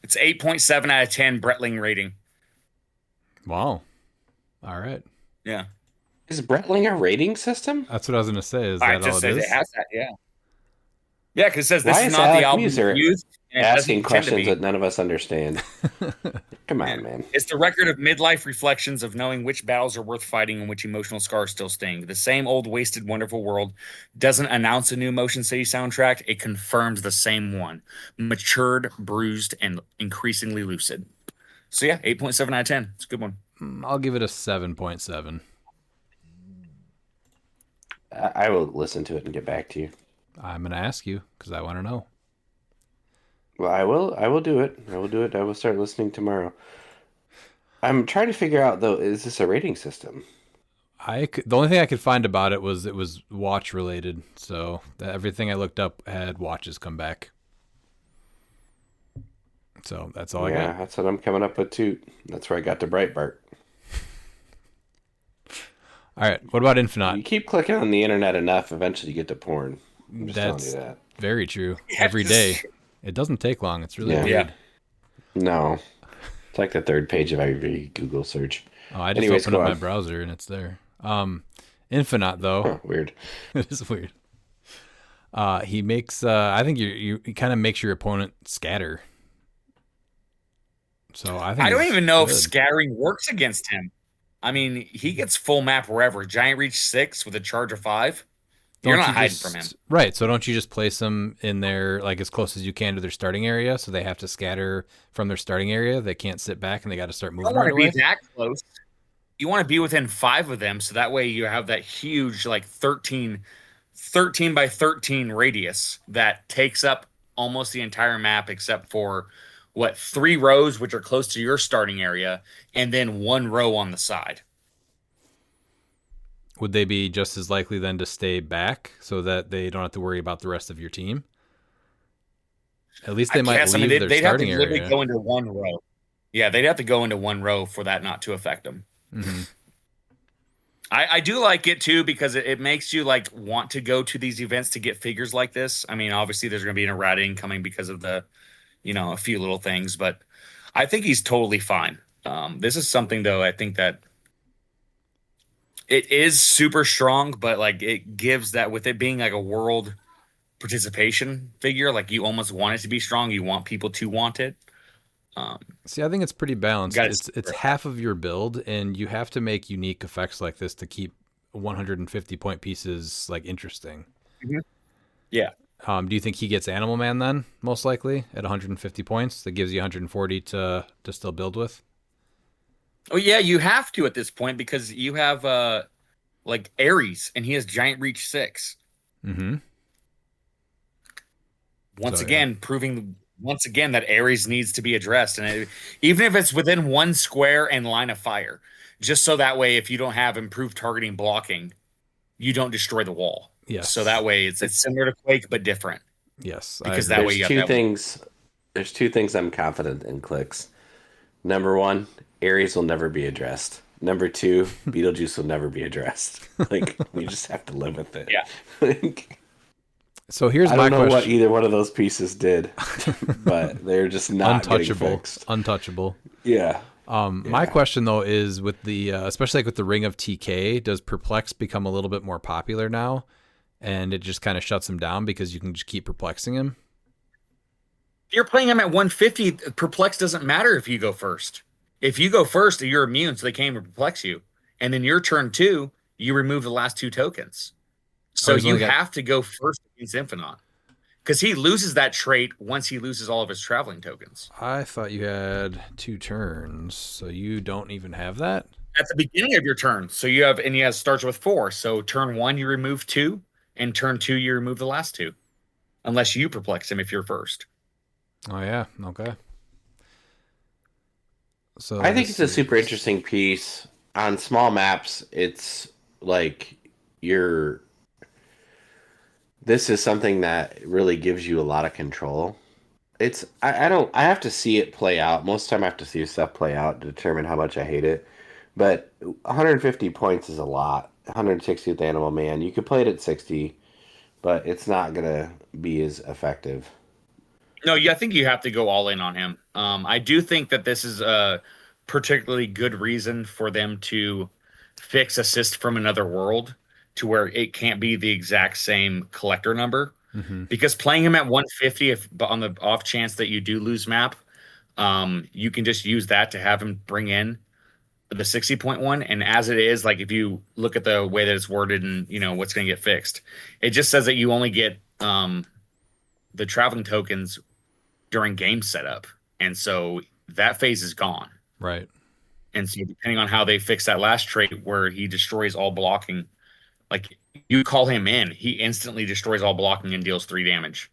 It's 8.7 out of 10 Bretling rating. Wow. All right. Yeah. Is Bretling a rating system? That's what I was going to say. Is I that just all it said is? it has that, yeah. Yeah, because it says this Why is is not Alec the album Muser of youth. And it asking doesn't pretend to questions be. that none of us understand? Come on, man. It's the record of midlife reflections of knowing which battles are worth fighting and which emotional scars still sting. The same old wasted, wonderful world doesn't announce a new Motion City soundtrack. It confirms the same one. Matured, bruised, and increasingly lucid. So yeah, 8.7 out of 10. It's a good one. I'll give it a 7.7. I will listen to it and get back to you. I'm going to ask you because I want to know. Well, I will do it. I will do it. I will start listening tomorrow. I'm trying to figure out, though, is this a rating system? The only thing I could find about it was watch related. So everything I looked up had watches come back. So that's all I got. Yeah, that's what I'm coming up with, too. That's where I got to Breitbart. All right. What about Infinite? You keep clicking on the internet enough, eventually you get to porn. I'm just That's telling you that. very true. Every day. It doesn't take long. It's really weird. Yeah. No. It's like the third page of every Google search. Oh, I just Anyways, opened go up my on. browser and it's there. Infinite though. Huh, weird. It is weird. He makes I think he kind of makes your opponent scatter. So I think I don't it's even know good. if scattering works against him. I mean, he gets full map wherever. Giant Reach 6 with a charge of 5. You're Don't not you hiding just- from him. Right. So don't you just place them in there like as close as you can to their starting area so they have to scatter from their starting area? They can't sit back and they got to start You moving don't want right to away? be that close. You want to be within 5 of them, so that way you have that huge, like 13 by 13 radius that takes up almost the entire map, except for 3 rows, which are close to your starting area, and then 1 row on the side. Would they be just as likely then to stay back so that they don't have to worry about the rest of your team? At least they might leave their they'd have to starting literally area. go into 1 row. Yeah, they'd have to go into 1 row for that not to affect them. Mm-hmm. I do like it too because it makes you like want to go to these events to get figures like this. I mean, obviously there's going to be an errating coming because of the, a few little things, but I think he's totally fine. This is something though, I think that it is super strong, but like it gives that with it being like a world participation figure, like you almost want it to be strong. You want people to want it. See, I think it's pretty balanced. Gotta It's half of your build, and you have to make unique effects like this to keep 150 point pieces like interesting. Mhm. Yeah. Do you think he gets Animal Man then? Most likely at 150 points, that gives you 140 to still build with. Oh yeah, you have to at this point because you have like Ares, and he has Giant Reach 6. Mm-hmm. Once again, proving that Ares needs to be addressed, and even if it's within 1 square and line of fire, just so that way, if you don't have improved targeting blocking, you don't destroy the wall. Yes. So that way, it's similar to Quake but different. Yes, because that way you have There's 2 things I'm confident in cliX. Number 1, Ares will never be addressed. Number 2, Beetlejuice will never be addressed. Like we just have to live with it. Yeah. So here's I my don't know question. what either one of those pieces did, but they're just not getting untouchable. fixed. Untouchable. Yeah. My question though is with the especially like with the Ring of TK, does Perplex become a little bit more popular now, and it just kind of shuts him down because you can just keep perplexing him? If you're playing him at 150, Perplex doesn't matter if you go first. If you go first, you're immune, so they can't even perplex you. And then your turn 2, you remove the last 2 tokens. So he's you only got- have to go first against Infinite. Because he loses that trait once he loses all of his traveling tokens. I thought you had 2 turns, so you don't even have that? At the beginning of your turn. So you have, and you have starts with 4. So turn 1, you remove 2, and turn 2, you remove the last 2. Unless you perplex him if you're first. Oh, yeah. Okay. So I think it's a super interesting piece. On small maps, it's like you're. This is something that really gives you a lot of control. I don't I have to see it play out. Most of the time I have to see stuff play out to determine how much I hate it. But 150 points is a lot. 160 with Animal Man. You could play it at 60, but it's not gonna be as effective. No, yeah, I think you have to go all in on him. I do think that this is a particularly good reason for them to fix assist from another world to where it can't be the exact same collector number. Because playing him at 150, if on the off chance that you do lose map, you can just use that to have him bring in the 60-point one. And as it is, like if you look at the way that it's worded and what's going to get fixed, it just says that you only get the traveling tokens during game setup, and so that phase is gone. Right. And so depending on how they fix that last trait where he destroys all blocking, like you call him in, he instantly destroys all blocking and deals 3 damage.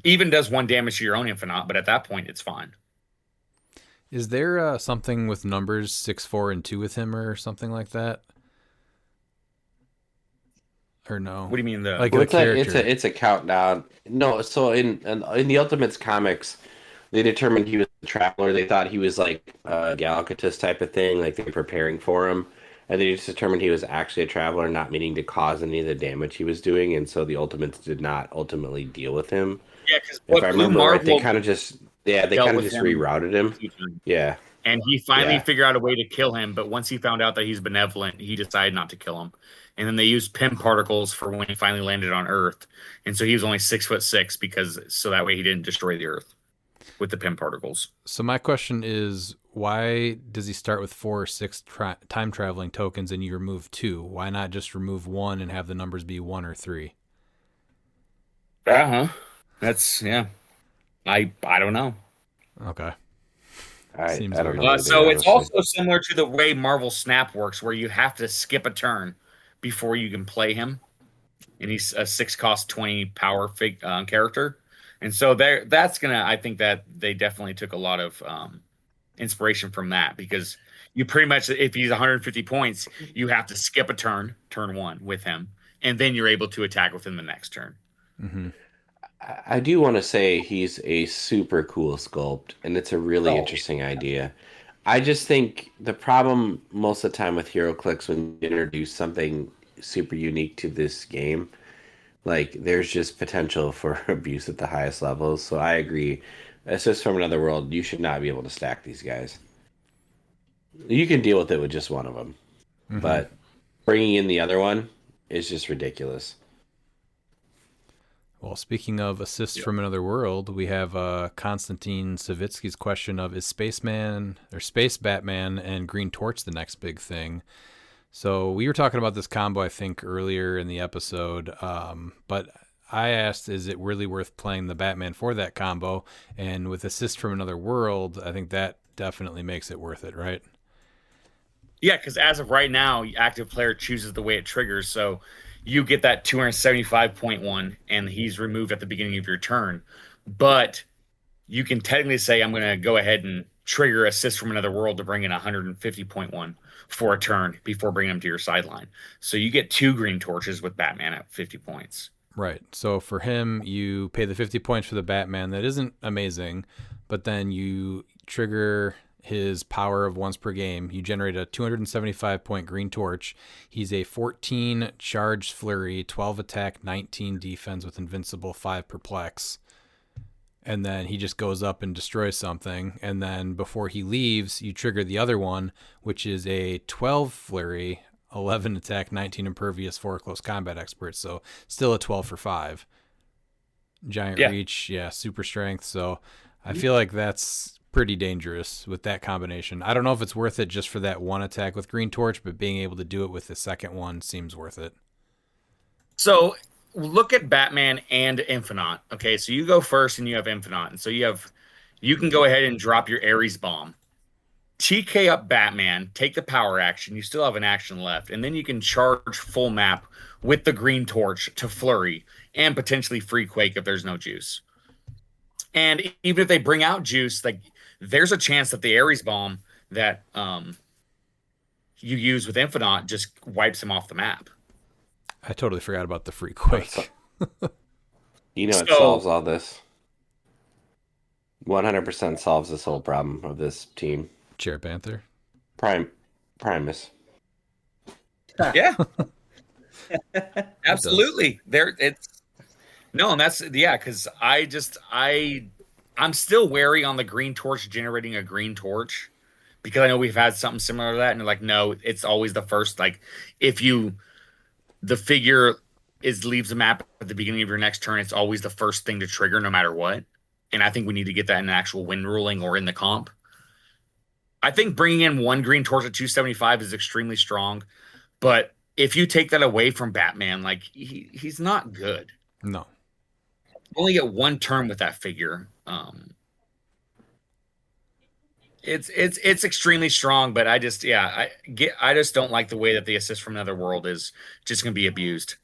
Even does 1 damage to your own Infinite, but at that point it's fine. Is there something with numbers 6, 4, and 2 with him or something like that? Or no? What do you mean like Well, the character? it's a countdown. No, so in the Ultimates comics, they determined he was a traveler. They thought he was like a Galactus type of thing, like they were preparing for him. And they just determined he was actually a traveler, not meaning to cause any of the damage he was doing. And so the Ultimates did not ultimately deal with him. Yeah, because If I remember right, they Marvel kind of just rerouted him. Yeah. And he finally Yeah. figured out a way to kill him, but once he found out that he's benevolent, he decided not to kill him. And then they used Pym particles for when he finally landed on Earth. And so he was only 6'6" because so that way he didn't destroy the Earth with the Pym particles. So my question is, why does he start with 4 or 6 time traveling tokens and you remove 2? Why not just remove 1 and have the numbers be 1 or 3? That's I don't know. Okay. I Seems don't weird. know. So it's also similar to the way Marvel Snap works, where you have to skip a turn before you can play him, and he's a 6 cost 20 power character, and so that's gonna. I think that they definitely took a lot of inspiration from that, because you pretty much, if he's 150 points, you have to skip a turn 1 with him, and then you're able to attack within the next turn. I do want to say he's a super cool sculpt, and it's a really interesting idea. I just think the problem most of the time with HeroClix when you introduce something super unique to this game, like there's just potential for abuse at the highest levels. So I agree. It's just from another world. You should not be able to stack these guys. You can deal with it with just one of them, but bringing in the other one is just ridiculous. Well, speaking of assists from another world, we have Konstantin Savitsky's question of, is Spaceman or Space Batman and Green Torch the next big thing? So we were talking about this combo, I think, earlier in the episode, but I asked, is it really worth playing the Batman for that combo? And with assist from another world, I think that definitely makes it worth it, right? Yeah, because as of right now, active player chooses the way it triggers, so you get that 275.1, and he's removed at the beginning of your turn. But you can technically say, I'm going to go ahead and trigger assist from another world to bring in 150.1 for a turn before bringing him to your sideline. So you get 2 green torches with Batman at 50 points. Right. So for him, you pay the 50 points for the Batman. That isn't amazing, but then you trigger his power of once per game. You generate a 275-point green torch. He's a 14 charge flurry, 12 attack, 19 defense with invincible, 5 perplex. And then he just goes up and destroys something. And then before he leaves, you trigger the other one, which is a 12 flurry, 11 attack, 19 impervious, 4 close combat expert. So still a 12 for 5. Giant reach, super strength. So I feel like that's pretty dangerous with that combination. I don't know if it's worth it just for that one attack with Green Torch, but being able to do it with the second one seems worth it. So look at Batman and Infinite. Okay, so you go first and you have Infinite. And so you can go ahead and drop your Ares bomb. TK up Batman, take the power action. You still have an action left. And then you can charge full map with the Green Torch to flurry and potentially free Quake if there's no juice. And even if they bring out juice, like there's a chance that the Ares bomb that you use with Infinite just wipes him off the map. I totally forgot about the free Quake. It solves all this. 100% solves this whole problem of this team. Chair Panther. Primus. Yeah. Absolutely. Because I'm still wary on the Green Torch generating a Green Torch because I know we've had something similar to that, and they're like, no, it's always the first. Like, if the figure leaves the map at the beginning of your next turn, it's always the first thing to trigger, no matter what. And I think we need to get that in an actual win ruling or in the comp. I think bringing in one Green Torch at 275 is extremely strong, but if you take that away from Batman, like he's not good. No. You only get one turn with that figure. It's extremely strong, but I just don't like the way that the assist from Another World is just going to be abused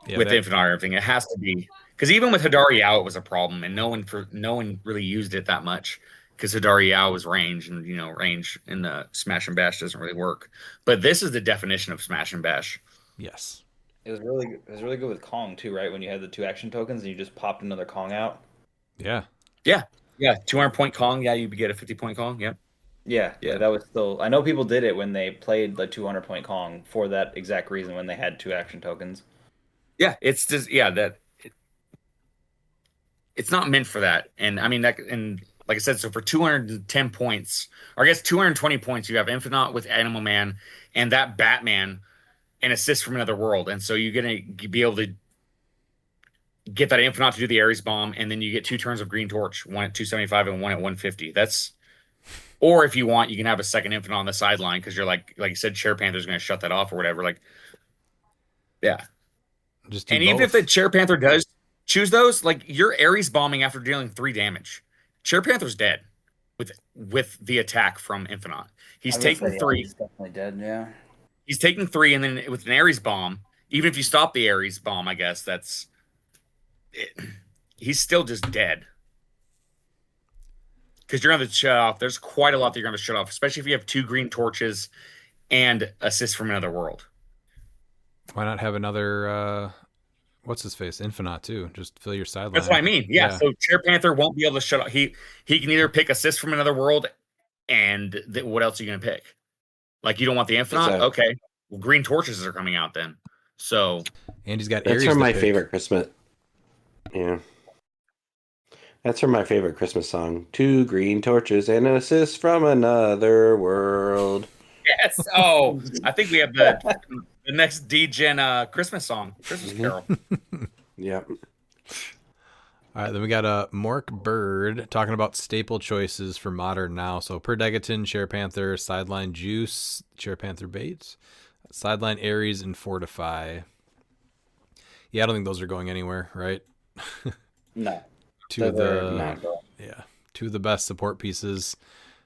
with Infinite and everything. It has to be, because even with Hidari Yao, it was a problem, and no one really used it that much because Hidari Yao was range, and range in the Smash and Bash doesn't really work. But this is the definition of Smash and Bash. Yes. It was really good with Kong too, right? When you had the 2 action tokens and you just popped another Kong out. Yeah. Yeah. 200-point Kong. Yeah, you get a 50-point Kong. Yep. Yeah. That was still. I know people did it when they played the 200-point Kong for that exact reason when they had 2 action tokens. Yeah, it's just it's not meant for that, and I mean that, and like I said, so for 210 points, or I guess 220 points, you have Infinite with Animal Man and that Batman. An assist from Another World, and so you're gonna be able to get that Infinite to do the Ares bomb, and then you get 2 turns of Green Torch, one at 275 and one at 150. Or if you want, you can have a second Infinite on the sideline because you're like you said, Chair Panther's gonna shut that off or whatever. Like, yeah. And even if the Chair Panther does choose those, like you're Ares bombing after dealing 3 damage. Chair Panther's dead with the attack from Infinite. He's taking 3. He's definitely dead. Yeah. He's taking 3, and then with an Ares bomb, even if you stop the Ares bomb, I guess that's it. He's still just dead. Because you're going to shut off. There's quite a lot that you're going to shut off, especially if you have 2 Green Torches and assist from Another World. Why not have another, what's his face? Infinite, too. Just fill your sideline. That's what I mean. Yeah. So Chair Panther won't be able to shut off. He can either pick assist from Another World, and what else are you going to pick? Like, you don't want the Infinite? Okay. Well, Green Torches are coming out then. So. And he's got That's Ares from my pick. favorite Christmas. Yeah. That's from my favorite Christmas song. 2 green torches and an assist from Another World. Yes. Oh, I think we have the next D-Gen Christmas song. Christmas Carol. Yep. All right, then we got Mork Bird talking about staple choices for Modern now. So Per Degaton, Chair Panther, Sideline Juice, Chair Panther Baits, Sideline Ares, and Fortify. Yeah, I don't think those are going anywhere, right? No. Two of the best support pieces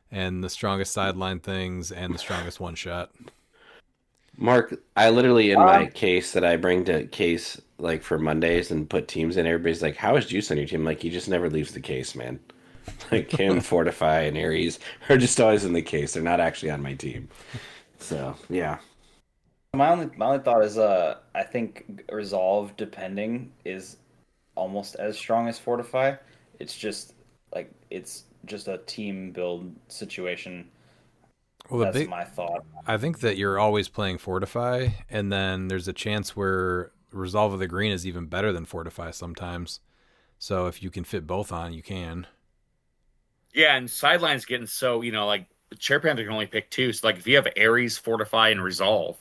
and the strongest sideline things and the strongest one shot. Mark, I literally in my case that I bring to case like for Mondays and put teams in, everybody's like, how is Juice on your team? Like, he just never leaves the case, man. Like him, Fortify, and Ares are just always in the case. They're not actually on my team. So yeah. My only thought is I think Resolve depending is almost as strong as Fortify. It's just a team build situation. Well, that's my thought. I think that you're always playing Fortify, and then there's a chance where Resolve of the Green is even better than Fortify sometimes. So if you can fit both on, you can. Yeah, and Sideline's getting so, like Chair Panther can only pick 2. So like if you have Ares, Fortify, and Resolve,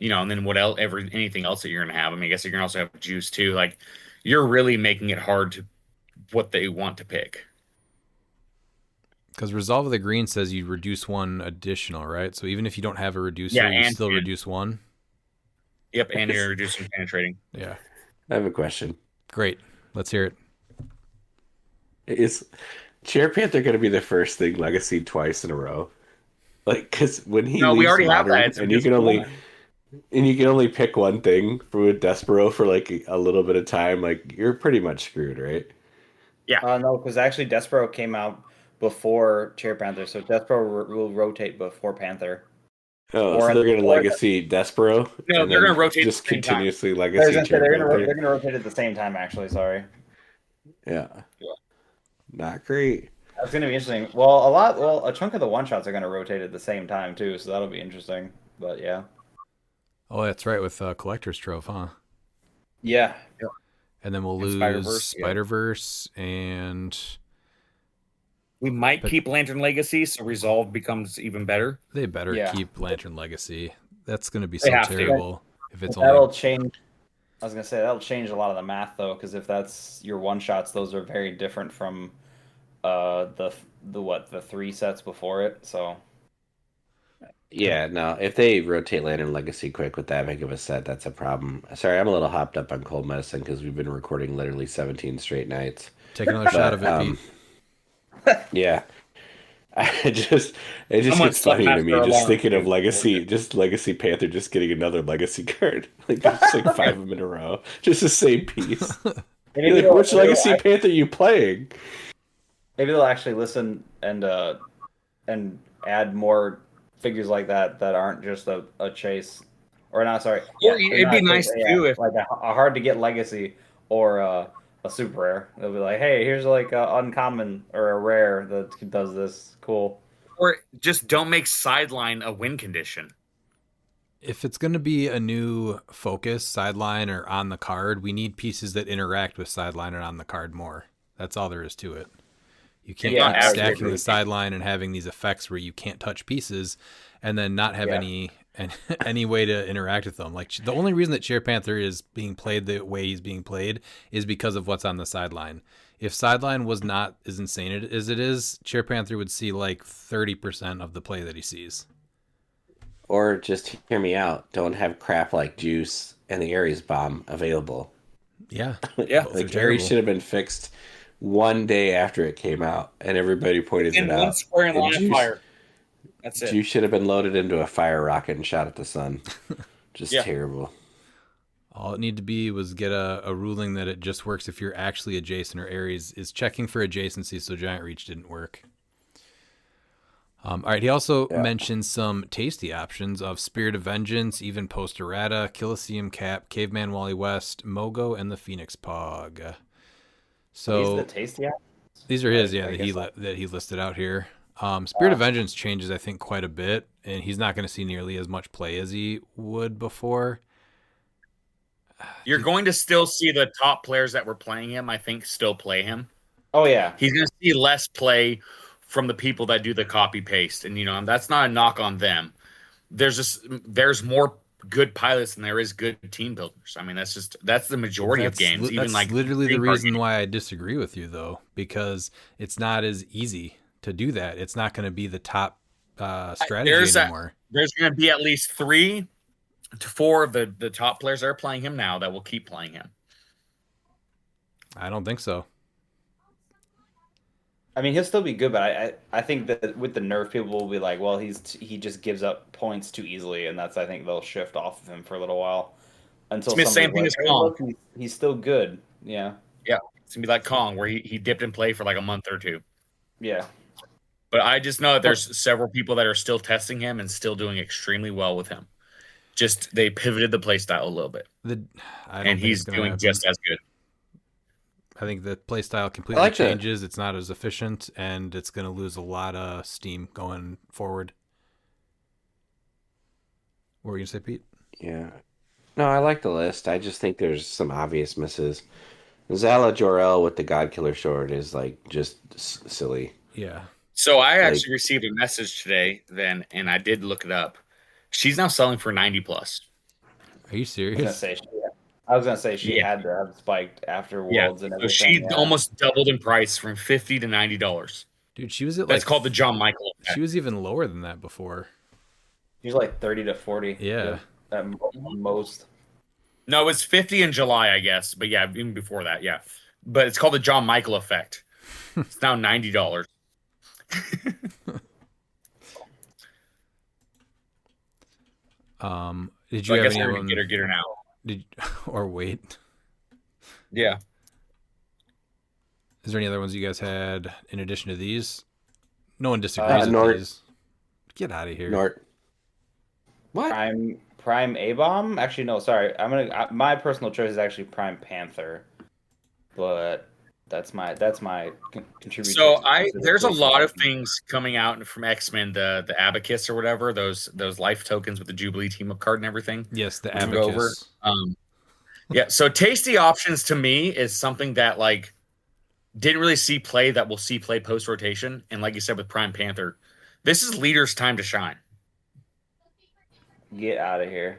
and then what else, anything else that you're gonna have. I mean, I guess you're gonna also have Juice too. Like you're really making it hard to what they want to pick. Because Resolve of the Green says you reduce one additional, right? So even if you don't have a reducer, Yeah, you and still can. reduce one. Yep, and you're reducing penetrating. Yeah. I have a question. Great. Let's hear it. Is Chair Panther going to be the first thing Legacy twice in a row? Like, because when he No, we leaves already have Modern, that. It's and you can only invisible. and you can only pick one thing for Despero for like a little bit of time, like you're pretty much screwed, right? No, because actually Despero came out before Chair Panther, so Despero will rotate before Panther. Oh, so Or they're going to or Legacy Despero, No, and they're then gonna rotate just at the same time. continuously I was Legacy gonna say Chair they're Panther. gonna rotate at the same time. Actually, sorry, Yeah, not great. that's gonna be interesting. Well, a chunk of the one shots are gonna rotate at the same time too, so that'll be interesting. But yeah, Oh, that's right, with Collector's Trove, huh? yeah, And then we'll And lose Spider-Verse, yeah. Spider-Verse and We might But- keep Lantern Legacy, so Resolve becomes even better. they better Yeah. keep Lantern Legacy. That's going to be They so have to. terrible if it's that'll only... change. I was gonna say that'll change a lot of the math though, because if that's your one shots, those are very different from the 3 sets before it. So Yeah, no, if they rotate Lantern Legacy quick with that big of a set, that's a problem. Sorry, I'm a little hopped up on cold medicine because we've been recording literally 17 straight nights. Take another shot of it, Pete. Yeah. It just Someone gets slept funny to past me their just alarm, thinking of too. Legacy Panther just getting another Legacy card. Like just like 5 of them in a row. Just the same piece. maybe You're like, which they'll- Legacy Panther are you playing? maybe they'll actually listen and add more figures like that aren't just a chase, or not. Sorry, Or it'd be nice too if like a hard to get legacy or a super rare. They'll be like, hey, here's like a uncommon or a rare that does this. Cool. or just don't make sideline a win condition. If it's going to be a new focus, sideline, or on the card, we need pieces that interact with sideline and on the card more. That's all there is to it. You can't Yeah, keep I stacking agree. the sideline and having these effects where you can't touch pieces and then not have Yeah. any way to interact with them. Like the only reason that Chair Panther is being played the way he's being played is because of what's on the sideline. If sideline was not as insane as it is, Chair Panther would see like 30% of the play that he sees. Or just hear me out. Don't have crap like Juice and the Ares Bomb available. Yeah. Yeah. Both are Like terrible. Ares should have been fixed one day after it came out, and everybody pointed In it one out. square and And line of Juice- fire. That's it. Juice should have been loaded into a fire rocket and shot at the sun. Just Yeah. terrible. All it needed to be was get a ruling that it just works if you're actually adjacent, or Ares is checking for adjacency, so Giant Reach didn't work. All right, he also mentioned some tasty options of Spirit of Vengeance, even Post Errata, Colosseum Cap, Caveman Wally West, Mogo, and the Phoenix Pog. So These are the tasty apps? these are his, I yeah, guess that he listed out here. Spirit of Vengeance changes, I think, quite a bit, and he's not going to see nearly as much play as he would before. You're going to still see the top players that were playing him, I think, still play him. Oh yeah. He's going to see less play from the people that do the copy paste, and that's not a knock on them. There's more good pilots than there is good team builders. I mean, that's the majority of games. Even That's like literally the big card reason games. why I disagree with you, though, because it's not as easy to do that. It's not going to be the top strategy anymore. There's going to be at least 3 to 4 of the top players that are playing him now that will keep playing him. I don't think so. I mean, he'll still be good, but I think that with the nerf, people will be like, well, he just gives up points too easily, and I think they'll shift off of him for a little while until It's the same somebody's thing like, as "Hey, Kong." look, he's still good. Yeah, Yeah, it's going to be like Kong, where he dipped in play for like a month or 2. yeah. But I just know that there's several people that are still testing him and still doing extremely well with him. Just they pivoted the play style a little bit, and he's doing just as good. I think the play style completely like changes. It's not as efficient, and it's going to lose a lot of steam going forward. What were you going to say, Pete? Yeah. No, I like the list. I just think there's some obvious misses. Zala Jor-El with the God Killer Sword is like just silly. Yeah. So I actually received a message today, and I did look it up. She's now selling for 90 plus. Are you serious? I was gonna say she Yeah. had to have spiked after Yeah, Worlds and so everything. she almost doubled in price from $50 to $90. Dude, she was at That's like called the John Michael effect. she was even lower than that before. He's like 30 to 40. Yeah. At most. No, it was 50 in July, I guess. But yeah, even before that, yeah. But it's called the John Michael effect. It's now $90. Did So you I have guess any we're of gonna them? get her now. Did or wait? Yeah. Is there any other ones you guys had in addition to these? No one disagrees with Nort. these. Get out of here. Nort. What? Prime A-bomb? Actually, no. Sorry. My personal choice is actually Prime Panther, but that's my contribution. So there's a lot of things coming out from X-Men, the Abacus or whatever, those life tokens with the Jubilee team up card and everything. Yes, the which we'll go over. Abacus. Yeah, so tasty options to me is something that like didn't really see play that we'll see play post rotation, and like you said with Prime Panther, this is leader's time to shine. Get out of here.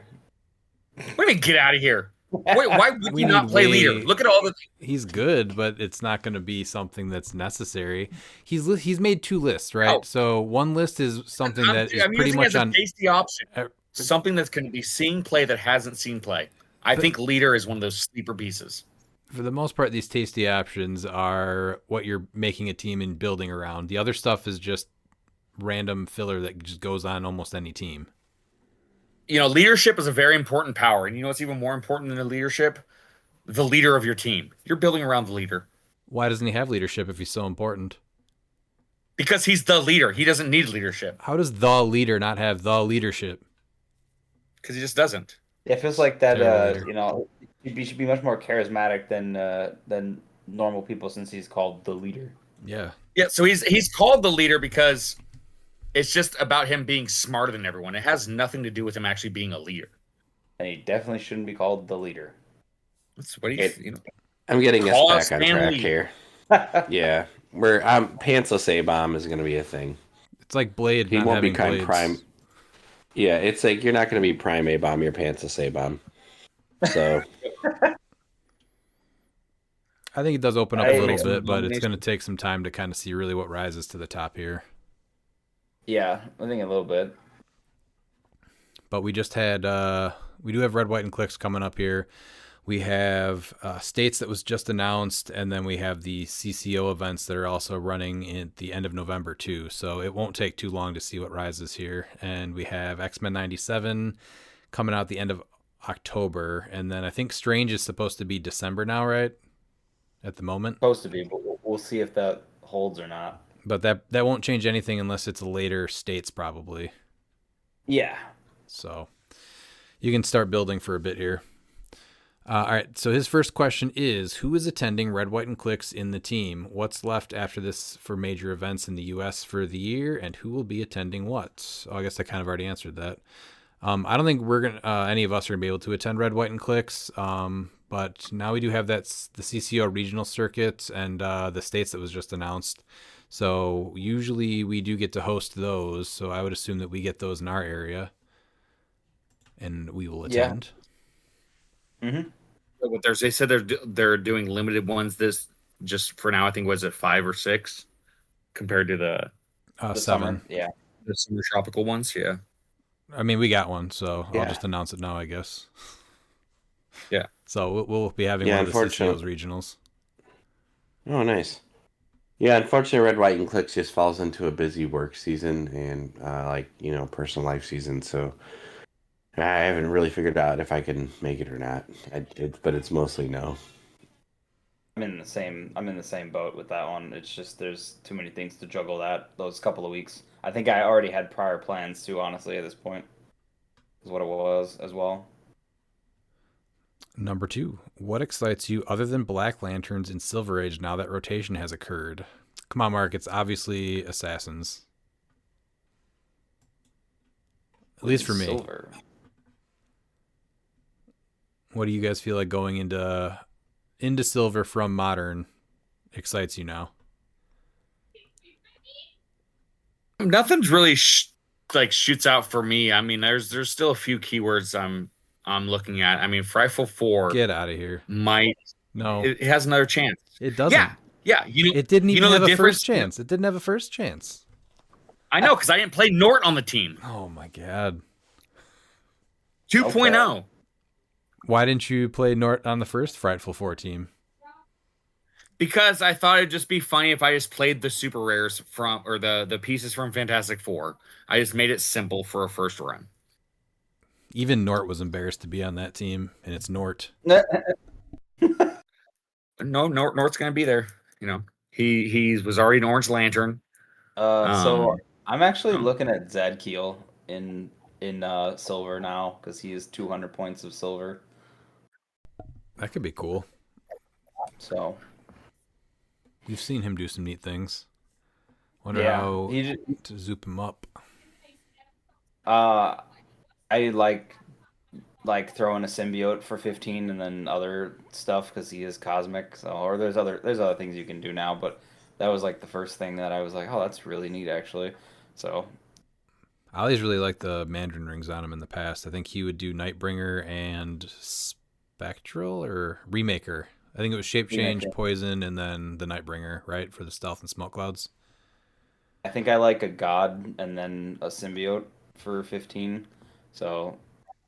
What do you mean, get out of here? Wait, why would We you not need play way- leader? Look at all the. He's good, but it's not going to be something that's necessary. He's made 2 lists, right? Oh. So one list is something that is I'm pretty using it much as a on. tasty option. Something that's going to be seeing play that hasn't seen play. I think leader is one of those sleeper pieces. For the most part, these tasty options are what you're making a team and building around. The other stuff is just random filler that just goes on almost any team. You know, leadership is a very important power. And you know what's even more important than the leadership? The leader of your team. You're building around the leader. Why doesn't he have leadership if he's so important? Because he's the leader. He doesn't need leadership. How does the leader not have the leadership? Because he just doesn't. Yeah, it feels like that. Terrible leader. You know, he should be much more charismatic than normal people since he's called the leader. Yeah. Yeah, so he's called the leader because it's just about him being smarter than everyone. It has nothing to do with him actually being a leader. And he definitely shouldn't be called the leader. That's what you know. I'm getting us Call back us on Stan track Lee. here. Yeah, we're pantsless A-bomb is going to be a thing. It's like Blade He not won't having become blades. prime. Yeah, it's like you're not going to be prime A-bomb. You're pantsless A-bomb. So I think it does open up I a little make some bit, but it's nominations. going to take some time to kind of see really what rises to the top here. Yeah, I think a little bit. But we just had we do have Red, White, and Clix coming up here. We have states that was just announced, and then we have the CCO events that are also running at the end of November too. So it won't take too long to see what rises here. And we have X-Men 97 coming out the end of October, and then I think Strange is supposed to be December now, right? At the moment. Supposed to be, but we'll see if that holds or not. But that won't change anything unless it's later states probably. Yeah. So you can start building for a bit here. All right, so his first question is, who is attending Red, White, and Clix in the team? What's left after this for major events in the U.S. for the year, and who will be attending what? Oh, I guess I kind of already answered that. I don't think we're gonna any of us are gonna be able to attend Red, White, and Clix. But now we do have the CCO regional circuit and the states that was just announced. So usually we do get to host those. So I would assume that we get those in our area, and we will attend. Mm-hmm. What they said they're doing limited ones. This just for now, I think was it 5 or 6 compared to the 7. Summer. Yeah. the summer tropical ones. Yeah. I mean, we got one, so I'll Yeah. just announce it now, I guess. Yeah. So we'll be having one of the CCO's regionals. Oh, nice. Yeah, unfortunately, Red, White, and Clix just falls into a busy work season and, personal life season. So I haven't really figured out if I can make it or not. But it's mostly no. I'm in the same boat with that one. It's just there's too many things to juggle those couple of weeks. I think I already had prior plans too, honestly, at this point. Is what it was as well. Number 2, what excites you other than Black Lanterns in Silver Age now that rotation has occurred? Come on, Mark, it's obviously Assassins. At least for me. Silver. What do you guys feel like going into Silver from Modern excites you now? Nothing's really shoots out for me. I mean, there's still a few keywords I'm looking at. I mean, Frightful 4 Get out of here. might No. it has another chance. It doesn't. Yeah, It didn't you even know have the a first difference. chance. It didn't have a first chance. I know because I didn't play Nort on the team. Oh my god. 2.0. Why didn't you play Nort on the first Frightful 4 team? Because I thought it'd just be funny if I just played the super rares from or the pieces from Fantastic Four. I just made it simple for a first run. Even Nort was embarrassed to be on that team, and it's Nort. No, Nort's gonna be there. He was already an Orange Lantern. So I'm actually looking at Zadkiel in silver now because he has 200 points of silver. That could be cool. So you've seen him do some neat things. Wonder yeah, how to zoop him up. I like throwing a symbiote for 15 and then other stuff because he is cosmic. So or there's other things you can do now, but that was like the first thing that I was like, oh, that's really neat actually. So I always really liked the Mandarin rings on him in the past. I think he would do Nightbringer and Spectral or Remaker. I think it was Shape Change, Poison, and then the Nightbringer, right, for the Stealth and Smoke Clouds. I think I like a God and then a symbiote for 15. So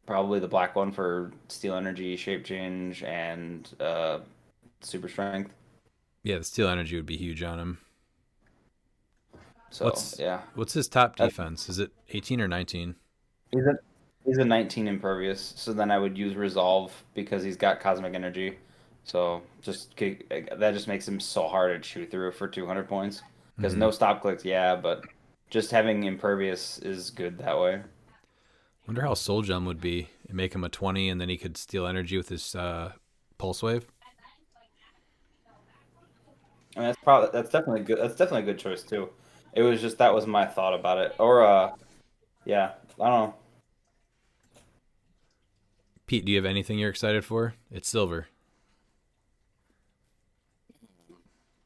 probably the black one for Steel Energy, Shape Change, and Super Strength. Yeah, the Steel Energy would be huge on him. So what's his top defense? Is it 18 or 19? He's a 19 impervious. So then I would use Resolve because he's got Cosmic Energy. So that just makes him so hard to chew through for 200 points. Because no stop clicks, yeah, but just having impervious is good that way. Wonder how Soul Gem would be. Make him a 20, and then he could steal energy with his Pulse Wave. And that's definitely good. That's definitely a good choice too. It was just that was my thought about it. Or yeah, I don't know. Pete, do you have anything you're excited for? It's silver.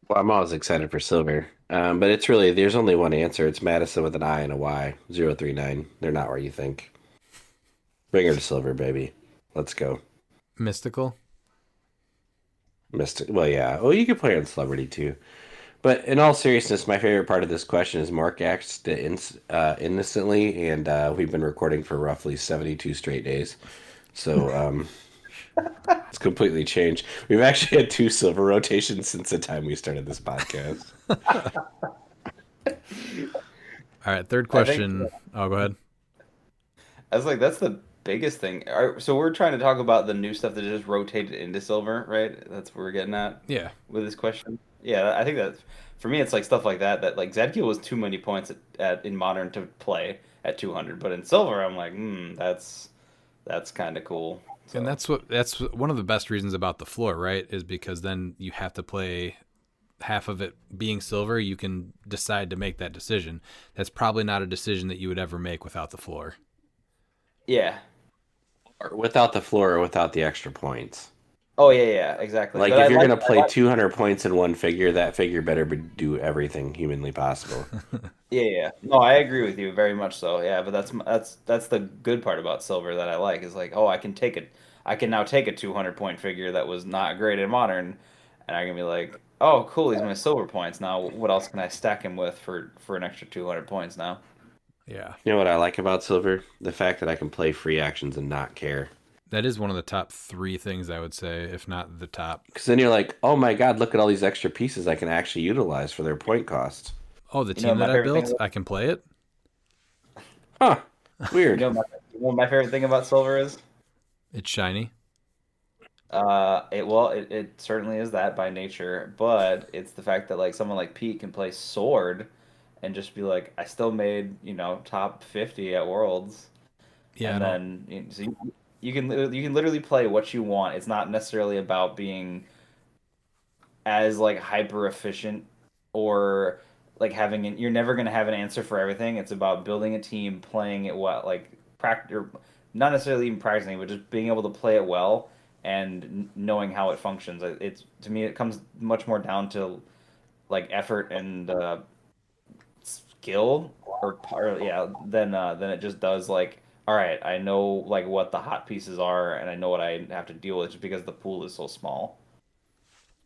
Well, I'm always excited for silver. But it's really, there's only one answer. It's Madison with an I and a Y. 039. They're not where you think. Bring her to silver, baby. Let's go. Mystical? Well, yeah. Well, you could play her in Celebrity, too. But in all seriousness, my favorite part of this question is Mark acts innocently, and we've been recording for roughly 72 straight days. So, it's completely changed. We've actually had 2 silver rotations since the time we started this podcast. All right, third question. Oh, go ahead. I was like, that's the biggest thing. All right, so we're trying to talk about the new stuff that just rotated into silver, right? That's what we're getting at. Yeah. With this question. Yeah, I think that for me, it's like stuff like that. Like Zadkiel was too many points in modern to play at 200, but in silver, I'm like, that's kind of cool. So. And that's one of the best reasons about the floor, right? Is because then you have to play half of it being silver. You can decide to make that decision. That's probably not a decision that you would ever make without the floor. Yeah. Or without the floor or without the extra points. Oh, yeah, exactly. Like, if you're going to play 200 points in one figure, that figure better do everything humanly possible. Yeah. No, I agree with you very much so. Yeah, but that's the good part about silver that I like is like, oh, I can now take a 200-point figure that was not great in modern, and I can be like, oh, cool, he's my silver points. Now, what else can I stack him with for an extra 200 points now? Yeah. You know what I like about silver? The fact that I can play free actions and not care. That is one of the top 3 things I would say, if not the top. Because then you're like, oh my god, look at all these extra pieces I can actually utilize for their point cost. Oh, the team that I built, I can play it? Huh. Weird. You know what my favorite thing about silver is? It's shiny. It certainly is that by nature, but it's the fact that like someone like Pete can play sword and just be like, I still made, top 50 at Worlds. Yeah. And then so you can literally play what you want. It's not necessarily about being as like hyper efficient or like you're never going to have an answer for everything. It's about building a team, playing it well, like or not necessarily even practicing, but just being able to play it well and knowing how it functions. It's to me, it comes much more down to like effort and skill than it just does like, all right, I know like what the hot pieces are and I know what I have to deal with just because the pool is so small.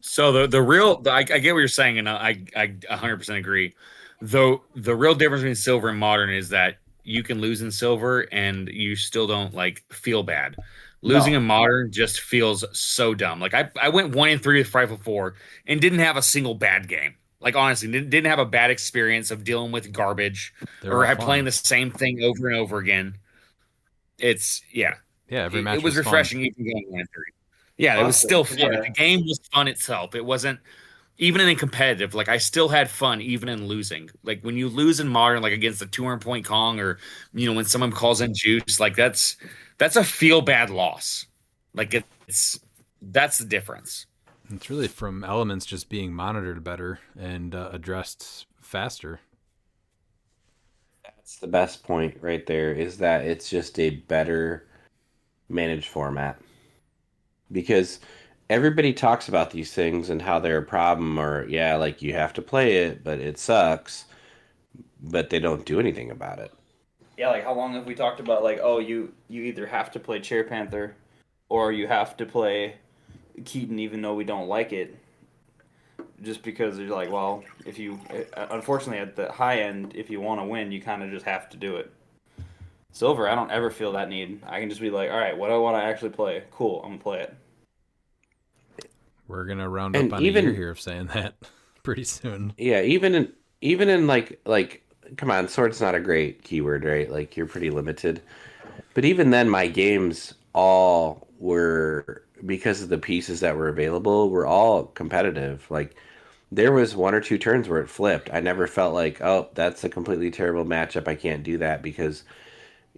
So I get what you're saying, and I 100% agree. Though the real difference between silver and modern is that you can lose in silver and you still don't like feel bad. Losing in modern just feels so dumb. Like I went 1-3 with Frightful 4 and didn't have a single bad game. Like honestly, didn't have a bad experience of dealing with garbage or playing the same thing over and over again. It's every match it was was fun. refreshing even going 1-3. Yeah, it was still fun. Yeah. The game was fun itself. It wasn't even in competitive. Like I still had fun even in losing. Like when you lose in modern, like against a 200-point Kong, or when someone calls in juice, like that's a feel bad loss. Like that's the difference. It's really from elements just being monitored better and addressed faster. That's the best point right there, is that it's just a better managed format. Because everybody talks about these things and how they're a problem, or like you have to play it, but it sucks, but they don't do anything about it. Yeah, like how long have we talked about like, oh, you either have to play Chair Panther or you have to play Keaton even though we don't like it. Just because you're like, well, if you unfortunately at the high end, if you want to win, you kind of just have to do it. Silver, I don't ever feel that need. I can just be like, all right, what do I want to actually play? Cool, I'm gonna play it. We're gonna round up on a year here of saying that pretty soon. Yeah, even in like come on, sword's not a great keyword, right? Like you're pretty limited. But even then, my games all were, because of the pieces that were available, were all competitive. Like there was 1 or 2 turns where it flipped. I never felt like, oh, that's a completely terrible matchup. I can't do that, because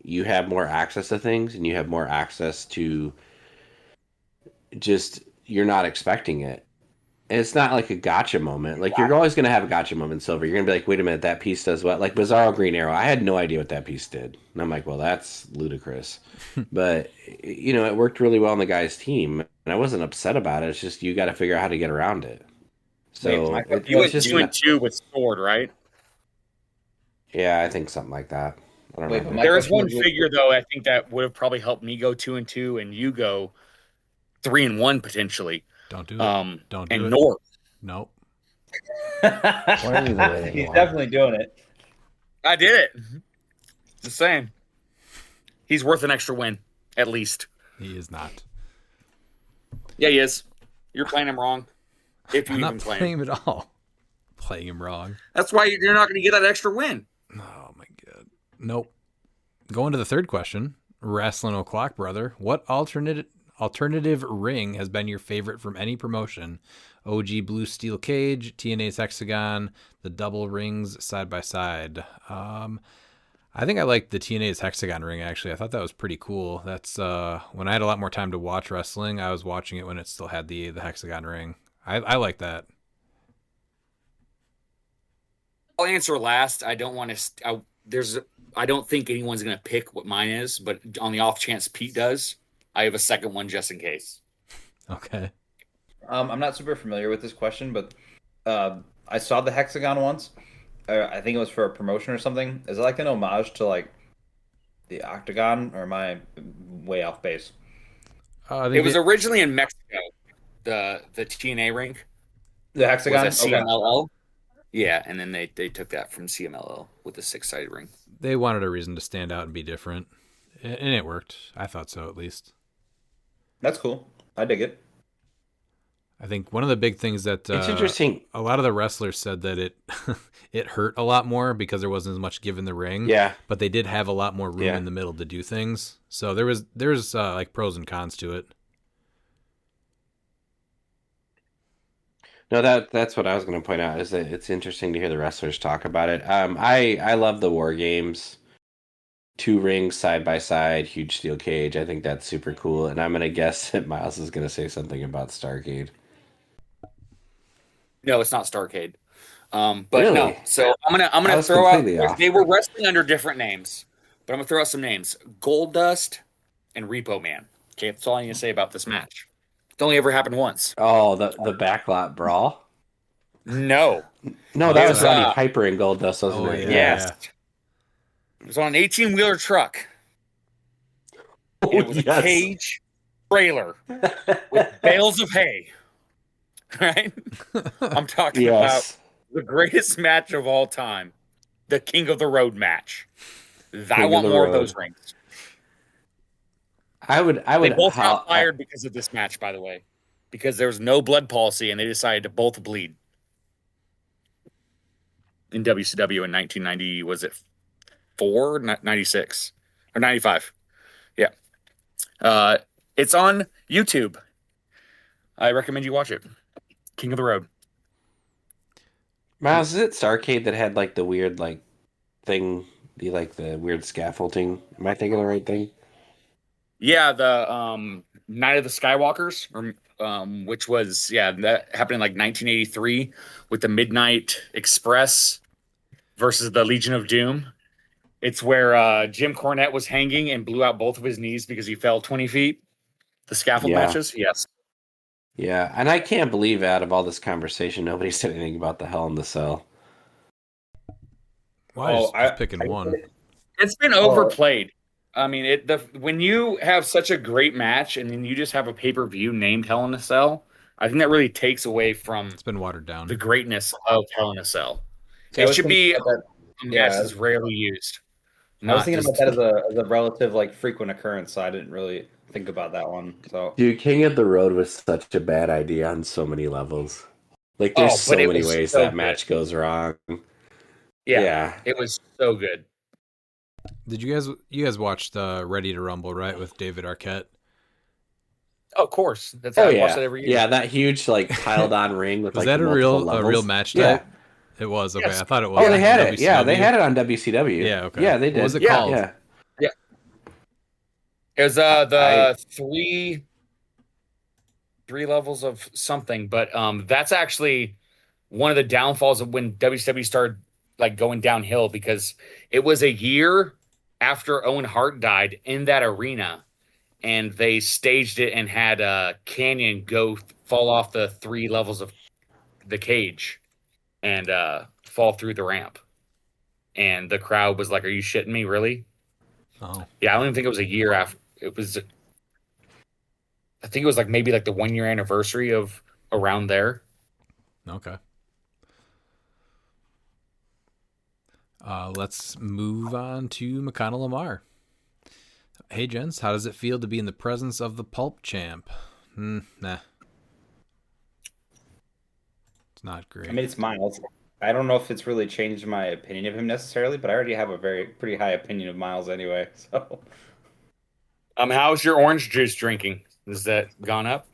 you have more access to things and you have more access to just, you're not expecting it. And it's not like a gotcha moment. Like you're always going to have a gotcha moment in silver. You're going to be like, wait a minute, that piece does what? Like Bizarro Green Arrow. I had no idea what that piece did. And I'm like, well, that's ludicrous. But, it worked really well on the guy's team. And I wasn't upset about it. It's just you got to figure out how to get around it. So you went 2-2 with sword, right? Yeah, I think something like that. I don't know. There is one figure though. I think that would have probably helped me go 2-2, and you go 3-1 potentially. Don't do it. Don't do it. North. Nope. He's definitely doing it. I did it. The same. He's worth an extra win, at least. He is not. Yeah, he is. You're playing him wrong. If you I'm even not play playing him at all. Playing him wrong. That's why you're not going to get that extra win. Oh my god. Nope. Going to the third question. Wrestling O'Clock Brother. What alternative ring has been your favorite from any promotion? OG Blue Steel Cage, TNA's Hexagon, the double rings side by side. I think I liked the TNA's Hexagon ring, actually. I thought that was pretty cool. That's when I had a lot more time to watch wrestling, I was watching it when it still had the Hexagon ring. I like that. I'll answer last. I don't want to. I don't think anyone's going to pick what mine is, but on the off chance Pete does, I have a second one just in case. Okay. I'm not super familiar with this question, but I saw the Hexagon once. I think it was for a promotion or something. Is it like an homage to like the Octagon, or am I way off base? It was originally in Mexico, the TNA ring. The Hexagon? Was that CMLL? Yeah, and then they took that from CMLL with the 6-sided ring. They wanted a reason to stand out and be different, and it worked. I thought so, at least. That's cool. I dig it. I think one of the big things that it's interesting. A lot of the wrestlers said that it it hurt a lot more because there wasn't as much give in the ring. Yeah, but they did have a lot more room in the middle to do things. So there's like pros and cons to it. No, that's what I was going to point out, is that it's interesting to hear the wrestlers talk about it. I love the War Games. 2 rings side by side, huge steel cage. I think that's super cool. And I'm going to guess that Miles is going to say something about Starcade. No, it's not Starcade. But really? No. So I'm gonna throw out. Off. They were wrestling under different names, but I'm gonna throw out some names: Gold Dust and Repo Man. Okay, that's all I need to say about this match. It's only ever happened once. Oh, the backlot brawl. No, that was Roddy Piper and Gold Dust, wasn't it? Yes. It was on an 18-wheeler truck. It was a cage trailer with bales of hay. right? I'm talking Yes. about the greatest match of all time, the King of the Road match. I King of want the more of Road. those rings. I They would both got fired because of this match, by the way, because there was no blood policy and they decided to both bleed in WCW in 1990. Was it 96 or 95? Yeah. It's on YouTube. I recommend you watch it. King of the Road. Miles, is it Starcade that had like the weird like thing, the weird scaffolding? Am I thinking the right thing? Yeah, the Night of the Skywalkers, or which was that happened in like 1983 with the Midnight Express versus the Legion of Doom. It's where Jim Cornette was hanging and blew out both of his knees because he fell 20 feet. The scaffold Yeah. matches, yes. Yeah, and I can't believe out of all this conversation, nobody said anything about the Hell in the Cell. Well, just picking one. It's been overplayed. I mean, when you have such a great match and then you just have a pay-per-view named Hell in a Cell, I think that really takes away from It's been watered down. The greatness of Hell in a Cell. See, It should be a match Yeah. that's rarely used. I was thinking about that as a relative like frequent occurrence, so I didn't really think about that one. So Dude, King of the Road was such a bad idea on so many levels. Like, there's so many ways that match goes wrong. Yeah. It was so good. Did you guys watch the Ready to Rumble, right, with David Arquette? Oh, of course. That's how I watch it every year. Yeah, that huge piled on ring with was like that a real match type? Yeah. It was. Okay, Yes. I thought it was. Oh, they had it. WCW. Yeah, they had it on WCW. Yeah, okay. Yeah, they did. What was it called? Yeah. It was the three levels of something, but that's actually one of the downfalls of when WCW started like going downhill, because it was a year after Owen Hart died in that arena, and they staged it and had Canyon fall off the 3 levels of the cage and fall through the ramp, and the crowd was like, "Are you shitting me, really?" Oh, yeah. I don't even think it was a year after. It was, I think it was like maybe like the 1-year anniversary of around there. Okay. Let's move on to McConnell Lamar. Hey, gents, how does it feel to be in the presence of the Pulp Champ? Nah. It's not great. I mean, it's Miles. I don't know if it's really changed my opinion of him necessarily, but I already have a pretty high opinion of Miles anyway. So, How's your orange juice drinking? Has that gone up?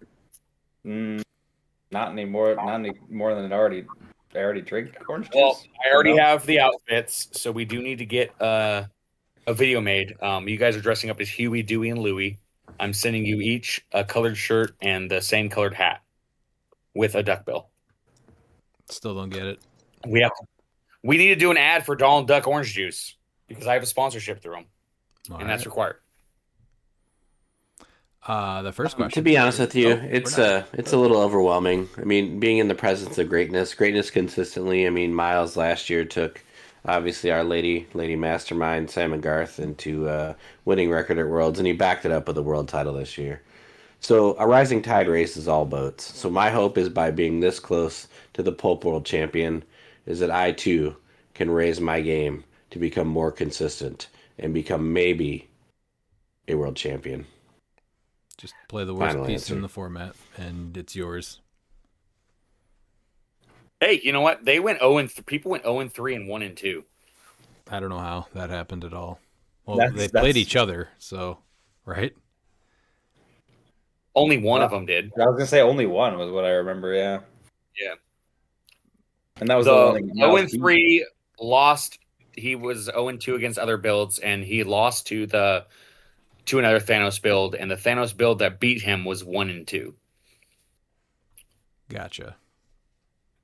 not anymore. Not any more than I already drink orange juice. Well, I already have the outfits, so we do need to get a video made. You guys are dressing up as Huey, Dewey, and Louie. I'm sending you each a colored shirt and the same colored hat with a duckbill. Still don't get it. We need to do an ad for Donald Duck orange juice because I have a sponsorship through them, that's required. The first question. To be honest with you, it's a little overwhelming. I mean, being in the presence of greatness consistently. I mean, Miles last year took obviously our lady mastermind Sam Garth into winning record at Worlds, and he backed it up with a world title this year. So a rising tide raises all boats. So my hope is by being this close to the Pulp World Champion, is that I too can raise my game to become more consistent and become maybe a world champion. Just play the worst Final piece answer. in the format, and it's yours. Hey, you know what? They went 0-3. People went 0-3 and 1-2. I don't know how that happened at all. Well, That's- they that's- played each other, so right. Only one of them did. I was gonna say only one was what I remember. Yeah. Yeah. And that was The one that Miles 0-3 lost. He was 0-2 against other builds, and he lost to another Thanos build, and the Thanos build that beat him was 1-2. Gotcha.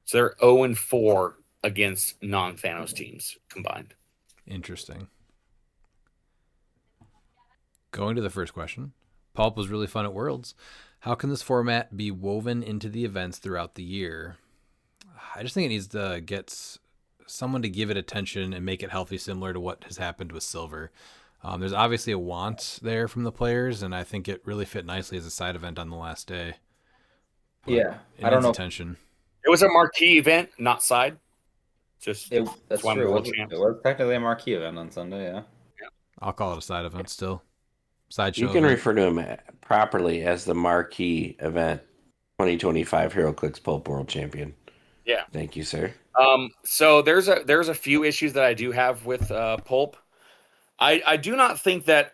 So they're 0-4 against non-Thanos teams combined. Interesting. Going to the first question. Pulp was really fun at Worlds. How can this format be woven into the events throughout the year? I just think it needs to get someone to give it attention and make it healthy, similar to what has happened with Silver. There's obviously a want there from the players, and I think it really fit nicely as a side event on the last day. but Yeah, it I don't needs know. attention. It was a marquee event, not side. Just That's that's why I'm true. world champ. It was technically a marquee event on Sunday. Yeah. I'll call it a side event still. You Sideshow can event. refer to him properly as the marquee event 2025 HeroClix Pulp World Champion. Yeah. Thank you, sir. So there's a few issues that I do have with Pulp. I do not think that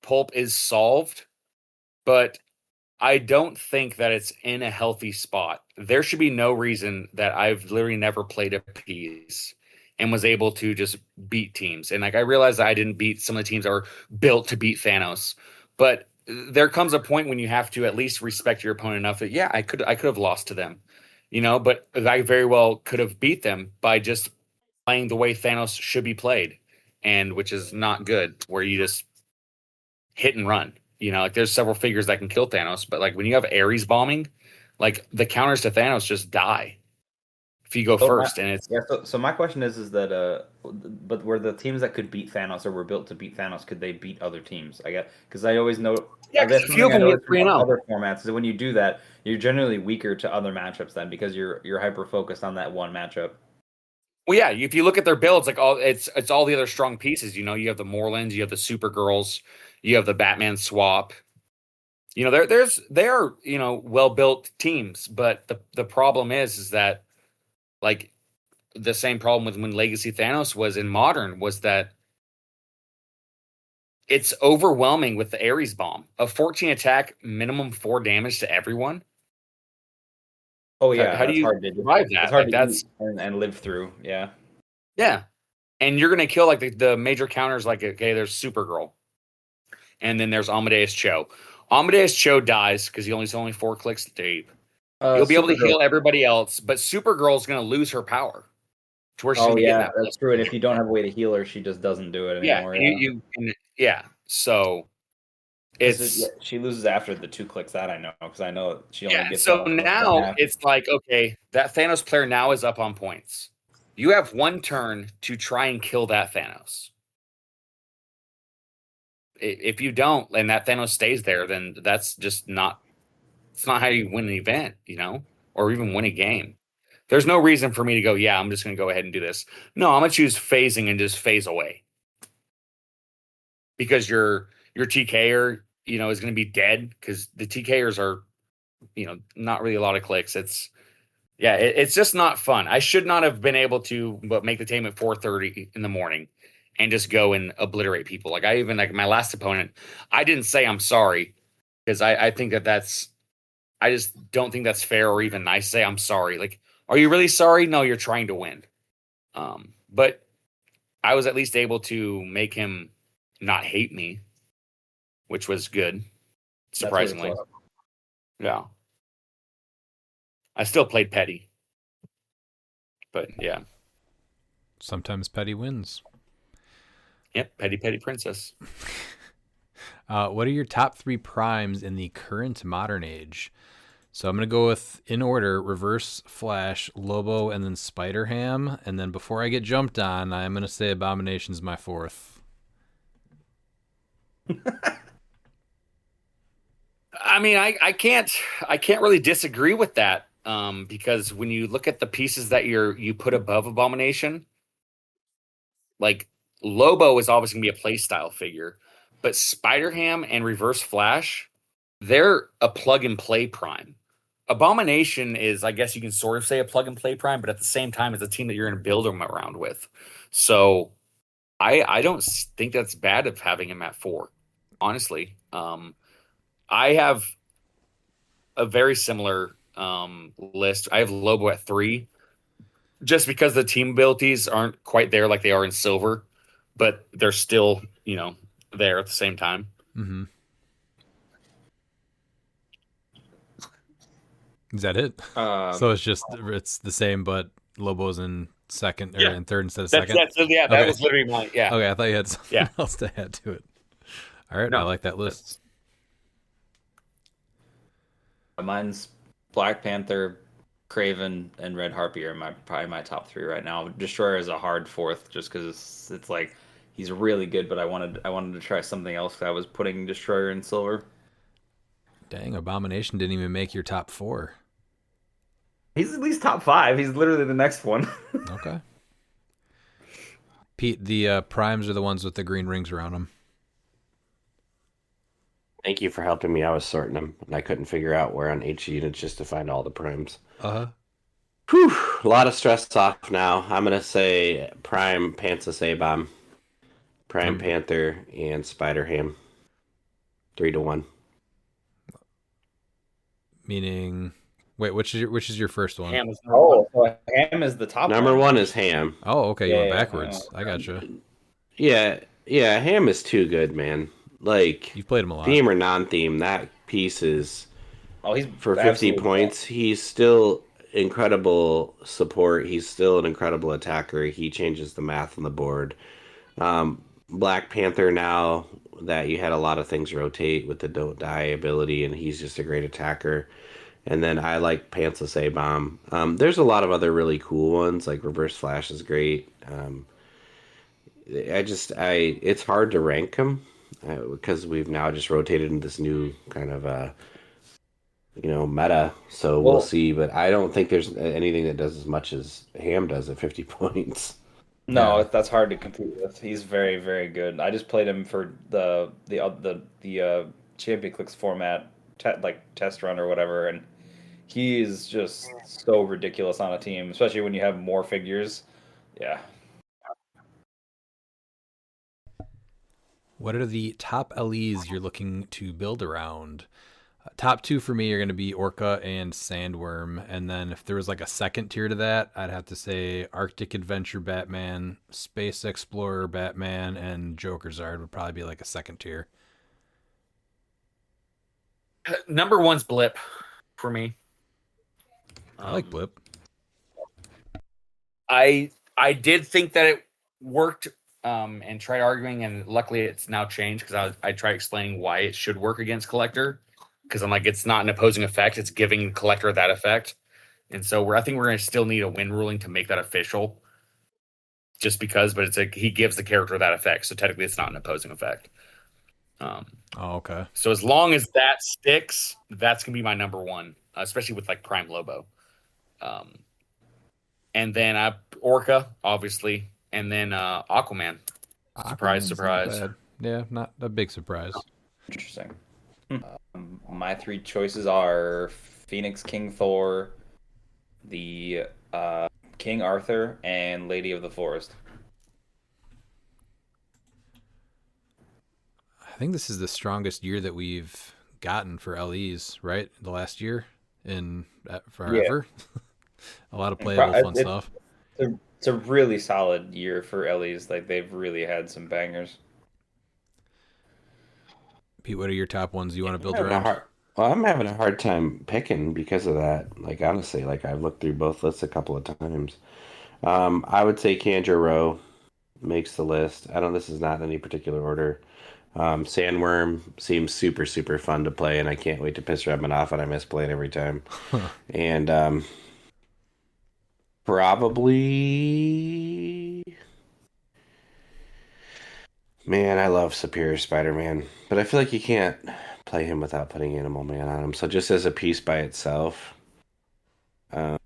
Pulp is solved, but I don't think that it's in a healthy spot. There should be no reason that I've literally never played a piece and was able to just beat teams. And like I realized that I didn't beat some of the teams that were built to beat Thanos, but there comes a point when you have to at least respect your opponent enough that yeah, I could have lost to them, but I very well could have beat them by just playing the way Thanos should be played, and which is not good, where you just hit and run. Like there's several figures that can kill Thanos, but like when you have Ares bombing, like the counters to Thanos just die if you go first. And it's So my question is that but were the teams that could beat Thanos or were built to beat Thanos, could they beat other teams? I guess because I always know. Yeah, I guess a few of something I them went noticed from 3-0. other formats is that when you do that, you're generally weaker to other matchups then because you're hyper focused on that one matchup. well, yeah. If you look at their builds, like it's all the other strong pieces. You have the Morlands, you have the Supergirls, you have the Batman swap. They are well built teams, but the problem is that like the same problem with when Legacy Thanos was in Modern was that it's overwhelming with the Ares bomb. A 14 attack, minimum 4 damage to everyone. Oh yeah, How do you hard to survive that? It's hard Like, to that's eat and live through. Yeah. yeah. And you're gonna kill like the major counters, like okay, there's Supergirl. And then there's Amadeus Cho. Amadeus Cho dies because he's only 4 clicks deep. You'll be able to heal everybody else, but Supergirl's gonna lose her power to where she's gonna be getting that. That's true. And if you don't have a way to heal her, she just doesn't do it anymore. So it's she loses after the 2 clicks that I know because I know she only gets. so now it's like okay, that Thanos player now is up on points. You have 1 turn to try and kill that Thanos. If you don't, and that Thanos stays there, then that's just not. It's not how you win an event, or even win a game. There's no reason for me to go. Yeah, I'm just going to go ahead and do this. No, I'm going to choose phasing and just phase away because your TKer, is going to be dead because the TKers are, not really a lot of clicks. It's just not fun. I should not have been able to make the team at 4:30 in the morning and just go and obliterate people. Like my last opponent, I didn't say I'm sorry because I think I just don't think that's fair or even nice to say I'm sorry. Like, are you really sorry? No, you're trying to win. But I was at least able to make him not hate me, which was good, surprisingly. Yeah. I still played petty. But yeah. Sometimes petty wins. Yep, petty princess. What are your top 3 primes in the current modern age? So I'm going to go with, in order, Reverse Flash, Lobo, and then Spider-Ham. And then before I get jumped on, I'm going to say Abomination's my 4th. I mean, I can't really disagree with that because when you look at the pieces that you put above Abomination, like Lobo is obviously going to be a play style figure, but Spider-Ham and Reverse Flash, they're a plug and play prime. Abomination is, I guess you can sort of say a plug and play prime, but at the same time, it's a team that you're going to build them around with. So I don't think that's bad of having him at 4, honestly. I have a very similar list. I have Lobo at 3, just because the team abilities aren't quite there like they are in Silver, but they're still, there at the same time. Mm-hmm. Is that it? So it's the same, but Lobo's in second or in third instead of second. That was literally mine. Yeah. Okay, I thought you had something else to add to it. All right, I like that list. Mine's Black Panther, Kraven, and Red Harpy are probably my top 3 right now. Destroyer is a hard 4th just because it's like he's really good, but I wanted to try something else. I was putting Destroyer in Silver. Dang, Abomination didn't even make your top 4. He's at least top 5. He's literally the next one. Okay. Pete, the primes are the ones with the green rings around them. Thank you for helping me. I was sorting them, and I couldn't figure out where on H units just to find all the primes. Whew, a lot of stress off now. I'm gonna say Prime Panther A-Bomb, Prime Panther, and Spider Ham. 3-1. Meaning, wait, which is your first one? Ham is so Ham is the top Number one. one is Ham. Oh, okay, you Yeah, went yeah, backwards. I gotcha. Yeah, Ham is too good, man. Like, You've played him a lot. theme or non-theme, that piece is He's for 50 absolutely points. He's still incredible support. He's still an incredible attacker. He changes the math on the board. Black Panther, now that you had a lot of things rotate with the don't die ability, and he's just a great attacker. And then I like Pantsless A-Bomb. There's a lot of other really cool ones, like Reverse Flash is great. It's hard to rank them because we've now just rotated into this new kind of meta. So we'll see. But I don't think there's anything that does as much as Ham does at 50 points. No, that's hard to compete with. He's very, very good. I just played him for the Champion Clicks format, test run or whatever, and he is just so ridiculous on a team, especially when you have more figures. Yeah. What are the top LEs you're looking to build around? Top 2 for me are going to be Orca and Sandworm. And then if there was like a second tier to that, I'd have to say Arctic Adventure Batman, Space Explorer Batman, and Joker Zard would probably be like a second tier. Number one's Blip for me. I like Blip. I did think that it worked and tried arguing, and luckily it's now changed because I tried explaining why it should work against Collector. Because I'm like, it's not an opposing effect; it's giving Collector that effect, and so I think we're going to still need a win ruling to make that official. Just because, but he gives the character that effect, so technically it's not an opposing effect. Okay. So as long as that sticks, that's gonna be my number one, especially with like Prime Lobo, and then Orca, obviously, and then Aquaman. Surprise, surprise. Not bad. Yeah, not a big surprise. Interesting. My 3 choices are Phoenix King Thor, the King Arthur, and Lady of the Forest. I think this is the strongest year that we've gotten for LEs, right? The last year in forever. Yeah. A lot of playable fun stuff. It's a really solid year for LEs. Like, they've really had some bangers. Pete, what are your top ones you want to build around? I'm having a hard time picking because of that. Like, honestly, I've looked through both lists a couple of times. I would say Kanjuro makes the list. This is not in any particular order. Sandworm seems super, super fun to play, and I can't wait to piss Redmond off, and I miss playing every time. And probably... Man, I love Superior Spider-Man, but I feel like you can't play him without putting Animal Man on him. So just as a piece by itself, I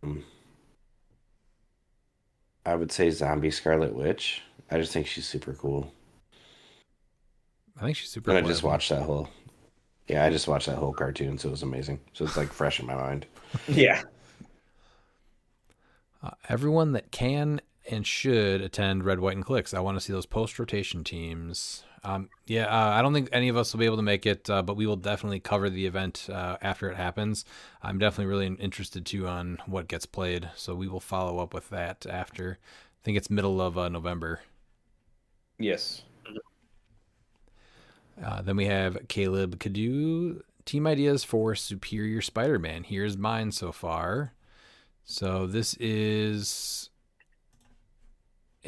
would say Zombie Scarlet Witch. I just think she's super cool. I think she's super cool. And I just watched that whole cartoon, so it was amazing. So it's like fresh in my mind. Yeah. Everyone that can and should attend Red, White, and Clix. I want to see those post-rotation teams. I don't think any of us will be able to make it, but we will definitely cover the event after it happens. I'm definitely really interested, too, on what gets played, so we will follow up with that after. I think it's middle of November. Yes. Then we have Caleb Cadu. Team ideas for Superior Spider-Man. Here's mine so far. So this is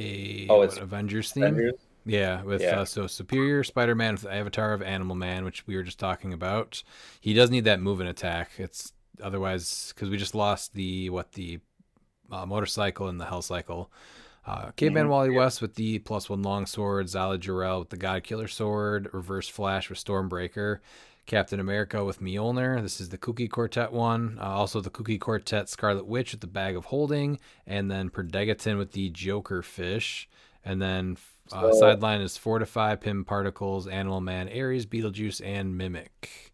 it's Avengers theme. Avengers? Yeah, with so Superior Spider-Man with the avatar of Animal Man, which we were just talking about. He does need that move and attack. It's otherwise because we just lost the motorcycle and the hell cycle. Caveman Wally West with the +1 longsword, Zala Jarrell with the God Killer sword, Reverse Flash with Stormbreaker, Captain America with Mjolnir. This is the Kooky Quartet one. Also the Kooky Quartet Scarlet Witch with the Bag of Holding, and then Predegaton with the Joker Fish. And then sideline is Fortify, Pim Particles, Animal Man, Ares, Beetlejuice, and Mimic.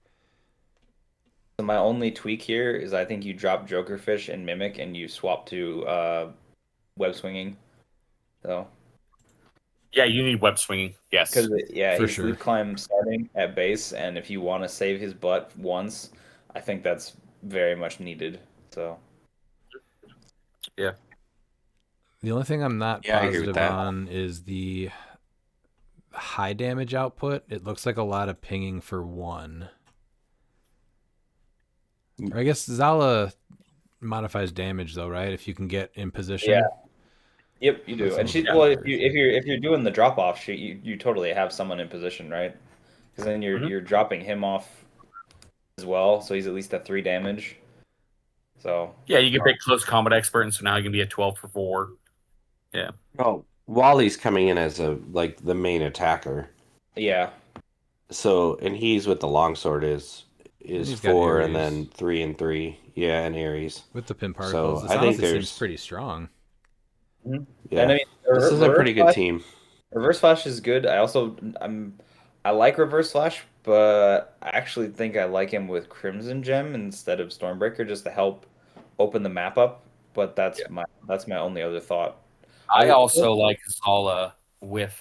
So my only tweak here is I think you drop Jokerfish and Mimic and you swap to Web Swinging. So Yeah, you need web swinging. Yes. because For he's sure. lead climb starting at base, and if you want to save his butt once, I think that's very much needed. So Yeah. The only thing I'm not Yeah, I agree with positive that. on is the high damage output. It looks like a lot of pinging for 1. Or I guess Zala modifies damage though, right? If you can get in position. yeah, yep, you That's do. a And little bit well, better. if you're doing the drop off sheet, you totally have someone in position, right? Because then you're dropping him off as well, so he's at least at 3 damage. So Yeah, you can pick close combat expert, and so now you can be a 12 for 4. Yeah. Oh, Wally's coming in as the main attacker. yeah, So and he's with the longsword is he's got 4 Ares. and then 3 and 3. Yeah, and Ares. With the Pin Particles. So This I think honestly seems there's pretty strong. yeah. and I mean This is a pretty good team. Reverse Flash is good. I like Reverse Flash, but I actually think I like him with Crimson Gem instead of Stormbreaker just to help open the map up. But that's my only other thought. I also like Zala with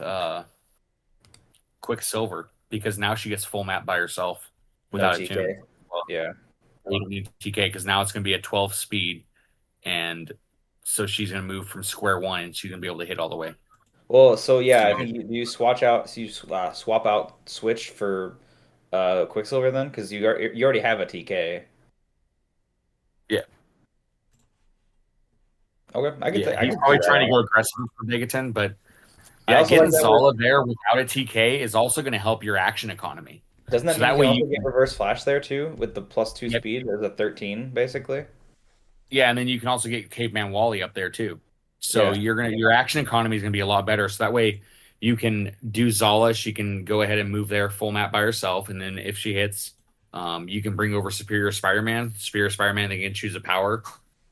Quicksilver because now she gets full map by herself without No a TK. tune. Well, Yeah. you don't need TK because now it's going to be a 12 speed, and so she's going to move from square one and she's going to be able to hit all the way. Well, so yeah, I think you swap out Switch for Quicksilver then because you already have a TK. Yeah. Okay, I Yeah, I he's can probably see that. trying to go aggressive for Megaton, but I yeah, also getting like that Zala there without a TK is also going to help your action economy. Doesn't that So mean that you way can you also get Reverse Flash there too with the +2 Yep. speed? There's a 13 basically. Yeah, and then you can also get Caveman Wally up there too. So Yeah. your action economy is gonna be a lot better. So that way you can do Zala. She can go ahead and move there full map by herself, and then if she hits, you can bring over Superior Spider-Man. Superior Spider-Man, they can choose a power,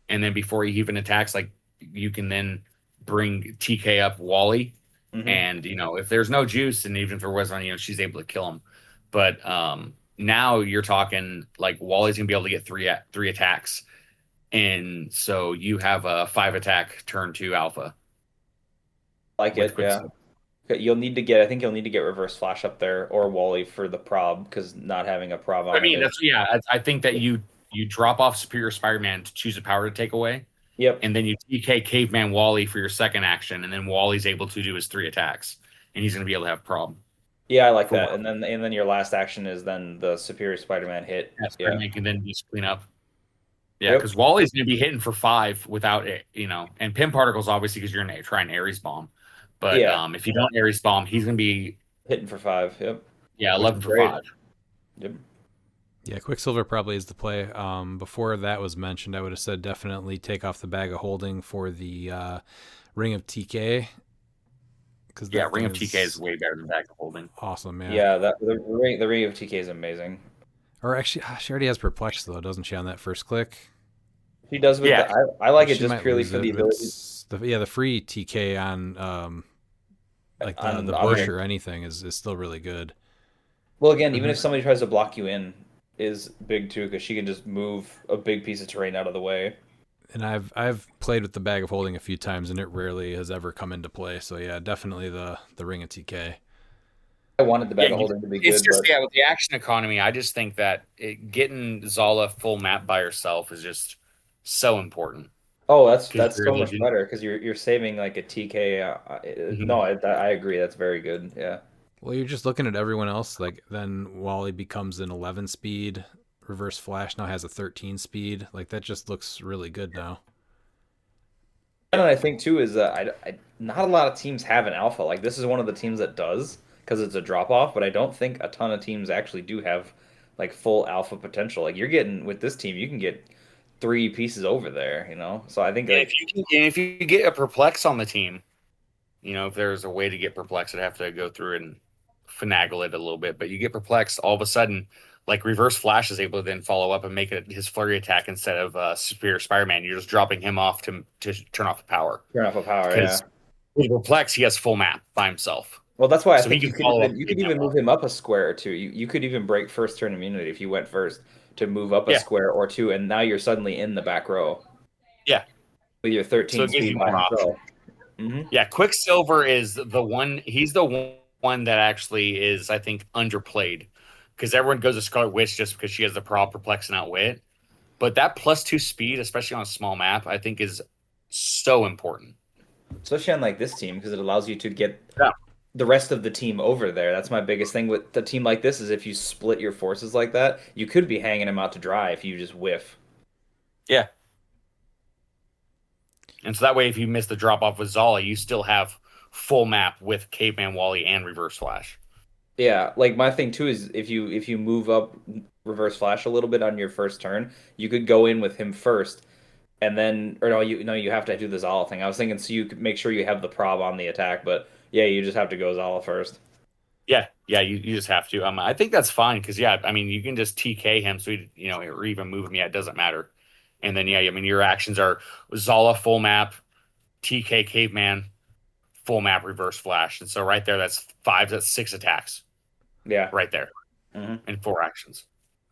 and then before he even attacks, like you can then bring TK up Wally, and if there's no juice, and even if there was on, she's able to kill him. But now you're talking like Wally's gonna be able to get three attacks. And so you have a 5 attack turn 2 alpha. Like it, yeah. I think you'll need to get Reverse Flash up there or Wally for the prob because not having a prob on I mean, it I think that you drop off Superior Spider-Man to choose a power to take away. Yep. And then you TK Caveman Wally for your second action, and then Wally's able to do his 3 attacks, and he's going to be able to have prob. Yeah, I like that. And then your last action is then the Superior Spider-Man hit. Yeah, Spider-Man can then just clean up. Yeah, Yep. because Wally's going to be hitting for 5 without it, and Pim Particles obviously because you're going to try an Ares bomb. But if you don't Ares bomb, he's going to be hitting for 5. Yep. Yeah, Which 11 is for great. 5. Yep. Yeah, Quicksilver probably is the play. Before that was mentioned, I would have said definitely take off the Bag of Holding for the Ring of TK. Yeah, Ring of TK is way better than Bag of Holding. Awesome, yeah. Yeah, the ring of TK is amazing. Or actually, she already has Perplex though, doesn't she? On that first click. She does with I like it She just might purely lose for it, the but ability. the free TK on like On the Honor. bush or anything is still really good. Well, again, even if somebody tries to block you in, is big too because she can just move a big piece of terrain out of the way. And I've played with the Bag of Holding a few times, and it rarely has ever come into play. So yeah, definitely the Ring of TK. I wanted the Bag of Holding to be good. It's just but... with the action economy, I just think that getting Zala full map by herself is just so important. Oh, that's so much better because you're saving like a TK. No, I agree. That's very good. Yeah. Well, you're just looking at everyone else. Like then Wally becomes an 11 speed. Reverse Flash now has a 13 speed. Like that just looks really good now. And I think too is not a lot of teams have an alpha. Like this is one of the teams that does because it's a drop off. But I don't think a ton of teams actually do have like full alpha potential. Like you're getting with this team, you can get 3 pieces over there. So I think if you get a Perplex on the team, If there's a way to get perplexed, I'd have to go through and finagle it a little bit. But you get perplexed, all of a sudden, like Reverse Flash is able to then follow up and make it his flurry attack instead of Superior Spider-Man. You're just dropping him off to turn off the power. Turn off a power, yeah. With Perplex, he has full map by himself. Well, that's why I So think he you can could even move him up a square or two. You could even break first turn immunity if you went first to move up a square or two, and now you're suddenly in the back row. Yeah. With your 13 speed by himself. Mm-hmm. Yeah, Quicksilver is the one. He's the one that actually is, I think, underplayed because everyone goes to Scarlet Witch just because she has the proper Perplex and Outwit. But that +2 speed, especially on a small map, I think is so important. Especially on like this team because it allows you to get the rest of the team over there. That's my biggest thing with a team like this is if you split your forces like that, you could be hanging them out to dry if you just whiff. Yeah. And so that way, if you miss the drop off with Zala, you still have full map with Caveman, Wally, and Reverse Flash. Yeah, like my thing too is if you move up Reverse Flash a little bit on your first turn, you could go in with him first, and then you have to do the Zala thing. I was thinking so you could make sure you have the prob on the attack, but yeah, you just have to go Zala first. Yeah, you just have to. I think that's fine because you can just TK him, so or even move him. Yeah, it doesn't matter. And then your actions are Zala full map, TK Caveman, full map Reverse Flash, and so right there, that's 6 attacks. Yeah, right there, mm-hmm. and 4 actions.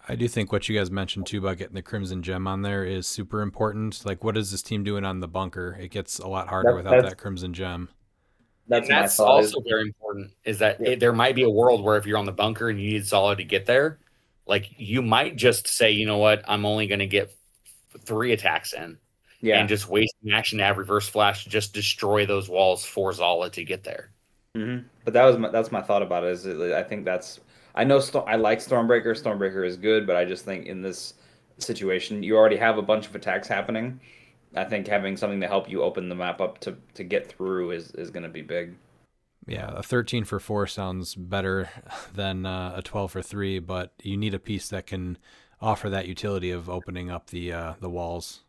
I do think what you guys mentioned too about getting the Crimson Gem on there is super important. Like, what is this team doing on the bunker? It gets a lot harder without that Crimson Gem. That's also very important. Is that there might be a world where if you're on the bunker and you need Zala to get there, like you might just say, you know what, I'm only going to get 3 attacks in, and just wasting action to have Reverse Flash to just destroy those walls for Zala to get there. Mm-hmm. But that's my thought about it. I think I know I like Stormbreaker. Stormbreaker is good, but I just think in this situation, you already have a bunch of attacks happening. I think having something to help you open the map up to get through is going to be big. Yeah, a 13 for 4 sounds better than a 12 for 3, but you need a piece that can offer that utility of opening up the walls.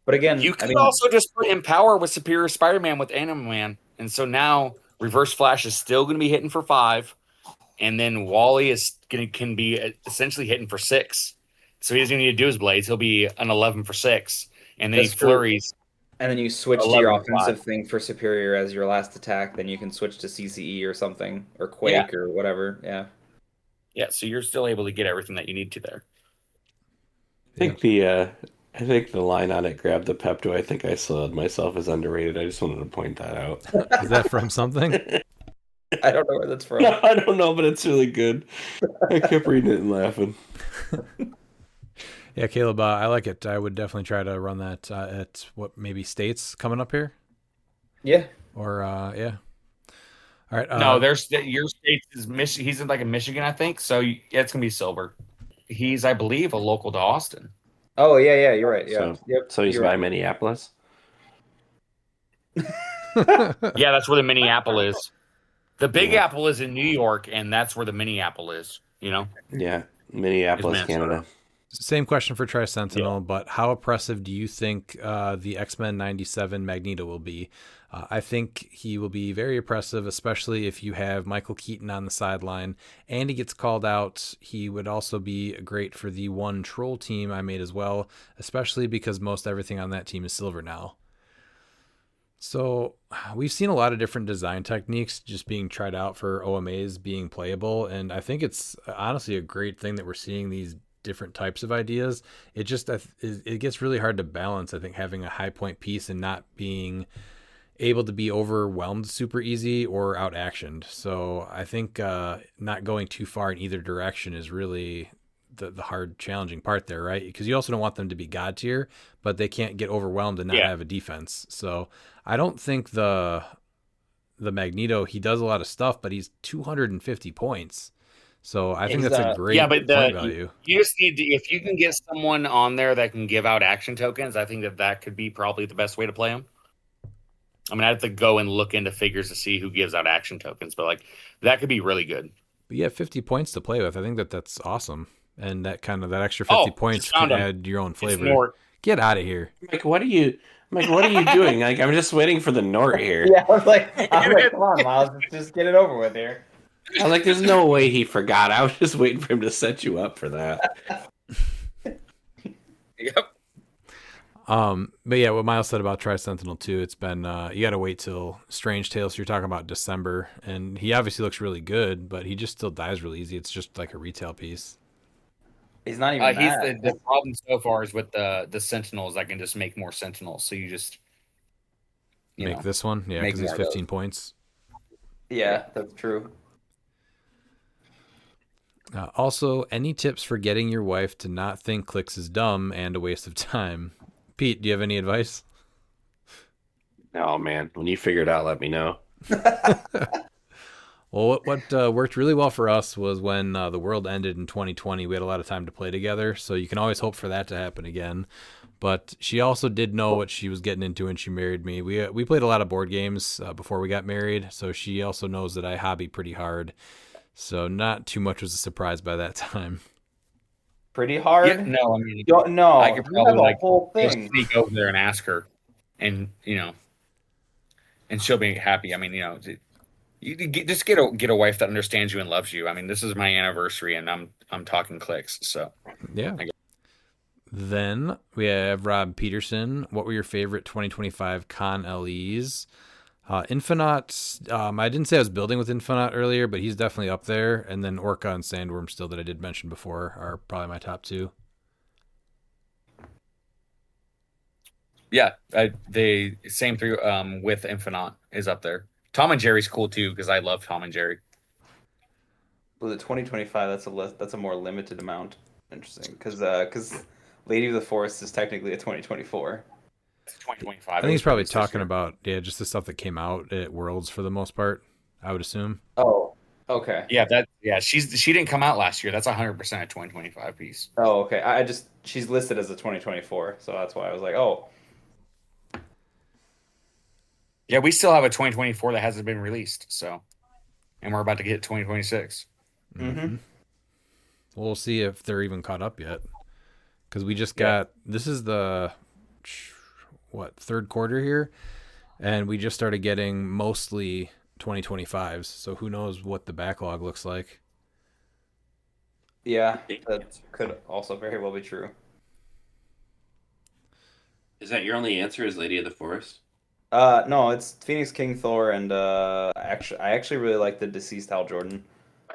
But again, you could also just put Empower with Superior Spider-Man with Animal Man, and so now Reverse Flash is still going to be hitting for 5, and then Wally can be essentially hitting for 6. So he doesn't need to do his blades; he'll be an 11 for 6, and then he flurries. And then you switch to your offensive thing for Superior as your last attack. Then you can switch to CCE or something, or Quake or whatever. Yeah. Yeah, so you're still able to get everything that you need to there. I think the line on it, grab the Pepto, I think I sold myself as underrated. I just wanted to point that out. Is that from something? I don't know where that's from. No, I don't know, but it's really good. I kept reading it and laughing. Yeah, Caleb, I like it. I would definitely try to run that at maybe States coming up here? Yeah. Or, yeah. All right. No, your state is Michigan. He's in Michigan, I think. So it's going to be silver. He's, I believe, a local to Austin. Oh, yeah, you're right. Yeah. So he's by Minneapolis? Yeah, that's where the Minneapolis is. The Big Apple is in New York, and that's where the Minneapolis is, Yeah, Minneapolis, Canada. Same question for Tri-Sentinel, but how oppressive do you think the X-Men 97 Magneto will be? I think he will be very oppressive, especially if you have Michael Keaton on the sideline and he gets called out. He would also be great for the one troll team I made as well, especially because most everything on that team is silver now. So we've seen a lot of different design techniques just being tried out for OMAs being playable, and I think it's honestly a great thing that we're seeing these different types of ideas. It gets really hard to balance, I think, having a high point piece and not being able to be overwhelmed super easy or out actioned. So I think not going too far in either direction is really the hard challenging part there, right? Because you also don't want them to be god tier, but they can't get overwhelmed and not have a defense. So I don't think the Magneto, he does a lot of stuff, but he's 250 points. So I think that's a great point value. You just need to, if you can get someone on there that can give out action tokens, I think that could be probably the best way to play them. I mean, I have to go and look into figures to see who gives out action tokens, but that could be really good. But you have 50 points to play with. I think that's awesome. And that extra 50 points can add your own flavor. Get out of here. Mike, what do you I'm like, what are you doing? Like, I'm just waiting for the Nort here. Yeah, I was like, come on, Miles, just get it over with here. I'm like, there's no way he forgot. I was just waiting for him to set you up for that. Yep. But yeah, what Miles said about Tri Sentinel 2, it's been you got to wait till Strange Tales. So you're talking about December, and he obviously looks really good, but he just still dies really easy. It's just like a retail piece. He's not even He's that. the problem so far is with the Sentinels. I can just make more Sentinels, so you just Make this one, yeah, make because he's more of 15 those. points. Yeah, that's true. Also, any tips for getting your wife to not think cliX is dumb and a waste of time? Pete, do you have any advice? Oh man, when you figure it out, let me know. Well, what worked really well for us was when the world ended in 2020. We had a lot of time to play together, so you can always hope for that to happen again. But she also did know what she was getting into when she married me. We played a lot of board games before we got married, so she also knows that I hobby pretty hard. So not too much was a surprise by that time. Pretty hard? Yeah, no, I mean, No, I could you probably have a like whole go thing. sneak over there and ask her, and and she'll be happy. I mean, just get a wife that understands you and loves you. I mean, this is my anniversary, and I'm talking cliX. So Yeah. Then we have Rob Peterson. What were your favorite 2025 con LEs? Infinite, I didn't say I was building with Infinite earlier, but he's definitely up there. And then Orca and Sandworm still that I did mention before are probably my top two. yeah, they same through with Infinite is up there. Tom and Jerry's cool too because I love Tom and Jerry. Well, the 2025, that's a more limited amount. Interesting, because Lady of the Forest is technically a 2024. It's 2025. I think he's probably talking about just the stuff that came out at Worlds for the most part, I would assume. Oh, okay. Yeah, she didn't come out last year. That's 100% a 2025 piece. Oh, okay. She's listed as a 2024, so that's why I was like, oh. Yeah, we still have a 2024 that hasn't been released. So, and we're about to get 2026. Mm-hmm. We'll see if they're even caught up yet, because we just got this is the third quarter here, and we just started getting mostly 2025s. So who knows what the backlog looks like? Yeah, that could also very well be true. Is that your only answer? Is Lady of the Forest? No, it's Phoenix King Thor, and I actually really like the deceased Hal Jordan.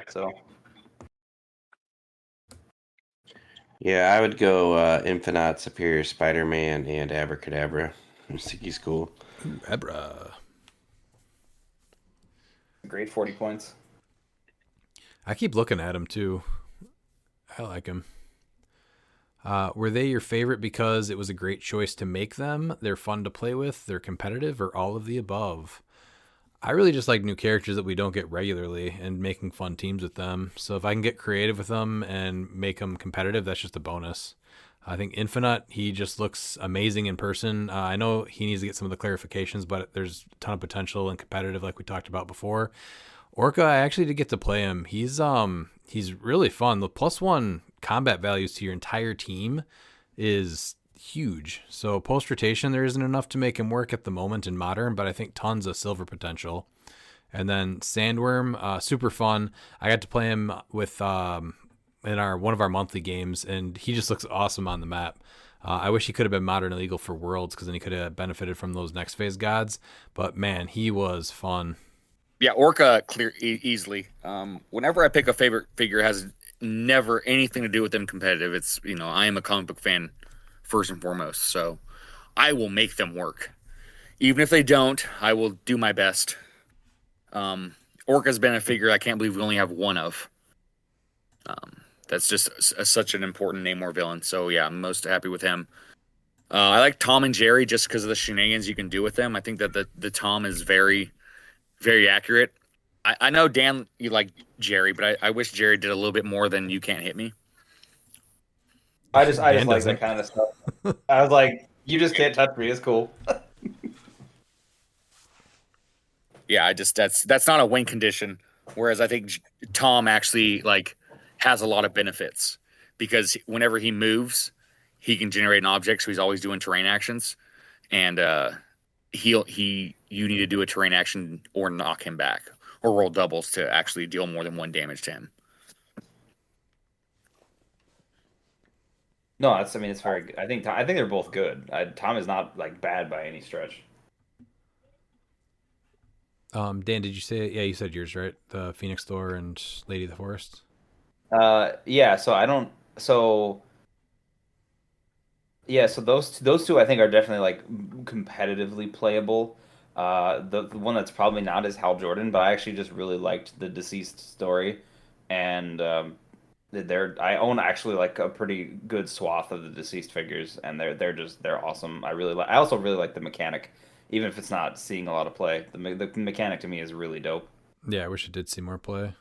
So Yeah, I would go Infinite, Superior Spider-Man, and Abracadabra. I think he's cool. Abra. great 40 points. I keep looking at him too. I like him. Were they your favorite because it was a great choice to make them? They're fun to play with, they're competitive, or all of the above? I really just like new characters that we don't get regularly and making fun teams with them. So if I can get creative with them and make them competitive, that's just a bonus. I think Infinite, he just looks amazing in person. I know he needs to get some of the clarifications, but there's a ton of potential and competitive like we talked about before. Orca, I actually did get to play him. He's really fun. The +1 combat values to your entire team is huge. So post rotation, there isn't enough to make him work at the moment in modern, but I think tons of silver potential. And then Sandworm, super fun. I got to play him with in one of our monthly games, and he just looks awesome on the map. I wish he could have been modern illegal for Worlds because then he could have benefited from those next phase gods. But man, he was fun. Yeah, Orca easily. Whenever I pick a favorite figure, it has never anything to do with them competitive. It's I am a comic book fan first and foremost, so I will make them work. Even if they don't, I will do my best. Orca's been a figure I can't believe we only have one of. That's just such an important Namor villain. So yeah, I'm most happy with him. I like Tom and Jerry just because of the shenanigans you can do with them. I think that the Tom is very, very accurate. I know, Dan, you like Jerry, but I wish Jerry did a little bit more than "You Can't Hit Me." I just like doesn't. that kind of stuff. I was like, you just can't touch me. It's cool. Yeah, that's not a win condition. Whereas I think Tom actually has a lot of benefits because whenever he moves, he can generate an object, so he's always doing terrain actions. and you need to do a terrain action or knock him back or roll doubles to actually deal more than 1 damage to him. No, I mean, it's very good. I think they're both good. Tom is not like bad by any stretch. Dan, did you say? Yeah, you said yours, right? The Phoenix Thor and Lady of the Forest. Yeah. So I don't. So yeah. So those two I think are definitely like competitively playable. The one that's probably not is Hal Jordan, but I actually just really liked the Deceased story, and I own actually like a pretty good swath of the Deceased figures, and they're awesome. I also really like the mechanic, even if it's not seeing a lot of play. The mechanic to me is really dope. Yeah, I wish it did see more play.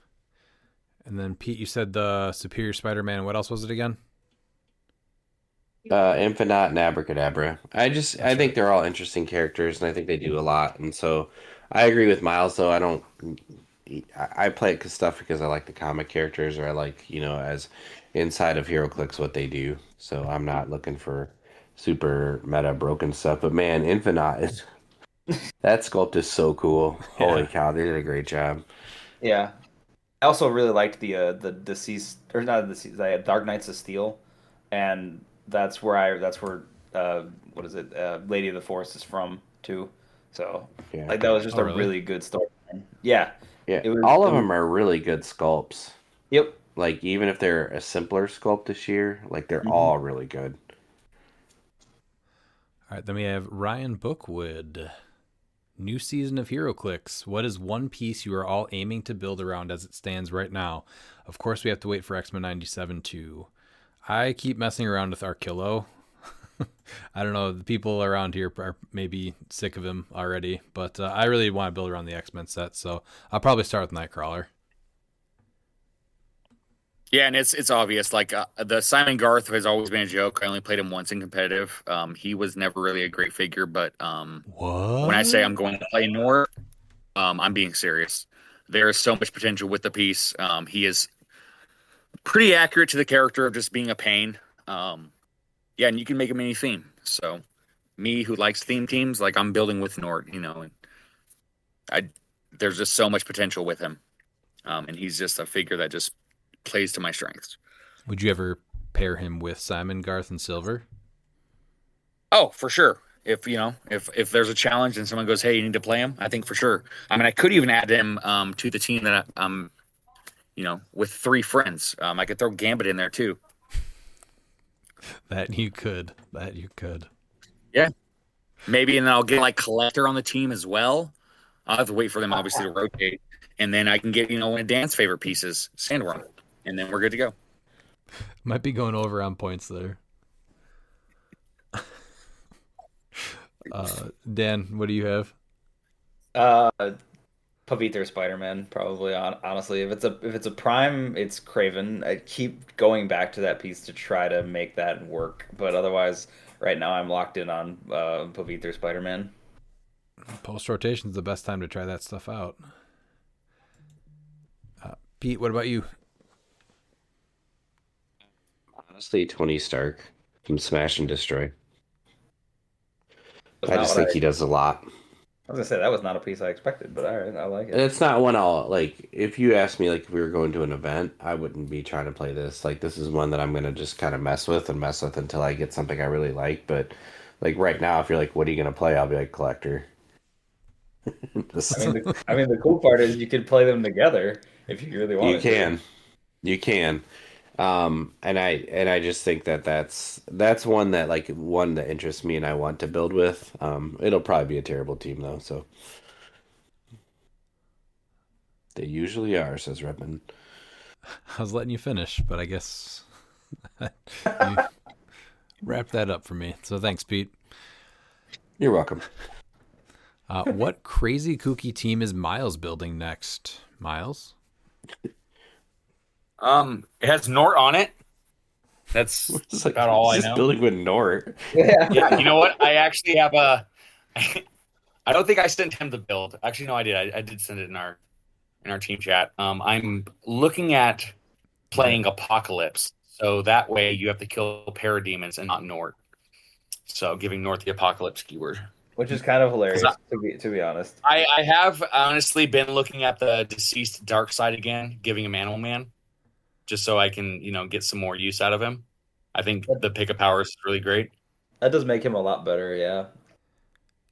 And then Pete, you said the Superior Spider-Man. What else was it again? Infinite and Abracadabra. I think right. they're all interesting characters, and I think they do a lot. And so I agree with Miles, though. I play it because I like the comic characters, or I like, as inside of HeroClix what they do. So I'm not looking for super meta broken stuff. But man, Infinite is that sculpt is so cool. Holy cow, they did a great job. Yeah. I also really liked the Deceased, or not the Deceased, the Dark Knights of Steel, and that's where what is it? Lady of the Forest is from too. So Yeah. like that was just Oh, a really? really good story. Yeah. Yeah, It was. all of them are really good sculpts. Yep. Like even if they're a simpler sculpt this year, like they're Mhm. all really good. All right, then we have Ryan Bookwood. New season of HeroClix. What is one piece you are all aiming to build around as it stands right now? Of course, we have to wait for X-Men 97 too. I keep messing around with Arkillo. I don't know. The people around here are maybe sick of him already, but I really want to build around the X-Men set, so I'll probably start with Nightcrawler. Yeah, and it's obvious. Like the Simon Garth has always been a joke. I only played him once in competitive. He was never really a great figure, but when I say I'm going to play Nor, I'm being serious. There is so much potential with the piece. He is pretty accurate to the character of just being a pain. Yeah, and you can make him any theme. So me, who likes theme teams, like I'm building with Nort, and there's just so much potential with him, and he's just a figure that just plays to my strengths. Would you ever pair him with Simon, Garth, and Silver? Oh, for sure. If there's a challenge and someone goes, "Hey, you need to play him," I think for sure. I mean, I could even add him to the team that I'm, with 3 friends. I could throw Gambit in there too. That you could. Yeah, maybe, and then I'll get like Collector on the team as well. I'll have to wait for them obviously to rotate, and then I can get one of Dan's favorite pieces, Sandworm, and then we're good to go. Might be going over on points there. Dan, what do you have? Pavither Spider-Man, probably. Honestly, if it's a prime, it's Craven. I keep going back to that piece to try to make that work, but otherwise, right now I'm locked in on Pavither Spider-Man. Post rotation is the best time to try that stuff out. Pete, what about you? Honestly, Tony Stark from Smash and Destroy. That's I not just what think he does a lot. I was gonna say that was not a piece I expected, but all right, I like it. It's not one I'll like. If you asked me like if we were going to an event, I wouldn't be trying to play this. Like this is one that I'm gonna just kind of mess with until I get something I really like. But like right now, if you're like, what are you gonna play? I'll be like Collector. I mean, the cool part is you could play them together if you really want to. You can. And I just think that's one that interests me and I want to build with. It'll probably be a terrible team though, so they usually are, says Redmond. I was letting you finish, but I guess you wrapped that up for me. So thanks, Pete. You're welcome. What crazy kooky team is Miles building next? Miles? It has Nort on it. That's like, about all I know. Just building with Nort. Yeah, you know what? I actually have a. I don't think I sent him the build. Actually, no, I did. I did send it in our team chat. I'm looking at playing Apocalypse, so that way you have to kill Parademons and not Nort. So giving North the Apocalypse keyword. Which is kind of hilarious, to be honest. I have honestly been looking at the deceased dark side again, giving him Animal Man, just so I can, get some more use out of him. I think the pickup power is really great. That does make him a lot better, yeah.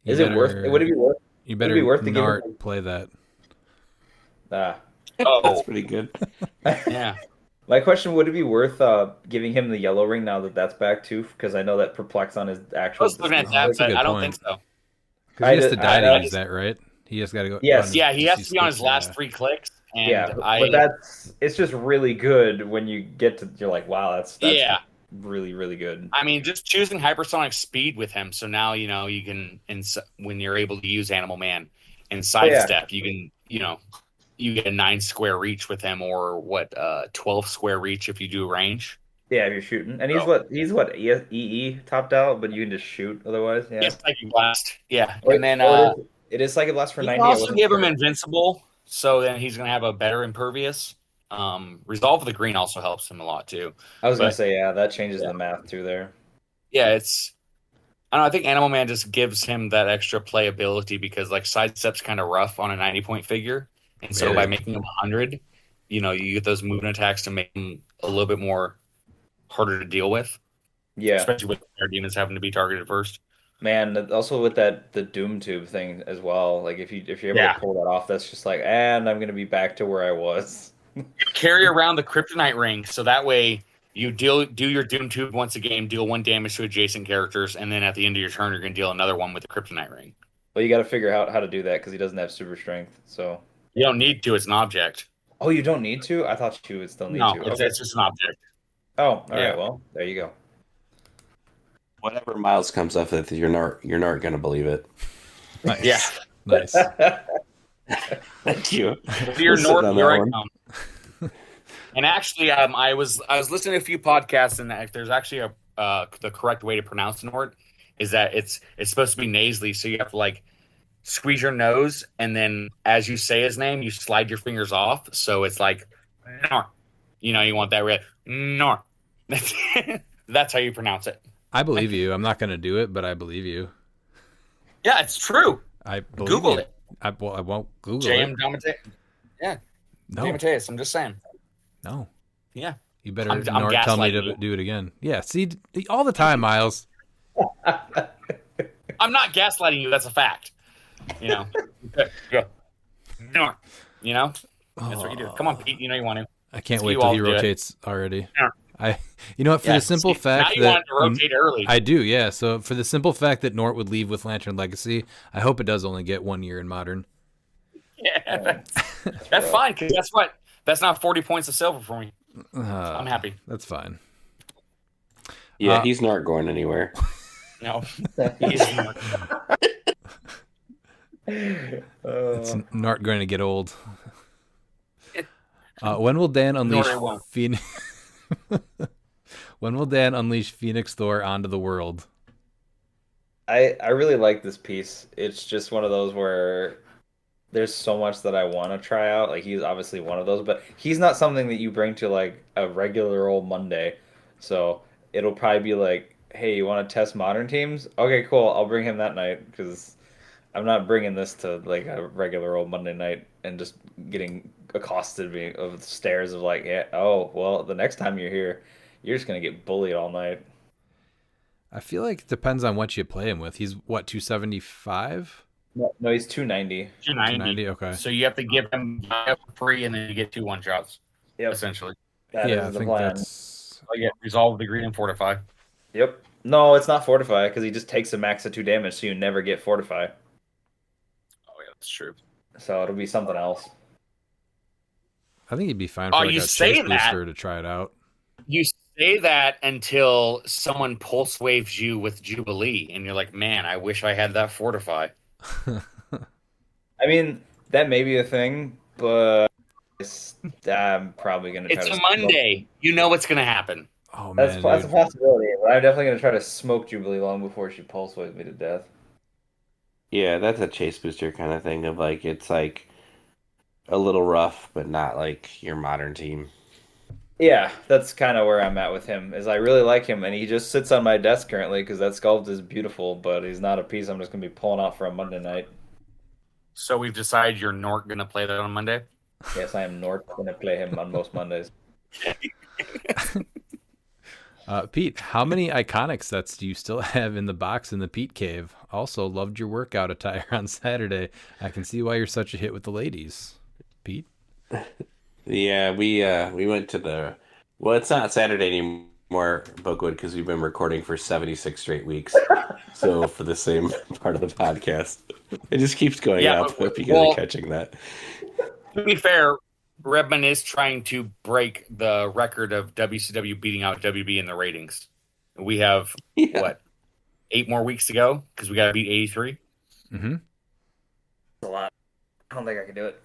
You Is it worth? Would it be worth? You would better it be worth to give him? Nart play that. Ah, That's pretty good. Yeah. my question: would it be worth giving him the yellow ring now that that's back too? Because I know that Perplex on his I actual. was looking at that, that's a but good I don't point. think so. Because he has to die to I use that, right? He has got to go. Yes. Yeah, he has to be on his deceased, last 3 clicks. And yeah, but it's just really good when you get to. You're like, wow, that's yeah. really really good. I mean, just choosing hypersonic speed with him, so now you can, when you're able to use Animal Man and sidestep, you can, you get a 9 square reach with him, or 12 square reach if you do range. Yeah, if you're shooting, and he's what EE topped out, but you can just shoot otherwise. Yeah, Yes, Psychic Blast. Yeah, Or- and then or it is Psychic Blast for you 90. can I also wasn't give him sure. Invincible, so then he's going to have a better Impervious. Resolve of the Green also helps him a lot too. I was gonna But- say, yeah, that changes the math too there. Yeah, I don't know, I think Animal Man just gives him that extra playability because like sidestep's kind of rough on a 90-point figure, and so by making him 100, you get those movement attacks to make him a little bit more harder to deal with. Yeah, especially with air demons having to be targeted first. man. Also with the Doom Tube thing as well. Like if you're able Yeah. to pull that off, that's just like, and I'm gonna be back to where I was. Carry around the Kryptonite ring, so that way you do your Doom Tube once a game, deal 1 damage to adjacent characters, and then at the end of your turn, you're going to deal another one with the Kryptonite ring. But you got to figure out how to do that because he doesn't have super strength. So You don't need to; it's an object. oh, you don't need to? I thought you would still need No, to. it's just an object. Oh, all Yeah. right. Well, there you go. Whatever Miles comes up with, you're not gonna believe it. Nice. Yeah. Nice. Thank you. Dear We'll sit North, on here that I one. come. And actually, I was listening to a few podcasts, and there's actually the correct way to pronounce Nort is that it's supposed to be nasally, so you have to like squeeze your nose, and then as you say his name, you slide your fingers off, so it's like Nort. You want that red Nort. That's how you pronounce it. I believe you. I'm not going to do it, but I believe you. Yeah, it's true. I believe Google you. it. I won't Google J.M. it. Damate. Yeah, No, Damateus. I'm just saying. no. Yeah. You better I'm Nart tell me gaslighting to you. do it again. Yeah, see, all the time, Miles. I'm not gaslighting you. That's a fact. Go. Nort. That's what you do. Come on, Pete. You want to. I can't So wait you till all he do it. rotates already. Yeah. You know what? For the simple see, fact now you that want it to rotate early. I do, yeah. So for the simple fact that Nort would leave with Lantern Legacy, I hope it does only get 1 year in Modern. Yeah, that's fine. Because guess what? That's not 40 points of silver for me. I'm happy. That's fine. Yeah, he's not going anywhere. No, he's not. It's not going to get old. When will Dan unleash Nor it won't. Phoenix? When will Dan unleash Phoenix Thor onto the world? I really like this piece. It's just one of those where there's so much that I want to try out. Like he's obviously one of those, but he's not something that you bring to like a regular old Monday. So it'll probably be like, hey, you want to test modern teams? Okay, cool. I'll bring him that night because I'm not bringing this to like a regular old Monday night and just getting accosted me of stares of like, yeah, oh, well, the next time you're here, you're just gonna get bullied all night. I feel like it depends on what you play him with. He's what, 275? No, he's 290. 290. Okay. So you have to give him free, and then you get 2 1-shots. Yep. Essentially. That Yeah, I is the think plan. that's. Oh, yeah. Resolve the green and fortify. Yep. No, it's not fortify because he just takes a max of 2 damage, so you never get fortify. Oh yeah, that's true. So it'll be something else. I think he'd be fine for Oh, like you a say chase that. booster to try it out. You say that until someone pulse waves you with Jubilee, and you're like, man, I wish I had that fortify. I mean, that may be a thing, but I'm probably gonna. It's try a to Monday. You know what's going to happen. Oh That's man, that's a dude. possibility. But I'm definitely gonna try to smoke Jubilee long before she pulse waves me to death. Yeah, that's a chase booster kind of thing of like it's like a little rough, but not like your modern team. Yeah, that's kind of where I'm at with him. Is I really like him, and he just sits on my desk currently because that sculpt is beautiful. But he's not a piece I'm just gonna be pulling out for a Monday night. So we've decided you're not going to play that on Monday. Yes, I am not gonna play him on most Mondays. Pete, how many iconic sets do you still have in the box in the Pete Cave? Also, loved your workout attire on Saturday. I can see why you're such a hit with the ladies. Pete? Yeah, we went to the well, it's not Saturday anymore, Bookwood, because we've been recording for 76 straight weeks. So for the same part of the podcast, it just keeps going Yeah, up. but- If you guys well- are catching that. To be fair, Redman is trying to break the record of WCW beating out WB in the ratings. We have, what, 8 more weeks to go? Because we got to beat 83. Mm-hmm. A lot. I don't think I can do it.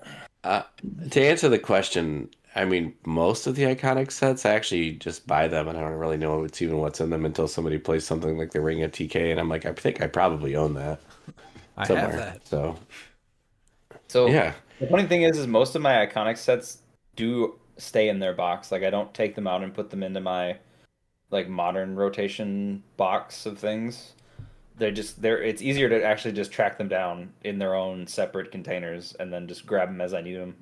To answer the question, I mean, most of the iconic sets, I actually just buy them, and I don't really know what's in them until somebody plays something like the Ring of TK, and I'm like, I think I probably own that I somewhere. have that. So yeah. The funny thing is most of my iconic sets do stay in their box. Like I don't take them out and put them into my like modern rotation box of things. It's easier to actually just track them down in their own separate containers and then just grab them as I need them.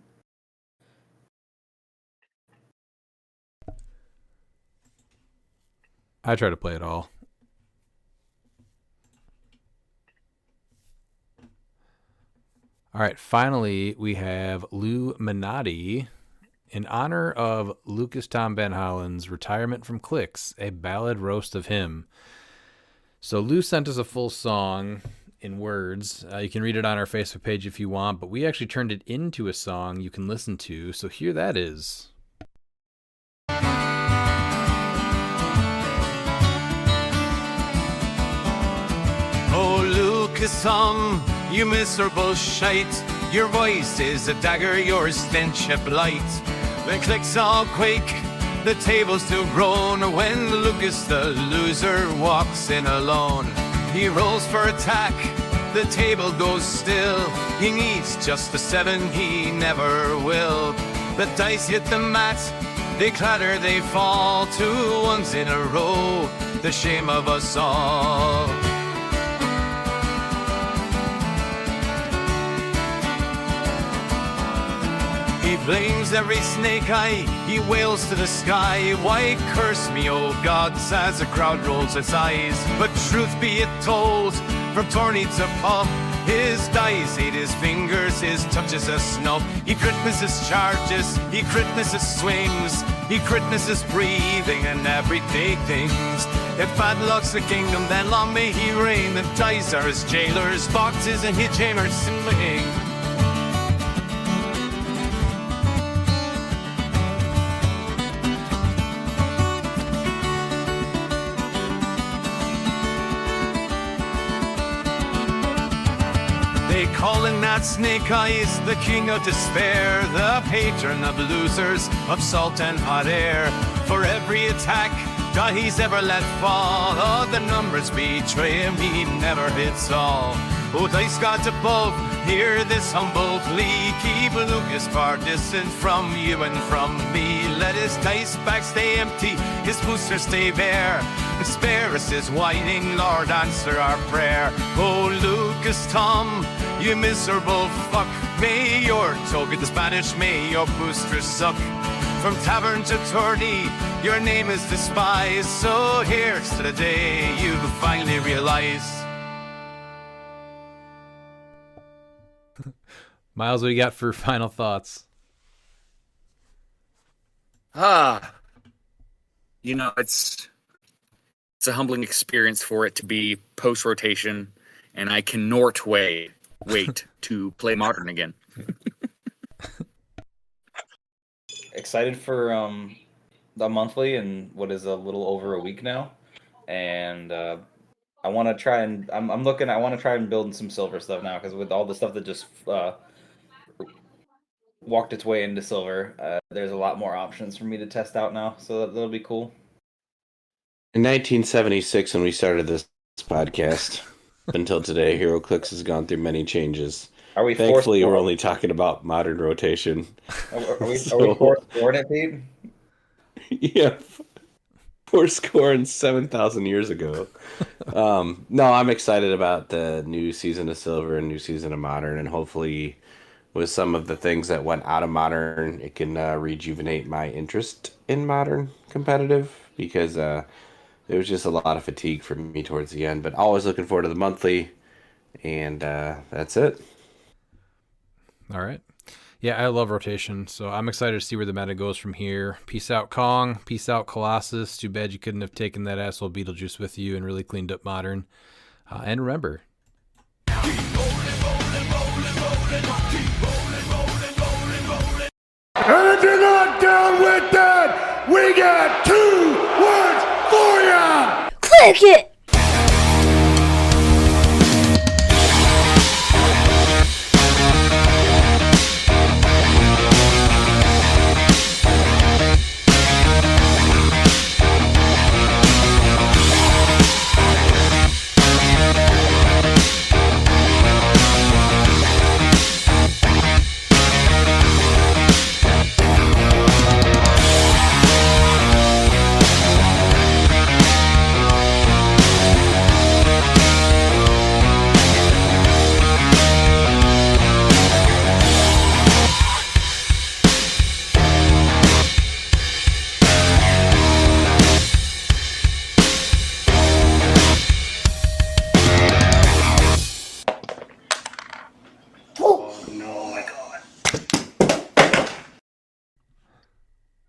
I try to play it all. All right, finally, we have Lou Minotti. In honor of Lucas Tom Van Hollen's retirement from cliX, a ballad roast of him. So Lou sent us a full song in words. You can read it on our Facebook page if you want, but we actually turned it into a song you can listen to. So here that is. Oh, Lucas Tom, you miserable shite. Your voice is a dagger, your stench a blight. The clicks all quake, the tables do groan when Lucas the loser walks in alone. He rolls for attack, the table goes still. He needs just the 7, he never will. The dice hit the mat, they clatter, they fall. 2 1s in a row, the shame of us all. He blames every snake eye, he wails to the sky. Why curse me, oh gods, as the crowd rolls its eyes. But truth be it told, from tourney to pub, his dice ate his fingers, his touch is a snub. He crit misses charges, he crit misses swings, he crit misses breathing and everyday things. If bad luck's the kingdom, then long may he reign. The dice are his jailers, boxes and hitch hammers sling. They calling that Snake Eyes the king of despair, the patron of losers, of salt and hot air. For every attack that he's ever let fall, oh, the numbers betray him, he never hits all. Oh, dice gods above, hear this humble plea. Keep Lucas far distant from you and from me. Let his dice bag stay empty, his boosters stay bare. And spare us his whining, Lord, answer our prayer. Oh, Lucas Tom, you miserable fuck. May your tokens vanish, may your boosters suck. From tavern to tourney, your name is despised. So here's to the day you finally realize. Miles, what do you got for final thoughts? You know, it's a humbling experience for it to be post rotation, and I cannot wait to play Modern again. Excited for the monthly and what is a little over a week now, and I want to try and I'm looking. I want to try and build some silver stuff now because with all the stuff that just walked its way into silver, there's a lot more options for me to test out now. So that'll be cool. In 1976, when we started this podcast, until today, HeroClix has gone through many changes. Are we Thankfully, forced we're only talking about modern rotation. Are we So- forced for it, Pete? Yeah, poor scoring 7,000 years ago. No, I'm excited about the new season of Silver and new season of Modern, and hopefully, with some of the things that went out of Modern, it can rejuvenate my interest in Modern competitive because there was just a lot of fatigue for me towards the end. But always looking forward to the monthly, and that's it. All right. Yeah, I love rotation, so I'm excited to see where the meta goes from here. Peace out, Kong. Peace out, Colossus. Too bad you couldn't have taken that asshole Beetlejuice with you and really cleaned up Modern. And remember, And if you're not down with that, we got 2 words for ya! Click it!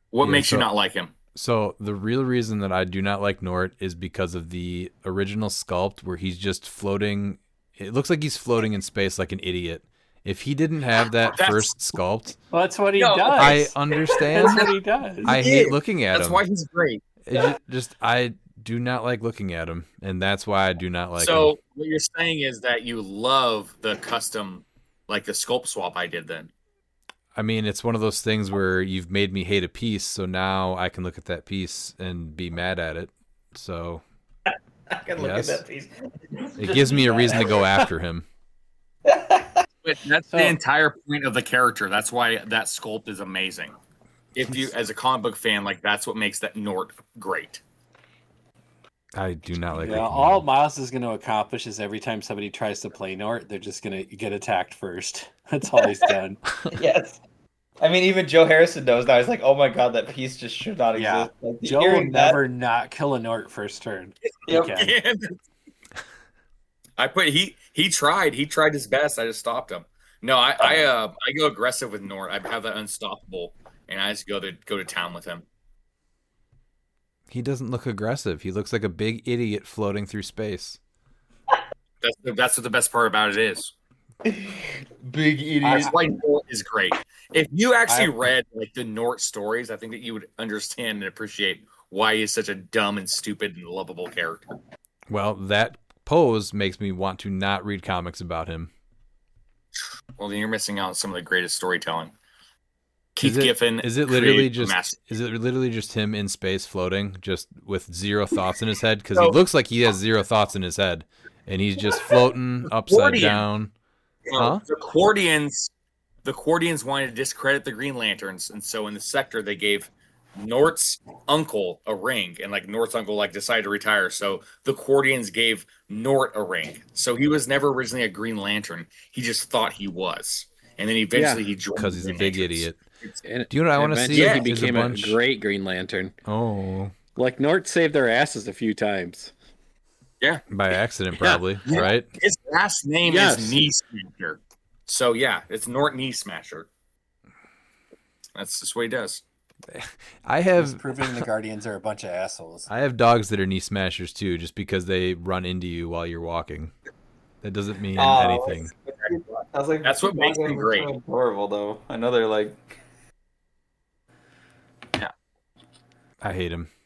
What Yeah, makes you so- not like him? so the real reason that I do not like Nort is because of the original sculpt where he's just floating. It looks like he's floating in space like an idiot. If he didn't have that That's- first sculpt, Well, that's what he No, does. I understand. That's what he does. I hate looking at That's him. why he's great. I do not like looking at him, and that's why I do not like him. So what you're saying is that you love the custom, like the sculpt swap I did then. I mean, it's one of those things where you've made me hate a piece, so now I can look at that piece and be mad at it. So I can look Yes. at that piece. it gives me a reason to go after him. But that's So- the entire point of the character. That's why that sculpt is amazing. If you, as a comic book fan, like that's what makes that Nort great. I do not like Yeah, looking all at him. Miles is going to accomplish is every time somebody tries to play Nort, they're just going to get attacked first. That's all he's done. Yes. I mean, even Joe Harrison knows now. He's like, oh my god, that piece just should not Yeah. exist. Like, Joe will hearing that- never not kill a Nort first turn. He Yep. can. I put he tried his best. I just stopped him. No, I go aggressive with Nort. I have that unstoppable, and I just go to town with him. He doesn't look aggressive. He looks like a big idiot floating through space. That's what the best part about it is. Big idiot. That's why Nort is great. If you actually read like the Nort stories, I think that you would understand and appreciate why he's such a dumb and stupid and lovable character. Well, that pose makes me want to not read comics about him. Well, then you're missing out on some of the greatest storytelling. Keith Is it- Giffen Is it literally created a just master- is it literally just him in space floating, just with zero thoughts in his head? Because So- he looks like he has zero thoughts in his head, and he's just floating upside Accordion. down. Huh? The Cordians wanted to discredit the Green Lanterns, and so in the sector they gave Nort's uncle a ring, and like Nort's uncle like decided to retire, so the Cordians gave Nort a ring. So he was never originally a Green Lantern. He just thought he was, and then eventually he joined Because the he's a Green big Lanterns. idiot. And Do you know what I want to see? eventually Is he became a bunch- great Green Lantern. Oh, Like Nort saved their asses a few times. Yeah, by accident, probably, right? his last name Yes. is Knee Smasher. So yeah, it's Nort Knee Smasher. That's just what he does. I He's have proving the Guardians are a bunch of assholes. I have dogs that are knee smashers too, just because they run into you while you're walking. That doesn't mean anything. I was like, That's what makes them great. Adorable, though. I know they're like, I hate him.